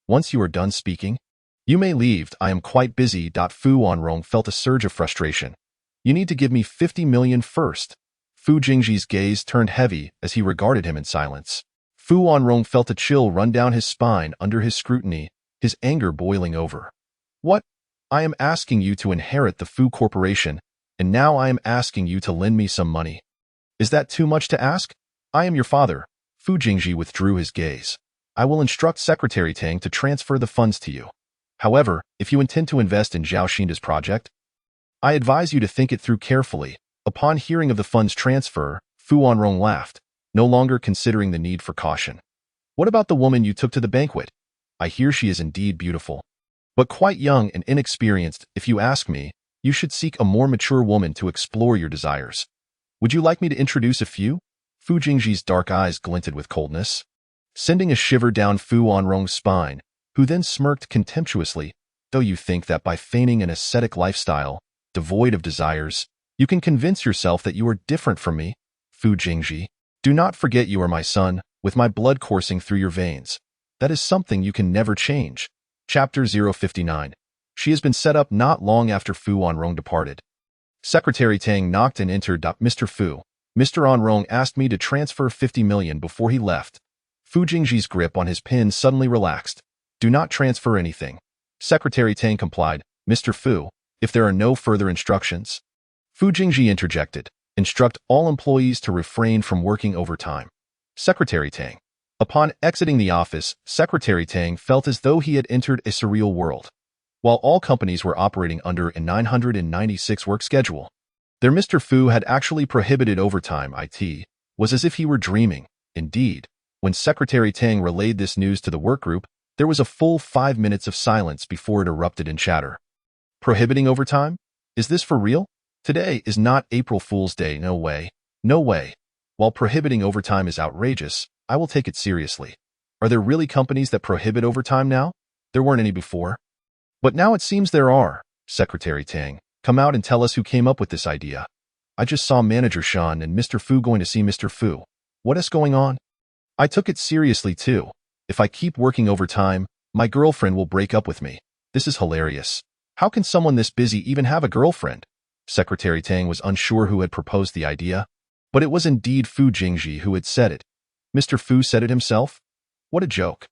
Once you are done speaking, you may leave. I am quite busy. Fu Wanrong felt a surge of frustration. You need to give me 50 million first. Fu Jingji's gaze turned heavy as he regarded him in silence. Fu Wanrong felt a chill run down his spine under his scrutiny, his anger boiling over. What? I am asking you to inherit the Fu Corporation, and now I am asking you to lend me some money. Is that too much to ask? I am your father. Fu Jingji withdrew his gaze. I will instruct Secretary Tang to transfer the funds to you. However, if you intend to invest in Zhao Xinda's project, I advise you to think it through carefully. Upon hearing of the funds transfer, Fu Wanrong laughed, no longer considering the need for caution. What about the woman you took to the banquet? I hear she is indeed beautiful, but quite young and inexperienced. If you ask me, you should seek a more mature woman to explore your desires. Would you like me to introduce a few? Fu Jingji's dark eyes glinted with coldness, sending a shiver down Fu Wanrong's spine, who then smirked contemptuously. Though you think that by feigning an ascetic lifestyle, devoid of desires, you can convince yourself that you are different from me, Fu Jingji, do not forget you are my son, with my blood coursing through your veins. That is something you can never change. Chapter 059. She has been set up not long after Fu Wanrong departed. Secretary Tang knocked and entered. Mr. Fu, Mr. Wanrong asked me to transfer 50 million before he left. Fu Jingji's grip on his pen suddenly relaxed. Do not transfer anything. Secretary Tang complied. Mr. Fu, if there are no further instructions. Fu Jingji interjected. Instruct all employees to refrain from working overtime. Secretary Tang. Upon exiting the office, Secretary Tang felt as though he had entered a surreal world. While all companies were operating under a 996 work schedule, their Mr. Fu had actually prohibited overtime. It was as if he were dreaming. Indeed, when Secretary Tang relayed this news to the workgroup, there was a full 5 minutes of silence before it erupted in chatter. Prohibiting overtime? Is this for real? Today is not April Fool's Day. No way. No way. While prohibiting overtime is outrageous, I will take it seriously. Are there really companies that prohibit overtime now? There weren't any before. But now it seems there are. Secretary Tang, Come out and tell us who came up with this idea. I just saw Manager Sean and Mr. Fu going to see Mr. Fu. What is going on? I took it seriously too. If I keep working overtime, my girlfriend will break up with me. This is hilarious. How can someone this busy even have a girlfriend? Secretary Tang was unsure who had proposed the idea, but it was indeed Fu Jingji who had said it. Mr. Fu said it himself? What a joke.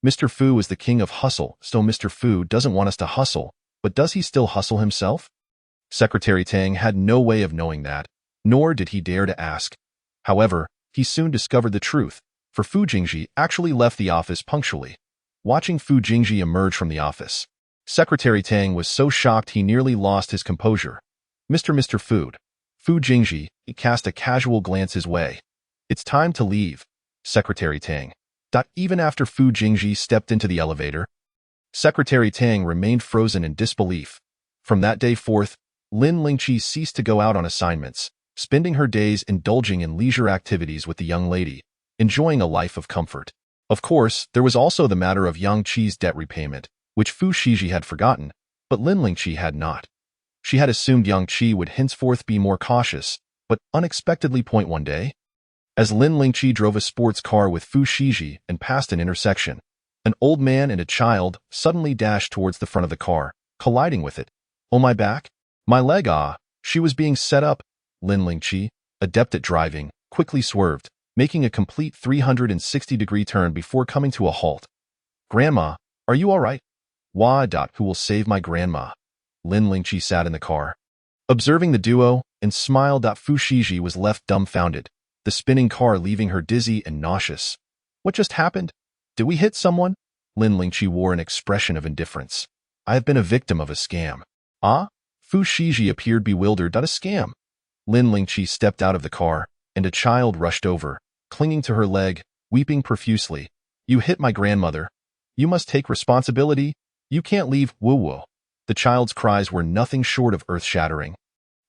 Mr. Fu is the king of hustle, so Mr. Fu doesn't want us to hustle, but does he still hustle himself? Secretary Tang had no way of knowing that, nor did he dare to ask. However, he soon discovered the truth, for Fu Jingji actually left the office punctually. Watching Fu Jingji emerge from the office, Secretary Tang was so shocked he nearly lost his composure. Mr. Fu Jingji, he cast a casual glance his way. It's time to leave, Secretary Tang. Even after Fu Jingji stepped into the elevator, Secretary Tang remained frozen in disbelief. From that day forth, Lin Lingqi ceased to go out on assignments, spending her days indulging in leisure activities with the young lady, enjoying a life of comfort. Of course, there was also the matter of Yang Qi's debt repayment, which Fu Shiji had forgotten, but Lin Lingqi had not. She had assumed Yang Qi would henceforth be more cautious, but unexpectedly point one day. As Lin Lingqi drove a sports car with Fu Shiji and passed an intersection, an old man and a child suddenly dashed towards the front of the car, colliding with it. Oh, my back? My leg, ah! She was being set up. Lin Lingqi, adept at driving, quickly swerved, making a complete 360-degree turn before coming to a halt. Grandma, are you all right? Wah. Who will save my grandma? Lin Lingqi sat in the car, observing the duo, and smiled. Fu Shiji was left dumbfounded, the spinning car leaving her dizzy and nauseous. What just happened? Did we hit someone? Lin Lingqi wore an expression of indifference. I have been a victim of a scam. Ah? Fu Shiji appeared bewildered. A scam? Lin Lingqi stepped out of the car, and a child rushed over, clinging to her leg, weeping profusely. You hit my grandmother. You must take responsibility. You can't leave, woo-woo. The child's cries were nothing short of earth-shattering.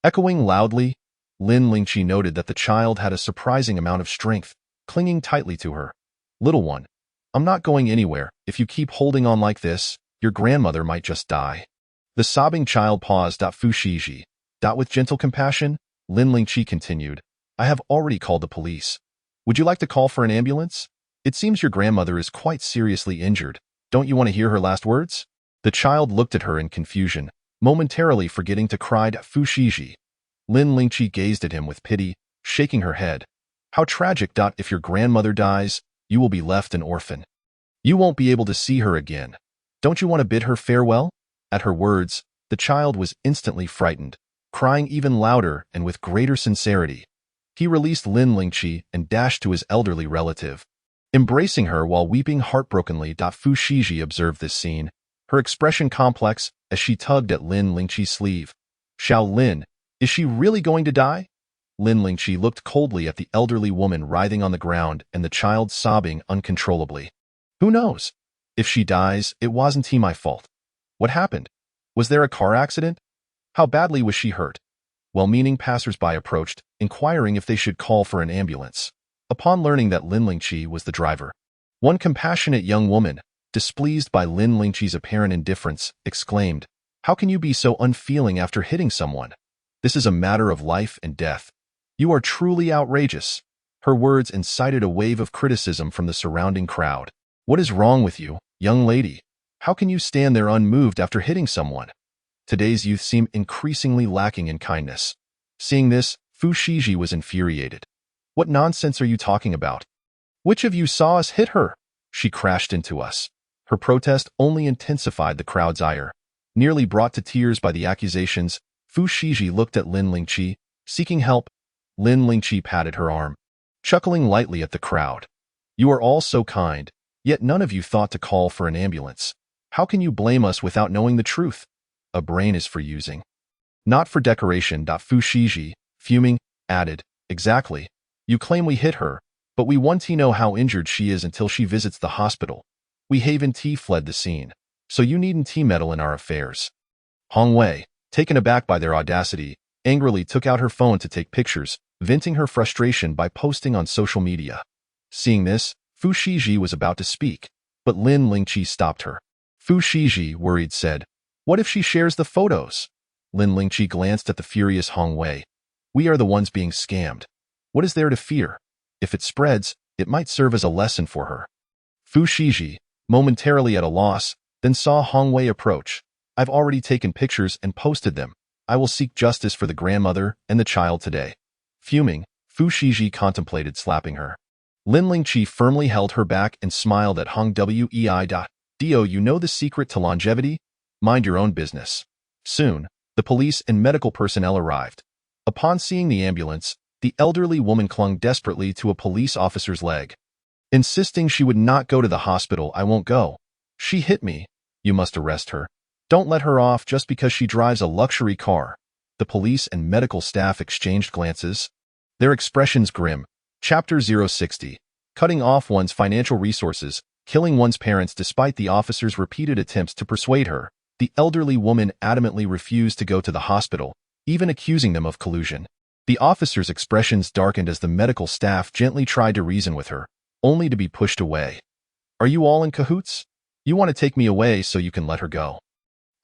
Echoing loudly, Lin Lingqi noted that the child had a surprising amount of strength, clinging tightly to her. Little one, I'm not going anywhere. If you keep holding on like this, your grandmother might just die. The sobbing child paused. Fu Shiji. With gentle compassion, Lin Lingqi continued, I have already called the police. Would you like to call for an ambulance? It seems your grandmother is quite seriously injured. Don't you want to hear her last words? The child looked at her in confusion, momentarily forgetting to cry. Fu Shiji. Lin Lingqi gazed at him with pity, shaking her head. How tragic. If your grandmother dies, you will be left an orphan. You won't be able to see her again. Don't you want to bid her farewell? At her words, the child was instantly frightened, crying even louder and with greater sincerity. He released Lin Lingqi and dashed to his elderly relative, embracing her while weeping heartbrokenly. Fu Shiji observed this scene, her expression complex as she tugged at Lin Lingqi's sleeve. Xiao Lin, is she really going to die? Lin Lingqi looked coldly at the elderly woman writhing on the ground and the child sobbing uncontrollably. Who knows? If she dies, it wasn't my fault. What happened? Was there a car accident? How badly was she hurt? Well-meaning passers-by approached, inquiring if they should call for an ambulance. Upon learning that Lin Lingqi was the driver, one compassionate young woman, displeased by Lin Lingqi's apparent indifference, exclaimed, How can you be so unfeeling after hitting someone? This is a matter of life and death. You are truly outrageous. Her words incited a wave of criticism from the surrounding crowd. What is wrong with you, young lady? How can you stand there unmoved after hitting someone? Today's youth seem increasingly lacking in kindness. Seeing this, Fu Shiji was infuriated. What nonsense are you talking about? Which of you saw us hit her? She crashed into us. Her protest only intensified the crowd's ire. Nearly brought to tears by the accusations, Fu Shiji looked at Lin Lingqi, seeking help. Lin Lingqi patted her arm, chuckling lightly at the crowd. You are all so kind, yet none of you thought to call for an ambulance. How can you blame us without knowing the truth? A brain is for using, not for decoration. Fu Shiji, fuming, added, Exactly. You claim we hit her, but we want to know how injured she is until she visits the hospital. We Haven T fled the scene, so you needn't meddle in our affairs. Hong Wei, taken aback by their audacity, angrily took out her phone to take pictures, venting her frustration by posting on social media. Seeing this, Fu Shiji was about to speak, but Lin Lingqi stopped her. Fu Shiji, worried, said, What if she shares the photos? Lin Lingqi glanced at the furious Hong Wei. We are the ones being scammed. What is there to fear? If it spreads, it might serve as a lesson for her. Fu Shiji, momentarily at a loss, then saw Hong Wei approach. I've already taken pictures and posted them. I will seek justice for the grandmother and the child today. Fuming, Fu Shiji contemplated slapping her. Lin Lingqi firmly held her back and smiled at Hong Wei. Dio, you know the secret to longevity? Mind your own business. Soon, the police and medical personnel arrived. Upon seeing the ambulance, the elderly woman clung desperately to a police officer's leg. Insisting she would not go to the hospital, I won't go. She hit me. You must arrest her. Don't let her off just because she drives a luxury car. The police and medical staff exchanged glances. Their expressions grim. Chapter 060. Cutting off one's financial resources, killing one's parents despite the officer's repeated attempts to persuade her. The elderly woman adamantly refused to go to the hospital, even accusing them of collusion. The officer's expressions darkened as the medical staff gently tried to reason with her, only to be pushed away. Are you all in cahoots? You want to take me away so you can let her go.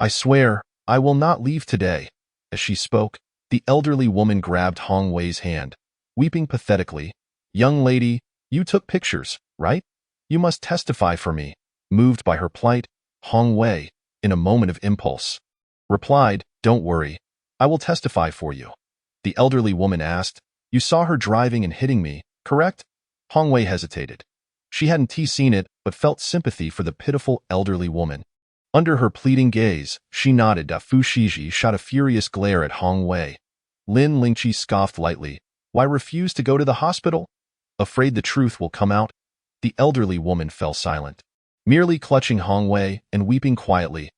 I swear, I will not leave today. As she spoke, the elderly woman grabbed Hong Wei's hand, weeping pathetically. Young lady, you took pictures, right? You must testify for me. Moved by her plight, Hong Wei, in a moment of impulse, replied, Don't worry, I will testify for you. The elderly woman asked, You saw her driving and hitting me, correct? Hong Wei hesitated. She hadn't seen it, but felt sympathy for the pitiful elderly woman. Under her pleading gaze, she nodded. Fu Shiji shot a furious glare at Hong Wei. Lin Lingqi scoffed lightly. Why refuse to go to the hospital? Afraid the truth will come out? The elderly woman fell silent, merely clutching Hong Wei and weeping quietly.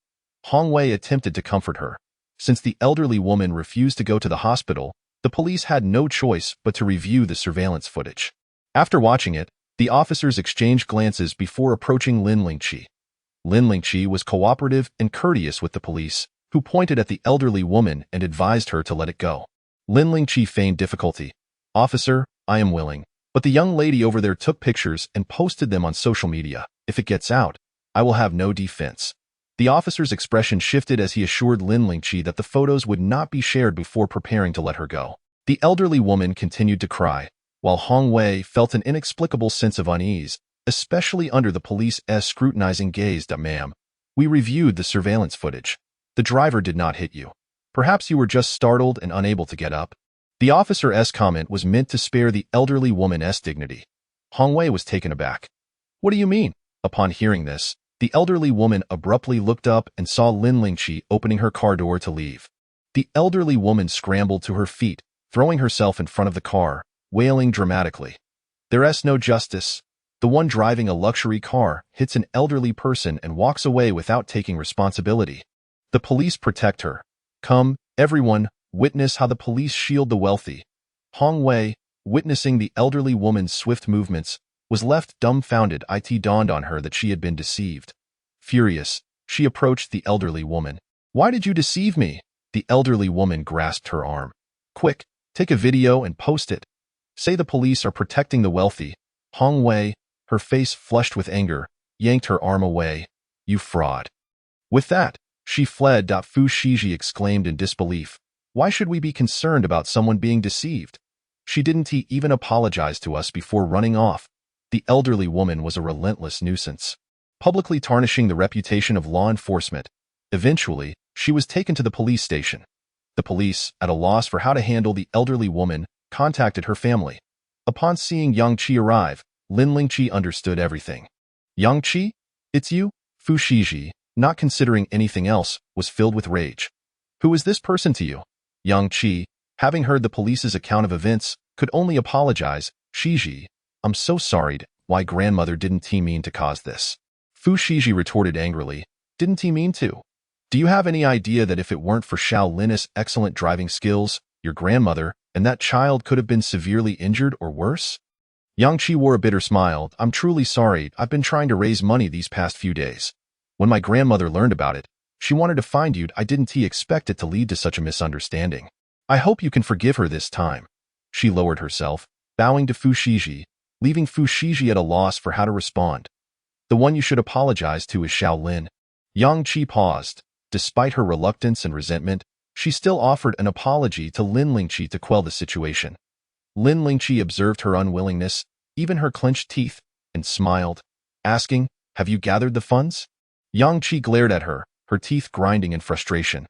Hong Wei attempted to comfort her. Since the elderly woman refused to go to the hospital, the police had no choice but to review the surveillance footage. After watching it, the officers exchanged glances before approaching Lin Lingqi. Lin Lingqi was cooperative and courteous with the police, who pointed at the elderly woman and advised her to let it go. Lin Lingqi feigned difficulty. Officer, I am willing, but the young lady over there took pictures and posted them on social media. If it gets out, I will have no defense. The officer's expression shifted as he assured Lin Lingqi that the photos would not be shared before preparing to let her go. The elderly woman continued to cry, while Hong Wei felt an inexplicable sense of unease, especially under the police's scrutinizing gaze. Ma'am, we reviewed the surveillance footage. The driver did not hit you. Perhaps you were just startled and unable to get up. The officer's comment was meant to spare the elderly woman's dignity. Hong Wei was taken aback. What do you mean? Upon hearing this, the elderly woman abruptly looked up and saw Lin Lingqi opening her car door to leave. The elderly woman scrambled to her feet, throwing herself in front of the car, wailing dramatically. There's no justice. The one driving a luxury car hits an elderly person and walks away without taking responsibility. The police protect her. Come, everyone, witness how the police shield the wealthy. Hong Wei, witnessing the elderly woman's swift movements, was left dumbfounded. It dawned on her that she had been deceived. Furious, she approached the elderly woman. Why did you deceive me? The elderly woman grasped her arm. Quick, take a video and post it. Say the police are protecting the wealthy. Hong Wei, her face flushed with anger, yanked her arm away. You fraud. With that, she fled. Fu Shiji exclaimed in disbelief. Why should we be concerned about someone being deceived? She didn't even apologize to us before running off. The elderly woman was a relentless nuisance, publicly tarnishing the reputation of law enforcement. Eventually, she was taken to the police station. The police, at a loss for how to handle the elderly woman, contacted her family. Upon seeing Yang Qi arrive, Lin Lingqi understood everything. Yang Qi? It's you? Fu Shiji, not considering anything else, was filled with rage. Who is this person to you? Yang Qi, having heard the police's account of events, could only apologize. Shiji, I'm so sorry. Why grandmother didn't he mean to cause this? Fu Shiji retorted angrily. Didn't he mean to? Do you have any idea that if it weren't for Xiao Lin's excellent driving skills, your grandmother and that child could have been severely injured or worse? Yang Qi wore a bitter smile. I'm truly sorry. I've been trying to raise money these past few days. When my grandmother learned about it, she wanted to find you. I didn't expect it to lead to such a misunderstanding. I hope you can forgive her this time. She lowered herself, bowing to Fu Shiji, leaving Fu Shiji at a loss for how to respond. The one you should apologize to is Xiao Lin. Yang Qi paused. Despite her reluctance and resentment, She still offered an apology to Lin Lingqi to quell the situation. Lin Lingqi observed her unwillingness, even her clenched teeth, and smiled, asking, "Have you gathered the funds?" Yang Qi glared at her, her teeth grinding in frustration.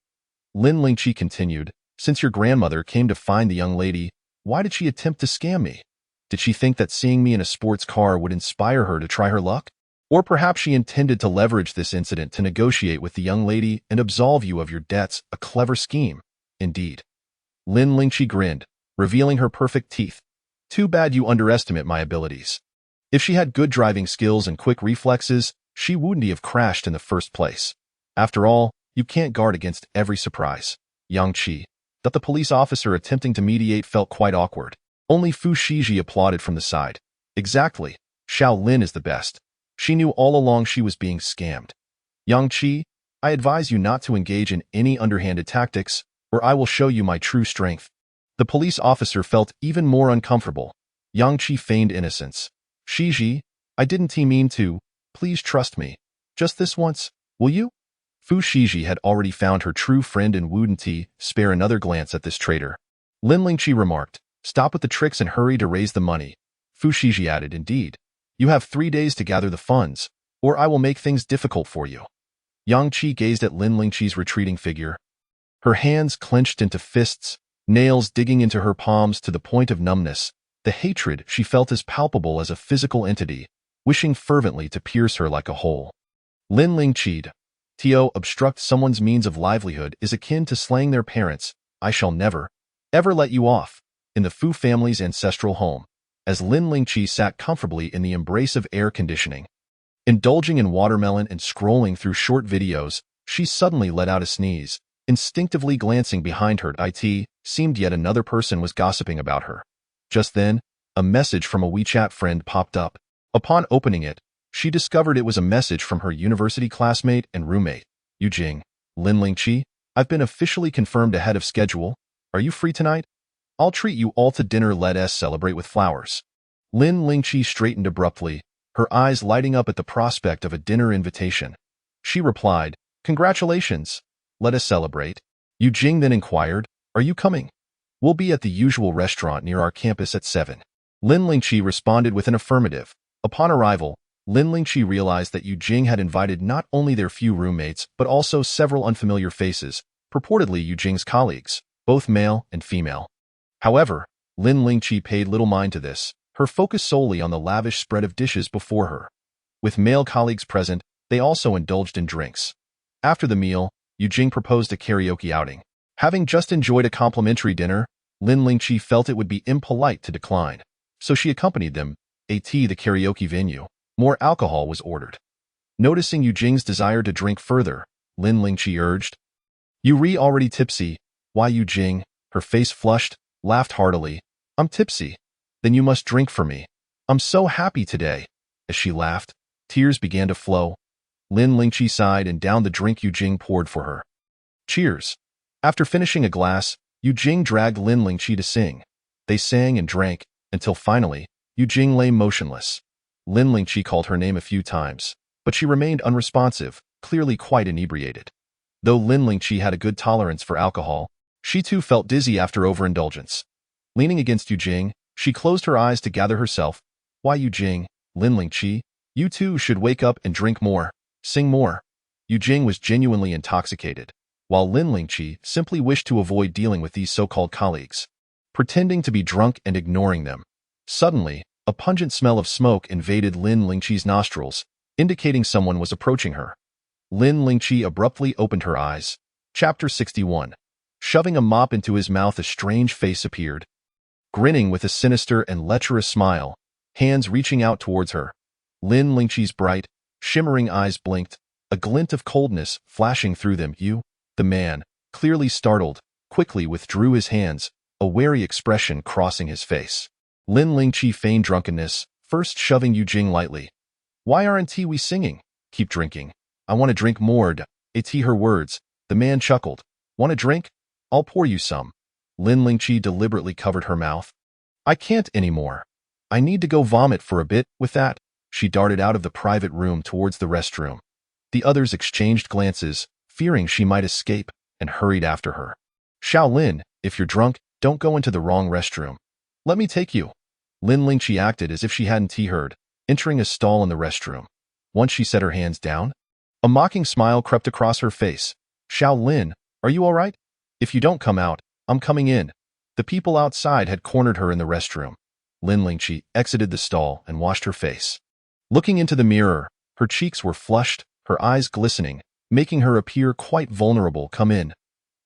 Lin Lingqi continued, "Since your grandmother came to find the young lady, why did she attempt to scam me? Did she think that seeing me in a sports car would inspire her to try her luck? Or perhaps she intended to leverage this incident to negotiate with the young lady and absolve you of your debts, a clever scheme, indeed." Lin Lingqi grinned, revealing her perfect teeth. "Too bad you underestimate my abilities. If she had good driving skills and quick reflexes, she wouldn't have crashed in the first place. After all, you can't guard against every surprise." Yang Qi, that the police officer attempting to mediate, felt quite awkward. Only Fu Shiji applauded from the side. "Exactly. Xiao Lin is the best. She knew all along she was being scammed. Yang Qi, I advise you not to engage in any underhanded tactics, or I will show you my true strength." The police officer felt even more uncomfortable. Yang Qi feigned innocence. "Shiji, I didn't mean to. Please trust me. Just this once, will you?" Fu Shiji had already found her true friend and wouldn't spare another glance at this traitor. Lin Lingqi remarked, "Stop with the tricks and hurry to raise the money." Fu Shiji added, "Indeed. You have 3 days to gather the funds, or I will make things difficult for you." Yang Qi gazed at Lin Lingqi's retreating figure. Her hands clenched into fists, nails digging into her palms to the point of numbness. The hatred she felt as palpable as a physical entity, wishing fervently to pierce her like a hole. Lin Lingqi, to obstruct someone's means of livelihood is akin to slaying their parents. I shall never, ever let you off. In the Fu family's ancestral home, as Lin Lingqi sat comfortably in the embrace of air conditioning, indulging in watermelon and scrolling through short videos, she suddenly let out a sneeze. Instinctively glancing behind her, it seemed yet another person was gossiping about her. Just then, a message from a WeChat friend popped up. Upon opening it, she discovered it was a message from her university classmate and roommate, Yu Jing. "Lin Lingqi, I've been officially confirmed ahead of schedule. Are you free tonight? I'll treat you all to dinner. Let us celebrate with flowers." Lin Lingqi straightened abruptly, her eyes lighting up at the prospect of a dinner invitation. She replied, "Congratulations. Let us celebrate." Yu Jing then inquired, "Are you coming?" "We'll be at the usual restaurant near our campus at 7. Lin Lingqi responded with an affirmative. Upon arrival, Lin Lingqi realized that Yu Jing had invited not only their few roommates, but also several unfamiliar faces, purportedly Yu Jing's colleagues, both male and female. However, Lin Lingqi paid little mind to this, her focus solely on the lavish spread of dishes before her. With male colleagues present, they also indulged in drinks. After the meal, Yu Jing proposed a karaoke outing. Having just enjoyed a complimentary dinner, Lin Lingqi felt it would be impolite to decline, so she accompanied them. The karaoke venue. More alcohol was ordered. Noticing Yu Jing's desire to drink further, Lin Lingqi urged, "You already tipsy." "Why, Yu Jing?" Her face flushed, laughed heartily. "I'm tipsy. Then you must drink for me. I'm so happy today." As she laughed, tears began to flow. Lin Lingqi sighed and downed the drink Yu Jing poured for her. "Cheers." After finishing a glass, Yu Jing dragged Lin Lingqi to sing. They sang and drank, until finally, Yu Jing lay motionless. Lin Lingqi called her name a few times, but she remained unresponsive, clearly quite inebriated. Though Lin Lingqi had a good tolerance for alcohol, she too felt dizzy after overindulgence. Leaning against Yu Jing, she closed her eyes to gather herself. "Why, Yu Jing, Lin Lingqi, you too should wake up and drink more, sing more." Yu Jing was genuinely intoxicated, while Lin Lingqi simply wished to avoid dealing with these so-called colleagues, pretending to be drunk and ignoring them. Suddenly, a pungent smell of smoke invaded Lin Lingqi's nostrils, indicating someone was approaching her. Lin Lingqi abruptly opened her eyes. Chapter 61. Shoving a mop into his mouth, a strange face appeared. Grinning with a sinister and lecherous smile, hands reaching out towards her. Lin Lingqi's bright, shimmering eyes blinked, a glint of coldness flashing through them. "You?" The man, clearly startled, quickly withdrew his hands, a wary expression crossing his face. Lin Lingqi feigned drunkenness, first shoving Yu Jing lightly. "Why aren't we singing?" "Keep drinking. I want to drink more." Her words. The man chuckled. "Want a drink? I'll pour you some." Lin Lingqi deliberately covered her mouth. "I can't anymore. I need to go vomit for a bit." With that, she darted out of the private room towards the restroom. The others exchanged glances, fearing she might escape, and hurried after her. Shaolin, if you're drunk, don't go into the wrong restroom. Let me take you. Lin Lingqi acted as if she hadn't heard, entering a stall in the restroom. Once she set her hands down, a mocking smile crept across her face. Shaolin, are you all right? If you don't come out, I'm coming in. The people outside had cornered her in the restroom. Lin Lingqi exited the stall and washed her face. Looking into the mirror, her cheeks were flushed, her eyes glistening, making her appear quite vulnerable. Come in.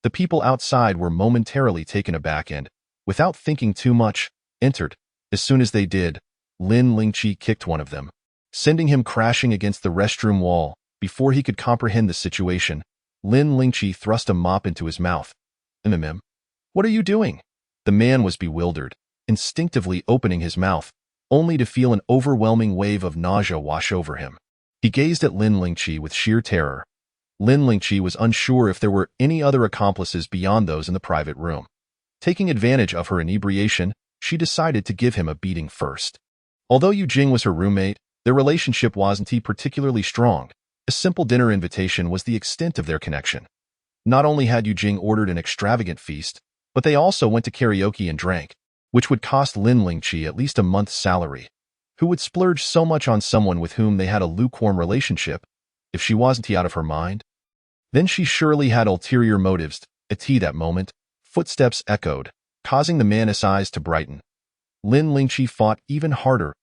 The people outside were momentarily taken aback and, without thinking too much, entered. As soon as they did, Lin Lingqi kicked one of them, sending him crashing against the restroom wall. Before he could comprehend the situation, Lin Lingqi thrust a mop into his mouth. What are you doing? The man was bewildered, instinctively opening his mouth, only to feel an overwhelming wave of nausea wash over him. He gazed at Lin Lingqi with sheer terror. Lin Lingqi was unsure if there were any other accomplices beyond those in the private room. Taking advantage of her inebriation, she decided to give him a beating first. Although Yu Jing was her roommate, their relationship wasn't particularly strong. A simple dinner invitation was the extent of their connection. Not only had Yu Jing ordered an extravagant feast, but they also went to karaoke and drank, which would cost Lin Lingqi at least a month's salary. Who would splurge so much on someone with whom they had a lukewarm relationship? If she wasn't out of her mind? Then she surely had ulterior motives. At that moment, footsteps echoed, causing the man's eyes to brighten. Lin Lingqi fought even harder.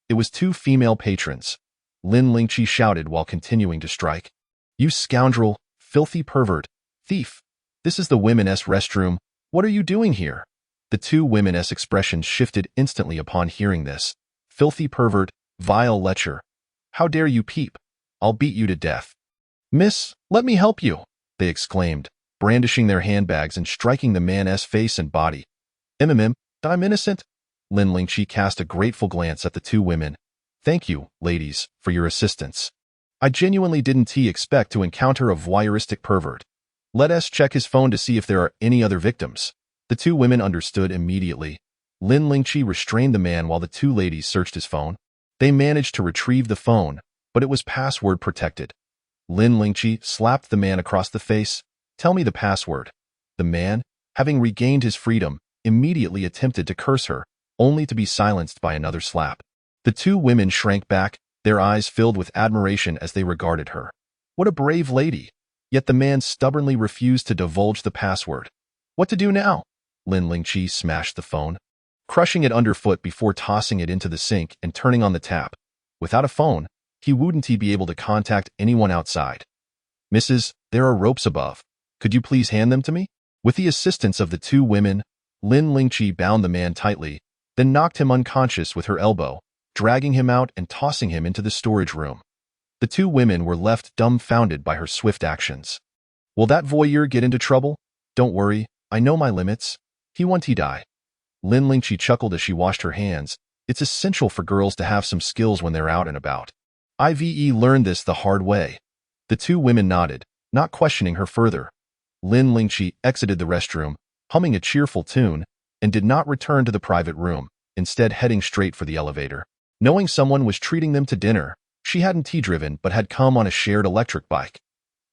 It was two female patrons. Lin Lingqi shouted while continuing to strike. You scoundrel, filthy pervert, thief. This is the women's restroom. What are you doing here? The two women's expressions shifted instantly upon hearing this. Filthy pervert, vile lecher. How dare you peep? I'll beat you to death. Miss, let me help you, they exclaimed, brandishing their handbags and striking the man's face and body. I'm innocent. Lin Lingqi cast a grateful glance at the two women. Thank you, ladies, for your assistance. I genuinely didn't expect to encounter a voyeuristic pervert. Let us check his phone to see if there are any other victims. The two women understood immediately. Lin Lingqi restrained the man while the two ladies searched his phone. They managed to retrieve the phone, but it was password protected. Lin Lingqi slapped the man across the face. Tell me the password. The man, having regained his freedom, immediately attempted to curse her, only to be silenced by another slap. The two women shrank back, their eyes filled with admiration as they regarded her. What a brave lady! Yet the man stubbornly refused to divulge the password. What to do now? Lin Lingqi smashed the phone, crushing it underfoot before tossing it into the sink and turning on the tap. Without a phone, he wouldn't be able to contact anyone outside. Mrs., there are ropes above. Could you please hand them to me? With the assistance of the two women, Lin Lingqi bound the man tightly, then knocked him unconscious with her elbow, dragging him out and tossing him into the storage room. The two women were left dumbfounded by her swift actions. Will that voyeur get into trouble? Don't worry, I know my limits. He won't die. Lin Lingqi chuckled as she washed her hands. It's essential for girls to have some skills when they're out and about. Ive learned this the hard way. The two women nodded, not questioning her further. Lin Lingqi exited the restroom, humming a cheerful tune, and did not return to the private room, instead heading straight for the elevator. Knowing someone was treating them to dinner, she hadn't driven but had come on a shared electric bike.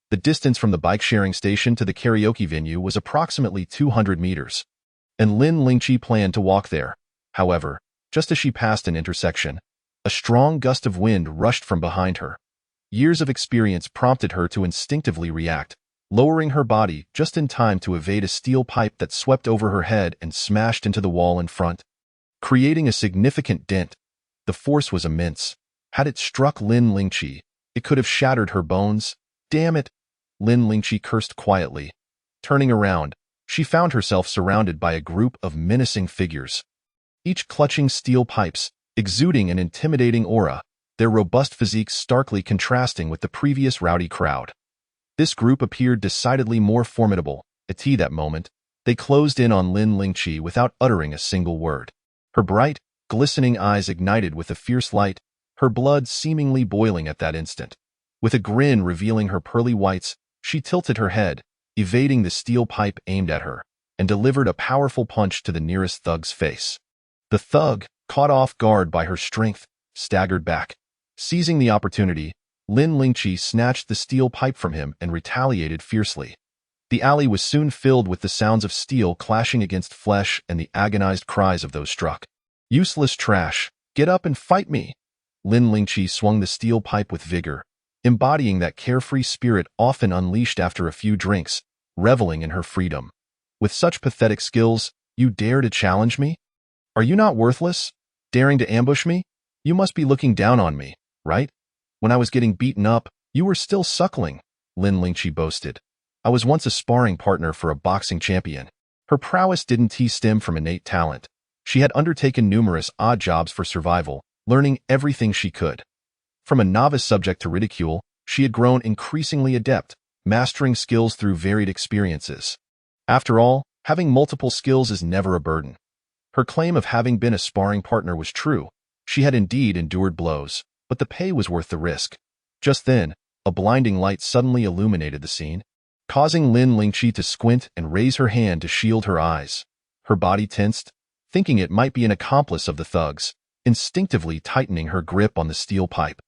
The distance from the bike-sharing station to the karaoke venue was approximately 200 meters, and Lin Lingqi planned to walk there. However, just as she passed an intersection, a strong gust of wind rushed from behind her. Years of experience prompted her to instinctively react, lowering her body just in time to evade a steel pipe that swept over her head and smashed into the wall in front, creating a significant dent. The force was immense. Had it struck Lin Lingqi, it could have shattered her bones. Damn it! Lin Lingqi cursed quietly. Turning around, she found herself surrounded by a group of menacing figures, each clutching steel pipes, exuding an intimidating aura, their robust physiques starkly contrasting with the previous rowdy crowd. This group appeared decidedly more formidable. At that moment, they closed in on Lin Lingqi without uttering a single word. Her bright, glistening eyes ignited with a fierce light, her blood seemingly boiling at that instant. With a grin revealing her pearly whites, she tilted her head, evading the steel pipe aimed at her, and delivered a powerful punch to the nearest thug's face. The thug, caught off guard by her strength, staggered back. Seizing the opportunity, Lin Lingqi snatched the steel pipe from him and retaliated fiercely. The alley was soon filled with the sounds of steel clashing against flesh and the agonized cries of those struck. Useless trash, get up and fight me! Lin Lingqi swung the steel pipe with vigor, embodying that carefree spirit often unleashed after a few drinks, reveling in her freedom. With such pathetic skills, you dare to challenge me? Are you not worthless? Daring to ambush me? You must be looking down on me, right? When I was getting beaten up, you were still suckling, Lin Lingqi boasted. I was once a sparring partner for a boxing champion. Her prowess didn't stem from innate talent. She had undertaken numerous odd jobs for survival, learning everything she could. From a novice subject to ridicule, she had grown increasingly adept, mastering skills through varied experiences. After all, having multiple skills is never a burden. Her claim of having been a sparring partner was true. She had indeed endured blows, but the pay was worth the risk. Just then, a blinding light suddenly illuminated the scene, causing Lin Lingqi to squint and raise her hand to shield her eyes. Her body tensed, thinking it might be an accomplice of the thugs, instinctively tightening her grip on the steel pipe.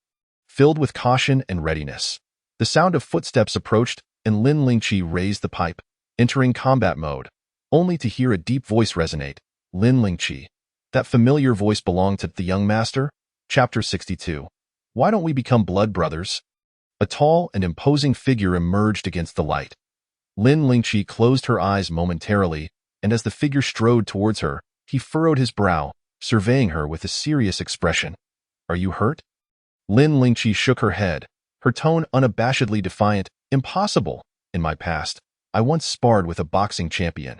Filled with caution and readiness, the sound of footsteps approached, and Lin Lingqi raised the pipe, entering combat mode, only to hear a deep voice resonate. Lin Lingqi. That familiar voice belonged to the young master? Chapter 62. Why don't we become blood brothers? A tall and imposing figure emerged against the light. Lin Lingqi closed her eyes momentarily, and as the figure strode towards her, he furrowed his brow, surveying her with a serious expression. Are you hurt? Lin Lingqi shook her head, her tone unabashedly defiant. Impossible. In my past, I once sparred with a boxing champion.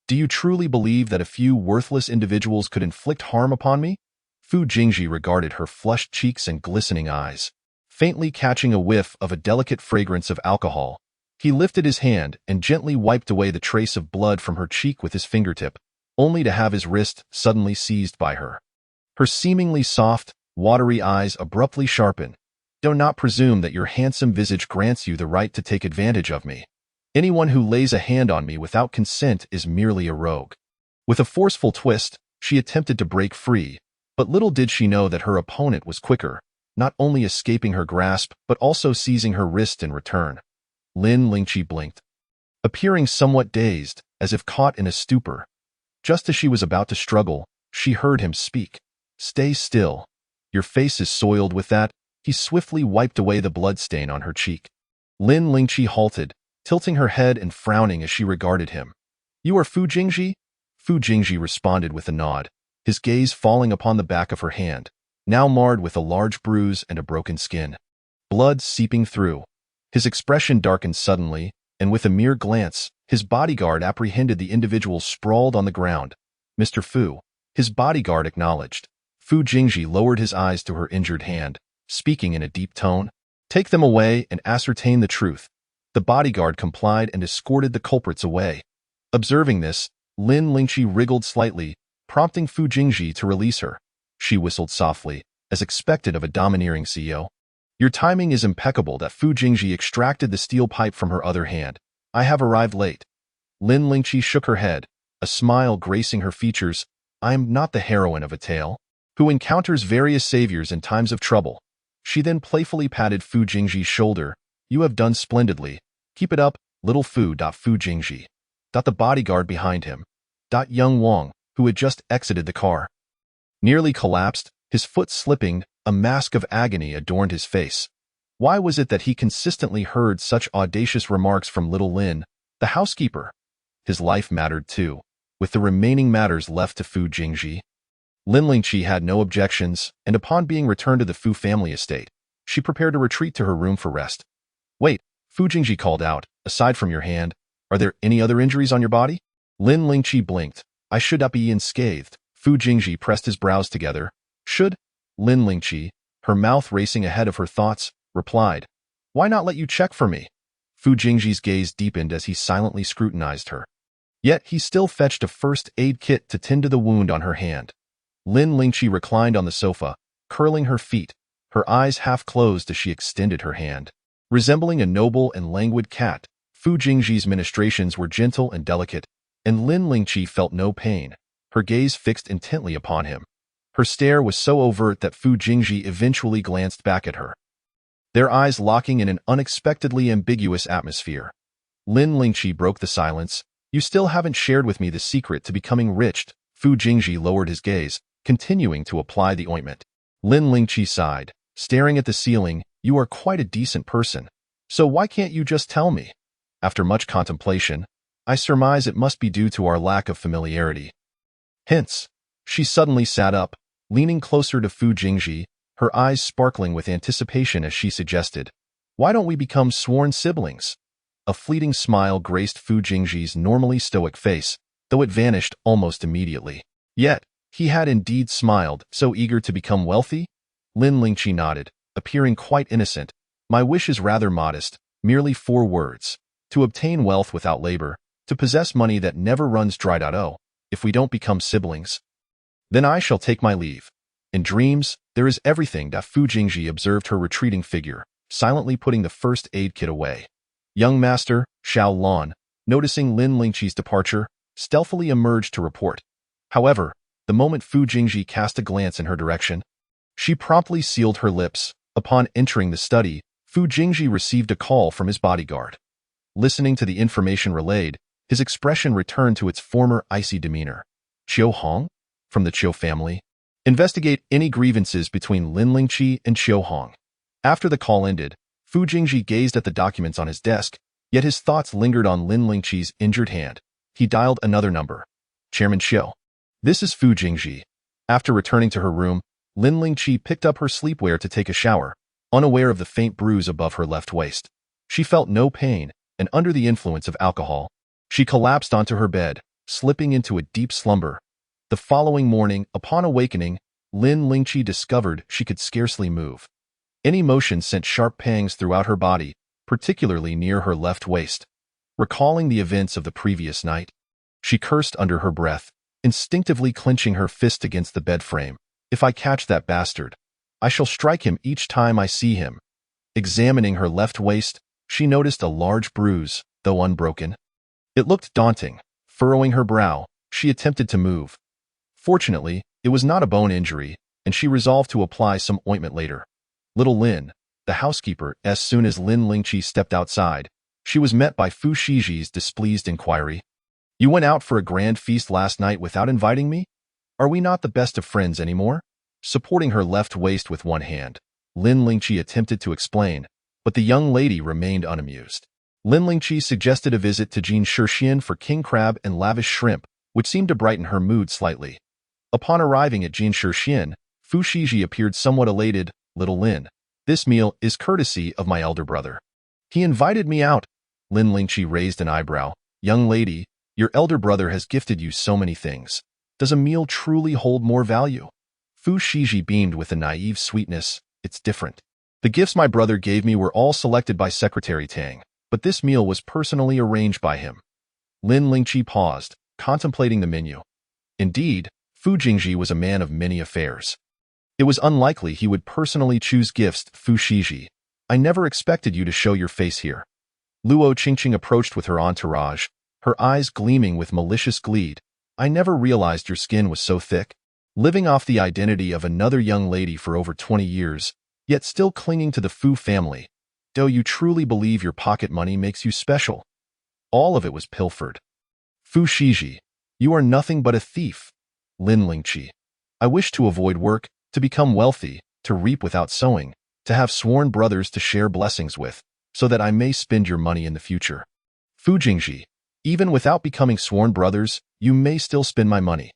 Do you truly believe that a few worthless individuals could inflict harm upon me? Fu Jingji regarded her flushed cheeks and glistening eyes. Faintly catching a whiff of a delicate fragrance of alcohol, he lifted his hand and gently wiped away the trace of blood from her cheek with his fingertip, only to have his wrist suddenly seized by her. Her seemingly soft, watery eyes abruptly sharpened. Do not presume that your handsome visage grants you the right to take advantage of me. Anyone who lays a hand on me without consent is merely a rogue. With a forceful twist, she attempted to break free, but little did she know that her opponent was quicker, not only escaping her grasp but also seizing her wrist in return. Lin Lingqi blinked, appearing somewhat dazed, as if caught in a stupor. Just as she was about to struggle, she heard him speak. Stay still. Your face is soiled with that. He swiftly wiped away the blood stain on her cheek. Lin Lingqi halted, tilting her head and frowning as she regarded him. You are Fu Jingji? Fu Jingji responded with a nod, his gaze falling upon the back of her hand, now marred with a large bruise and a broken skin. Blood seeping through. His expression darkened suddenly, and with a mere glance, his bodyguard apprehended the individual sprawled on the ground. Mr. Fu, his bodyguard acknowledged. Fu Jingji lowered his eyes to her injured hand, speaking in a deep tone. Take them away and ascertain the truth. The bodyguard complied and escorted the culprits away. Observing this, Lin Lingqi wriggled slightly, prompting Fu Jingji to release her. She whistled softly, as expected of a domineering CEO. Your timing is impeccable. That Fu Jingji extracted the steel pipe from her other hand. I have arrived late. Lin Lingqi shook her head, a smile gracing her features. I am not the heroine of a tale, who encounters various saviors in times of trouble. She then playfully patted Fu Jingji's shoulder. You have done splendidly. Keep it up, little Fu. Fu Jingji. The bodyguard behind him. Young Wang, who had just exited the car, nearly collapsed, his foot slipping. A mask of agony adorned his face. Why was it that he consistently heard such audacious remarks from little Lin, the housekeeper? His life mattered too, with the remaining matters left to Fu Jingji. Lin Lingqi had no objections, and upon being returned to the Fu family estate, she prepared to retreat to her room for rest. Wait, Fu Jingji called out, aside from your hand, are there any other injuries on your body? Lin Lingqi blinked. I should not be unscathed. Fu Jingji pressed his brows together. Should? Lin Lingqi, her mouth racing ahead of her thoughts, replied. Why not let you check for me? Fu Jingji's gaze deepened as he silently scrutinized her. Yet he still fetched a first aid kit to tend to the wound on her hand. Lin Lingqi reclined on the sofa, curling her feet, her eyes half closed as she extended her hand. Resembling a noble and languid cat, Fu Jingji's ministrations were gentle and delicate, and Lin Lingqi felt no pain, her gaze fixed intently upon him. Her stare was so overt that Fu Jingji eventually glanced back at her, their eyes locking in an unexpectedly ambiguous atmosphere. Lin Lingqi broke the silence. You still haven't shared with me the secret to becoming rich. Fu Jingji lowered his gaze, continuing to apply the ointment. Lin Lingqi sighed, staring at the ceiling. You are quite a decent person. So why can't you just tell me? After much contemplation, I surmise it must be due to our lack of familiarity. Hence, she suddenly sat up, leaning closer to Fu Jingji, her eyes sparkling with anticipation as she suggested, "Why don't we become sworn siblings?" A fleeting smile graced Fu Jingji's normally stoic face, though it vanished almost immediately. Yet, he had indeed smiled, so eager to become wealthy? Lin Lingqi nodded, appearing quite innocent. My wish is rather modest, merely 4 words. To obtain wealth without labor, to possess money that never runs dry. Oh, if we don't become siblings, then I shall take my leave. In dreams, there is everything. Fu Jingji observed her retreating figure, silently putting the first aid kit away. Young Master, Xiao Lan, noticing Lin Lingqi's departure, stealthily emerged to report. However, the moment Fu Jingji cast a glance in her direction, she promptly sealed her lips. Upon entering the study, Fu Jingji received a call from his bodyguard. Listening to the information relayed, his expression returned to its former icy demeanor. Qiu Hong? From the Qiu family? Investigate any grievances between Lin Lingqi and Qiu Hong. After the call ended, Fu Jingji gazed at the documents on his desk, yet his thoughts lingered on Lin Lingqi's injured hand. He dialed another number. Chairman Qiu. This is Fu Jingji. After returning to her room, Lin Lingqi picked up her sleepwear to take a shower, unaware of the faint bruise above her left waist. She felt no pain, and under the influence of alcohol, she collapsed onto her bed, slipping into a deep slumber. The following morning, upon awakening, Lin Lingqi discovered she could scarcely move. Any motion sent sharp pangs throughout her body, particularly near her left waist. Recalling the events of the previous night, she cursed under her breath, instinctively clenching her fist against the bed frame. If I catch that bastard, I shall strike him each time I see him. Examining her left waist, she noticed a large bruise, though unbroken. It looked daunting. Furrowing her brow, she attempted to move. Fortunately, it was not a bone injury, and she resolved to apply some ointment later. Little Lin, the housekeeper, as soon as Lin Lingqi stepped outside, she was met by Fu Shiji's displeased inquiry. You went out for a grand feast last night without inviting me? Are we not the best of friends anymore? Supporting her left waist with one hand, Lin Lingqi attempted to explain, but the young lady remained unamused. Lin Lingqi suggested a visit to Jin Shixian for king crab and lavish shrimp, which seemed to brighten her mood slightly. Upon arriving at Jin Shixian, Fu Shiji appeared somewhat elated. Little Lin, this meal is courtesy of my elder brother. He invited me out. Lin Lingqi raised an eyebrow. Young lady, your elder brother has gifted you so many things. Does a meal truly hold more value? Fu Shiji beamed with a naive sweetness. It's different. The gifts my brother gave me were all selected by Secretary Tang, but this meal was personally arranged by him. Lin Lingqi paused, contemplating the menu. Indeed, Fu Jingji was a man of many affairs. It was unlikely he would personally choose gifts. Fu Shiji, I never expected you to show your face here. Luo Qingqing approached with her entourage, her eyes gleaming with malicious glee. I never realized your skin was so thick. Living off the identity of another young lady for over 20 years, yet still clinging to the Fu family. Do you truly believe your pocket money makes you special? All of it was pilfered. Fu Shiji, you are nothing but a thief. Lin Lingqi, I wish to avoid work, to become wealthy, to reap without sowing, to have sworn brothers to share blessings with, so that I may spend your money in the future. Fu Jingji, even without becoming sworn brothers, you may still spend my money.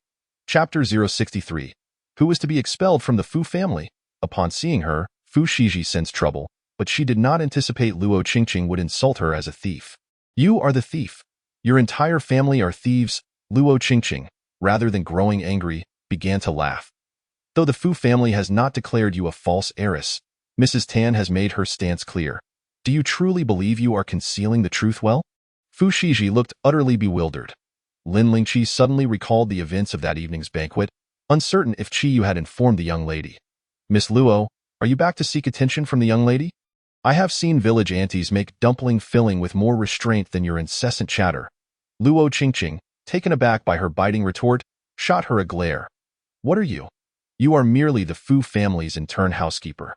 Chapter 063. Who is to be expelled from the Fu family? Upon seeing her, Fu Shiji sensed trouble, but she did not anticipate Luo Qingqing would insult her as a thief. You are the thief. Your entire family are thieves. Luo Qingqing, rather than growing angry, began to laugh. Though the Fu family has not declared you a false heiress, Mrs. Tan has made her stance clear. Do you truly believe you are concealing the truth well? Fu Shiji looked utterly bewildered. Lin Lingqi suddenly recalled the events of that evening's banquet, uncertain if Qiyu had informed the young lady. Miss Luo, are you back to seek attention from the young lady? I have seen village aunties make dumpling filling with more restraint than your incessant chatter. Luo Qingqing, taken aback by her biting retort, shot her a glare. What are you? You are merely the Fu family's intern housekeeper.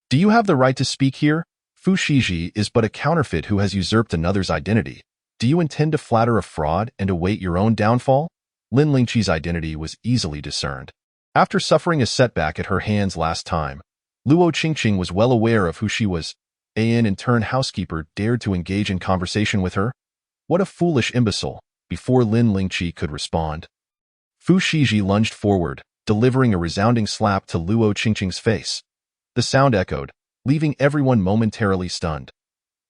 Do you have the right to speak here? Fu Shiji is but a counterfeit who has usurped another's identity. Do you intend to flatter a fraud and await your own downfall? Lin Lingqi's identity was easily discerned. After suffering a setback at her hands last time, Luo Qingqing was well aware of who she was. An in turn housekeeper dared to engage in conversation with her? What a foolish imbecile! Before Lin Lingqi could respond, Fu Shiji lunged forward, delivering a resounding slap to Luo Qingqing's face. The sound echoed, leaving everyone momentarily stunned.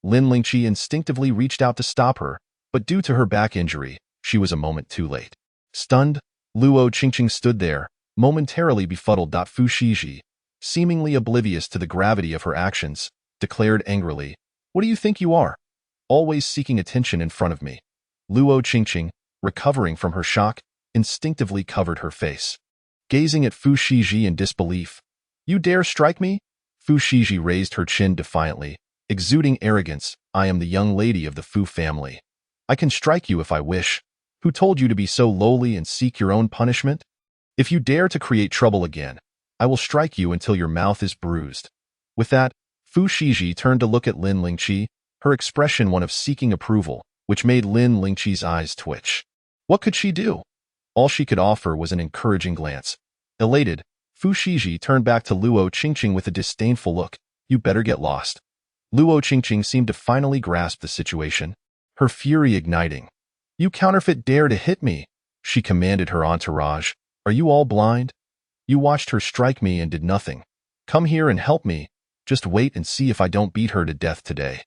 Lin Lingqi instinctively reached out to stop her, but due to her back injury, she was a moment too late. Stunned, Luo Qingqing stood there, momentarily befuddled. Fu Shiji, seemingly oblivious to the gravity of her actions, declared angrily, "What do you think you are? Always seeking attention in front of me." Luo Qingqing, recovering from her shock, instinctively covered her face. Gazing at Fu Shiji in disbelief, "You dare strike me?" Fu Shiji raised her chin defiantly, exuding arrogance. "I am the young lady of the Fu family. I can strike you if I wish. Who told you to be so lowly and seek your own punishment? If you dare to create trouble again, I will strike you until your mouth is bruised." With that, Fu Shiji turned to look at Lin Lingqi, her expression one of seeking approval, which made Lin Lingqi's eyes twitch. What could she do? All she could offer was an encouraging glance. Elated, Fu Shiji turned back to Luo Qingqing with a disdainful look. "You better get lost." Luo Qingqing seemed to finally grasp the situation, her fury igniting. "You counterfeit dare to hit me," she commanded her entourage. "Are you all blind? You watched her strike me and did nothing. Come here and help me. Just wait and see if I don't beat her to death today."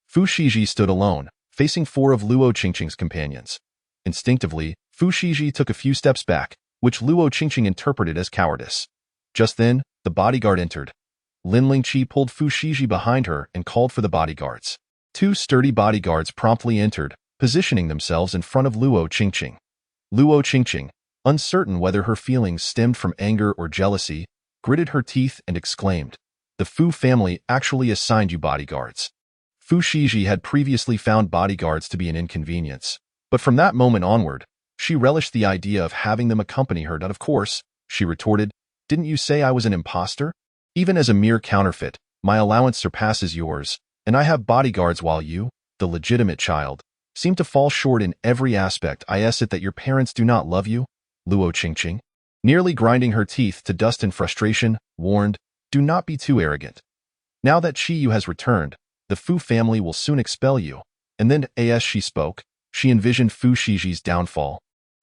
Fu Shiji stood alone, facing four of Luo Qingqing's companions. Instinctively, Fu Shiji took a few steps back, which Luo Qingqing interpreted as cowardice. Just then, the bodyguard entered. Lin Lingqi pulled Fu Shiji behind her and called for the bodyguards. Two sturdy bodyguards promptly entered, positioning themselves in front of Luo Qingqing. Luo Qingqing, uncertain whether her feelings stemmed from anger or jealousy, gritted her teeth and exclaimed, "The Fu family actually assigned you bodyguards." Fu Shiji had previously found bodyguards to be an inconvenience, but from that moment onward, she relished the idea of having them accompany her. "Of course," she retorted, "didn't you say I was an imposter? Even as a mere counterfeit, my allowance surpasses yours, and I have bodyguards while you, the legitimate child, seem to fall short in every aspect. Is it that your parents do not love you?" Luo Qingqing, nearly grinding her teeth to dust in frustration, warned, "Do not be too arrogant. Now that Qiyu has returned, the Fu family will soon expel you." And then, as she spoke, she envisioned Fu Shiji's downfall.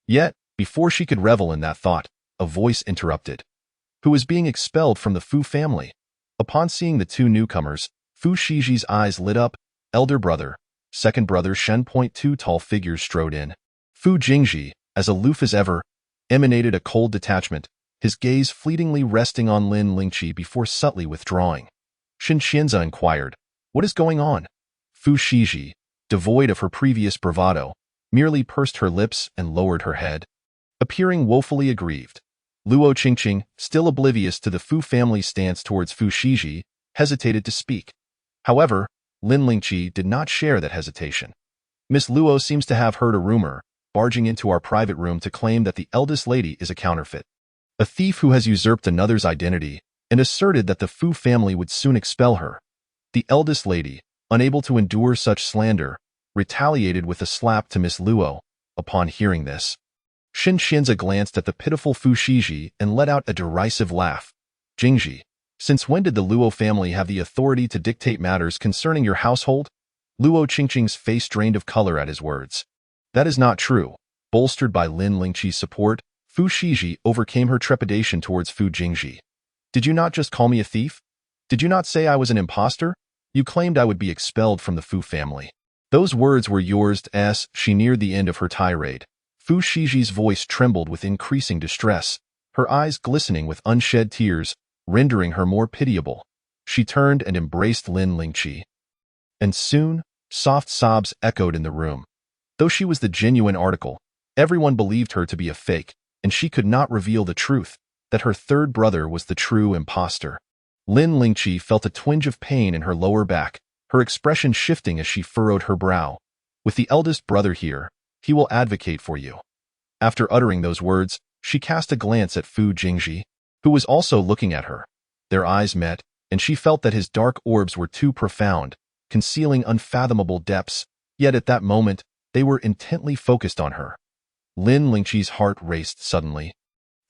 Yet, before she could revel in that thought, a voice interrupted. "Who is being expelled from the Fu family?" Upon seeing the two newcomers, Fu Shiji's eyes lit up. Elder brother, second brother Shen. Two tall figures strode in. Fu Jingji, as aloof as ever, emanated a cold detachment, his gaze fleetingly resting on Lin Lingqi before subtly withdrawing. Shin Qianzi inquired, "What is going on?" Fu Shiji, devoid of her previous bravado, merely pursed her lips and lowered her head, appearing woefully aggrieved. Luo Qingqing, still oblivious to the Fu family's stance towards Fu Shiji, hesitated to speak. However, Lin Lingqi did not share that hesitation. "Miss Luo seems to have heard a rumor, barging into our private room to claim that the eldest lady is a counterfeit. A thief who has usurped another's identity and asserted that the Fu family would soon expel her." The eldest lady, unable to endure such slander, retaliated with a slap to Miss Luo. Upon hearing this, Shin Qianzi glanced at the pitiful Fu Shiji and let out a derisive laugh. "Jingji, since when did the Luo family have the authority to dictate matters concerning your household?" Luo Qingqing's face drained of color at his words. "That is not true." Bolstered by Lin Lingqi's support, Fu Shiji overcame her trepidation towards Fu Jingji. "Did you not just call me a thief? Did you not say I was an imposter? You claimed I would be expelled from the Fu family. Those words were yours." As she neared the end of her tirade, Fu Shiji's voice trembled with increasing distress, her eyes glistening with unshed tears, rendering her more pitiable. She turned and embraced Lin Lingqi. And soon, soft sobs echoed in the room. Though she was the genuine article, everyone believed her to be a fake, and she could not reveal the truth, that her third brother was the true imposter. Lin Lingqi felt a twinge of pain in her lower back, her expression shifting as she furrowed her brow. "With the eldest brother here, he will advocate for you." After uttering those words, she cast a glance at Fu Jingji, who was also looking at her. Their eyes met, and she felt that his dark orbs were too profound, concealing unfathomable depths. Yet at that moment, They were intently focused on her. Lin Lingqi's heart raced suddenly.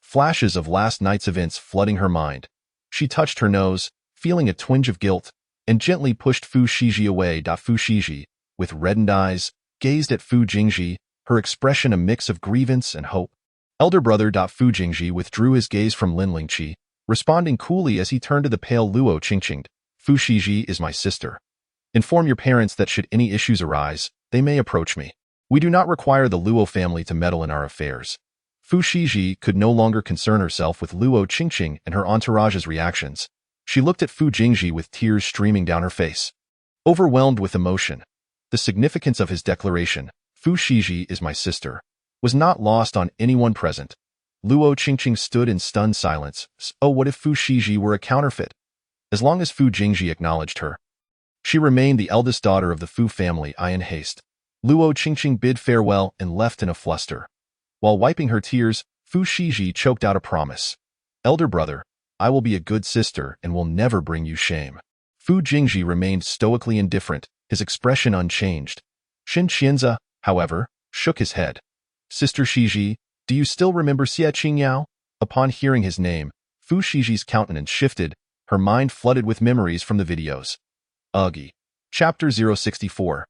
Flashes of last night's events flooding her mind. She touched her nose, feeling a twinge of guilt, and gently pushed Fu Shiji away. Fu Shiji, with reddened eyes, gazed at Fu Jingji, her expression a mix of grievance and hope. Elder brother. Fu Jingji withdrew his gaze from Lin Lingqi, responding coolly as he turned to the pale Luo Qingqing. Fu Shiji is my sister. Inform your parents that should any issues arise, they may approach me. We do not require the Luo family to meddle in our affairs. Fu Shiji could no longer concern herself with Luo Qingqing and her entourage's reactions. She looked at Fu Jingji with tears streaming down her face. Overwhelmed with emotion, the significance of his declaration, Fu Shiji is my sister, was not lost on anyone present. Luo Qingqing stood in stunned silence. Oh, what if Fu Shiji were a counterfeit? As long as Fu Jingji acknowledged her, she remained the eldest daughter of the Fu family. In haste, Luo Qingqing bid farewell and left in a fluster. While wiping her tears, Fu Shiji choked out a promise. Elder brother, I will be a good sister and will never bring you shame. Fu Jingji remained stoically indifferent, his expression unchanged. Shen Qianze, however, shook his head. Sister Shiji, do you still remember Xie Qingyao? Upon hearing his name, Fu Shiji's countenance shifted, her mind flooded with memories from the videos. Uggy. Chapter 064.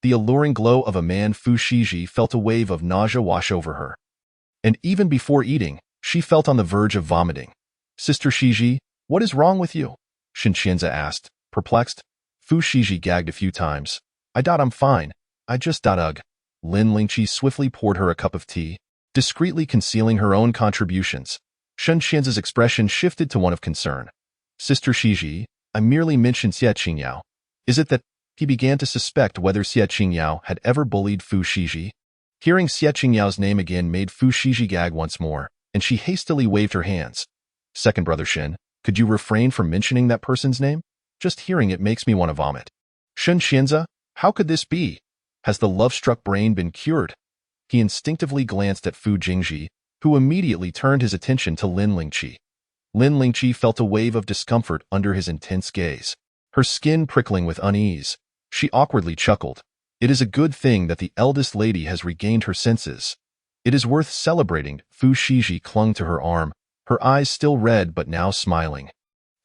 The alluring glow of a man. Fu Shiji felt a wave of nausea wash over her. And even before eating, she felt on the verge of vomiting. Sister Shiji, what is wrong with you? Shen Qianze asked, perplexed. Fu Shiji gagged a few times. I'm fine. I just ugh. Lin Lingqi swiftly poured her a cup of tea, discreetly concealing her own contributions. Shen Qianze's expression shifted to one of concern. Sister Shiji, I merely mentioned Xie Qingyao. Is it that he began to suspect whether Xie Qingyao had ever bullied Fu Shiji? Hearing Xie Qingyao's name again made Fu Shiji gag once more, and she hastily waved her hands. Second brother Shen, could you refrain from mentioning that person's name? Just hearing it makes me want to vomit. Shen Qianze, how could this be? Has the love-struck brain been cured? He instinctively glanced at Fu Jingji, who immediately turned his attention to Lin Lingqi. Lin Lingqi felt a wave of discomfort under his intense gaze, her skin prickling with unease. She awkwardly chuckled. It is a good thing that the eldest lady has regained her senses. It is worth celebrating. Fu Shiji clung to her arm, her eyes still red but now smiling.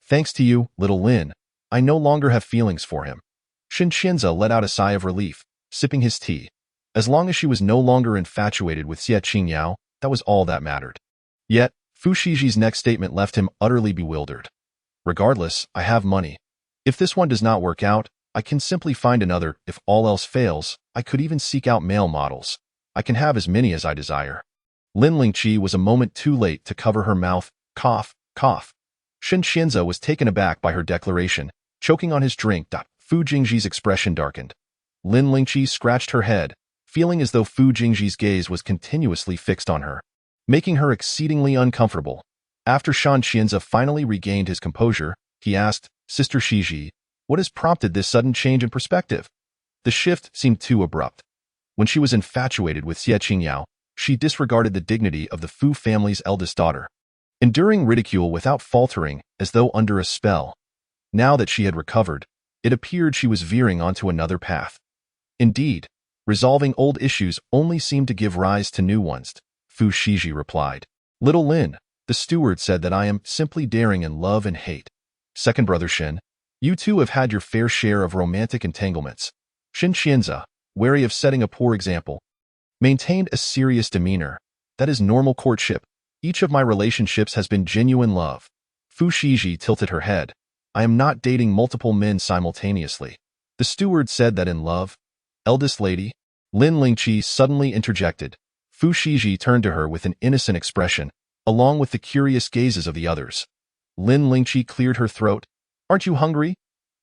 Thanks to you, little Lin, I no longer have feelings for him. Shen Qianze let out a sigh of relief, sipping his tea. As long as she was no longer infatuated with Xie Qingyao, that was all that mattered. Yet, Fu Shiji's next statement left him utterly bewildered. Regardless, I have money. If this one does not work out, I can simply find another. If all else fails, I could even seek out male models. I can have as many as I desire. Lin Lingqi was a moment too late to cover her mouth. Cough, cough. Shen Qianze was taken aback by her declaration, choking on his drink. Fu Jingji's expression darkened. Lin Lingqi scratched her head, feeling as though Fu Jingji's gaze was continuously fixed on her, making her exceedingly uncomfortable. After Shen Qianze finally regained his composure, he asked, Sister Shiji, what has prompted this sudden change in perspective? The shift seemed too abrupt. When she was infatuated with Xie Qingyao, she disregarded the dignity of the Fu family's eldest daughter, enduring ridicule without faltering, as though under a spell. Now that she had recovered, it appeared she was veering onto another path. Indeed, resolving old issues only seemed to give rise to new ones. Fu Shiji replied. Little Lin, the steward said that I am simply daring in love and hate. Second brother Shen, you too have had your fair share of romantic entanglements. Shen Qianze, wary of setting a poor example, maintained a serious demeanor. That is normal courtship. Each of my relationships has been genuine love. Fu Shiji tilted her head. I am not dating multiple men simultaneously. The steward said that in love. Eldest lady, Lin Lingqi suddenly interjected. Fu Shiji turned to her with an innocent expression, along with the curious gazes of the others. Lin Lingqi cleared her throat. Aren't you hungry?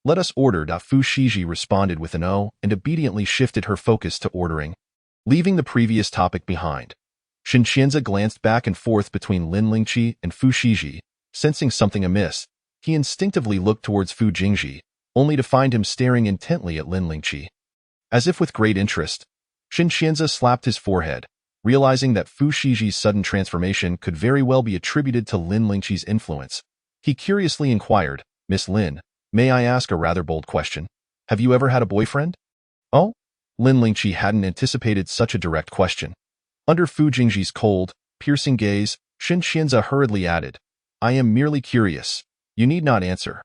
Let us order. Fu Shiji responded with an O and obediently shifted her focus to ordering, leaving the previous topic behind. Shen Qianze glanced back and forth between Lin Lingqi and Fu Shiji, sensing something amiss. He instinctively looked towards Fu Jingji, only to find him staring intently at Lin Lingqi. As if with great interest, Shen Qianze slapped his forehead, realizing that Fu Shiji's sudden transformation could very well be attributed to Lin Lingqi's influence. He curiously inquired, Miss Lin, may I ask a rather bold question? Have you ever had a boyfriend? Oh? Lin Lingqi hadn't anticipated such a direct question. Under Fu Jingji's cold, piercing gaze, Shen Qianze hurriedly added, I am merely curious. You need not answer.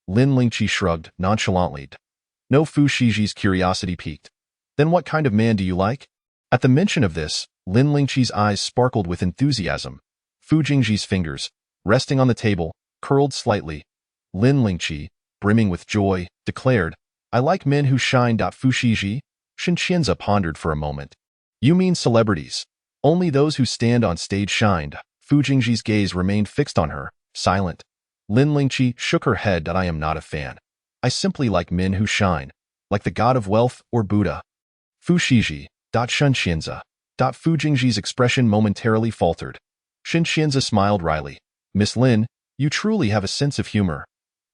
Lin Lingqi shrugged nonchalantly. No, Fu Shiji's curiosity piqued. Then what kind of man do you like? At the mention of this, Lin Lingqi's eyes sparkled with enthusiasm. Fu Jingji's fingers, resting on the table, curled slightly. Lin Lingqi, brimming with joy, declared, I like men who shine. Fu Shiji? Shen Qianze pondered for a moment. You mean celebrities? Only those who stand on stage shined. Fu Jingji's gaze remained fixed on her, silent. Lin Lingqi shook her head. I am not a fan. I simply like men who shine, like the god of wealth or Buddha. Fu Shiji. Shen Qianze. Fu Jingji's expression momentarily faltered. Shen Qianze smiled wryly. Miss Lin, you truly have a sense of humor.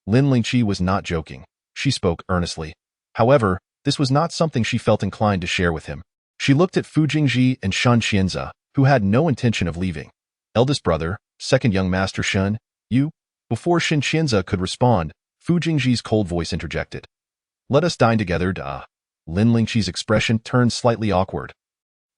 Lin Lingqi was not joking. She spoke earnestly. However, this was not something she felt inclined to share with him. She looked at Fu Jingji and Shen Qianze, who had no intention of leaving. Eldest brother, second young master Shen, you? Before Shen Qianze could respond, Fu Jingji's cold voice interjected. Let us dine together, duh. Lin Lingqi's expression turned slightly awkward.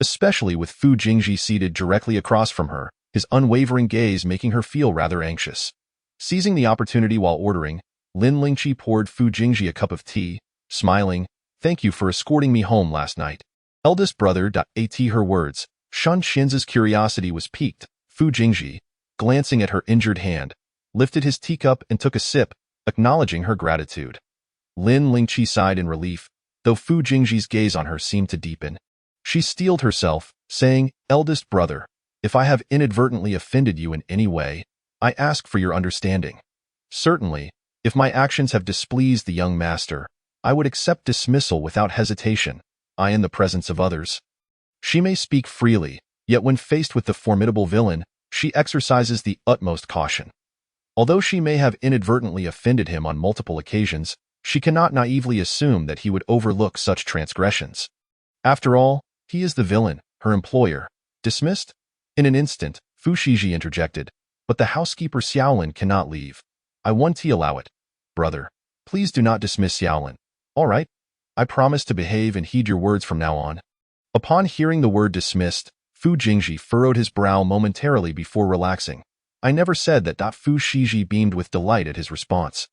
Especially with Fu Jingji seated directly across from her, his unwavering gaze making her feel rather anxious. Seizing the opportunity while ordering, Lin Lingqi poured Fu Jingji a cup of tea, smiling, Thank you for escorting me home last night. Eldest brother. At her words, Shen Qianze's curiosity was piqued. Fu Jingji, glancing at her injured hand, lifted his teacup and took a sip, acknowledging her gratitude. Lin Lingqi sighed in relief, though Fu Jingji's gaze on her seemed to deepen. She steeled herself, saying, Eldest brother, if I have inadvertently offended you in any way, I ask for your understanding. Certainly, if my actions have displeased the young master, I would accept dismissal without hesitation, in the presence of others. She may speak freely, yet when faced with the formidable villain, she exercises the utmost caution. Although she may have inadvertently offended him on multiple occasions, she cannot naively assume that he would overlook such transgressions. After all, he is the villain, her employer. Dismissed? In an instant, Fu Shiji interjected, but the housekeeper Xiaolin cannot leave. I won't allow it. Brother, please do not dismiss Xiaolin. All right. I promise to behave and heed your words from now on. Upon hearing the word dismissed, Fu Jingji furrowed his brow momentarily before relaxing. I never said that. Fu Shiji beamed with delight at his response.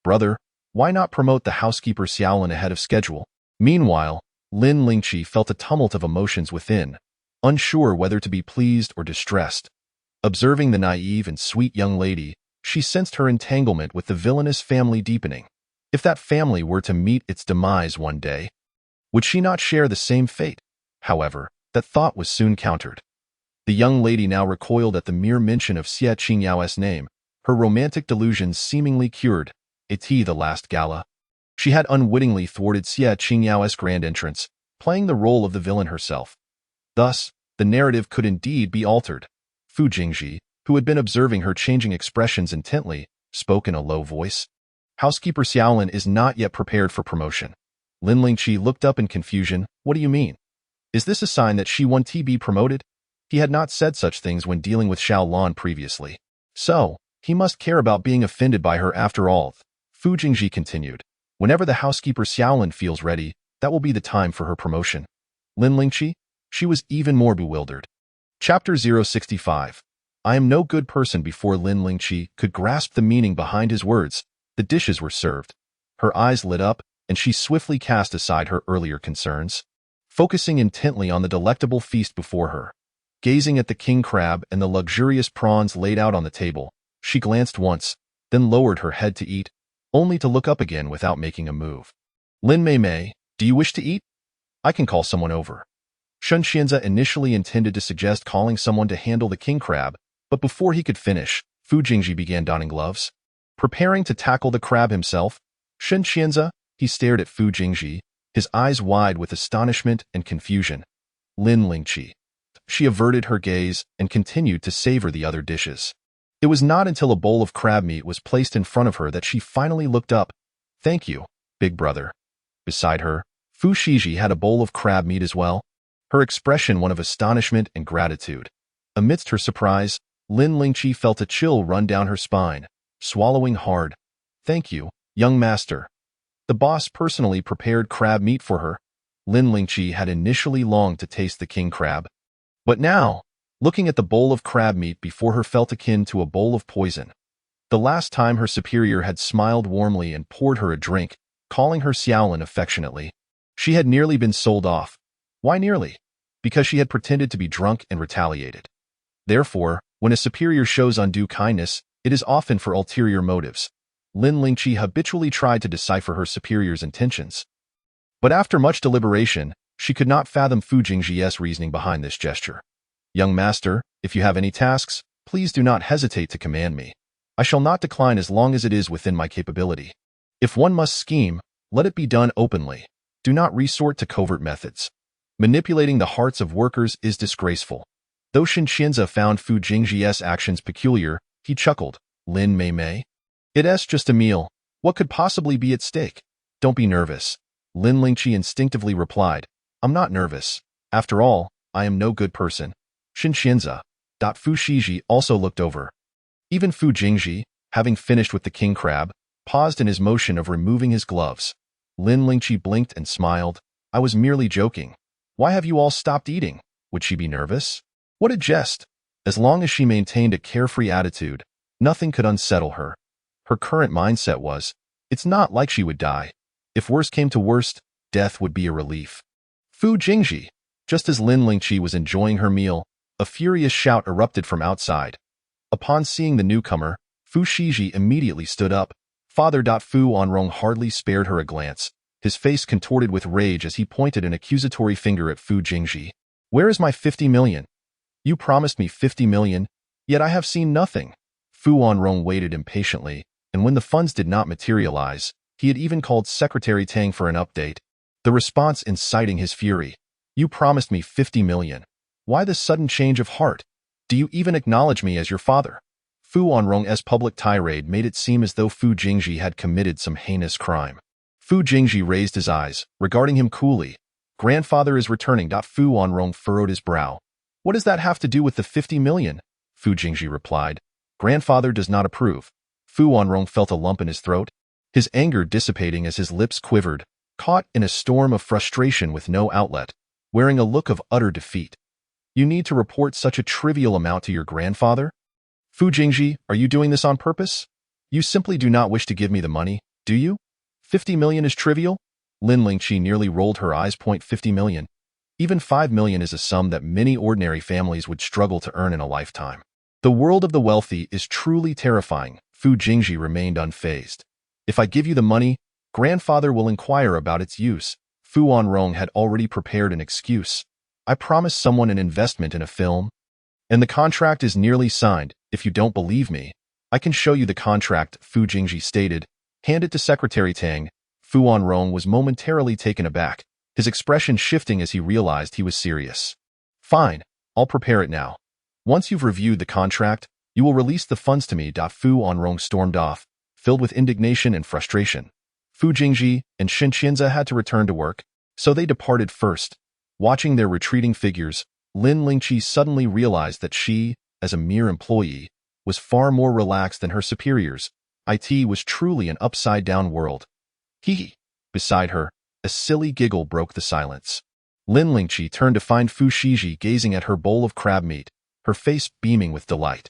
Brother, why not promote the housekeeper Xiaolin ahead of schedule? Meanwhile, Lin Lingqi felt a tumult of emotions within, unsure whether to be pleased or distressed. Observing the naive and sweet young lady, she sensed her entanglement with the villainous family deepening. If that family were to meet its demise one day, would she not share the same fate? However, that thought was soon countered. The young lady now recoiled at the mere mention of Xie Qingyao's name, her romantic delusions seemingly cured. The last gala. She had unwittingly thwarted Xie Qingyao's grand entrance, playing the role of the villain herself. Thus, the narrative could indeed be altered. Fu Jingji, who had been observing her changing expressions intently, spoke in a low voice. Housekeeper Xiaolin is not yet prepared for promotion. Lin Lingqi looked up in confusion. What do you mean? Is this a sign that she won't be promoted? He had not said such things when dealing with Xiao Lan previously. So, he must care about being offended by her after all. Fu Jingji continued. Whenever the housekeeper Xiaolin feels ready, that will be the time for her promotion. Lin Lingqi? She was even more bewildered. Chapter 065. I am no good person. Before Lin Lingqi could grasp the meaning behind his words, the dishes were served. Her eyes lit up, and she swiftly cast aside her earlier concerns, focusing intently on the delectable feast before her. Gazing at the king crab and the luxurious prawns laid out on the table, she glanced once, then lowered her head to eat, only to look up again without making a move. Lin Mei, do you wish to eat? I can call someone over. Shen Qianze initially intended to suggest calling someone to handle the king crab, but before he could finish, Fu Jingji began donning gloves. Preparing to tackle the crab himself, Shen Qianze, he stared at Fu Jingji, his eyes wide with astonishment and confusion. Lin Lingqi. She averted her gaze and continued to savor the other dishes. It was not until a bowl of crab meat was placed in front of her that she finally looked up. Thank you, big brother. Beside her, Fu Shiji had a bowl of crab meat as well, her expression one of astonishment and gratitude. Amidst her surprise, Lin Lingqi felt a chill run down her spine, swallowing hard. Thank you, young master. The boss personally prepared crab meat for her. Lin Lingqi had initially longed to taste the king crab. But now, looking at the bowl of crab meat before her felt akin to a bowl of poison. The last time her superior had smiled warmly and poured her a drink, calling her Xiaolin affectionately. She had nearly been sold off. Why nearly? Because she had pretended to be drunk and retaliated. Therefore, when a superior shows undue kindness, it is often for ulterior motives. Lin Lingqi habitually tried to decipher her superior's intentions. But after much deliberation, she could not fathom Fu Jingji's reasoning behind this gesture. Young master, if you have any tasks, please do not hesitate to command me. I shall not decline as long as it is within my capability. If one must scheme, let it be done openly. Do not resort to covert methods. Manipulating the hearts of workers is disgraceful. Though Shen Qianze found Fu Jingji's actions peculiar, he chuckled. Lin Mei Mei? It's just a meal. What could possibly be at stake? Don't be nervous. Lin Lingqi instinctively replied. I'm not nervous. After all, I am no good person. Shen Qianze. Fu Shiji also looked over. Even Fu Jingji, having finished with the king crab, paused in his motion of removing his gloves. Lin Lingqi blinked and smiled. I was merely joking. Why have you all stopped eating? Would she be nervous? What a jest! As long as she maintained a carefree attitude, nothing could unsettle her. Her current mindset was, it's not like she would die. If worst came to worst, death would be a relief. Fu Jingji. Just as Lin Lingqi was enjoying her meal, a furious shout erupted from outside. Upon seeing the newcomer, Fu Shiji immediately stood up. Father. Fu Wanrong hardly spared her a glance, his face contorted with rage as he pointed an accusatory finger at Fu Jingji. Where is my 50 million? You promised me 50 million, yet I have seen nothing. Fu Wanrong waited impatiently, and when the funds did not materialize, he had even called Secretary Tang for an update. The response inciting his fury. You promised me 50 million. Why this sudden change of heart? Do you even acknowledge me as your father? Fu Wanrong's public tirade made it seem as though Fu Jingji had committed some heinous crime. Fu Jingji raised his eyes, regarding him coolly. Grandfather is returning. Fu Wanrong furrowed his brow. What does that have to do with the 50 million? Fu Jingji replied. Grandfather does not approve. Fu Wanrong felt a lump in his throat, his anger dissipating as his lips quivered, caught in a storm of frustration with no outlet, wearing a look of utter defeat. You need to report such a trivial amount to your grandfather? Fu Jingji, are you doing this on purpose? You simply do not wish to give me the money, do you? 50 million is trivial? Lin Lingqi nearly rolled her eyes. 50 million. Even 5 million is a sum that many ordinary families would struggle to earn in a lifetime. The world of the wealthy is truly terrifying. Fu Jingji remained unfazed. If I give you the money, grandfather will inquire about its use. Fu Wanrong had already prepared an excuse. I promised someone an investment in a film, and the contract is nearly signed. If you don't believe me, I can show you the contract, Fu Jingji stated. Hand it to Secretary Tang. Fu Wanrong was momentarily taken aback, his expression shifting as he realized he was serious. Fine, I'll prepare it now. Once you've reviewed the contract, you will release the funds to me. Fu Wanrong stormed off, filled with indignation and frustration. Fu Jingji and Shen Qianze had to return to work, so they departed first. Watching their retreating figures, Lin Lingqi suddenly realized that she, as a mere employee, was far more relaxed than her superiors. It was truly an upside-down world. Hee. Beside her, a silly giggle broke the silence. Lin Lingqi turned to find Fu Shiji gazing at her bowl of crab meat, her face beaming with delight.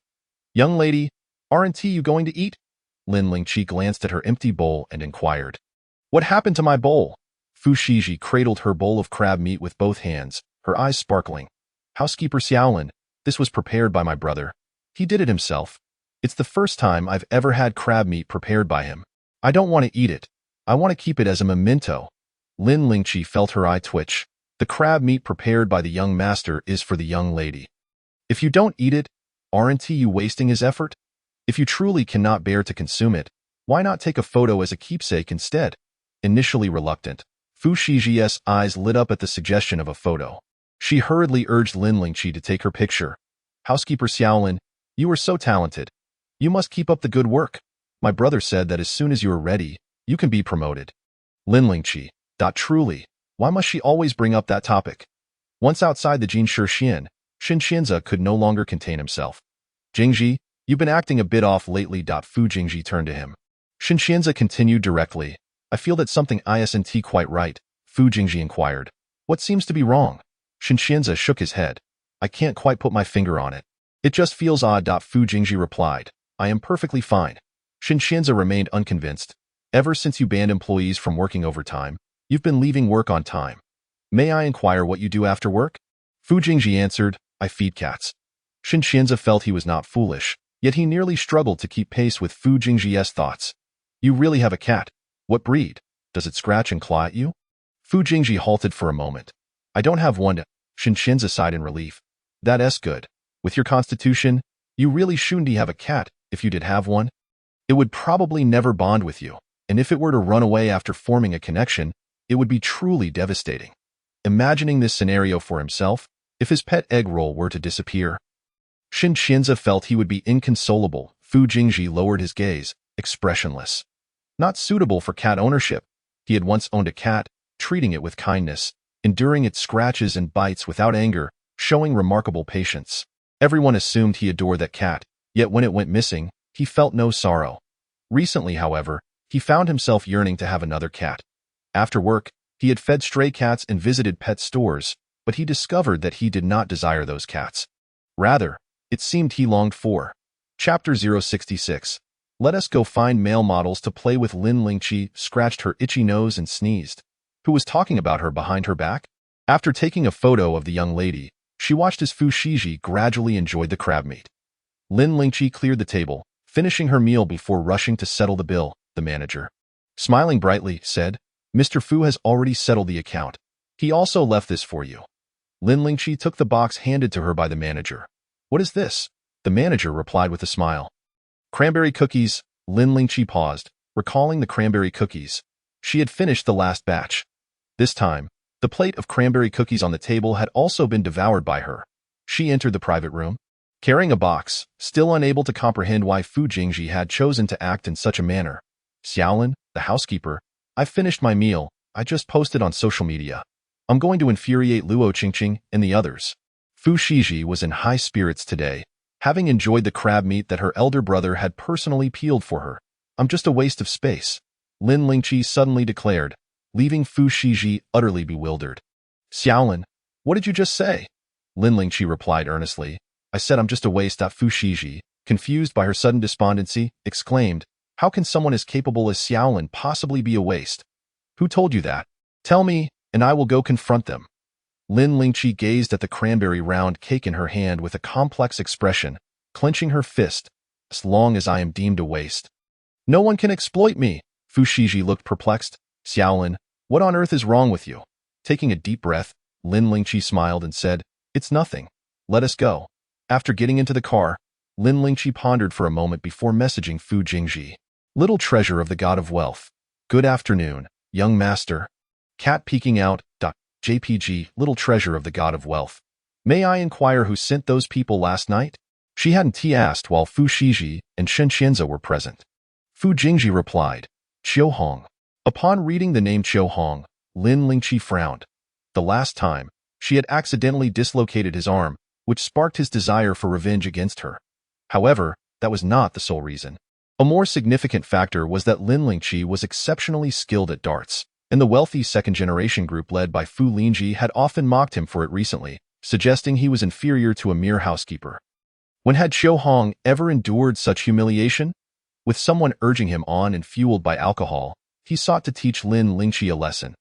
Young lady, aren't you going to eat? Lin Lingqi glanced at her empty bowl and inquired. What happened to my bowl? Fu Shiji cradled her bowl of crab meat with both hands, her eyes sparkling. Housekeeper Xiaolin, this was prepared by my brother. He did it himself. It's the first time I've ever had crab meat prepared by him. I don't want to eat it. I want to keep it as a memento. Lin Lingqi felt her eye twitch. The crab meat prepared by the young master is for the young lady. If you don't eat it, aren't you wasting his effort? If you truly cannot bear to consume it, why not take a photo as a keepsake instead? Initially reluctant, Fu Shiji's eyes lit up at the suggestion of a photo. She hurriedly urged Lin Lingqi to take her picture. Housekeeper Xiaolin, you are so talented. You must keep up the good work. My brother said that as soon as you are ready, you can be promoted. Lin Lingqi. Truly, why must she always bring up that topic? Once outside the Jin Xian, Shen Qianze could no longer contain himself. Jingji, you've been acting a bit off lately. Fu Jingji turned to him. Shen Qianze continued directly. I feel that something isn't quite right, Fu Jingji inquired. What seems to be wrong? Shinxianze shook his head. I can't quite put my finger on it. It just feels odd. Fu Jingji replied. I am perfectly fine. Shinxianze remained unconvinced. Ever since you banned employees from working overtime, you've been leaving work on time. May I inquire what you do after work? Fu Jingji answered, I feed cats. Shinxianze felt he was not foolish, yet he nearly struggled to keep pace with Fu Jingji's thoughts. You really have a cat? What breed? Does it scratch and claw at you? Fu Jingji halted for a moment. I don't have one. Shinxianze sighed in relief. That's good. With your constitution, you really shouldn't have a cat. If you did have one, it would probably never bond with you, and if it were to run away after forming a connection, it would be truly devastating. Imagining this scenario for himself, if his pet egg roll were to disappear. Shinxianze felt he would be inconsolable. Fu Jingji lowered his gaze, expressionless. Not suitable for cat ownership. He had once owned a cat, treating it with kindness, enduring its scratches and bites without anger, showing remarkable patience. Everyone assumed he adored that cat, yet when it went missing, he felt no sorrow. Recently, however, he found himself yearning to have another cat. After work, he had fed stray cats and visited pet stores, but he discovered that he did not desire those cats. Rather, it seemed he longed for. Chapter 066. Let us go find male models to play with. Lin Lingqi scratched her itchy nose and sneezed. Who was talking about her behind her back? After taking a photo of the young lady, she watched as Fu Shiji gradually enjoyed the crab meat. Lin Lingqi cleared the table, finishing her meal before rushing to settle the bill. The manager, smiling brightly, said, Mr. Fu has already settled the account. He also left this for you. Lin Lingqi took the box handed to her by the manager. What is this? The manager replied with a smile. Cranberry cookies. Lin Lingqi paused, recalling the cranberry cookies. She had finished the last batch. This time, the plate of cranberry cookies on the table had also been devoured by her. She entered the private room, carrying a box, still unable to comprehend why Fu Jingji had chosen to act in such a manner. Xiaolin, the housekeeper, I've finished my meal. I just posted on social media. I'm going to infuriate Luo Qingqing and the others. Fu Shiji was in high spirits today, having enjoyed the crab meat that her elder brother had personally peeled for her. I'm just a waste of space, Lin Lingqi suddenly declared, leaving Fu Shiji utterly bewildered. Xiaolin, what did you just say? Lin Lingqi replied earnestly. I said I'm just a waste. Fu Shiji, confused by her sudden despondency, exclaimed, how can someone as capable as Xiaolin possibly be a waste? Who told you that? Tell me, and I will go confront them. Lin Lingqi gazed at the cranberry round cake in her hand with a complex expression, clenching her fist. As long as I am deemed a waste, no one can exploit me. Fu Shiji looked perplexed. Xiaolin, what on earth is wrong with you? Taking a deep breath, Lin Lingqi smiled and said, it's nothing. Let us go. After getting into the car, Lin Lingqi pondered for a moment before messaging Fu Jingji. Little treasure of the god of wealth. Good afternoon, young master. Cat peeking out. JPG, little treasure of the god of wealth. May I inquire who sent those people last night? She hadn't asked while Fu Shiji and Shinxianze were present. Fu Jingji replied, Qiu Hong. Upon reading the name Qiu Hong, Lin Lingqi frowned. The last time, she had accidentally dislocated his arm, which sparked his desire for revenge against her. However, that was not the sole reason. A more significant factor was that Lin Lingqi was exceptionally skilled at darts, and the wealthy second-generation group led by Fu Lingji had often mocked him for it recently, suggesting he was inferior to a mere housekeeper. When had Qiu Hong ever endured such humiliation? With someone urging him on and fueled by alcohol, he sought to teach Lin Lingqi a lesson.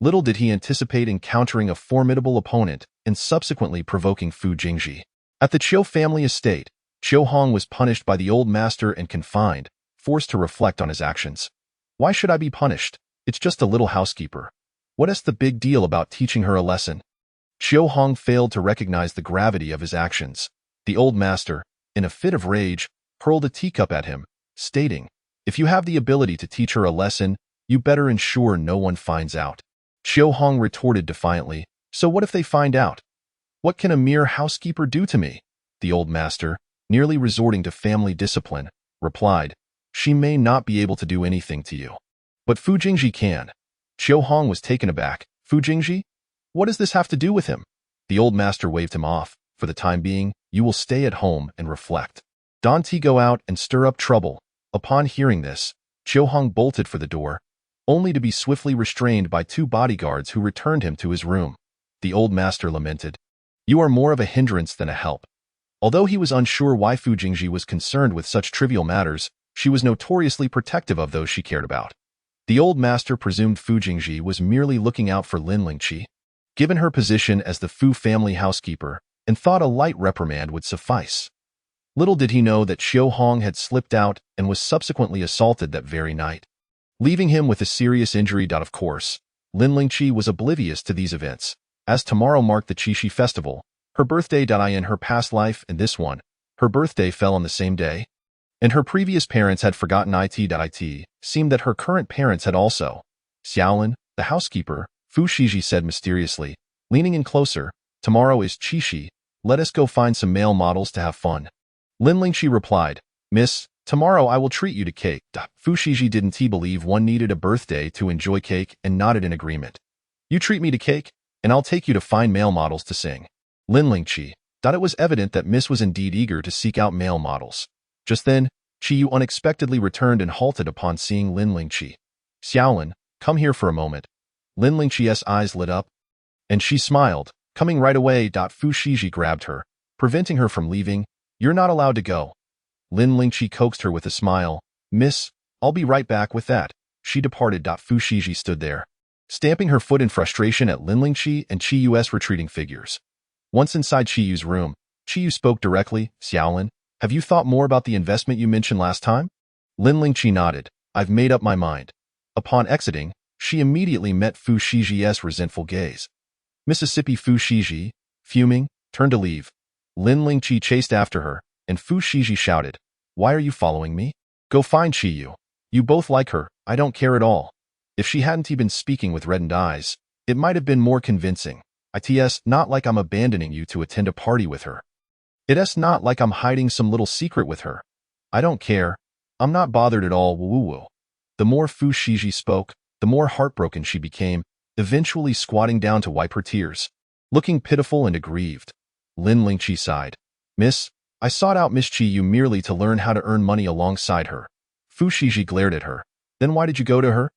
Little did he anticipate encountering a formidable opponent and subsequently provoking Fu Jingji. At the Qiu family estate, Qiu Hong was punished by the old master and confined, forced to reflect on his actions. Why should I be punished? It's just a little housekeeper. What is the big deal about teaching her a lesson? Qiu Hong failed to recognize the gravity of his actions. The old master, in a fit of rage, hurled a teacup at him, stating, if you have the ability to teach her a lesson, you better ensure no one finds out. Qiu Hong retorted defiantly, so what if they find out? What can a mere housekeeper do to me? The old master, nearly resorting to family discipline, replied, she may not be able to do anything to you. But Fu Jingji can. Qiu Hong was taken aback. Fu Jingji? What does this have to do with him? The old master waved him off. For the time being, you will stay at home and reflect. Don't go out and stir up trouble. Upon hearing this, Qiu Hong bolted for the door, only to be swiftly restrained by two bodyguards who returned him to his room. the old master lamented. You are more of a hindrance than a help. Although he was unsure why Fu Jingji was concerned with such trivial matters, she was notoriously protective of those she cared about. The old master presumed Fu Jingji was merely looking out for Lin Lingqi, given her position as the Fu family housekeeper, and thought a light reprimand would suffice. Little did he know that Xiao Hong had slipped out and was subsequently assaulted that very night, leaving him with a serious injury. Of course, Lin Lingqi was oblivious to these events, as tomorrow marked the Qixi festival, her birthday. In her past life and this one, her birthday fell on the same day, and her previous parents had forgotten it. Seemed that her current parents had also. Xiaolin, the housekeeper, Fu Shiji said mysteriously, leaning in closer, tomorrow is Qixi, let us go find some male models to have fun. Lin Lingqi replied, Miss, tomorrow I will treat you to cake. Fu Shiji didn't believe one needed a birthday to enjoy cake and nodded in agreement. You treat me to cake, and I'll take you to find male models to sing. Lin Lingqi. It was evident that Miss was indeed eager to seek out male models. Just then, Qiyu unexpectedly returned and halted upon seeing Lin Lingqi. Xiaolin, come here for a moment. Lin Lingqi's eyes lit up, and she smiled, coming right away. Fu Shiji grabbed her, preventing her from leaving. You're not allowed to go. Lin Lingqi coaxed her with a smile. Miss, I'll be right back with that. She departed. Fu Shiji stood there, stamping her foot in frustration at Lin Lingqi and Qiyu's retreating figures. Once inside Qiyu's room, Qiyu spoke directly. Xiaolin, have you thought more about the investment you mentioned last time? Lin Lingqi nodded. I've made up my mind. Upon exiting, she immediately met Fu Shiji's resentful gaze. Mississippi Fu Shiji, fuming, turned to leave. Lin Lingqi chased after her, and Fu Shiji shouted, Why are you following me? Go find Qiyu. You both like her, I don't care at all. If she hadn't been speaking with reddened eyes, it might have been more convincing. It's not like I'm abandoning you to attend a party with her. It's not like I'm hiding some little secret with her. I don't care. I'm not bothered at all. Woo-woo-woo. The more Fu Shiji spoke, the more heartbroken she became, eventually squatting down to wipe her tears, looking pitiful and aggrieved. Lin Lingqi sighed. Miss, I sought out Miss Qiyu merely to learn how to earn money alongside her. Fu Shiji glared at her. Then why did you go to her?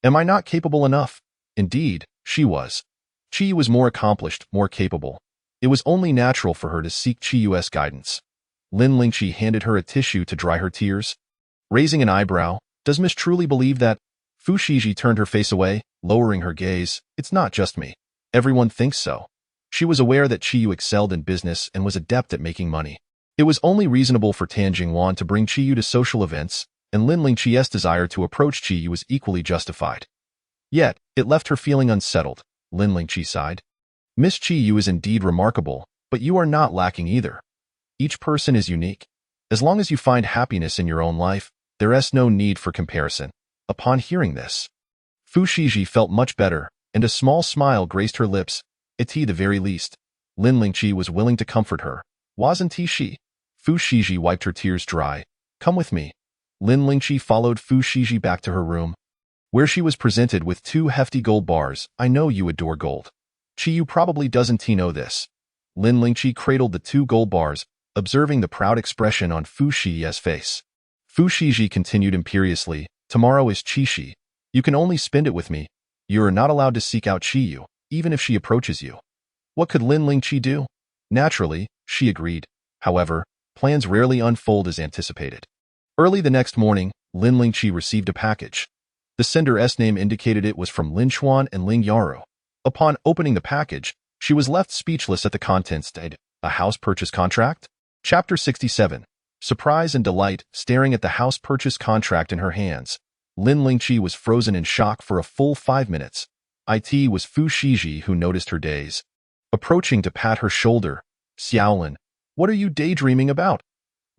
Am I not capable enough? Indeed, she was. Qiyu was more accomplished, more capable. It was only natural for her to seek Qiyu's guidance. Lin Lingqi handed her a tissue to dry her tears. Raising an eyebrow, does Miss truly believe that? Fu Shiji turned her face away, lowering her gaze. It's not just me. Everyone thinks so. She was aware that Qiyu excelled in business and was adept at making money. It was only reasonable for Tan Jingwan to bring Qiyu to social events, and Lin Lingqi's desire to approach Qiyu was equally justified. Yet, it left her feeling unsettled. Lin Lingqi sighed. Miss Qiyu is indeed remarkable, but you are not lacking either. Each person is unique. As long as you find happiness in your own life, there is no need for comparison. Upon hearing this, Fu Shiji felt much better, and a small smile graced her lips. At the very least, Lin Lingqi was willing to comfort her. Wasn't she? Fu Shiji wiped her tears dry. Come with me. Lin Lingqi followed Fu Shiji back to her room, where she was presented with 2 hefty gold bars. I know you adore gold. Qiyu probably doesn't know this. Lin Lingqi cradled the 2 gold bars, observing the proud expression on Fu Shiji's face. Fu Shiji continued imperiously, Tomorrow is Qixi. You can only spend it with me. You are not allowed to seek out Qiyu, even if she approaches you. What could Lin Lingqi do? Naturally, she agreed. However, plans rarely unfold as anticipated. Early the next morning, Lin Lingqi received a package. The sender's name indicated it was from Lin Chuan and Ling Yaro. Upon opening the package, she was left speechless at the contents. A house purchase contract? Chapter 67. Surprise and delight staring at the house purchase contract in her hands. Lin Lingqi was frozen in shock for a full 5 minutes. It was Fu Shiji who noticed her daze. Approaching to pat her shoulder, Xiaolin, what are you daydreaming about?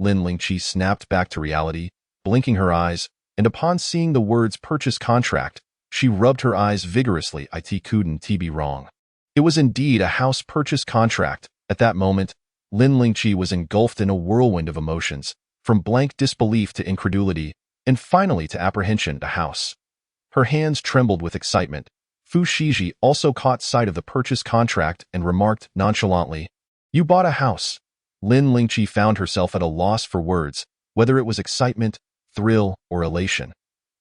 Lin Lingqi snapped back to reality, blinking her eyes, and upon seeing the words purchase contract, she rubbed her eyes vigorously. It couldn't be wrong. It was indeed a house purchase contract. At that moment, Lin Lingqi was engulfed in a whirlwind of emotions, from blank disbelief to incredulity, and finally to apprehension. The house. Her hands trembled with excitement. Fu Shiji also caught sight of the purchase contract and remarked nonchalantly, You bought a house. Lin Lingqi found herself at a loss for words, whether it was excitement, thrill, or elation.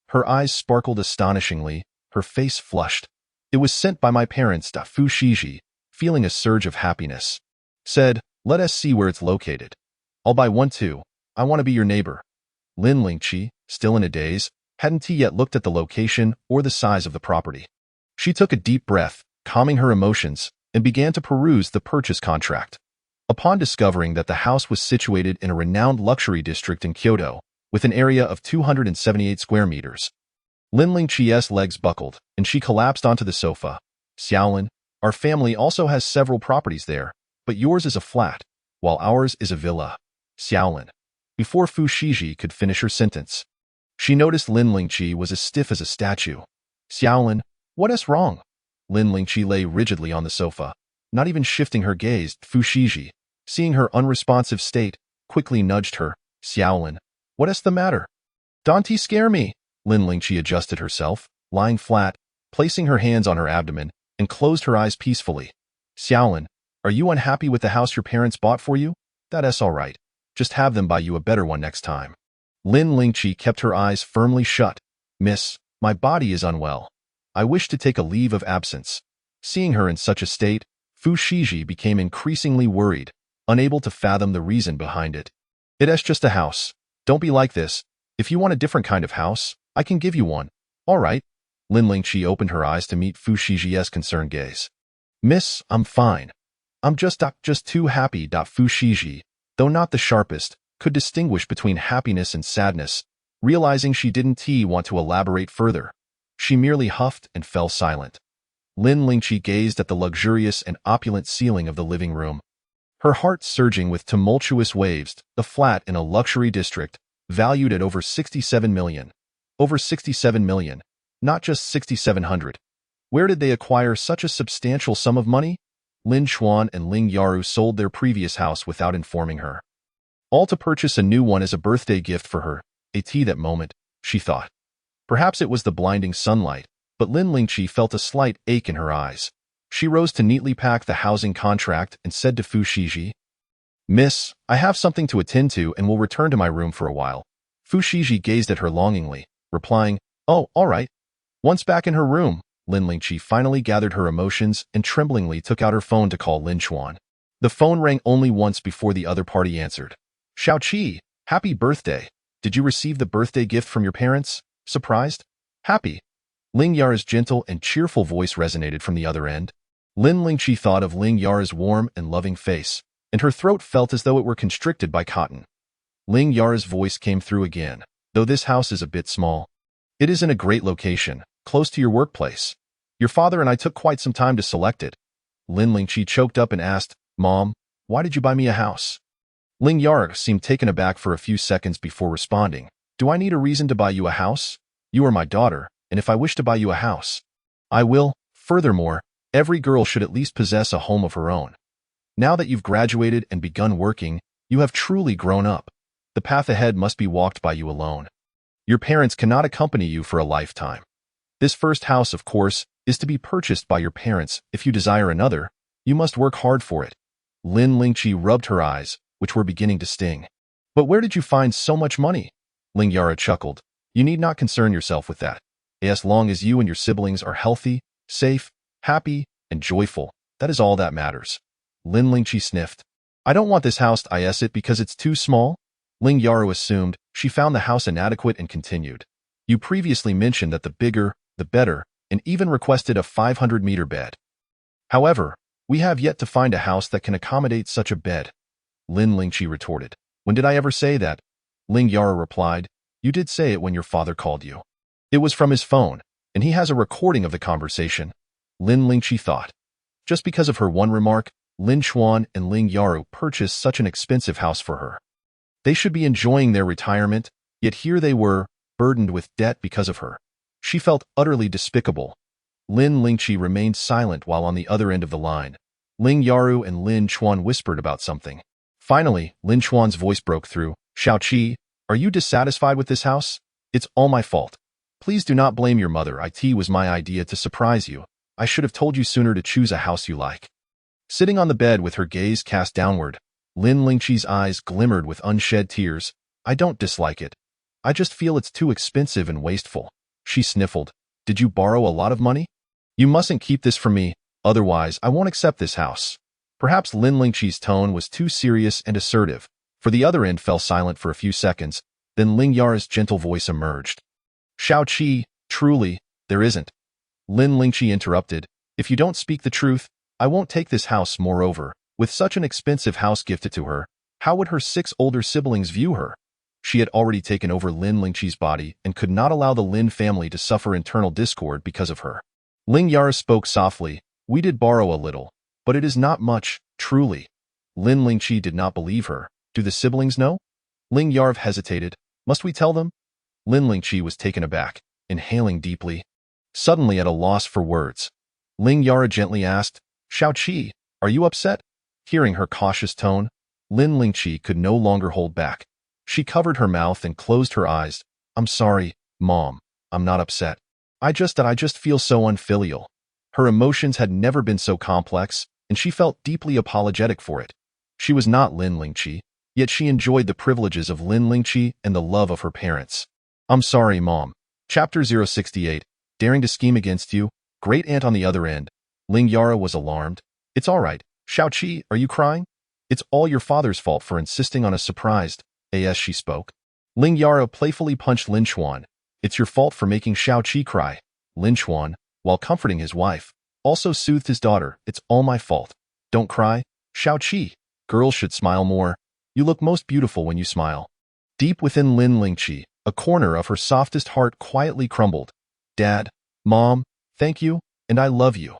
Her eyes sparkled astonishingly, her face flushed. It was sent by my parents. Fu Shiji, feeling a surge of happiness. Said, let us see where it's located. I'll buy one too. I want to be your neighbor. Lin Lingqi, still in a daze, hadn't yet looked at the location or the size of the property. She took a deep breath, calming her emotions, and began to peruse the purchase contract. Upon discovering that the house was situated in a renowned luxury district in Kyoto, with an area of 278 square meters, Lin Lingqi's legs buckled, and she collapsed onto the sofa. Xiaolin, our family also has several properties there, but yours is a flat, while ours is a villa. Xiaolin. Before Fu Shiji could finish her sentence, she noticed Lin Lingqi was as stiff as a statue. Xiaolin, what is wrong? Lin Lingqi lay rigidly on the sofa, not even shifting her gaze. Fu Shiji, seeing her unresponsive state, quickly nudged her. Xiaolin, what is the matter? Don't scare me. Lin Lingqi adjusted herself, lying flat, placing her hands on her abdomen, and closed her eyes peacefully. Xiaolin, are you unhappy with the house your parents bought for you? That's all right. Just have them buy you a better one next time. Lin Lingqi kept her eyes firmly shut. Miss, my body is unwell. I wish to take a leave of absence. Seeing her in such a state, Fu Shiji became increasingly worried, unable to fathom the reason behind it. It's just a house. Don't be like this. If you want a different kind of house, I can give you one. All right. Lin Lingqi opened her eyes to meet Fu Shiji's concerned gaze. Miss, I'm fine. I'm just too happy. Fu Shiji, though not the sharpest, could distinguish between happiness and sadness. Realizing she didn't want to elaborate further, she merely huffed and fell silent. Lin Lingqi gazed at the luxurious and opulent ceiling of the living room, her heart surging with tumultuous waves. The flat in a luxury district, valued at over 67 million. Over 67 million, not just 6,700. Where did they acquire such a substantial sum of money? Lin Chuan and Ling Yaru sold their previous house without informing her, all to purchase a new one as a birthday gift for her. That moment, she thought. Perhaps it was the blinding sunlight, but Lin Lingqi felt a slight ache in her eyes. She rose to neatly pack the housing contract and said to Fu Shiji, Miss, I have something to attend to and will return to my room for a while. Fu Shiji gazed at her longingly, replying, Oh, all right. Once back in her room, Lin Lingqi finally gathered her emotions and tremblingly took out her phone to call Lin Chuan. The phone rang only once before the other party answered. Xiaoqi, happy birthday. Did you receive the birthday gift from your parents? Surprised? Happy? Ling Yara's gentle and cheerful voice resonated from the other end. Lin Lingqi thought of Ling Yara's warm and loving face, and her throat felt as though it were constricted by cotton. Ling Yara's voice came through again. Though this house is a bit small, it is in a great location, close to your workplace. Your father and I took quite some time to select it. Lin Lingqi choked up and asked, Mom, why did you buy me a house? Ling Yara seemed taken aback for a few seconds before responding. Do I need a reason to buy you a house? You are my daughter, and if I wish to buy you a house, I will. Furthermore, every girl should at least possess a home of her own. Now that you've graduated and begun working, you have truly grown up. The path ahead must be walked by you alone. Your parents cannot accompany you for a lifetime. This first house, of course, is to be purchased by your parents. If you desire another, you must work hard for it. Lin Lingqi rubbed her eyes, which were beginning to sting. But where did you find so much money? Ling Yara chuckled. You need not concern yourself with that. As long as you and your siblings are healthy, safe, happy, and joyful, that is all that matters. Lin Lingqi sniffed. I don't want this house. Is it because it's too small? Ling Yara assumed. She found the house inadequate and continued. You previously mentioned that the bigger, the better, and even requested a 500-meter bed. However, we have yet to find a house that can accommodate such a bed. Lin Lingqi retorted. When did I ever say that? Ling Yara replied. You did say it when your father called you. It was from his phone, and he has a recording of the conversation. Lin Lingqi thought. Just because of her one remark, Lin Chuan and Ling Yaru purchased such an expensive house for her. They should be enjoying their retirement, yet here they were, burdened with debt because of her. She felt utterly despicable. Lin Lingqi remained silent while on the other end of the line. Ling Yaru and Lin Chuan whispered about something. Finally, Lin Chuan's voice broke through. Xiaoqi, are you dissatisfied with this house? It's all my fault. Please do not blame your mother. It was my idea to surprise you. I should have told you sooner to choose a house you like. Sitting on the bed with her gaze cast downward, Lin Lingqi's eyes glimmered with unshed tears. I don't dislike it. I just feel it's too expensive and wasteful. She sniffled. Did you borrow a lot of money? You mustn't keep this from me. Otherwise, I won't accept this house. Perhaps Lin Lingqi's tone was too serious and assertive, for the other end fell silent for a few seconds, then Ling Yara's gentle voice emerged. Xiao Qi, truly, there isn't. Lin Lingqi interrupted. If you don't speak the truth, I won't take this house. Moreover, with such an expensive house gifted to her, how would her 6 older siblings view her? She had already taken over Lin Lingqi's body and could not allow the Lin family to suffer internal discord because of her. Ling Yara spoke softly. We did borrow a little, but it is not much, truly. Lin Lingqi did not believe her. Do the siblings know? Ling Yarv hesitated. Must we tell them? Lin Lingqi was taken aback, inhaling deeply. Suddenly at a loss for words, Ling Yara gently asked, Xiao Qi, are you upset? Hearing her cautious tone, Lin Lingqi could no longer hold back. She covered her mouth and closed her eyes. I'm sorry, Mom. I'm not upset. I just feel so unfilial. Her emotions had never been so complex, and she felt deeply apologetic for it. She was not Lin Lingqi, yet she enjoyed the privileges of Lin Lingqi and the love of her parents. I'm sorry, Mom. Chapter 068, Daring to Scheme Against You, Great Aunt on the other end. Ling Yara was alarmed. It's all right. Xiao Qi, are you crying? It's all your father's fault for insisting on a surprise, as she spoke. Ling Yara playfully punched Lin Xuan. It's your fault for making Xiao Qi cry. Lin Xuan, while comforting his wife, also soothed his daughter. It's all my fault. Don't cry. Xiao Qi. Girls should smile more. You look most beautiful when you smile. Deep within Lin Lingqi, a corner of her softest heart quietly crumbled. Dad, Mom, thank you, and I love you.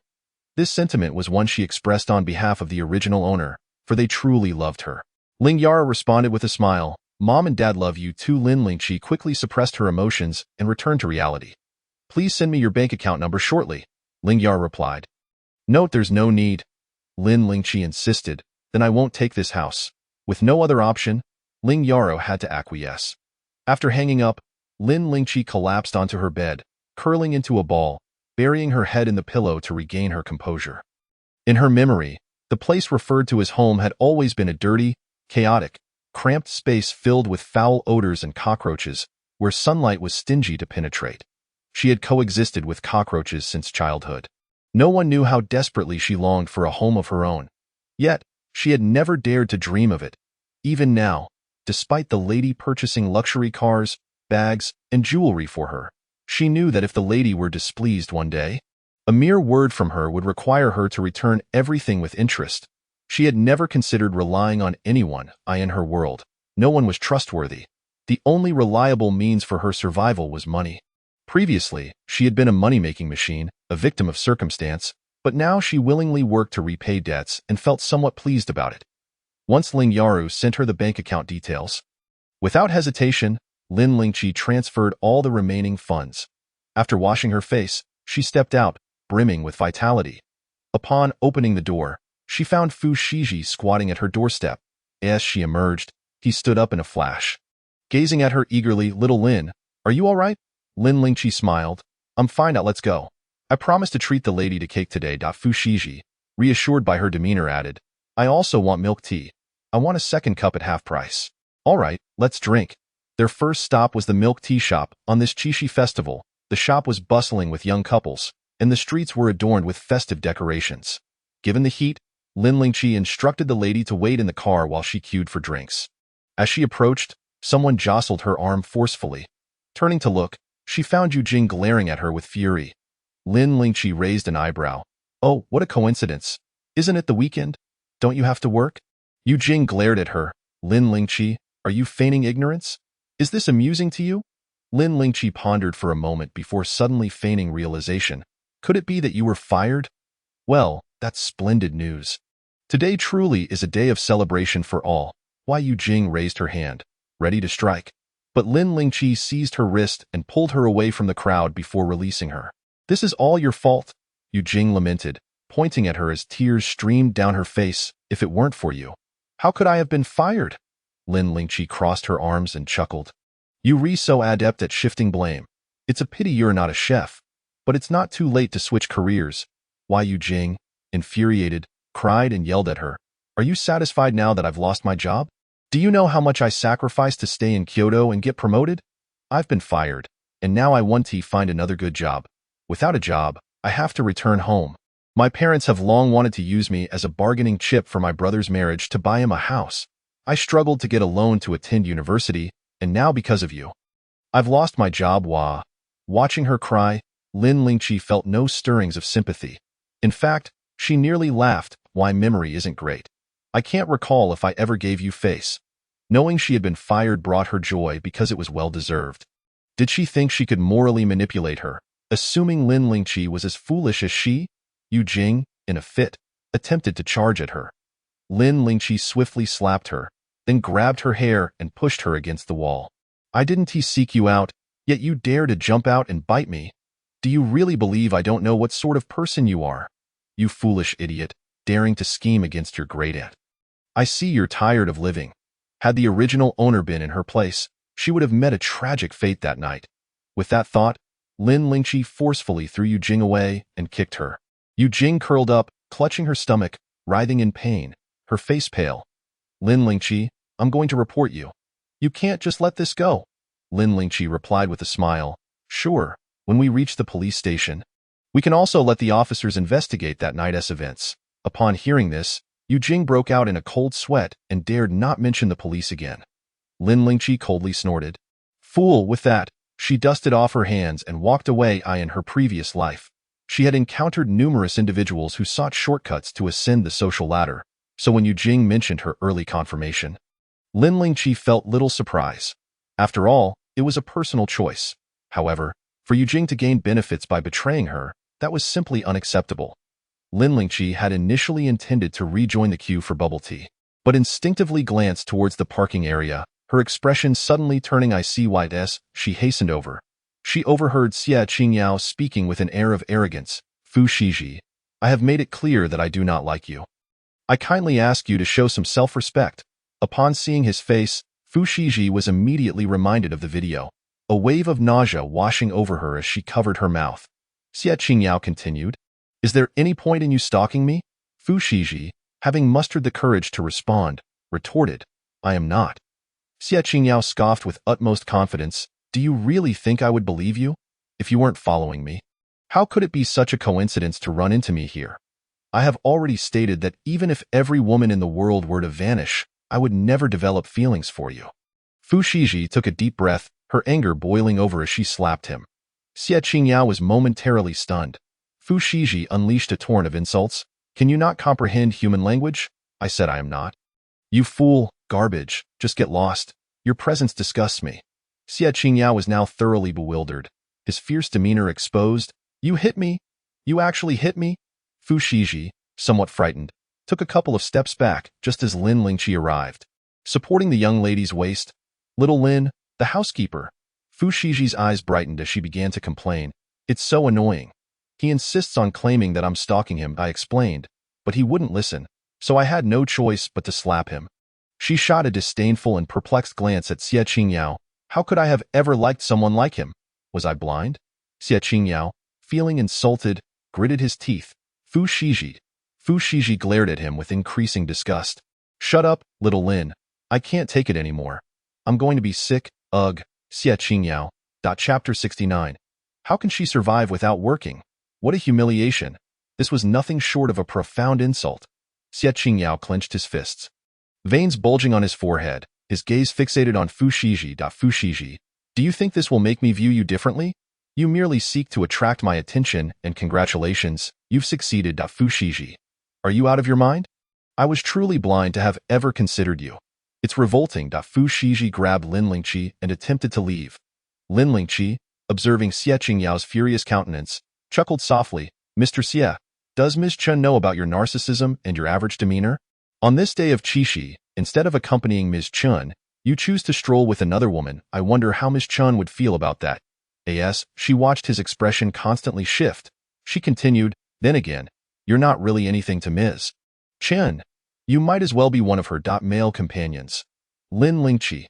This sentiment was one she expressed on behalf of the original owner, for they truly loved her. Ling Yara responded with a smile. Mom and Dad love you too. Lin Lingqi quickly suppressed her emotions and returned to reality. Please send me your bank account number shortly, Ling Yara replied. Note there's no need. Lin Lingqi insisted. Then I won't take this house. With no other option, Ling Yara had to acquiesce. After hanging up, Lin Lingqi collapsed onto her bed, curling into a ball, burying her head in the pillow to regain her composure. In her memory, the place referred to as home had always been a dirty, chaotic, cramped space filled with foul odors and cockroaches, where sunlight was stingy to penetrate. She had coexisted with cockroaches since childhood. No one knew how desperately she longed for a home of her own. Yet, she had never dared to dream of it. Even now, despite the lady purchasing luxury cars, bags, and jewelry for her, she knew that if the lady were displeased one day, a mere word from her would require her to return everything with interest. She had never considered relying on anyone in her world. No one was trustworthy. The only reliable means for her survival was money. Previously, she had been a money-making machine, a victim of circumstance, but now she willingly worked to repay debts and felt somewhat pleased about it. Once Ling Yaru sent her the bank account details. Without hesitation, Lin Lingqi transferred all the remaining funds. After washing her face, she stepped out, brimming with vitality. Upon opening the door, she found Fu Shiji squatting at her doorstep. As she emerged, he stood up in a flash. Gazing at her eagerly, Little Lin, are you all right? Lin Lingqi smiled. I'm fine now, let's go. I promised to treat the lady to cake today. Fu Shiji, reassured by her demeanor, added, I also want milk tea. I want a second cup at half price. All right, let's drink. Their first stop was the milk tea shop. On this Qixi festival, the shop was bustling with young couples, and the streets were adorned with festive decorations. Given the heat, Lin Lingqi instructed the lady to wait in the car while she queued for drinks. As she approached, someone jostled her arm forcefully. Turning to look, she found Yu Jing glaring at her with fury. Lin Lingqi raised an eyebrow. Oh, what a coincidence. Isn't it the weekend? Don't you have to work? Yu Jing glared at her. Lin Lingqi, are you feigning ignorance? Is this amusing to you? Lin Lingqi pondered for a moment before suddenly feigning realization. Could it be that you were fired? Well, that's splendid news. Today truly is a day of celebration for all. Why? Yu Jing raised her hand, ready to strike. But Lin Lingqi seized her wrist and pulled her away from the crowd before releasing her. This is all your fault, Yu Jing lamented, pointing at her as tears streamed down her face. If it weren't for you, how could I have been fired? Lin Lingqi crossed her arms and chuckled. You re so adept at shifting blame. It's a pity you're not a chef. But it's not too late to switch careers. Why? Yu Jing, infuriated, cried and yelled at her. Are you satisfied now that I've lost my job? Do you know how much I sacrificed to stay in Kyoto and get promoted? I've been fired, and now I want to find another good job. Without a job, I have to return home. My parents have long wanted to use me as a bargaining chip for my brother's marriage to buy him a house. I struggled to get a loan to attend university, and now because of you, I've lost my job. Wah. Watching her cry, Lin Lingqi felt no stirrings of sympathy. In fact, she nearly laughed. Why, memory isn't great. I can't recall if I ever gave you face. Knowing she had been fired brought her joy because it was well-deserved. Did she think she could morally manipulate her, assuming Lin Lingqi was as foolish as she? Yu Jing, in a fit, attempted to charge at her. Lin Lingqi swiftly slapped her, then grabbed her hair and pushed her against the wall. I didn't seek you out, yet you dare to jump out and bite me. Do you really believe I don't know what sort of person you are? You foolish idiot, daring to scheme against your great-aunt. I see you're tired of living. Had the original owner been in her place, she would have met a tragic fate that night. With that thought, Lin Lingqi forcefully threw Yu Jing away and kicked her. Yu Jing curled up, clutching her stomach, writhing in pain, her face pale. Lin Lingqi, I'm going to report you. You can't just let this go. Lin Lingqi replied with a smile. Sure, when we reach the police station. We can also let the officers investigate that night's events. Upon hearing this, Yu Jing broke out in a cold sweat and dared not mention the police again. Lin Lingqi coldly snorted. Fool. With that, she dusted off her hands and walked away. In her previous life, she had encountered numerous individuals who sought shortcuts to ascend the social ladder, so when Yu Jing mentioned her early confirmation, Lin Lingqi felt little surprise. After all, it was a personal choice. However, for Yu Jing to gain benefits by betraying her, that was simply unacceptable. Lin Lingqi had initially intended to rejoin the queue for bubble tea, but instinctively glanced towards the parking area, her expression suddenly turning icy. She hastened over. She overheard Xie Qingyao speaking with an air of arrogance. Fu Shiji, I have made it clear that I do not like you. I kindly ask you to show some self-respect. Upon seeing his face, Fu Shiji was immediately reminded of the video, a wave of nausea washing over her as she covered her mouth. Xie Qingyao continued, Is there any point in you stalking me? Fu Shiji, having mustered the courage to respond, retorted, I am not. Xie Qingyao scoffed with utmost confidence. Do you really think I would believe you? If you weren't following me, how could it be such a coincidence to run into me here? I have already stated that even if every woman in the world were to vanish, I would never develop feelings for you. Fu Shiji took a deep breath, her anger boiling over as she slapped him. Xie Qingyao was momentarily stunned. Fu Shiji unleashed a torrent of insults. Can you not comprehend human language? I said I am not. You fool, garbage, just get lost. Your presence disgusts me. Xie Qingyao was now thoroughly bewildered, his fierce demeanor exposed. You hit me? You actually hit me? Fu Shiji, somewhat frightened, took a couple of steps back just as Lin Lingqi arrived, supporting the young lady's waist. Little Lin, the housekeeper. Fu Shiji's eyes brightened as she began to complain. It's so annoying. He insists on claiming that I'm stalking him, I explained, but he wouldn't listen, so I had no choice but to slap him. She shot a disdainful and perplexed glance at Xie Qingyao. How could I have ever liked someone like him? Was I blind? Xie Qingyao, feeling insulted, gritted his teeth. Fu Shiji glared at him with increasing disgust. Shut up, little Lin. I can't take it anymore. I'm going to be sick. Ugh. Xie Qingyao. Chapter 69. How can she survive without working? What a humiliation. This was nothing short of a profound insult. Xie Qingyao clenched his fists, veins bulging on his forehead, his gaze fixated on Fu Shiji. Fu Shiji, do you think this will make me view you differently? You merely seek to attract my attention, and congratulations, you've succeeded. Fu Shiji, are you out of your mind? I was truly blind to have ever considered you. It's revolting. Fu Shiji grabbed Lin Lingqi and attempted to leave. Lin Lingqi, observing Xie Qingyao's furious countenance, chuckled softly. Mr. Xie, does Ms. Chen know about your narcissism and your average demeanor? On this day of Qixi, instead of accompanying Ms. Chen, you choose to stroll with another woman. I wonder how Ms. Chen would feel about that. As she watched his expression constantly shift, she continued, then again, you're not really anything to Ms. Chen. You might as well be one of her male companions. Lin Lingqi.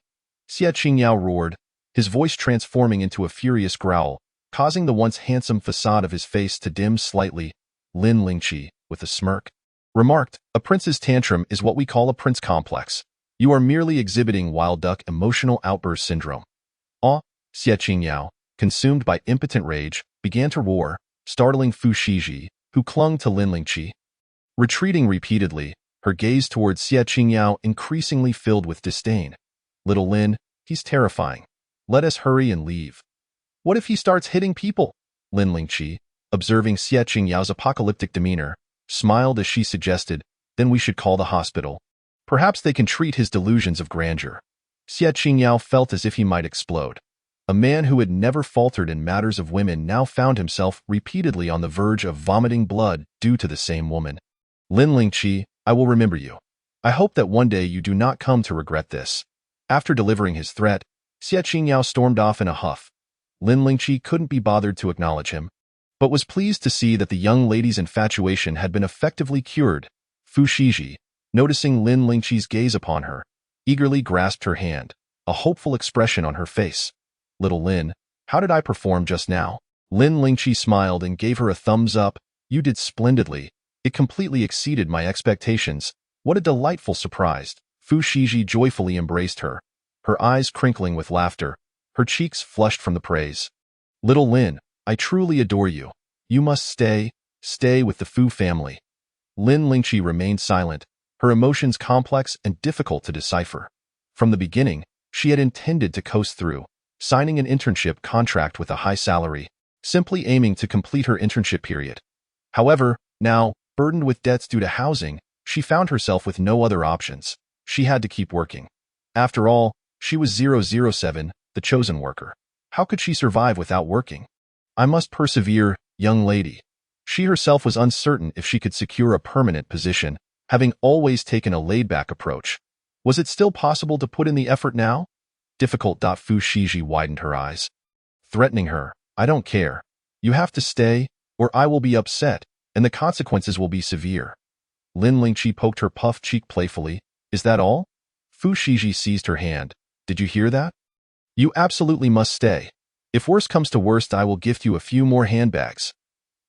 Xie Qingyao roared, his voice transforming into a furious growl, causing the once handsome facade of his face to dim slightly. Lin Lingqi, with a smirk, remarked, a prince's tantrum is what we call a prince complex. You are merely exhibiting wild duck emotional outburst syndrome. Xie Qingyao, consumed by impotent rage, began to roar, startling Fu Shiji. who clung to Lin Lingqi. Retreating repeatedly, her gaze towards Xie Qingyao increasingly filled with disdain. Little Lin, he's terrifying. Let us hurry and leave. What if he starts hitting people? Lin Lingqi, observing Xie Qingyao's apocalyptic demeanor, smiled as she suggested, then we should call the hospital. Perhaps they can treat his delusions of grandeur. Xie Qingyao felt as if he might explode. A man who had never faltered in matters of women now found himself repeatedly on the verge of vomiting blood due to the same woman. Lin Lingqi, I will remember you. I hope that one day you do not come to regret this. After delivering his threat, Xie Qingyao stormed off in a huff. Lin Lingqi couldn't be bothered to acknowledge him, but was pleased to see that the young lady's infatuation had been effectively cured. Fu Shiji, noticing Lin Lingqi's gaze upon her, eagerly grasped her hand, a hopeful expression on her face. Little Lin, how did I perform just now? Lin Lingqi smiled and gave her a thumbs up. You did splendidly. It completely exceeded my expectations. What a delightful surprise. Fu Shiji joyfully embraced her, her eyes crinkling with laughter, her cheeks flushed from the praise. Little Lin, I truly adore you. You must stay with the Fu family. Lin Lingqi remained silent, her emotions complex and difficult to decipher. From the beginning, she had intended to coast through, signing an internship contract with a high salary, simply aiming to complete her internship period. However, now, burdened with debts due to housing, she found herself with no other options. She had to keep working. After all, she was 007, the chosen worker. How could she survive without working? I must persevere, young lady. She herself was uncertain if she could secure a permanent position, having always taken a laid-back approach. Was it still possible to put in the effort now? Difficult. Fu Shiji widened her eyes, threatening her. I don't care. You have to stay, or I will be upset, and the consequences will be severe. Lin Lingqi poked her puffed cheek playfully. Is that all? Fu Shiji seized her hand. Did you hear that? You absolutely must stay. If worst comes to worst, I will gift you a few more handbags.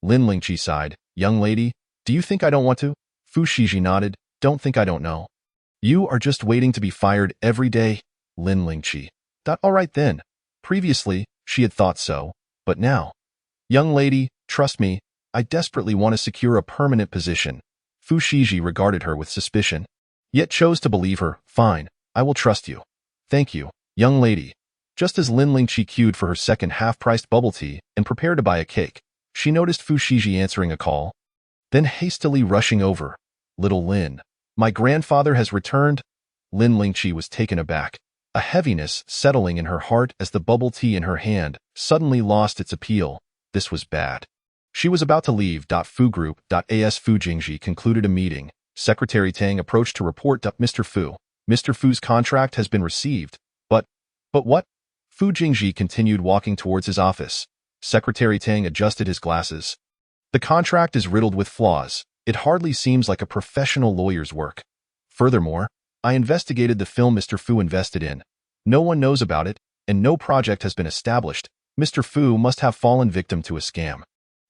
Lin Lingqi sighed. Young lady, do you think I don't want to? Fu Shiji nodded. Don't think I don't know. You are just waiting to be fired every day. Lin Lingqi. All right then. Previously, she had thought so, but now. Young lady, trust me, I desperately want to secure a permanent position. Fu Shiji regarded her with suspicion, yet chose to believe her. Fine, I will trust you. Thank you, young lady. Just as Lin Lingqi queued for her second half-priced bubble tea and prepared to buy a cake, she noticed Fu Shiji answering a call, then hastily rushing over. Little Lin, my grandfather has returned. Lin Lingqi was taken aback, a heaviness settling in her heart as the bubble tea in her hand suddenly lost its appeal. This was bad. She was about to leave. Fu Group. As Fu Jingji concluded a meeting, Secretary Tang approached to report. Mr. Fu. Mr. Fu's contract has been received. But what? Fu Jingji continued walking towards his office. Secretary Tang adjusted his glasses. The contract is riddled with flaws. It hardly seems like a professional lawyer's work. Furthermore, I investigated the film Mr. Fu invested in. No one knows about it, and no project has been established. Mr. Fu must have fallen victim to a scam.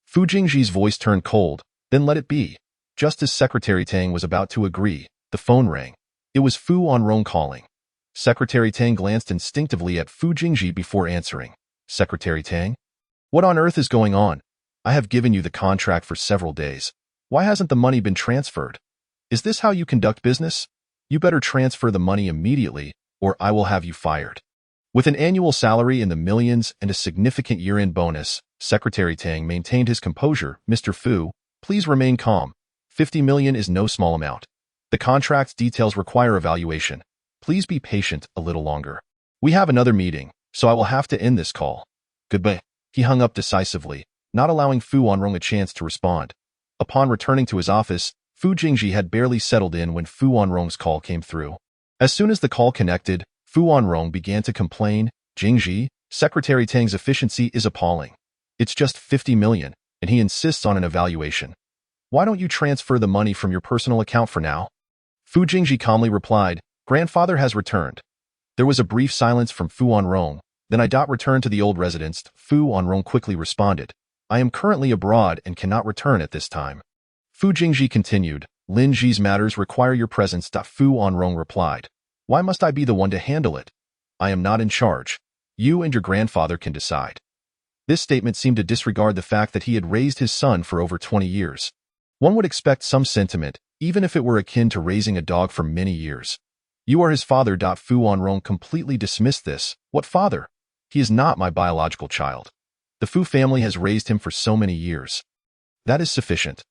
Fu Jingji's voice turned cold, then let it be. Just as Secretary Tang was about to agree, the phone rang. It was Fu Wanrong calling. Secretary Tang glanced instinctively at Fu Jingji before answering. Secretary Tang? What on earth is going on? I have given you the contract for several days. Why hasn't the money been transferred? Is this how you conduct business? You better transfer the money immediately, or I will have you fired. With an annual salary in the millions and a significant year-end bonus, Secretary Tang maintained his composure. Mr. Fu, please remain calm. 50 million is no small amount. The contract's details require evaluation. Please be patient a little longer. We have another meeting, so I will have to end this call. Goodbye. He hung up decisively, not allowing Fu Wanrong a chance to respond. Upon returning to his office, Fu Jingji had barely settled in when Fu Wanrong's call came through. As soon as the call connected, Fu Wanrong began to complain. Jingji, Secretary Tang's efficiency is appalling. It's just 50 million, and he insists on an evaluation. Why don't you transfer the money from your personal account for now? Fu Jingji calmly replied, Grandfather has returned. There was a brief silence from Fu Wanrong, then I returned to the old residence. Fu Wanrong quickly responded, I am currently abroad and cannot return at this time. Fu Jingji continued, Lin Ji's matters require your presence. Fu Wanrong replied, why must I be the one to handle it? I am not in charge. You and your grandfather can decide. This statement seemed to disregard the fact that he had raised his son for over 20 years. One would expect some sentiment, even if it were akin to raising a dog for many years. You are his father. Fu Wanrong completely dismissed this. What father? He is not my biological child. The Fu family has raised him for so many years. That is sufficient.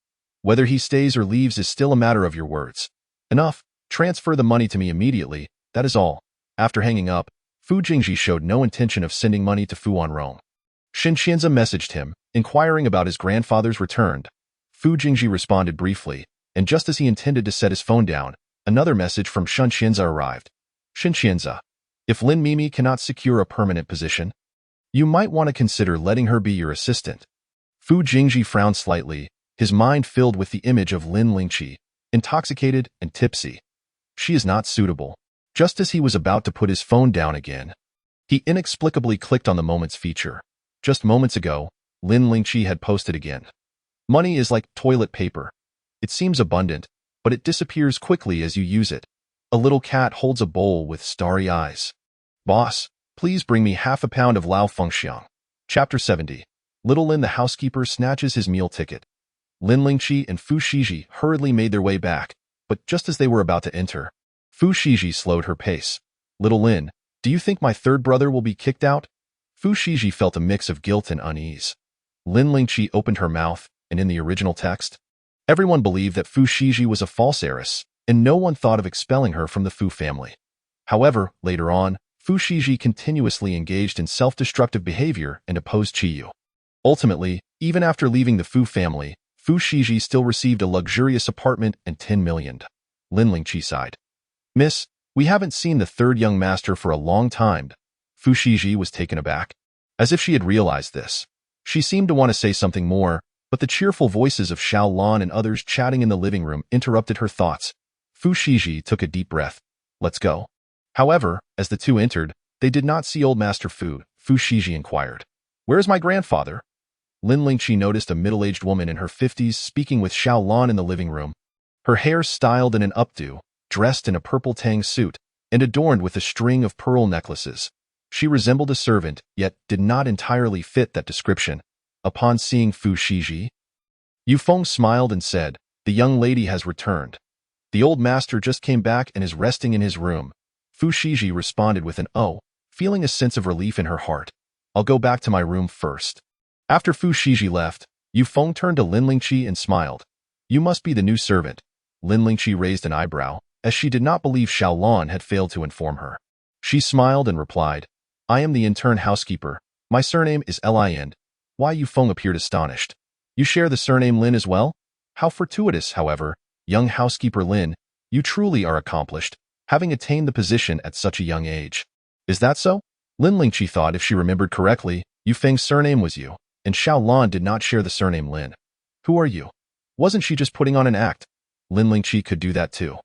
Whether he stays or leaves is still a matter of your words. Enough. Transfer the money to me immediately, that is all. After hanging up, Fu Jingji showed no intention of sending money to Fu Wanrong. Shen Qianza messaged him, inquiring about his grandfather's return. Fu Jingji responded briefly, and just as he intended to set his phone down, another message from Shen Qianza arrived. Shen Qianza, if Lin Mimi cannot secure a permanent position, you might want to consider letting her be your assistant. Fu Jingji frowned slightly, his mind filled with the image of Lin Lingqi, intoxicated and tipsy. She is not suitable. Just as he was about to put his phone down again, he inexplicably clicked on the Moments feature. Just moments ago, Lin Lingqi had posted again. Money is like toilet paper. It seems abundant, but it disappears quickly as you use it. A little cat holds a bowl with starry eyes. Boss, please bring me half a pound of Lao Fengxiang. Chapter 70. Little Lin the housekeeper snatches his meal ticket. Lin Lingqi and Fu Shiji hurriedly made their way back, but just as they were about to enter, Fu Shiji slowed her pace. Little Lin, do you think my third brother will be kicked out? Fu Shiji felt a mix of guilt and unease. Lin Lingqi opened her mouth, and in the original text, everyone believed that Fu Shiji was a false heiress, and no one thought of expelling her from the Fu family. However, later on, Fu Shiji continuously engaged in self-destructive behavior and opposed Qiyu. Ultimately, even after leaving the Fu family, Fu Shiji still received a luxurious apartment and 10 million. Lin Lingqi sighed. Miss, we haven't seen the third young master for a long time. Fu Shiji was taken aback. As if she had realized this. She seemed to want to say something more, but the cheerful voices of Xiao Lan and others chatting in the living room interrupted her thoughts. Fu Shiji took a deep breath. Let's go. However, as the two entered, they did not see old Master Fu. Fu Shiji inquired. Where is my grandfather? Lin Lingqi noticed a middle-aged woman in her 50s speaking with Xiao Lan in the living room. Her hair styled in an updo, dressed in a purple tang suit, and adorned with a string of pearl necklaces. She resembled a servant, yet did not entirely fit that description. Upon seeing Fu Shiji, Yu Feng smiled and said, the young lady has returned. The old master just came back and is resting in his room. Fu Shiji responded with an "oh," feeling a sense of relief in her heart. I'll go back to my room first. After Fu Shiji left, Yu Feng turned to Lin Lingqi and smiled. You must be the new servant. Lin Lingqi raised an eyebrow, as she did not believe Xiao Lan had failed to inform her. She smiled and replied, I am the intern housekeeper. My surname is Lin. Why Yu Feng appeared astonished. You share the surname Lin as well? How fortuitous, however, young housekeeper Lin, you truly are accomplished, having attained the position at such a young age. Is that so? Lin Lingqi thought if she remembered correctly, Yu Feng's surname was Yu, and Xiao Lan did not share the surname Lin. Who are you? Wasn't she just putting on an act? Lin Lingqi could do that too.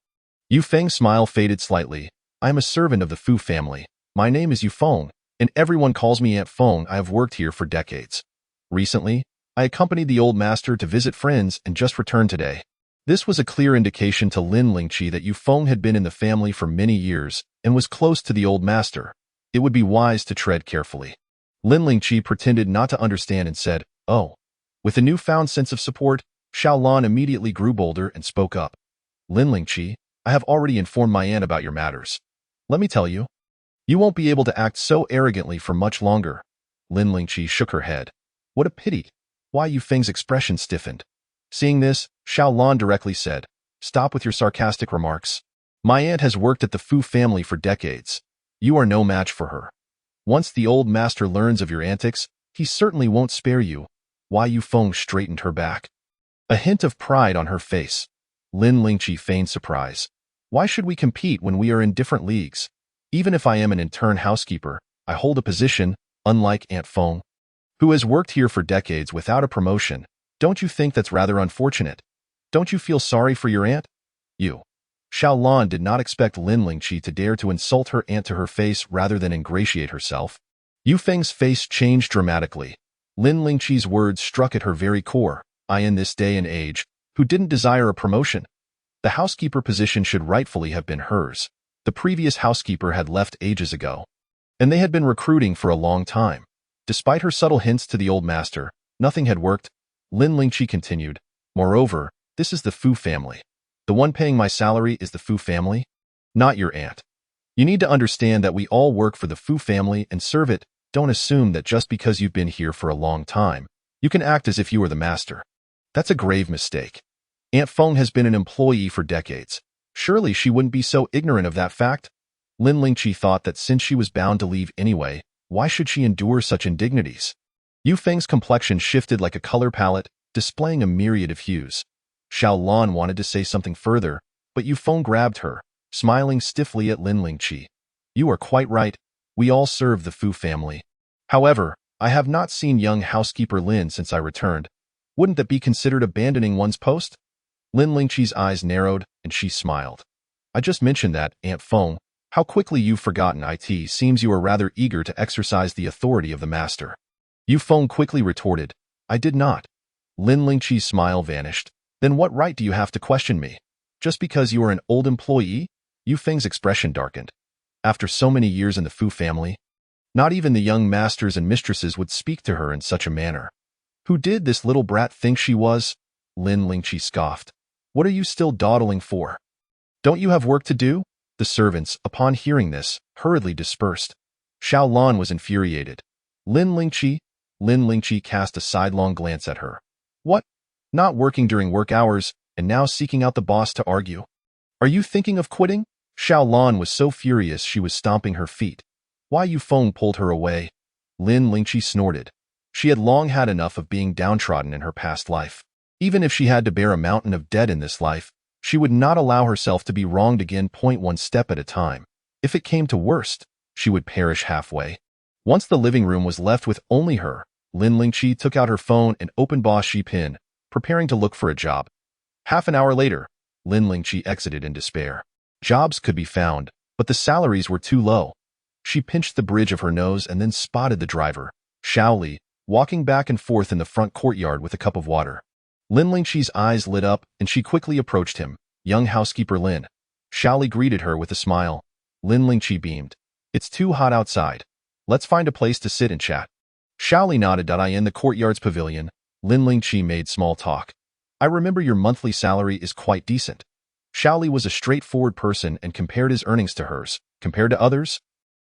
Yu Feng's smile faded slightly. I am a servant of the Fu family. My name is Yu Feng, and everyone calls me Aunt Feng. I have worked here for decades. Recently, I accompanied the old master to visit friends and just returned today. This was a clear indication to Lin Lingqi that Yu Feng had been in the family for many years and was close to the old master. It would be wise to tread carefully. Lin Lingqi pretended not to understand and said, oh. With a newfound sense of support, Xiao Lan immediately grew bolder and spoke up. Lin Lingqi, I have already informed my aunt about your matters. Let me tell you, you won't be able to act so arrogantly for much longer. Lin Lingqi shook her head. What a pity. Why Yu Feng's expression stiffened. Seeing this, Xiao Lan directly said, stop with your sarcastic remarks. My aunt has worked at the Fu family for decades. You are no match for her. Once the old master learns of your antics, he certainly won't spare you. Why Yu Feng straightened her back. A hint of pride on her face. Lin Lingqi feigned surprise. Why should we compete when we are in different leagues? Even if I am an intern housekeeper, I hold a position, unlike Aunt Feng, who has worked here for decades without a promotion. Don't you think that's rather unfortunate? Don't you feel sorry for your aunt? You. Xiao Lan did not expect Lin Lingqi to dare to insult her aunt to her face rather than ingratiate herself. Yu Feng's face changed dramatically. Lin Lingqi's words struck at her very core. I in this day and age, who didn't desire a promotion. The housekeeper position should rightfully have been hers. The previous housekeeper had left ages ago, and they had been recruiting for a long time. Despite her subtle hints to the old master, nothing had worked. Lin Lingqi continued. Moreover, this is the Fu family. The one paying my salary is the Fu family, not your aunt. You need to understand that we all work for the Fu family and serve it. Don't assume that just because you've been here for a long time, you can act as if you were the master. That's a grave mistake. Aunt Feng has been an employee for decades. Surely she wouldn't be so ignorant of that fact. Lin Lingqi thought that since she was bound to leave anyway, why should she endure such indignities? Yu Feng's complexion shifted like a color palette, displaying a myriad of hues. Xiao Lan wanted to say something further, but Yu Feng grabbed her, smiling stiffly at Lin Lingqi. You are quite right. We all serve the Fu family. However, I have not seen young housekeeper Lin since I returned. Wouldn't that be considered abandoning one's post? Lin Lingqi's eyes narrowed, and she smiled. I just mentioned that, Aunt Feng. How quickly you've forgotten it. Seems you are rather eager to exercise the authority of the master. Yu Feng quickly retorted. I did not. Lin Lingqi's smile vanished. Then what right do you have to question me? Just because you are an old employee? Yu Feng's expression darkened. After so many years in the Fu family, not even the young masters and mistresses would speak to her in such a manner. Who did this little brat think she was? Lin Lingqi scoffed. What are you still dawdling for? Don't you have work to do? The servants, upon hearing this, hurriedly dispersed. Xiao Lan was infuriated. Lin Lingqi cast a sidelong glance at her. What? Not working during work hours, and now seeking out the boss to argue? Are you thinking of quitting? Xiao Lan was so furious she was stomping her feet. Why Yu Feng pulled her away? Lin Lingqi snorted. She had long had enough of being downtrodden in her past life. Even if she had to bear a mountain of debt in this life, she would not allow herself to be wronged again. One step at a time. If it came to worst, she would perish halfway. Once the living room was left with only her, Lin Lingqi took out her phone and opened Boss Xi Pin, preparing to look for a job. Half an hour later, Lin Lingqi exited in despair. Jobs could be found, but the salaries were too low. She pinched the bridge of her nose and then spotted the driver, Xiaoli, walking back and forth in the front courtyard with a cup of water. Lin Lingqi's eyes lit up, and she quickly approached him. Young housekeeper Lin. Xiaoli greeted her with a smile. Lin Lingqi beamed. It's too hot outside. Let's find a place to sit and chat. Xiaoli nodded. In the courtyard's pavilion, Lin Lingqi made small talk. I remember your monthly salary is quite decent. Xiaoli was a straightforward person and compared his earnings to hers. Compared to others?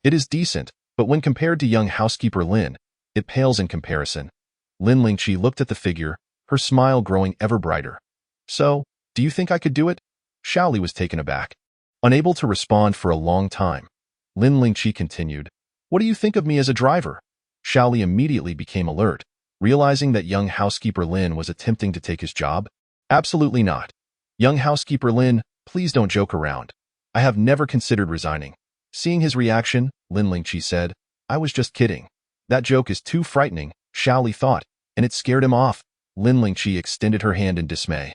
It is decent, but when compared to young housekeeper Lin, it pales in comparison. Lin Lingqi looked at the figure, her smile growing ever brighter. So, do you think I could do it? Xiaoli was taken aback. Unable to respond for a long time, Lin Lingqi continued. What do you think of me as a driver? Xiaoli immediately became alert, realizing that young housekeeper Lin was attempting to take his job. Absolutely not. Young housekeeper Lin, please don't joke around. I have never considered resigning. Seeing his reaction, Lin Lingqi said, I was just kidding. That joke is too frightening, Xiaoli thought, and it scared him off. Lin Lingqi extended her hand in dismay.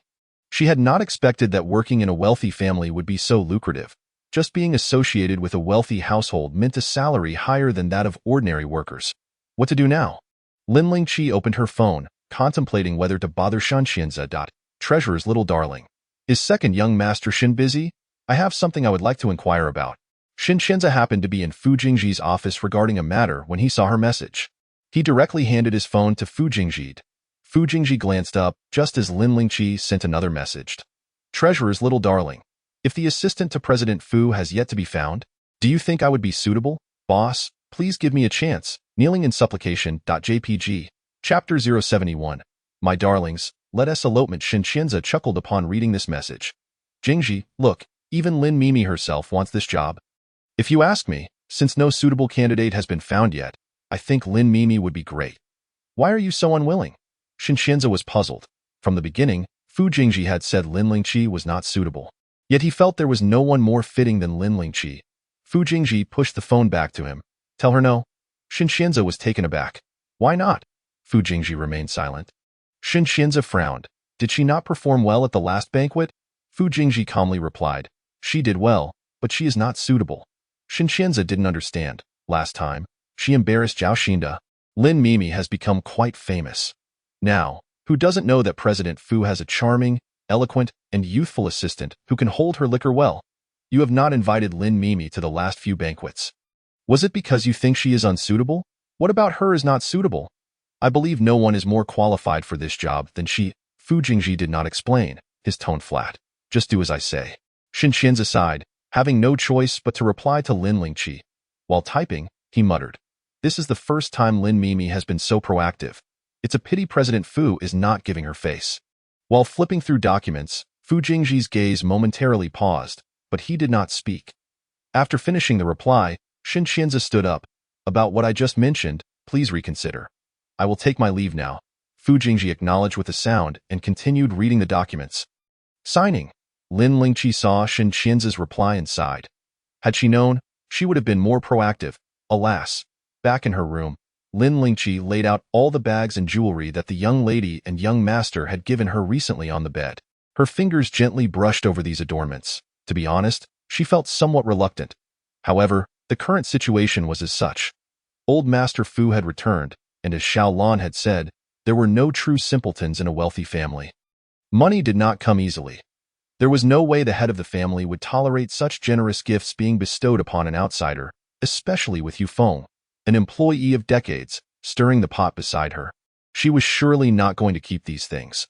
She had not expected that working in a wealthy family would be so lucrative. Just being associated with a wealthy household meant a salary higher than that of ordinary workers. What to do now? Lin Lingqi opened her phone, contemplating whether to bother Shenxianze. Treasurer's little darling. Is second young master Shin busy? I have something I would like to inquire about. Shenxianze happened to be in Fu Jingji's office regarding a matter when he saw her message. He directly handed his phone to Fu Jingji. Fu Jingji glanced up just as Lin Lingqi sent another message. Treasurer's little darling. If the assistant to President Fu has yet to be found, do you think I would be suitable? Boss, please give me a chance. Kneeling in supplication. JPG. Chapter 071. My darlings, let us elopement. Shenxianze chuckled upon reading this message. Jingji, look, even Lin Mimi herself wants this job. If you ask me, since no suitable candidate has been found yet, I think Lin Mimi would be great. Why are you so unwilling? Shenxianze was puzzled. From the beginning, Fu Jingji had said Lin Lingqi was not suitable. Yet he felt there was no one more fitting than Lin Lingqi. Fu Jingji pushed the phone back to him. Tell her no. Shenxianze was taken aback. Why not? Fu Jingji remained silent. Shenxianze frowned. Did she not perform well at the last banquet? Fu Jingji calmly replied. She did well, but she is not suitable. Shenxianze didn't understand. Last time, she embarrassed Zhao Xinda. Lin Mimi has become quite famous. Now, who doesn't know that President Fu has a charming, eloquent, and youthful assistant who can hold her liquor well? You have not invited Lin Mimi to the last few banquets. Was it because you think she is unsuitable? What about her is not suitable? I believe no one is more qualified for this job than she. Fu Jingji did not explain, his tone flat. Just do as I say. Shen Qianzi sighed, having no choice but to reply to Lin Lingqi. While typing, he muttered, "This is the first time Lin Mimi has been so proactive. It's a pity President Fu is not giving her face." While flipping through documents, Fu Jingji's gaze momentarily paused, but he did not speak. After finishing the reply, Shen Qianzi stood up. "About what I just mentioned, please reconsider. I will take my leave now." Fu Jingji acknowledged with a sound and continued reading the documents. Signing. Lin Lingqi saw Shen Qianzi's reply and sighed. Had she known, she would have been more proactive. Alas. Back in her room, Lin Lingqi laid out all the bags and jewelry that the young lady and young master had given her recently on the bed. Her fingers gently brushed over these adornments. To be honest, she felt somewhat reluctant. However, the current situation was as such. Old Master Fu had returned, and as Xiao Lan had said, there were no true simpletons in a wealthy family. Money did not come easily. There was no way the head of the family would tolerate such generous gifts being bestowed upon an outsider, especially with Yu Feng, an employee of decades, stirring the pot beside her. She was surely not going to keep these things.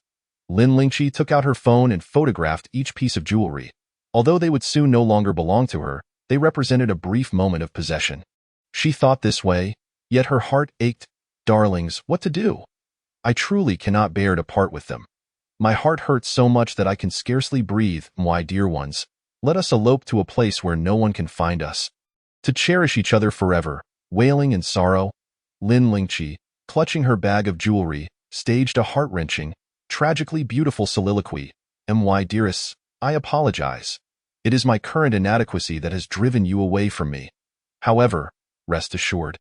Lin Lingqi took out her phone and photographed each piece of jewelry. Although they would soon no longer belong to her, they represented a brief moment of possession. She thought this way, yet her heart ached. Darlings, what to do? I truly cannot bear to part with them. My heart hurts so much that I can scarcely breathe. My dear ones, let us elope to a place where no one can find us. To cherish each other forever, wailing in sorrow. Lin Lingqi, clutching her bag of jewelry, staged a heart-wrenching, tragically beautiful soliloquy. My dearest, I apologize. It is my current inadequacy that has driven you away from me. However, rest assured,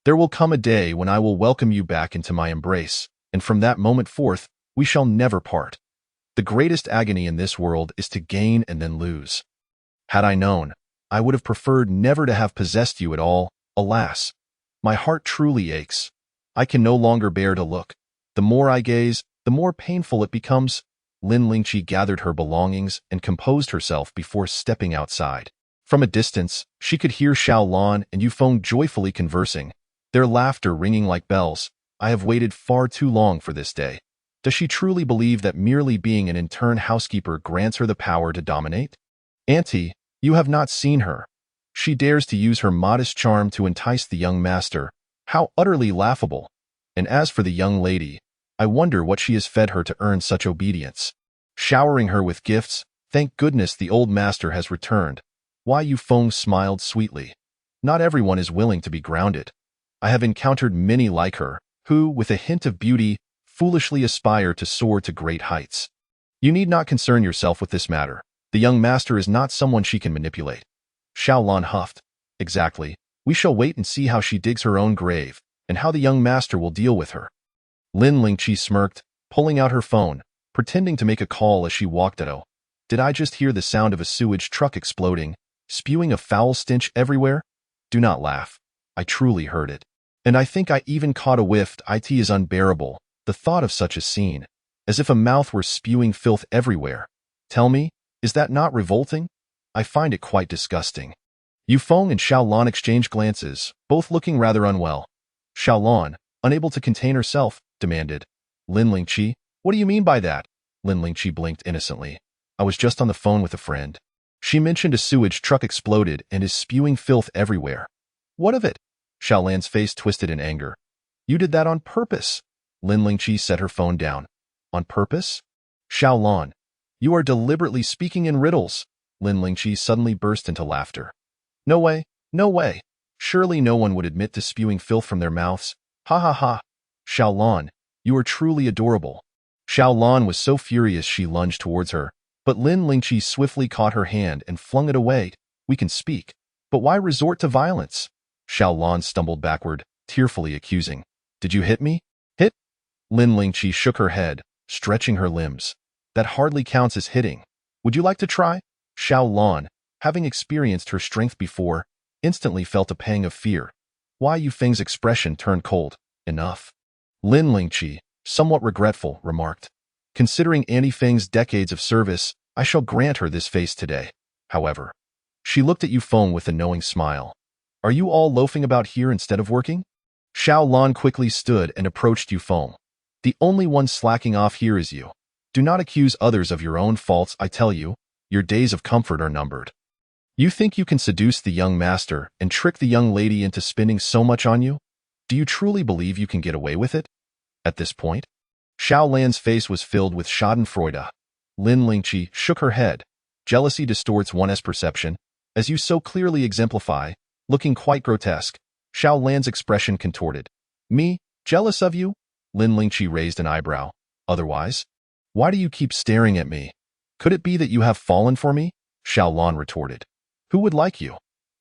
there will come a day when I will welcome you back into my embrace, and from that moment forth, we shall never part. The greatest agony in this world is to gain and then lose. Had I known, I would have preferred never to have possessed you at all. Alas, my heart truly aches. I can no longer bear to look. The more I gaze, the more painful it becomes. Lin Lingqi gathered her belongings and composed herself before stepping outside. From a distance, she could hear Xiao Lan and Yu Feng joyfully conversing, their laughter ringing like bells. I have waited far too long for this day. Does she truly believe that merely being an intern housekeeper grants her the power to dominate? Auntie, you have not seen her. She dares to use her modest charm to entice the young master. How utterly laughable. And as for the young lady, I wonder what she has fed her to earn such obedience. Showering her with gifts, thank goodness the old master has returned. Why, Yu Feng smiled sweetly. Not everyone is willing to be grounded. I have encountered many like her, who, with a hint of beauty, foolishly aspire to soar to great heights. You need not concern yourself with this matter. The young master is not someone she can manipulate. Xiao Lan huffed. Exactly. We shall wait and see how she digs her own grave, and how the young master will deal with her. Lin Lingqi smirked, pulling out her phone, pretending to make a call as she walked at Oh. Did I just hear the sound of a sewage truck exploding, spewing a foul stench everywhere? Do not laugh. I truly heard it. And I think I even caught a whiff. It is unbearable, the thought of such a scene, as if a mouth were spewing filth everywhere. Tell me, is that not revolting? I find it quite disgusting. Yu Feng and Xiao Lan exchanged glances, both looking rather unwell. Xiao Lan, unable to contain herself, demanded, Lin Lingqi, what do you mean by that? Lin Lingqi blinked innocently. I was just on the phone with a friend. She mentioned a sewage truck exploded and is spewing filth everywhere. What of it? Xiao Lan's face twisted in anger. You did that on purpose. Lin Lingqi set her phone down. On purpose? Xiao Lan, you are deliberately speaking in riddles. Lin Lingqi suddenly burst into laughter. No way, no way. Surely no one would admit to spewing filth from their mouths. Ha ha ha. Xiao Lan, you are truly adorable. Xiao Lan was so furious she lunged towards her, but Lin Lingqi swiftly caught her hand and flung it away. We can speak, but why resort to violence? Xiao Lan stumbled backward, tearfully accusing. Did you hit me? Hit? Lin Lingqi shook her head, stretching her limbs. That hardly counts as hitting. Would you like to try? Xiao Lan, having experienced her strength before, instantly felt a pang of fear. Why Yu Feng's expression turned cold. Enough. Lin Lingqi, somewhat regretful, remarked. Considering Auntie Feng's decades of service, I shall grant her this face today. However, she looked at Yu Feng with a knowing smile. Are you all loafing about here instead of working? Xiao Lan quickly stood and approached Yufeng. The only one slacking off here is you. Do not accuse others of your own faults, I tell you. Your days of comfort are numbered. You think you can seduce the young master and trick the young lady into spending so much on you? Do you truly believe you can get away with it? At this point, Xiao Lan's face was filled with schadenfreude. Lin Lingqi shook her head. Jealousy distorts one's perception, as you so clearly exemplify, looking quite grotesque. Xiao Lan's expression contorted. Me? Jealous of you? Lin Lingqi raised an eyebrow. Otherwise? Why do you keep staring at me? Could it be that you have fallen for me? Xiao Lan retorted. Who would like you?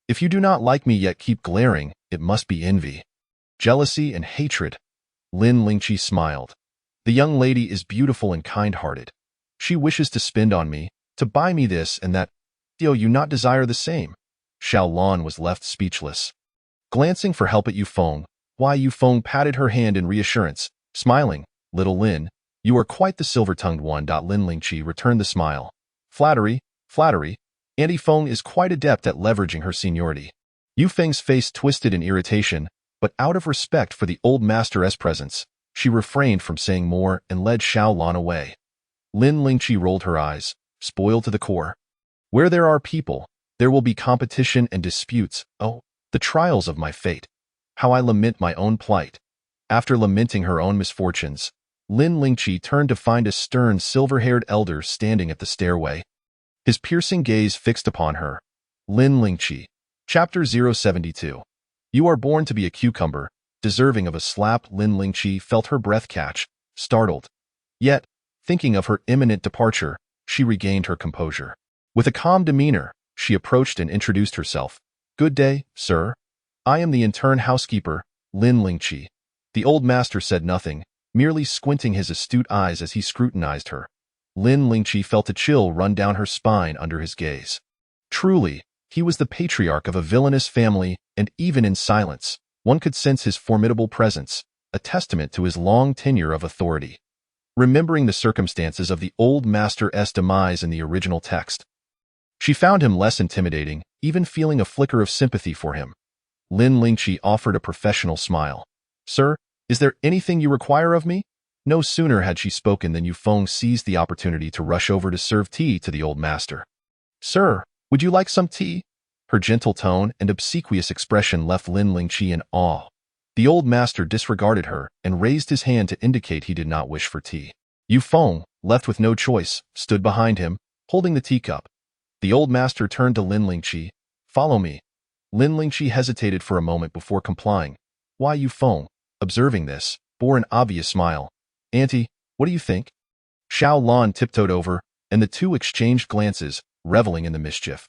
If you do not like me yet keep glaring, it must be envy. Jealousy and hatred. Lin Lingqi smiled. The young lady is beautiful and kind-hearted. She wishes to spend on me, to buy me this and that. Do you not desire the same? Xiao Lan was left speechless. Glancing for help at Yufeng, Yufeng patted her hand in reassurance, smiling. Little Lin, you are quite the silver-tongued one. Lin Lingqi returned the smile. Flattery, flattery. Auntie Feng is quite adept at leveraging her seniority. Yufeng's face twisted in irritation, but out of respect for the old master's presence, she refrained from saying more and led Xiao Lan away. Lin Lingqi rolled her eyes, spoiled to the core. Where there are people, there will be competition and disputes. Oh, the trials of my fate. How I lament my own plight. After lamenting her own misfortunes, Lin Lingqi turned to find a stern silver-haired elder standing at the stairway. His piercing gaze fixed upon her. Lin Lingqi. Chapter 072. You are born to be a cucumber, deserving of a slap. Lin Lingqi felt her breath catch, startled. Yet, thinking of her imminent departure, she regained her composure. With a calm demeanor, she approached and introduced herself. Good day, sir. I am the intern housekeeper, Lin Lingqi. The old master said nothing, merely squinting his astute eyes as he scrutinized her. Lin Lingqi felt a chill run down her spine under his gaze. Truly, he was the patriarch of a villainous family, and even in silence, one could sense his formidable presence, a testament to his long tenure of authority. Remembering the circumstances of the old master's demise in the original text, she found him less intimidating, even feeling a flicker of sympathy for him. Lin Lingqi offered a professional smile. Sir, is there anything you require of me? No sooner had she spoken than Yufeng seized the opportunity to rush over to serve tea to the old master. Sir, would you like some tea? Her gentle tone and obsequious expression left Lin Lingqi in awe. The old master disregarded her and raised his hand to indicate he did not wish for tea. Yufeng, left with no choice, stood behind him, holding the teacup. The old master turned to Lin Lingqi. Follow me. Lin Lingqi hesitated for a moment before complying. Yufeng, observing this, bore an obvious smile. Auntie, what do you think? Xiao Lan tiptoed over, and the two exchanged glances, reveling in the mischief.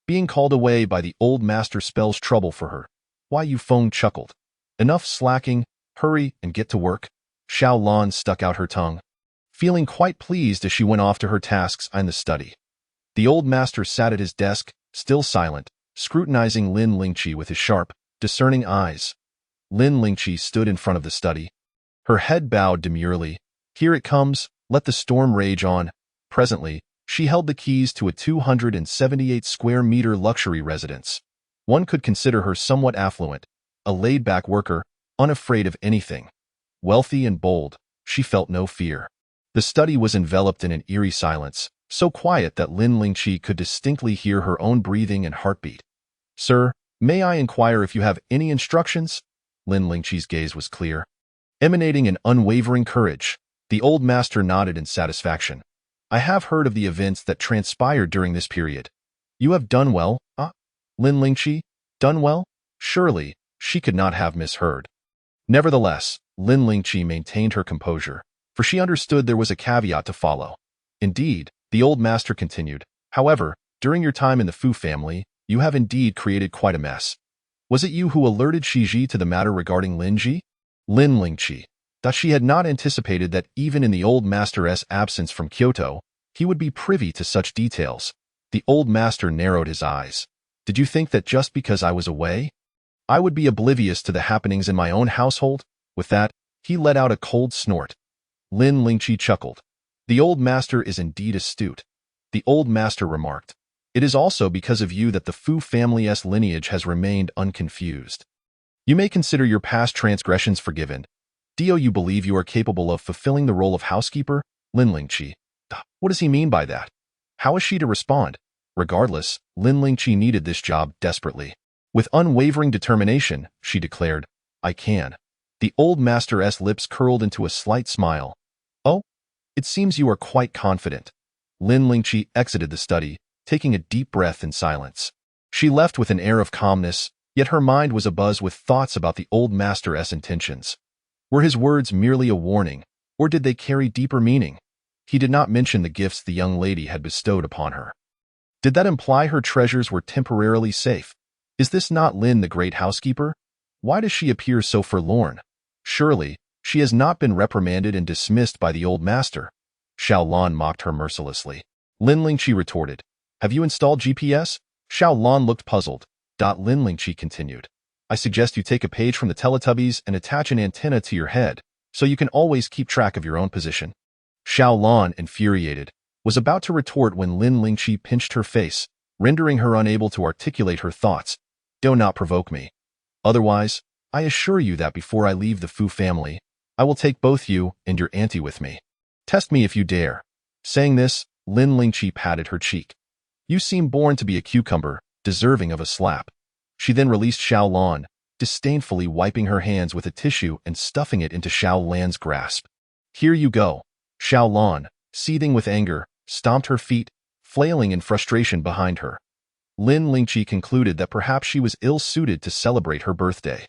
Being called away by the old master spells trouble for her. Yufeng chuckled. Enough slacking, hurry and get to work. Xiao Lan stuck out her tongue, feeling quite pleased as she went off to her tasks in the study. The old master sat at his desk, still silent, scrutinizing Lin Lingqi with his sharp, discerning eyes. Lin Lingqi stood in front of the study. Her head bowed demurely. Here it comes, let the storm rage on. Presently, she held the keys to a 278-square-meter luxury residence. One could consider her somewhat affluent, a laid-back worker, unafraid of anything. Wealthy and bold, she felt no fear. The study was enveloped in an eerie silence, so quiet that Lin Lingqi could distinctly hear her own breathing and heartbeat. Sir, may I inquire if you have any instructions? Lin Lingqi's gaze was clear, emanating an unwavering courage. The old master nodded in satisfaction. I have heard of the events that transpired during this period. You have done well, Lin Lingqi? Done well? Surely, she could not have misheard. Nevertheless, Lin Lingqi maintained her composure, for she understood there was a caveat to follow. Indeed, the old master continued, however, during your time in the Fu family, you have indeed created quite a mess. Was it you who alerted Shiji to the matter regarding Linji? Lin Lingqi. That she had not anticipated that even in the old master's absence from Kyoto, he would be privy to such details. The old master narrowed his eyes. Did you think that just because I was away, I would be oblivious to the happenings in my own household? With that, he let out a cold snort. Lin Lingqi chuckled. The old master is indeed astute. The old master remarked. It is also because of you that the Fu family's lineage has remained unconfused. You may consider your past transgressions forgiven. Do you believe you are capable of fulfilling the role of housekeeper? Lin Lingqi. What does he mean by that? How is she to respond? Regardless, Lin Lingqi needed this job desperately. With unwavering determination, she declared, I can. The old master's lips curled into a slight smile. Oh, it seems you are quite confident. Lin Lingqi exited the study, taking a deep breath in silence. She left with an air of calmness, yet her mind was abuzz with thoughts about the old master's intentions. Were his words merely a warning, or did they carry deeper meaning? He did not mention the gifts the young lady had bestowed upon her. Did that imply her treasures were temporarily safe? Is this not Lin the great housekeeper? Why does she appear so forlorn? Surely, she has not been reprimanded and dismissed by the old master. Xiao Lan mocked her mercilessly. Lin Lingqi retorted, Have you installed GPS? Xiao Lan looked puzzled. Lin Lingqi continued, I suggest you take a page from the Teletubbies and attach an antenna to your head, so you can always keep track of your own position. Xiao Lan, infuriated, was about to retort when Lin Lingqi pinched her face, rendering her unable to articulate her thoughts. Do not provoke me. Otherwise, I assure you that before I leave the Fu family, I will take both you and your auntie with me. Test me if you dare. Saying this, Lin Lingqi patted her cheek. You seem born to be a cucumber, deserving of a slap. She then released Xiao Lan, disdainfully wiping her hands with a tissue and stuffing it into Xiao Lan's grasp. Here you go. Xiao Lan, seething with anger, stomped her feet, flailing in frustration behind her. Lin Lingqi concluded that perhaps she was ill-suited to celebrate her birthday.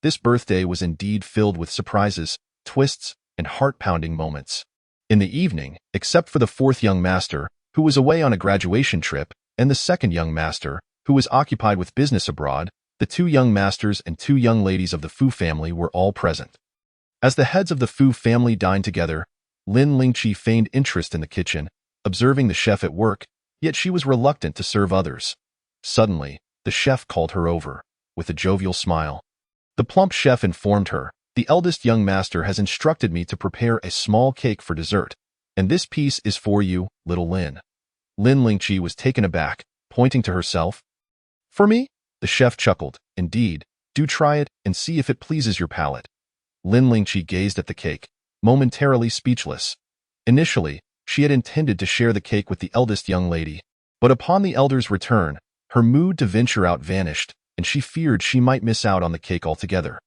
This birthday was indeed filled with surprises, twists, and heart-pounding moments. In the evening, except for the fourth young master, who was away on a graduation trip, and the second young master, who was occupied with business abroad, the two young masters and two young ladies of the Fu family were all present. As the heads of the Fu family dined together, Lin Lingqi feigned interest in the kitchen, observing the chef at work, yet she was reluctant to serve others. Suddenly, the chef called her over, with a jovial smile. The plump chef informed her, The eldest young master has instructed me to prepare a small cake for dessert, and this piece is for you, little Lin. Lin Lingqi was taken aback, pointing to herself. For me? The chef chuckled. Indeed, do try it and see if it pleases your palate. Lin Lingqi gazed at the cake, momentarily speechless. Initially, she had intended to share the cake with the eldest young lady, but upon the elder's return, her mood to venture out vanished, and she feared she might miss out on the cake altogether.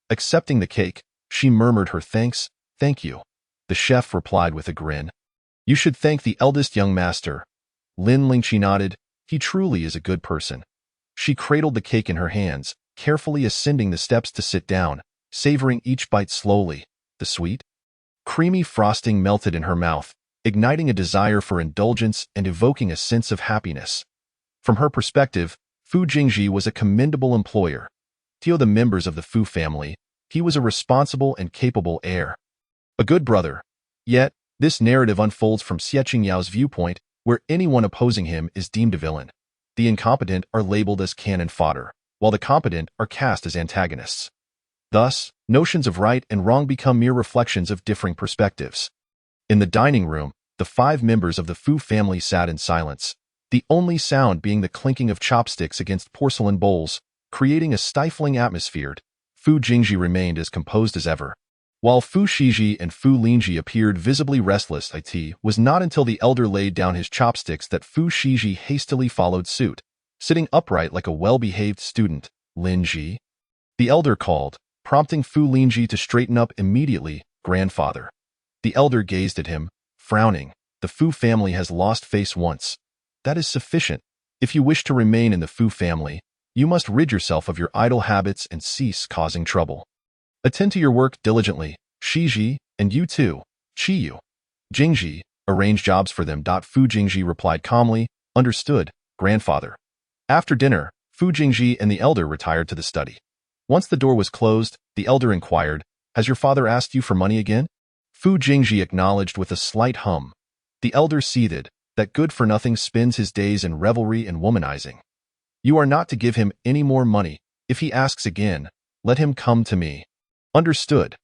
Accepting the cake, she murmured her thanks, thank you. The chef replied with a grin. You should thank the eldest young master. Lin Lingqi nodded. He truly is a good person. She cradled the cake in her hands, carefully ascending the steps to sit down, savoring each bite slowly. The sweet, creamy frosting melted in her mouth, igniting a desire for indulgence and evoking a sense of happiness. From her perspective, Fu Jingji was a commendable employer. To the members of the Fu family, he was a responsible and capable heir. A good brother. Yet, this narrative unfolds from Xie Qingyao's viewpoint, where anyone opposing him is deemed a villain. The incompetent are labeled as cannon fodder, while the competent are cast as antagonists. Thus, notions of right and wrong become mere reflections of differing perspectives. In the dining room, the 5 members of the Fu family sat in silence, the only sound being the clinking of chopsticks against porcelain bowls, creating a stifling atmosphere. Fu Jingji remained as composed as ever. While Fu Shiji and Fu Lingji appeared visibly restless, it was not until the elder laid down his chopsticks that Fu Shiji hastily followed suit, sitting upright like a well-behaved student. Lingji? The elder called, prompting Fu Lingji to straighten up immediately. Grandfather. The elder gazed at him, frowning. The Fu family has lost face once. That is sufficient. If you wish to remain in the Fu family, you must rid yourself of your idle habits and cease causing trouble. Attend to your work diligently, Shiji, and you too, Qiyu. Jingji, arrange jobs for them. Fu Jingji replied calmly, understood, grandfather. After dinner, Fu Jingji and the elder retired to the study. Once the door was closed, the elder inquired, has your father asked you for money again? Fu Jingji acknowledged with a slight hum. The elder seethed, that good-for-nothing spends his days in revelry and womanizing. You are not to give him any more money. If he asks again, let him come to me. Understood.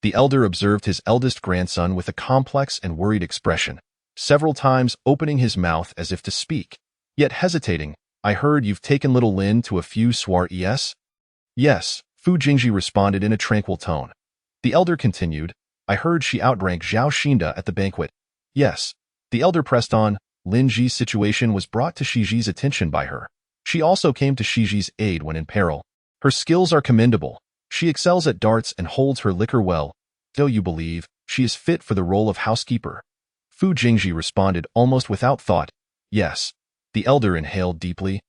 The elder observed his eldest grandson with a complex and worried expression, several times opening his mouth as if to speak, yet hesitating. I heard you've taken little Lin to a few soirees? Yes, Fu Jingji responded in a tranquil tone. The elder continued, I heard she outdrank Zhao Xinda at the banquet. Yes. The elder pressed on. Lin Ji's situation was brought to Shiji's attention by her. She also came to Shiji's aid when in peril. Her skills are commendable. She excels at darts and holds her liquor well. Do you believe she is fit for the role of housekeeper? Fu Jingji responded almost without thought. Yes. The elder inhaled deeply.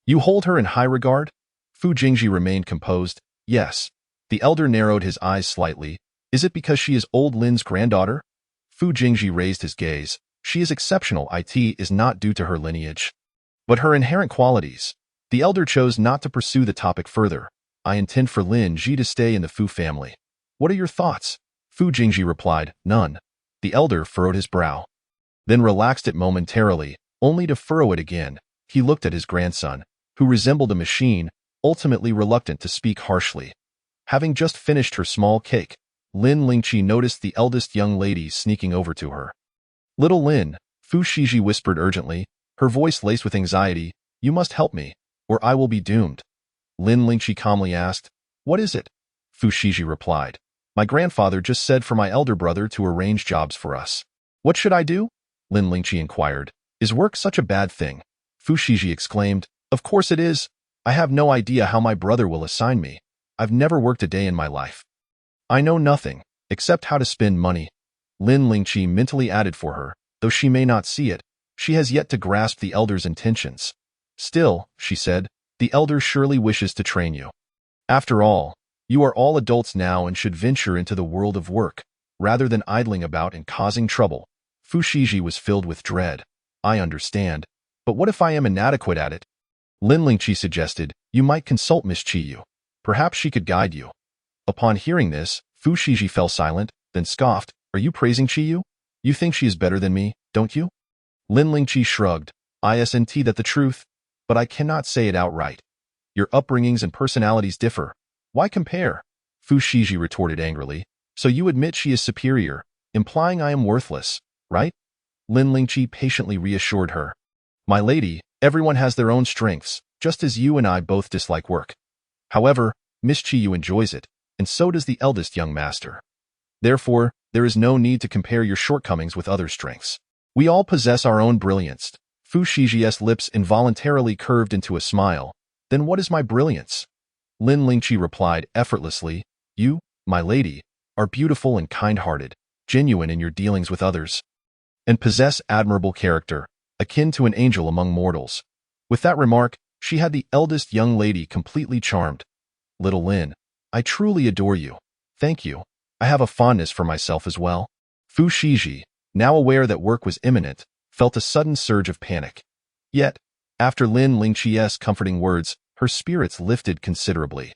You hold her in high regard? Fu Jingji remained composed. Yes. The elder narrowed his eyes slightly. Is it because she is old Lin's granddaughter? Fu Jingji raised his gaze. She is exceptional. It is not due to her lineage, but her inherent qualities. The elder chose not to pursue the topic further. I intend for Lin Ji to stay in the Fu family. What are your thoughts? Fu Jingji replied, none. The elder furrowed his brow, then relaxed it momentarily, only to furrow it again. He looked at his grandson, who resembled a machine, ultimately reluctant to speak harshly. Having just finished her small cake, Lin Lingqi noticed the eldest young lady sneaking over to her. Little Lin, Fu Shiji whispered urgently, her voice laced with anxiety, you must help me, or I will be doomed. Lin Lingqi calmly asked, what is it? Fu Shiji replied, my grandfather just said for my elder brother to arrange jobs for us. What should I do? Lin Lingqi inquired. Is work such a bad thing? Fu Shiji exclaimed, of course it is. I have no idea how my brother will assign me. I've never worked a day in my life. I know nothing, except how to spend money. Lin Lingqi mentally added for her, though she may not see it, she has yet to grasp the elder's intentions. Still, she said, the elder surely wishes to train you. After all, you are all adults now and should venture into the world of work, rather than idling about and causing trouble. Fu Shiji was filled with dread. I understand, but what if I am inadequate at it? Lin Lingqi suggested, you might consult Miss Qiyu. Perhaps she could guide you. Upon hearing this, Fu Shiji fell silent, then scoffed, are you praising Qiyu? You think she is better than me, don't you? Lin Lingqi shrugged, isn't that the truth? But I cannot say it outright. Your upbringings and personalities differ. Why compare? Fu Shiji retorted angrily. So you admit she is superior, implying I am worthless, right? Lin Lingqi patiently reassured her. My lady, everyone has their own strengths, just as you and I both dislike work. However, Miss Qiyu enjoys it, and so does the eldest young master. Therefore, there is no need to compare your shortcomings with other strengths. We all possess our own brilliance. Fu Shiji's lips involuntarily curved into a smile. Then what is my brilliance? Lin Lingqi replied effortlessly, you, my lady, are beautiful and kind-hearted, genuine in your dealings with others, and possess admirable character, akin to an angel among mortals. With that remark, she had the eldest young lady completely charmed. Little Lin, I truly adore you. Thank you. I have a fondness for myself as well. Fu Shiji, now aware that work was imminent, felt a sudden surge of panic. Yet, after Lin Lingqi's comforting words, her spirits lifted considerably.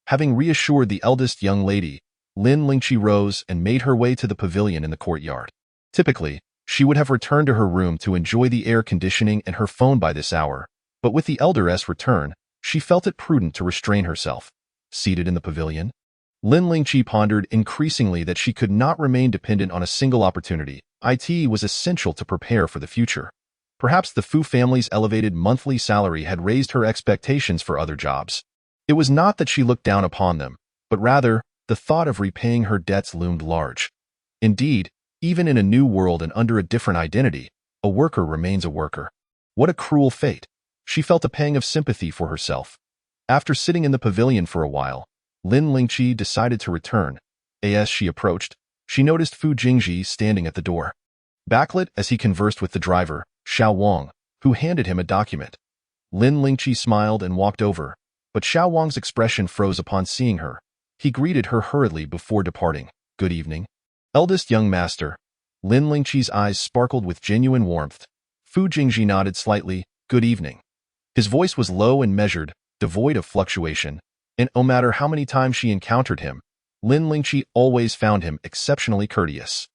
Having reassured the eldest young lady, Lin Lingqi rose and made her way to the pavilion in the courtyard. Typically, she would have returned to her room to enjoy the air conditioning and her phone by this hour, but with the elder's return, she felt it prudent to restrain herself. Seated in the pavilion, Lin Lingqi pondered increasingly that she could not remain dependent on a single opportunity. It was essential to prepare for the future. Perhaps the Fu family's elevated monthly salary had raised her expectations for other jobs. It was not that she looked down upon them, but rather, the thought of repaying her debts loomed large. Indeed, even in a new world and under a different identity, a worker remains a worker. What a cruel fate! She felt a pang of sympathy for herself. After sitting in the pavilion for a while, Lin Lingqi decided to return. As she approached, she noticed Fu Jingji standing at the door, backlit as he conversed with the driver, Xiao Wang, who handed him a document. Lin Lingqi smiled and walked over, but Xiao Wang's expression froze upon seeing her. He greeted her hurriedly before departing. Good evening. Eldest young master. Lin Lingqi's eyes sparkled with genuine warmth. Fu Jingji nodded slightly. Good evening. His voice was low and measured, devoid of fluctuation, and no matter how many times she encountered him, Lin Lingqi always found him exceptionally courteous.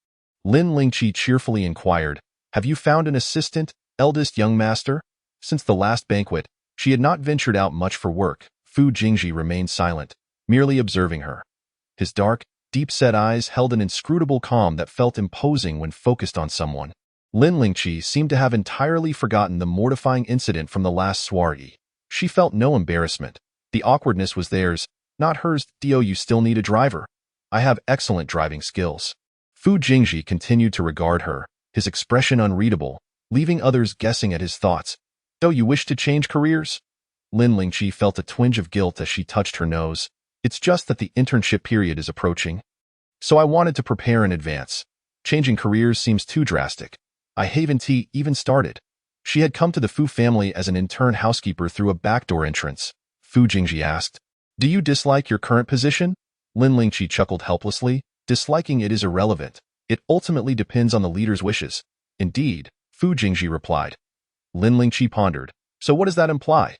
Lin Lingqi cheerfully inquired, have you found an assistant, eldest young master? Since the last banquet, she had not ventured out much for work. Fu Jingji remained silent, merely observing her. His dark, deep-set eyes held an inscrutable calm that felt imposing when focused on someone. Lin Lingqi seemed to have entirely forgotten the mortifying incident from the last soiree. She felt no embarrassment. The awkwardness was theirs, Not hers, Dio, you still need a driver. I have excellent driving skills. Fu Jingji continued to regard her, his expression unreadable, leaving others guessing at his thoughts. Do you wish to change careers? Lin Lingqi felt a twinge of guilt as she touched her nose. It's just that the internship period is approaching. So I wanted to prepare in advance. Changing careers seems too drastic. I haven't even started. She had come to the Fu family as an intern housekeeper through a backdoor entrance. Fu Jingji asked, "Do you dislike your current position?" Lin Lingqi chuckled helplessly. Disliking it is irrelevant. It ultimately depends on the leader's wishes. Indeed, Fu Jingji replied. Lin Lingqi pondered. So what does that imply?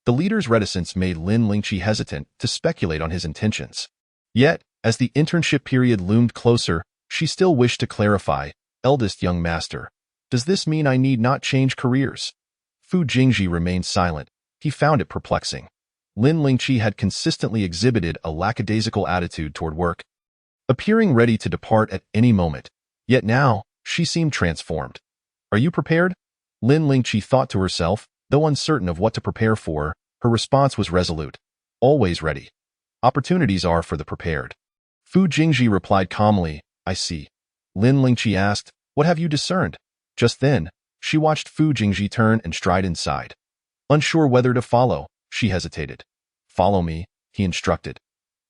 The leader's reticence made Lin Lingqi hesitant to speculate on his intentions. Yet, as the internship period loomed closer, she still wished to clarify. Eldest young master, does this mean I need not change careers? Fu Jingji remained silent. He found it perplexing. Lin Lingqi had consistently exhibited a lackadaisical attitude toward work, appearing ready to depart at any moment. Yet now, she seemed transformed. Are you prepared? Lin Lingqi thought to herself. Though uncertain of what to prepare for, her response was resolute. Always ready. Opportunities are for the prepared. Fu Jingji replied calmly, I see. Lin Lingqi asked, what have you discerned? Just then, she watched Fu Jingji turn and stride inside. Unsure whether to follow, she hesitated. Follow me, he instructed.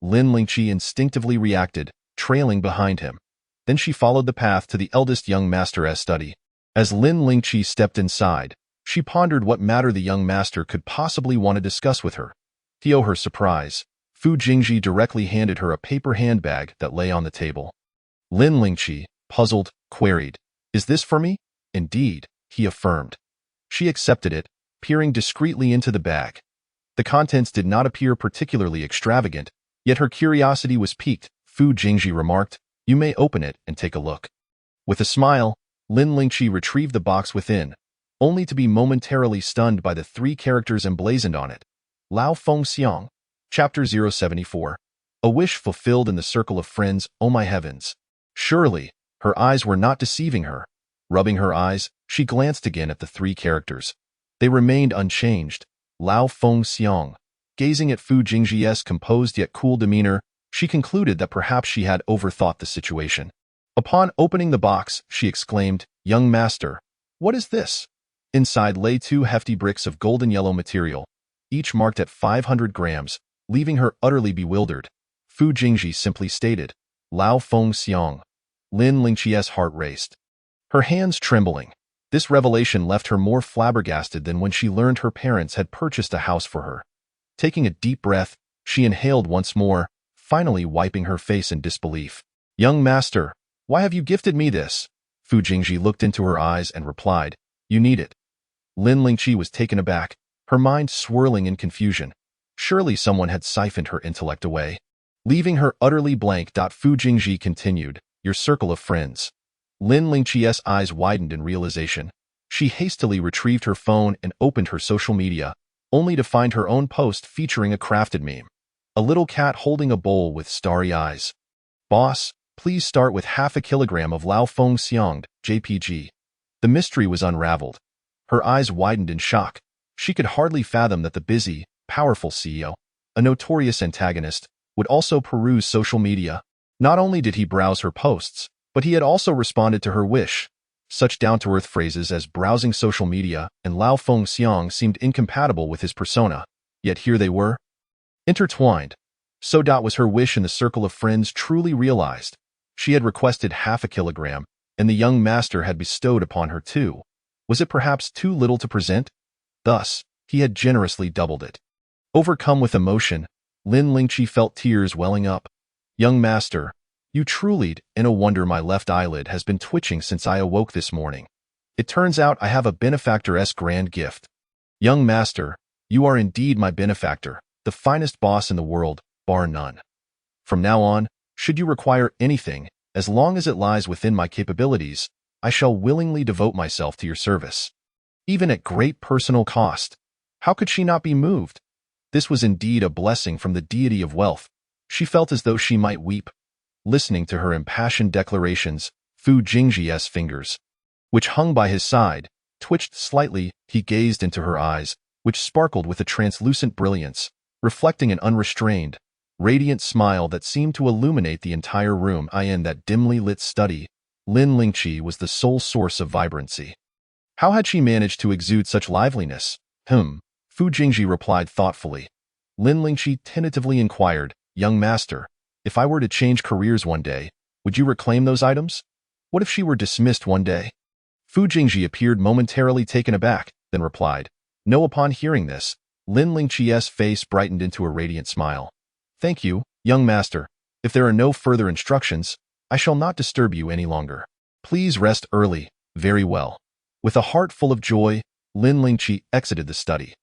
Lin Lingqi instinctively reacted, trailing behind him. Then she followed the path to the eldest young master's study. As Lin Lingqi stepped inside, she pondered what matter the young master could possibly want to discuss with her. To her surprise, Fu Jingji directly handed her a paper handbag that lay on the table. Lin Lingqi, puzzled, queried, Is this for me? Indeed, he affirmed. She accepted it, peering discreetly into the bag. The contents did not appear particularly extravagant, yet her curiosity was piqued. Fu Jingji remarked, You may open it and take a look. With a smile, Lin Lingqi retrieved the box within, only to be momentarily stunned by the 3 characters emblazoned on it. Lao Feng Xiang. Chapter 074. A wish fulfilled in the circle of friends, oh my heavens. Surely, her eyes were not deceiving her. Rubbing her eyes, she glanced again at the 3 characters. They remained unchanged. Lao Feng Xiang. Gazing at Fu Jingji's composed yet cool demeanor, she concluded that perhaps she had overthought the situation. Upon opening the box, she exclaimed, Young master, what is this? Inside lay 2 hefty bricks of golden yellow material, each marked at 500 grams, leaving her utterly bewildered. Fu Jingji simply stated, Lao Feng Xiang. Lin Lingqi's heart raced, her hands trembling. This revelation left her more flabbergasted than when she learned her parents had purchased a house for her. Taking a deep breath, she inhaled once more, finally wiping her face in disbelief. Young master, why have you gifted me this? Fu Jingji looked into her eyes and replied, You need it. Lin Lingqi was taken aback, her mind swirling in confusion. Surely someone had siphoned her intellect away. Leaving her utterly blank. Fu Jingji continued, Your circle of friends. Lin Lingqi's eyes widened in realization. She hastily retrieved her phone and opened her social media, only to find her own post featuring a crafted meme. A little cat holding a bowl with starry eyes. Boss, please start with half a kilogram of Lao Feng Xiang, JPG. The mystery was unraveled. Her eyes widened in shock. She could hardly fathom that the busy, powerful CEO, a notorious antagonist, would also peruse social media. Not only did he browse her posts, but he had also responded to her wish. Such down-to-earth phrases as browsing social media and Lao Feng Xiang seemed incompatible with his persona, yet here they were, intertwined. So was her wish in the circle of friends truly realized. She had requested half a kilogram, and the young master had bestowed upon her 2. Was it perhaps too little to present? Thus, he had generously doubled it. Overcome with emotion, Lin Lingqi felt tears welling up. Young master, you truly, no wonder my left eyelid has been twitching since I awoke this morning. It turns out I have a benefactor's grand gift. Young master, you are indeed my benefactor, the finest boss in the world, bar none. From now on, should you require anything, as long as it lies within my capabilities, I shall willingly devote myself to your service. Even at great personal cost. How could she not be moved? This was indeed a blessing from the deity of wealth. She felt as though she might weep. Listening to her impassioned declarations, Fu Jingji's fingers, which hung by his side, twitched slightly. He gazed into her eyes, which sparkled with a translucent brilliance, reflecting an unrestrained, radiant smile that seemed to illuminate the entire room. In that dimly lit study, Lin Lingqi was the sole source of vibrancy. How had she managed to exude such liveliness? Fu Jingji replied thoughtfully. Lin Lingqi tentatively inquired, "Young master, if I were to change careers one day, would you reclaim those items? What if she were dismissed one day?" Fu Jingji appeared momentarily taken aback, then replied, "No." Upon hearing this, Lin Lingqi's face brightened into a radiant smile. "Thank you, young master. If there are no further instructions, I shall not disturb you any longer. Please rest early." "Very well." With a heart full of joy, Lin Lingqi exited the study.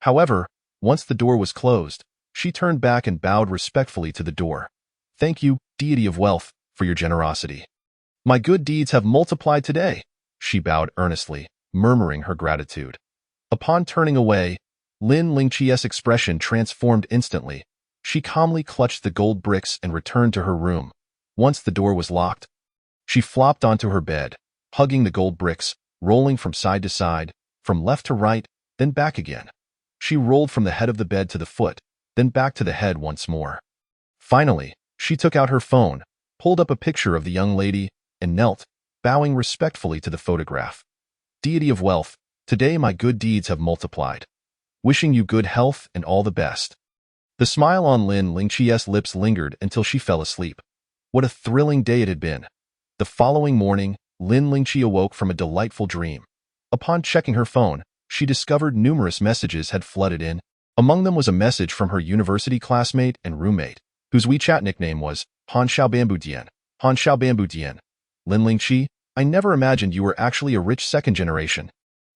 However, once the door was closed, she turned back and bowed respectfully to the door. "Thank you, deity of wealth, for your generosity. My good deeds have multiplied today." She bowed earnestly, murmuring her gratitude. Upon turning away, Lin Lingqi's expression transformed instantly. She calmly clutched the gold bricks and returned to her room. Once the door was locked, she flopped onto her bed, hugging the gold bricks, rolling from side to side, from left to right, then back again. She rolled from the head of the bed to the foot, then back to the head once more. Finally, she took out her phone, pulled up a picture of the young lady, and knelt, bowing respectfully to the photograph. "Deity of wealth, today my good deeds have multiplied. Wishing you good health and all the best." The smile on Lin Lingqi's lips lingered until she fell asleep. What a thrilling day it had been. The following morning, Lin Lingqi awoke from a delightful dream. Upon checking her phone, she discovered numerous messages had flooded in. Among them was a message from her university classmate and roommate, whose WeChat nickname was Han Xiaobambudian. Han Xiaobambudian. "Lin Lingqi, I never imagined you were actually a rich second generation.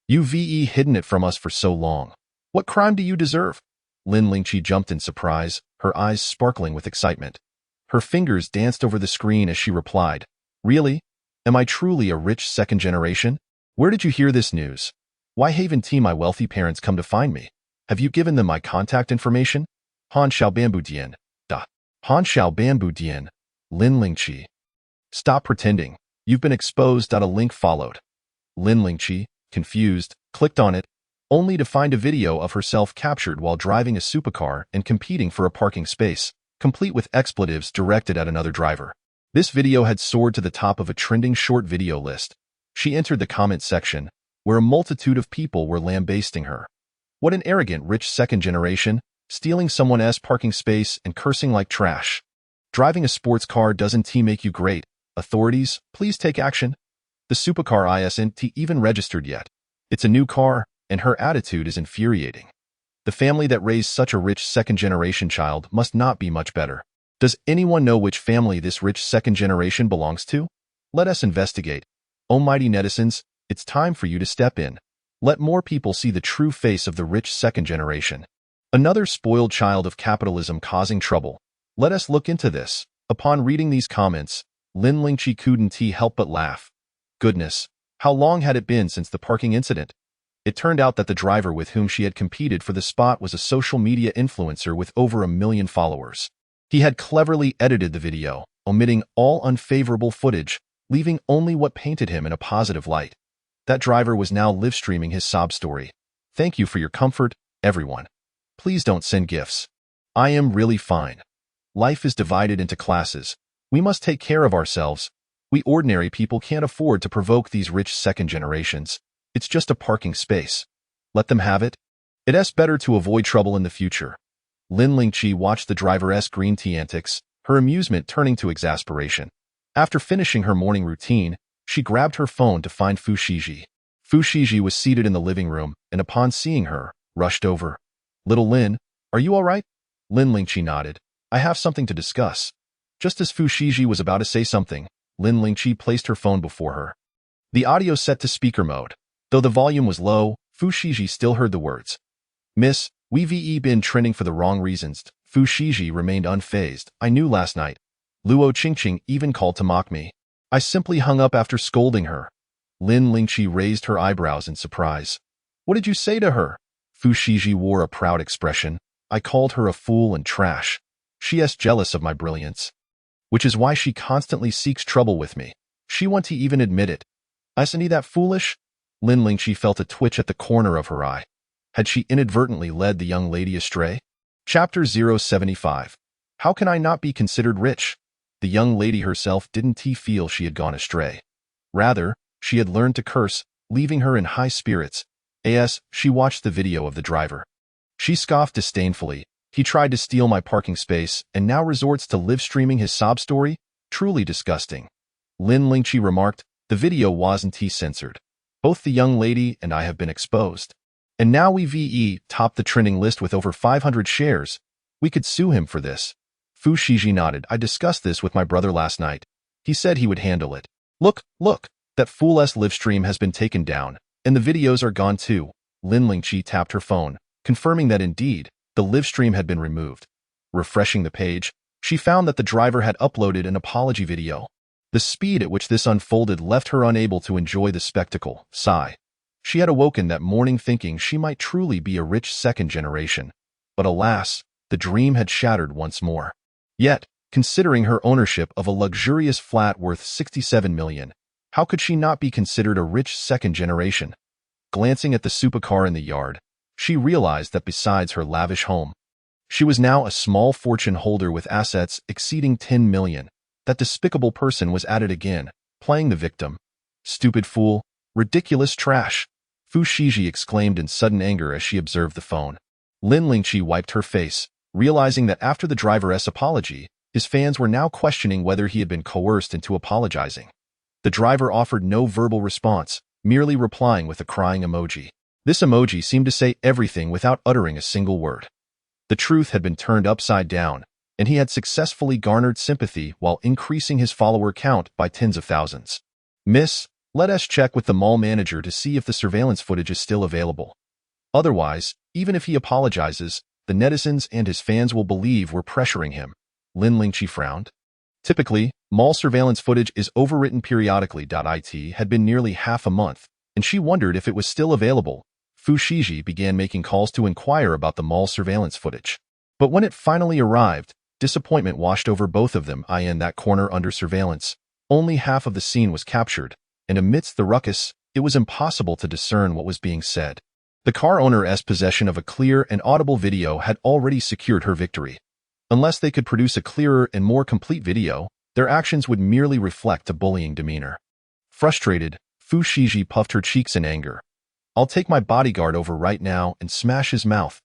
You've hidden it from us for so long. What crime do you deserve?" Lin Lingqi jumped in surprise, her eyes sparkling with excitement. Her fingers danced over the screen as she replied, "Really? Am I truly a rich second generation? Where did you hear this news? Why haven't my wealthy parents come to find me? Have you given them my contact information?" Han Xiaobambudian. Han Xiaobambudian. Lin Lingqi. "Stop pretending. You've been exposed." A link followed. Lin Lingqi, confused, clicked on it, only to find a video of herself captured while driving a supercar and competing for a parking space, complete with expletives directed at another driver. This video had soared to the top of a trending short video list. She entered the comment section, where a multitude of people were lambasting her. What an arrogant rich second generation, stealing someone else's parking space and cursing like trash. Driving a sports car doesn't make you great. Authorities, please take action. The supercar isn't even registered yet. It's a new car, and her attitude is infuriating. The family that raised such a rich second-generation child must not be much better. Does anyone know which family this rich second generation belongs to? Let us investigate. Almighty netizens, it's time for you to step in. Let more people see the true face of the rich second generation. Another spoiled child of capitalism causing trouble. Let us look into this. Upon reading these comments, Lin Lingqi couldn't help but laugh. Goodness, how long had it been since the parking incident? It turned out that the driver with whom she had competed for the spot was a social media influencer with over 1 million followers. He had cleverly edited the video, omitting all unfavorable footage, leaving only what painted him in a positive light. That driver was now live-streaming his sob story. "Thank you for your comfort, everyone. Please don't send gifts. I am really fine. Life is divided into classes. We must take care of ourselves. We ordinary people can't afford to provoke these rich second generations. It's just a parking space. Let them have it. It's better to avoid trouble in the future." Lin Lingqi watched the driver's green tea antics, her amusement turning to exasperation. After finishing her morning routine, she grabbed her phone to find Fu Shiji. Fu Shiji was seated in the living room, and upon seeing her, rushed over. "Little Lin, are you all right?" Lin Lingqi nodded. "I have something to discuss." Just as Fu Shiji was about to say something, Lin Lingqi placed her phone before her. The audio set to speaker mode. Though the volume was low, Fu Shiji still heard the words. "Miss, we've been trending for the wrong reasons." Fu Shiji remained unfazed. "I knew last night. Luo Qingqing even called to mock me. I simply hung up after scolding her." Lin Lingqi raised her eyebrows in surprise. "What did you say to her?" Fu Shiji wore a proud expression. "I called her a fool and trash. She is jealous of my brilliance, which is why she constantly seeks trouble with me. She won't even admit it. Isn't he that foolish?" Lin Lingqi felt a twitch at the corner of her eye. Had she inadvertently led the young lady astray? Chapter 075. How can I not be considered rich? The young lady herself didn't feel she had gone astray. Rather, she had learned to curse, leaving her in high spirits. As she watched the video of the driver. She scoffed disdainfully. He tried to steal my parking space and now resorts to live streaming his sob story? Truly disgusting. Lin Lingqi remarked, the video wasn't censored. Both the young lady and I have been exposed. And now we VE topped the trending list with over 500 shares. We could sue him for this. Fu Shiji nodded. I discussed this with my brother last night. He said he would handle it. Look, that fool's live stream has been taken down, and the videos are gone too. Lin Lingqi tapped her phone, confirming that indeed, the live stream had been removed. Refreshing the page, she found that the driver had uploaded an apology video. The speed at which this unfolded left her unable to enjoy the spectacle. Sigh. She had awoken that morning thinking she might truly be a rich second generation. But alas, the dream had shattered once more. Yet, considering her ownership of a luxurious flat worth 67 million, how could she not be considered a rich second generation? Glancing at the supercar in the yard, she realized that besides her lavish home, she was now a small fortune holder with assets exceeding 10 million. That despicable person was at it again, playing the victim. Stupid fool, ridiculous trash, Fu Shiji exclaimed in sudden anger as she observed the phone. Lin Lingqi wiped her face, realizing that after the driver's apology, his fans were now questioning whether he had been coerced into apologizing. The driver offered no verbal response, merely replying with a crying emoji. This emoji seemed to say everything without uttering a single word. The truth had been turned upside down, and he had successfully garnered sympathy while increasing his follower count by tens of thousands. Miss, let us check with the mall manager to see if the surveillance footage is still available. Otherwise, even if he apologizes, the netizens and his fans will believe we're pressuring him. Lin Lingqi frowned. Typically, mall surveillance footage is overwritten periodically. It had been nearly half a month, and she wondered if it was still available. Fu Shiji began making calls to inquire about the mall surveillance footage. But when it finally arrived, disappointment washed over both of them. In that corner under surveillance, only half of the scene was captured, and amidst the ruckus, it was impossible to discern what was being said. The car owner's possession of a clear and audible video had already secured her victory. Unless they could produce a clearer and more complete video, their actions would merely reflect a bullying demeanor. Frustrated, Fu Shiji puffed her cheeks in anger. I'll take my bodyguard over right now and smash his mouth.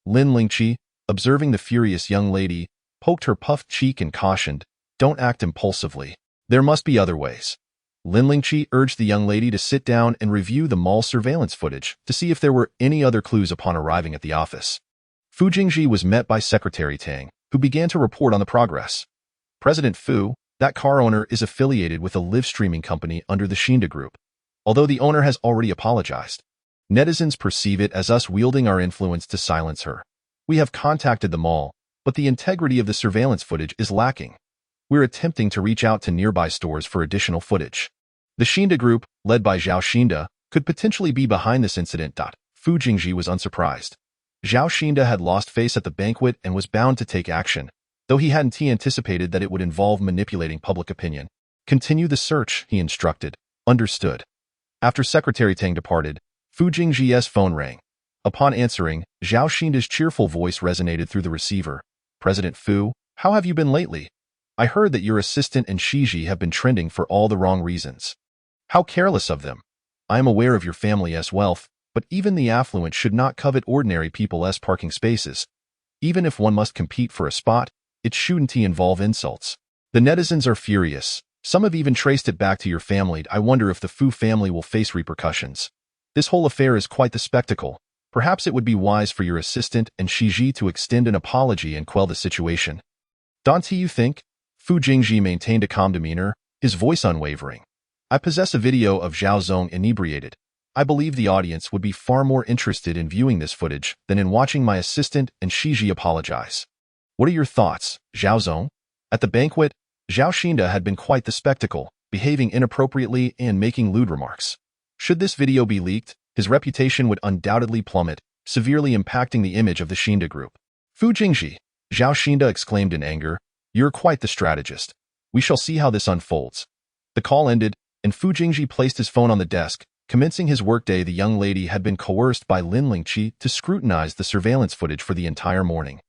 Lin Lingqi, observing the furious young lady, poked her puffed cheek and cautioned, don't act impulsively. There must be other ways. Lin Lingqi urged the young lady to sit down and review the mall surveillance footage to see if there were any other clues upon arriving at the office. Fu Jingji was met by Secretary Tang, who began to report on the progress. President Fu, that car owner is affiliated with a live streaming company under the Shinda Group, although the owner has already apologized. Netizens perceive it as us wielding our influence to silence her. We have contacted the mall, but the integrity of the surveillance footage is lacking. We're attempting to reach out to nearby stores for additional footage. The Shinda Group, led by Zhao Shinda, could potentially be behind this incident. Fu Jingji was unsurprised. Zhao Shinda had lost face at the banquet and was bound to take action, though he hadn't anticipated that it would involve manipulating public opinion. Continue the search, he instructed. Understood. After Secretary Tang departed, Fu Jingji's phone rang. Upon answering, Zhao Shinda's cheerful voice resonated through the receiver. President Fu, how have you been lately? I heard that your assistant and Shiji have been trending for all the wrong reasons. How careless of them. I am aware of your family's wealth, but even the affluent should not covet ordinary people's parking spaces. Even if one must compete for a spot, it shouldn't involve insults. The netizens are furious. Some have even traced it back to your family. I wonder if the Fu family will face repercussions. This whole affair is quite the spectacle. Perhaps it would be wise for your assistant and Shiji to extend an apology and quell the situation. Don't you think? Fu Jingji maintained a calm demeanor, his voice unwavering. I possess a video of Zhao Zong inebriated. I believe the audience would be far more interested in viewing this footage than in watching my assistant and Shiji apologize. What are your thoughts, Zhao Zong? At the banquet, Zhao Shinda had been quite the spectacle, behaving inappropriately and making lewd remarks. Should this video be leaked, his reputation would undoubtedly plummet, severely impacting the image of the Shinda Group. Fu Jingji, Zhao Shinda exclaimed in anger, you're quite the strategist. We shall see how this unfolds. The call ended, and Fu Jingji placed his phone on the desk. Commencing his workday, the young lady had been coerced by Lin Lingqi to scrutinize the surveillance footage for the entire morning.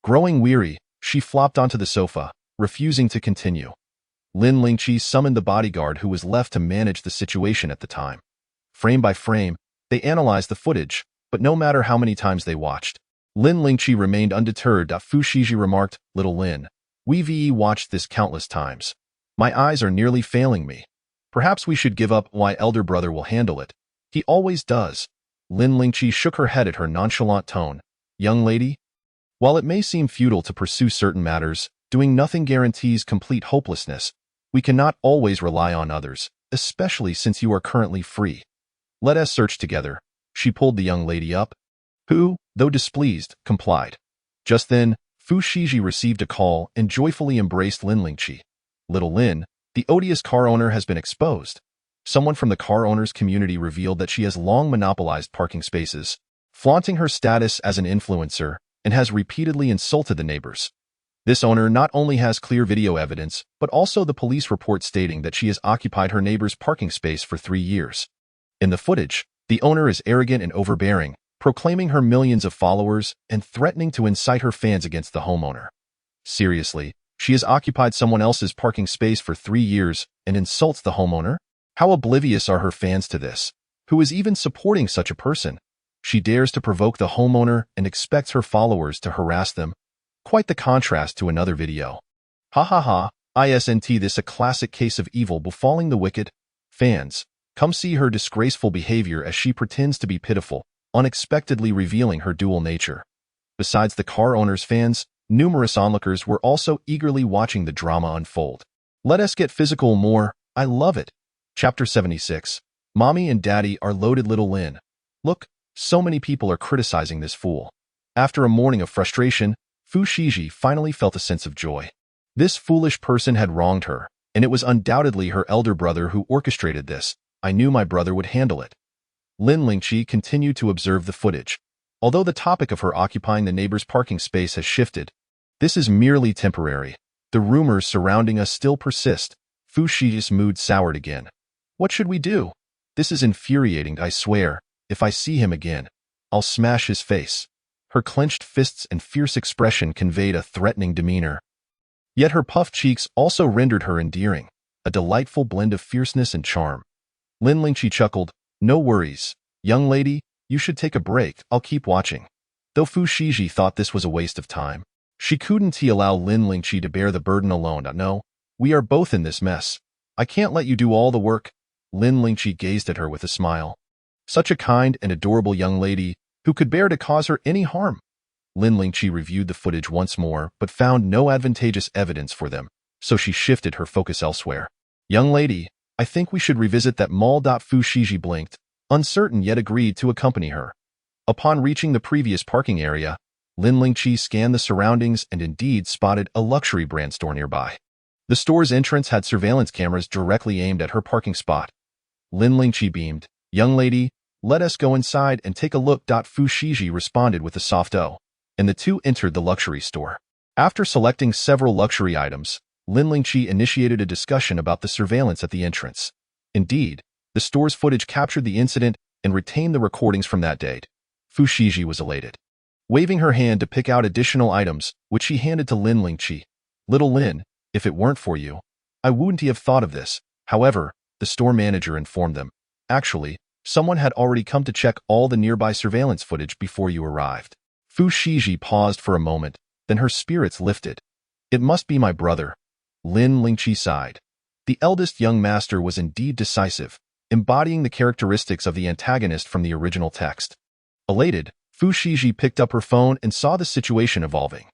Growing weary, She flopped onto the sofa, refusing to continue. Lin Lingqi summoned the bodyguard who was left to manage the situation at the time. Frame by frame, they analyzed the footage, but no matter how many times they watched, Lin Lingqi remained undeterred. Fu Shiji remarked, "Little Lin, we've watched this countless times. My eyes are nearly failing me. Perhaps we should give up. My elder brother will handle it. He always does." Lin Lingqi shook her head at her nonchalant tone. "Young lady, while it may seem futile to pursue certain matters, doing nothing guarantees complete hopelessness. We cannot always rely on others, especially since you are currently free. Let us search together." She pulled the young lady up, who, though displeased, complied. Just then, Fu Shiji received a call and joyfully embraced Lin Lingqi. "Little Lin, the odious car owner has been exposed." Someone from the car owners community revealed that she has long monopolized parking spaces, flaunting her status as an influencer, and has repeatedly insulted the neighbors. This owner not only has clear video evidence, but also the police report stating that she has occupied her neighbor's parking space for 3 years. In the footage, the owner is arrogant and overbearing, proclaiming her millions of followers and threatening to incite her fans against the homeowner. Seriously, she has occupied someone else's parking space for 3 years and insults the homeowner? How oblivious are her fans to this? Who is even supporting such a person? She dares to provoke the homeowner and expects her followers to harass them. Quite the contrast to another video. Ha ha ha, isn't this a classic case of evil befalling the wicked? Fans, come see her disgraceful behavior as she pretends to be pitiful, unexpectedly revealing her dual nature. Besides the car owner's fans, numerous onlookers were also eagerly watching the drama unfold. Let us get physical more, I love it. Chapter 76. Mommy and Daddy are loaded. Little Lin. Look, so many people are criticizing this fool. After a morning of frustration, Fu Shiji finally felt a sense of joy. This foolish person had wronged her, and it was undoubtedly her elder brother who orchestrated this. I knew my brother would handle it. Lin Lingqi continued to observe the footage. Although the topic of her occupying the neighbor's parking space has shifted, this is merely temporary. The rumors surrounding us still persist. Fu Shiji's mood soured again. What should we do? This is infuriating, I swear. If I see him again, I'll smash his face. Her clenched fists and fierce expression conveyed a threatening demeanor. Yet her puffed cheeks also rendered her endearing, a delightful blend of fierceness and charm. Lin Lingqi chuckled, "No worries. Young lady, you should take a break. I'll keep watching." Though Fu Shiji thought this was a waste of time, she couldn't allow Lin Lingqi to bear the burden alone. No, we are both in this mess. I can't let you do all the work. Lin Lingqi gazed at her with a smile. Such a kind and adorable young lady who could bear to cause her any harm. Lin Lingqi reviewed the footage once more, but found no advantageous evidence for them, so she shifted her focus elsewhere. Young lady, I think we should revisit that mall. Fu Shiji blinked, uncertain yet agreed to accompany her. Upon reaching the previous parking area, Lin Lingqi scanned the surroundings and indeed spotted a luxury brand store nearby. The store's entrance had surveillance cameras directly aimed at her parking spot. Lin Lingqi beamed, "Young lady, let us go inside and take a look." Fu Shiji responded with a soft "oh," and the two entered the luxury store. After selecting several luxury items, Lin Lingqi initiated a discussion about the surveillance at the entrance. Indeed, the store's footage captured the incident and retained the recordings from that date. Fu Shiji was elated. Waving her hand to pick out additional items, which she handed to Lin Lingqi. "Little Lin, if it weren't for you, I wouldn't have thought of this." However, the store manager informed them, "Actually, someone had already come to check all the nearby surveillance footage before you arrived." Fu Shiji paused for a moment, then her spirits lifted. "It must be my brother." Lin Lingqi sighed. The eldest young master was indeed decisive, embodying the characteristics of the antagonist from the original text. Elated, Fu Shiji picked up her phone and saw the situation evolving.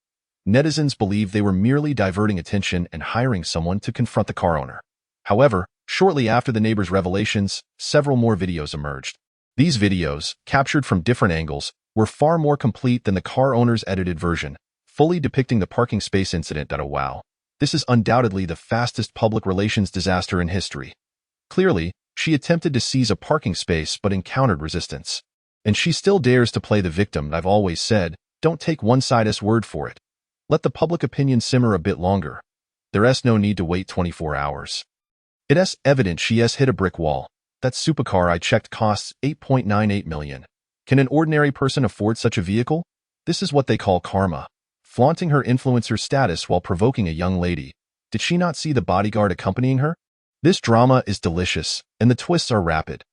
Netizens believed they were merely diverting attention and hiring someone to confront the car owner. However, shortly after the neighbor's revelations, several more videos emerged. These videos, captured from different angles, were far more complete than the car owner's edited version, fully depicting the parking space incident. Wow, this is undoubtedly the fastest public relations disaster in history. Clearly, she attempted to seize a parking space but encountered resistance. And she still dares to play the victim. I've always said, don't take one side's word for it. Let the public opinion simmer a bit longer. There's no need to wait 24 hours. It's evident she has hit a brick wall. That supercar I checked costs $8.98 million. Can an ordinary person afford such a vehicle? This is what they call karma. flaunting her influencer status while provoking a young lady. Did she not see the bodyguard accompanying her? This drama is delicious, and the twists are rapid.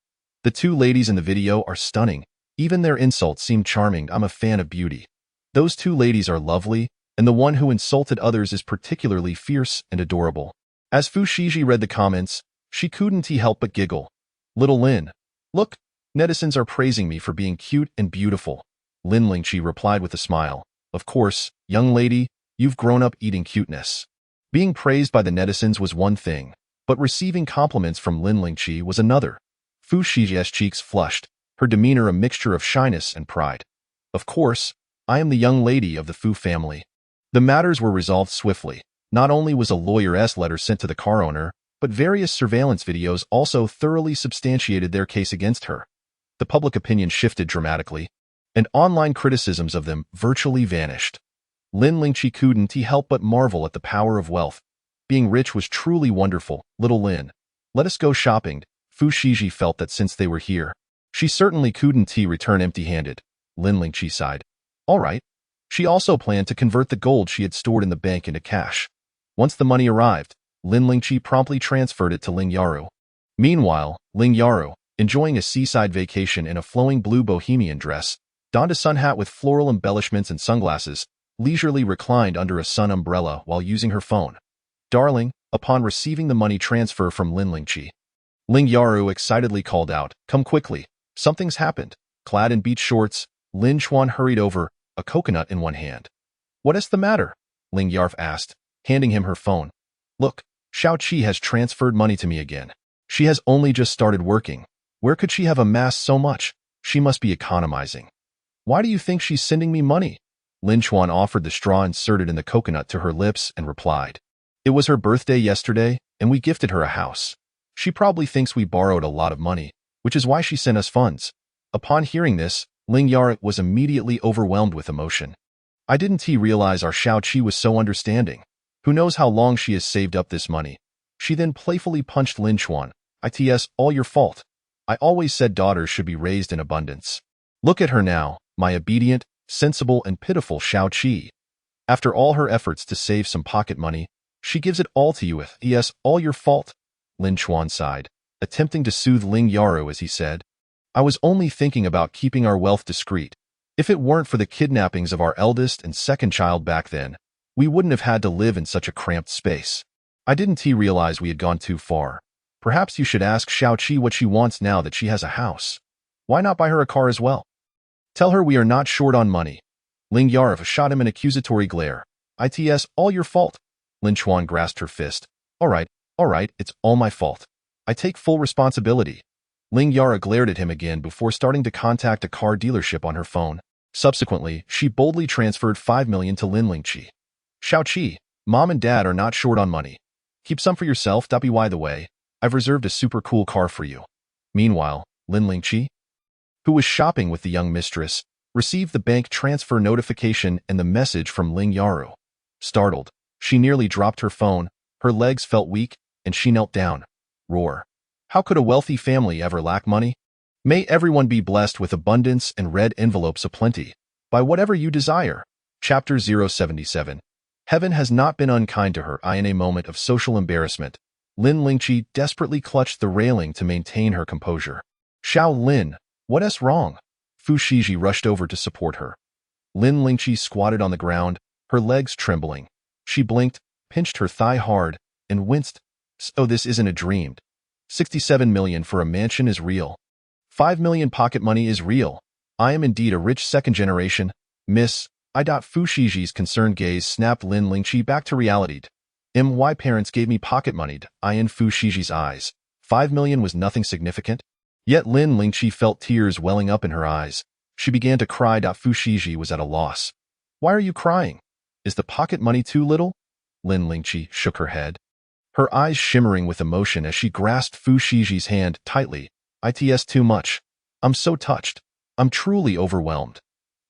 The two ladies in the video are stunning. Even their insults seem charming. I'm a fan of beauty. Those two ladies are lovely, and the one who insulted others is particularly fierce and adorable. As Fu Shiji read the comments, she couldn't help but giggle. Little Lin. Look, netizens are praising me for being cute and beautiful. Lin Lingqi replied with a smile. Of course, young lady, you've grown up eating cuteness. Being praised by the netizens was one thing, but receiving compliments from Lin Lingqi was another. Fu Shiji's cheeks flushed, her demeanor a mixture of shyness and pride. Of course, I am the young lady of the Fu family. The matters were resolved swiftly. Not only was a lawyer's letter sent to the car owner, but various surveillance videos also thoroughly substantiated their case against her. The public opinion shifted dramatically, and online criticisms of them virtually vanished. Lin Lingqi couldn't help but marvel at the power of wealth. Being rich was truly wonderful. Little Lin, let us go shopping. Fu Shiji felt that since they were here, she certainly couldn't return empty-handed. Lin Lingqi sighed. All right. She also planned to convert the gold she had stored in the bank into cash. Once the money arrived, Lin Lingqi promptly transferred it to Ling Yaru. Meanwhile, Ling Yaru, enjoying a seaside vacation in a flowing blue bohemian dress, donned a sun hat with floral embellishments and sunglasses, leisurely reclined under a sun umbrella while using her phone. Darling, upon receiving the money transfer from Lin Lingqi, Ling Yaru excitedly called out, come quickly, something's happened. Clad in beach shorts, Lin Chuan hurried over, a coconut in one hand. What is the matter? Ling Yarf asked, handing him her phone. Look, Xiao Qi has transferred money to me again. She has only just started working. Where could she have amassed so much? She must be economizing. Why do you think she's sending me money? Lin Chuan offered the straw inserted in the coconut to her lips and replied. It was her birthday yesterday, and we gifted her a house. She probably thinks we borrowed a lot of money, which is why she sent us funds. Upon hearing this, Ling Yaru was immediately overwhelmed with emotion. I didn't realize our Xiao Qi was so understanding. Who knows how long she has saved up this money. She then playfully punched Lin Chuan. It's all your fault. I always said daughters should be raised in abundance. Look at her now, my obedient, sensible and pitiful Xiao Qi. After all her efforts to save some pocket money, she gives it all to you. Yes, all your fault. Lin Chuan sighed, attempting to soothe Ling Yaru as he said, I was only thinking about keeping our wealth discreet. If it weren't for the kidnappings of our eldest and second child back then, we wouldn't have had to live in such a cramped space. I didn't realize we had gone too far. Perhaps you should ask Xiao Qi what she wants now that she has a house. Why not buy her a car as well? Tell her we are not short on money. Ling Yaru shot him an accusatory glare. It's all your fault. Lin Chuan grasped her fist. All right, it's all my fault. I take full responsibility. Ling Yaru glared at him again before starting to contact a car dealership on her phone. Subsequently, she boldly transferred 5 million to Lin Lingqi. Xiao Qi, Mom and Dad are not short on money. Keep some for yourself. By the way, I've reserved a super cool car for you. Meanwhile, Lin Lingqi, who was shopping with the young mistress, received the bank transfer notification and the message from Ling Yaru. Startled, she nearly dropped her phone, her legs felt weak, and she knelt down. Roar. How could a wealthy family ever lack money? May everyone be blessed with abundance and red envelopes aplenty. Buy whatever you desire. Chapter 077. Heaven has not been unkind to her. In a moment of social embarrassment, Lin Lingqi desperately clutched the railing to maintain her composure. Xiao Lin, what's wrong? Fu Shiji rushed over to support her. Lin Lingqi squatted on the ground, her legs trembling. She blinked, pinched her thigh hard, and winced. So this isn't a dream. 67 million for a mansion is real. 5 million pocket money is real. I am indeed a rich second generation. Miss, Fu Shiji's concerned gaze snapped Lin Lingqi back to reality. My parents gave me pocket money. In Fu Shiji's eyes, 5 million was nothing significant. Yet Lin Lingqi felt tears welling up in her eyes. She began to cry. Fu Shiji was at a loss. Why are you crying? Is the pocket money too little? Lin Lingqi shook her head, her eyes shimmering with emotion as she grasped Fu Shiji's hand tightly. It's too much. I'm so touched. I'm truly overwhelmed.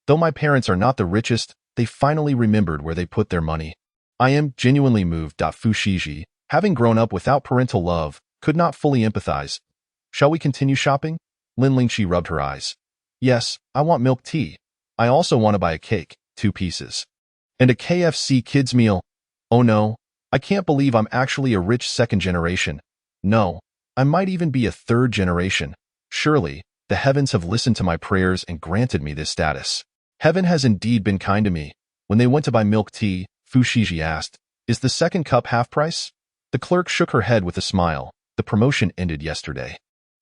Though my parents are not the richest, they finally remembered where they put their money. I am genuinely moved. Fu Shiji, having grown up without parental love, could not fully empathize. Shall we continue shopping? Lin Lingqi rubbed her eyes. Yes, I want milk tea. I also want to buy a cake, 2 pieces. And a KFC kids meal. Oh no, I can't believe I'm actually a rich second generation. No, I might even be a third generation. Surely, the heavens have listened to my prayers and granted me this status. Heaven has indeed been kind to me. When they went to buy milk tea, Fu Shiji asked, "Is the second cup half price?" The clerk shook her head with a smile. The promotion ended yesterday.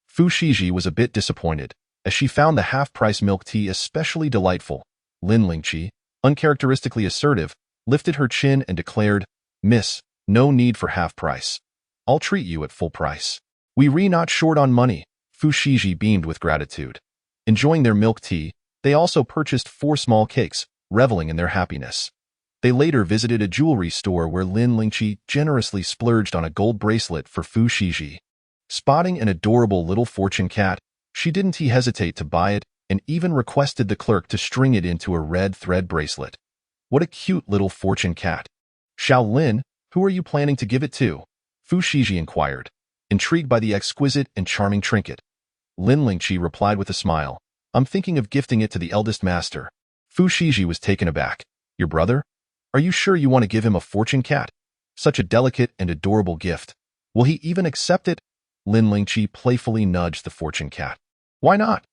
Fu Shiji was a bit disappointed, as she found the half-price milk tea especially delightful. Lin Lingqi, uncharacteristically assertive, lifted her chin and declared, "Miss, no need for half price. I'll treat you at full price. We not short on money." Fu Shiji beamed with gratitude. Enjoying their milk tea, they also purchased 4 small cakes, reveling in their happiness. They later visited a jewelry store where Lin Lingqi generously splurged on a gold bracelet for Fu Shiji. Spotting an adorable little fortune cat, she didn't hesitate to buy it and even requested the clerk to string it into a red thread bracelet. What a cute little fortune cat. "Xiao Lin, who are you planning to give it to?" Fu Shiji inquired, intrigued by the exquisite and charming trinket. Lin Lingqi replied with a smile, "I'm thinking of gifting it to the eldest master." Fu Shiji was taken aback. "Your brother? Are you sure you want to give him a fortune cat? Such a delicate and adorable gift. Will he even accept it?" Lin Lingqi playfully nudged the fortune cat. "Why not?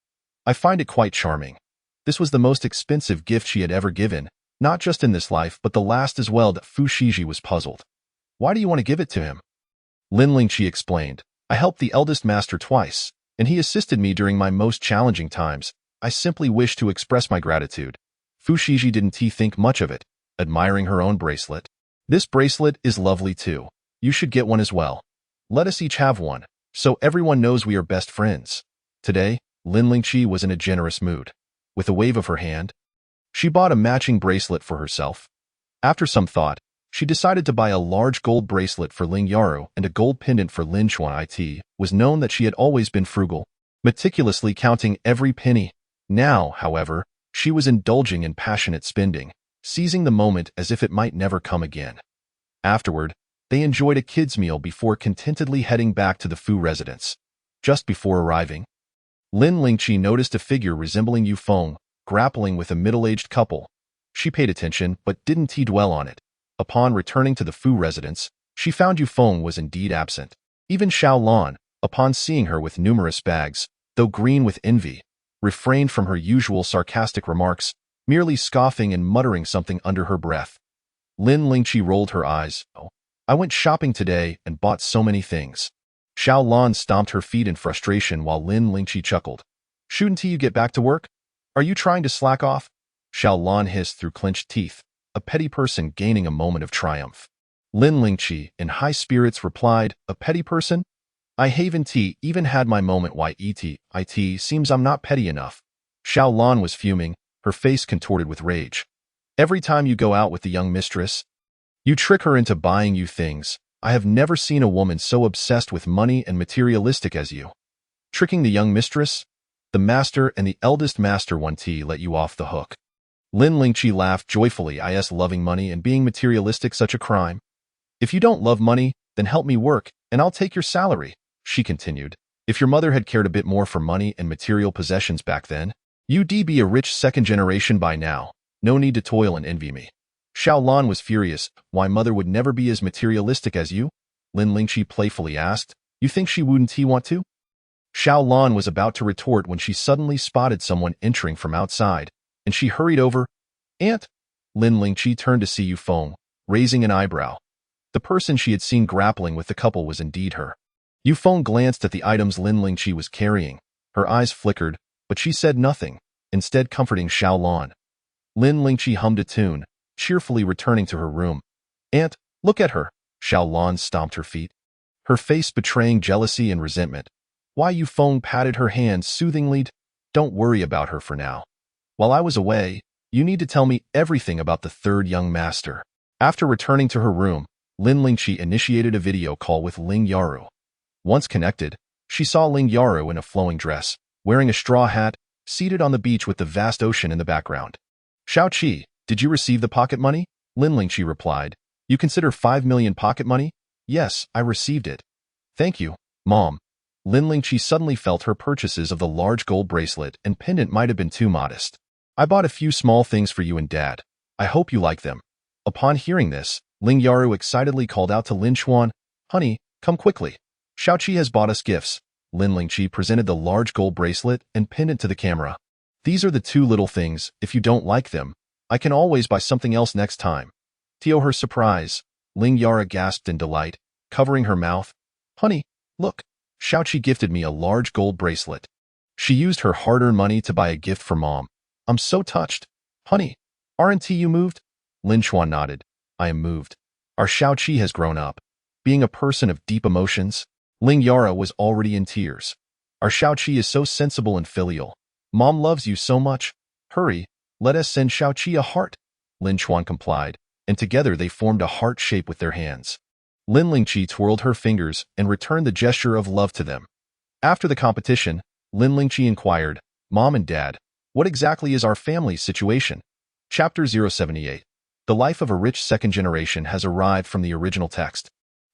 I find it quite charming." This was the most expensive gift she had ever given, not just in this life but the last as well. That Fu Shiji was puzzled. "Why do you want to give it to him?" Lin Lingqi explained, "I helped the eldest master twice, and he assisted me during my most challenging times. I simply wish to express my gratitude." Fu Shiji didn't think much of it, admiring her own bracelet. "This bracelet is lovely too. You should get one as well. Let us each have one, so everyone knows we are best friends." Today, Lin Lingqi was in a generous mood. With a wave of her hand, she bought a matching bracelet for herself. After some thought, she decided to buy a large gold bracelet for Ling Yaru and a gold pendant for Lin Chuan. It was known that she had always been frugal, meticulously counting every penny. Now, however, she was indulging in passionate spending, seizing the moment as if it might never come again. Afterward, they enjoyed a kids' meal before contentedly heading back to the Fu residence. Just before arriving, Lin Lingqi noticed a figure resembling Yu Feng, grappling with a middle-aged couple. She paid attention but didn't dwell on it. Upon returning to the Fu residence, she found Yu Feng was indeed absent. Even Xiao Lan, upon seeing her with numerous bags, though green with envy, refrained from her usual sarcastic remarks, merely scoffing and muttering something under her breath. Lin Lingqi rolled her eyes. "Oh, I went shopping today and bought so many things." Xiao Lan stomped her feet in frustration while Lin Lingqi chuckled. "Shouldn't you get back to work? Are you trying to slack off?" Xiao Lan hissed through clenched teeth, a petty person gaining a moment of triumph. Lin Lingqi, in high spirits, replied, "A petty person? I haven't even had my moment. Why it seems I'm not petty enough." Xiao Lan was fuming, her face contorted with rage. "Every time you go out with the young mistress, you trick her into buying you things. I have never seen a woman so obsessed with money and materialistic as you." "Tricking the young mistress? The master and the eldest master let you off the hook." Lin Lingqi laughed joyfully. "Is loving money and being materialistic such a crime? If you don't love money, then help me work, and I'll take your salary," she continued. "If your mother had cared a bit more for money and material possessions back then, you'd be a rich second generation by now. No need to toil and envy me." Xiao Lan was furious. "Why, mother would never be as materialistic as you?" Lin Lingqi playfully asked. "You think she wouldn't want to?" Xiao Lan was about to retort when she suddenly spotted someone entering from outside, and she hurried over. "Aunt!" Lin Lingqi turned to see Yu Feng, raising an eyebrow. The person she had seen grappling with the couple was indeed her. Yu Feng glanced at the items Lin Lingqi was carrying. Her eyes flickered, but she said nothing, instead comforting Xiao Lan. Lin Lingqi hummed a tune, cheerfully returning to her room. "Aunt, look at her!" Xiao Lan stomped her feet, her face betraying jealousy and resentment. "Why?" Yu Feng patted her hand soothingly. "Don't worry about her for now. While I was away, you need to tell me everything about the third young master." After returning to her room, Lin Lingqi initiated a video call with Ling Yaru. Once connected, she saw Ling Yaru in a flowing dress, wearing a straw hat, seated on the beach with the vast ocean in the background. "Xiao Qi, did you receive the pocket money?" Lin Lingqi replied. "You consider 5 million pocket money?" "Yes, I received it." "Thank you, Mom." Lin Lingqi suddenly felt her purchases of the large gold bracelet and pendant might have been too modest. "I bought a few small things for you and Dad. I hope you like them." Upon hearing this, Ling Yaru excitedly called out to Lin Chuan, "Honey, come quickly. Xiaoqi has bought us gifts." Lin Lingqi presented the large gold bracelet and pinned it to the camera. "These are the two little things. If you don't like them, I can always buy something else next time." To her surprise, Ling Yara gasped in delight, covering her mouth. "Honey, look, Xiaoqi gifted me a large gold bracelet. She used her hard-earned money to buy a gift for Mom. I'm so touched. Honey, aren't you moved?" Lin Chuan nodded. "I am moved. Our Xiaoqi has grown up." Being a person of deep emotions, Ling Yara was already in tears. "Our Xiaoqi is so sensible and filial. Mom loves you so much. Hurry, let us send Xiaoqi a heart." Lin Chuan complied, and together they formed a heart shape with their hands. Lin Lingqi twirled her fingers and returned the gesture of love to them. After the competition, Lin Lingqi inquired, "Mom and Dad, what exactly is our family's situation?" Chapter 078. The life of a rich second generation has arrived from the original text.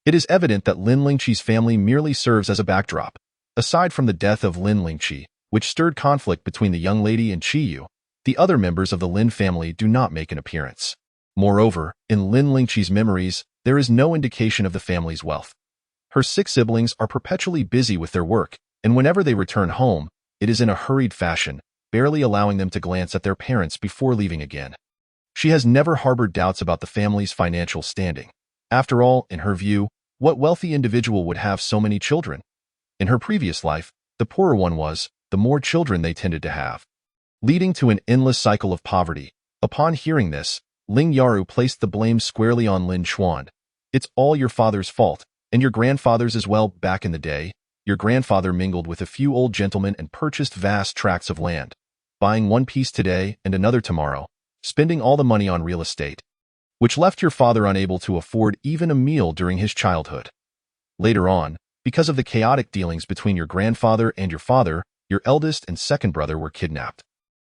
It is evident that Lin Lingqi's family merely serves as a backdrop. Aside from the death of Lin Lingqi, which stirred conflict between the young lady and Qiyu, the other members of the Lin family do not make an appearance. Moreover, in Lin Lingqi's memories, there is no indication of the family's wealth. Her 6 siblings are perpetually busy with their work, and whenever they return home, it is in a hurried fashion, barely allowing them to glance at their parents before leaving again. She has never harbored doubts about the family's financial standing. After all, in her view, what wealthy individual would have so many children? In her previous life, the poorer one was, the more children they tended to have, leading to an endless cycle of poverty. Upon hearing this, Ling Yaru placed the blame squarely on Lin Chuan. "It's all your father's fault, and your grandfather's as well. Back in the day, your grandfather mingled with a few old gentlemen and purchased vast tracts of land, buying one piece today and another tomorrow, spending all the money on real estate, which left your father unable to afford even a meal during his childhood. Later on, because of the chaotic dealings between your grandfather and your father, your eldest and second brother were kidnapped,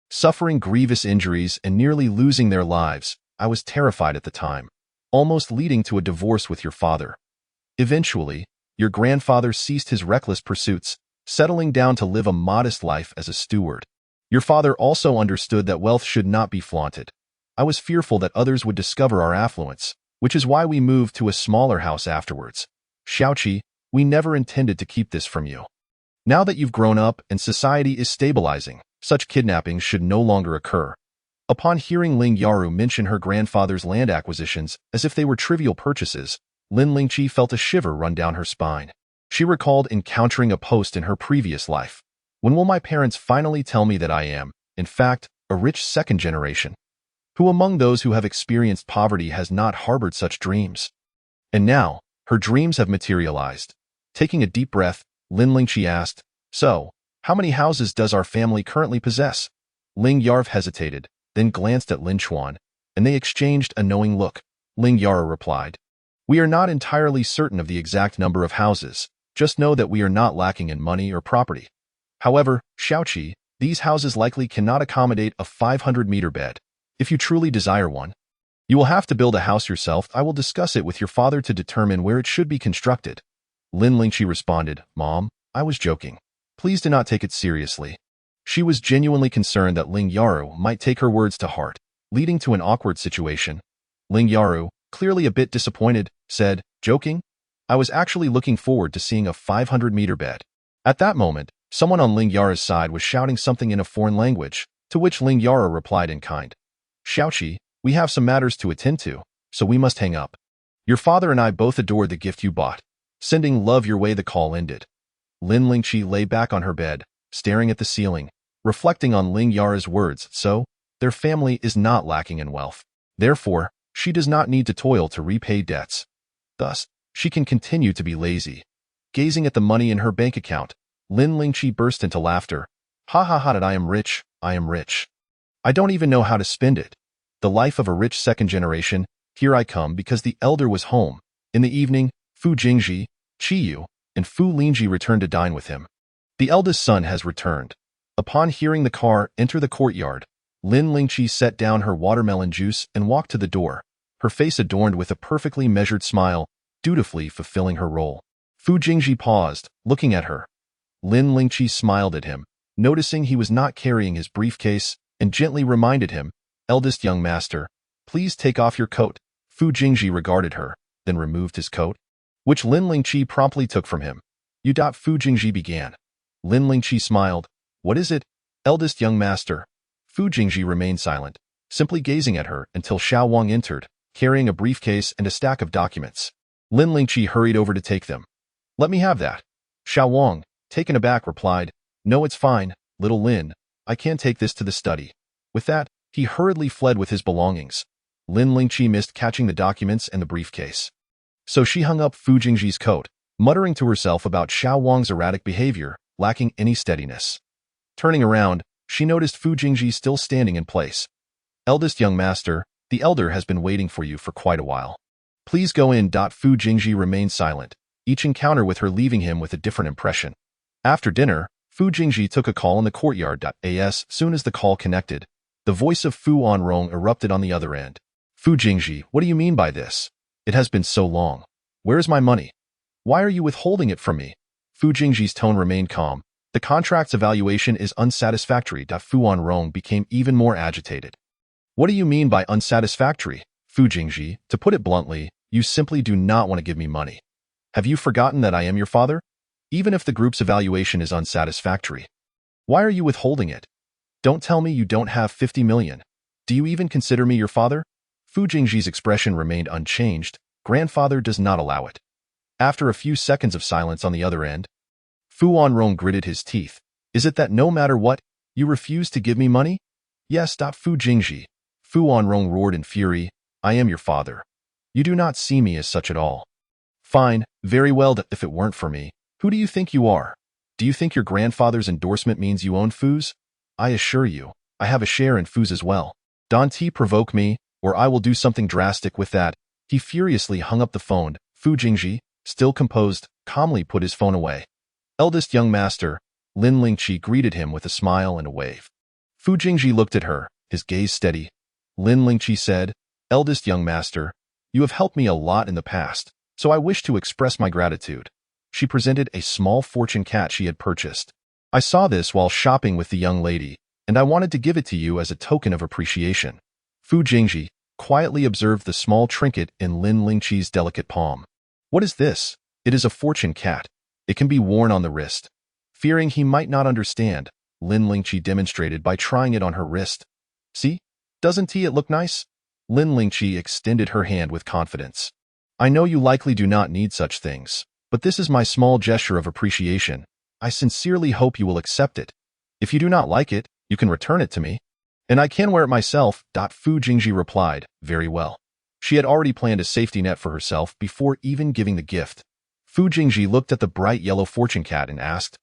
suffering grievous injuries and nearly losing their lives. I was terrified at the time, almost leading to a divorce with your father. Eventually, your grandfather ceased his reckless pursuits, settling down to live a modest life as a steward. Your father also understood that wealth should not be flaunted. I was fearful that others would discover our affluence, which is why we moved to a smaller house afterwards. Xiaoqi, we never intended to keep this from you. Now that you've grown up and society is stabilizing, such kidnappings should no longer occur." Upon hearing Ling Yaru mention her grandfather's land acquisitions as if they were trivial purchases, Lin Lingqi felt a shiver run down her spine. She recalled encountering a post in her previous life. "When will my parents finally tell me that I am, in fact, a rich second generation? Who among those who have experienced poverty has not harbored such dreams?" And now, her dreams have materialized. Taking a deep breath, Lin Lingqi asked, "So, how many houses does our family currently possess?" Ling Yarv hesitated, then glanced at Lin Chuan, and they exchanged a knowing look. Ling Yara replied, "We are not entirely certain of the exact number of houses, just know that we are not lacking in money or property. However, Xiaoqi, these houses likely cannot accommodate a 500-meter bed. If you truly desire one, you will have to build a house yourself. I will discuss it with your father to determine where it should be constructed." Lin Lingqi responded, "Mom, I was joking. Please do not take it seriously." She was genuinely concerned that Ling Yaru might take her words to heart, leading to an awkward situation. Ling Yaru, clearly a bit disappointed, said, "Joking? I was actually looking forward to seeing a 500-meter bed." At that moment, someone on Ling Yara's side was shouting something in a foreign language, to which Ling Yara replied in kind. "Xiaoqi, we have some matters to attend to, so we must hang up. Your father and I both adored the gift you bought. Sending love your way." The call ended. Lin Lingqi lay back on her bed, staring at the ceiling, reflecting on Ling Yara's words. So, their family is not lacking in wealth. Therefore, she does not need to toil to repay debts. Thus, she can continue to be lazy. Gazing at the money in her bank account, Lin Lingqi burst into laughter. "Ha ha ha, I am rich, I am rich. I don't even know how to spend it. The life of a rich second generation. Here I come because the elder was home. In the evening, Fu Jingji, Qiyu, and Fu Lingji returned to dine with him. The eldest son has returned." Upon hearing the car enter the courtyard, Lin Lingqi set down her watermelon juice and walked to the door, her face adorned with a perfectly measured smile, dutifully fulfilling her role. Fu Jingji paused, looking at her. Lin Lingqi smiled at him, noticing he was not carrying his briefcase, and gently reminded him, "Eldest young master, please take off your coat." Fu Jingji regarded her, then removed his coat, which Lin Lingqi promptly took from him. You. Fu Jingji began. Lin Lingqi smiled. What is it, eldest young master? Fu Jingji remained silent, simply gazing at her until Xiao Wang entered, carrying a briefcase and a stack of documents. Lin Lingqi hurried over to take them. Let me have that. Xiao Wang, taken aback, replied, No, it's fine, little Lin. I can't take this to the study. With that, he hurriedly fled with his belongings. Lin Lingqi missed catching the documents and the briefcase. So she hung up Fu Jingji's coat, muttering to herself about Xiao Wang's erratic behavior, lacking any steadiness. Turning around, she noticed Fu Jingji still standing in place. Eldest young master, the elder has been waiting for you for quite a while. Please go in. Fu Jingji remained silent, each encounter with her leaving him with a different impression. After dinner, Fu Jingji took a call in the courtyard. As soon as the call connected, the voice of Fu Wanrong erupted on the other end. Fu Jingji, what do you mean by this? It has been so long. Where is my money? Why are you withholding it from me? Fu Jingji's tone remained calm. The contract's evaluation is unsatisfactory. Fu Wanrong became even more agitated. What do you mean by unsatisfactory? Fu Jingji, to put it bluntly, you simply do not want to give me money. Have you forgotten that I am your father? Even if the group's evaluation is unsatisfactory, why are you withholding it? Don't tell me you don't have 50 million. Do you even consider me your father? Fu Jingji's expression remained unchanged. Grandfather does not allow it. After a few seconds of silence on the other end, Fu Wanrong gritted his teeth. Is it that no matter what, you refuse to give me money? Yes. Fu Jingji. Fu Wanrong roared in fury. I am your father. You do not see me as such at all. Fine, very well. If it weren't for me, who do you think you are? Do you think your grandfather's endorsement means you own Fu's? I assure you, I have a share in Fu's as well. Don't provoke me, or I will do something drastic with that. He furiously hung up the phone. Fu Jingji, still composed, calmly put his phone away. Eldest young master, Lin Lingqi greeted him with a smile and a wave. Fu Jingji looked at her, his gaze steady. Lin Lingqi said, Eldest young master, you have helped me a lot in the past, so I wish to express my gratitude. She presented a small fortune cat she had purchased. I saw this while shopping with the young lady, and I wanted to give it to you as a token of appreciation. Fu Jingji quietly observed the small trinket in Lin Lingqi's delicate palm. What is this? It is a fortune cat. It can be worn on the wrist. Fearing he might not understand, Lin Lingqi demonstrated by trying it on her wrist. See? Doesn't it look nice? Lin Lingqi extended her hand with confidence. I know you likely do not need such things, but this is my small gesture of appreciation. I sincerely hope you will accept it. If you do not like it, you can return it to me. And I can wear it myself. Fu Jingji replied, very well. She had already planned a safety net for herself before even giving the gift. Fu Jingji looked at the bright yellow fortune cat and asked,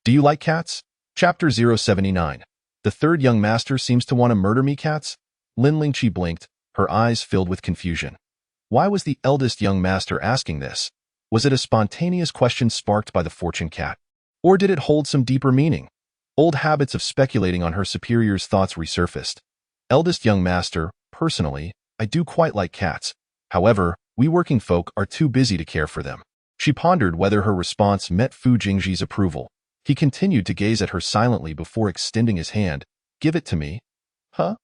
Do you like cats? Chapter 079. The third young master seems to want to murder me, cats? Lin Lingqi blinked, her eyes filled with confusion. Why was the eldest young master asking this? Was it a spontaneous question sparked by the fortune cat? Or did it hold some deeper meaning? Old habits of speculating on her superior's thoughts resurfaced. Eldest young master, personally, I do quite like cats. However, we working folk are too busy to care for them. She pondered whether her response met Fu Jingji's approval. He continued to gaze at her silently before extending his hand. Give it to me. Huh?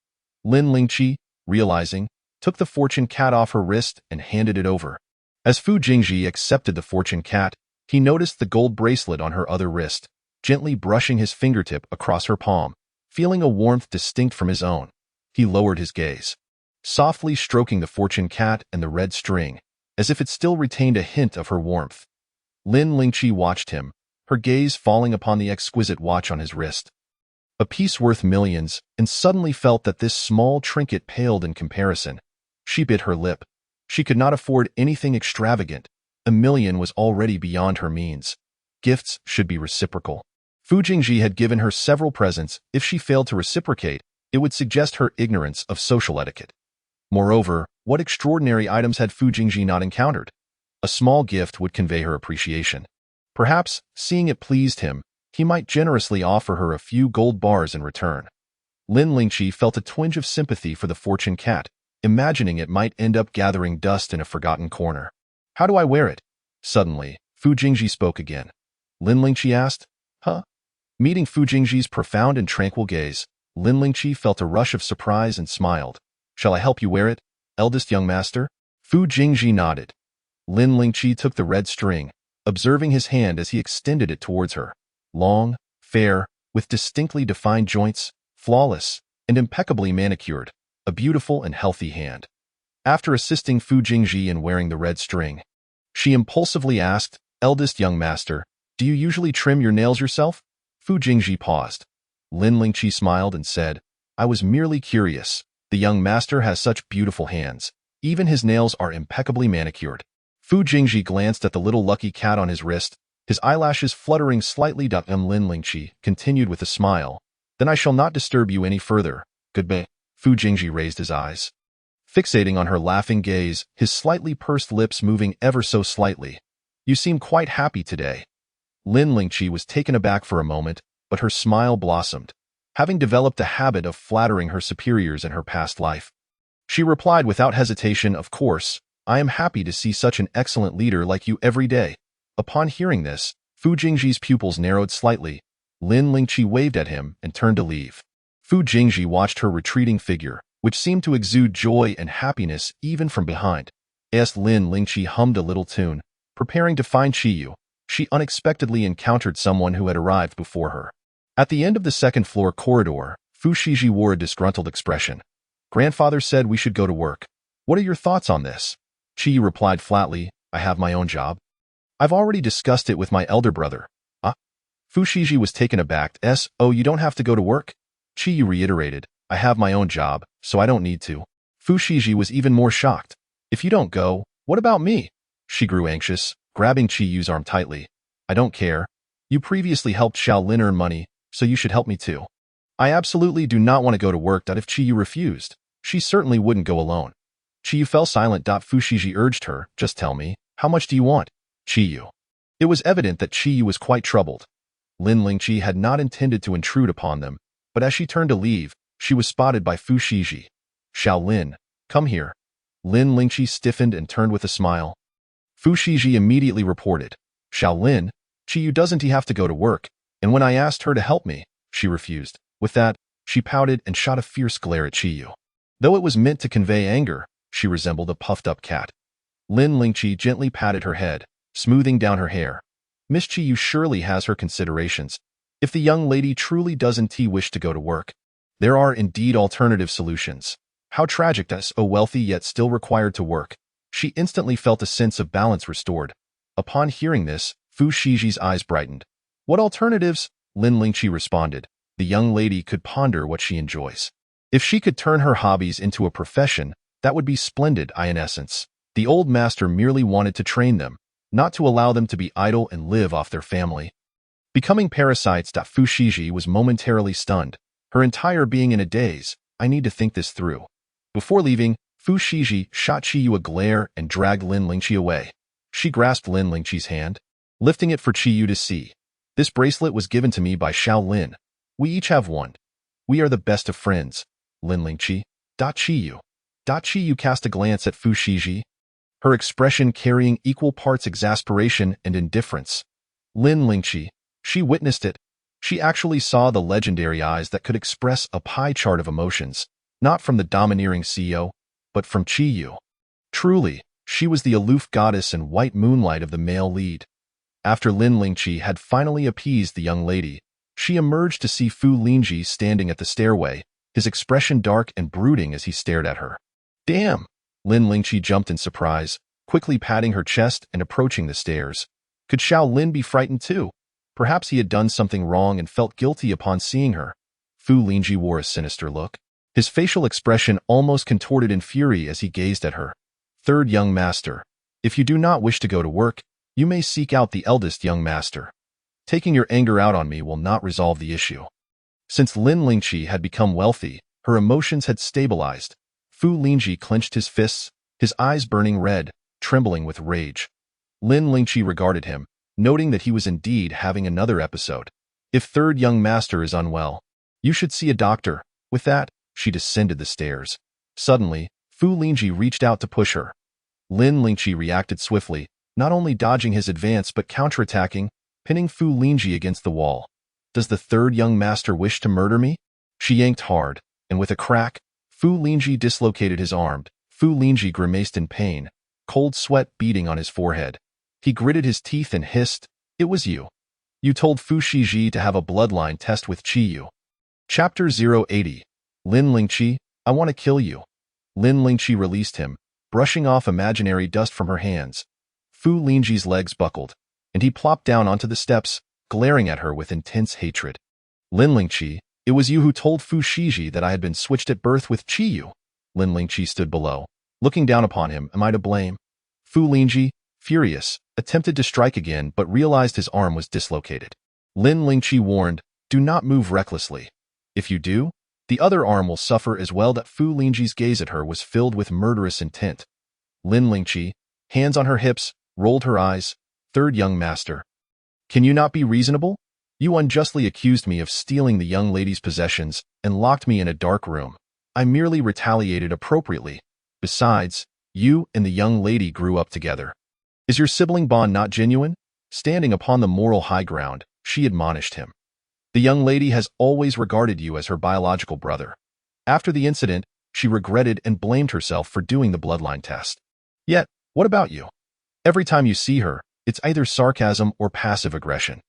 Lin Lingqi, realizing, took the fortune cat off her wrist and handed it over. As Fu Jingji accepted the fortune cat, he noticed the gold bracelet on her other wrist, gently brushing his fingertip across her palm, feeling a warmth distinct from his own. He lowered his gaze, softly stroking the fortune cat and the red string, as if it still retained a hint of her warmth. Lin Lingqi watched him, her gaze falling upon the exquisite watch on his wrist. A piece worth millions, and suddenly felt that this small trinket paled in comparison. She bit her lip. She could not afford anything extravagant. $1 million was already beyond her means. Gifts should be reciprocal. Fu Jingji had given her several presents. If she failed to reciprocate, it would suggest her ignorance of social etiquette. Moreover, what extraordinary items had Fu Jingji not encountered? A small gift would convey her appreciation. Perhaps, seeing it pleased him, he might generously offer her a few gold bars in return. Lin Lingqi felt a twinge of sympathy for the fortune cat, imagining it might end up gathering dust in a forgotten corner. How do I wear it? Suddenly, Fu Jingji spoke again. Lin Lingqi asked, Huh? Meeting Fu Jingji's profound and tranquil gaze, Lin Lingqi felt a rush of surprise and smiled. Shall I help you wear it, eldest young master? Fu Jingji nodded. Lin Lingqi took the red string, observing his hand as he extended it towards her. Long, fair, with distinctly defined joints, flawless, and impeccably manicured, a beautiful and healthy hand. After assisting Fu Jingji in wearing the red string, she impulsively asked, "Eldest young master, do you usually trim your nails yourself?" Fu Jingji paused. Lin Lingqi smiled and said, "I was merely curious. The young master has such beautiful hands. Even his nails are impeccably manicured." Fu Jingji glanced at the little lucky cat on his wrist, his eyelashes fluttering slightly. Lin Lingqi continued with a smile, "Then I shall not disturb you any further. Goodbye." Fu Jingji raised his eyes, fixating on her laughing gaze, his slightly pursed lips moving ever so slightly. "You seem quite happy today." Lin Lingqi was taken aback for a moment, but her smile blossomed. Having developed a habit of flattering her superiors in her past life, she replied without hesitation, "Of course, I am happy to see such an excellent leader like you every day." Upon hearing this, Fu Jingji's pupils narrowed slightly. Lin Lingqi waved at him and turned to leave. Fu Jingji watched her retreating figure, which seemed to exude joy and happiness even from behind. As Lin Lingqi hummed a little tune, preparing to find Qiyu, she unexpectedly encountered someone who had arrived before her. At the end of the second-floor corridor, Fu Shiji wore a disgruntled expression. "Grandfather said we should go to work. What are your thoughts on this?" Qiyu replied flatly, "I have my own job. I've already discussed it with my elder brother." "Ah?" Fu Shiji was taken aback. "Oh, you don't have to go to work?" Qiyu reiterated, "I have my own job, so I don't need to." Fu Shiji was even more shocked. "If you don't go, what about me?" She grew anxious, grabbing Qiyu's arm tightly. "I don't care. You previously helped Xiao Lin earn money, so you should help me too." "I absolutely do not want to go to work." If Qiyu refused, she certainly wouldn't go alone. Qiyu fell silent. Fu Shiji urged her, "Just tell me, how much do you want?" Qiyu. It was evident that Qiyu was quite troubled. Lin Lingqi had not intended to intrude upon them, but as she turned to leave, she was spotted by Fu Shiji. "Xiao Lin, come here." Lin Lingqi stiffened and turned with a smile. Fu Shiji immediately reported, "Xiao Lin, Qiyu doesn't he have to go to work, and when I asked her to help me, she refused." With that, she pouted and shot a fierce glare at Qiyu. Though it was meant to convey anger, she resembled a puffed-up cat. Lin Lingqi gently patted her head, smoothing down her hair. "Miss Qiyu surely has her considerations. If the young lady truly doesn't wish to go to work, there are indeed alternative solutions. How tragic that so wealthy yet still required to work." She instantly felt a sense of balance restored. Upon hearing this, Fu Shiji's eyes brightened. "What alternatives?" Lin Lingqi responded. "The young lady could ponder what she enjoys. If she could turn her hobbies into a profession, that would be splendid." In essence, the old master merely wanted to train them, not to allow them to be idle and live off their family. Becoming parasites. Fu Shiji was momentarily stunned, her entire being in a daze. "I need to think this through." Before leaving, Fu Shiji shot Qiyu a glare and dragged Lin Lingqi away. She grasped Lin Lingqi's hand, lifting it for Qiyu to see. "This bracelet was given to me by Xiao Lin. We each have one. We are the best of friends." Lin Lingqi. Qiyu. Qiyu cast a glance at Fu Shiji, her expression carrying equal parts exasperation and indifference. Lin Lingqi. She witnessed it. She actually saw the legendary eyes that could express a pie chart of emotions, not from the domineering CEO, but from Qiyu. Truly, she was the aloof goddess and white moonlight of the male lead. After Lin Lingqi had finally appeased the young lady, she emerged to see Fu Lingji standing at the stairway, his expression dark and brooding as he stared at her. "Damn!" Lin Lingqi jumped in surprise, quickly patting her chest and approaching the stairs. Could Xiao Lin be frightened too? Perhaps he had done something wrong and felt guilty upon seeing her. Fu Lingji wore a sinister look, his facial expression almost contorted in fury as he gazed at her. "Third young master, if you do not wish to go to work, you may seek out the eldest young master. Taking your anger out on me will not resolve the issue." Since Lin Lingqi had become wealthy, her emotions had stabilized. Fu Lingji clenched his fists, his eyes burning red, trembling with rage. Lin Lingqi regarded him, noting that he was indeed having another episode. "If third young master is unwell, you should see a doctor." With that, she descended the stairs. Suddenly, Fu Lingji reached out to push her. Lin Lingqi reacted swiftly, not only dodging his advance but counterattacking, pinning Fu Lingji against the wall. "Does the third young master wish to murder me?" She yanked hard, and with a crack, Fu Lingji dislocated his arm. Fu Lingji grimaced in pain, cold sweat beading on his forehead. He gritted his teeth and hissed, "It was you. You told Fu Shiji to have a bloodline test with Qiyu." Chapter 080. Lin Lingqi, I want to kill you. Lin Lingqi released him, brushing off imaginary dust from her hands. Fu Lingji's legs buckled, and he plopped down onto the steps, glaring at her with intense hatred. Lin Lingqi, it was you who told Fu Shiji that I had been switched at birth with Qiyu. Lin Lingqi stood below, looking down upon him. Am I to blame? Fu Lingji, furious, attempted to strike again but realized his arm was dislocated. Lin Lingqi warned, do not move recklessly. If you do, the other arm will suffer as well. That Fu Lingji's gaze at her was filled with murderous intent. Lin Lingqi, hands on her hips, rolled her eyes. Third young master. Can you not be reasonable? You unjustly accused me of stealing the young lady's possessions and locked me in a dark room. I merely retaliated appropriately. Besides, you and the young lady grew up together. Is your sibling bond not genuine? Standing upon the moral high ground, she admonished him. The young lady has always regarded you as her biological brother. After the incident, she regretted and blamed herself for doing the bloodline test. Yet, what about you? Every time you see her, it's either sarcasm or passive aggression.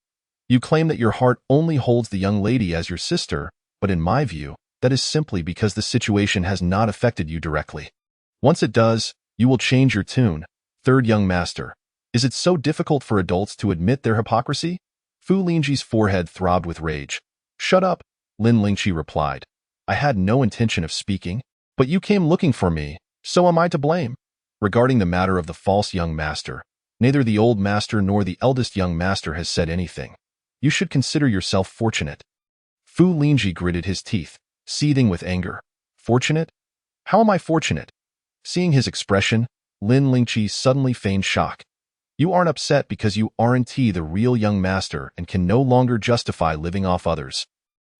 You claim that your heart only holds the young lady as your sister, but in my view, that is simply because the situation has not affected you directly. Once it does, you will change your tune. Third young master. Is it so difficult for adults to admit their hypocrisy? Fu Lingji's forehead throbbed with rage. Shut up, Lin Lingqi replied. I had no intention of speaking, but you came looking for me, so am I to blame? Regarding the matter of the false young master, neither the old master nor the eldest young master has said anything. You should consider yourself fortunate. Fu Lingji gritted his teeth, seething with anger. Fortunate? How am I fortunate? Seeing his expression, Lin Lingqi suddenly feigned shock. You aren't upset because you aren't the real young master and can no longer justify living off others.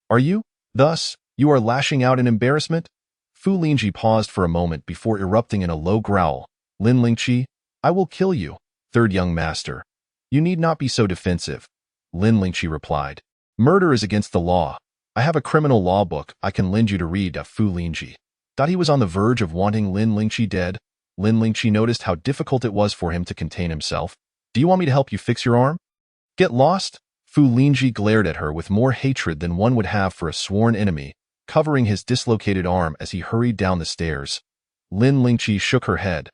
Are you? Thus, you are lashing out in embarrassment? Fu Lingji paused for a moment before erupting in a low growl. Lin Lingqi, I will kill you. Third young master. You need not be so defensive. Lin Lingqi replied. Murder is against the law. I have a criminal law book I can lend you to read. Fu Lingji thought he was on the verge of wanting Lin Lingqi dead. Lin Lingqi noticed how difficult it was for him to contain himself. Do you want me to help you fix your arm? Get lost? Fu Lingji glared at her with more hatred than one would have for a sworn enemy, covering his dislocated arm as he hurried down the stairs. Lin Lingqi shook her head.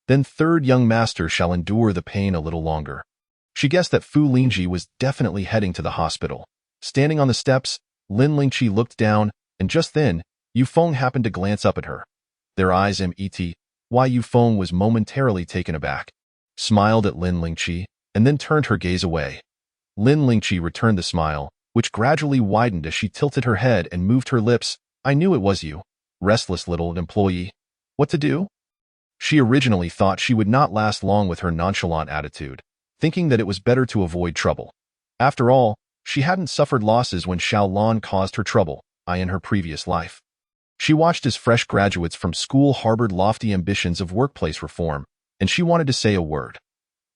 Then third young master shall endure the pain a little longer. She guessed that Fu Lingji was definitely heading to the hospital. Standing on the steps, Lin Lingqi looked down, and just then, Yufeng happened to glance up at her. Their eyes met. Yufeng was momentarily taken aback, smiled at Lin Lingqi, and then turned her gaze away. Lin Lingqi returned the smile, which gradually widened as she tilted her head and moved her lips. I knew it was you, restless little employee. What to do? She originally thought she would not last long with her nonchalant attitude, thinking that it was better to avoid trouble. After all, she hadn't suffered losses when Xiao Lan caused her trouble, in her previous life. She watched as fresh graduates from school harbored lofty ambitions of workplace reform, and she wanted to say a word.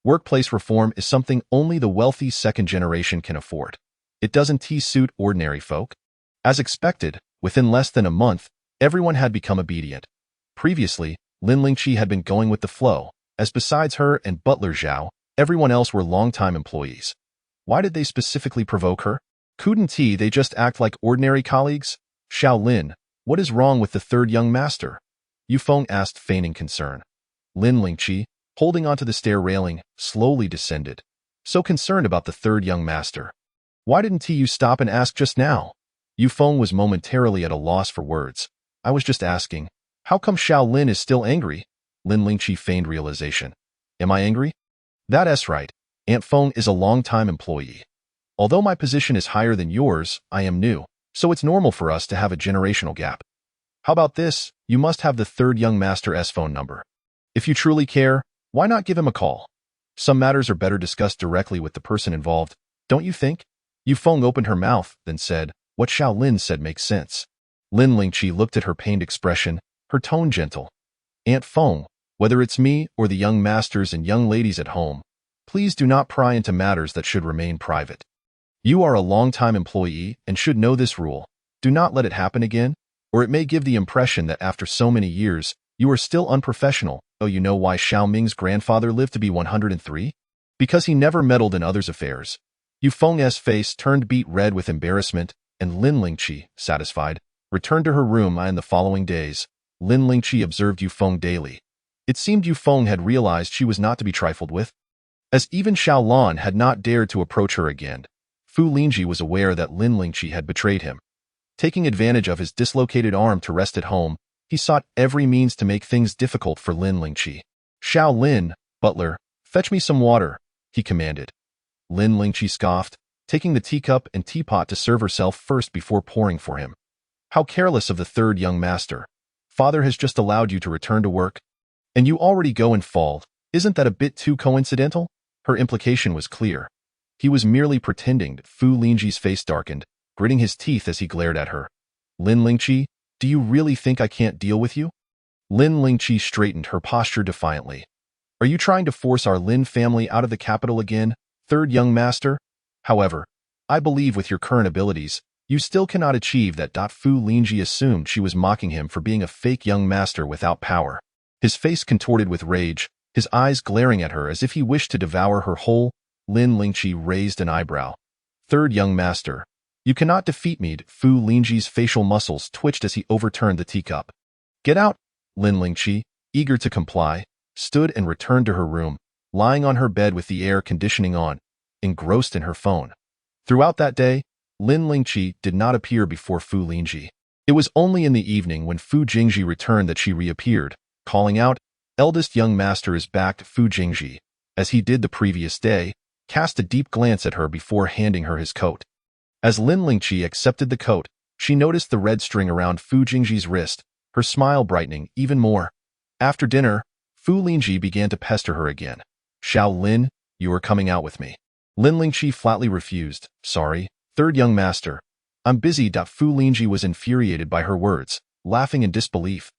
Workplace reform is something only the wealthy second generation can afford. It doesn't suit ordinary folk. As expected, within less than a month, everyone had become obedient. Previously, Lin Lingqi had been going with the flow, as besides her and Butler Zhao, everyone else were long-time employees. Why did they specifically provoke her? Couldn't they just act like ordinary colleagues? Xiao Lin, what is wrong with the third young master? Yufeng asked, feigning concern. Lin Lingqi, holding onto the stair railing, slowly descended. So concerned about the third young master. Why didn't you stop and ask just now? Yufeng was momentarily at a loss for words. I was just asking. How come Xiao Lin is still angry? Lin Lingqi feigned realization. Am I angry? That's right. Aunt Feng is a long-time employee. Although my position is higher than yours, I am new, so it's normal for us to have a generational gap. How about this? You must have the third young master's phone number. If you truly care, why not give him a call? Some matters are better discussed directly with the person involved, don't you think? Yufeng opened her mouth, then said, what Xiao Lin said makes sense. Lin Lingqi looked at her pained expression, her tone gentle. Aunt Feng, whether it's me or the young masters and young ladies at home, please do not pry into matters that should remain private. You are a long-time employee and should know this rule. Do not let it happen again, or it may give the impression that after so many years, you are still unprofessional. Oh, you know why Xiao Ming's grandfather lived to be 103? Because he never meddled in others' affairs. Yu Feng's face turned beet red with embarrassment, and Lin Lingqi, satisfied, returned to her room. In the following days, Lin Lingqi observed Yu Feng daily. It seemed Yu Feng had realized she was not to be trifled with. As even Xiao Lan had not dared to approach her again, Fu Lingji was aware that Lin Lingqi had betrayed him. Taking advantage of his dislocated arm to rest at home, he sought every means to make things difficult for Lin Lingqi. "Xiao Lin, butler, fetch me some water," he commanded. Lin Lingqi scoffed, taking the teacup and teapot to serve herself first before pouring for him. How careless of the third young master. Father has just allowed you to return to work, and you already go and fall. Isn't that a bit too coincidental? Her implication was clear. He was merely pretending. Fu Lingji's face darkened, gritting his teeth as he glared at her. "Lin Lingqi, do you really think I can't deal with you?" Lin Lingqi straightened her posture defiantly. "Are you trying to force our Lin family out of the capital again, third young master? However, I believe with your current abilities, you still cannot achieve that." Fu Lingji assumed she was mocking him for being a fake young master without power. His face contorted with rage, his eyes glaring at her as if he wished to devour her whole. Lin Lingqi raised an eyebrow. "Third young master, you cannot defeat me." Fu Lingji's facial muscles twitched as he overturned the teacup. "Get out!" Lin Lingqi, eager to comply, stood and returned to her room, lying on her bed with the air conditioning on, engrossed in her phone. Throughout that day, Lin Lingqi did not appear before Fu Lingji. It was only in the evening when Fu Jingji returned that she reappeared, calling out, "Eldest young master is back." Fu Jingji, as he did the previous day, cast a deep glance at her before handing her his coat. As Lin Lingqi accepted the coat, she noticed the red string around Fu Jingji's wrist, her smile brightening even more. After dinner, Fu Lingji began to pester her again. "Xiao Lin, you are coming out with me." Lin Lingqi flatly refused. "Sorry, third young master. I'm busy." Fu Lingji was infuriated by her words, laughing in disbelief.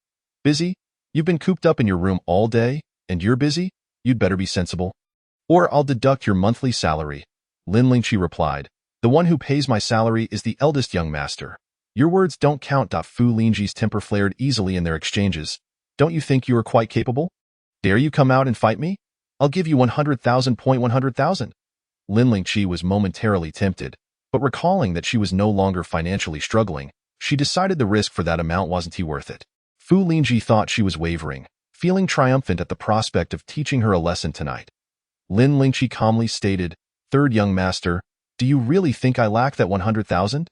"Busy? You've been cooped up in your room all day, and you're busy? You'd better be sensible, or I'll deduct your monthly salary." Lin Lingqi replied, "The one who pays my salary is the eldest young master. Your words don't count." Fu Lingji's temper flared easily in their exchanges. "Don't you think you are quite capable? Dare you come out and fight me? I'll give you 100,000. 100,000. Lin Lingqi was momentarily tempted, but recalling that she was no longer financially struggling, she decided the risk for that amount wasn't worth it. Fu Lingji thought she was wavering, feeling triumphant at the prospect of teaching her a lesson tonight. Lin Lingqi calmly stated, "Third young master, do you really think I lack that 100,000?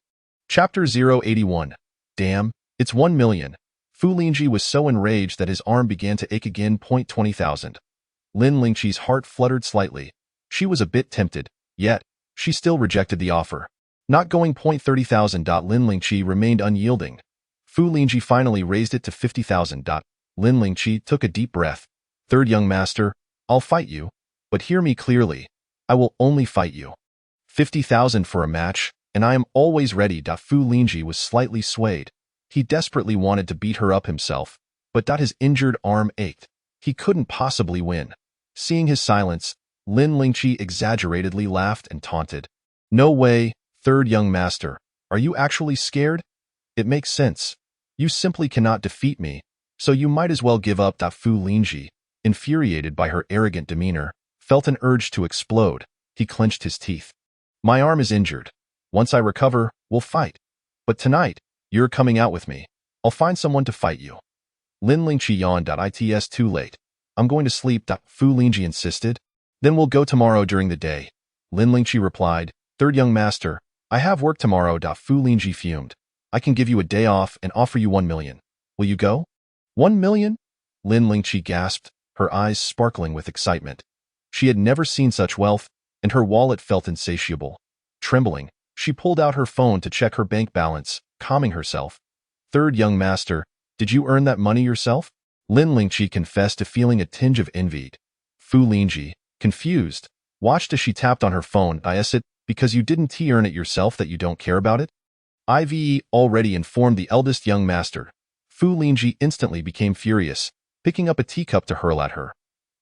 Chapter 081. Damn, it's 1 million. Fu Lingji was so enraged that his arm began to ache again. 20,000. Lin Lingqi's heart fluttered slightly. She was a bit tempted, yet she still rejected the offer. Not going. 30,000. Lin Lingqi remained unyielding. Fu Lingji finally raised it to 50,000. Lin Lingqi took a deep breath. "Third young master, I'll fight you, but hear me clearly. I will only fight you. 50,000 for a match, and I am always ready." Fu Lingji was slightly swayed. He desperately wanted to beat her up himself, but his injured arm ached. He couldn't possibly win. Seeing his silence, Lin Lingqi exaggeratedly laughed and taunted. "No way, third young master. Are you actually scared? It makes sense. You simply cannot defeat me, so you might as well give up." Fu Lingji, infuriated by her arrogant demeanor, felt an urge to explode. He clenched his teeth. "My arm is injured. Once I recover, we'll fight. But tonight, you're coming out with me. I'll find someone to fight you." Lin Lingqi yawned. "It's too late. I'm going to sleep." Fu Lingji insisted. "Then we'll go tomorrow during the day." Lin Lingqi replied, "Third young master, I have work tomorrow." Fu Lingji fumed. "I can give you a day off and offer you 1 million. Will you go?" 1 million? Lin Lingqi gasped, her eyes sparkling with excitement. She had never seen such wealth, and her wallet felt insatiable. Trembling, she pulled out her phone to check her bank balance, calming herself. "Third young master, did you earn that money yourself?" Lin Lingqi confessed to feeling a tinge of envy. Fu Lingji, confused, watched as she tapped on her phone. "Is it because you didn't earn it yourself that you don't care about it?" "I've already informed the eldest young master." Fu Lingji instantly became furious, picking up a teacup to hurl at her.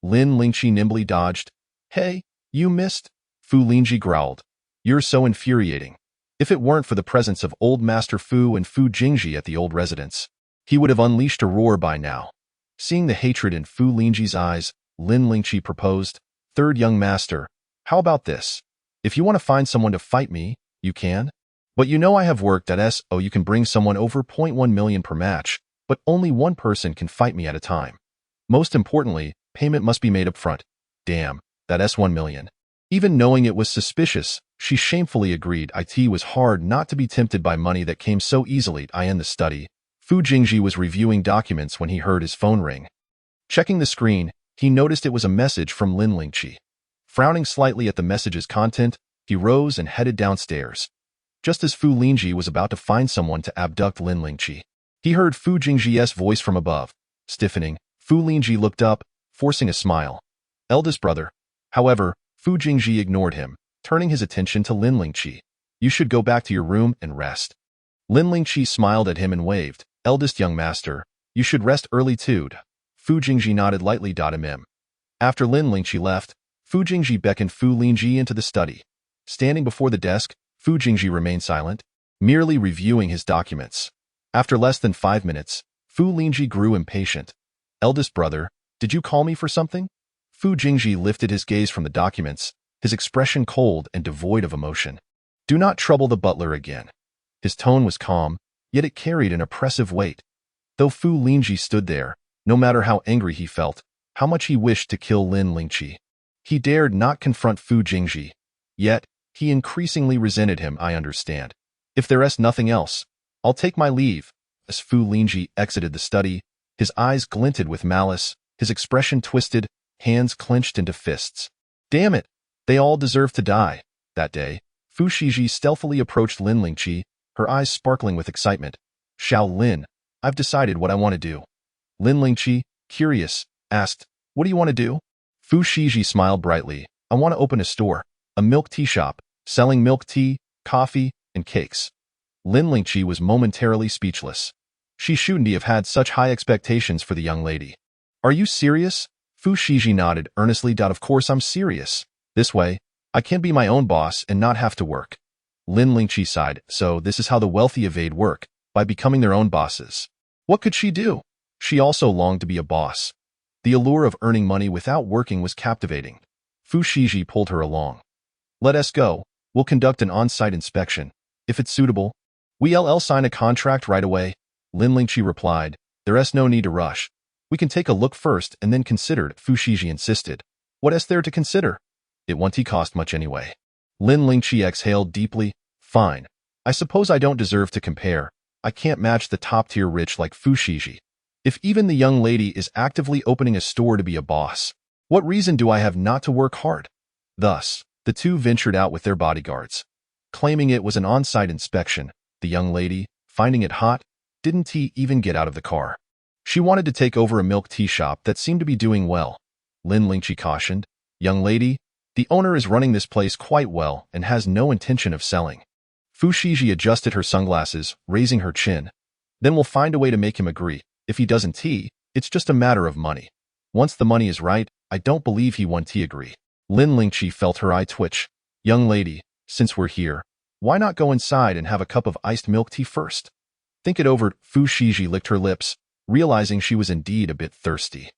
Lin Lingqi nimbly dodged. "Hey, you missed?" Fu Lingji growled. "You're so infuriating. If it weren't for the presence of old Master Fu and Fu Jingji at the old residence, he would have unleashed a roar by now. Seeing the hatred in Fu Lingji's eyes, Lin Lingqi proposed, "Third young master, how about this? If you want to find someone to fight me, you can. But you know I have worked at SO. You can bring someone over 0.1 million per match, but only one person can fight me at a time. Most importantly, payment must be made up front. Damn, that's 1 million. Even knowing it was suspicious, she shamefully agreed. It was hard not to be tempted by money that came so easily. In the study, Fu Jingji was reviewing documents when he heard his phone ring. Checking the screen, he noticed it was a message from Lin Lingqi. Frowning slightly at the message's content, he rose and headed downstairs. Just as Fu Lingji was about to find someone to abduct Lin Lingqi, he heard Fu Jingji's voice from above. Stiffening, Fu Lingji looked up, forcing a smile. Eldest brother. However, Fu Jingji ignored him, turning his attention to Lin Lingqi. You should go back to your room and rest. Lin Lingqi smiled at him and waved. Eldest young master, you should rest early too. Fu Jingji nodded lightly. After Lin Lingqi left, Fu Jingji beckoned Fu Lingji into the study. Standing before the desk, Fu Jingji remained silent, merely reviewing his documents. After less than 5 minutes, Fu Lingji grew impatient. Eldest brother, did you call me for something? Fu Jingji lifted his gaze from the documents, his expression cold and devoid of emotion. Do not trouble the butler again. His tone was calm, yet it carried an oppressive weight. Though Fu Lingji stood there, no matter how angry he felt, how much he wished to kill Lin Lingqi, he dared not confront Fu Jingji. Yet, he increasingly resented him. I understand. If there is nothing else, I'll take my leave. As Fu Lingji exited the study, his eyes glinted with malice, his expression twisted, hands clenched into fists. Damn it! They all deserve to die. That day, Fu Shiji stealthily approached Lin Lingqi, her eyes sparkling with excitement. Xiao Lin, I've decided what I want to do. Lin Lingqi, curious, asked, What do you want to do? Fu Shiji smiled brightly. I want to open a store, a milk tea shop, selling milk tea, coffee, and cakes. Lin Lingqi was momentarily speechless. She shouldn't have had such high expectations for the young lady. Are you serious? Fu Shiji nodded earnestly. Of course I'm serious. This way, I can be my own boss and not have to work. Lin Lingqi sighed. So this is how the wealthy evade work, by becoming their own bosses. What could she do? She also longed to be a boss. The allure of earning money without working was captivating. Fu Shiji pulled her along. Let us go. We'll conduct an on-site inspection. If it's suitable, we'll sign a contract right away. Lin Lingqi replied. There's no need to rush. We can take a look first and then consider it. Fu Shiji insisted. What is there to consider? It won't cost much anyway. Lin Lingqi exhaled deeply. Fine. I suppose I don't deserve to compare. I can't match the top-tier rich like Fu Shiji. If even the young lady is actively opening a store to be a boss, what reason do I have not to work hard? Thus, the two ventured out with their bodyguards. Claiming it was an on-site inspection, the young lady, finding it hot, didn't even get out of the car. She wanted to take over a milk tea shop that seemed to be doing well. Lin Lingqi cautioned, Young lady, the owner is running this place quite well and has no intention of selling. Fu Shiji adjusted her sunglasses, raising her chin. Then we'll find a way to make him agree. If he doesn't it's just a matter of money. Once the money is right, I don't believe he won't agree. Lin Lingqi felt her eye twitch. Young lady, since we're here, why not go inside and have a cup of iced milk tea first? Think it over. Fu Shiji licked her lips, realizing she was indeed a bit thirsty.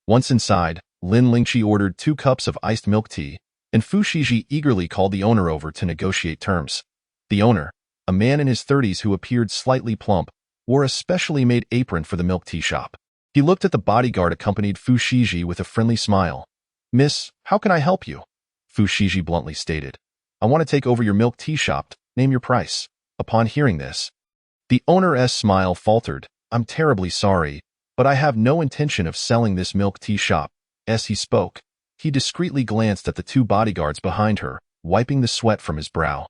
Once inside, Lin Lingqi ordered 2 cups of iced milk tea, and Fu Shiji eagerly called the owner over to negotiate terms. The owner, a man in his 30s who appeared slightly plump, wore a specially made apron for the milk tea shop. He looked at the bodyguard accompanied Fu Shiji with a friendly smile. Miss, how can I help you? Fu Shiji bluntly stated. I want to take over your milk tea shop. Name your price. Upon hearing this, the owner's smile faltered. I'm terribly sorry, but I have no intention of selling this milk tea shop. As he spoke, he discreetly glanced at the 2 bodyguards behind her, wiping the sweat from his brow.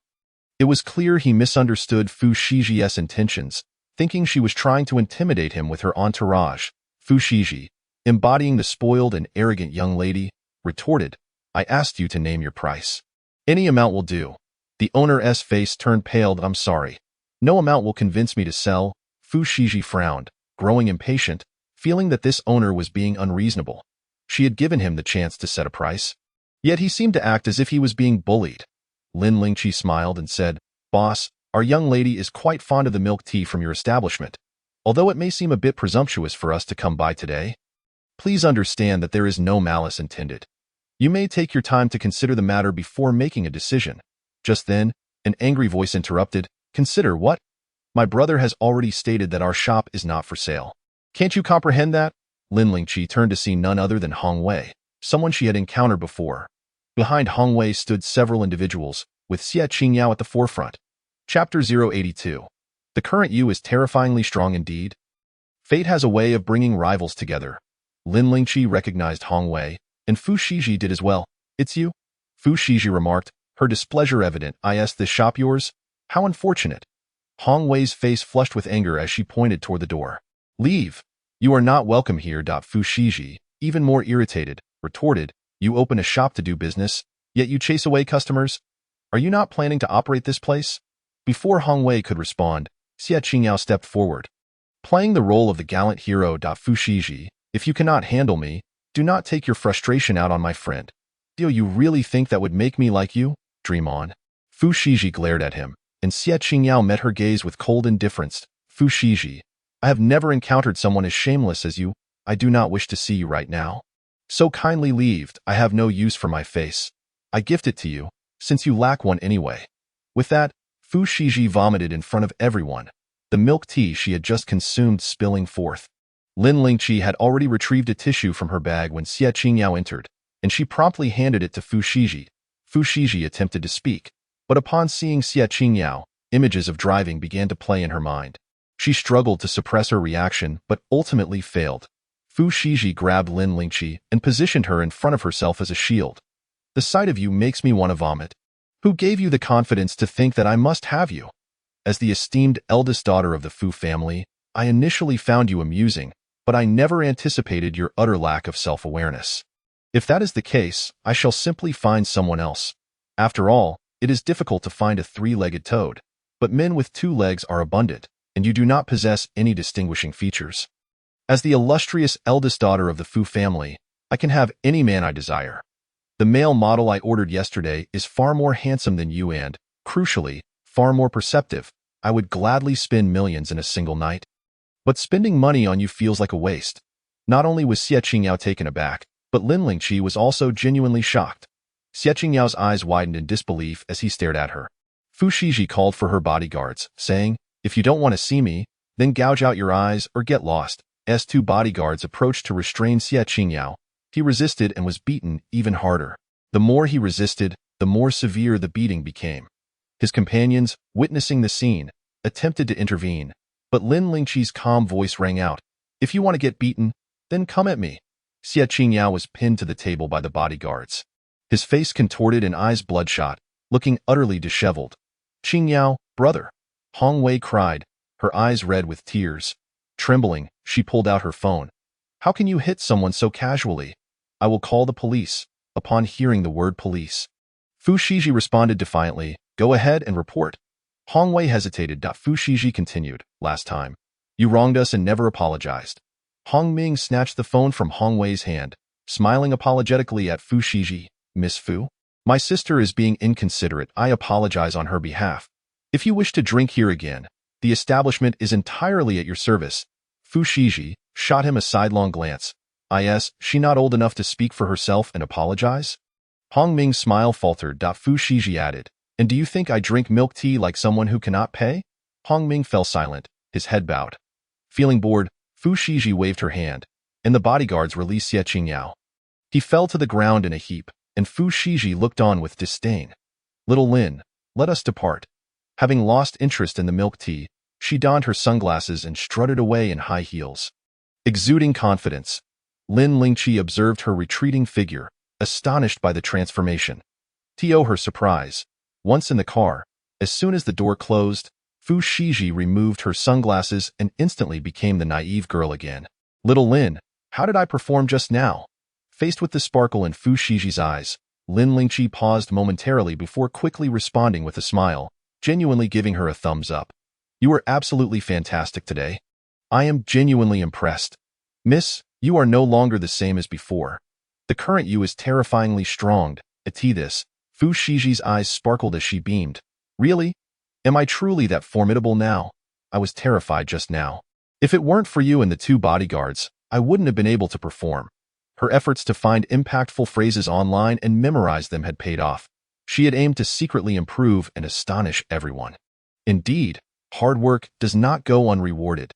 It was clear he misunderstood Fu Shiji's intentions, thinking she was trying to intimidate him with her entourage. Fu Shiji, embodying the spoiled and arrogant young lady, retorted, I asked you to name your price. Any amount will do. The owner's face turned pale. I'm sorry. No amount will convince me to sell. Fu Shiji frowned, growing impatient, feeling that this owner was being unreasonable. She had given him the chance to set a price. Yet he seemed to act as if he was being bullied. Lin Lingqi smiled and said, Boss, our young lady is quite fond of the milk tea from your establishment. Although it may seem a bit presumptuous for us to come by today, Please understand that there is no malice intended. You may take your time to consider the matter before making a decision. Just then, an angry voice interrupted. Consider what? My brother has already stated that our shop is not for sale. Can't you comprehend that? Lin Lingqi turned to see none other than Hong Wei, someone she had encountered before. Behind Hong Wei stood several individuals, with Xie Qingyao at the forefront. Chapter 082. The current you is terrifyingly strong indeed. Fate has a way of bringing rivals together. Lin Lingqi recognized Hong Wei, and Fu Shiji did as well. It's you? Fu Shiji remarked, her displeasure evident. This shop yours? How unfortunate. Hong Wei's face flushed with anger as she pointed toward the door. Leave. You are not welcome here. Fu Shiji, even more irritated, retorted, you open a shop to do business, yet you chase away customers? Are you not planning to operate this place? Before Hong Wei could respond, Xie Qingyao stepped forward. Playing the role of the gallant hero. Fu Shiji, if you cannot handle me, do not take your frustration out on my friend. Do you really think that would make me like you? Dream on. Fu Shiji glared at him, and Xie Qingyao met her gaze with cold indifference. Fu Shiji, I have never encountered someone as shameless as you. I do not wish to see you right now. So kindly leave. I have no use for my face. I gift it to you, since you lack one anyway. With that, Fu Shiji vomited in front of everyone, the milk tea she had just consumed spilling forth. Lin Lingqi had already retrieved a tissue from her bag when Xie Qingyao entered, and she promptly handed it to Fu Shiji. Fu Shiji attempted to speak, but upon seeing Xie Qingyao, images of driving began to play in her mind. She struggled to suppress her reaction, but ultimately failed. Fu Shiji grabbed Lin Lingqi and positioned her in front of herself as a shield. The sight of you makes me want to vomit. Who gave you the confidence to think that I must have you? As the esteemed eldest daughter of the Fu family, I initially found you amusing, but I never anticipated your utter lack of self-awareness. If that is the case, I shall simply find someone else. After all, it is difficult to find a three-legged toad, but men with two legs are abundant, and you do not possess any distinguishing features. As the illustrious eldest daughter of the Fu family, I can have any man I desire. The male model I ordered yesterday is far more handsome than you and, crucially, far more perceptive. I would gladly spend millions in a single night. But spending money on you feels like a waste. Not only was Xie Qingyao taken aback, but Lin Lingqi was also genuinely shocked. Xie Qingyao's eyes widened in disbelief as he stared at her. Fu Shiji called for her bodyguards, saying, if you don't want to see me, then gouge out your eyes or get lost. As two bodyguards approached to restrain Xie Qingyao, he resisted and was beaten even harder. The more he resisted, the more severe the beating became. His companions, witnessing the scene, attempted to intervene, but Lin Lingqi's calm voice rang out, if you want to get beaten, then come at me. Xie Qingyao was pinned to the table by the bodyguards. His face contorted and eyes bloodshot, looking utterly disheveled. Qingyao, brother! Hong Wei cried, her eyes red with tears. Trembling, she pulled out her phone. How can you hit someone so casually? I will call the police. Upon hearing the word police, Fu Shiji responded defiantly, go ahead and report. Hong Wei hesitated. Fu Shiji continued, last time, you wronged us and never apologized. Hong Ming snatched the phone from Hong Wei's hand, smiling apologetically at Fu Shiji. Miss Fu? My sister is being inconsiderate. I apologize on her behalf. If you wish to drink here again, the establishment is entirely at your service. Fu Shiji shot him a sidelong glance. Is she not old enough to speak for herself and apologize? Hong Ming's smile faltered. Fu Shiji added, and do you think I drink milk tea like someone who cannot pay? Hong Ming fell silent, his head bowed. Feeling bored, Fu Shiji waved her hand, and the bodyguards released Xie Qingyao. He fell to the ground in a heap, and Fu Shiji looked on with disdain. Little Lin, let us depart. Having lost interest in the milk tea, she donned her sunglasses and strutted away in high heels. Exuding confidence, Lin Lingqi observed her retreating figure, astonished by the transformation. To her surprise, once in the car, as soon as the door closed, Fu Shiji removed her sunglasses and instantly became the naive girl again. Little Lin, how did I perform just now? Faced with the sparkle in Fu Shiji's eyes, Lin Lingqi paused momentarily before quickly responding with a smile, genuinely giving her a thumbs up. You were absolutely fantastic today. I am genuinely impressed. Miss, you are no longer the same as before. The current you is terrifyingly strong. At this, Fu Shiji's eyes sparkled as she beamed. Really? Am I truly that formidable now? I was terrified just now. If it weren't for you and the two bodyguards, I wouldn't have been able to perform. Her efforts to find impactful phrases online and memorize them had paid off. She had aimed to secretly improve and astonish everyone. Indeed, hard work does not go unrewarded.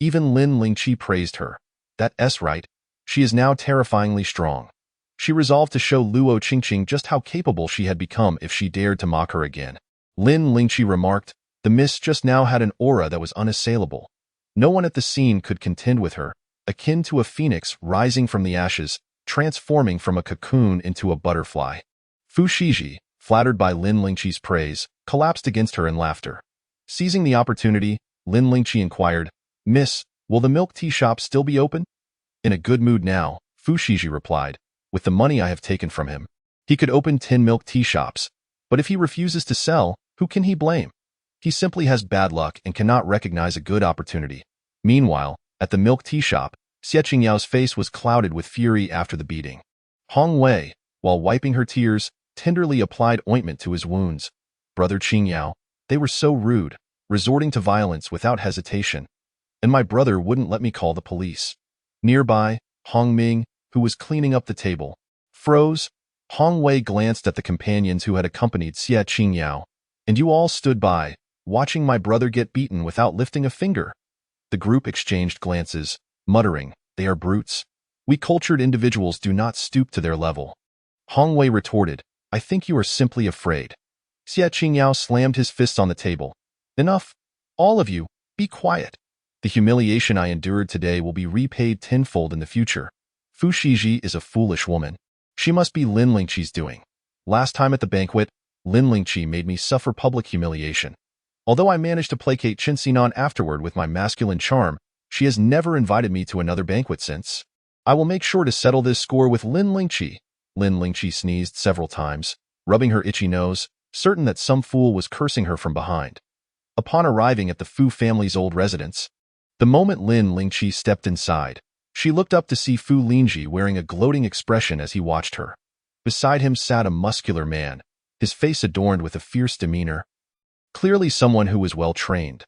Even Lin Lingqi praised her. That's right. She is now terrifyingly strong. She resolved to show Luo Qingqing just how capable she had become if she dared to mock her again. Lin Lingqi remarked, the miss just now had an aura that was unassailable. No one at the scene could contend with her, akin to a phoenix rising from the ashes, transforming from a cocoon into a butterfly. Fu Shiji, flattered by Lin Lingqi's praise, collapsed against her in laughter. Seizing the opportunity, Lin Lingqi inquired, Miss, will the milk tea shop still be open? In a good mood now, Fu Shiji replied, with the money I have taken from him. He could open 10 milk tea shops, but if he refuses to sell, who can he blame? He simply has bad luck and cannot recognize a good opportunity. Meanwhile, at the milk tea shop, Xie Qingyao's face was clouded with fury after the beating. Hong Wei, while wiping her tears, tenderly applied ointment to his wounds. Brother Qingyao, they were so rude, resorting to violence without hesitation. And my brother wouldn't let me call the police. Nearby, Hong Ming, who was cleaning up the table, froze. Hong Wei glanced at the companions who had accompanied Xie Qingyao. And you all stood by, watching my brother get beaten without lifting a finger. The group exchanged glances, muttering, they are brutes. We cultured individuals do not stoop to their level. Hong Wei retorted, I think you are simply afraid. Xie Qingyao slammed his fists on the table. Enough. All of you, be quiet. The humiliation I endured today will be repaid tenfold in the future. Fu Shiji is a foolish woman. She must be Lin Lingqi's doing. Last time at the banquet, Lin Lingqi made me suffer public humiliation. Although I managed to placate Qin Xinan afterward with my masculine charm, she has never invited me to another banquet since. I will make sure to settle this score with Lin Lingqi. Lin Lingqi sneezed several times, rubbing her itchy nose, certain that some fool was cursing her from behind. Upon arriving at the Fu family's old residence, the moment Lin Lingqi stepped inside, she looked up to see Fu Lingji wearing a gloating expression as he watched her. Beside him sat a muscular man, his face adorned with a fierce demeanor. Clearly someone who was well trained.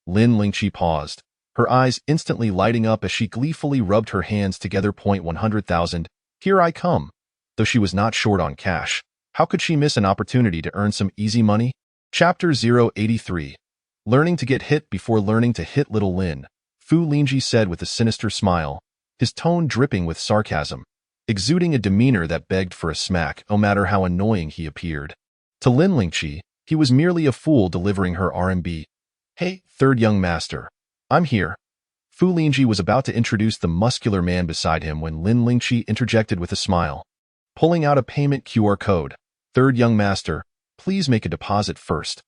Lin Lingqi paused, her eyes instantly lighting up as she gleefully rubbed her hands together. 100,000, here I come. Though she was not short on cash, how could she miss an opportunity to earn some easy money? Chapter 083. Learning to get hit before learning to hit little Lin, Fu Lingji said with a sinister smile, his tone dripping with sarcasm, exuding a demeanor that begged for a smack no matter how annoying he appeared. To Lin Lingqi, he was merely a fool delivering her RMB. Hey, third young master. I'm here. Fu Lingji was about to introduce the muscular man beside him when Lin Lingqi interjected with a smile. Pulling out a payment QR code. Third young master, please make a deposit first.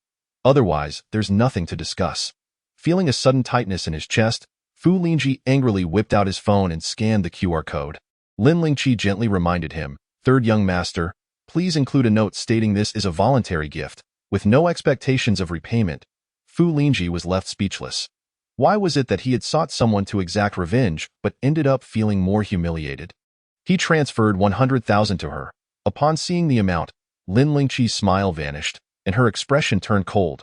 Otherwise, there's nothing to discuss. Feeling a sudden tightness in his chest, Fu Lingji angrily whipped out his phone and scanned the QR code. Lin Lingqi gently reminded him, third young master, please include a note stating this is a voluntary gift, with no expectations of repayment. Fu Lingji was left speechless. Why was it that he had sought someone to exact revenge but ended up feeling more humiliated? He transferred 100,000 to her. Upon seeing the amount, Lin Lingqi's smile vanished, and her expression turned cold.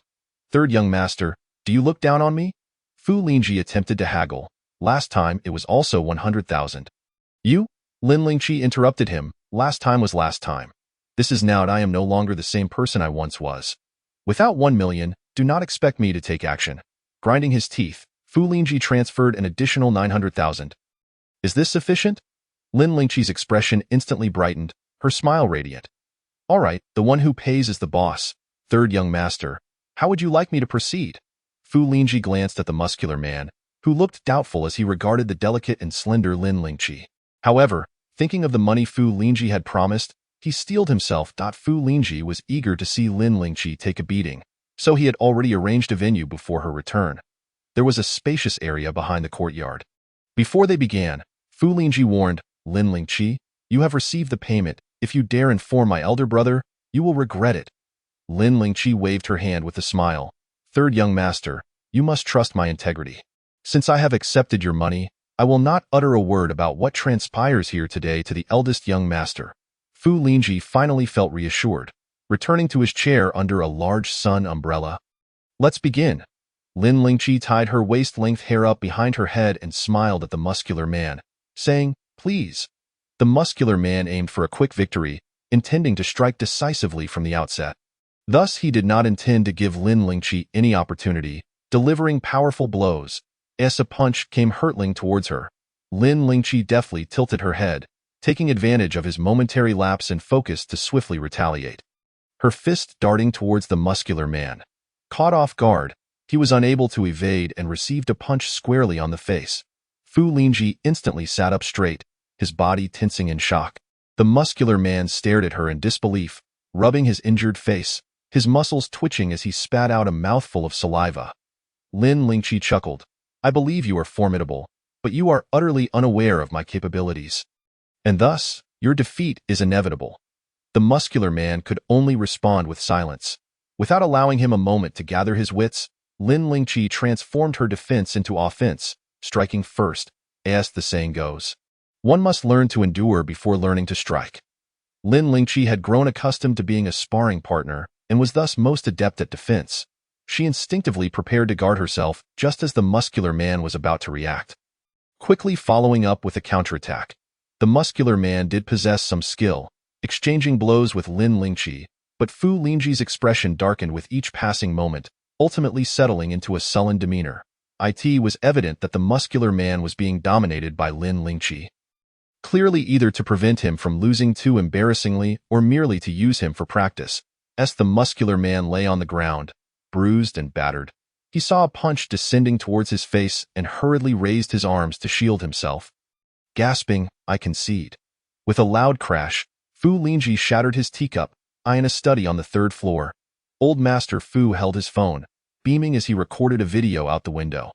Third young master, do you look down on me? Fu Lingji attempted to haggle. Last time it was also 100,000. You? Lin Lingqi interrupted him. Last time was last time. This is now and I am no longer the same person I once was. Without 1 million, do not expect me to take action. Grinding his teeth, Fu Lingji transferred an additional 900,000. Is this sufficient? Lin Lingqi's expression instantly brightened, her smile radiant. All right, the one who pays is the boss. Third young master, how would you like me to proceed? Fu Lingji glanced at the muscular man, who looked doubtful as he regarded the delicate and slender Lin Lingqi. However, thinking of the money Fu Lingji had promised, he steeled himself. Fu Lingji was eager to see Lin Lingqi take a beating, so he had already arranged a venue before her return. There was a spacious area behind the courtyard. Before they began, Fu Lingji warned, Lin Lingqi, you have received the payment. If you dare inform my elder brother, you will regret it. Lin Lingqi waved her hand with a smile. Third young master, you must trust my integrity. Since I have accepted your money, I will not utter a word about what transpires here today to the eldest young master. Fu Lingji finally felt reassured, returning to his chair under a large sun umbrella. Let's begin. Lin Lingqi tied her waist-length hair up behind her head and smiled at the muscular man, saying, "Please." The muscular man aimed for a quick victory, intending to strike decisively from the outset. Thus, he did not intend to give Lin Lingqi any opportunity, delivering powerful blows. As a punch came hurtling towards her, Lin Lingqi deftly tilted her head, taking advantage of his momentary lapse in focus to swiftly retaliate. Her fist darting towards the muscular man. Caught off guard, he was unable to evade and received a punch squarely on the face. Fu Lingji instantly sat up straight, his body tensing in shock. The muscular man stared at her in disbelief, rubbing his injured face, his muscles twitching as he spat out a mouthful of saliva. Lin Lingqi chuckled. "I believe you are formidable, but you are utterly unaware of my capabilities. And thus, your defeat is inevitable." The muscular man could only respond with silence. Without allowing him a moment to gather his wits, Lin Lingqi transformed her defense into offense, striking first, as the saying goes. One must learn to endure before learning to strike. Lin Lingqi had grown accustomed to being a sparring partner and was thus most adept at defense. She instinctively prepared to guard herself just as the muscular man was about to react. Quickly following up with a counterattack, the muscular man did possess some skill, exchanging blows with Lin Lingqi, but Fu Lingji's expression darkened with each passing moment, ultimately settling into a sullen demeanor. It was evident that the muscular man was being dominated by Lin Lingqi. Clearly either to prevent him from losing too embarrassingly or merely to use him for practice. As the muscular man lay on the ground, bruised and battered, he saw a punch descending towards his face and hurriedly raised his arms to shield himself. Gasping, "I concede." With a loud crash, Fu Lingji shattered his teacup, in a study on the third floor. Old Master Fu held his phone, beaming as he recorded a video out the window.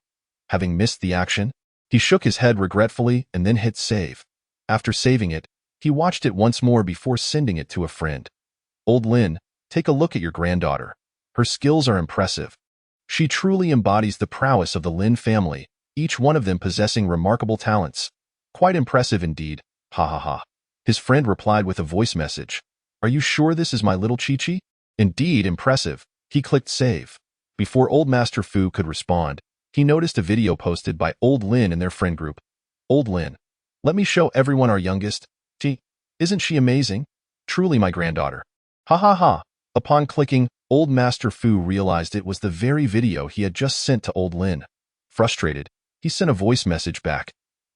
Having missed the action, he shook his head regretfully and then hit save. After saving it, he watched it once more before sending it to a friend. "Old Lin, take a look at your granddaughter. Her skills are impressive. She truly embodies the prowess of the Lin family, each one of them possessing remarkable talents. Quite impressive indeed, ha ha ha." His friend replied with a voice message. "Are you sure this is my little Chi-Chi?" "Indeed, impressive." He clicked save. Before Old Master Fu could respond, he noticed a video posted by Old Lin in their friend group. "Old Lin, let me show everyone our youngest. Isn't she amazing? Truly my granddaughter. Ha ha ha." Upon clicking, Old Master Fu realized it was the very video he had just sent to Old Lin. Frustrated, he sent a voice message back.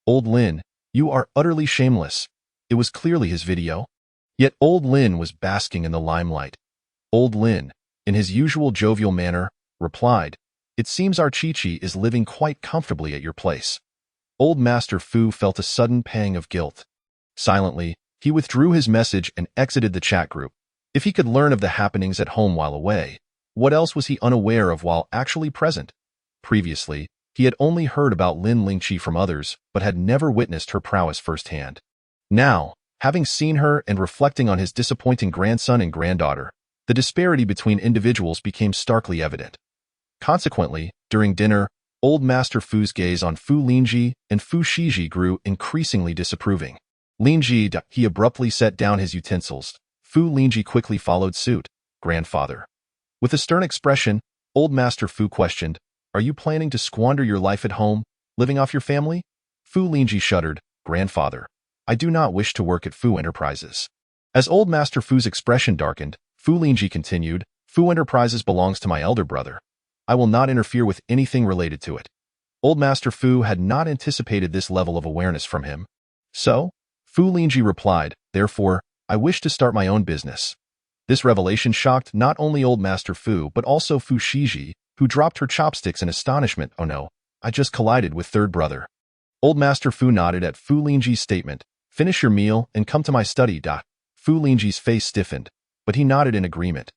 "Old Lin, you are utterly shameless." It was clearly his video. Yet Old Lin was basking in the limelight. Old Lin, in his usual jovial manner, replied, "It seems our Chi-Chi is living quite comfortably at your place." Old Master Fu felt a sudden pang of guilt. Silently, he withdrew his message and exited the chat group. If he could learn of the happenings at home while away, what else was he unaware of while actually present? Previously, he had only heard about Lin Lingqi from others, but had never witnessed her prowess firsthand. Now, having seen her and reflecting on his disappointing grandson and granddaughter, the disparity between individuals became starkly evident. Consequently, during dinner, Old Master Fu's gaze on Fu Lingji and Fu Shiji grew increasingly disapproving. "Lingji," he abruptly set down his utensils. Fu Lingji quickly followed suit. "Grandfather." With a stern expression, Old Master Fu questioned, "Are you planning to squander your life at home, living off your family?" Fu Lingji shuddered. "Grandfather, I do not wish to work at Fu Enterprises." As Old Master Fu's expression darkened, Fu Lingji continued, "Fu Enterprises belongs to my elder brother. I will not interfere with anything related to it." Old Master Fu had not anticipated this level of awareness from him. So, Fu Lingji replied, "Therefore, I wish to start my own business." This revelation shocked not only Old Master Fu but also Fu Shiji, who dropped her chopsticks in astonishment. "Oh no, I just collided with third brother." Old Master Fu nodded at Fu Lingji's statement. "Finish your meal and come to my study." Fu Lingji's face stiffened, but he nodded in agreement.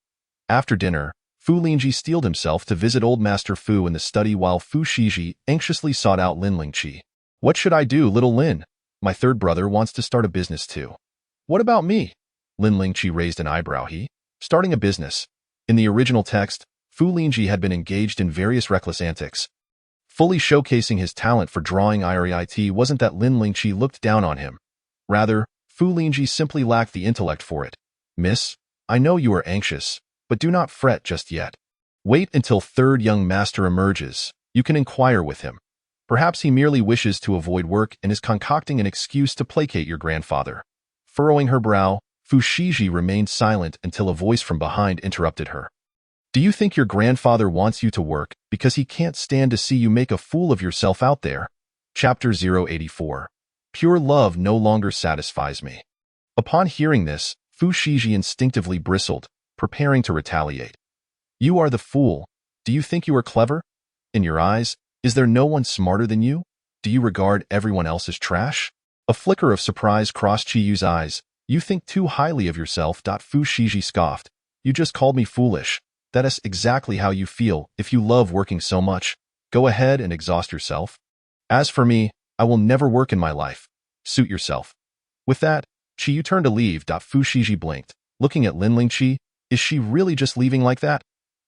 After dinner, Fu Lingji steeled himself to visit Old Master Fu in the study while Fu Shiji anxiously sought out Lin Lingqi. "What should I do, little Lin? My third brother wants to start a business too." "What about me?" Lin Lingqi raised an eyebrow. Starting a business. In the original text, Fu Lingji had been engaged in various reckless antics. Fully showcasing his talent for drawing. It wasn't that Lin Lingqi looked down on him. Rather, Fu Lingji simply lacked the intellect for it. "Miss, I know you are anxious, but do not fret just yet. Wait until third young master emerges. You can inquire with him." Perhaps he merely wishes to avoid work and is concocting an excuse to placate your grandfather. Furrowing her brow, Fu Shiji remained silent until a voice from behind interrupted her. Do you think your grandfather wants you to work because he can't stand to see you make a fool of yourself out there? Chapter 084. Pure love no longer satisfies me. Upon hearing this, Fu Shiji instinctively bristled, preparing to retaliate. You are the fool. Do you think you are clever? In your eyes, is there no one smarter than you? Do you regard everyone else as trash? A flicker of surprise crossed Chiyu's eyes. You think too highly of yourself. Fu Shiji scoffed. You just called me foolish. That is exactly how you feel if you love working so much. Go ahead and exhaust yourself. As for me, I will never work in my life. Suit yourself. With that, Chiyu turned to leave. Fu Shiji blinked, looking at Lin Lingqi. Is she really just leaving like that?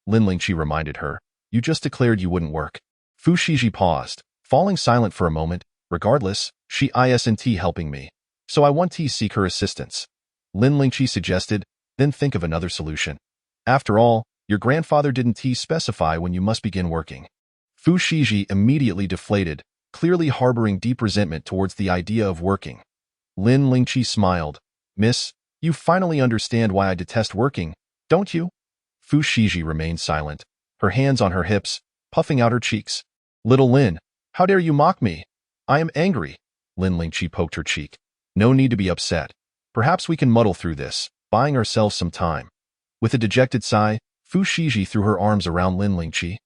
Lin Lingqi reminded her. You just declared you wouldn't work. Fu Shiji paused, falling silent for a moment. Regardless, she isn't helping me. So I want to seek her assistance. Lin Lingqi suggested, then think of another solution. After all, your grandfather didn't specify when you must begin working. Fu Shiji immediately deflated, clearly harboring deep resentment towards the idea of working. Lin Lingqi smiled. Miss, you finally understand why I detest working, don't you? Fu Shiji remained silent, her hands on her hips, puffing out her cheeks. Little Lin, how dare you mock me? I am angry. Lin Lingqi poked her cheek. No need to be upset. Perhaps we can muddle through this, buying ourselves some time. With a dejected sigh, Fu Shiji threw her arms around Lin Lingqi,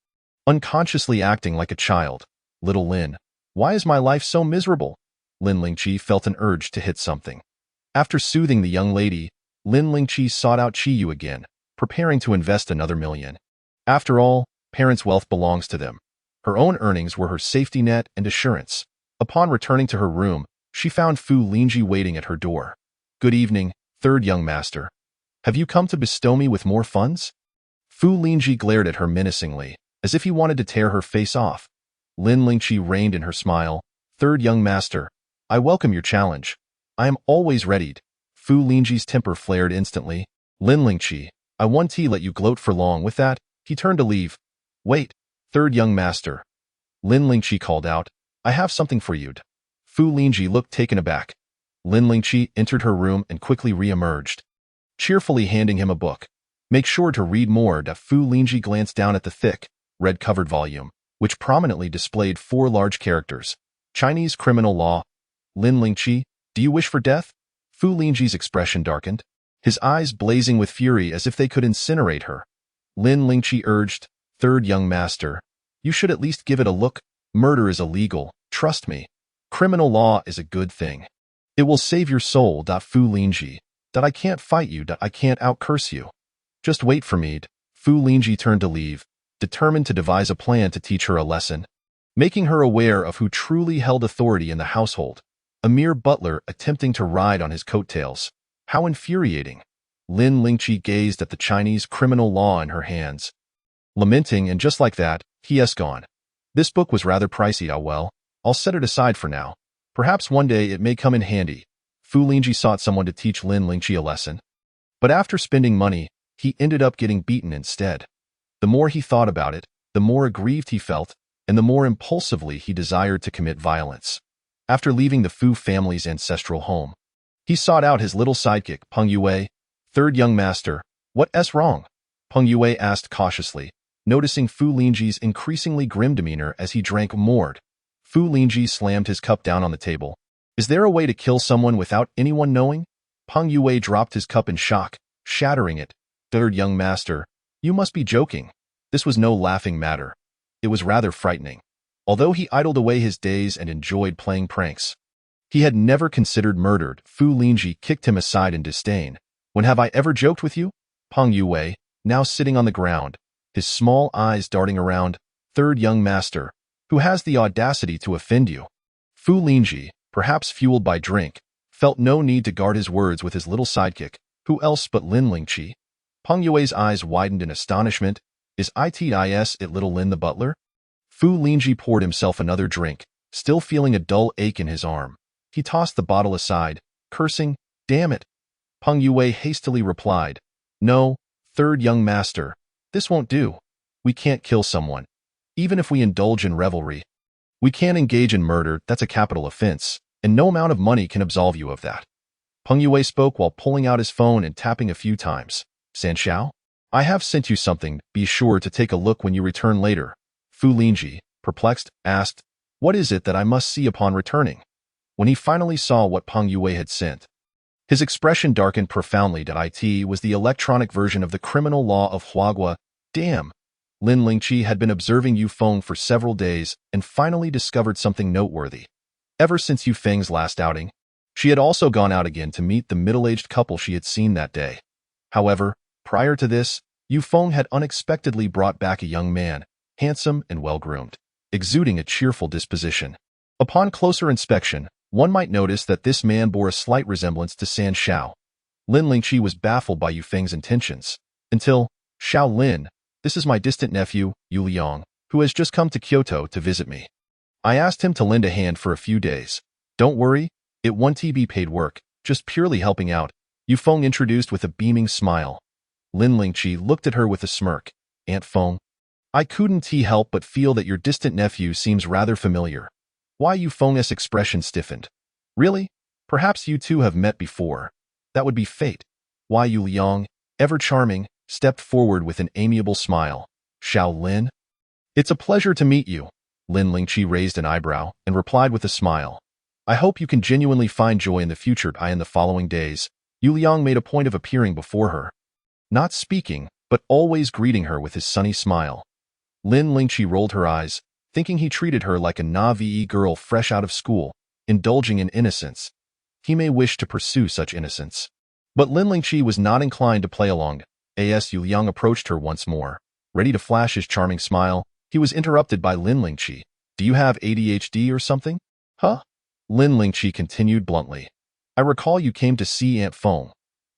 unconsciously acting like a child. Little Lin, why is my life so miserable? Lin Lingqi felt an urge to hit something. After soothing the young lady, Lin Lingqi sought out Chiyu again, preparing to invest another $1 million. After all, parents' wealth belongs to them. Her own earnings were her safety net and assurance. Upon returning to her room, she found Fu Lingji waiting at her door. Good evening, third young master. Have you come to bestow me with more funds? Fu Lingji glared at her menacingly, as if he wanted to tear her face off. Lin Lingqi reined in her smile. Third young master, I welcome your challenge. I am always readied. Fu Lingji's temper flared instantly. Lin Lingqi, I won't let you gloat for long. With that, he turned to leave. Wait, third young master. Lin Lingqi called out. I have something for you. Fu Lingji looked taken aback. Lin Lingqi entered her room and quickly re-emerged, cheerfully handing him a book. Make sure to read more. Fu Lingji glanced down at the thick, red-covered volume, which prominently displayed 4 large characters. Chinese criminal law. Lin Lingqi, do you wish for death? Fu Lingji's expression darkened, his eyes blazing with fury as if they could incinerate her. Lin Lingqi urged, Third young master, you should at least give it a look. Murder is illegal, trust me. Criminal law is a good thing. It will save your soul. Fu Lingji, I can't fight you. I can't out-curse you. Just wait for me. Fu Lingji turned to leave, determined to devise a plan to teach her a lesson, making her aware of who truly held authority in the household. A mere butler attempting to ride on his coattails. How infuriating. Lin Lingqi gazed at the Chinese criminal law in her hands, lamenting, and just like that, he's gone. This book was rather pricey. Well, I'll set it aside for now. Perhaps one day it may come in handy. Fu Lingji sought someone to teach Lin Lingqi a lesson. But after spending money, he ended up getting beaten instead. The more he thought about it, the more aggrieved he felt, and the more impulsively he desired to commit violence. After leaving the Fu family's ancestral home, he sought out his little sidekick, Peng Yue. Third young master, what's wrong? Peng Yue asked cautiously, noticing Fu Lingji's increasingly grim demeanor as he drank more. Fu Lingji slammed his cup down on the table. Is there a way to kill someone without anyone knowing? Peng Yue dropped his cup in shock, shattering it. Third young master, you must be joking. This was no laughing matter. It was rather frightening. Although he idled away his days and enjoyed playing pranks, he had never considered murder. Fu Lingji kicked him aside in disdain. When have I ever joked with you? Peng Yue, now sitting on the ground, his small eyes darting around. Third young master, who has the audacity to offend you? Fu Lingji, perhaps fueled by drink, felt no need to guard his words with his little sidekick. Who else but Lin Lingqi? Peng Yue's eyes widened in astonishment. Is it little Lin the butler? Fu Lingji poured himself another drink, still feeling a dull ache in his arm. He tossed the bottle aside, cursing, damn it. Peng Yue hastily replied, no, third young master, this won't do. We can't kill someone, even if we indulge in revelry. We can't engage in murder, that's a capital offense, and no amount of money can absolve you of that. Peng Yue spoke while pulling out his phone and tapping a few times. San Xiao? I have sent you something, be sure to take a look when you return later. Fu Lingji, perplexed, asked, what is it that I must see upon returning? When he finally saw what Peng Yue had sent, his expression darkened profoundly. It was the electronic version of the criminal law of Huagua. Damn! Lin Lingqi had been observing Yu Feng for several days and finally discovered something noteworthy. Ever since Yu Feng's last outing, she had also gone out again to meet the middle-aged couple she had seen that day. However, prior to this, Yu Feng had unexpectedly brought back a young man, handsome and well-groomed, exuding a cheerful disposition. Upon closer inspection, one might notice that this man bore a slight resemblance to San Xiao. Lin Lingqi was baffled by Yu Feng's intentions, until, Xiao Lin, this is my distant nephew, Yu Liang, who has just come to Kyoto to visit me. I asked him to lend a hand for a few days. Don't worry, it won't be paid work, just purely helping out, Yu Feng introduced with a beaming smile. Lin Lingqi looked at her with a smirk. Aunt Feng, I couldn't help but feel that your distant nephew seems rather familiar. Why Yu Feng's expression stiffened. Really? Perhaps you two have met before. That would be fate. Why Yu Liang, ever charming, stepped forward with an amiable smile. Xiao Lin? It's a pleasure to meet you. Lin Lingqi raised an eyebrow and replied with a smile. I hope you can genuinely find joy in the future. In the following days, Yu Liang made a point of appearing before her. Not speaking, but always greeting her with his sunny smile. Lin Lingqi rolled her eyes, thinking he treated her like a naive girl fresh out of school, indulging in innocence. He may wish to pursue such innocence. But Lin Lingqi was not inclined to play along. As Yu Liang approached her once more, ready to flash his charming smile, he was interrupted by Lin Lingqi. Do you have ADHD or something? Huh? Lin Lingqi continued bluntly. I recall you came to see Aunt Feng.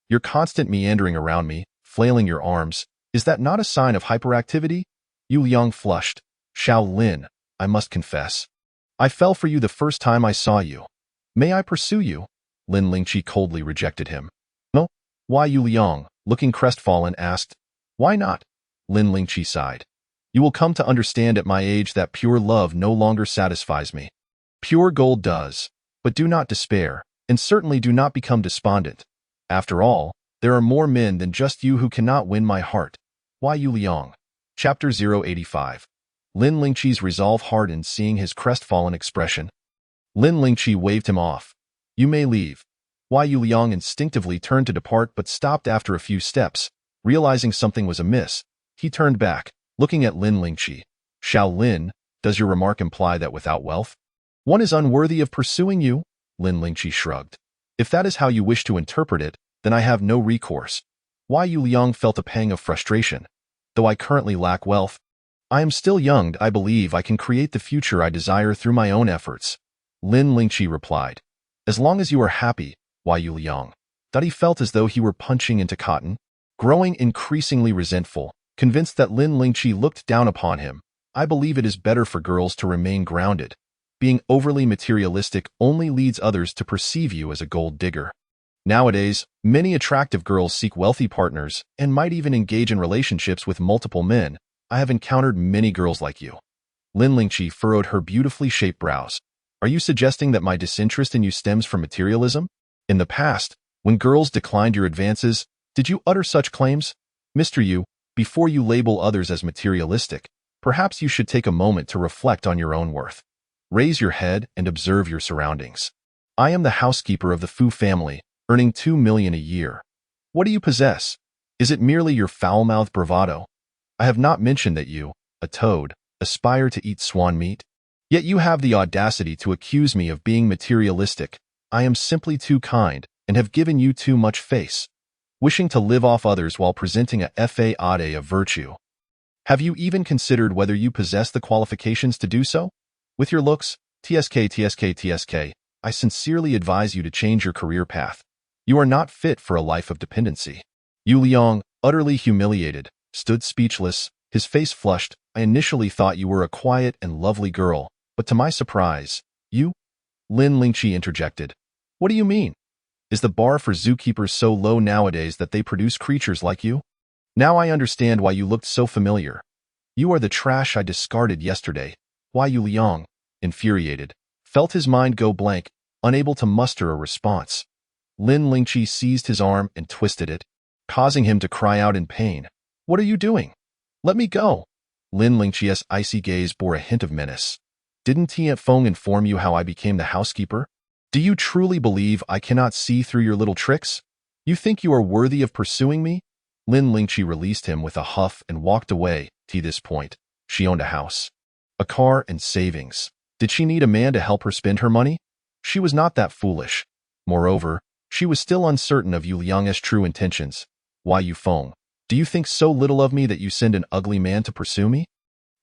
Your constant meandering around me, flailing your arms, is that not a sign of hyperactivity? Yu Liang flushed. Xiao Lin, I must confess. I fell for you the first time I saw you. May I pursue you? Lin Lingqi coldly rejected him. No? Why Yu Liang, looking crestfallen, asked. Why not? Lin Lingqi sighed. You will come to understand at my age that pure love no longer satisfies me. Pure gold does. But do not despair, and certainly do not become despondent. After all, there are more men than just you who cannot win my heart. Why Yu Liang? Chapter 085. Lin Lingqi's resolve hardened seeing his crestfallen expression. Lin Lingqi waved him off. You may leave. Why Yu Liang instinctively turned to depart but stopped after a few steps. Realizing something was amiss, he turned back, looking at Lin Lingqi. Xiao Lin, does your remark imply that without wealth, one is unworthy of pursuing you? Lin Lingqi shrugged. If that is how you wish to interpret it, then I have no recourse. Why Yu Liang felt a pang of frustration. Though I currently lack wealth, I am still young. I believe I can create the future I desire through my own efforts. Lin Lingqi replied. As long as you are happy, Why Yu Liang? That he felt as though he were punching into cotton. Growing increasingly resentful, convinced that Lin Lingqi looked down upon him, I believe it is better for girls to remain grounded. Being overly materialistic only leads others to perceive you as a gold digger. Nowadays, many attractive girls seek wealthy partners and might even engage in relationships with multiple men. I have encountered many girls like you. Lin Lingqi furrowed her beautifully shaped brows. Are you suggesting that my disinterest in you stems from materialism? In the past, when girls declined your advances, did you utter such claims? Mr. Yu, before you label others as materialistic, perhaps you should take a moment to reflect on your own worth. Raise your head and observe your surroundings. I am the housekeeper of the Fu family, earning 2 million a year. What do you possess? Is it merely your foul-mouthed bravado? I have not mentioned that you, a toad, aspire to eat swan meat. Yet you have the audacity to accuse me of being materialistic. I am simply too kind and have given you too much face, wishing to live off others while presenting a faade of virtue. Have you even considered whether you possess the qualifications to do so? With your looks, TSK, I sincerely advise you to change your career path. You are not fit for a life of dependency. Yu Liang, utterly humiliated, stood speechless, his face flushed. I initially thought you were a quiet and lovely girl, but to my surprise, you? Lin Lingqi interjected. What do you mean? Is the bar for zookeepers so low nowadays that they produce creatures like you? Now I understand why you looked so familiar. You are the trash I discarded yesterday. Why Yu Liang? infuriated, felt his mind go blank, unable to muster a response. Lin Lingqi seized his arm and twisted it, causing him to cry out in pain. "What are you doing? Let me go!" Lin Lingqi's icy gaze bore a hint of menace. "Didn't Tian Feng inform you how I became the housekeeper? Do you truly believe I cannot see through your little tricks? You think you are worthy of pursuing me?" Lin Lingqi released him with a huff and walked away. To this point, she owned a house, a car, and savings. Did she need a man to help her spend her money? She was not that foolish. Moreover, she was still uncertain of Yu Liang's true intentions. "Why, Yufeng, do you think so little of me that you send an ugly man to pursue me?"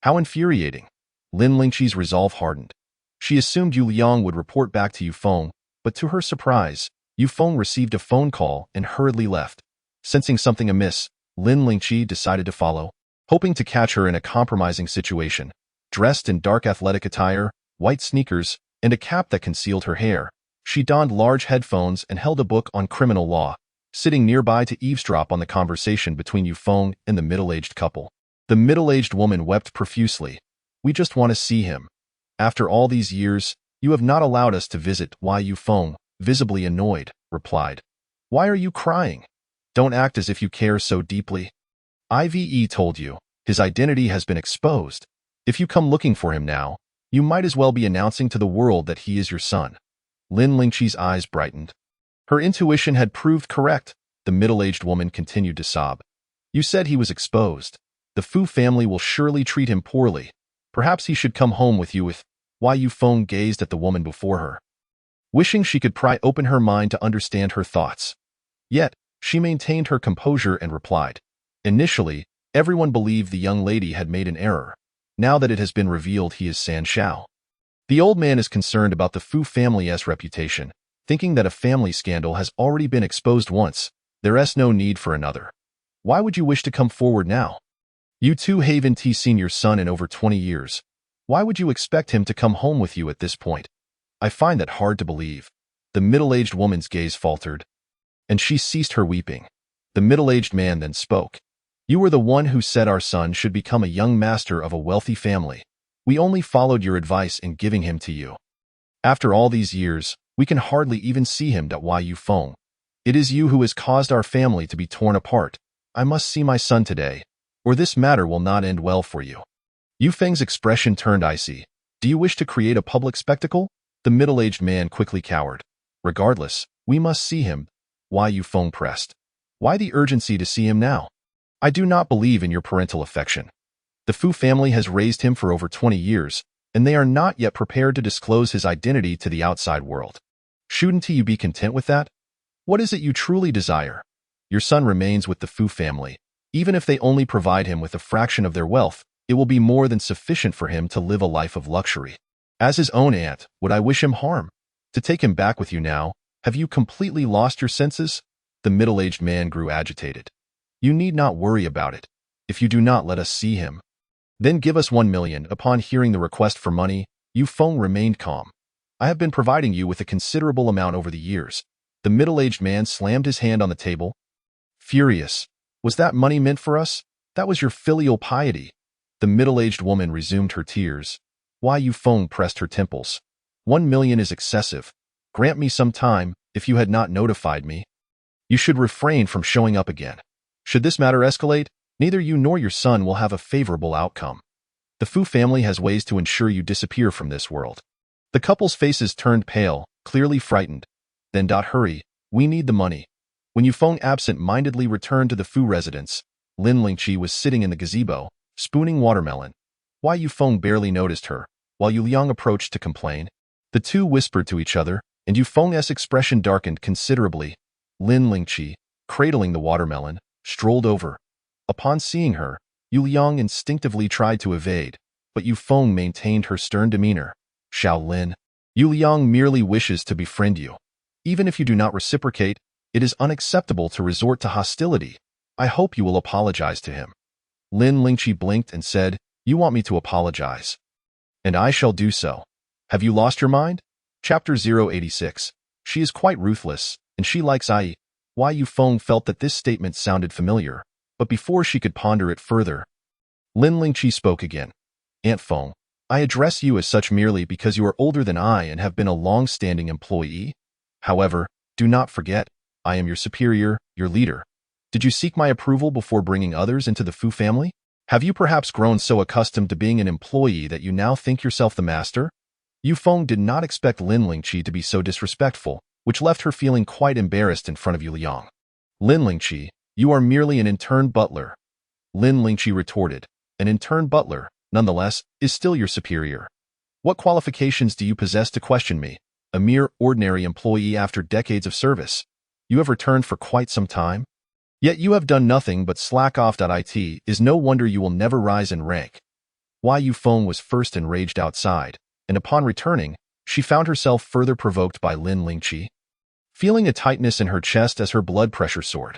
How infuriating. Lin Lingqi's resolve hardened. She assumed Yu Liang would report back to Yufeng, but to her surprise, Yufeng received a phone call and hurriedly left. Sensing something amiss, Lin Lingqi decided to follow, hoping to catch her in a compromising situation. Dressed in dark athletic attire, white sneakers, and a cap that concealed her hair, she donned large headphones and held a book on criminal law, sitting nearby to eavesdrop on the conversation between Yufeng and the middle-aged couple. The middle-aged woman wept profusely. "We just want to see him. After all these years, you have not allowed us to visit." "Why?" Yufeng, visibly annoyed, replied. "Why are you crying? Don't act as if you care so deeply. Ive told you, his identity has been exposed. If you come looking for him now, you might as well be announcing to the world that he is your son." Lin Lingqi's eyes brightened. Her intuition had proved correct. The middle-aged woman continued to sob. "You said he was exposed. The Fu family will surely treat him poorly. Perhaps he should come home with you with..." Why? Yufeng gazed at the woman before her, wishing she could pry open her mind to understand her thoughts. Yet, she maintained her composure and replied. Initially, everyone believed the young lady had made an error. Now that it has been revealed he is San Shao. The old man is concerned about the Fu family's reputation, thinking that a family scandal has already been exposed once. There's no need for another. Why would you wish to come forward now? You two haven't seen your son in over 20 years. Why would you expect him to come home with you at this point? I find that hard to believe. The middle-aged woman's gaze faltered, and she ceased her weeping. The middle-aged man then spoke. "You were the one who said our son should become a young master of a wealthy family. We only followed your advice in giving him to you. After all these years, we can hardly even see him. Why, Yufeng? It is you who has caused our family to be torn apart. I must see my son today, or this matter will not end well for you." Yufeng's expression turned icy. "Do you wish to create a public spectacle?" The middle-aged man quickly cowered. "Regardless, we must see him." Why? Yufeng pressed. "Why the urgency to see him now? I do not believe in your parental affection. The Fu family has raised him for over 20 years, and they are not yet prepared to disclose his identity to the outside world. Shouldn't you be content with that? What is it you truly desire? Your son remains with the Fu family. Even if they only provide him with a fraction of their wealth, it will be more than sufficient for him to live a life of luxury. As his own aunt, would I wish him harm? To take him back with you now, have you completely lost your senses?" The middle-aged man grew agitated. "You need not worry about it. If you do not let us see him, then give us 1 million. Upon hearing the request for money, Yufeng remained calm. "I have been providing you with a considerable amount over the years." The middle-aged man slammed his hand on the table. Furious. "Was that money meant for us? That was your filial piety." The middle-aged woman resumed her tears. Why? Yufeng pressed her temples. 1 million is excessive. Grant me some time. If you had not notified me, you should refrain from showing up again. Should this matter escalate, neither you nor your son will have a favorable outcome. The Fu family has ways to ensure you disappear from this world." The couple's faces turned pale, clearly frightened. Then hurry, we need the money. When Yufeng absent-mindedly returned to the Fu residence, Lin Lingqi was sitting in the gazebo, spooning watermelon. Why? Yufeng barely noticed her, while Yu Liang approached to complain. The two whispered to each other, and Yufeng's expression darkened considerably. Lin Lingqi, cradling the watermelon, strolled over. Upon seeing her, Yu Liang instinctively tried to evade, but Yufeng maintained her stern demeanor. "Xiao Lin, Yu Liang merely wishes to befriend you. Even if you do not reciprocate, it is unacceptable to resort to hostility. I hope you will apologize to him." Lin Lingqi blinked and said, "You want me to apologize? And I shall do so. Have you lost your mind?" Chapter 086. She is quite ruthless, and she likes Ai. Why? Yufeng felt that this statement sounded familiar, but before she could ponder it further, Lin Lingqi spoke again. "Aunt Feng, I address you as such merely because you are older than I and have been a long-standing employee. However, do not forget, I am your superior, your leader. Did you seek my approval before bringing others into the Fu family? Have you perhaps grown so accustomed to being an employee that you now think yourself the master? Yu Feng did not expect Lin Lingqi to be so disrespectful, which left her feeling quite embarrassed in front of Yu Liang. Lin Lingqi, you are merely an intern butler. Lin Lingqi retorted. An intern butler, nonetheless, is still your superior. What qualifications do you possess to question me? A mere ordinary employee after decades of service. You have returned for quite some time? Yet you have done nothing but slack off. It is no wonder you will never rise in rank. Why Yu Feng was first enraged outside, and upon returning, she found herself further provoked by Lin Lingqi. Feeling a tightness in her chest as her blood pressure soared,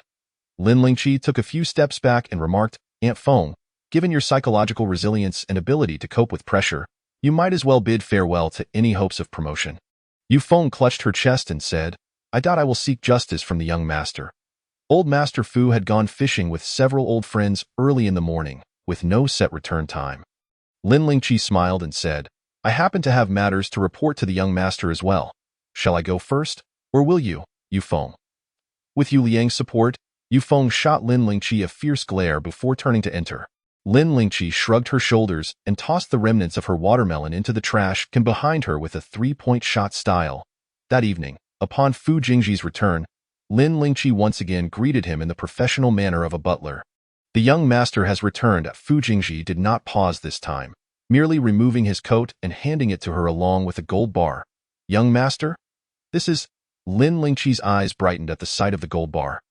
Lin Lingqi took a few steps back and remarked, Aunt Feng, given your psychological resilience and ability to cope with pressure, you might as well bid farewell to any hopes of promotion. Yu Feng clutched her chest and said, I doubt I will seek justice from the young master. Old Master Fu had gone fishing with several old friends early in the morning, with no set return time. Lin Lingqi smiled and said, I happen to have matters to report to the young master as well. Shall I go first, or will you, Yu Feng? With Yu Liang's support, Yu Feng shot Lin Lingqi a fierce glare before turning to enter. Lin Lingqi shrugged her shoulders and tossed the remnants of her watermelon into the trash can behind her with a three-point shot style. That evening, upon Fu Jingji's return, Lin Lingqi once again greeted him in the professional manner of a butler. The young master has returned. Fu Jingji did not pause this time, merely removing his coat and handing it to her along with a gold bar. Young master? This is... Lin Lingqi's eyes brightened at the sight of the gold bar.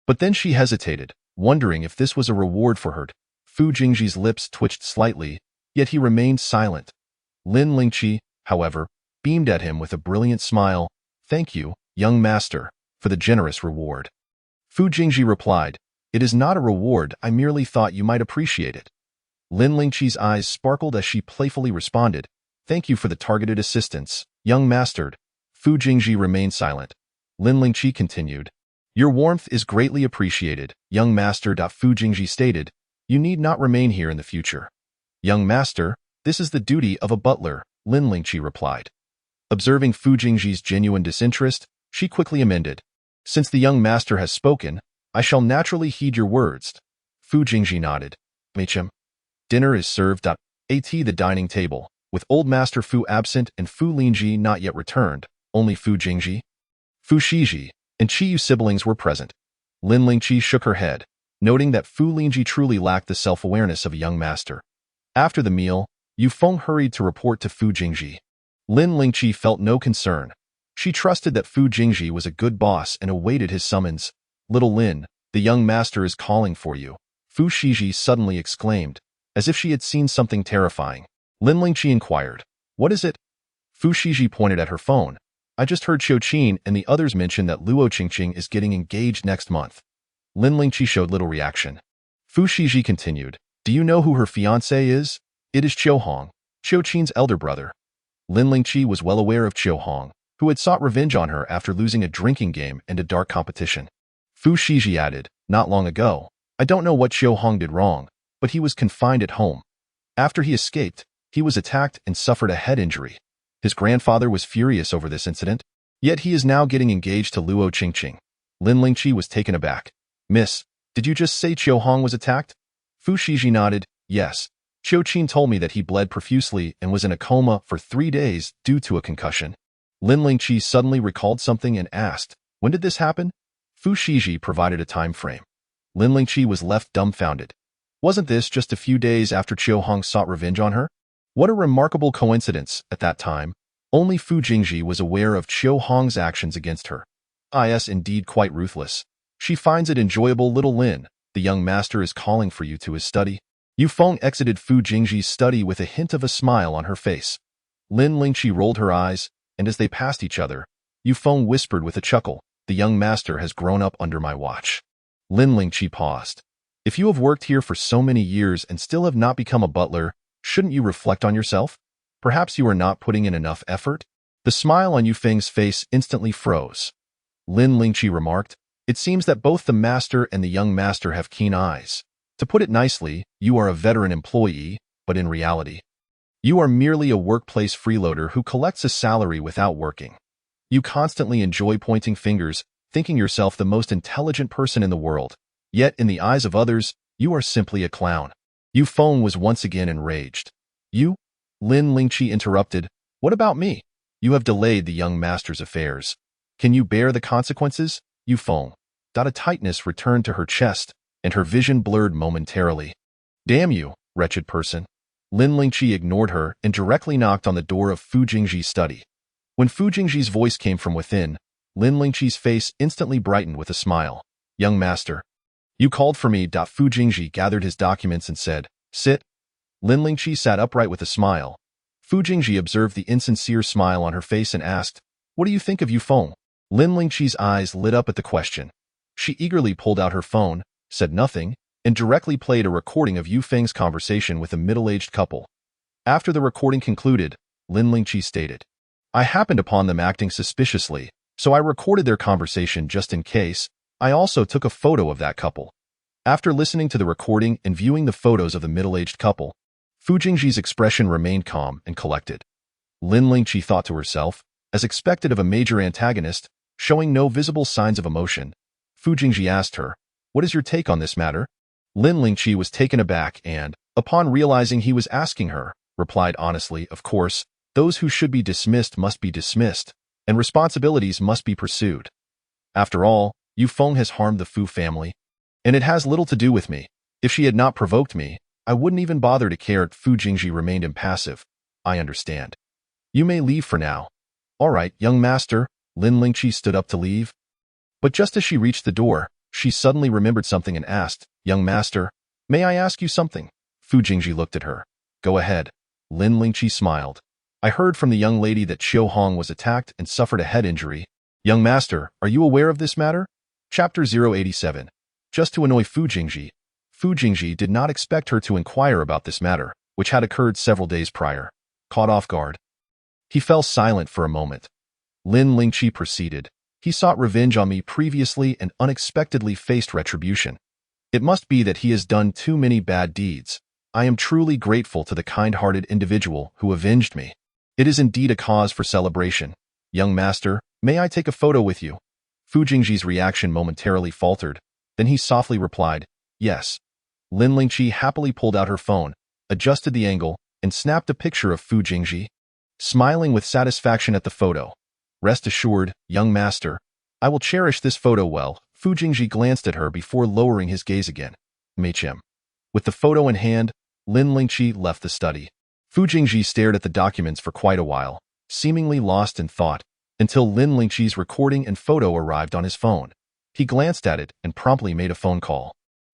But then she hesitated, wondering if this was a reward for her. Fu Jingji's lips twitched slightly, yet he remained silent. Lin Lingqi, however, beamed at him with a brilliant smile. Thank you, young master, for the generous reward. Fu Jingji replied, It is not a reward, I merely thought you might appreciate it. Lin Lingqi's eyes sparkled as she playfully responded, Thank you for the targeted assistance, young master. Fu Jingji remained silent. Lin Lingqi continued, Your warmth is greatly appreciated, young master. Fu Jingji stated, You need not remain here in the future. Young master, this is the duty of a butler, Lin Lingqi replied. Observing Fu Jingji's genuine disinterest, she quickly amended, Since the young master has spoken, I shall naturally heed your words. Fu Jingji nodded. HM. Dinner is served. At the dining table, with old master Fu absent and Fu Lingji not yet returned, only Fu Jingji, Fu Shiji, and Qiyu siblings were present. Lin Lingqi shook her head, noting that Fu Lingji truly lacked the self-awareness of a young master. After the meal, Yu Feng hurried to report to Fu Jingji. Lin Lingqi felt no concern. She trusted that Fu Jingji was a good boss and awaited his summons. Little Lin, the young master is calling for you, Fu Shiji suddenly exclaimed, as if she had seen something terrifying. Lin Lingqi inquired, What is it? Fu Shiji pointed at her phone. I just heard Qiu Qin and the others mention that Luo Qingqing is getting engaged next month. Lin Lingqi showed little reaction. Fu Shiji continued, Do you know who her fiancé is? It is Qiu Hong, Qiu Qin's elder brother. Lin Lingqi was well aware of Qiu Hong, who had sought revenge on her after losing a drinking game and a dart competition. Fu Shiji added, Not long ago, I don't know what Qiu Hong did wrong, but he was confined at home. After he escaped, he was attacked and suffered a head injury. His grandfather was furious over this incident, yet he is now getting engaged to Luo Qingqing. Lin Lingqi was taken aback. Miss, did you just say Qiu Hong was attacked? Fu Shiji nodded, Yes. Qiu Qin told me that he bled profusely and was in a coma for 3 days due to a concussion. Lin Lingqi suddenly recalled something and asked, When did this happen? Fu Shiji provided a time frame. Lin Lingqi was left dumbfounded. Wasn't this just a few days after Qiu Hong sought revenge on her? What a remarkable coincidence. At that time, only Fu Jingji was aware of Qiu Hong's actions against her. Is indeed quite ruthless. She finds it enjoyable. Little Lin, the young master is calling for you to his study. Yu Feng exited Fu Jingji's study with a hint of a smile on her face. Lin Lingqi rolled her eyes, and as they passed each other, Yu Feng whispered with a chuckle, The young master has grown up under my watch. Lin Lingqi paused. If you have worked here for so many years and still have not become a butler, shouldn't you reflect on yourself? Perhaps you are not putting in enough effort? The smile on Yu Feng's face instantly froze. Lin Lingqi remarked, It seems that both the master and the young master have keen eyes. To put it nicely, you are a veteran employee, but in reality, You are merely a workplace freeloader who collects a salary without working. You constantly enjoy pointing fingers, thinking yourself the most intelligent person in the world. Yet, in the eyes of others, you are simply a clown. Yu Feng was once again enraged. You? Lin Lingqi interrupted. What about me? You have delayed the young master's affairs. Can you bear the consequences? Yu Feng. A tightness returned to her chest, and her vision blurred momentarily. Damn you, wretched person. Lin Lingqi ignored her and directly knocked on the door of Fu Jingji's study. When Fu Jingji's voice came from within, Lin Lingqi's face instantly brightened with a smile. Young master. You called for me. Fu Jingji gathered his documents and said, Sit. Lin Lingqi sat upright with a smile. Fu Jingji observed the insincere smile on her face and asked, What do you think of Yu Feng? Lin Lingqi's eyes lit up at the question. She eagerly pulled out her phone, said nothing, and directly played a recording of Yu Feng's conversation with a middle-aged couple. After the recording concluded, Lin Lingqi stated, I happened upon them acting suspiciously, so I recorded their conversation just in case. I also took a photo of that couple. After listening to the recording and viewing the photos of the middle-aged couple, Fu Jingji's expression remained calm and collected. Lin Lingqi thought to herself, as expected of a major antagonist, showing no visible signs of emotion. Fu Jingji asked her, What is your take on this matter? Lin Lingqi was taken aback and, upon realizing he was asking her, replied honestly, Of course, those who should be dismissed must be dismissed, and responsibilities must be pursued. After all, Yu Feng has harmed the Fu family, and it has little to do with me. If she had not provoked me, I wouldn't even bother to care. Fu Jingji remained impassive. I understand. You may leave for now. All right, young master. Lin Lingqi stood up to leave. But just as she reached the door, she suddenly remembered something and asked, Young master, may I ask you something? Fu Jingji looked at her. Go ahead. Lin Lingqi smiled. I heard from the young lady that Qiu Hong was attacked and suffered a head injury. Young master, are you aware of this matter? Chapter 087. Just to annoy Fu Jingji did not expect her to inquire about this matter, which had occurred several days prior. Caught off guard, he fell silent for a moment. Lin Lingqi proceeded. He sought revenge on me previously and unexpectedly faced retribution. It must be that he has done too many bad deeds. I am truly grateful to the kind-hearted individual who avenged me. It is indeed a cause for celebration. Young master, may I take a photo with you? Fu Jingji's reaction momentarily faltered. Then he softly replied, Yes. Lin Lingqi happily pulled out her phone, adjusted the angle, and snapped a picture of Fu Jingji, smiling with satisfaction at the photo. Rest assured, young master, I will cherish this photo well. Fu Jingji glanced at her before lowering his gaze again. Machem. With the photo in hand, Lin Lingqi left the study. Fu Jingji stared at the documents for quite a while, seemingly lost in thought, until Lin Lingqi's recording and photo arrived on his phone. He glanced at it and promptly made a phone call.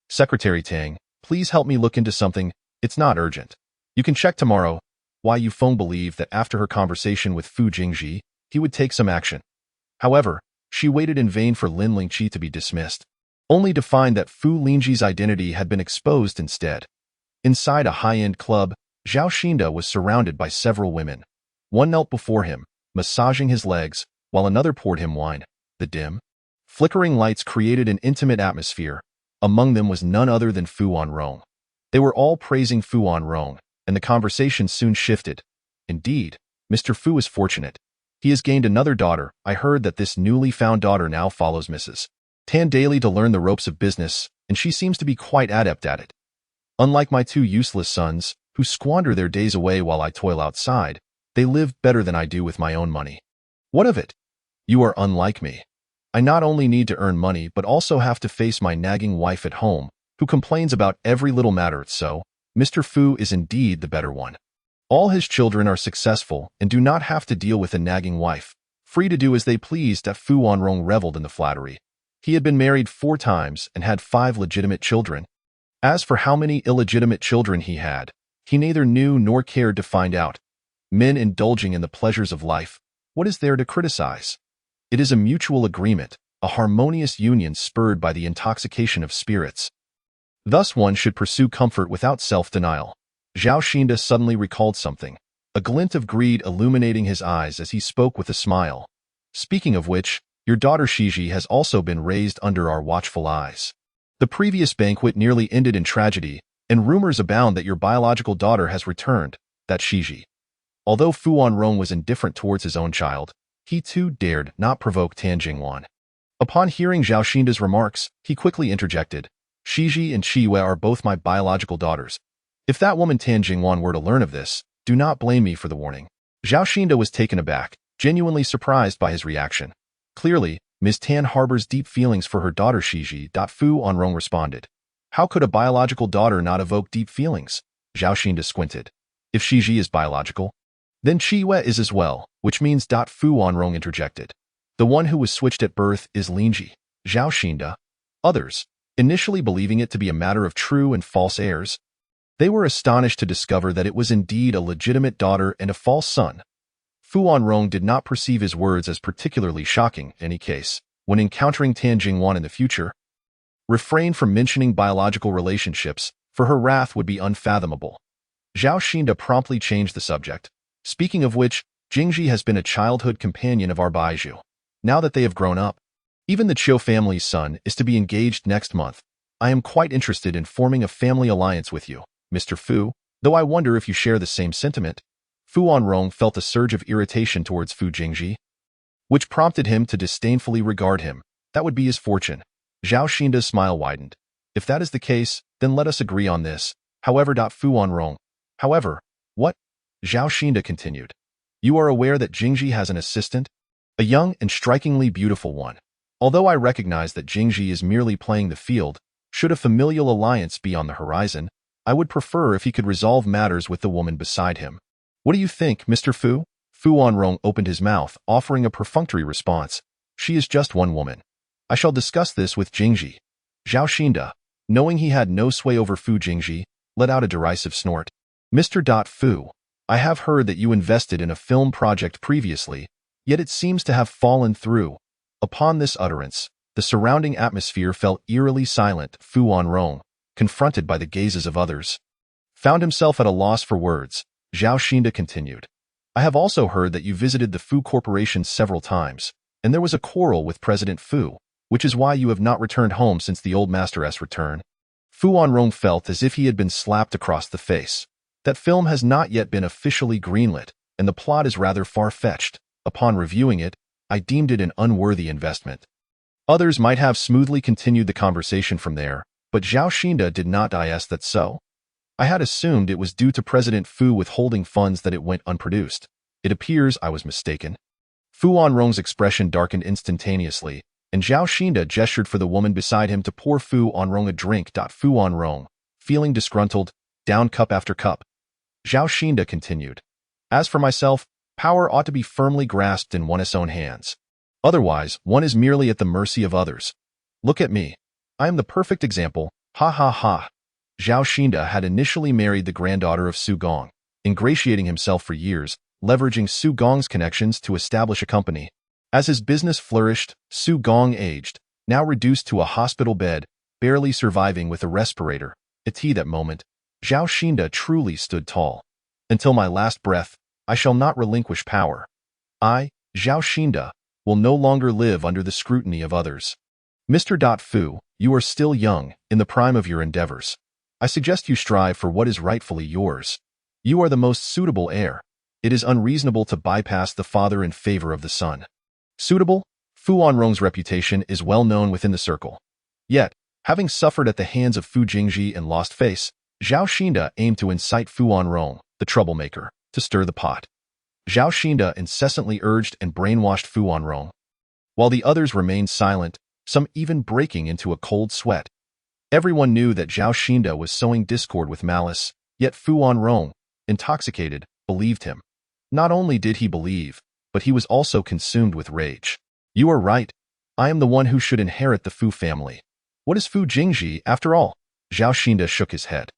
Secretary Tang, please help me look into something. It's not urgent. You can check tomorrow. Why Yu Feng believed that after her conversation with Fu Jingji, he would take some action. However, she waited in vain for Lin Lingqi to be dismissed, only to find that Fu Lingji's identity had been exposed instead. Inside a high-end club, Zhao Xinda was surrounded by several women. One knelt before him, massaging his legs, while another poured him wine. The dim, flickering lights created an intimate atmosphere. Among them was none other than Fu Wanrong. They were all praising Fu Wanrong, and the conversation soon shifted. Indeed, Mr. Fu is fortunate. He has gained another daughter. I heard that this newly found daughter now follows Mrs. Tan daily to learn the ropes of business, and she seems to be quite adept at it. Unlike my two useless sons, who squander their days away while I toil outside, they live better than I do with my own money. What of it? You are unlike me. I not only need to earn money but also have to face my nagging wife at home, who complains about every little matter. So, Mr. Fu is indeed the better one. All his children are successful and do not have to deal with a nagging wife, free to do as they pleased. Fu Wanrong reveled in the flattery. He had been married 4 times and had 5 legitimate children. As for how many illegitimate children he had, he neither knew nor cared to find out. Men indulging in the pleasures of life, what is there to criticize? It is a mutual agreement, a harmonious union spurred by the intoxication of spirits. Thus one should pursue comfort without self-denial. Zhao Xinda suddenly recalled something, a glint of greed illuminating his eyes as he spoke with a smile. Speaking of which, your daughter Shiji has also been raised under our watchful eyes. The previous banquet nearly ended in tragedy, and rumors abound that your biological daughter has returned. that Shiji. Although Fu Wanrong was indifferent towards his own child, he too dared not provoke Tan Jingwan. Upon hearing Zhao Xinda's remarks, he quickly interjected, Shiji and Qi Wei are both my biological daughters. If that woman Tan Jingwan were to learn of this, do not blame me for the warning. Zhao Xinda was taken aback, genuinely surprised by his reaction. Clearly, Ms. Tan harbors deep feelings for her daughter Shiji. Fu Wanrong responded. How could a biological daughter not evoke deep feelings? Zhao Xinda squinted. If Shiji is biological, then Qi Wei is as well, which means. Fu Wanrong interjected. The one who was switched at birth is Lingji. Zhao Xinda. Others, initially believing it to be a matter of true and false heirs, they were astonished to discover that it was indeed a legitimate daughter and a false son. Fu Wanrong did not perceive his words as particularly shocking in any case. When encountering Tan Jingwan in the future, refrain from mentioning biological relationships, for her wrath would be unfathomable. Zhao Xinda promptly changed the subject. Speaking of which, Jingji has been a childhood companion of our Baizhu. Now that they have grown up, even the Qiu family's son is to be engaged next month. I am quite interested in forming a family alliance with you, Mr. Fu, though I wonder if you share the same sentiment. Fu Wanrong felt a surge of irritation towards Fu Jingji, which prompted him to disdainfully regard him. That would be his fortune. Zhao Xinda's smile widened. If that is the case, then let us agree on this. However, Fu Wanrong. However, what? Zhao Xinda continued. You are aware that Jingji has an assistant? A young and strikingly beautiful one. Although I recognize that Jingji is merely playing the field, should a familial alliance be on the horizon, I would prefer if he could resolve matters with the woman beside him. What do you think, Mr. Fu? Fu Wanrong opened his mouth, offering a perfunctory response. She is just one woman. I shall discuss this with Jingji. Zhao Xinda, knowing he had no sway over Fu Jingji, let out a derisive snort. Mr. Fu, I have heard that you invested in a film project previously, yet it seems to have fallen through. Upon this utterance, the surrounding atmosphere fell eerily silent. Fu Wanrong, confronted by the gazes of others, found himself at a loss for words. Zhao Xinda continued. I have also heard that you visited the Fu Corporation several times, and there was a quarrel with President Fu, which is why you have not returned home since the old master's return. Fu Wanrong felt as if he had been slapped across the face. That film has not yet been officially greenlit, and the plot is rather far-fetched. Upon reviewing it, I deemed it an unworthy investment. Others might have smoothly continued the conversation from there, but Zhao Xinda did not. Is that so? I had assumed it was due to President Fu withholding funds that it went unproduced. It appears I was mistaken. Fu Wanrong's expression darkened instantaneously, and Zhao Xinda gestured for the woman beside him to pour Fu Wanrong a drink. Fu Wanrong, feeling disgruntled, downed cup after cup. Zhao Xinda continued. As for myself, power ought to be firmly grasped in one's own hands. Otherwise, one is merely at the mercy of others. Look at me. I am the perfect example. Ha ha ha. Zhao Xinda had initially married the granddaughter of Su Gong, ingratiating himself for years, leveraging Su Gong's connections to establish a company. As his business flourished, Su Gong aged, now reduced to a hospital bed, barely surviving with a respirator. At that moment, Zhao Xinda truly stood tall. Until my last breath, I shall not relinquish power. I, Zhao Xinda, will no longer live under the scrutiny of others. Mr. Fu, you are still young, in the prime of your endeavors. I suggest you strive for what is rightfully yours. You are the most suitable heir. It is unreasonable to bypass the father in favor of the son. Suitable? Fu Wanrong's reputation is well known within the circle. Yet, having suffered at the hands of Fu Jingji and lost face, Zhao Xinda aimed to incite Fu Wanrong, the troublemaker, to stir the pot. Zhao Xinda incessantly urged and brainwashed Fu Wanrong, while the others remained silent, some even breaking into a cold sweat. Everyone knew that Zhao Xinda was sowing discord with malice, yet Fu Wanrong, intoxicated, believed him. Not only did he believe, but he was also consumed with rage. You are right. I am the one who should inherit the Fu family. What is Fu Jingji, after all? Zhao Xinda shook his head.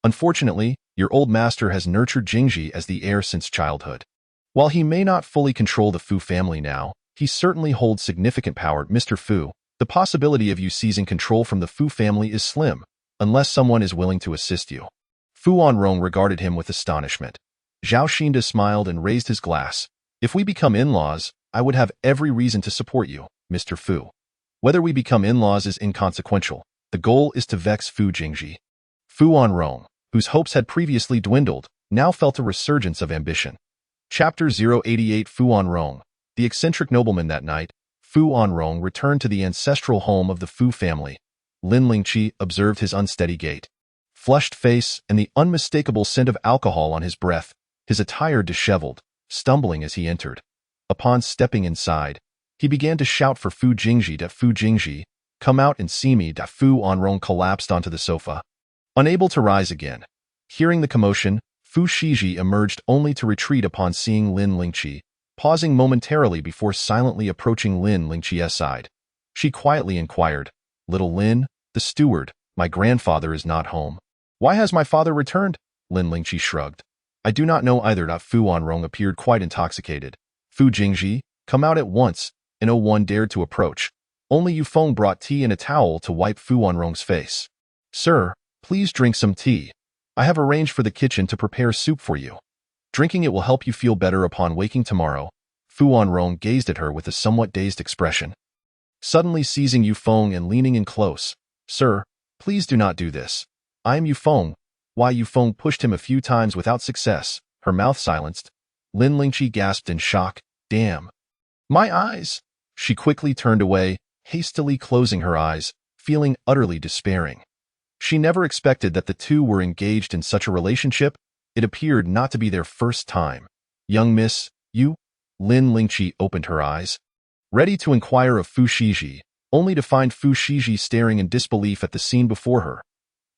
Unfortunately, your old master has nurtured Jingji as the heir since childhood. While he may not fully control the Fu family now, he certainly holds significant power. Mr. Fu, the possibility of you seizing control from the Fu family is slim, unless someone is willing to assist you. Fu Wanrong regarded him with astonishment. Zhao Xinda smiled and raised his glass. If we become in-laws, I would have every reason to support you, Mr. Fu. Whether we become in-laws is inconsequential. The goal is to vex Fu Jingji. Fu Wanrong, whose hopes had previously dwindled, now felt a resurgence of ambition. Chapter 088 Fu Wanrong. The eccentric nobleman that night, Fu Wanrong returned to the ancestral home of the Fu family. Lin Lingqi observed his unsteady gait, flushed face, and the unmistakable scent of alcohol on his breath, his attire disheveled, stumbling as he entered. Upon stepping inside, he began to shout for Fu Jingji. Fu Jingji, come out and see me. Fu Wanrong collapsed onto the sofa, unable to rise again. Hearing the commotion, Fu Shiji emerged only to retreat upon seeing Lin Lingqi, pausing momentarily before silently approaching Lin Lingqi's side. She quietly inquired, "Little Lin, the steward, my grandfather is not home." "Why has my father returned?" Lin Lingqi shrugged. "I do not know either." Fu Wanrong appeared quite intoxicated. "Fu Jingji, come out at once," and no one dared to approach. Only Yufeng brought tea and a towel to wipe Fu Wanrong's face. "Sir, please drink some tea. I have arranged for the kitchen to prepare soup for you. Drinking it will help you feel better upon waking tomorrow." Fu Wanrong gazed at her with a somewhat dazed expression, suddenly seizing Yufeng and leaning in close. "Sir, please do not do this. I am Yufeng." Why Yufeng pushed him a few times without success, her mouth silenced. Lin Lingqi gasped in shock. "Damn. My eyes!" She quickly turned away, hastily closing her eyes, feeling utterly despairing. She never expected that the two were engaged in such a relationship. It appeared not to be their first time. "Young miss, you?" Lin Lingqi opened her eyes, ready to inquire of Fu Shiji, only to find Fu Shiji staring in disbelief at the scene before her.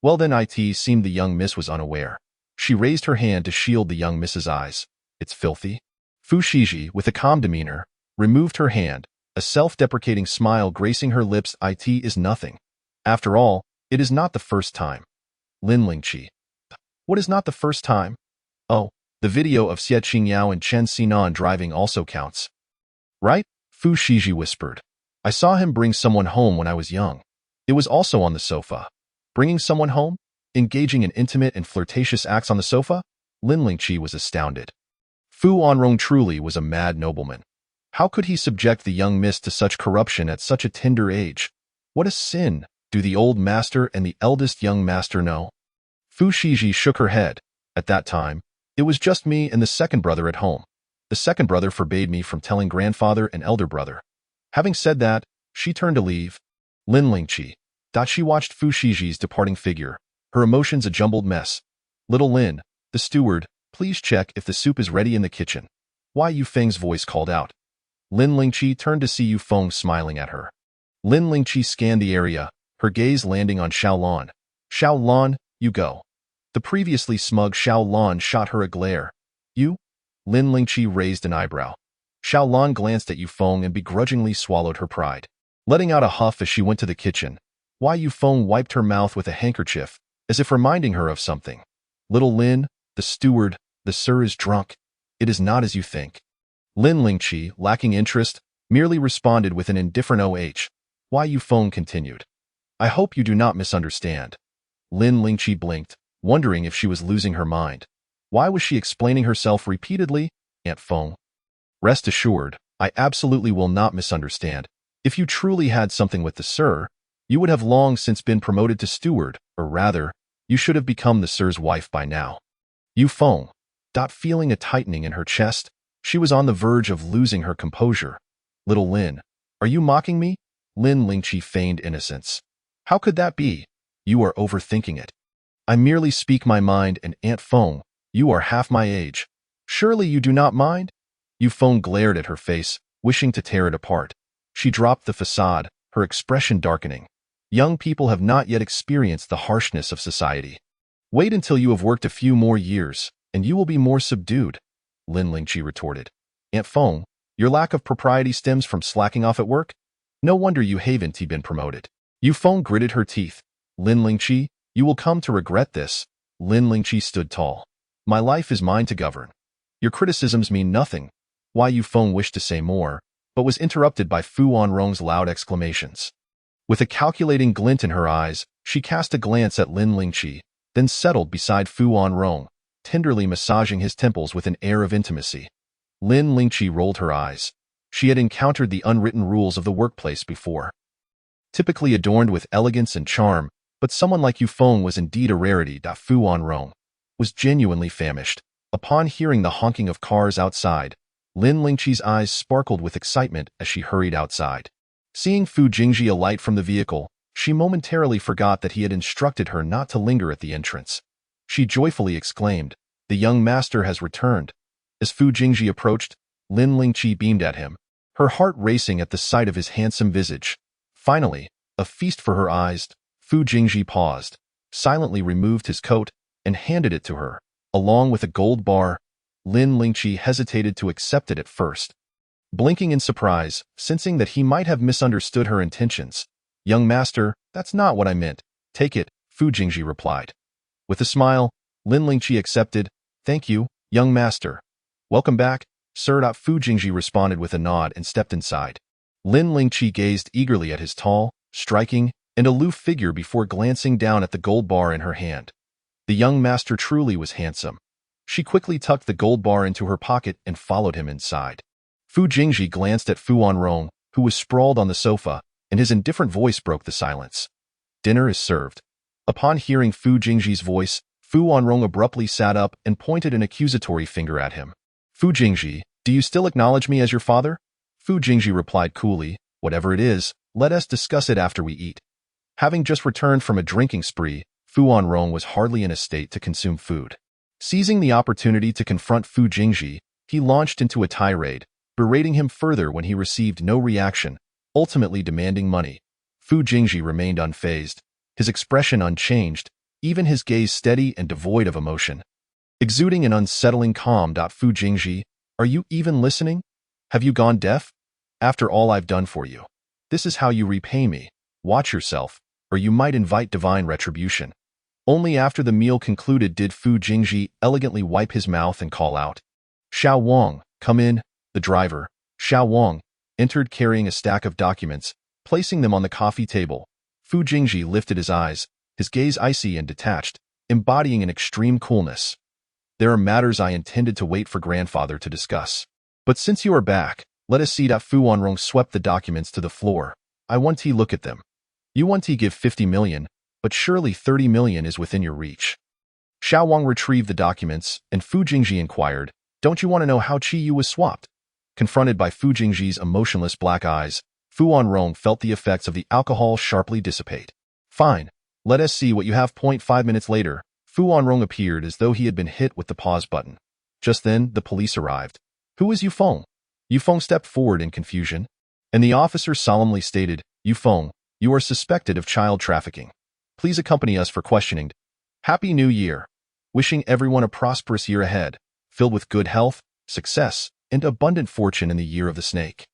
Well then, it seemed the young miss was unaware. She raised her hand to shield the young miss's eyes. "It's filthy." Fu Shiji, with a calm demeanor, removed her hand, a self-deprecating smile gracing her lips. "It is nothing. After all, it is not the first time." Lin Lingqi. "What is not the first time?" "Oh, the video of Xie Qingyao and Chen Xinan driving also counts, right?" Fu Shiji whispered. "I saw him bring someone home when I was young. It was also on the sofa." Bringing someone home? Engaging in intimate and flirtatious acts on the sofa? Lin Lingqi was astounded. Fu Wanrong truly was a mad nobleman. How could he subject the young miss to such corruption at such a tender age? What a sin! Do the old master and the eldest young master know? Fu Shiji shook her head. "At that time, it was just me and the second brother at home. The second brother forbade me from telling grandfather and elder brother." Having said that, she turned to leave. Lin Lingqi. She watched Fu Shiji's departing figure, her emotions a jumbled mess. "Little Lin, the steward, please check if the soup is ready in the kitchen." Why Yufeng's voice called out. Lin Lingqi turned to see Yufeng smiling at her. Lin Lingqi scanned the area, her gaze landing on Xiao Lan. "Xiao Lan, you go." The previously smug Xiao Lan shot her a glare. "You?" Lin Lingqi raised an eyebrow. Xiao Lan glanced at Yufeng and begrudgingly swallowed her pride, letting out a huff as she went to the kitchen. Why Yufeng wiped her mouth with a handkerchief, as if reminding her of something. "Little Lin, the steward, the sir is drunk. It is not as you think." Lin Lingqi, lacking interest, merely responded with an indifferent "oh." Why Yufeng continued. "I hope you do not misunderstand." Lin Lingqi blinked, wondering if she was losing her mind. Why was she explaining herself repeatedly? "Aunt Feng. Rest assured, I absolutely will not misunderstand. If you truly had something with the sir, you would have long since been promoted to steward, or rather, you should have become the sir's wife by now." Yufeng. Feeling a tightening in her chest, she was on the verge of losing her composure. "Little Lin, are you mocking me?" Lin Lingqi feigned innocence. "How could that be? You are overthinking it. I merely speak my mind, and Aunt Feng, you are half my age. Surely you do not mind?" Yufeng glared at her face, wishing to tear it apart. She dropped the facade, her expression darkening. "Young people have not yet experienced the harshness of society. Wait until you have worked a few more years, and you will be more subdued," Lin Lingqi retorted. "Aunt Feng, your lack of propriety stems from slacking off at work? No wonder you haven't been promoted." Yufeng gritted her teeth. "Lin Lingqi, you will come to regret this." Lin Lingqi stood tall. "My life is mine to govern. Your criticisms mean nothing." Why Yufeng wished to say more, but was interrupted by Fu Wanrong's loud exclamations. With a calculating glint in her eyes, she cast a glance at Lin Lingqi, then settled beside Fu Wanrong, tenderly massaging his temples with an air of intimacy. Lin Lingqi rolled her eyes. She had encountered the unwritten rules of the workplace before. Typically adorned with elegance and charm, but someone like Yufeng was indeed a rarity. Fu Wanrong. was genuinely famished. Upon hearing the honking of cars outside, Lin Lingqi's eyes sparkled with excitement as she hurried outside. Seeing Fu Jingji alight from the vehicle, she momentarily forgot that he had instructed her not to linger at the entrance. She joyfully exclaimed, "The young master has returned." As Fu Jingji approached, Lin Lingqi beamed at him, her heart racing at the sight of his handsome visage. Finally, a feast for her eyes, Fu Jingji paused, silently removed his coat, and handed it to her, along with a gold bar. Lin Lingqi hesitated to accept it at first, blinking in surprise, sensing that he might have misunderstood her intentions. "Young master, that's not what I meant. Take it," Fu Jingji replied. With a smile, Lin Lingqi accepted. "Thank you, young master." "Welcome back, sir." Fu Jingji responded with a nod and stepped inside. Lin Lingqi gazed eagerly at his tall, striking, and aloof figure before glancing down at the gold bar in her hand. The young master truly was handsome. She quickly tucked the gold bar into her pocket and followed him inside. Fu Jingji glanced at Fu Wanrong, who was sprawled on the sofa, and his indifferent voice broke the silence. "Dinner is served." Upon hearing Fu Jingji's voice, Fu Wanrong abruptly sat up and pointed an accusatory finger at him. "Fu Jingji, do you still acknowledge me as your father?" Fu Jingji replied coolly, "Whatever it is, let us discuss it after we eat." Having just returned from a drinking spree, Fu Wanrong was hardly in a state to consume food. Seizing the opportunity to confront Fu Jingji, he launched into a tirade, berating him further when he received no reaction, ultimately demanding money. Fu Jingji remained unfazed, his expression unchanged, even his gaze steady and devoid of emotion. Exuding an unsettling calm. "Fu Jingji, are you even listening? Have you gone deaf? After all I've done for you, this is how you repay me. Watch yourself, or you might invite divine retribution." Only after the meal concluded did Fu Jingji elegantly wipe his mouth and call out, "Xiao Wang, come in." The driver, Xiao Wang, entered carrying a stack of documents, placing them on the coffee table. Fu Jingji lifted his eyes, his gaze icy and detached, embodying an extreme coolness. "There are matters I intended to wait for grandfather to discuss. But since you are back, let us see." Fu Wanrong swept the documents to the floor. "I want to look at them. You want to give 50 million, but surely 30 million is within your reach." Xiao Wang retrieved the documents, and Fu Jingji inquired, "Don't you want to know how Qi Yu was swapped?" Confronted by Fu Jingji's emotionless black eyes, Fu Wanrong felt the effects of the alcohol sharply dissipate. "Fine, let us see what you have." 5 minutes later, Fu Wanrong appeared as though he had been hit with the pause button. Just then, the police arrived. "Who is Yufeng?" Yufeng stepped forward in confusion, and the officer solemnly stated, "Yufeng, you are suspected of child trafficking. Please accompany us for questioning." Happy New Year! Wishing everyone a prosperous year ahead, filled with good health, success, and abundant fortune in the year of the snake.